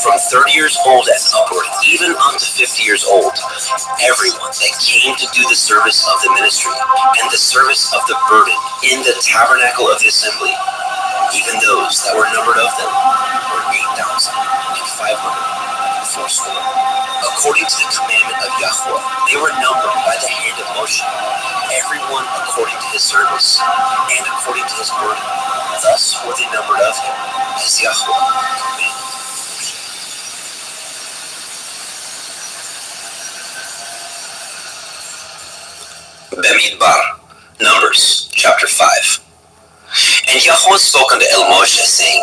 from 30 years old and upward, even unto 50 years old, everyone that came to do the service of the ministry and the service of the burden in the tabernacle of the assembly, even those that were numbered of them were 8,500. According to the commandment of Yahweh, they were numbered by the hand of Moshe, everyone according to his service and according to his burden. Thus were they numbered of him, as Yahweh commanded. Bemidbar, Numbers, chapter 5. And Yahweh spoke unto Moshe, saying,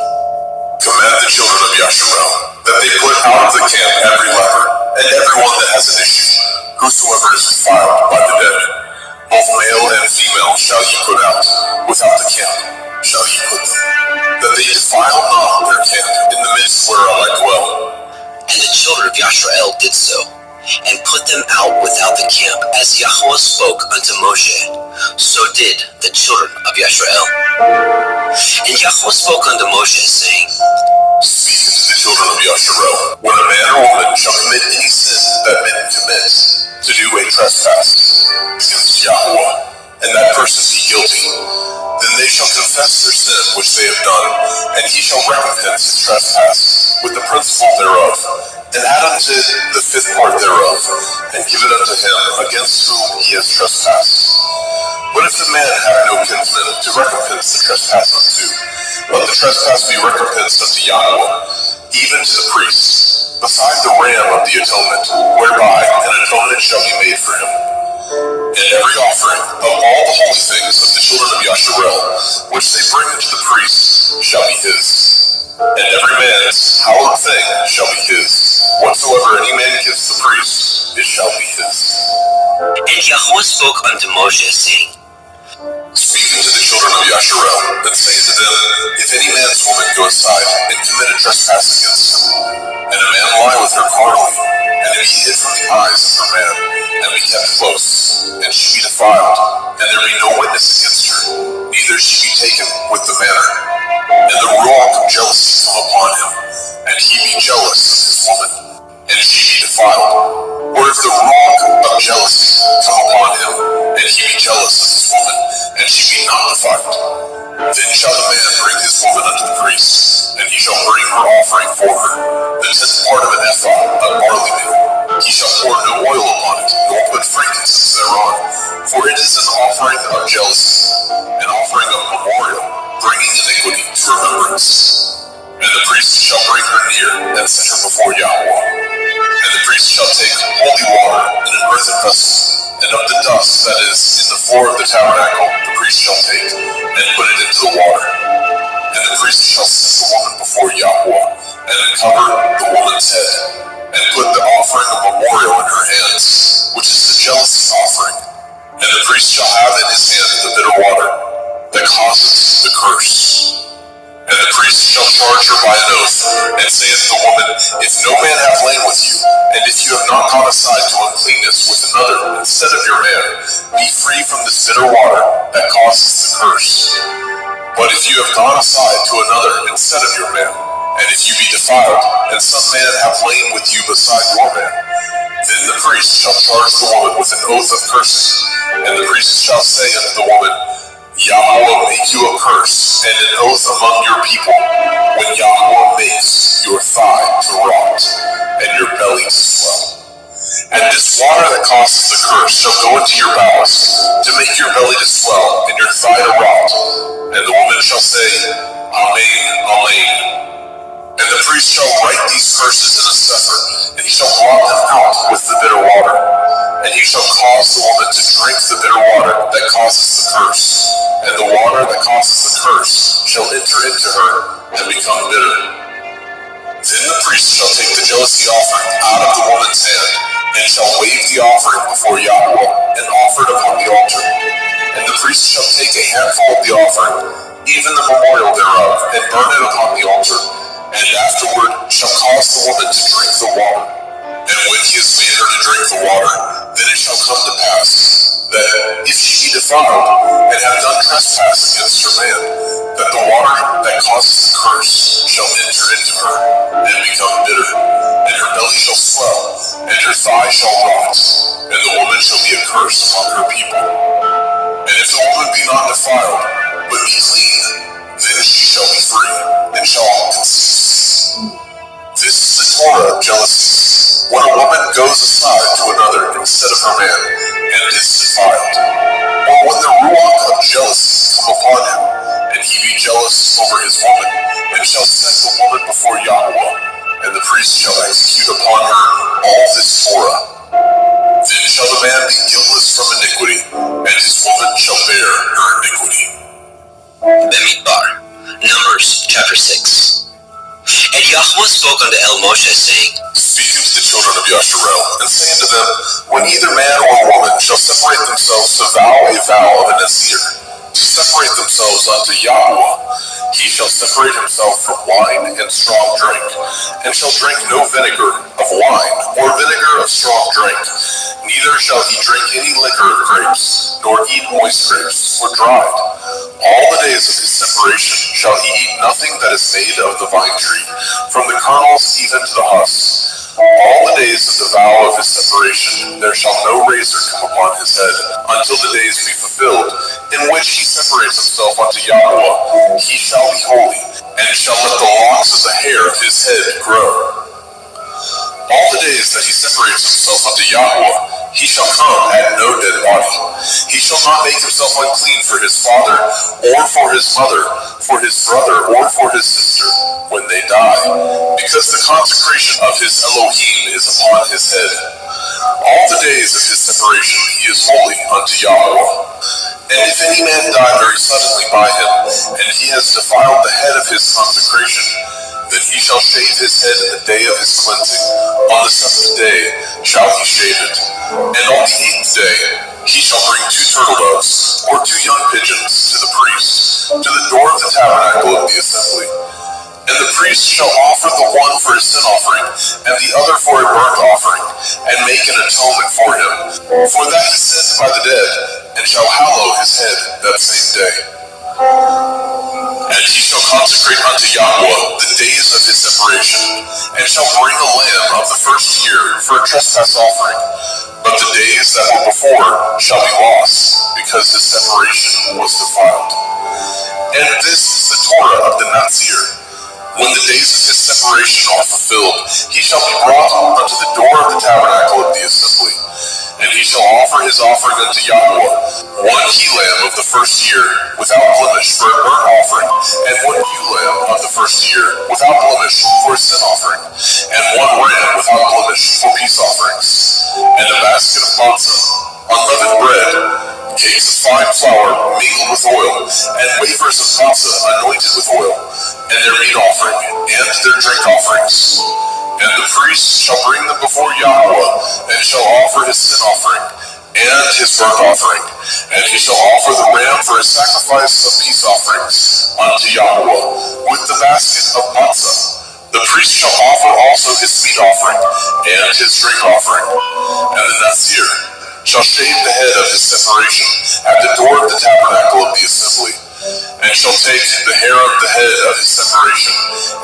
Command the children of Yasharel that they put out of the camp every leper, and everyone that has an issue, whosoever is defiled by the dead. Both male and female shall ye put out, without the camp shall ye put them, that they defile not their camp in the midst whereof I dwell. And the children of Yasharel did so, and put them out without the camp, as Yahweh spoke unto Moshe. So did the children of Yasharel. And Yahweh spoke unto Moshe, saying, Speak unto the children of Yasharel, when a man or woman shall commit any sin that men commit, to do a trespass against Yahweh, and that person be guilty, then they shall confess their sin which they have done, and he shall recompense his trespass with the principal thereof, and add unto it the fifth part thereof, and give it unto him against whom he has trespassed. But if the man have no kinsman to recompense the trespass unto, let the trespass be recompensed unto Yahweh, even to the priest, beside the ram of the atonement, whereby an atonement shall be made for him. And every offering of all the holy things of the children of Yasharel, which they bring unto the priest, shall be his. And every man's hallowed thing shall be his. Whatsoever any man gives the priest, it shall be his. And Yahweh spoke unto Moshe, saying, Speak unto the children of Yasharel, and say to them, if any man's woman go aside and commit a trespass against him, and a man lie with her carnally, and it be hid from the eyes of her man, and be kept close, and she be defiled, and there be no witness against her, neither she be taken with the manner, and the ruach of jealousy come upon him, and he be jealous of his woman, and she be defiled. Or if the ruach of jealousy come upon him, and he be jealous of his woman, and she be not defiled, then shall the man bring his woman unto the priest, and he shall bring her offering for her, the 10th part of an ephah of barley meal. He shall pour no oil upon it, nor put frankincense thereon, for it is an offering of jealousy, an offering of memorial, bringing iniquity to remembrance. And the priest shall bring her near, and set her before Yahweh. And the priest shall take holy water in an earthen vessel, and of the dust that is in the floor of the tabernacle the priest shall take, and put it into the water. And the priest shall set the woman before Yahweh, and uncover the woman's head, and put the offering of memorial in her hands, which is the jealousy offering. And the priest shall have in his hand the bitter water that causes the curse. And the priest shall charge her by an oath, and say unto the woman, If no man hath lain with you, and if you have not gone aside to uncleanness with another instead of your man, be free from this bitter water that causes the curse. But if you have gone aside to another instead of your man, and if you be defiled, and some man hath lain with you beside your man, then the priest shall charge the woman with an oath of cursing, and the priest shall say unto the woman, Yahweh will make you a curse and an oath among your people, when Yahweh makes your thigh to rot, and your belly to swell. And this water that causes the curse shall go into your bowels, to make your belly to swell, and your thigh to rot. And the woman shall say, Amen, Amen. And the priest shall write these curses in a sefer, and he shall blot them out with the bitter water. And he shall cause the woman to drink the bitter water that causes the curse, and the water that causes the curse shall enter into her and become bitter. Then the priest shall take the jealousy offering out of the woman's hand, and shall wave the offering before Yahweh, and offer it upon the altar. And the priest shall take a handful of the offering, even the memorial thereof, and burn it upon the altar, and afterward shall cause the woman to drink the water. And when he has made her to drink the water, then it shall come to pass, that if she be defiled, and have done trespass against her man, that the water that causes the curse shall enter into her, and become bitter, and her belly shall swell, and her thigh shall rot, and the woman shall be a curse among her people. And if the woman be not defiled, but be clean, then she shall be free, and shall conceive. This is the Torah of jealousy, when a woman goes aside to another instead of her man, and is defiled. Or when the ruach of jealousy come upon him, and he be jealous over his woman, and shall set the woman before Yahweh, and the priest shall execute upon her all this Torah. Then shall the man be guiltless from iniquity, and his woman shall bear her iniquity. Bemidbar, Numbers chapter 6. And Yahweh spoke unto El Moshe, saying, Speak unto the children of Yasharel, and say unto them, When either man or woman shall separate themselves to vow a vow of a Nazir, to separate themselves unto Yahweh, he shall separate himself from wine and strong drink, and shall drink no vinegar of wine, or vinegar of strong drink, neither shall he drink any liquor of grapes, nor eat moist grapes, or dried. All the days of his separation shall he eat nothing that is made of the vine tree, from the kernels even to the husks. All the days of the vow of his separation there shall no razor come upon his head, until the days be fulfilled, in which he separates himself unto Yahweh. He shall be holy, and shall let the locks of the hair of his head grow. All the days that he separates himself unto Yahweh, he shall come at no dead body. He shall not make himself unclean for his father, or for his mother, for his brother, or for his sister, when they die, because the consecration of his Elohim is upon his head. All the days of his separation he is holy unto Yahweh. And if any man die very suddenly by him, and he has defiled the head of his consecration, then he shall shave his head in the day of his cleansing. On the 7th day shall he shave it. And on the 8th day he shall bring 2 turtle doves, or 2 young pigeons, to the priest, to the door of the tabernacle of the assembly. And the priest shall offer the one for a sin offering, and the other for a burnt offering, and make an atonement for him. For that he sinned by the dead, and shall hallow his head that same day. And he shall consecrate unto Yahweh the days of his separation, and shall bring a lamb of the first year for a trespass offering. But the days that were before shall be lost, because his separation was defiled. And this is the Torah of the Nazir. When the days of his separation are fulfilled, he shall be brought unto the door of the tabernacle of the assembly. And he shall offer his offering unto Yahweh, one he-lamb of the first year, without blemish, for a burnt offering, and one ewe-lamb of the first year, without blemish, for a sin offering, and one ram without blemish, for peace offerings, and a basket of matzah, unleavened bread, cakes of fine flour mingled with oil, and wafers of matzah anointed with oil, and their meat offering, and their drink offerings. And the priest shall bring them before Yahweh, and shall offer his sin offering, and his burnt offering. And he shall offer the ram for a sacrifice of peace offerings unto Yahweh, with the basket of matzah. The priest shall offer also his meat offering, and his drink offering. And the Nazir shall shave the head of his separation at the door of the tabernacle of the assembly, and shall take the hair of the head of his separation,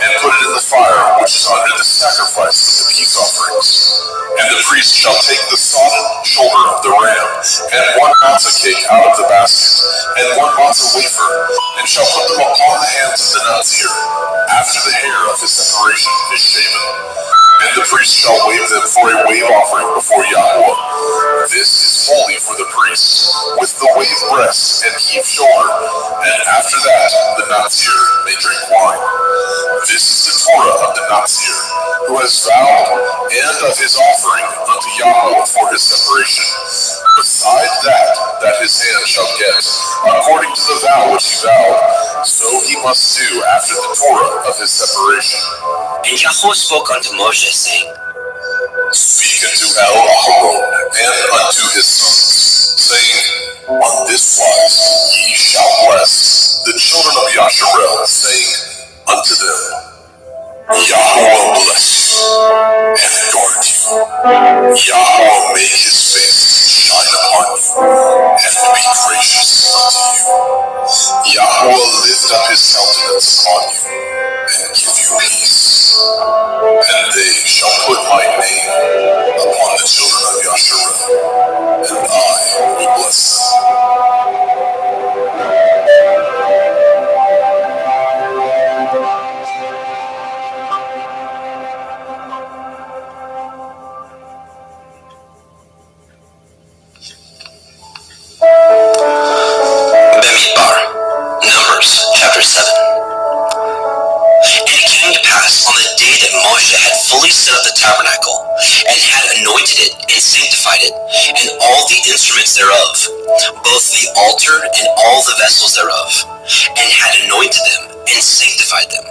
and put it in the fire which is under the sacrifice of the peace offerings. And the priest shall take the sodden shoulder of the ram, and one matzah cake out of the basket, and one matzah wafer, and shall put them upon the hands of the Nazir, after the hair of his separation is shaven. And the priest shall wave them for a wave offering before Yahweh. This is holy for the priest, with the wave breast and heave shoulder, and after that the Nazir may drink wine. This is the Torah of the Nazir, who has vowed, and of his offering unto Yahweh for his separation, beside that his hand shall get, according to the vow which he vowed, so he must do after the Torah of his separation. And Yahweh spoke unto Moshe, saying, Speak unto Aaron and unto his sons, saying, On this wise ye shall bless the children of Yasharel, saying unto them, Yahweh bless you and guard you. Yahweh make his face shine upon you and be gracious unto you. Yahweh lift up his countenance upon you and give you peace. And they shall put my name upon the children of Yasharel, and I will bless them. Bemidbar, Numbers, chapter 7. And it came to pass on the day that Moshe had fully set up the tabernacle, and had anointed it and sanctified it, and all the instruments thereof, both the altar and all the vessels thereof, and had anointed them and sanctified them,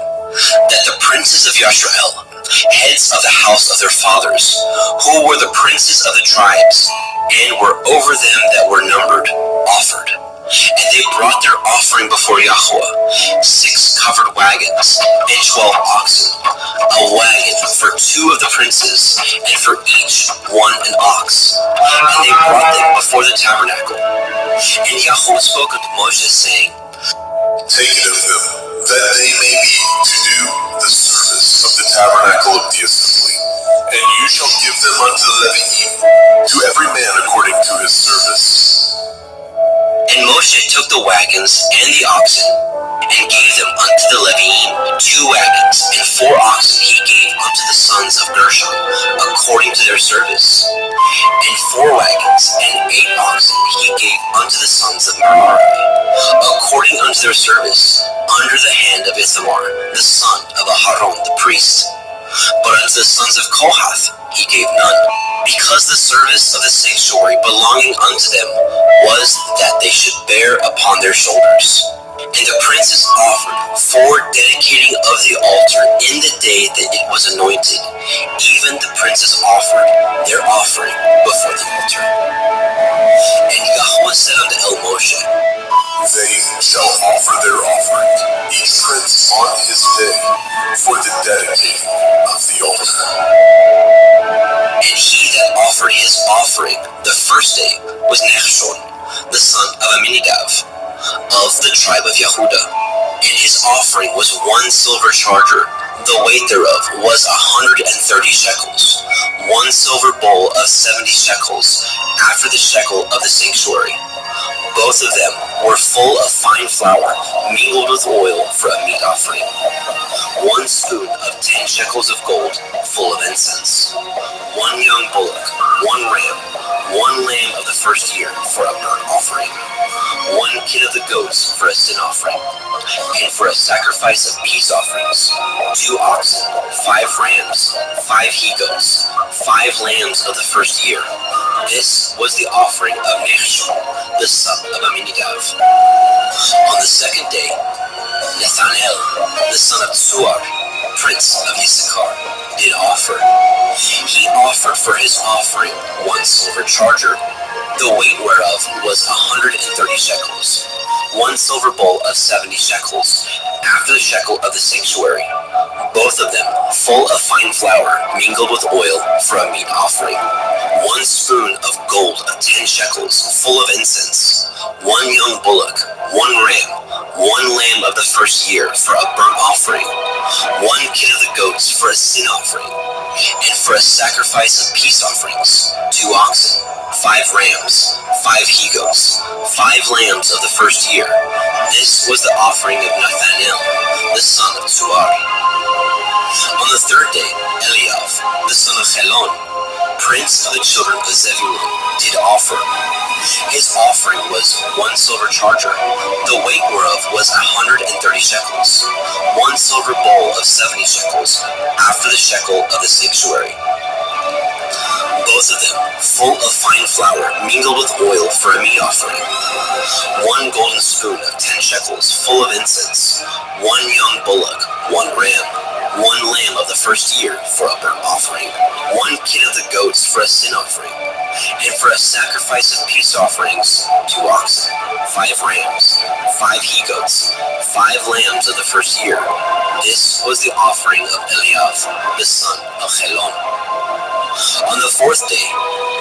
that the princes of Yasharel, heads of the house of their fathers, who were the princes of the tribes, and were over them that were numbered, offered. And they brought their offering before Yahweh, 6 covered wagons, and 12 oxen, a wagon for 2 of the princes, and for each one an ox. And they brought them before the tabernacle. And Yahweh spoke unto Moshe, saying, Take it of them, that they may be to do the service of the tabernacle of the assembly, and you shall give them unto the Leviim, to every man according to his service. And Moshe took the wagons and the oxen, and gave them unto the Leviim 2 wagons, and 4 oxen he gave unto the sons of Gershon, according to their service. And 4 wagons and 8 oxen he gave unto the sons of Merari, according unto their service, under the hand of Ithamar, the son of Aharon the priest. But unto the sons of Kohath he gave none, because the service of the sanctuary belonging unto them was that they should bear upon their shoulders. And the princes offered for dedicating of the altar in the day that it was anointed. Even the princes offered their offering before the altar. And Yahweh said unto El Moshe, They shall offer their offering, each prince on his day, for the dedicating of the altar. And he that offered his offering the first day was Nachshon, the son of Amminadab, of the tribe of Yehuda. And his offering was 1 silver charger, the weight thereof was 130 shekels, 1 silver bowl of 70 shekels, after the shekel of the sanctuary. Both of them were full of fine flour, mingled with oil for a meat offering. 1 spoon of 10 shekels of gold, full of incense. 1 young bullock, 1 ram, 1 first year for a burnt offering, 1 kid of the goats for a sin offering, and for a sacrifice of peace offerings, 2 oxen, 5 rams, 5 he-goats, 5 lambs of the first year. This was the offering of Nahshon, the son of Amminadab. On the second day, Nathanael, the son of Tzuar, prince of Issachar, did offer. He offered for his offering 1 silver charger, the weight whereof was 130 shekels, 1 silver bowl of 70 shekels, after the shekel of the sanctuary, both of them full of fine flour mingled with oil for a meat offering, 1 spoon of gold of 10 shekels, full of incense, 1 young bullock, 1 ram, 1 lamb of the first year for a burnt offering, 1 kid of the goats for a sin offering, and for a sacrifice of peace offerings, 2 oxen, 5 rams, 5 he-goats, 5 lambs of the first year. This was the offering of Nathanael, the son of Tzuar. On the third day, Eliav, the son of Helon, prince of the children of Zebulun, did offer. His offering was 1 silver charger, the weight whereof was 130 shekels, 1 silver bowl of 70 shekels, after the shekel of the sanctuary, both of them full of fine flour mingled with oil for a meat offering, 1 golden spoon of 10 shekels, full of incense, 1 young bullock, 1 ram, 1 lamb of the first year for a burnt offering, 1 kid of the goats for a sin offering, and for a sacrifice of peace offerings, 2 oxen, 5 rams, 5 he-goats, 5 lambs of the first year. This was the offering of Eliav, the son of Helon. On the fourth day,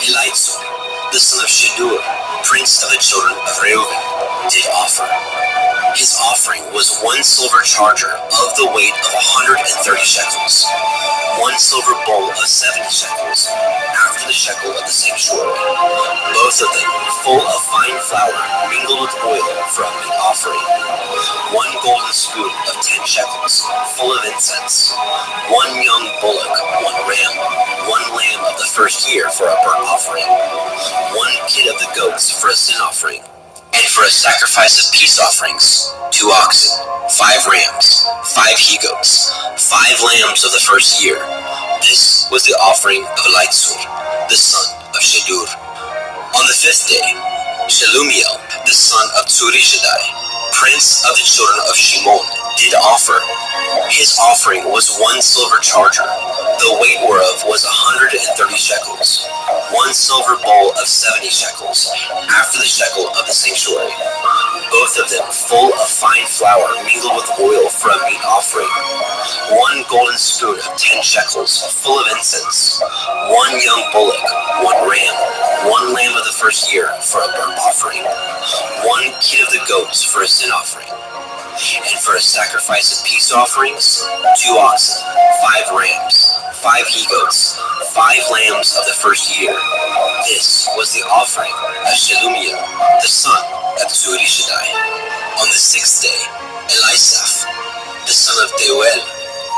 Elitzur, the son of Shedur, prince of the children of Reuben, did offer. His offering was 1 silver charger of the weight of 130 shekels, 1 silver bowl of 70 shekels, after the shekel of the sanctuary, both of them full of fine flour mingled with oil for a meat offering, 1 golden spoon of 10 shekels, full of incense, 1 young bullock, 1 ram, 1 lamb of the first year for a burnt offering, 1 kid of the goats for a sin offering, and for a sacrifice of peace offerings, 2 oxen, 5 rams, 5 he-goats, 5 lambs of the first year. This was the offering of Elitzur, the son of Shedur. On the fifth day, Shelumiel, the son of Tzurishaddai, prince of the children of Shimon, did offer. His offering was 1 silver charger, the weight whereof was 130 shekels, 1 silver bowl of 70 shekels, after the shekel of the sanctuary, both of them full of fine flour mingled with oil for a meat offering, 1 golden spoon of 10 shekels, full of incense, 1 young bullock, 1 ram, 1 lamb of the first year for a burnt offering, 1 kid of the goats for a sin offering, and for a sacrifice of peace offerings, 2 oxen, 5 rams, 5 he-goats, 5 lambs of the first year. This was the offering of Shelumiel, the son of Tzurishaddai. On the sixth day, Elisaph, the son of Deuel,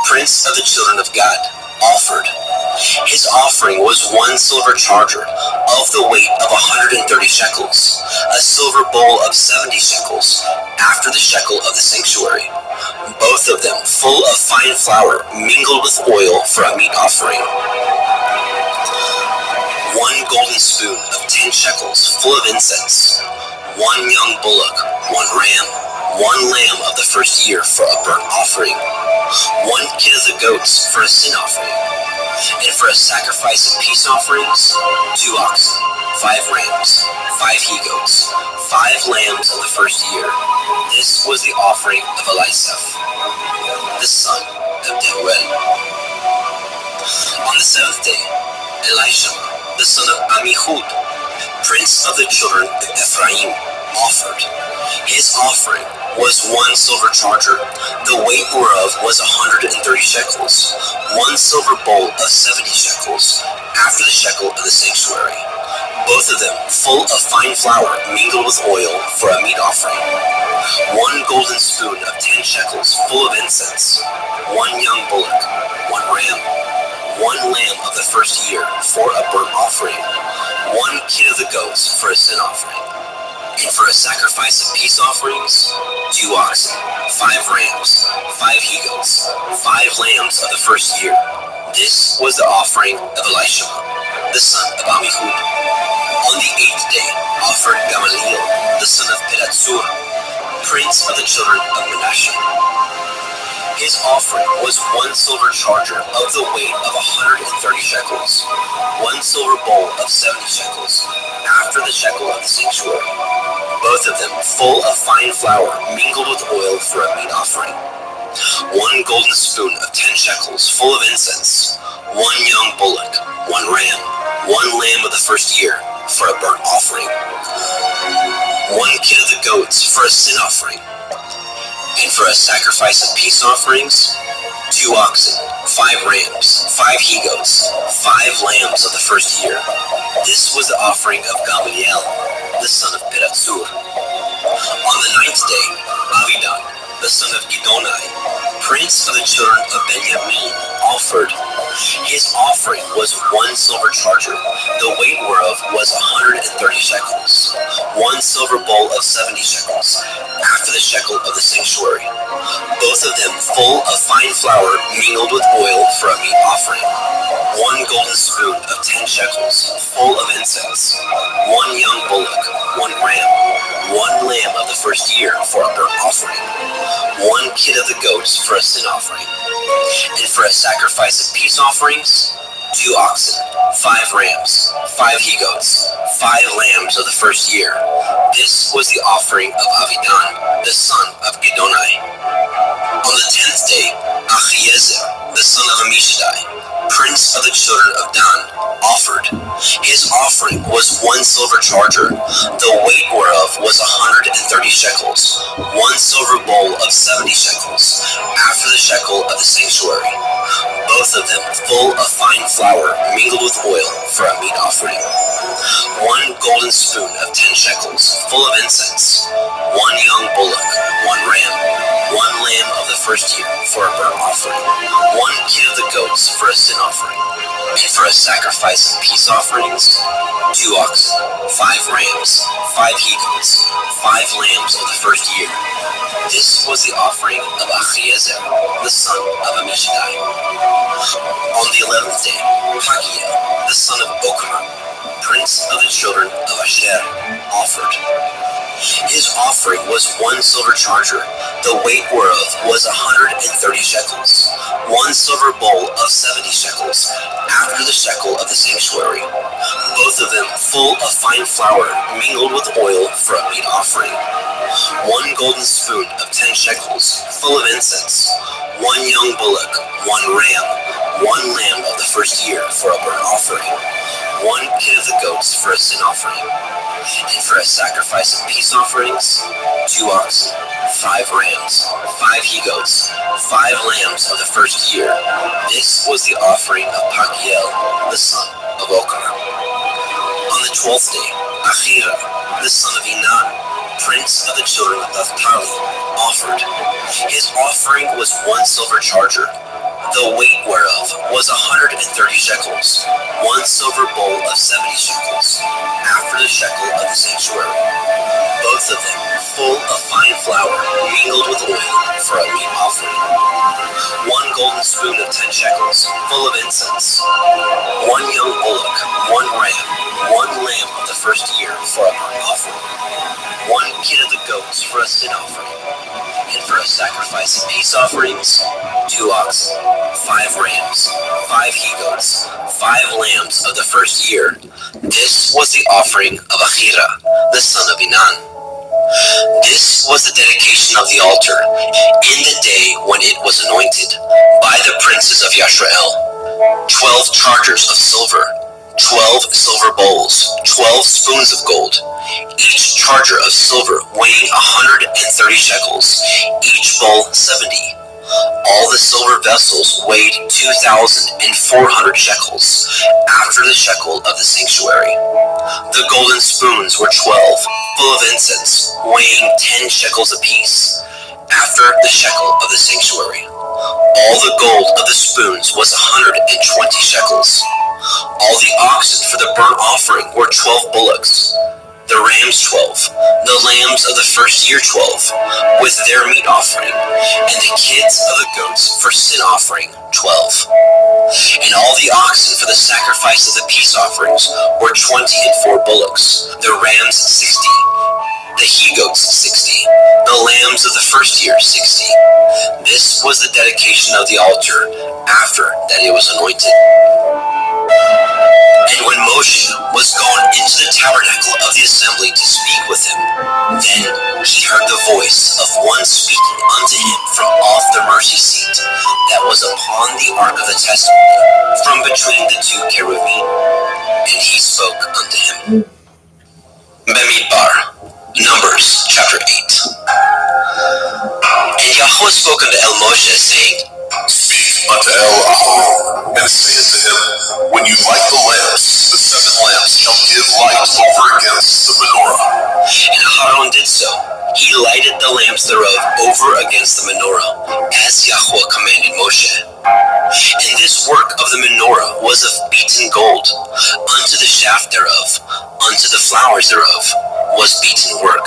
prince of the children of Gad, offered. His offering was 1 silver charger of the weight of 130 shekels, a silver bowl of 70 shekels, after the shekel of the sanctuary, both of them full of fine flour mingled with oil for a meat offering, 1 golden spoon of 10 shekels full of incense, 1 young bullock, 1 ram, 1 lamb of the first year for a burnt offering, 1 kid of the goats for a sin offering, and for a sacrifice of peace offerings, 2 oxen, 5 rams, 5 he-goats, 5 lambs of the first year. This was the offering of Elisaph, the son of Deuel. On the seventh day, Elishama, the son of Ammihud, prince of the children of Ephraim, offered. His offering was 1 silver charger, the weight whereof was 130 shekels, 1 silver bowl of 70 shekels, after the shekel of the sanctuary, both of them full of fine flour mingled with oil for a meat offering, 1 golden spoon of 10 shekels full of incense, 1 young bullock, 1 ram, 1 lamb of the first year for a burnt offering, 1 kid of the goats for a sin offering. And for a sacrifice of peace offerings, 2 oxen, 5 rams, 5 he-goats, 5 lambs of the first year. This was the offering of Elishama, the son of Amihud. On the 8th day offered Gamaliel, the son of Pedatsur, prince of the children of Manasseh. His offering was 1 silver charger of the weight of 130 shekels, 1 silver bowl of 70 shekels, after the shekel of the sanctuary, both of them full of fine flour mingled with oil for a meat offering. 1 golden spoon of 10 shekels full of incense, 1 young bullock, 1 ram, 1 lamb of the first year for a burnt offering, 1 kid of the goats for a sin offering. And for a sacrifice of peace offerings, 2 oxen, 5 rams, 5 he-goats, 5 lambs of the first year. This was the offering of Gamaliel, the son of Pedatsur. On the 9th day, Avidan, the son of Gidonai, prince of the children of Benjamin, offered. His offering was 1 silver charger, the weight whereof was 130 shekels, 1 silver bowl of 70 shekels, after the shekel of the sanctuary, both of them full of fine flour mingled with oil for a meat offering, 1 golden spoon of 10 shekels, full of incense, 1 young bullock, 1 ram, 1 lamb of the first year for a burnt offering, 1 kid of the goats for a sin offering, and for a sacrifice of peace offerings, 2 oxen, 5 rams, 5 he-goats, 5 lambs of the first year. This was the offering of Avidan, the son of Gidonai. On the 10th day, Achiezer, the son of Ammishaddai, prince of the children of Dan, offered. His offering was 1 silver charger, the weight whereof was 130 shekels, 1 silver bowl of 70 shekels, after the shekel of the sanctuary, both of them full of fine flour mingled with oil for a meat offering, 1 golden spoon of 10 shekels, full of incense, 1 young bullock, 1 ram, 1 lamb of the first year for a burnt offering, 1 kid of the goats for a sin offering, and for a sacrifice of peace offerings, 2 oxen, 5 rams, 5 he-goats, 5 lambs of the first year. This was the offering of Achiezer, the son of Ammishaddai. On the 11th day, Pagiel, the son of Okra, prince of the children of Asher, offered. His offering was 1 silver charger, the weight whereof was 130 shekels, 1 silver bowl of 70 shekels, after the shekel of the sanctuary, both of them full of fine flour mingled with oil for a meat offering, 1 golden spoon of 10 shekels, full of incense, 1 young bullock, 1 ram, 1 lamb of the first year for a burnt offering, 1 kid of the goats for a sin offering, and for a sacrifice of peace offerings, 2 oxen, 5 rams, 5 he-goats, 5 lambs of the first year. This was the offering of Pagiel, the son of Okra. On the 12th day, Achira, the son of Enan, prince of the children of Naphtali, offered. His offering was 1 silver charger, the weight whereof was 130 shekels, 1 silver bowl of 70 shekels, after the shekel of the sanctuary, both of them full of fine flour mingled with oil for a meat offering, 1 golden spoon of 10 shekels, full of incense, 1 young bullock, 1 ram, 1 lamb of the first year for a burnt offering, 1 kid of the goats for a sin offering, and for a sacrifice of peace offerings, 2 oxen, 5 rams, 5 he-goats, 5 lambs of the first year. This was the offering of Achira, the son of Enan. This was the dedication of the altar in the day when it was anointed by the princes of Yashrael. 12 chargers of silver, 12 silver bowls, 12 spoons of gold, each charger of silver weighing 130 shekels, each bowl 70. All the silver vessels weighed 2,400 shekels, after the shekel of the sanctuary. The golden spoons were 12, full of incense, weighing 10 shekels apiece, after the shekel of the sanctuary. All the gold of the spoons was 120 shekels. All the oxen for the burnt offering were 12 bullocks, the rams 12, the lambs of the first year 12, with their meat offering, and the kids of the goats for sin offering 12. And all the oxen for the sacrifice of the peace offerings were 24 bullocks, the rams 60, the he-goats 60, the lambs of the first year 60. This was the dedication of the altar after that it was anointed. And when Moshe was gone into the tabernacle of the assembly to speak with him, then he heard the voice of one speaking unto him from off the mercy seat that was upon the ark of the testimony, from between the two cherubim. And he spoke unto him. Bemidbar, Numbers chapter 8. And Yahweh spoke unto El Moshe, saying, Speak unto El and say unto him, when you light the lamps, the 7 lamps shall give light over against the menorah. And Aaron did so. He lighted the lamps thereof over against the menorah, as Yahweh commanded Moshe. And this work of the menorah was of beaten gold. Unto the shaft thereof, unto the flowers thereof, was beaten work,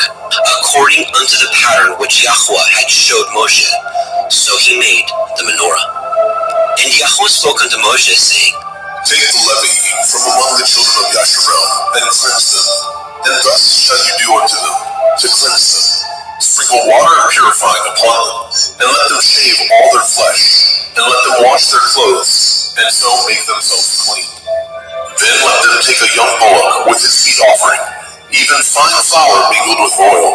according unto the pattern which Yahweh had showed Moshe. So he made the menorah. And Yahweh spoke unto Moshe, saying, Take the Levite from among the children of Yasharel, and cleanse them. And thus shall you do unto them, to cleanse them. Sprinkle water purifying upon them, and let them shave all their flesh, and let them wash their clothes, and so make themselves clean. Then let them take a young bullock with his meat offering, even fine flour mingled with oil,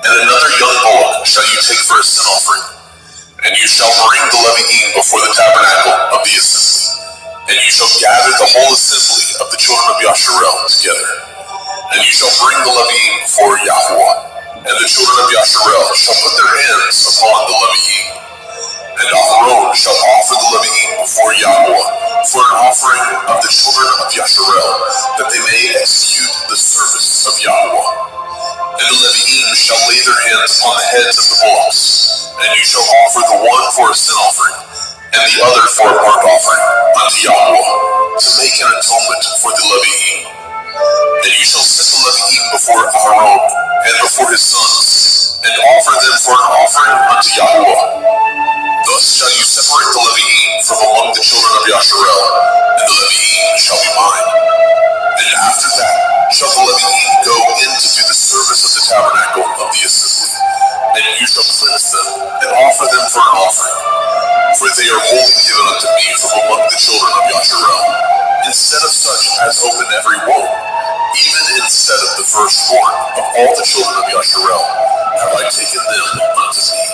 and another young bullock shall you take for a sin offering. And you shall bring the Levi'im before the tabernacle of the assembly, and you shall gather the whole assembly of the children of Yasharel together. And you shall bring the Levi'im before Yahweh, and the children of Yasharel shall put their hands upon the Levi'im. And Aaron shall offer the Levi'im before Yahweh for an offering of the children of Yasharel, that they may execute the service of Yahweh. And the Levi'im shall lay their hands on the heads of the bullocks, and you shall offer the one for a sin offering, and the other for a burnt offering unto Yahweh, to make an atonement for the Levi'im. And you shall set the Levi'im before Aaron and before his sons, and offer them for an offering unto Yahweh. Thus shall you separate the Levi'im from among the children of Yasharel, and the Levi'im shall be mine. And after that shall the Levi'im go in to do the service of the tabernacle of the assembly, and you shall cleanse them, and offer them for an offering. For they are wholly given unto me from among the children of Yasharel. Instead of such as open every womb, even instead of the firstborn of all the children of Yasharel, have I taken them unto me.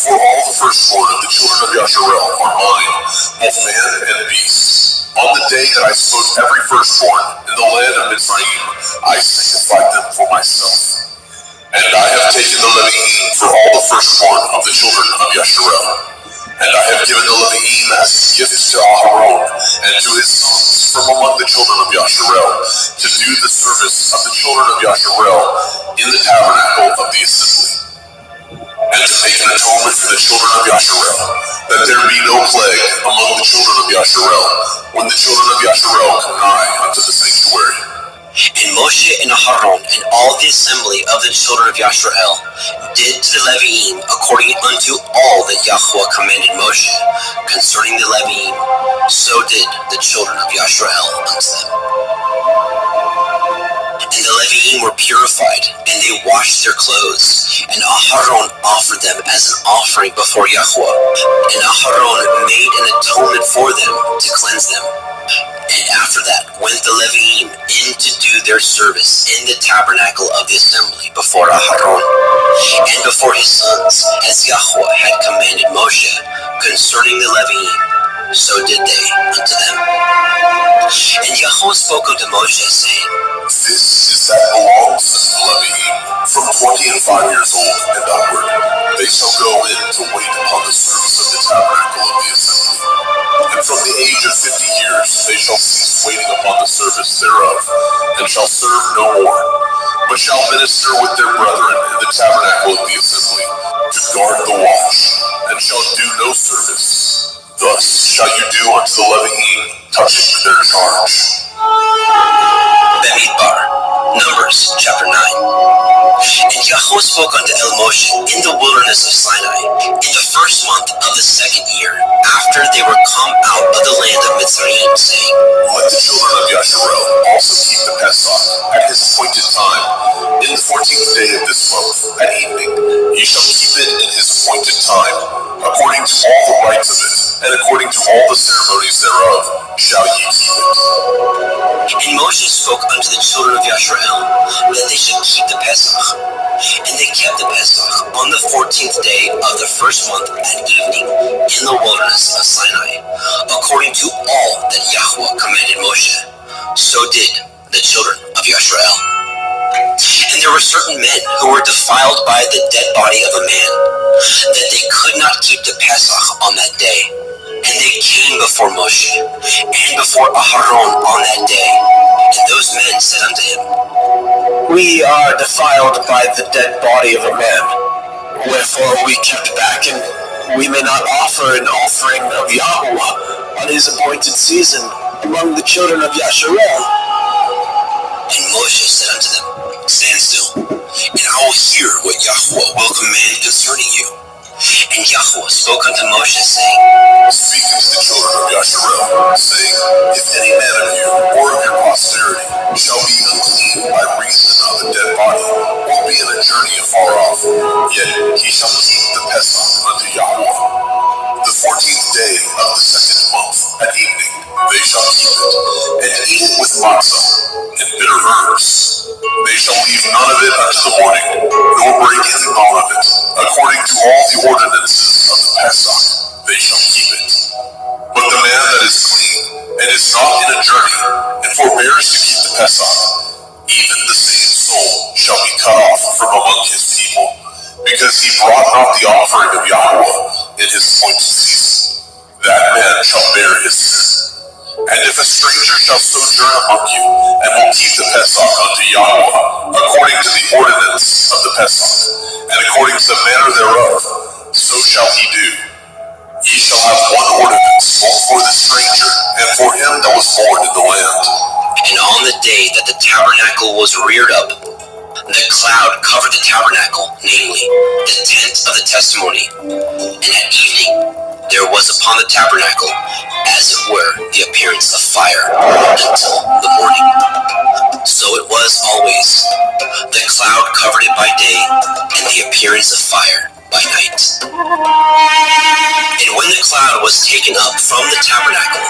For all the firstborn of the children of Yasharel are mine, both man and beast. On the day that I smote every firstborn in the land of Mitzrayim, I sanctified them for myself. And I have taken the Levi'im for all the firstborn of the children of Yasharel. And I have given the Levi'im as a gift to Aaron and to his sons from among the children of Yasharel, to do the service of the children of Yasharel in the tabernacle of the assembly, and to make an atonement for the children of Yasharel, that there be no plague among the children of Yasharel, when the children of Yasharel come nigh unto the sanctuary. And Moshe and Aaron and all the assembly of the children of Yasharel did to the Levi'im according unto all that Yahweh commanded Moshe concerning the Levi'im, so did the children of Yasharel unto them. And the Levi'im were purified, and they washed their clothes, and Aaron offered them as an offering before Yahweh, and Aaron made an atonement for them to cleanse them. And after that went the Levi'im in to do their service in the tabernacle of the assembly before Aaron and before his sons, as Yahweh had commanded Moshe concerning the Levi'im, so did they unto them. And Yahweh spoke unto Moshe, saying, This is that belongs unto the Levi'im from 20 and 5 years old and upward. They shall go in to wait upon the service of the tabernacle of the assembly. And from the age of 50 years they shall cease waiting upon the service thereof, and shall serve no more, but shall minister with their brethren in the tabernacle of the assembly, to guard the watch, and shall do no service. Thus shall you do unto the Levi'im touching their charge. Bamidbar, Numbers chapter 9. And Yahweh spoke unto Moshe in the wilderness of Sinai in the first month of the second year, after they were come out of the land of Mitzrayim, saying, Let the children of Yasharel also keep the Pesach at his appointed time. In the 14th day of this month, at evening, ye shall keep it in his appointed time, according to all the rites of it, and according to all the ceremonies thereof, shall ye keep it. And Moshe spoke unto the children of Yasharel that they should keep the Pesach. And they kept the Pesach on the 14th day of the first month at evening in the wilderness of Sinai, according to all that Yahweh commanded Moshe. So did the children of Yasharel. And there were certain men who were defiled by the dead body of a man, that they could not keep the Pesach on that day. And they came before Moshe and before Aharon on that day. And those men said unto him, We are defiled by the dead body of a man. Wherefore we kept back, and we may not offer an offering of Yahweh on his appointed season among the children of Yasharel. And Moshe said unto them, Stand still, and I will hear what Yahweh will command concerning you. And Yahweh spoke unto Moshe, saying, Speak unto the children of Yasharel, saying, If any man of you, or of your posterity, shall be unclean by reason of a dead body, or be in a journey afar off, yet he shall keep the Pesach unto Yahweh. The 14th day of the second month, at evening, they shall keep it, and eat it with matzah and bitter herbs. They shall leave none of it unto the morning, nor break any bone of it. According to all the ordinances of the Pesach, they shall keep it. But the man that is clean, and is not in a journey, and forbears to keep the Pesach, even the same soul shall be cut off from among his people, because he brought not the offering of Yahweh in his appointed season. That man shall bear his sin. And if a stranger shall sojourn among you, and will keep the Pesach unto Yahweh, according to the ordinance of the Pesach, and according to the manner thereof, so shall he do. Ye shall have one ordinance, both for the stranger, and for him that was born in the land. And on the day that the tabernacle was reared up, the cloud covered the tabernacle, namely, the tent of the testimony. And at evening there was upon the tabernacle, as it were, the appearance of fire until the morning. So it was always. The cloud covered it by day, and the appearance of fire by night. And when the cloud was taken up from the tabernacle,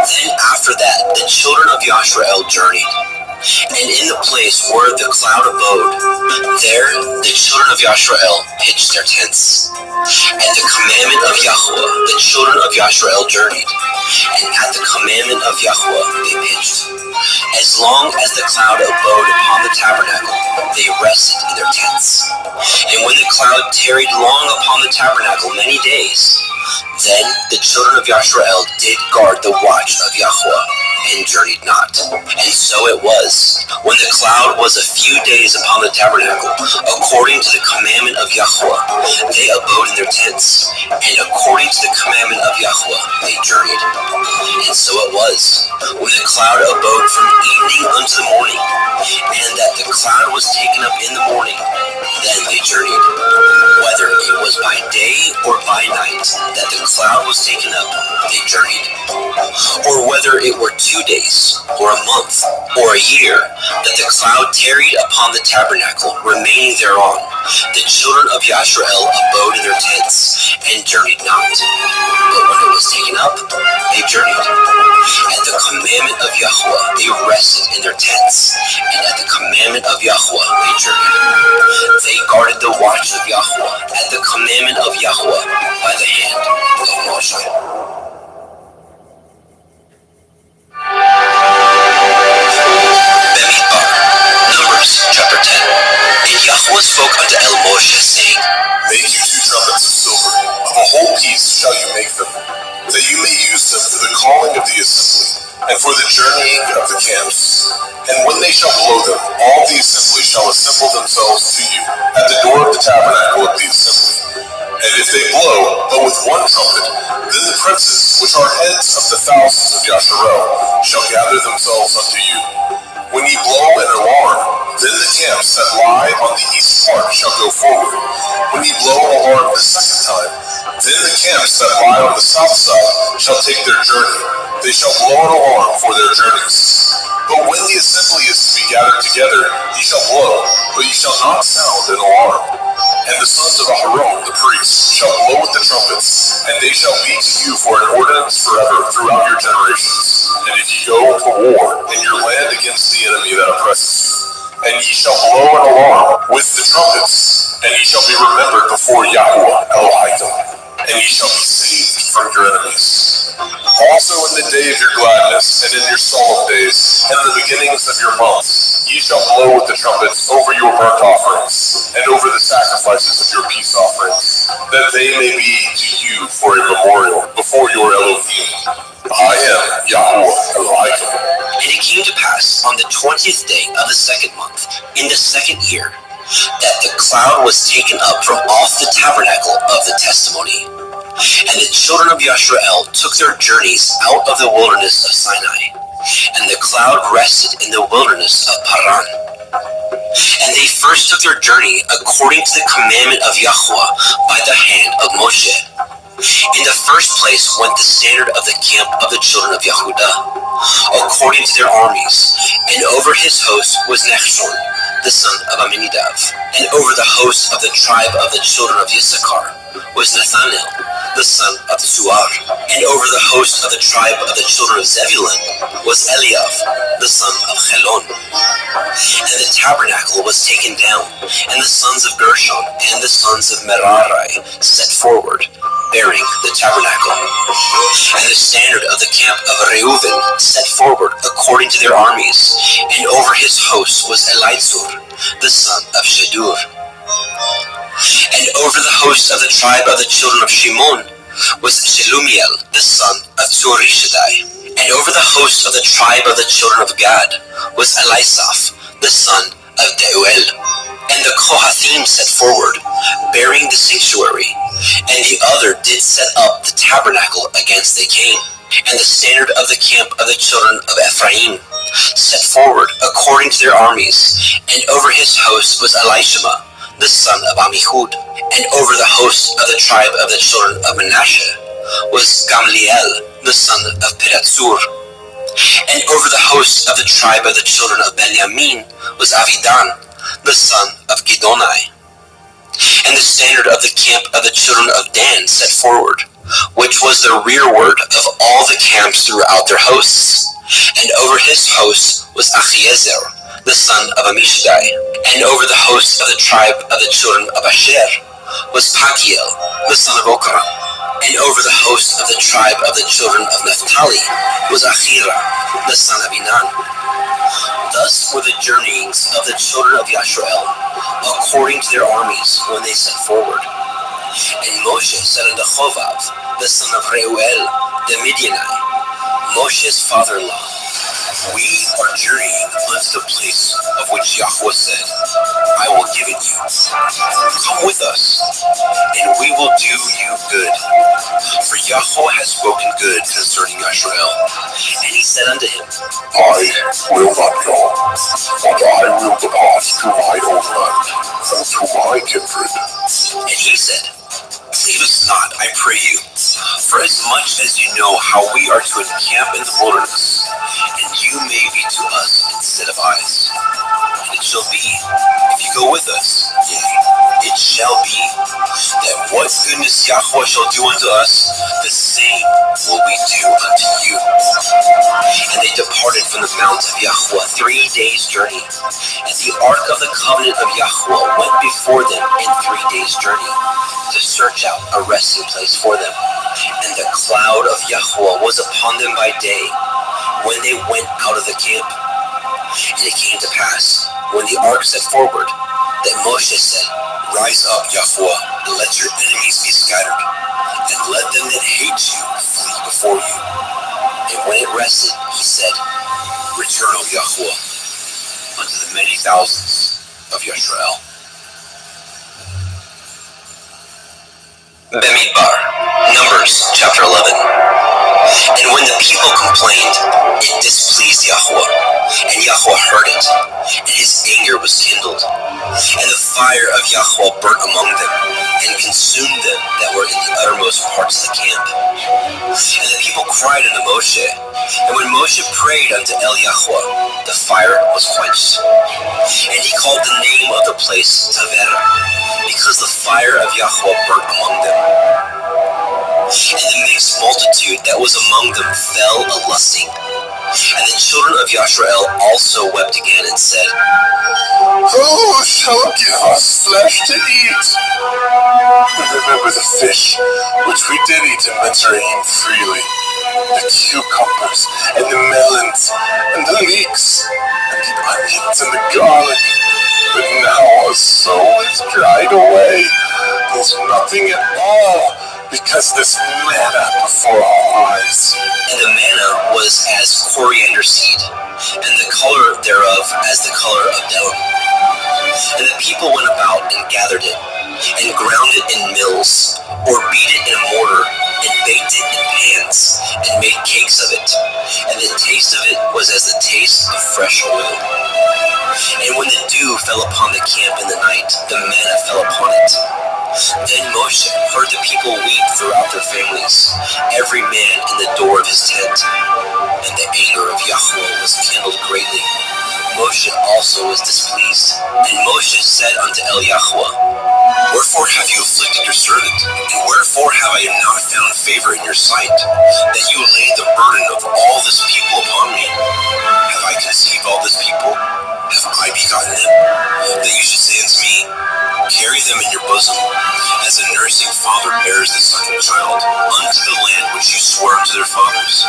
then after that the children of Yasharel journeyed. And in the place where the cloud abode, there the children of Yasharel pitched their tents. At the commandment of Yahweh, the children of Yasharel journeyed, and at the commandment of Yahweh they pitched. As long as the cloud abode upon the tabernacle, they rested in their tents. And when the cloud tarried long upon the tabernacle many days, then the children of Yasharel did guard the watch of Yahweh, and journeyed not. And so it was, when the cloud was a few days upon the tabernacle, according to the commandment of Yahweh, they abode in their tents, and according to the commandment of Yahweh, they journeyed. And so it was, when the cloud abode from evening unto the morning, and that the cloud was taken up in the morning, then they journeyed. Whether it was by day or by night that the cloud was taken up, they journeyed. Or whether it were 2 days, or a month, or a year, that the cloud tarried upon the tabernacle, remaining thereon, the children of Yasharel abode in their tents, and journeyed not. But when it was taken up, they journeyed. At the commandment of Yahweh, they rested in their tents, and at the commandment of Yahweh, they journeyed. They guarded the watch of Yahweh, at the commandment of Yahweh, by the hand of Moshe. Numbers chapter 10. And Yahweh spoke unto Moshe, saying, Make you 2 trumpets of silver, of a whole piece shall you make them, that you may use them for the calling of the assembly, and for the journeying of the camps. And when they shall blow them, all the assembly shall assemble themselves to you at the door of the tabernacle of the assembly. And if they blow, but with one trumpet, then the princes, which are heads of the thousands of Yasharel, shall gather themselves unto you. When ye blow an alarm, then the camps that lie on the east part shall go forward. When ye blow an alarm the second time, then the camps that lie on the south side shall take their journey. They shall blow an alarm for their journeys. But when the assembly is to be gathered together, ye shall blow, but ye shall not sound an alarm. And the sons of Aharon, the priests, shall blow with the trumpets, and they shall be to you for an ordinance forever throughout your generations. And if ye go to war in your land against the enemy that oppresses you, and ye shall blow an alarm with the trumpets, and ye shall be remembered before Yahweh Elohim, and ye shall be saved from your enemies. Also in the day of your gladness, and in your solemn days, and in the beginnings of your months, ye shall blow with the trumpets over your burnt offerings, and over the sacrifices of your peace offerings, that they may be to you for a memorial before your Elohim. I am Yahweh Elohim. And it came to pass on the 20th day of the second month, in the second year, that the cloud was taken up from off the tabernacle of the testimony. And the children of Yasharel took their journeys out of the wilderness of Sinai, and the cloud rested in the wilderness of Paran. And they first took their journey according to the commandment of Yahweh by the hand of Moshe. In the first place went the standard of the camp of the children of Yehuda, according to their armies, and over his host was Nechshon, the son of Aminadav, and over the host of the tribe of the children of Issachar was Nathanael, the son of Suar, and over the host of the tribe of the children of Zebulun was Eliav, the son of Chelon. And the tabernacle was taken down, and the sons of Gershon and the sons of Merari set forward, bearing the tabernacle. And the standard of the camp of Reuven set forward according to their armies, and over his host was Elitzur, the son of Shedur. And over the host of the tribe of the children of Shimon was Shelumiel, the son of Tzurishaddai. And over the host of the tribe of the children of Gad was Elisaph, the son of Deuel. And the Kohathim set forward, bearing the sanctuary, and the other did set up the tabernacle against they came. And the standard of the camp of the children of Ephraim set forward according to their armies, and over his host was Elishama, the son of Amihud. And over the host of the tribe of the children of Manasseh was Gamliel, the son of Pedatsur. And over the host of the tribe of the children of Benjamin was Avidan, the son of Gidonai. And the standard of the camp of the children of Dan set forward, which was the rearward of all the camps throughout their hosts. And over his host was Achiezer, the son of Ammishaddai. And over the host of the tribe of the children of Asher was Pagiel, the son of Okran. And over the host of the tribe of the children of Naphtali was Achira, the son of Enan. Thus were the journeyings of the children of Yasharel, according to their armies when they set forward. And Moshe said unto Chovav, the son of Reuel, the Midianite, Moshe's father-in-law, we are journeying unto the place of which Yahweh said, I will give it you. Come with us, and we will do you good. For Yahweh has spoken good concerning Yasharel. And he said unto him, I will not go, but I will depart to my own land, and to my kindred. And he said, Leave us not, I pray you, for as much as you know how we are to encamp in the wilderness, and you may be to us instead of eyes. And it shall be, if you go with us, yea, it shall be, that what goodness Yahweh shall do unto us, the same will we do unto you. And they departed from the mount of Yahweh 3 days' journey, and the ark of the covenant of Yahweh went before them in 3 days' journey, to search out a resting place for them. And the cloud of Yahweh was upon them by day, when they went out of the camp. And it came to pass, when the ark set forward, that Moshe said, Rise up, Yahweh, and let your enemies be scattered, and let them that hate you flee before you. And when it rested, he said, Return, O Yahweh, unto the many thousands of Yasharel. Bemidbar, Numbers chapter 11. people complained, it displeased Yahweh, and Yahweh heard it, and his anger was kindled. And the fire of Yahweh burnt among them, and consumed them that were in the uttermost parts of the camp. And the people cried unto Moshe, and when Moshe prayed unto El Yahweh, the fire was quenched. And he called the name of the place Tavera, because the fire of Yahweh burnt among them. And the mixed multitude that was among them fell a-lusting. And the children of Yashrael also wept again and said, Who shall give us flesh to eat? Remember the fish which we did eat in Mitzrayim freely, the cucumbers and the melons and the leeks and the onions and the garlic. But now our soul is dried away. There's nothing at all, because this manna before our eyes. And the manna was as coriander seed, and the color thereof as the color of delm. And the people went about and gathered it, and ground it in mills, or beat it in a mortar, and baked it in pans, and made cakes of it. And the taste of it was as the taste of fresh oil. And when the dew fell upon the camp in the night, the manna fell upon it. Then Moshe heard the people weep throughout their families, every man in the door of his tent. And the anger of Yahweh was kindled greatly. Moshe also was displeased. And Moshe said unto El Yahweh, Wherefore have you afflicted your servant? And wherefore have I not found favor in your sight, that you laid the burden of all this people upon me? Have I conceived all this people? Have I begotten them? That you should say unto me, Carry them in your bosom, as a nursing father bears the sucking child, unto the land which you swore unto their fathers.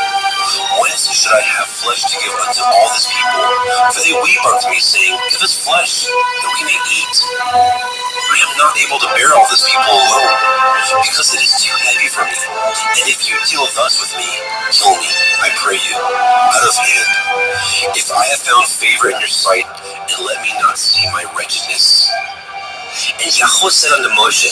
Whence should I have flesh to give unto all this people? For they weep unto me, saying, Give us flesh, that we may eat. I am not able to bear all this people alone, because it is too heavy for me. And if you deal thus with me, kill me, I pray you, out of hand. If I have found favor in your sight, and let me not see my wretchedness. And Yahweh said unto Moshe,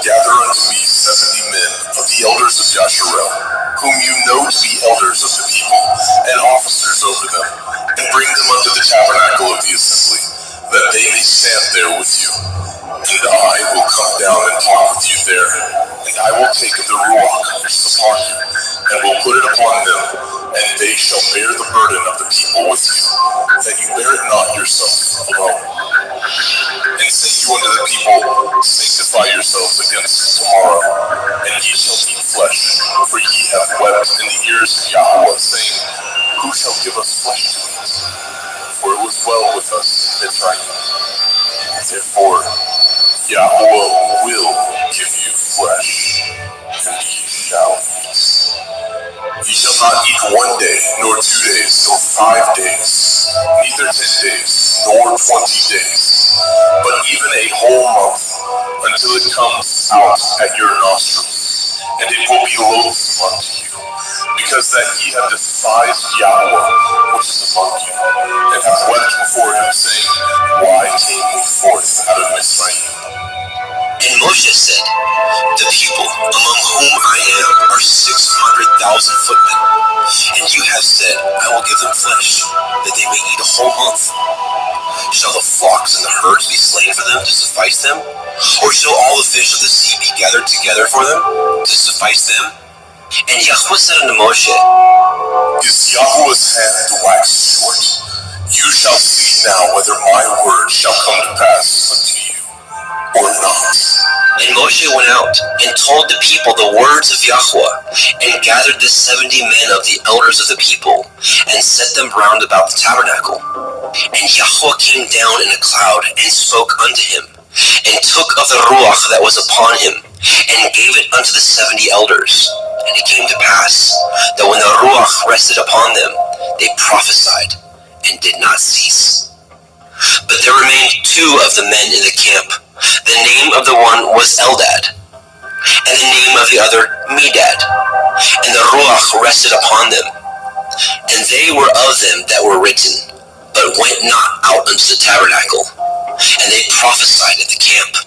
Gather unto me 70 men of the elders of Yasharel, whom you know to be elders of the people, and officers over them, and bring them unto the tabernacle of the assembly, that they may stand there with you. And I will come down and talk with you there, and I will take of the Ruach which is upon you, and will put it upon them, and they shall bear the burden of the people with you, that you bear it not yourself alone. And say you unto the people, Sanctify yourselves against tomorrow, and ye shall eat flesh, for ye have wept in the ears of Yahweh, saying, Who shall give us flesh to eat? For it was well with us in Mitzrayim. Therefore, Yahweh will give you flesh, and ye shall eat. Ye shall not eat 1 day, nor 2 days, nor 5 days, neither 10 days, nor 20 days, but even a whole month, until it comes out at your nostrils, and it will be loathsome unto you, because that ye have despised Yahweh, which is among you, and have wept before him, saying, Why came we forth out of Mitzrayim? And Moshe said, The people among whom I am are 600,000 footmen. And you have said, I will give them flesh, that they may eat a whole month. Shall the flocks and the herds be slain for them to suffice them? Or shall all the fish of the sea be gathered together for them to suffice them? And Yahweh said unto Moshe, Is Yahweh's hand waxed short? You shall see now whether my word shall come to pass unto you, or not. And Moshe went out and told the people the words of Yahweh, and gathered the 70 men of the elders of the people, and set them round about the tabernacle. And Yahweh came down in a cloud, and spoke unto him, and took of the Ruach that was upon him, and gave it unto the 70 elders. And it came to pass, that when the Ruach rested upon them, they prophesied, and did not cease. But there remained 2 of the men in the camp. The name of the one was Eldad, and the name of the other Medad. And the Ruach rested upon them. And they were of them that were written, but went not out unto the tabernacle. And they prophesied at the camp.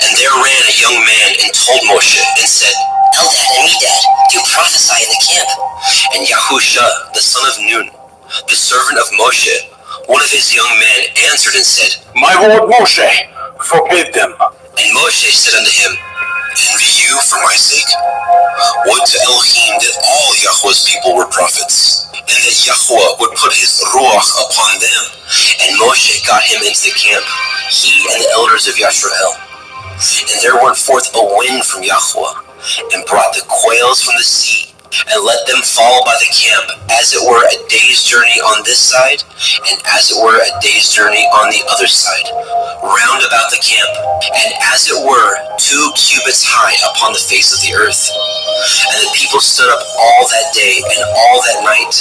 And there ran a young man and told Moshe, and said, Eldad and Medad, do prophesy in the camp. And Yahusha, the son of Nun, the servant of Moshe, one of his young men, answered and said, My lord Moshe, forbid them. And Moshe said unto him, Envy you for my sake? Would to Elohim that all Yahweh's people were prophets, and that Yahweh would put his ruach upon them. And Moshe got him into the camp, he and the elders of Yashrael. And there went forth a wind from Yahweh, and brought the quails from the sea, and let them fall by the camp, as it were a day's journey on this side, and as it were a day's journey on the other side, round about the camp, and as it were 2 cubits high upon the face of the earth. And the people stood up all that day, and all that night,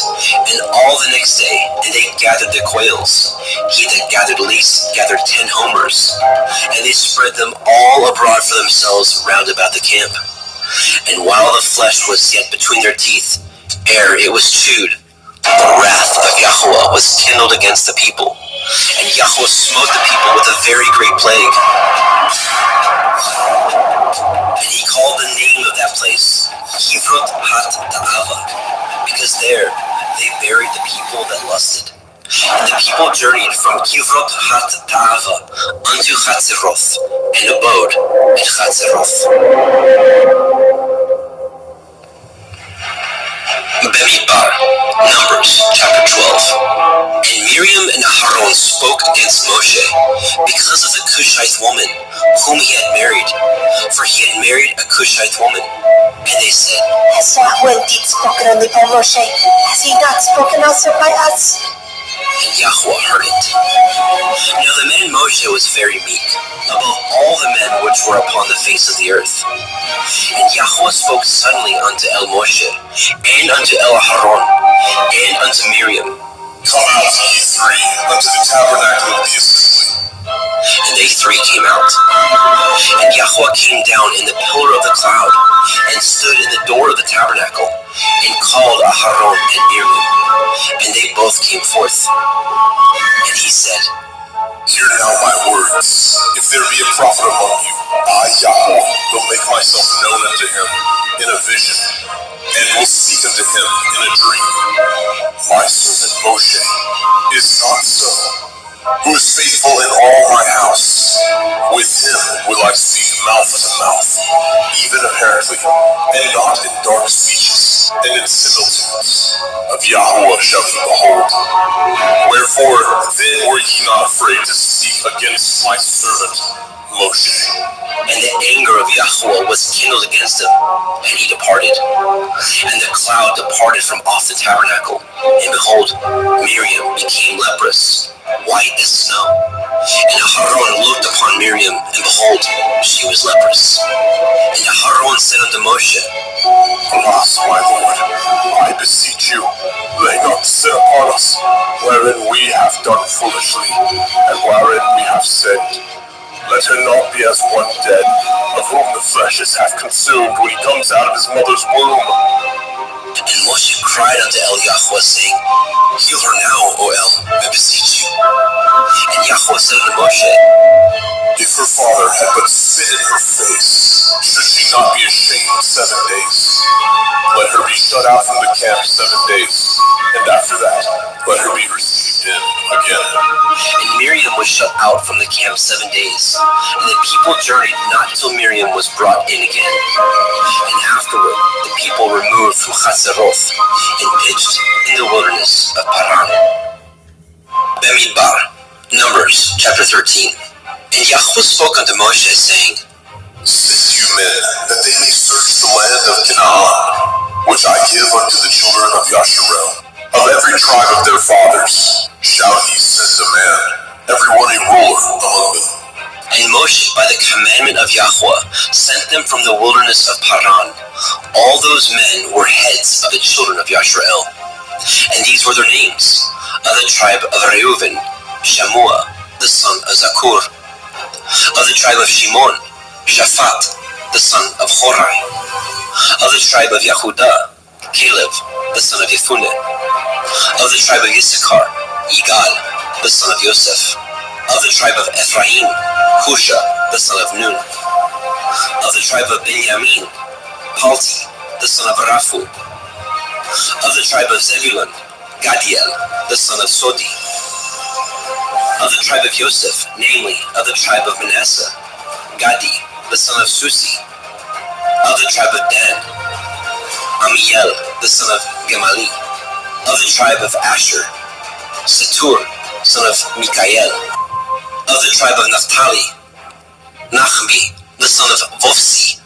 and all the next day, and they gathered the quails. He that gathered least gathered 10 homers, and they spread them all abroad for themselves round about the camp. And while the flesh was yet between their teeth, ere it was chewed, the wrath of Yahweh was kindled against the people, and Yahweh smote the people with a very great plague. And he called the name of that place Kivrot hat Ta'ava, because there they buried the people that lusted. And the people journeyed from Kivrot hat Ta'ava unto Chatzeroth, and abode at Chatzeroth. Bemidbar, Numbers, chapter 12. And Miriam and Aaron spoke against Moshe because of the Cushite woman whom he had married, for he had married a Cushite woman. And they said, Has Yahweh indeed spoken only by Moshe? Has he not spoken also by us? And Yahweh heard it. Now the man Moshe was very meek, above all the men which were upon the face of the earth. And Yahweh spoke suddenly unto El Moshe, and unto El Aaron, and unto Miriam. Come out, ye three, unto the tabernacle of the assembly. And they three came out. And Yahweh came down in the pillar of the cloud, and stood in the door of the tabernacle, and called Aharon and Miriam. And they both came forth. And he said, Hear now my words. If there be a prophet among you, I, Yahweh, will make myself known unto him in a vision, and will speak unto him in a dream. My servant Moshe is not so, who is faithful in all my house. With him will I speak mouth to mouth, even apparently, and not in dark speeches, and in similitudes. Of Yahweh shall he behold. Wherefore then were ye not afraid to speak against my servant Moshe. And the anger of Yahweh was kindled against him, and he departed. And the cloud departed from off the tabernacle, and behold, Miriam became leprous, white as snow. And Aharon looked upon Miriam, and behold, she was leprous. And Aharon said unto Moshe, Alas, my Lord, I beseech you, lay not sin upon us, wherein we have done foolishly, and wherein we have sinned. Let her not be as one dead, of whom the flesh is half consumed when he comes out of his mother's womb. And Moshe cried unto El Yahweh, saying, Heal her now, O El, I beseech you. And Yahweh said unto Moshe, If her father had but spit in her face, should she not be ashamed 7 days? Let her be shut out from the camp 7 days, and after that, let her be received in again. And Miriam was shut out from the camp 7 days, and the people journeyed not till Miriam was brought in again. And afterward the people removed from Chatzeroth, and pitched in the wilderness of Paran. Bemidbar, Numbers, chapter 13. And Yahweh spoke unto Moshe, saying, Send you men, that they may search the land of Canaan, which I give unto the children of Yasharel. Of every tribe of their fathers shall ye send a man, every one a ruler among them. And Moshe, by the commandment of Yahweh, sent them from the wilderness of Paran. All those men were heads of the children of Yashrael. And these were their names. Of the tribe of Reuven, Shammua, the son of Zakur. Of the tribe of Shimon, Shaphat, the son of Horai. Of the tribe of Yehudah, Caleb, the son of Yefuneh. Of the tribe of Issachar, Yigal, the son of Yosef. Of the tribe of Ephraim, Husha, the son of Nun. Of the tribe of Benjamin, Palti, the son of Raphu. Of the tribe of Zebulun, Gadiel, the son of Sodi. Of the tribe of Yosef, namely, of the tribe of Manasseh, Gadi, the son of Susi. Of the tribe of Dan, Amiel, the son of Gemali. Of the tribe of Asher, Setur, son of Mikael. Of the tribe of Naphtali, Nachmi, the son of Vofsi.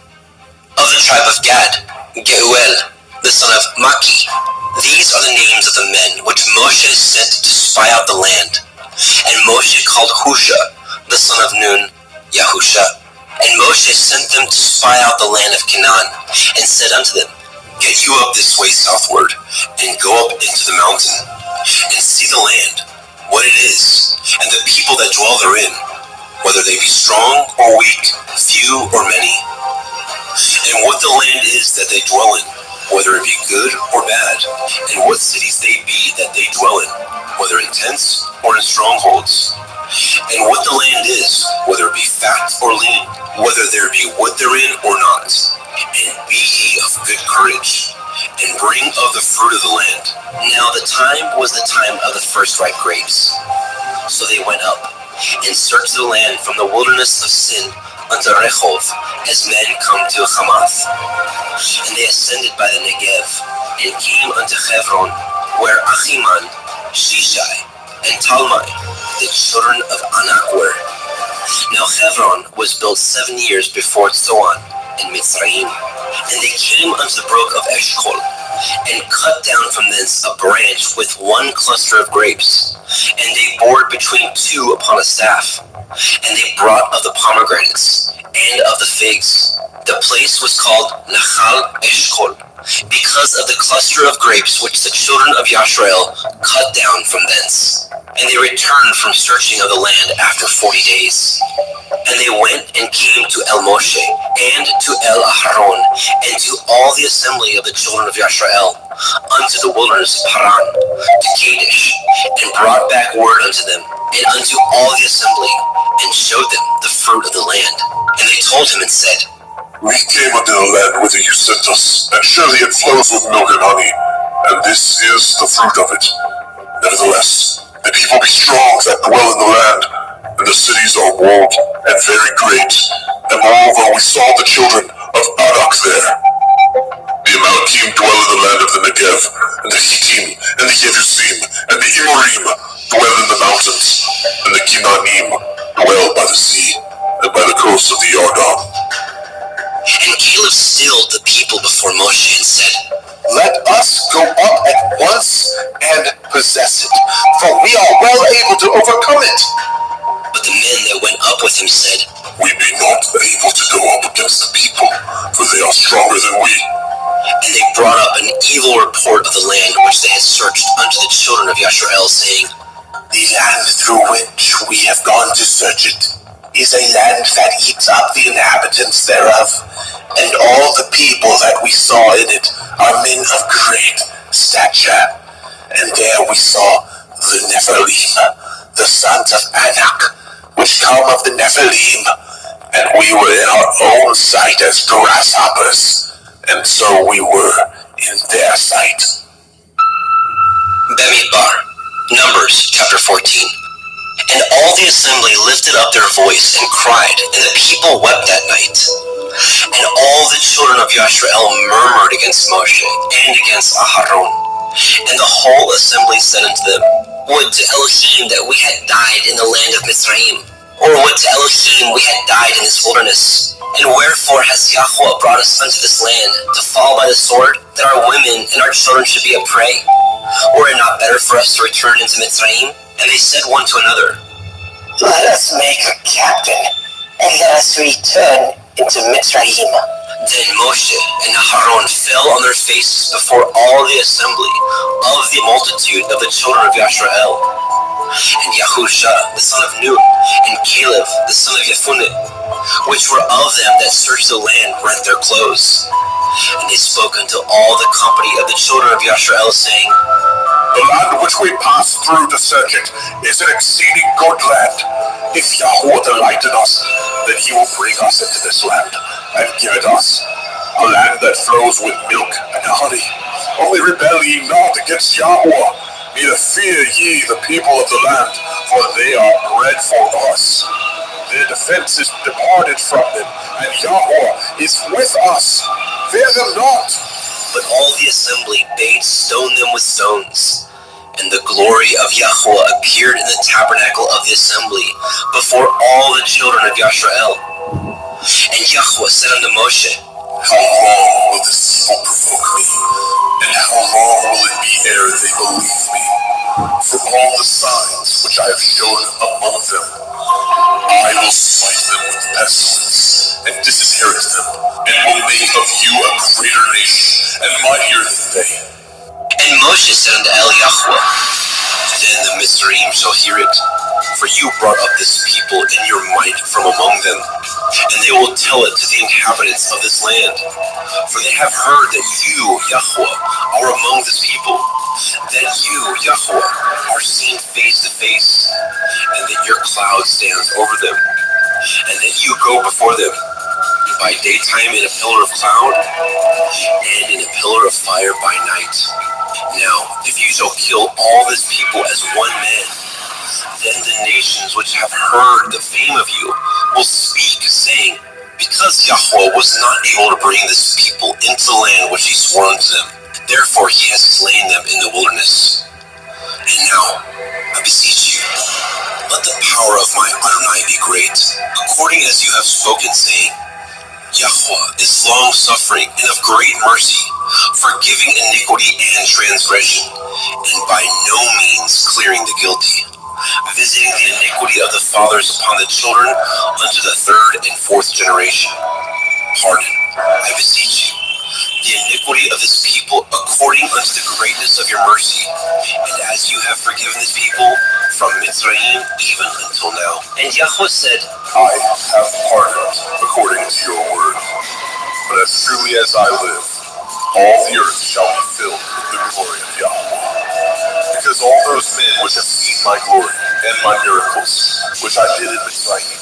Of the tribe of Gad, Geuel, the son of Maki. These are the names of the men which Moshe sent to spy out the land. And Moshe called Husha, the son of Nun, Yahusha. And Moshe sent them to spy out the land of Canaan, and said unto them, Get you up this way southward, and go up into the mountain, and see the land, what it is, and the people that dwell therein, whether they be strong or weak, few or many, and what the land is that they dwell in, whether it be good or bad, and what cities they be that they dwell in, whether in tents or in strongholds, and what the land is, whether it be fat or lean, whether there be wood therein or not. And be ye of good courage, and bring of the fruit of the land. Now the time was the time of the first ripe grapes. So they went up, and searched the land from the wilderness of Sin unto Rehov, as men come to Hamath. And they ascended by the Negev, and came unto Hebron, where Achiman, Shishai, and Talmai, the children of Anak, were. Now Hebron was built 7 years before Zoan in Mitzrayim. And they came unto the brook of Eshcol, and cut down from thence a branch with one cluster of grapes, and they bored between two upon a staff. And they brought of the pomegranates, and of the figs. The place was called Nachal Eshcol, because of the cluster of grapes which the children of Yashrael cut down from thence. And they returned from searching of the land after 40 days. And they went and came to El Moshe, and to El Aharon, and to all the assembly of the children of Yashrael, unto the wilderness of Paran, to Kadesh, and brought back word unto them, and unto all the assembly, and showed them the fruit of the land. And they told him and said, We came unto the land whither you sent us, and surely it flows with milk and honey, and this is the fruit of it. Nevertheless, the people be strong that dwell in the land, and the cities are walled and very great. And moreover, we saw the children of Anak there. The Amalekim dwell in the land of the Negev, and the Hittim, and the Yebusim, and the Amorim dwell in the mountains, and the Kinanim dwell by the sea, and by the coast of the Yarden. And Caleb stilled the people before Moshe and said, Let us go up at once and possess it, for we are well able to overcome it. But the men that went up with him said, We be not able to go up against the people, for they are stronger than we. And they brought up an evil report of the land which they had searched unto the children of Yashrael, saying, The land through which we have gone to search it is a land that eats up the inhabitants thereof, and all the people that we saw in it are men of great stature. And there we saw the Nephilim, the sons of Anak, which come of the Nephilim, and we were in our own sight as grasshoppers, and so we were in their sight. Bemidbar, Numbers chapter 14. And all the assembly lifted up their voice and cried, and the people wept that night. And all the children of Yashrael murmured against Moshe and against Aharon. And the whole assembly said unto them, Would to Elohim that we had died in the land of Mizraim, or would to Elohim we had died in this wilderness. And wherefore has Yahweh brought us unto this land, to fall by the sword, that our women and our children should be a prey? Were it not better for us to return into Mizraim? And they said one to another, Let us make a captain, and let us return into Mitzrayim. Then Moshe and Aharon fell on their faces before all the assembly of the multitude of the children of Yashrael. And Yahusha, the son of Nun, and Caleb, the son of Yefuneh, which were of them that searched the land, rent their clothes. And they spoke unto all the company of the children of Yashrael, saying, The land which we passed through to search it is an exceeding good land. If Yahweh delight in us, then he will bring us into this land and give it us. a land that flows with milk and honey. Only rebel ye not against Yahweh, neither fear ye the people of the land, for they are bread for us. Their defense is departed from them, and Yahweh is with us. Fear them not. But all the assembly bade stone them with stones. And the glory of Yahweh appeared in the tabernacle of the assembly before all the children of Yashrael. And Yahweh said unto Moshe, How long will this people provoke me? And how long will it be ere they believe me? For all the signs which I have shown among them, I will smite them with pestilence, and disinherit them, and will make of you a greater nation, and mightier than they. And Moshe said unto Yahweh, Then the Mizraim shall hear it, for you brought up this people in your might from among them, and they will tell it to the inhabitants of this land. For they have heard that you, Yahweh, are among this people, that you, Yahweh, are seen face to face, and that your cloud stands over them, and that you go before them, by daytime in a pillar of cloud, and in a pillar of fire by night. Now, if you shall kill all this people as one man, then the nations which have heard the fame of you will speak, saying, Because Yahweh was not able to bring this people into the land which he swore unto them, therefore he has slain them in the wilderness. And now, I beseech you, let the power of my Adonai be great, according as you have spoken, saying, Yahweh is long-suffering and of great mercy, forgiving iniquity and transgression, and by no means clearing the guilty, visiting the iniquity of the fathers upon the children unto the third and fourth generation. Pardon, I beseech you, the iniquity of this people according unto the greatness of your mercy, and as you have forgiven this people from Mitzrayim even until now. And Yahweh said, I have pardoned according to your word. But as truly as I live, all the earth shall be filled with the glory of Yahweh. Because all those men which have seen my glory and my miracles, which I did in Mitzrayim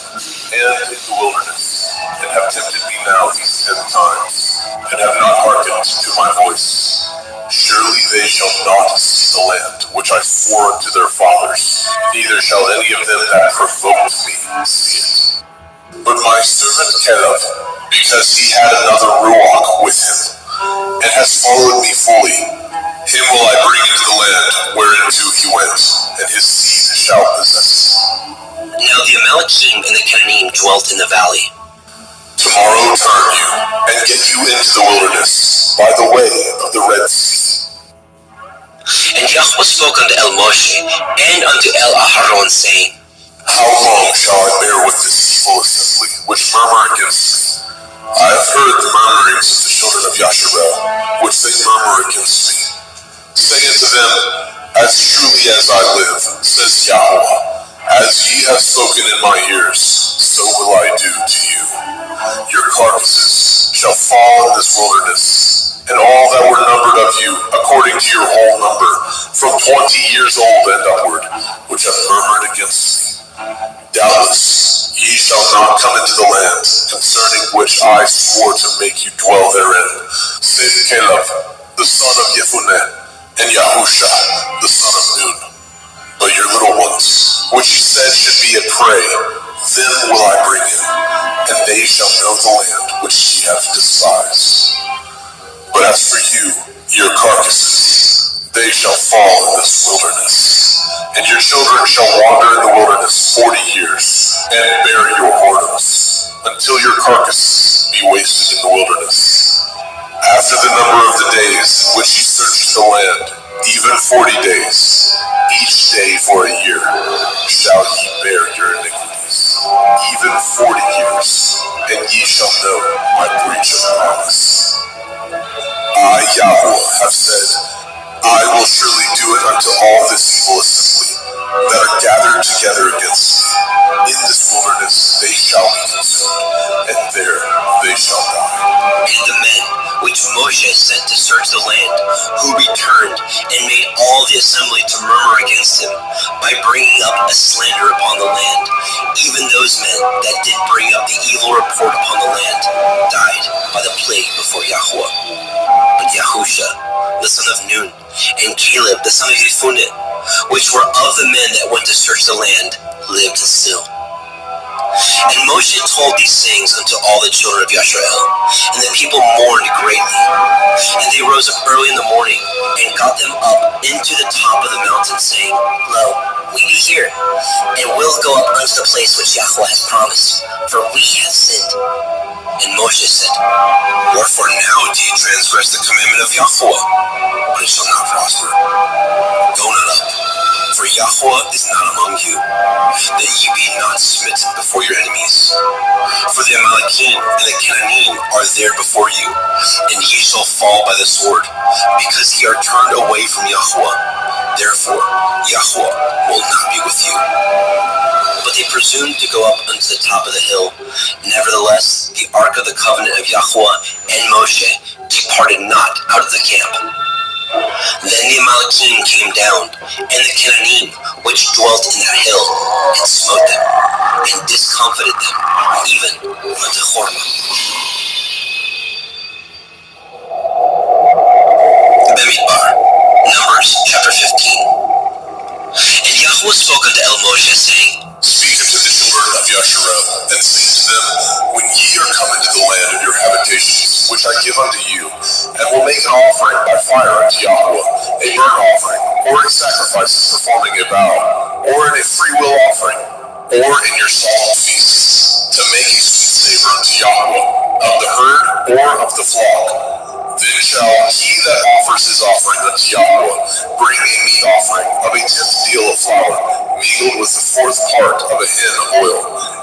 and in the wilderness, and have tempted me now these 10 times, and have not hearkened to my voice, surely they shall not see the land which I swore unto their fathers, neither shall any of them that provoked me see it. But my servant Caleb, because he had another Ruach with him, and has followed me fully, him will I bring into the land whereinto he went, and his seed shall possess it. Now the Amalekite and the Canaanite dwelt in the valley. Tomorrow turn you, and get you into the wilderness, by the way of the Red Sea. And Yahweh spoke unto Moshe and unto Aharon, saying, How long shall I bear with this evil assembly, which murmur against me? I have heard the murmurings of the children of Yasharel, which they murmur against me. Say unto them, As truly as I live, says Yahweh, as ye have spoken in my ears, so will I do to you. Your carcasses shall fall in this wilderness, and all that were numbered of you, according to your whole number, from 20 years old and upward, which have murmured against me. Doubtless ye shall not come into the land, concerning which I swore to make you dwell therein, save Caleb, the son of Jephunneh, and Yahusha, the son of Nun. But your little ones, which ye said should be a prey, them will I bring in, and they shall know the land which ye have despised. But as for you, your carcasses, they shall fall in this wilderness, and your children shall wander in the wilderness 40 years, and bear your whoredoms, until your carcasses be wasted in the wilderness. After the number of the days in which ye searched the land, even 40 days, each day for a year, shall ye bear your iniquities, even 40 years, and ye shall know my breach of promise. I, Yahweh, have said, I will surely do it unto all this evil assembly that are gathered together against me. In this wilderness they shall be consumed, and there they shall die. And the men which Moshe sent to search the land, who returned and made all the assembly to murmur against him, by bringing up a slander upon the land. Even those men that did bring up the evil report upon the land died by the plague before Yahweh. But Yahusha, the son of Nun, and Caleb, the son of Jephunneh, which were of the men that went to search the land, lived still. And Moshe told these things unto all the children of Yisrael, and the people mourned greatly. And they rose up early in the morning, and got them up into the top of the mountain, saying, Lo, we be here, and will go up unto the place which Yahweh has promised, for we have sinned. And Moshe said, Wherefore now do you transgress the commandment of Yahweh? But it shall not prosper. Go not up, for Yahweh is not among you, that ye be not smitten before your enemies. For the Amalekim and the Canaanim are there before you, and ye shall fall by the sword, because ye are turned away from Yahweh. Therefore Yahweh will not be with you. But they presumed to go up unto the top of the hill. Nevertheless, the ark of the covenant of Yahweh and Moshe departed not out of the camp. Then the Amalekim came down, and the Canaanim, which dwelt in that hill, and smote them, and discomfited them, even unto Hormah. Bemidbar, Numbers chapter 15. And Yahweh spoke unto Moshe, saying, Speak unto the children of Yasharel, and say unto them, When ye are come into the land of your habitations, which I give unto you, and will make an offering by fire unto Yahweh, a burnt offering, or in sacrifices performing a vow, or in a freewill offering, or in your solemn feasts, to make a sweet savor unto Yahweh, of the herd or of the flock. Then shall he that offers his offering unto Yahweh bring a meat offering of a 10th deal of flour, mingled with the 4th part of a hin of oil,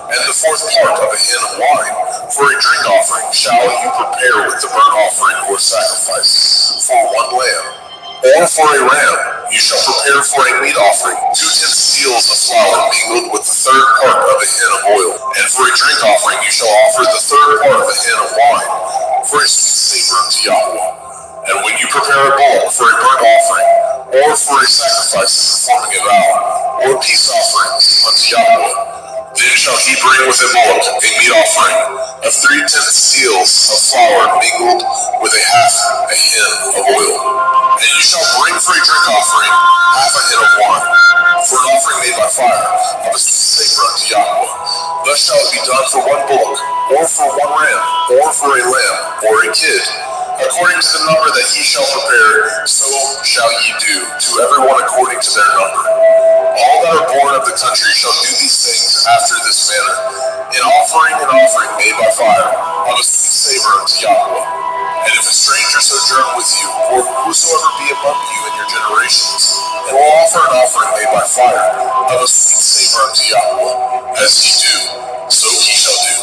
and the 4th part of a hin of wine. For a drink offering shall you prepare with the burnt offering or sacrifice, for one lamb. Or for a ram you shall prepare for a meat offering 2/10 deals of flour mingled with the 3rd part of a hin of oil. And for a drink offering you shall offer the 3rd part of a hin of wine, for a sweet savor unto Yahweh. And when you prepare a bull for a burnt offering, or for a sacrifice performing a vow, or peace offerings unto Yahweh, then shall he bring with a bullock a meat offering of 3/10 deals of flour mingled with a half a hin of oil. And you shall bring for a drink offering half a hin of wine, for an offering made by fire, of a sweet savor unto Yahweh. Thus shall it be done for one bullock, or for one ram, or for a lamb, or a kid. According to the number that ye shall prepare, so shall ye do, to everyone according to their number. All that are born of the country shall do these things after this manner, an offering made by fire, of a sweet savor unto Yahweh. And if a stranger sojourn with you, or whosoever be among you in your generations, and will offer an offering made by fire, of a sweet savor unto Yahweh, as ye do, so he shall do.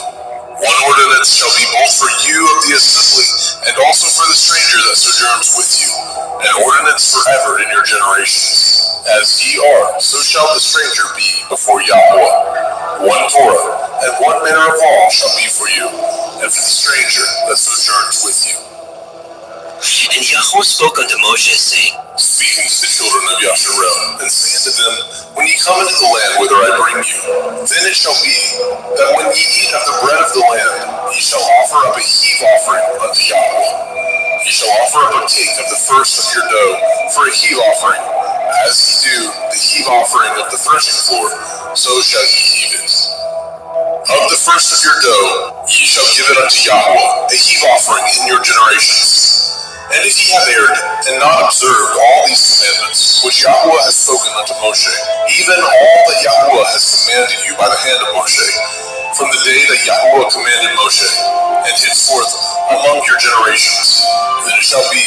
One ordinance shall be both for you of the assembly, and also for the stranger that sojourns with you, an ordinance forever in your generations. As ye are, so shall the stranger be before Yahweh. One Torah, and one manner of law shall be for you, and for the stranger that sojourns with you. And Yahweh spoke unto Moshe, saying, Speak unto the children of Yasharel, and say unto them, When ye come into the land whither I bring you, then it shall be, that when ye eat of the bread of the land, ye shall offer up a heave offering unto Yahweh. Ye shall offer up a cake of the first of your dough for a heave offering. As ye do the heave offering of the threshing floor, so shall ye heave it. Of the first of your dough ye shall give it unto Yahweh, a heave offering in your generations. And if ye have erred, and not observed all these commandments, which Yahweh has spoken unto Moshe, even all that Yahweh has commanded you by the hand of Moshe, from the day that Yahweh commanded Moshe, and henceforth among your generations, then it shall be,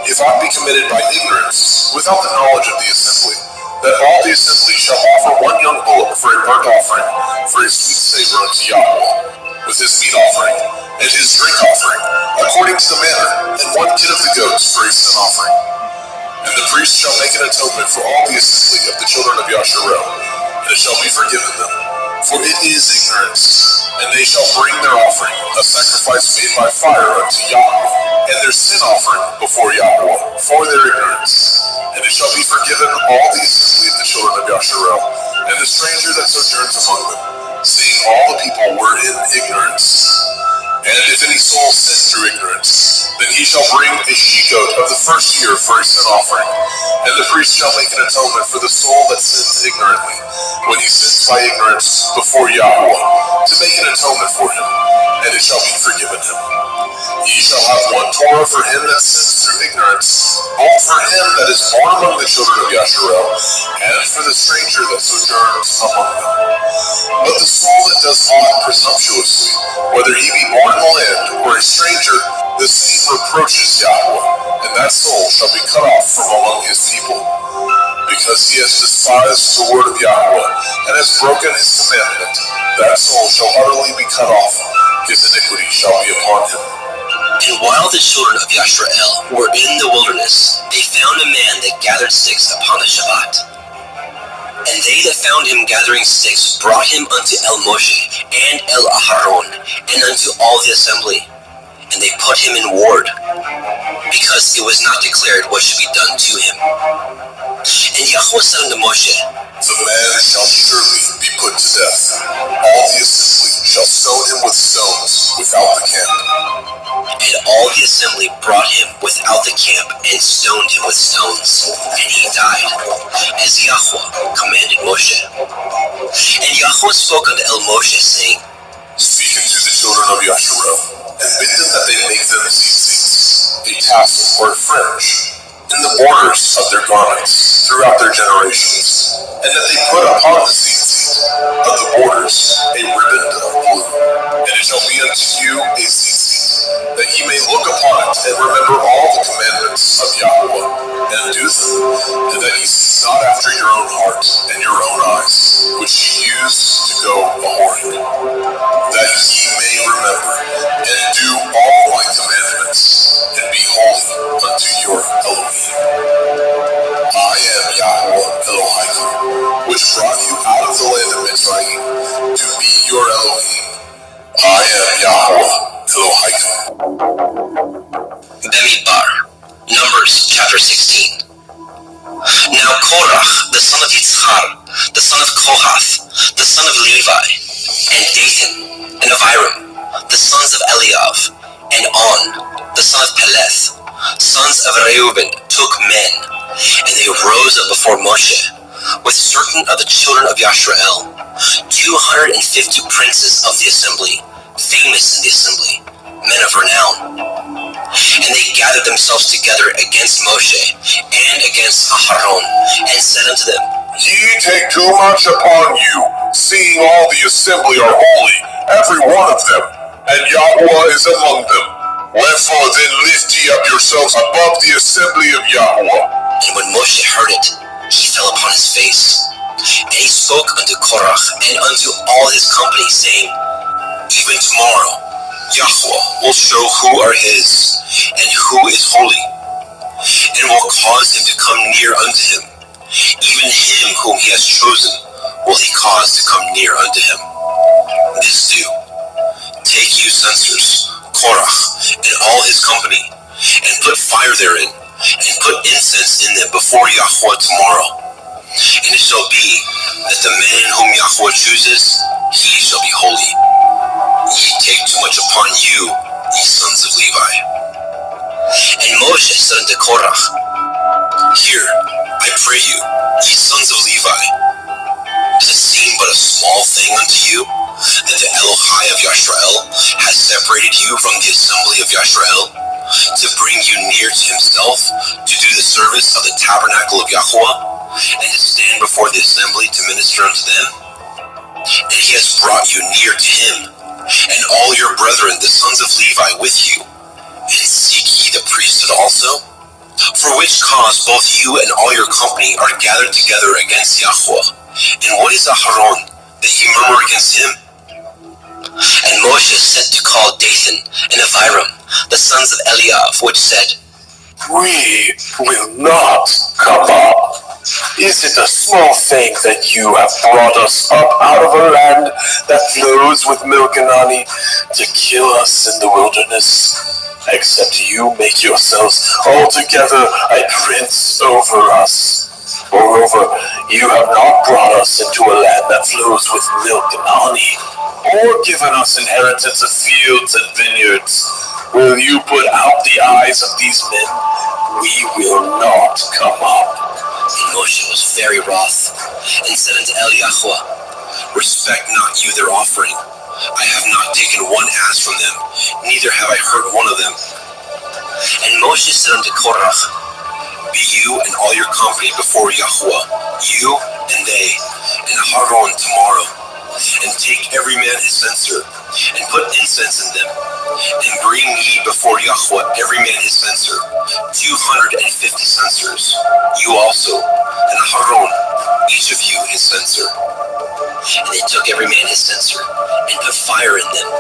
if aught be committed by ignorance, without the knowledge of the assembly, that all the assembly shall offer one young bullock for a burnt offering, for a sweet savor unto Yahweh, with his meat offering, and his drink offering, according to the manner, and one kid of the goats for a sin offering. And the priest shall make an atonement for all the assembly of the children of Yasharel, and it shall be forgiven them. For it is ignorance, and they shall bring their offering, a sacrifice made by fire unto Yahweh, and their sin offering before Yahweh, for their ignorance. And it shall be forgiven all the assembly of the children of Yasharel, in ignorance. And if any soul sin through ignorance, then he shall bring a she-goat of the first year for a sin offering, and the priest shall make an atonement for the soul that sins ignorantly, when he sins by ignorance before Yahweh, to make an atonement for him, and it shall be forgiven him. Ye shall have one Torah for him that sins through ignorance, both for him that is born among the children of Yasharel, and for the stranger that sojourns among them. But the soul that does aught presumptuously, whether he be born in the land or a stranger, the same reproaches Yahweh, and that soul shall be cut off from among his people. Because he has despised the word of Yahweh, and has broken his commandment, that soul shall utterly be cut off, his iniquity shall be upon him. And while the children of Yashrael were in the wilderness, they found a man that gathered sticks upon the Shabbat. And they that found him gathering sticks brought him unto El Moshe and El Aharon, and unto all the assembly. And they put him in ward, because it was not declared what should be done to him. And Yahweh said unto Moshe, The man shall surely be put to death. All the assembly shall stone him with stones without the camp. And all the assembly brought him without the camp, and stoned him with stones. And he died, as Yahweh commanded Moshe. And Yahweh spoke unto El Moshe, saying, Speak unto the children of Yasharel, and bid them that they make them tzitzits, a tassel or a fringe, in the borders of their garments throughout their generations, and that they put upon the tzitzit of the borders a riband of blue. And it shall be unto you a tzitzit, that ye may look upon it and remember all the commandments of Yahweh, and do them, and that ye seek not after your own heart and your own eyes, which ye use to go a-whoring, that ye may remember and do all my commandments, and be holy unto your Elohim. I am Yahweh Elohim, which brought you out of the land of Mitzrayim, to be your Elohim. I am Yahweh Elohim. Bemidbar, Numbers chapter 16. Now Korach, the son of Yitzchar, the son of Kohath, the son of Levi, and Dathan, and Abiram, the sons of Eliav, and On, the son of Peleth, sons of Reuben, took men, and they rose up before Moshe, with certain of the children of Yashrael, 250 princes of the assembly, famous in the assembly, men of renown. And they gathered themselves together against Moshe and against Aharon, and said unto them, Ye take too much upon you, seeing all the assembly are holy, every one of them, and Yahweh is among them. Wherefore then lift ye up yourselves above the assembly of Yahweh. And when Moshe heard it, he fell upon his face. And he spoke unto Korach and unto all his company, saying, Even tomorrow Yahweh will show who are his, and who is holy, and will cause him to come near unto him. Even him whom he has chosen will he cause to come near unto him. This do. Take you censers, Korach, and all his company, and put fire therein, and put incense in them before Yahweh tomorrow. And it shall be that the man whom Yahweh chooses, he shall be holy. Ye take too much upon you, ye sons of Levi. And Moshe said unto Korach, Hear, I pray you, ye sons of Levi, does it seem but a small thing unto you, that the Elohai of Yashrael has separated you from the assembly of Yashrael, to bring you near to himself, to do the service of the tabernacle of Yahweh, and to stand before the assembly to minister unto them? And he has brought you near to him, and all your brethren, the sons of Levi, with you. And seek ye the priesthood also? For which cause both you and all your company are gathered together against Yahweh. And what is Aharon, that ye murmur against him? And Moshe sent to call Dathan and Abiram, the sons of Eliav, which said, We will not come up. Is it a small thing that you have brought us up out of a land that flows with milk and honey to kill us in the wilderness? Except you make yourselves altogether a prince over us. Moreover, You have not brought us into a land that flows with milk and honey, or given us inheritance of fields and vineyards. Will you put out the eyes of these men? We will not come up. And Moshe was very wroth, and said unto Yahweh, Respect not you their offering. I have not taken one ass from them, neither have I hurt one of them. And Moshe said unto Korach, Be you and all your company before Yahweh, you and they, and Aaron tomorrow, and take every man his censer, and put incense in them, and bring ye before Yahweh every man his censer, 250 censers, you also, and Aaron, each of you his censer. And they took every man his censer, and put fire in them,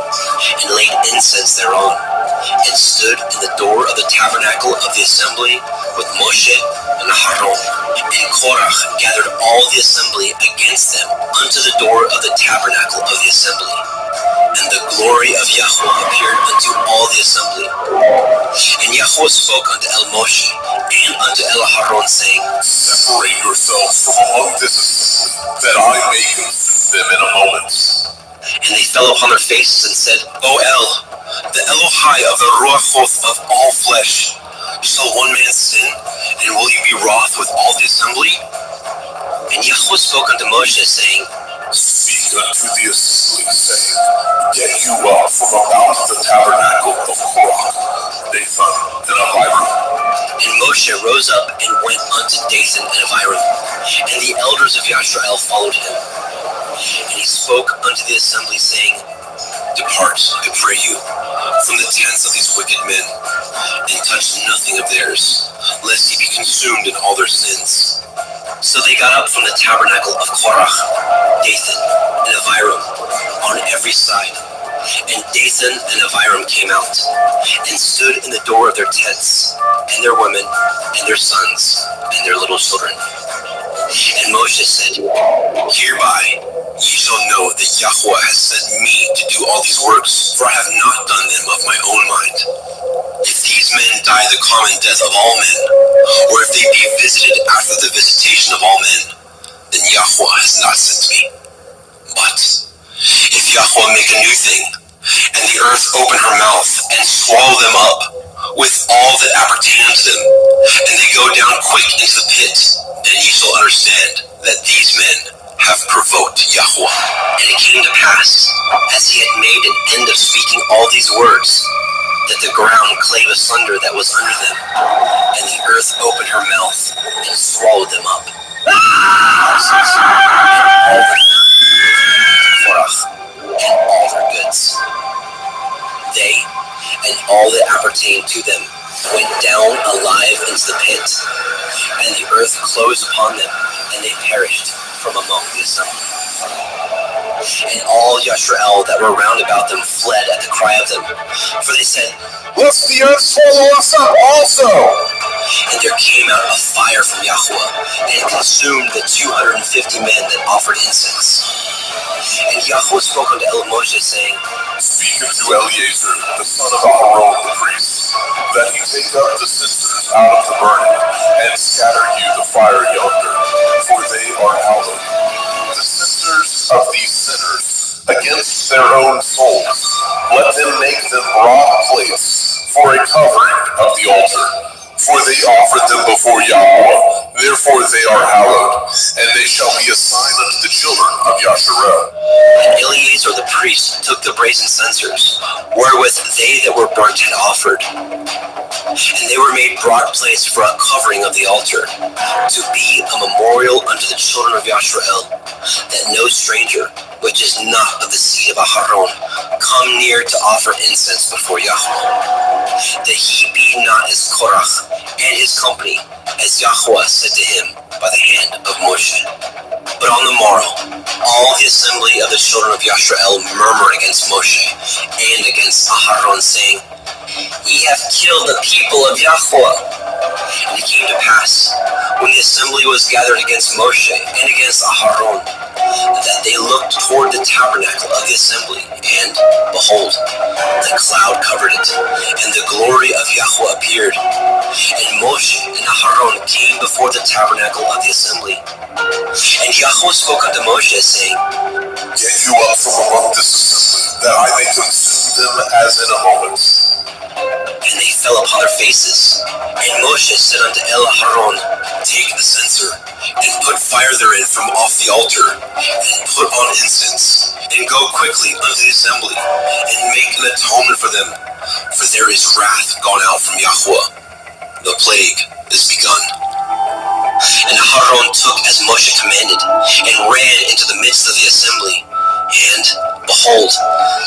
and laid incense thereon, and stood in the door of the tabernacle of the assembly with Moshe and Aaron. And Korach gathered all the assembly against them unto the door of the tabernacle of the assembly. And the glory of Yahweh appeared unto all the assembly. And Yahweh spoke unto Moshe and unto Aaron, saying, Separate yourselves from among this assembly, that I may consume them in a moment. And they fell upon their faces and said, O the Elohai of the Ruachoth of all flesh, shall one man sin, and will you be wroth with all the assembly? And Yahweh spoke unto Moshe, saying, Speak unto the assembly, saying, Get you up from about the tabernacle of Korah, Dathan, and Abiram. And Moshe rose up and went unto Dathan and Abiram, and the elders of Yashrael followed him. And he spoke unto the assembly, saying, Depart, I pray you, from the tents of these wicked men, and touch nothing of theirs, lest ye be consumed in all their sins. So they got up from the tabernacle of Korah, Dathan, and Abiram, on every side. And Dathan and Abiram came out, and stood in the door of their tents, and their women, and their sons, and their little children. And Moshe said, Hereby ye shall know that Yahweh has sent me to do all these works, for I have not done them of my own mind. If these men die the common death of all men, or if they be visited after the visitation of all men, then Yahweh has not sent me. But if Yahweh make a new thing, and the earth open her mouth and swallow them up, with all that appertain unto them, and they go down quick into the pit, then ye shall understand that these men have provoked Yahweh. And it came to pass, as he had made an end of speaking all these words, that the ground clave asunder that was under them, and the earth opened her mouth and swallowed them up. And all their goods. They and all that appertained to them went down alive into the pit, and the earth closed upon them, and they perished from among the assembly. And all Yashrael that were round about them fled at the cry of them, for they said, Lest the earth swallow us up also. And there came out a fire from Yahweh, and consumed the 250 men that offered incense. And Yahweh spoke unto Moshe, saying, Speak unto Eleazar, the son of Aaron the priest, that he take up the censers out of the burning, and scatter you the fire yonder, for they are hallowed. The censers of these sinners against their own souls, let them make them broad plates for a covering of the altar. For they offered them before Yahweh, therefore they are hallowed, and they shall be a sign unto the children of Yasharel. And Eleazar the priest took the brazen censers, wherewith they that were burnt had offered. And they were made broad plates for a covering of the altar, to be a memorial unto the children of Yashrael, that no stranger, which is not of the seed of Aharon, come near to offer incense before Yahweh, that he be not as Korach and his company, as Yahweh said to him by the hand of Moshe. But on the morrow, all the assembly of the children of Yashrael murmured against Moshe and against Aharon, saying, Ye have killed the people of Yahweh. And it came to pass, when the assembly assembly was gathered against Moshe and against Aharon, that they looked toward the tabernacle of the assembly, and, behold, the cloud covered it, and the glory of Yahweh appeared. And Moshe and Aharon came before the tabernacle of the assembly. And Yahweh spoke unto Moshe, saying, Get you up from among this assembly, that I may consume them as in a moment. And they fell upon their faces. And Moshe said unto Aharon, Take the censer, and put fire therein from off the altar, and put on incense, and go quickly unto the assembly, and make an atonement for them, for there is wrath gone out from Yahweh. The plague is begun. And Aharon took as Moshe commanded, and ran into the midst of the assembly. And, behold,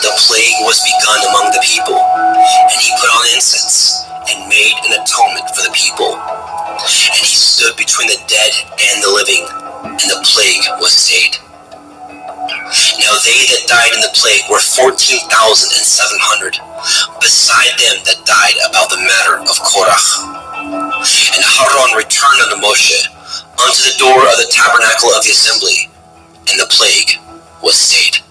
the plague was begun among the people. And he put on incense, and made an atonement for the people. And he stood between the dead and the living, and the plague was stayed. Now they that died in the plague were 14,700, beside them that died about the matter of Korach. And Aharon returned unto Moshe, unto the door of the tabernacle of the assembly, and the plague was stayed.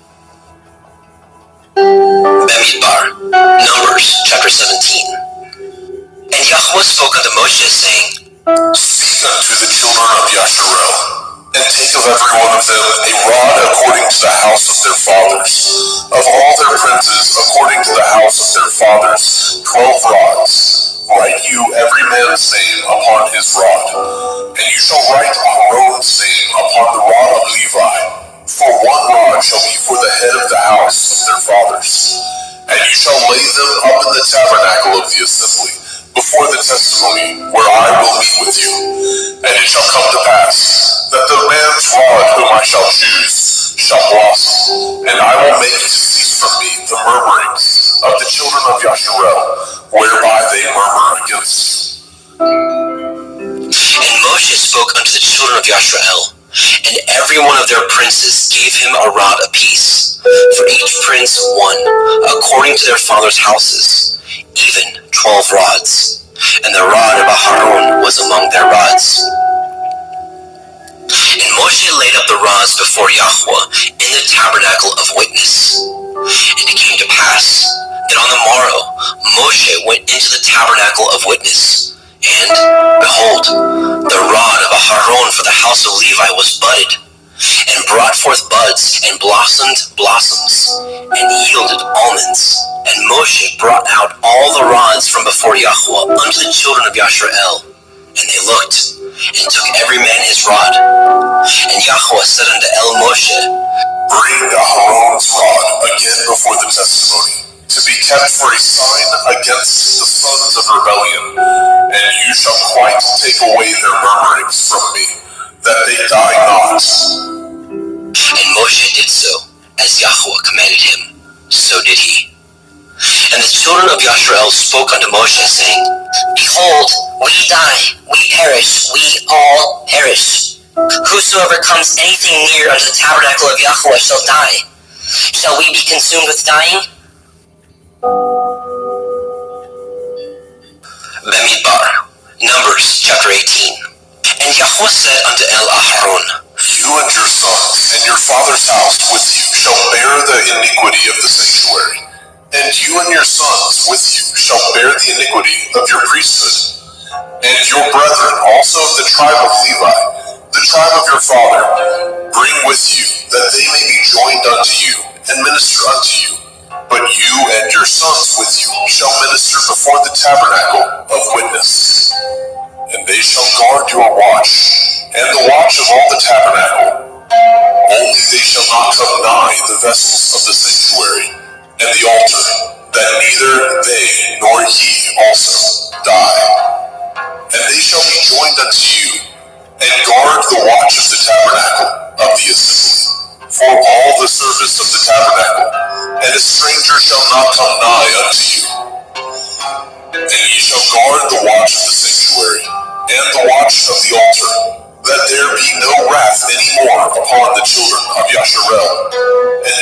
Bamidbar, Numbers, chapter 17. And Yahweh spoke unto Moshe, saying, Speak unto the children of Yasharel, and take of every one of them a rod according to the house of their fathers. Of all their princes according to the house of their fathers, 12 rods. Write you every man's name upon his rod. And you shall write Aaron's name upon the rod of Levi. For one rod shall be for the head of the house of their fathers. And you shall lay them up in the tabernacle of the assembly, before the testimony, where I will meet with you. And it shall come to pass, that the man's rod whom I shall choose shall blossom, and I will make to cease from me the murmurings of the children of Yasharel, whereby they murmur against you. And Moshe spoke unto the children of Yasharel, and every one of their princes gave him a rod apiece, for each prince one, according to their fathers' houses, even 12 rods. And the rod of Aharon was among their rods. And Moshe laid up the rods before Yahweh in the tabernacle of witness. And it came to pass that on the morrow Moshe went into the tabernacle of witness, and, behold, the rod of Aharon for the house of Levi was budded, and brought forth buds, and blossomed blossoms, and yielded almonds. And Moshe brought out all the rods from before Yahweh unto the children of Yasharel. And they looked, and took every man his rod. And Yahweh said unto Moshe, Bring Aharon's rod again before the testimony, to be kept for a sign against the sons of rebellion, and you shall quite take away their murmurings from me, that they die not. And Moshe did so, as Yahweh commanded him, so did he. And the children of Yasharel spoke unto Moshe, saying, Behold, we die, we perish, we all perish. Whosoever comes anything near unto the tabernacle of Yahweh shall die. Shall we be consumed with dying? Bamidbar, Numbers, chapter 18. And Yahweh said unto Aharon, You and your sons and your father's house with you shall bear the iniquity of the sanctuary, and you and your sons with you shall bear the iniquity of your priesthood. And your brethren also of the tribe of Levi, the tribe of your father, bring with you, that they may be joined unto you, and minister unto you. But you and your sons with you shall minister before the tabernacle of witness. And they shall guard your watch, and the watch of all the tabernacle. Only they shall not come nigh the vessels of the sanctuary, and the altar, that neither they nor ye also die. And they shall be joined unto you, and guard the watch of the tabernacle of the assembly, for all the service of the tabernacle, and a stranger shall not come nigh unto you. And ye shall guard the watch of the sanctuary, and the watch of the altar, that there be no wrath any more upon the children of Yasharel. And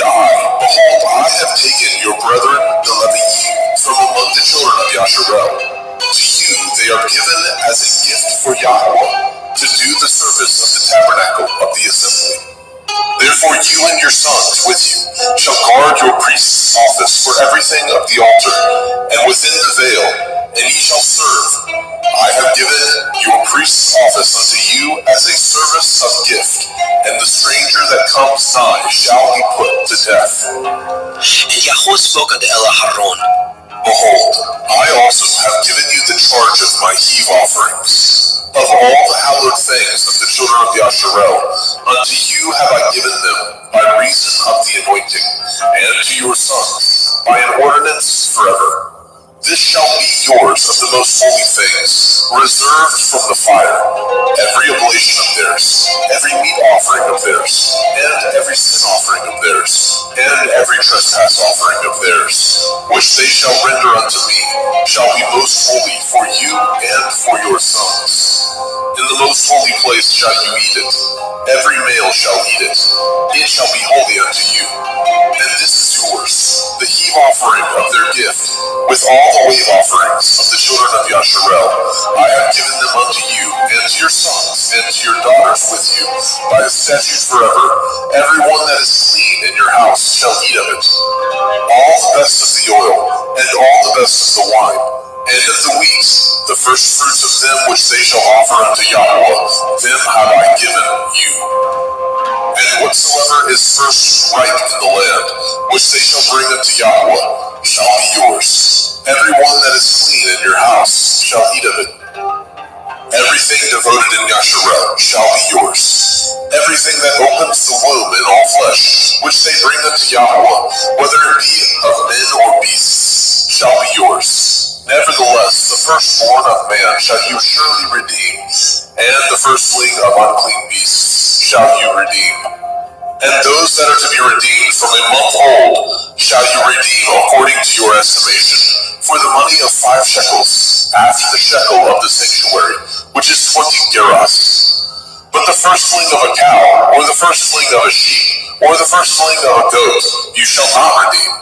behold, I have taken your brethren the Leviim from among the children of Yasharel. To you they are given as a gift for Yahweh, to do the service For you and your sons with you shall guard your priest's office for everything of the altar, and within the veil, and ye shall serve. I have given your priest's office unto you as a service of gift, and the stranger that comes nigh shall be put to death. And Yahweh spoke unto Aaron, Behold, I also have given you the charge of my heave offerings. Of all the hallowed things of the children of Yasharel, unto you have I given them by reason of the anointing, and to your sons by an ordinance forever. This shall be yours of the most holy things, reserved from the fire, every oblation of theirs, every meat offering of theirs, and every sin offering of theirs, and every trespass offering of theirs, which they shall render unto me, shall be most holy for you and for your sons. In the most holy place shall you eat it. Every male shall eat it. It shall be holy unto you. And this is yours, the heave offering of their gift, with all the wave offerings of the children of Yasharel. I have given them unto you, and to your sons, and to your daughters with you, by the statute forever. Every one that is clean in your house shall eat of it. All the best of the oil, and all the best of the wine, and of the wheat, the first fruits of them which they shall offer unto Yahweh, them have I given you. And whatsoever is first ripe in the land, which they shall bring unto Yahweh, shall be yours. Every one that is clean in your house shall eat of it. Everything devoted in Yasharel shall be yours. Everything that opens the womb in all flesh, which they bring unto Yahweh, whether it be of men or beasts, shall be yours. Nevertheless, the firstborn of man shall you surely redeem, and the firstling of unclean beasts shall you redeem. And those that are to be redeemed from a month old shall you redeem according to your estimation, for the money of 5 shekels, after the shekel of the sanctuary, which is 20 gerahs. But the firstling of a cow, or the firstling of a sheep, or the firstling of a goat, you shall not redeem.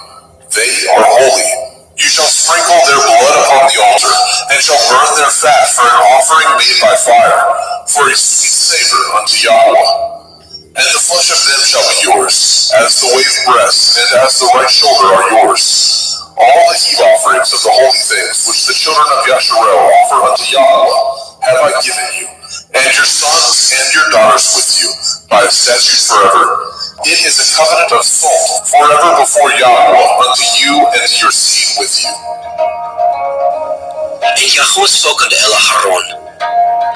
They are holy. You shall sprinkle their blood upon the altar, and shall burn their fat for an offering made by fire, for a sweet savor unto Yahweh. And the flesh of them shall be yours, as the wave breast and as the right shoulder are yours. All the heave offerings of the holy things which the children of Yasharel offer unto Yahweh have I given you, and your sons and your daughters with you, by a statute forever. It is a covenant of salt forever before Yahweh unto you and to your seed with you. And Yahweh spoke unto Aaron,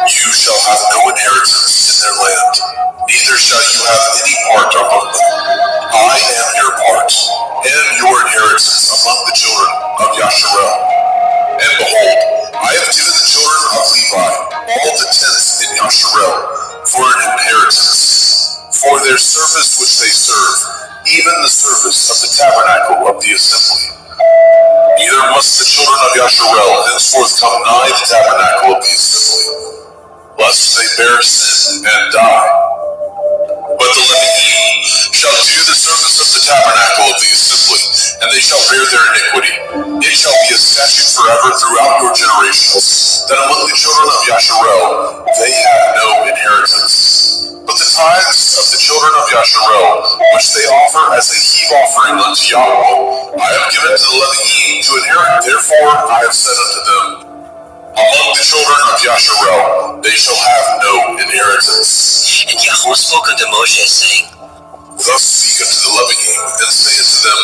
You shall have no inheritance in their land, neither shall you have any part among them. I am your part, and your inheritance among the children of Yasharel. And behold, I have given the children of Levi all the tents in Yasharel for an inheritance, for their service which they serve, even the service of the tabernacle of the assembly. Neither must the children of Yasharel henceforth come nigh the tabernacle of the assembly, lest they bear sin and die. But the Leviim shall do the service of the tabernacle of the assembly, and they shall bear their iniquity. It shall be a statute forever throughout your generations, that among the children of Yasharel they have no inheritance. But the tithes of the children of Yasharel, which they offer as a heave offering unto Yahweh, I have given to the Leviim to inherit. Therefore I have said unto them, Among the children of Yasharel they shall have no inheritance. And Yahweh spoke unto Moshe, saying, Thus speak unto the Leviim, and say unto them,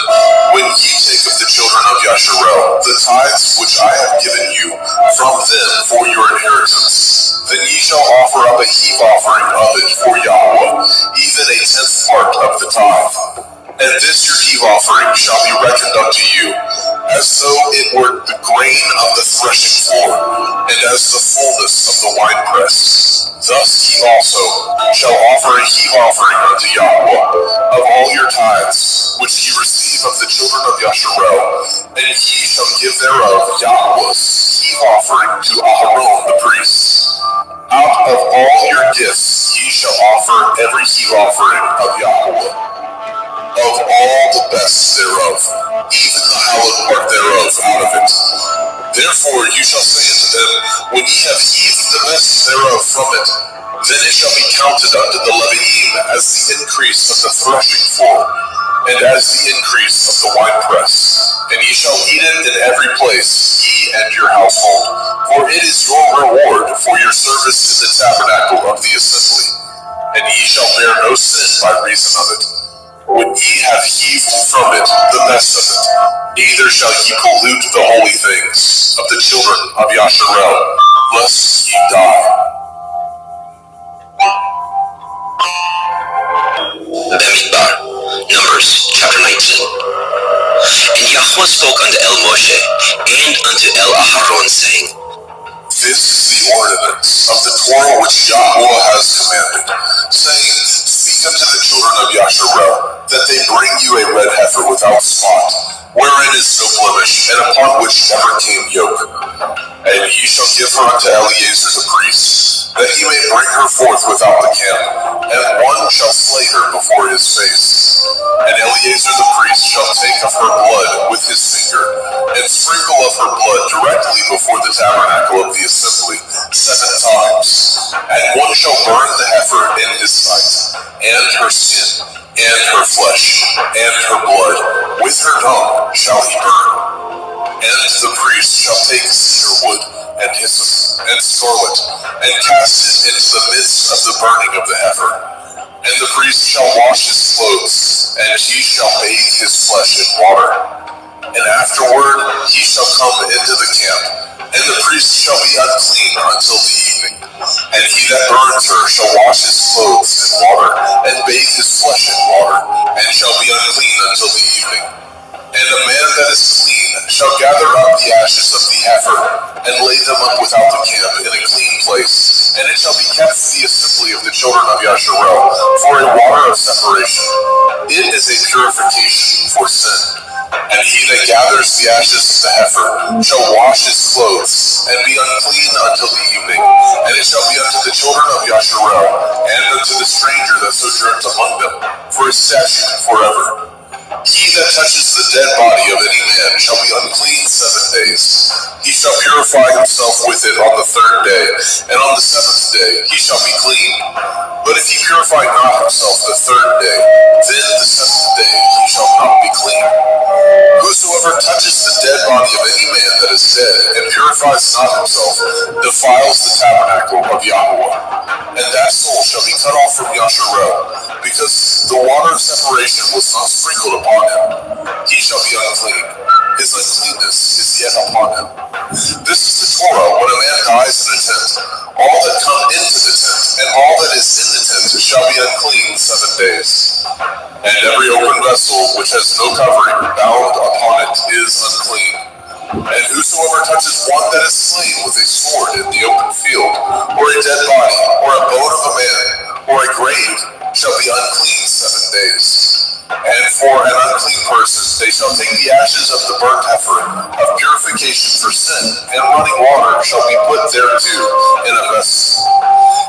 When ye take of the children of Yasharel the tithes which I have given you from them for your inheritance, then ye shall offer up a heave offering of it for Yahweh, even a 10th part of the tithe. And this your heave offering shall be reckoned unto you, as though it were the grain of the threshing floor, and as the fullness of the winepress. Thus ye also shall offer a heave offering unto Yahweh of all your tithes, which ye receive of the children of Yasharel, and ye shall give thereof Yahweh's heave offering to Aharon the priest. Out of all your gifts ye shall offer every heave offering of Yahweh, of all the best thereof, even the hallowed part thereof out of it. Therefore you shall say unto them, when ye have heaved the best thereof from it, then it shall be counted unto the Leviim as the increase of the threshing floor, and as the increase of the winepress. And ye shall eat it in every place, ye and your household, for it is your reward for your service in the tabernacle of the assembly. And ye shall bear no sin by reason of it, when ye have heaved from it the best of it. Neither shall ye pollute the holy things of the children of Yasharel, lest ye die. Bamidbar, Numbers chapter 19. And Yahweh spoke unto El Moshe and unto El Aharon, saying, This is the ordinance of the Torah which Yahweh has commanded, saying, Speak unto the children of Yasharel, that they bring you a red heifer without spot, wherein is no blemish, and upon which never came yoke. And ye shall give her unto Eleazar the priest, that he may bring her forth without the camp, and one shall slay her before his face. And Eleazar the priest shall take of her blood with his finger, and sprinkle of her blood directly before the tabernacle of the assembly 7 times. And one shall burn the heifer in his sight, and her skin, and her flesh, and her blood, with her tongue shall he burn. And the priest shall take cedar wood, and hyssop, and scarlet, and cast it into the midst of the burning of the heifer. And the priest shall wash his clothes, and he shall bathe his flesh in water. And afterward he shall come into the camp, and the priest shall be unclean until the evening. And he that burns her shall wash his clothes in water, and bathe his flesh in water, and shall be unclean until the evening. And a man that is clean shall gather up the ashes of the heifer, and lay them up without the camp in a clean place, and it shall be kept in the assembly of the children of Yasharel for a water of separation. It is a purification for sin. And he that gathers the ashes of the heifer shall wash his clothes, and be unclean until the evening. And it shall be unto the children of Yasharel, and unto the stranger that sojourns among them, for a statute forever. He that touches the dead body of any man shall be unclean 7 days. He shall purify himself with it on the 3rd day, and on the 7th day he shall be clean. But if he purify not himself the 3rd day, then the 7th day he shall not be clean. Whosoever touches the dead body of any man that is dead, and purifies not himself, defiles the tabernacle of Yahweh. And that soul shall be cut off from Yasharel, because the water of separation was not sprinkled upon him. He shall be unclean. His uncleanness is yet upon him. This is the Torah when a man dies in a tent. All that come into the tent, and all that is in the tent shall be unclean 7 days. And every open vessel which has no covering bound upon it is unclean. And whosoever touches one that is slain with a sword in the open field, or a dead body, or a bone of a man, or a grave, shall be unclean 7 days. And for an unclean person they shall take the ashes of the burnt heifer of purification for sin, and running water shall be put thereto in a vessel.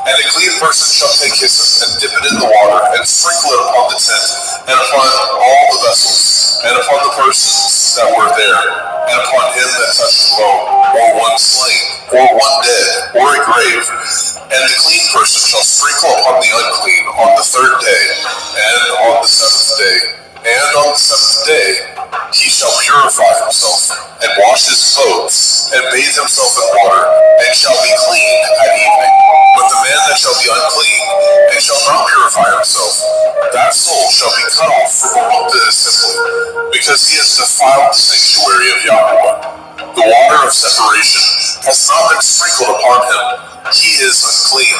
And a clean person shall take hyssop, and dip it in the water, and sprinkle it upon the tent, and upon all the vessels, and upon the persons that were there, and upon him that touched bone, or one slain, or one dead, or a grave. And the clean person shall sprinkle upon the unclean on the 3rd day, and on the 7th day, and on the 7th day he shall purify himself, and wash his clothes, and bathe himself in water, and shall be clean at evening. But the man that shall be unclean, and shall not purify himself, that soul shall be cut off from among the assembly, because he has defiled the sanctuary of Yahweh. The water of separation has not been sprinkled upon him. He is unclean.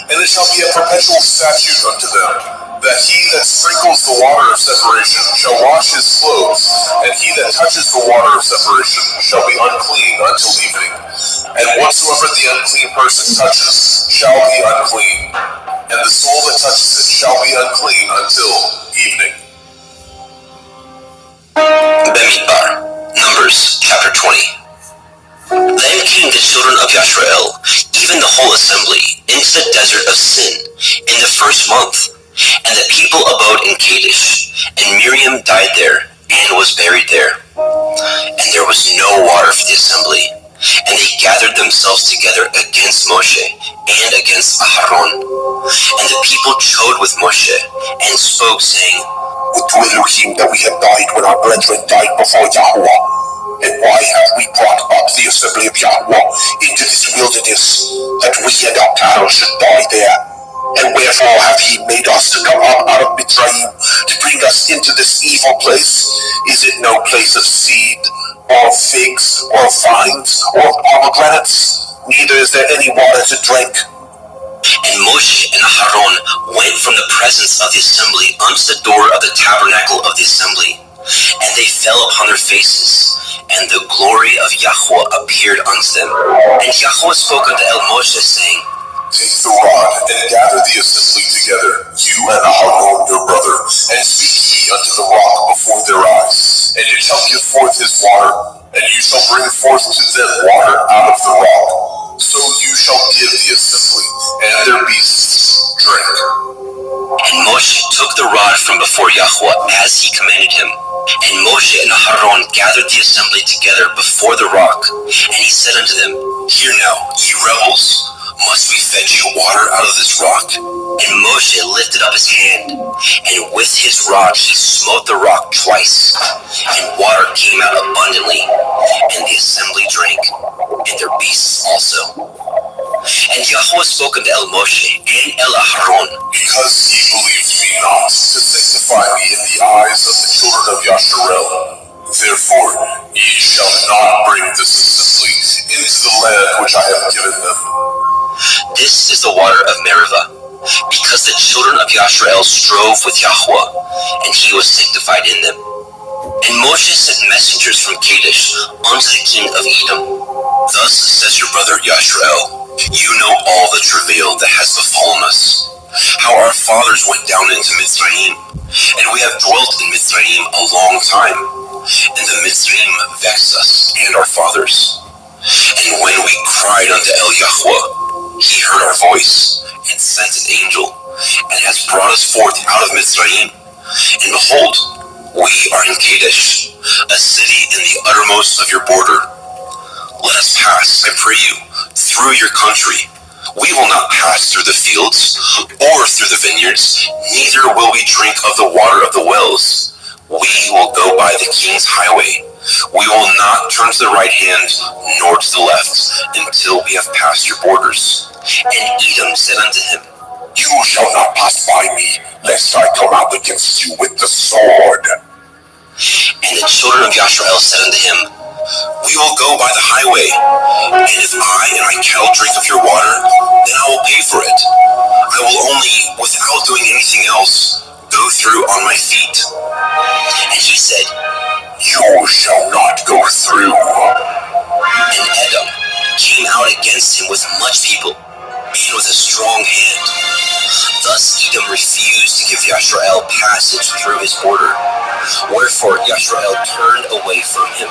And it shall be a perpetual statute unto them, that he that sprinkles the water of separation shall wash his clothes, and he that touches the water of separation shall be unclean until evening. And whatsoever the unclean person touches shall be unclean, and the soul that touches it shall be unclean until evening. Bamidbar, Numbers chapter 20. Then came the children of Yasharel, even the whole assembly, into the desert of Sin in the 1st month. And the people abode in Kadesh, and Miriam died there, and was buried there. And there was no water for the assembly, And they gathered themselves together against Moshe and against Aharon. And the people chode with Moshe and spoke, saying, Would to Elohim that we had died when our brethren died before Yahweh. And why have we brought up the assembly of Yahweh into this wilderness, that we and our cattle should die there? And wherefore hath he made us to come up out of Mitzrayim, to bring us into this evil place? Is it no place of seed, or figs, or vines, or pomegranates? Neither is there any water to drink. And Moshe and Aharon went from the presence of the assembly unto the door of the tabernacle of the assembly. And they fell upon their faces, and the glory of Yahweh appeared unto them. And Yahweh spoke unto Moshe, saying, Take the rod, and gather the assembly together, you and Aharon your brother, and speak ye unto the rock before their eyes, and it shall give forth his water, and you shall bring forth to them water out of the rock. So you shall give the assembly and their beasts drink. And Moshe took the rod from before Yahweh as he commanded him. And Moshe and Aharon gathered the assembly together before the rock, and he said unto them, Hear now, ye rebels, must we fetch you water out of this rock? And Moshe lifted up his hand, and with his rod he smote the rock twice, and water came out abundantly, and the assembly drank, and their beasts also. And Yahweh spoke unto Moshe and Aharon, Because ye believed me not to sanctify me in the eyes of the children of Yasharel, therefore ye shall not bring this assembly into the land which I have given them. This is the water of Meribah, because the children of Yasharel strove with Yahweh, and he was sanctified in them. And Moshe sent messengers from Kadesh unto the king of Edom. Thus says your brother Yasharel, you know all the travail that has befallen us, how our fathers went down into Mitzrayim, and we have dwelt in Mitzrayim a long time, and the Mitzrayim vexed us and our fathers. And when we cried unto Yahweh, he heard our voice, and sent an angel, and has brought us forth out of Mitzrayim. And behold, we are in Kadesh, a city in the uttermost of your border. Let us pass, I pray you, through your country. We will not pass through the fields, or through the vineyards, neither will we drink of the water of the wells. We will go by the king's highway. We will not turn to the right hand, nor to the left, until we have passed your borders. And Edom said unto him, You shall not pass by me, lest I come out against you with the sword. And the children of Yasharel said unto him, We will go by the highway, and if I and my cattle drink of your water, then I will pay for it. I will only, without doing anything else, go through on my feet. And he said, You shall not go through. And Edom came out against him with much people, and with a strong hand. Thus Edom refused to give Yasharel passage through his border, wherefore Yasharel turned away from him.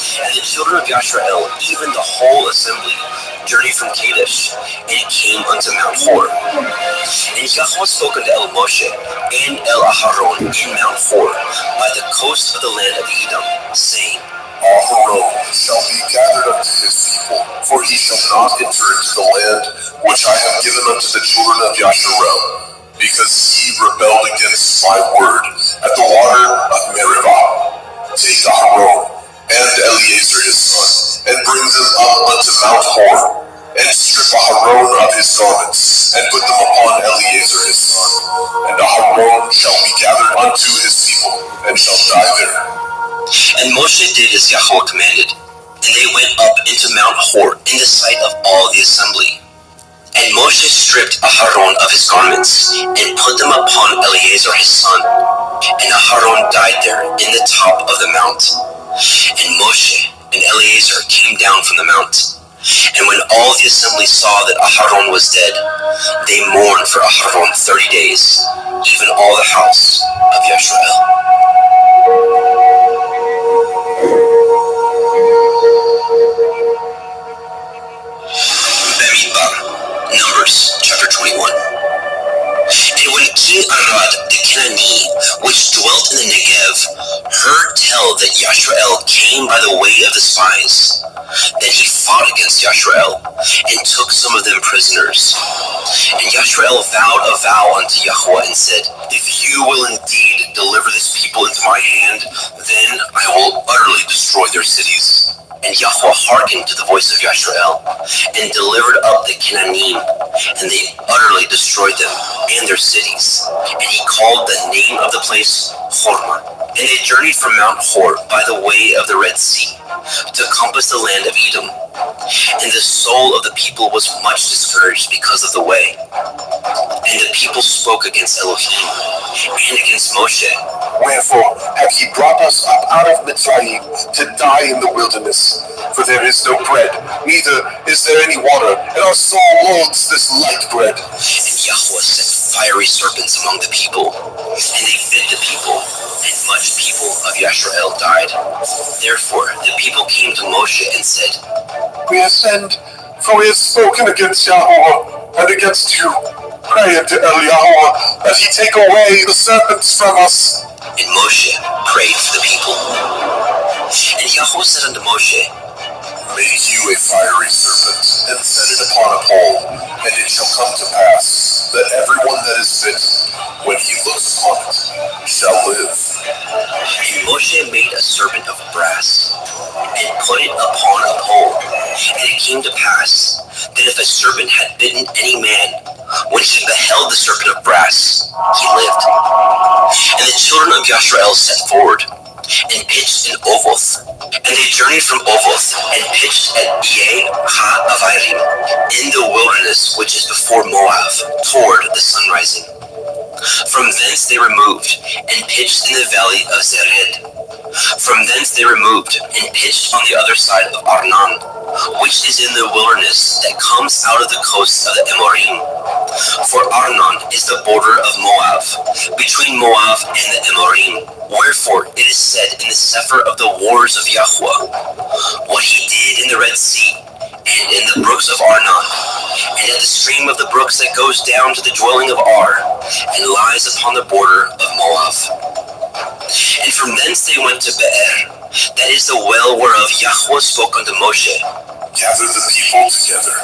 And the children of Yasharel, even the whole assembly, journeyed from Kadesh, and came unto Mount Hor. And Yahweh spoke unto Moshe and Aharon in Mount Hor, by the coast of the land of Edom, saying, Aharon shall be gathered unto his people, for he shall not enter into the land which I have given unto the children of Yasharel, because ye rebelled against my word at the water of Meribah. Take Aharon and Eleazar his son, and bring them up unto Mount Hor, and strip Aharon of his garments, and put them upon Eleazar his son, and Aharon shall be gathered unto his people, and shall die there. And Moshe did as Yahweh commanded, and they went up into Mount Hor in the sight of all the assembly. And Moshe stripped Aharon of his garments, and put them upon Eleazar his son. And Aharon died there in the top of the mount. And Moshe and Eleazar came down from the mount. And when all the assembly saw that Aharon was dead, they mourned for Aharon 30 days, even all the house of Yasharel. Numbers chapter 21. And when King Arad the Canaanite, which dwelt in the Negev, heard tell that Yasharel came by the way of the spies, Then he fought against Yashrael and took some of them prisoners. And Yashrael vowed a vow unto Yahweh and said, If you will indeed deliver this people into my hand, then I will utterly destroy their cities. And Yahweh hearkened to the voice of Yashrael and delivered up the Canaanim, and they utterly destroyed them and their cities. And he called the name of the place Hormah. And they journeyed from Mount Hor by the way of the Red Sea to compass the land of Edom. And the soul of the people was much discouraged because of the way. And the people spoke against Elohim and against Moshe. Wherefore have ye brought us up out of Mitzrayim to die in the wilderness? For there is no bread, neither is there any water, and our soul loathes this light bread. And Yahweh set fiery serpents among the people, and they bit the people, and much people of Yashrael died. Therefore the people came to Moshe and said, We ascend, for we have spoken against Yahweh and against you. Pray unto Yahweh that he take away the serpents from us. And Moshe prayed for the people. And Yahweh said unto Moshe, Make you a fiery serpent, and set it upon a pole, and it shall come to pass that everyone that is bitten, when he looks upon it, shall live. And Moshe made a serpent of brass, and put it upon a pole. And it came to pass that if a serpent had bitten any man, when he beheld the serpent of brass, he lived. And the children of Yashrael set forward, and pitched in Ovoth. And they journeyed from Ovoth, and pitched at Ie-ha-Avairim, in the wilderness which is before Moab, toward the sunrising. From thence they removed, and pitched in the valley of Zered. From thence they removed, and pitched on the other side of Arnon, which is in the wilderness that comes out of the coast of the Amorim. For Arnon is the border of Moab, between Moab and the Amorim. Wherefore it is said in the Sefer of the Wars of Yahweh, what he did in the Red Sea, and in the brooks of Arnon, and at the stream of the brooks that goes down to the dwelling of Ar, and lies upon the border of Moab. And from thence they went to Be'er, that is the well whereof Yahweh spoke unto Moshe. Gather the people together,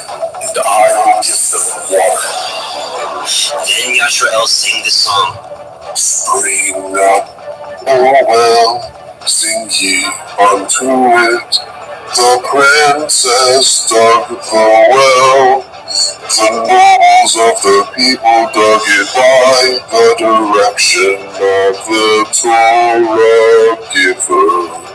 and I will give them water. Then Yashrael sang this song. Spring up, O well, sing ye unto it. The princess dug the well. The nobles of the people dug it by the direction of the Torah giver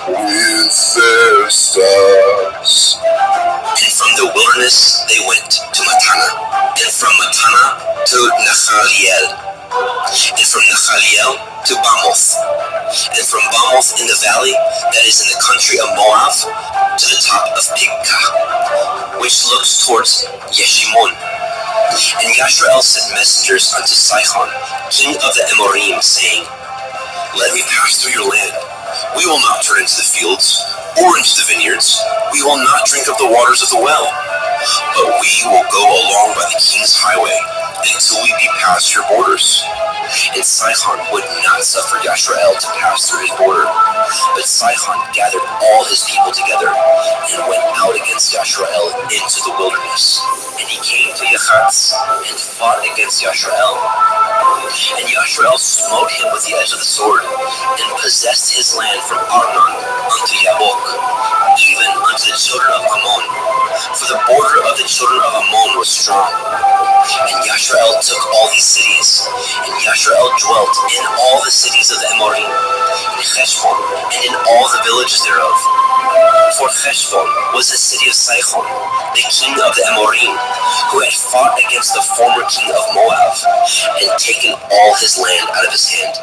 with their staffs. And from the wilderness they went to Matana, and from Matana to Nachaliel, and from Nachaliel to Bamoth, and from Bamoth in the valley that is in the country of Moab to the top of Pigkah, which looks towards Yeshimon. And Yashrael sent messengers unto Sihon, king of the Amorim, saying, Let me pass through your land. We will not turn into the fields or into the vineyards. We will not drink of the waters of the well, but we will go along by the king's highway until we be past your borders. And Sihon would not suffer Yashrael to pass through his border. But Sihon gathered all his people together and went out against Yashrael into the wilderness. And he came to Yachatz and fought against Yashrael. And Yashrael smote him with the edge of the sword, and possessed his land from Arnon unto Yabok, even unto the children of Ammon. For the border of the children of Ammon was strong. And Yashrael took all these cities, and Yashrael dwelt in all the cities of the Amorim, in Heshbon, and in all the villages thereof. For Heshbon was the city of Sihon, the king of the Amorim, who had fought against the former king of Moab, and taken all his land out of his hand,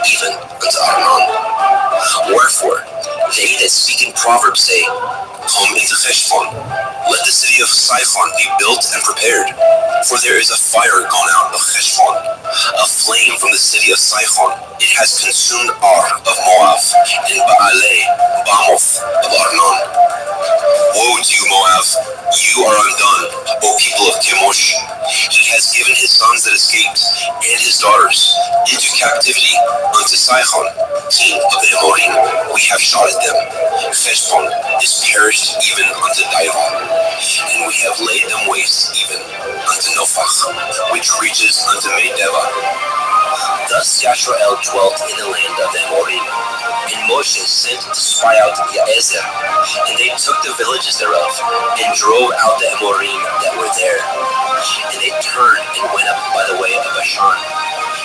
even unto Arnon. Wherefore they that speak in Proverbs say, Come into Heshbon, let the city of Sihon be built and prepared. For there is a fire gone out of Heshbon, a flame from the city of Sihon. It has consumed Ar of Moab, and Baalei, Bamoth of Arnon. Woe to you, Moab! You are undone, O people of Chemosh. He has given his sons that escaped, and his daughters into captivity unto Sihon, king of the Amorim. We have shot at them. Heshbon is perished even unto Dibon, and we have laid them waste even unto Nophach, which reaches unto Medeba. Thus Yashrael dwelt in the land of the Amorim, and Moshe sent to spy out Yaezer, and they took the villages thereof, and drove out the Amorim that were there. And they turned and went up by the way of Bashan,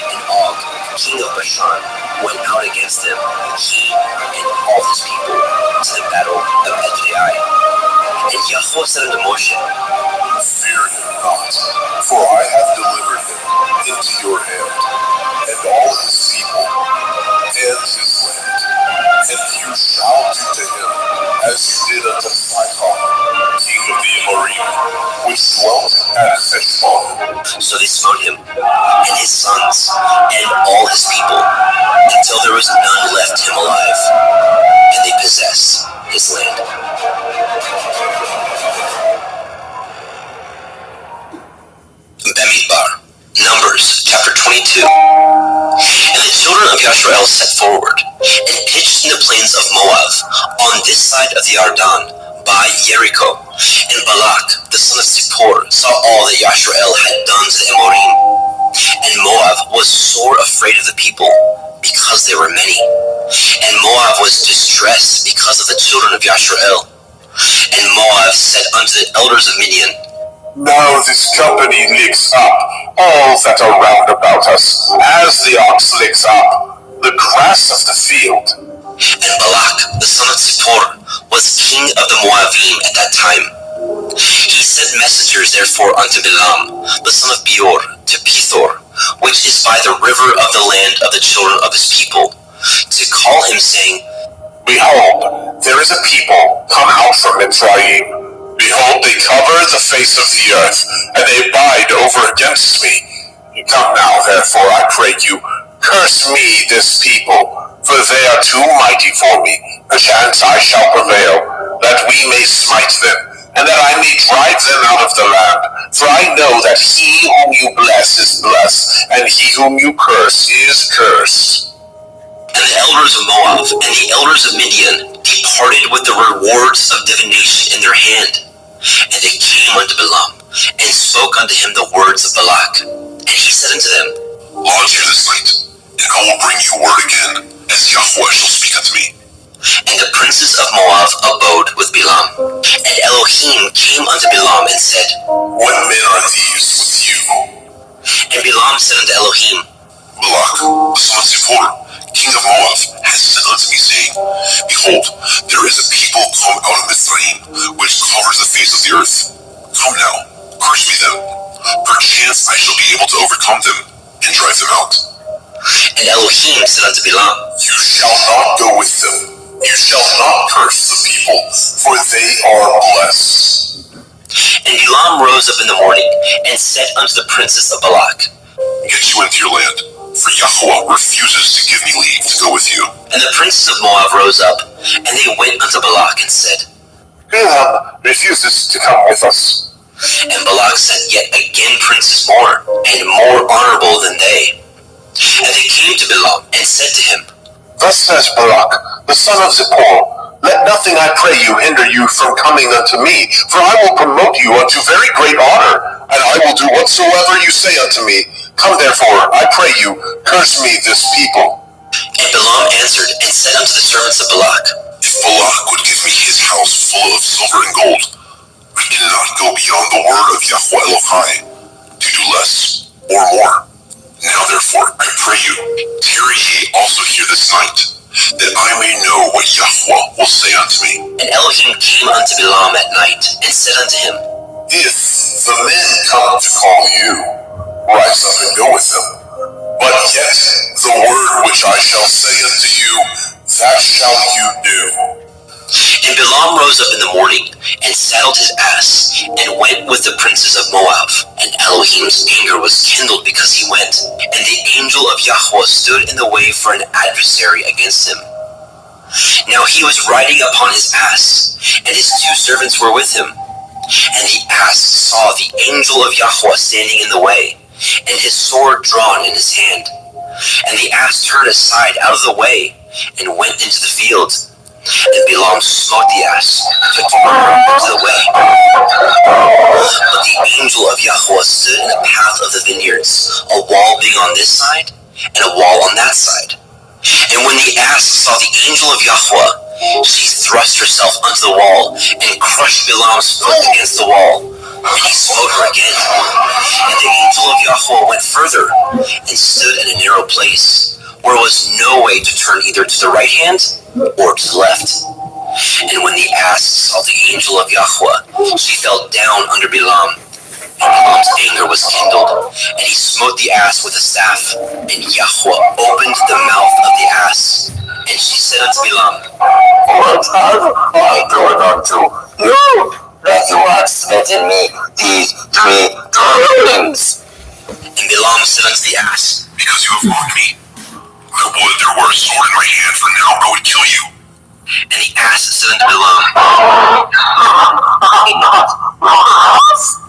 and Og, king of Bashan, went out against them, he and all his people, to the battle of Edrei. And Yahweh said unto Moshe, Fear him not, for I have delivered him into your hand, and all his people, and his land. And you shall do to him as you did unto Sihon, king of the Amorim, which dwelt at Heshbon. So they smote him, and his sons, and all his people, until there was none left him alive, and they possessed his land. Bamidbar, Numbers, chapter 22. And the children of Yashrael set forward, and pitched in the plains of Moab, on this side of the Yarden, by Jericho. And Balak, the son of Zippor, saw all that Yashrael had done to the Amorim. And Moab was sore afraid of the people, because they were many. And Moab was distressed because of the children of Yashrael. And Moab said unto the elders of Midian, Now this company licks up all that are round about us, as the ox licks up the grass of the field. And Balak, the son of Zippor, was king of the Moabim at that time. He sent messengers therefore unto Bilam, the son of Beor, to Pethor, which is by the river of the land of the children of his people, to call him, saying, Behold, there is a people come out from Mitzrayim. Behold, they cover the face of the earth, and they abide over against me. Come now, therefore, I pray you, curse me this people, for they are too mighty for me. Perchance I shall prevail, that we may smite them, and that I may drive them out of the land. For I know that he whom you bless is blessed, and he whom you curse is cursed. And the elders of Moab and the elders of Midian departed with the rewards of divination in their hand. And they came unto Bilam, and spoke unto him the words of Balak. And he said unto them, Lodge here this night, and I will bring you word again, as Yahweh shall speak unto me. And the princes of Moab abode with Bilam. And Elohim came unto Bilam and said, What men are these with you? And Bilam said unto Elohim, Balak, the son of Zippor, king of Moab, has said unto me, saying, Behold, there is a people come out of Mitzrayim, which covers the face of the earth. Come now, curse me them. Perchance I shall be able to overcome them, and drive them out. And Elohim said unto Bilam, You shall not go with them. You shall not curse the people, for they are blessed. And Bilam rose up in the morning, and said unto the princes of Balak, Get you into your land, for Yahweh refuses to give me leave to go with you. And the princes of Moab rose up, and they went unto Balak, and said, Bilam refuses to come with us. And Balak sent yet again princes more, and more honorable than they. And they came to Bilam, and said to him, Thus says Balak, the son of Zippor, Let nothing, I pray you, hinder you from coming unto me, for I will promote you unto very great honor, and I will do whatsoever you say unto me. Come therefore, I pray you, curse me this people. And Bilam answered, and said unto the servants of Balak, If Balak would give me his house full of silver and gold, I cannot go beyond the word of Yahweh Elohai, to do less or more. Now therefore, I pray you, tarry ye also here this night, that I may know what Yahweh will say unto me. And Elohim came unto Bilam at night, and said unto him, If the men come to call you, rise up and go with them. But yet the word which I shall say unto you, that shall you do. And Bilam rose up in the morning, and saddled his ass, and went with the princes of Moab. And Elohim's anger was kindled because he went. And the angel of Yahweh stood in the way for an adversary against him. Now he was riding upon his ass, and his two servants were with him. And the ass saw the angel of Yahweh standing in the way, and his sword drawn in his hand. And the ass turned aside out of the way and went into the field. And Balaam smote the ass and took him into the way. But the angel of Yahweh stood in the path of the vineyards, a wall being on this side and a wall on that side. And when the ass saw the angel of Yahweh, she thrust herself onto the wall and crushed Balaam's foot against the wall. And he smote her again. And the angel of Yahweh went further and stood in a narrow place, where was no way to turn either to the right hand or to the left. And when the ass saw the angel of Yahweh, she fell down under Balaam. And Balaam's anger was kindled, and he smote the ass with a staff. And Yahweh opened the mouth of the ass. And she said unto Balaam, What have I done unto you, that you have smitten me these 3 times? And Balaam said unto the ass, Because you have mocked me. I would there were a sword in my hand, for now I would kill you. And the ass said unto Balaam, I not lost.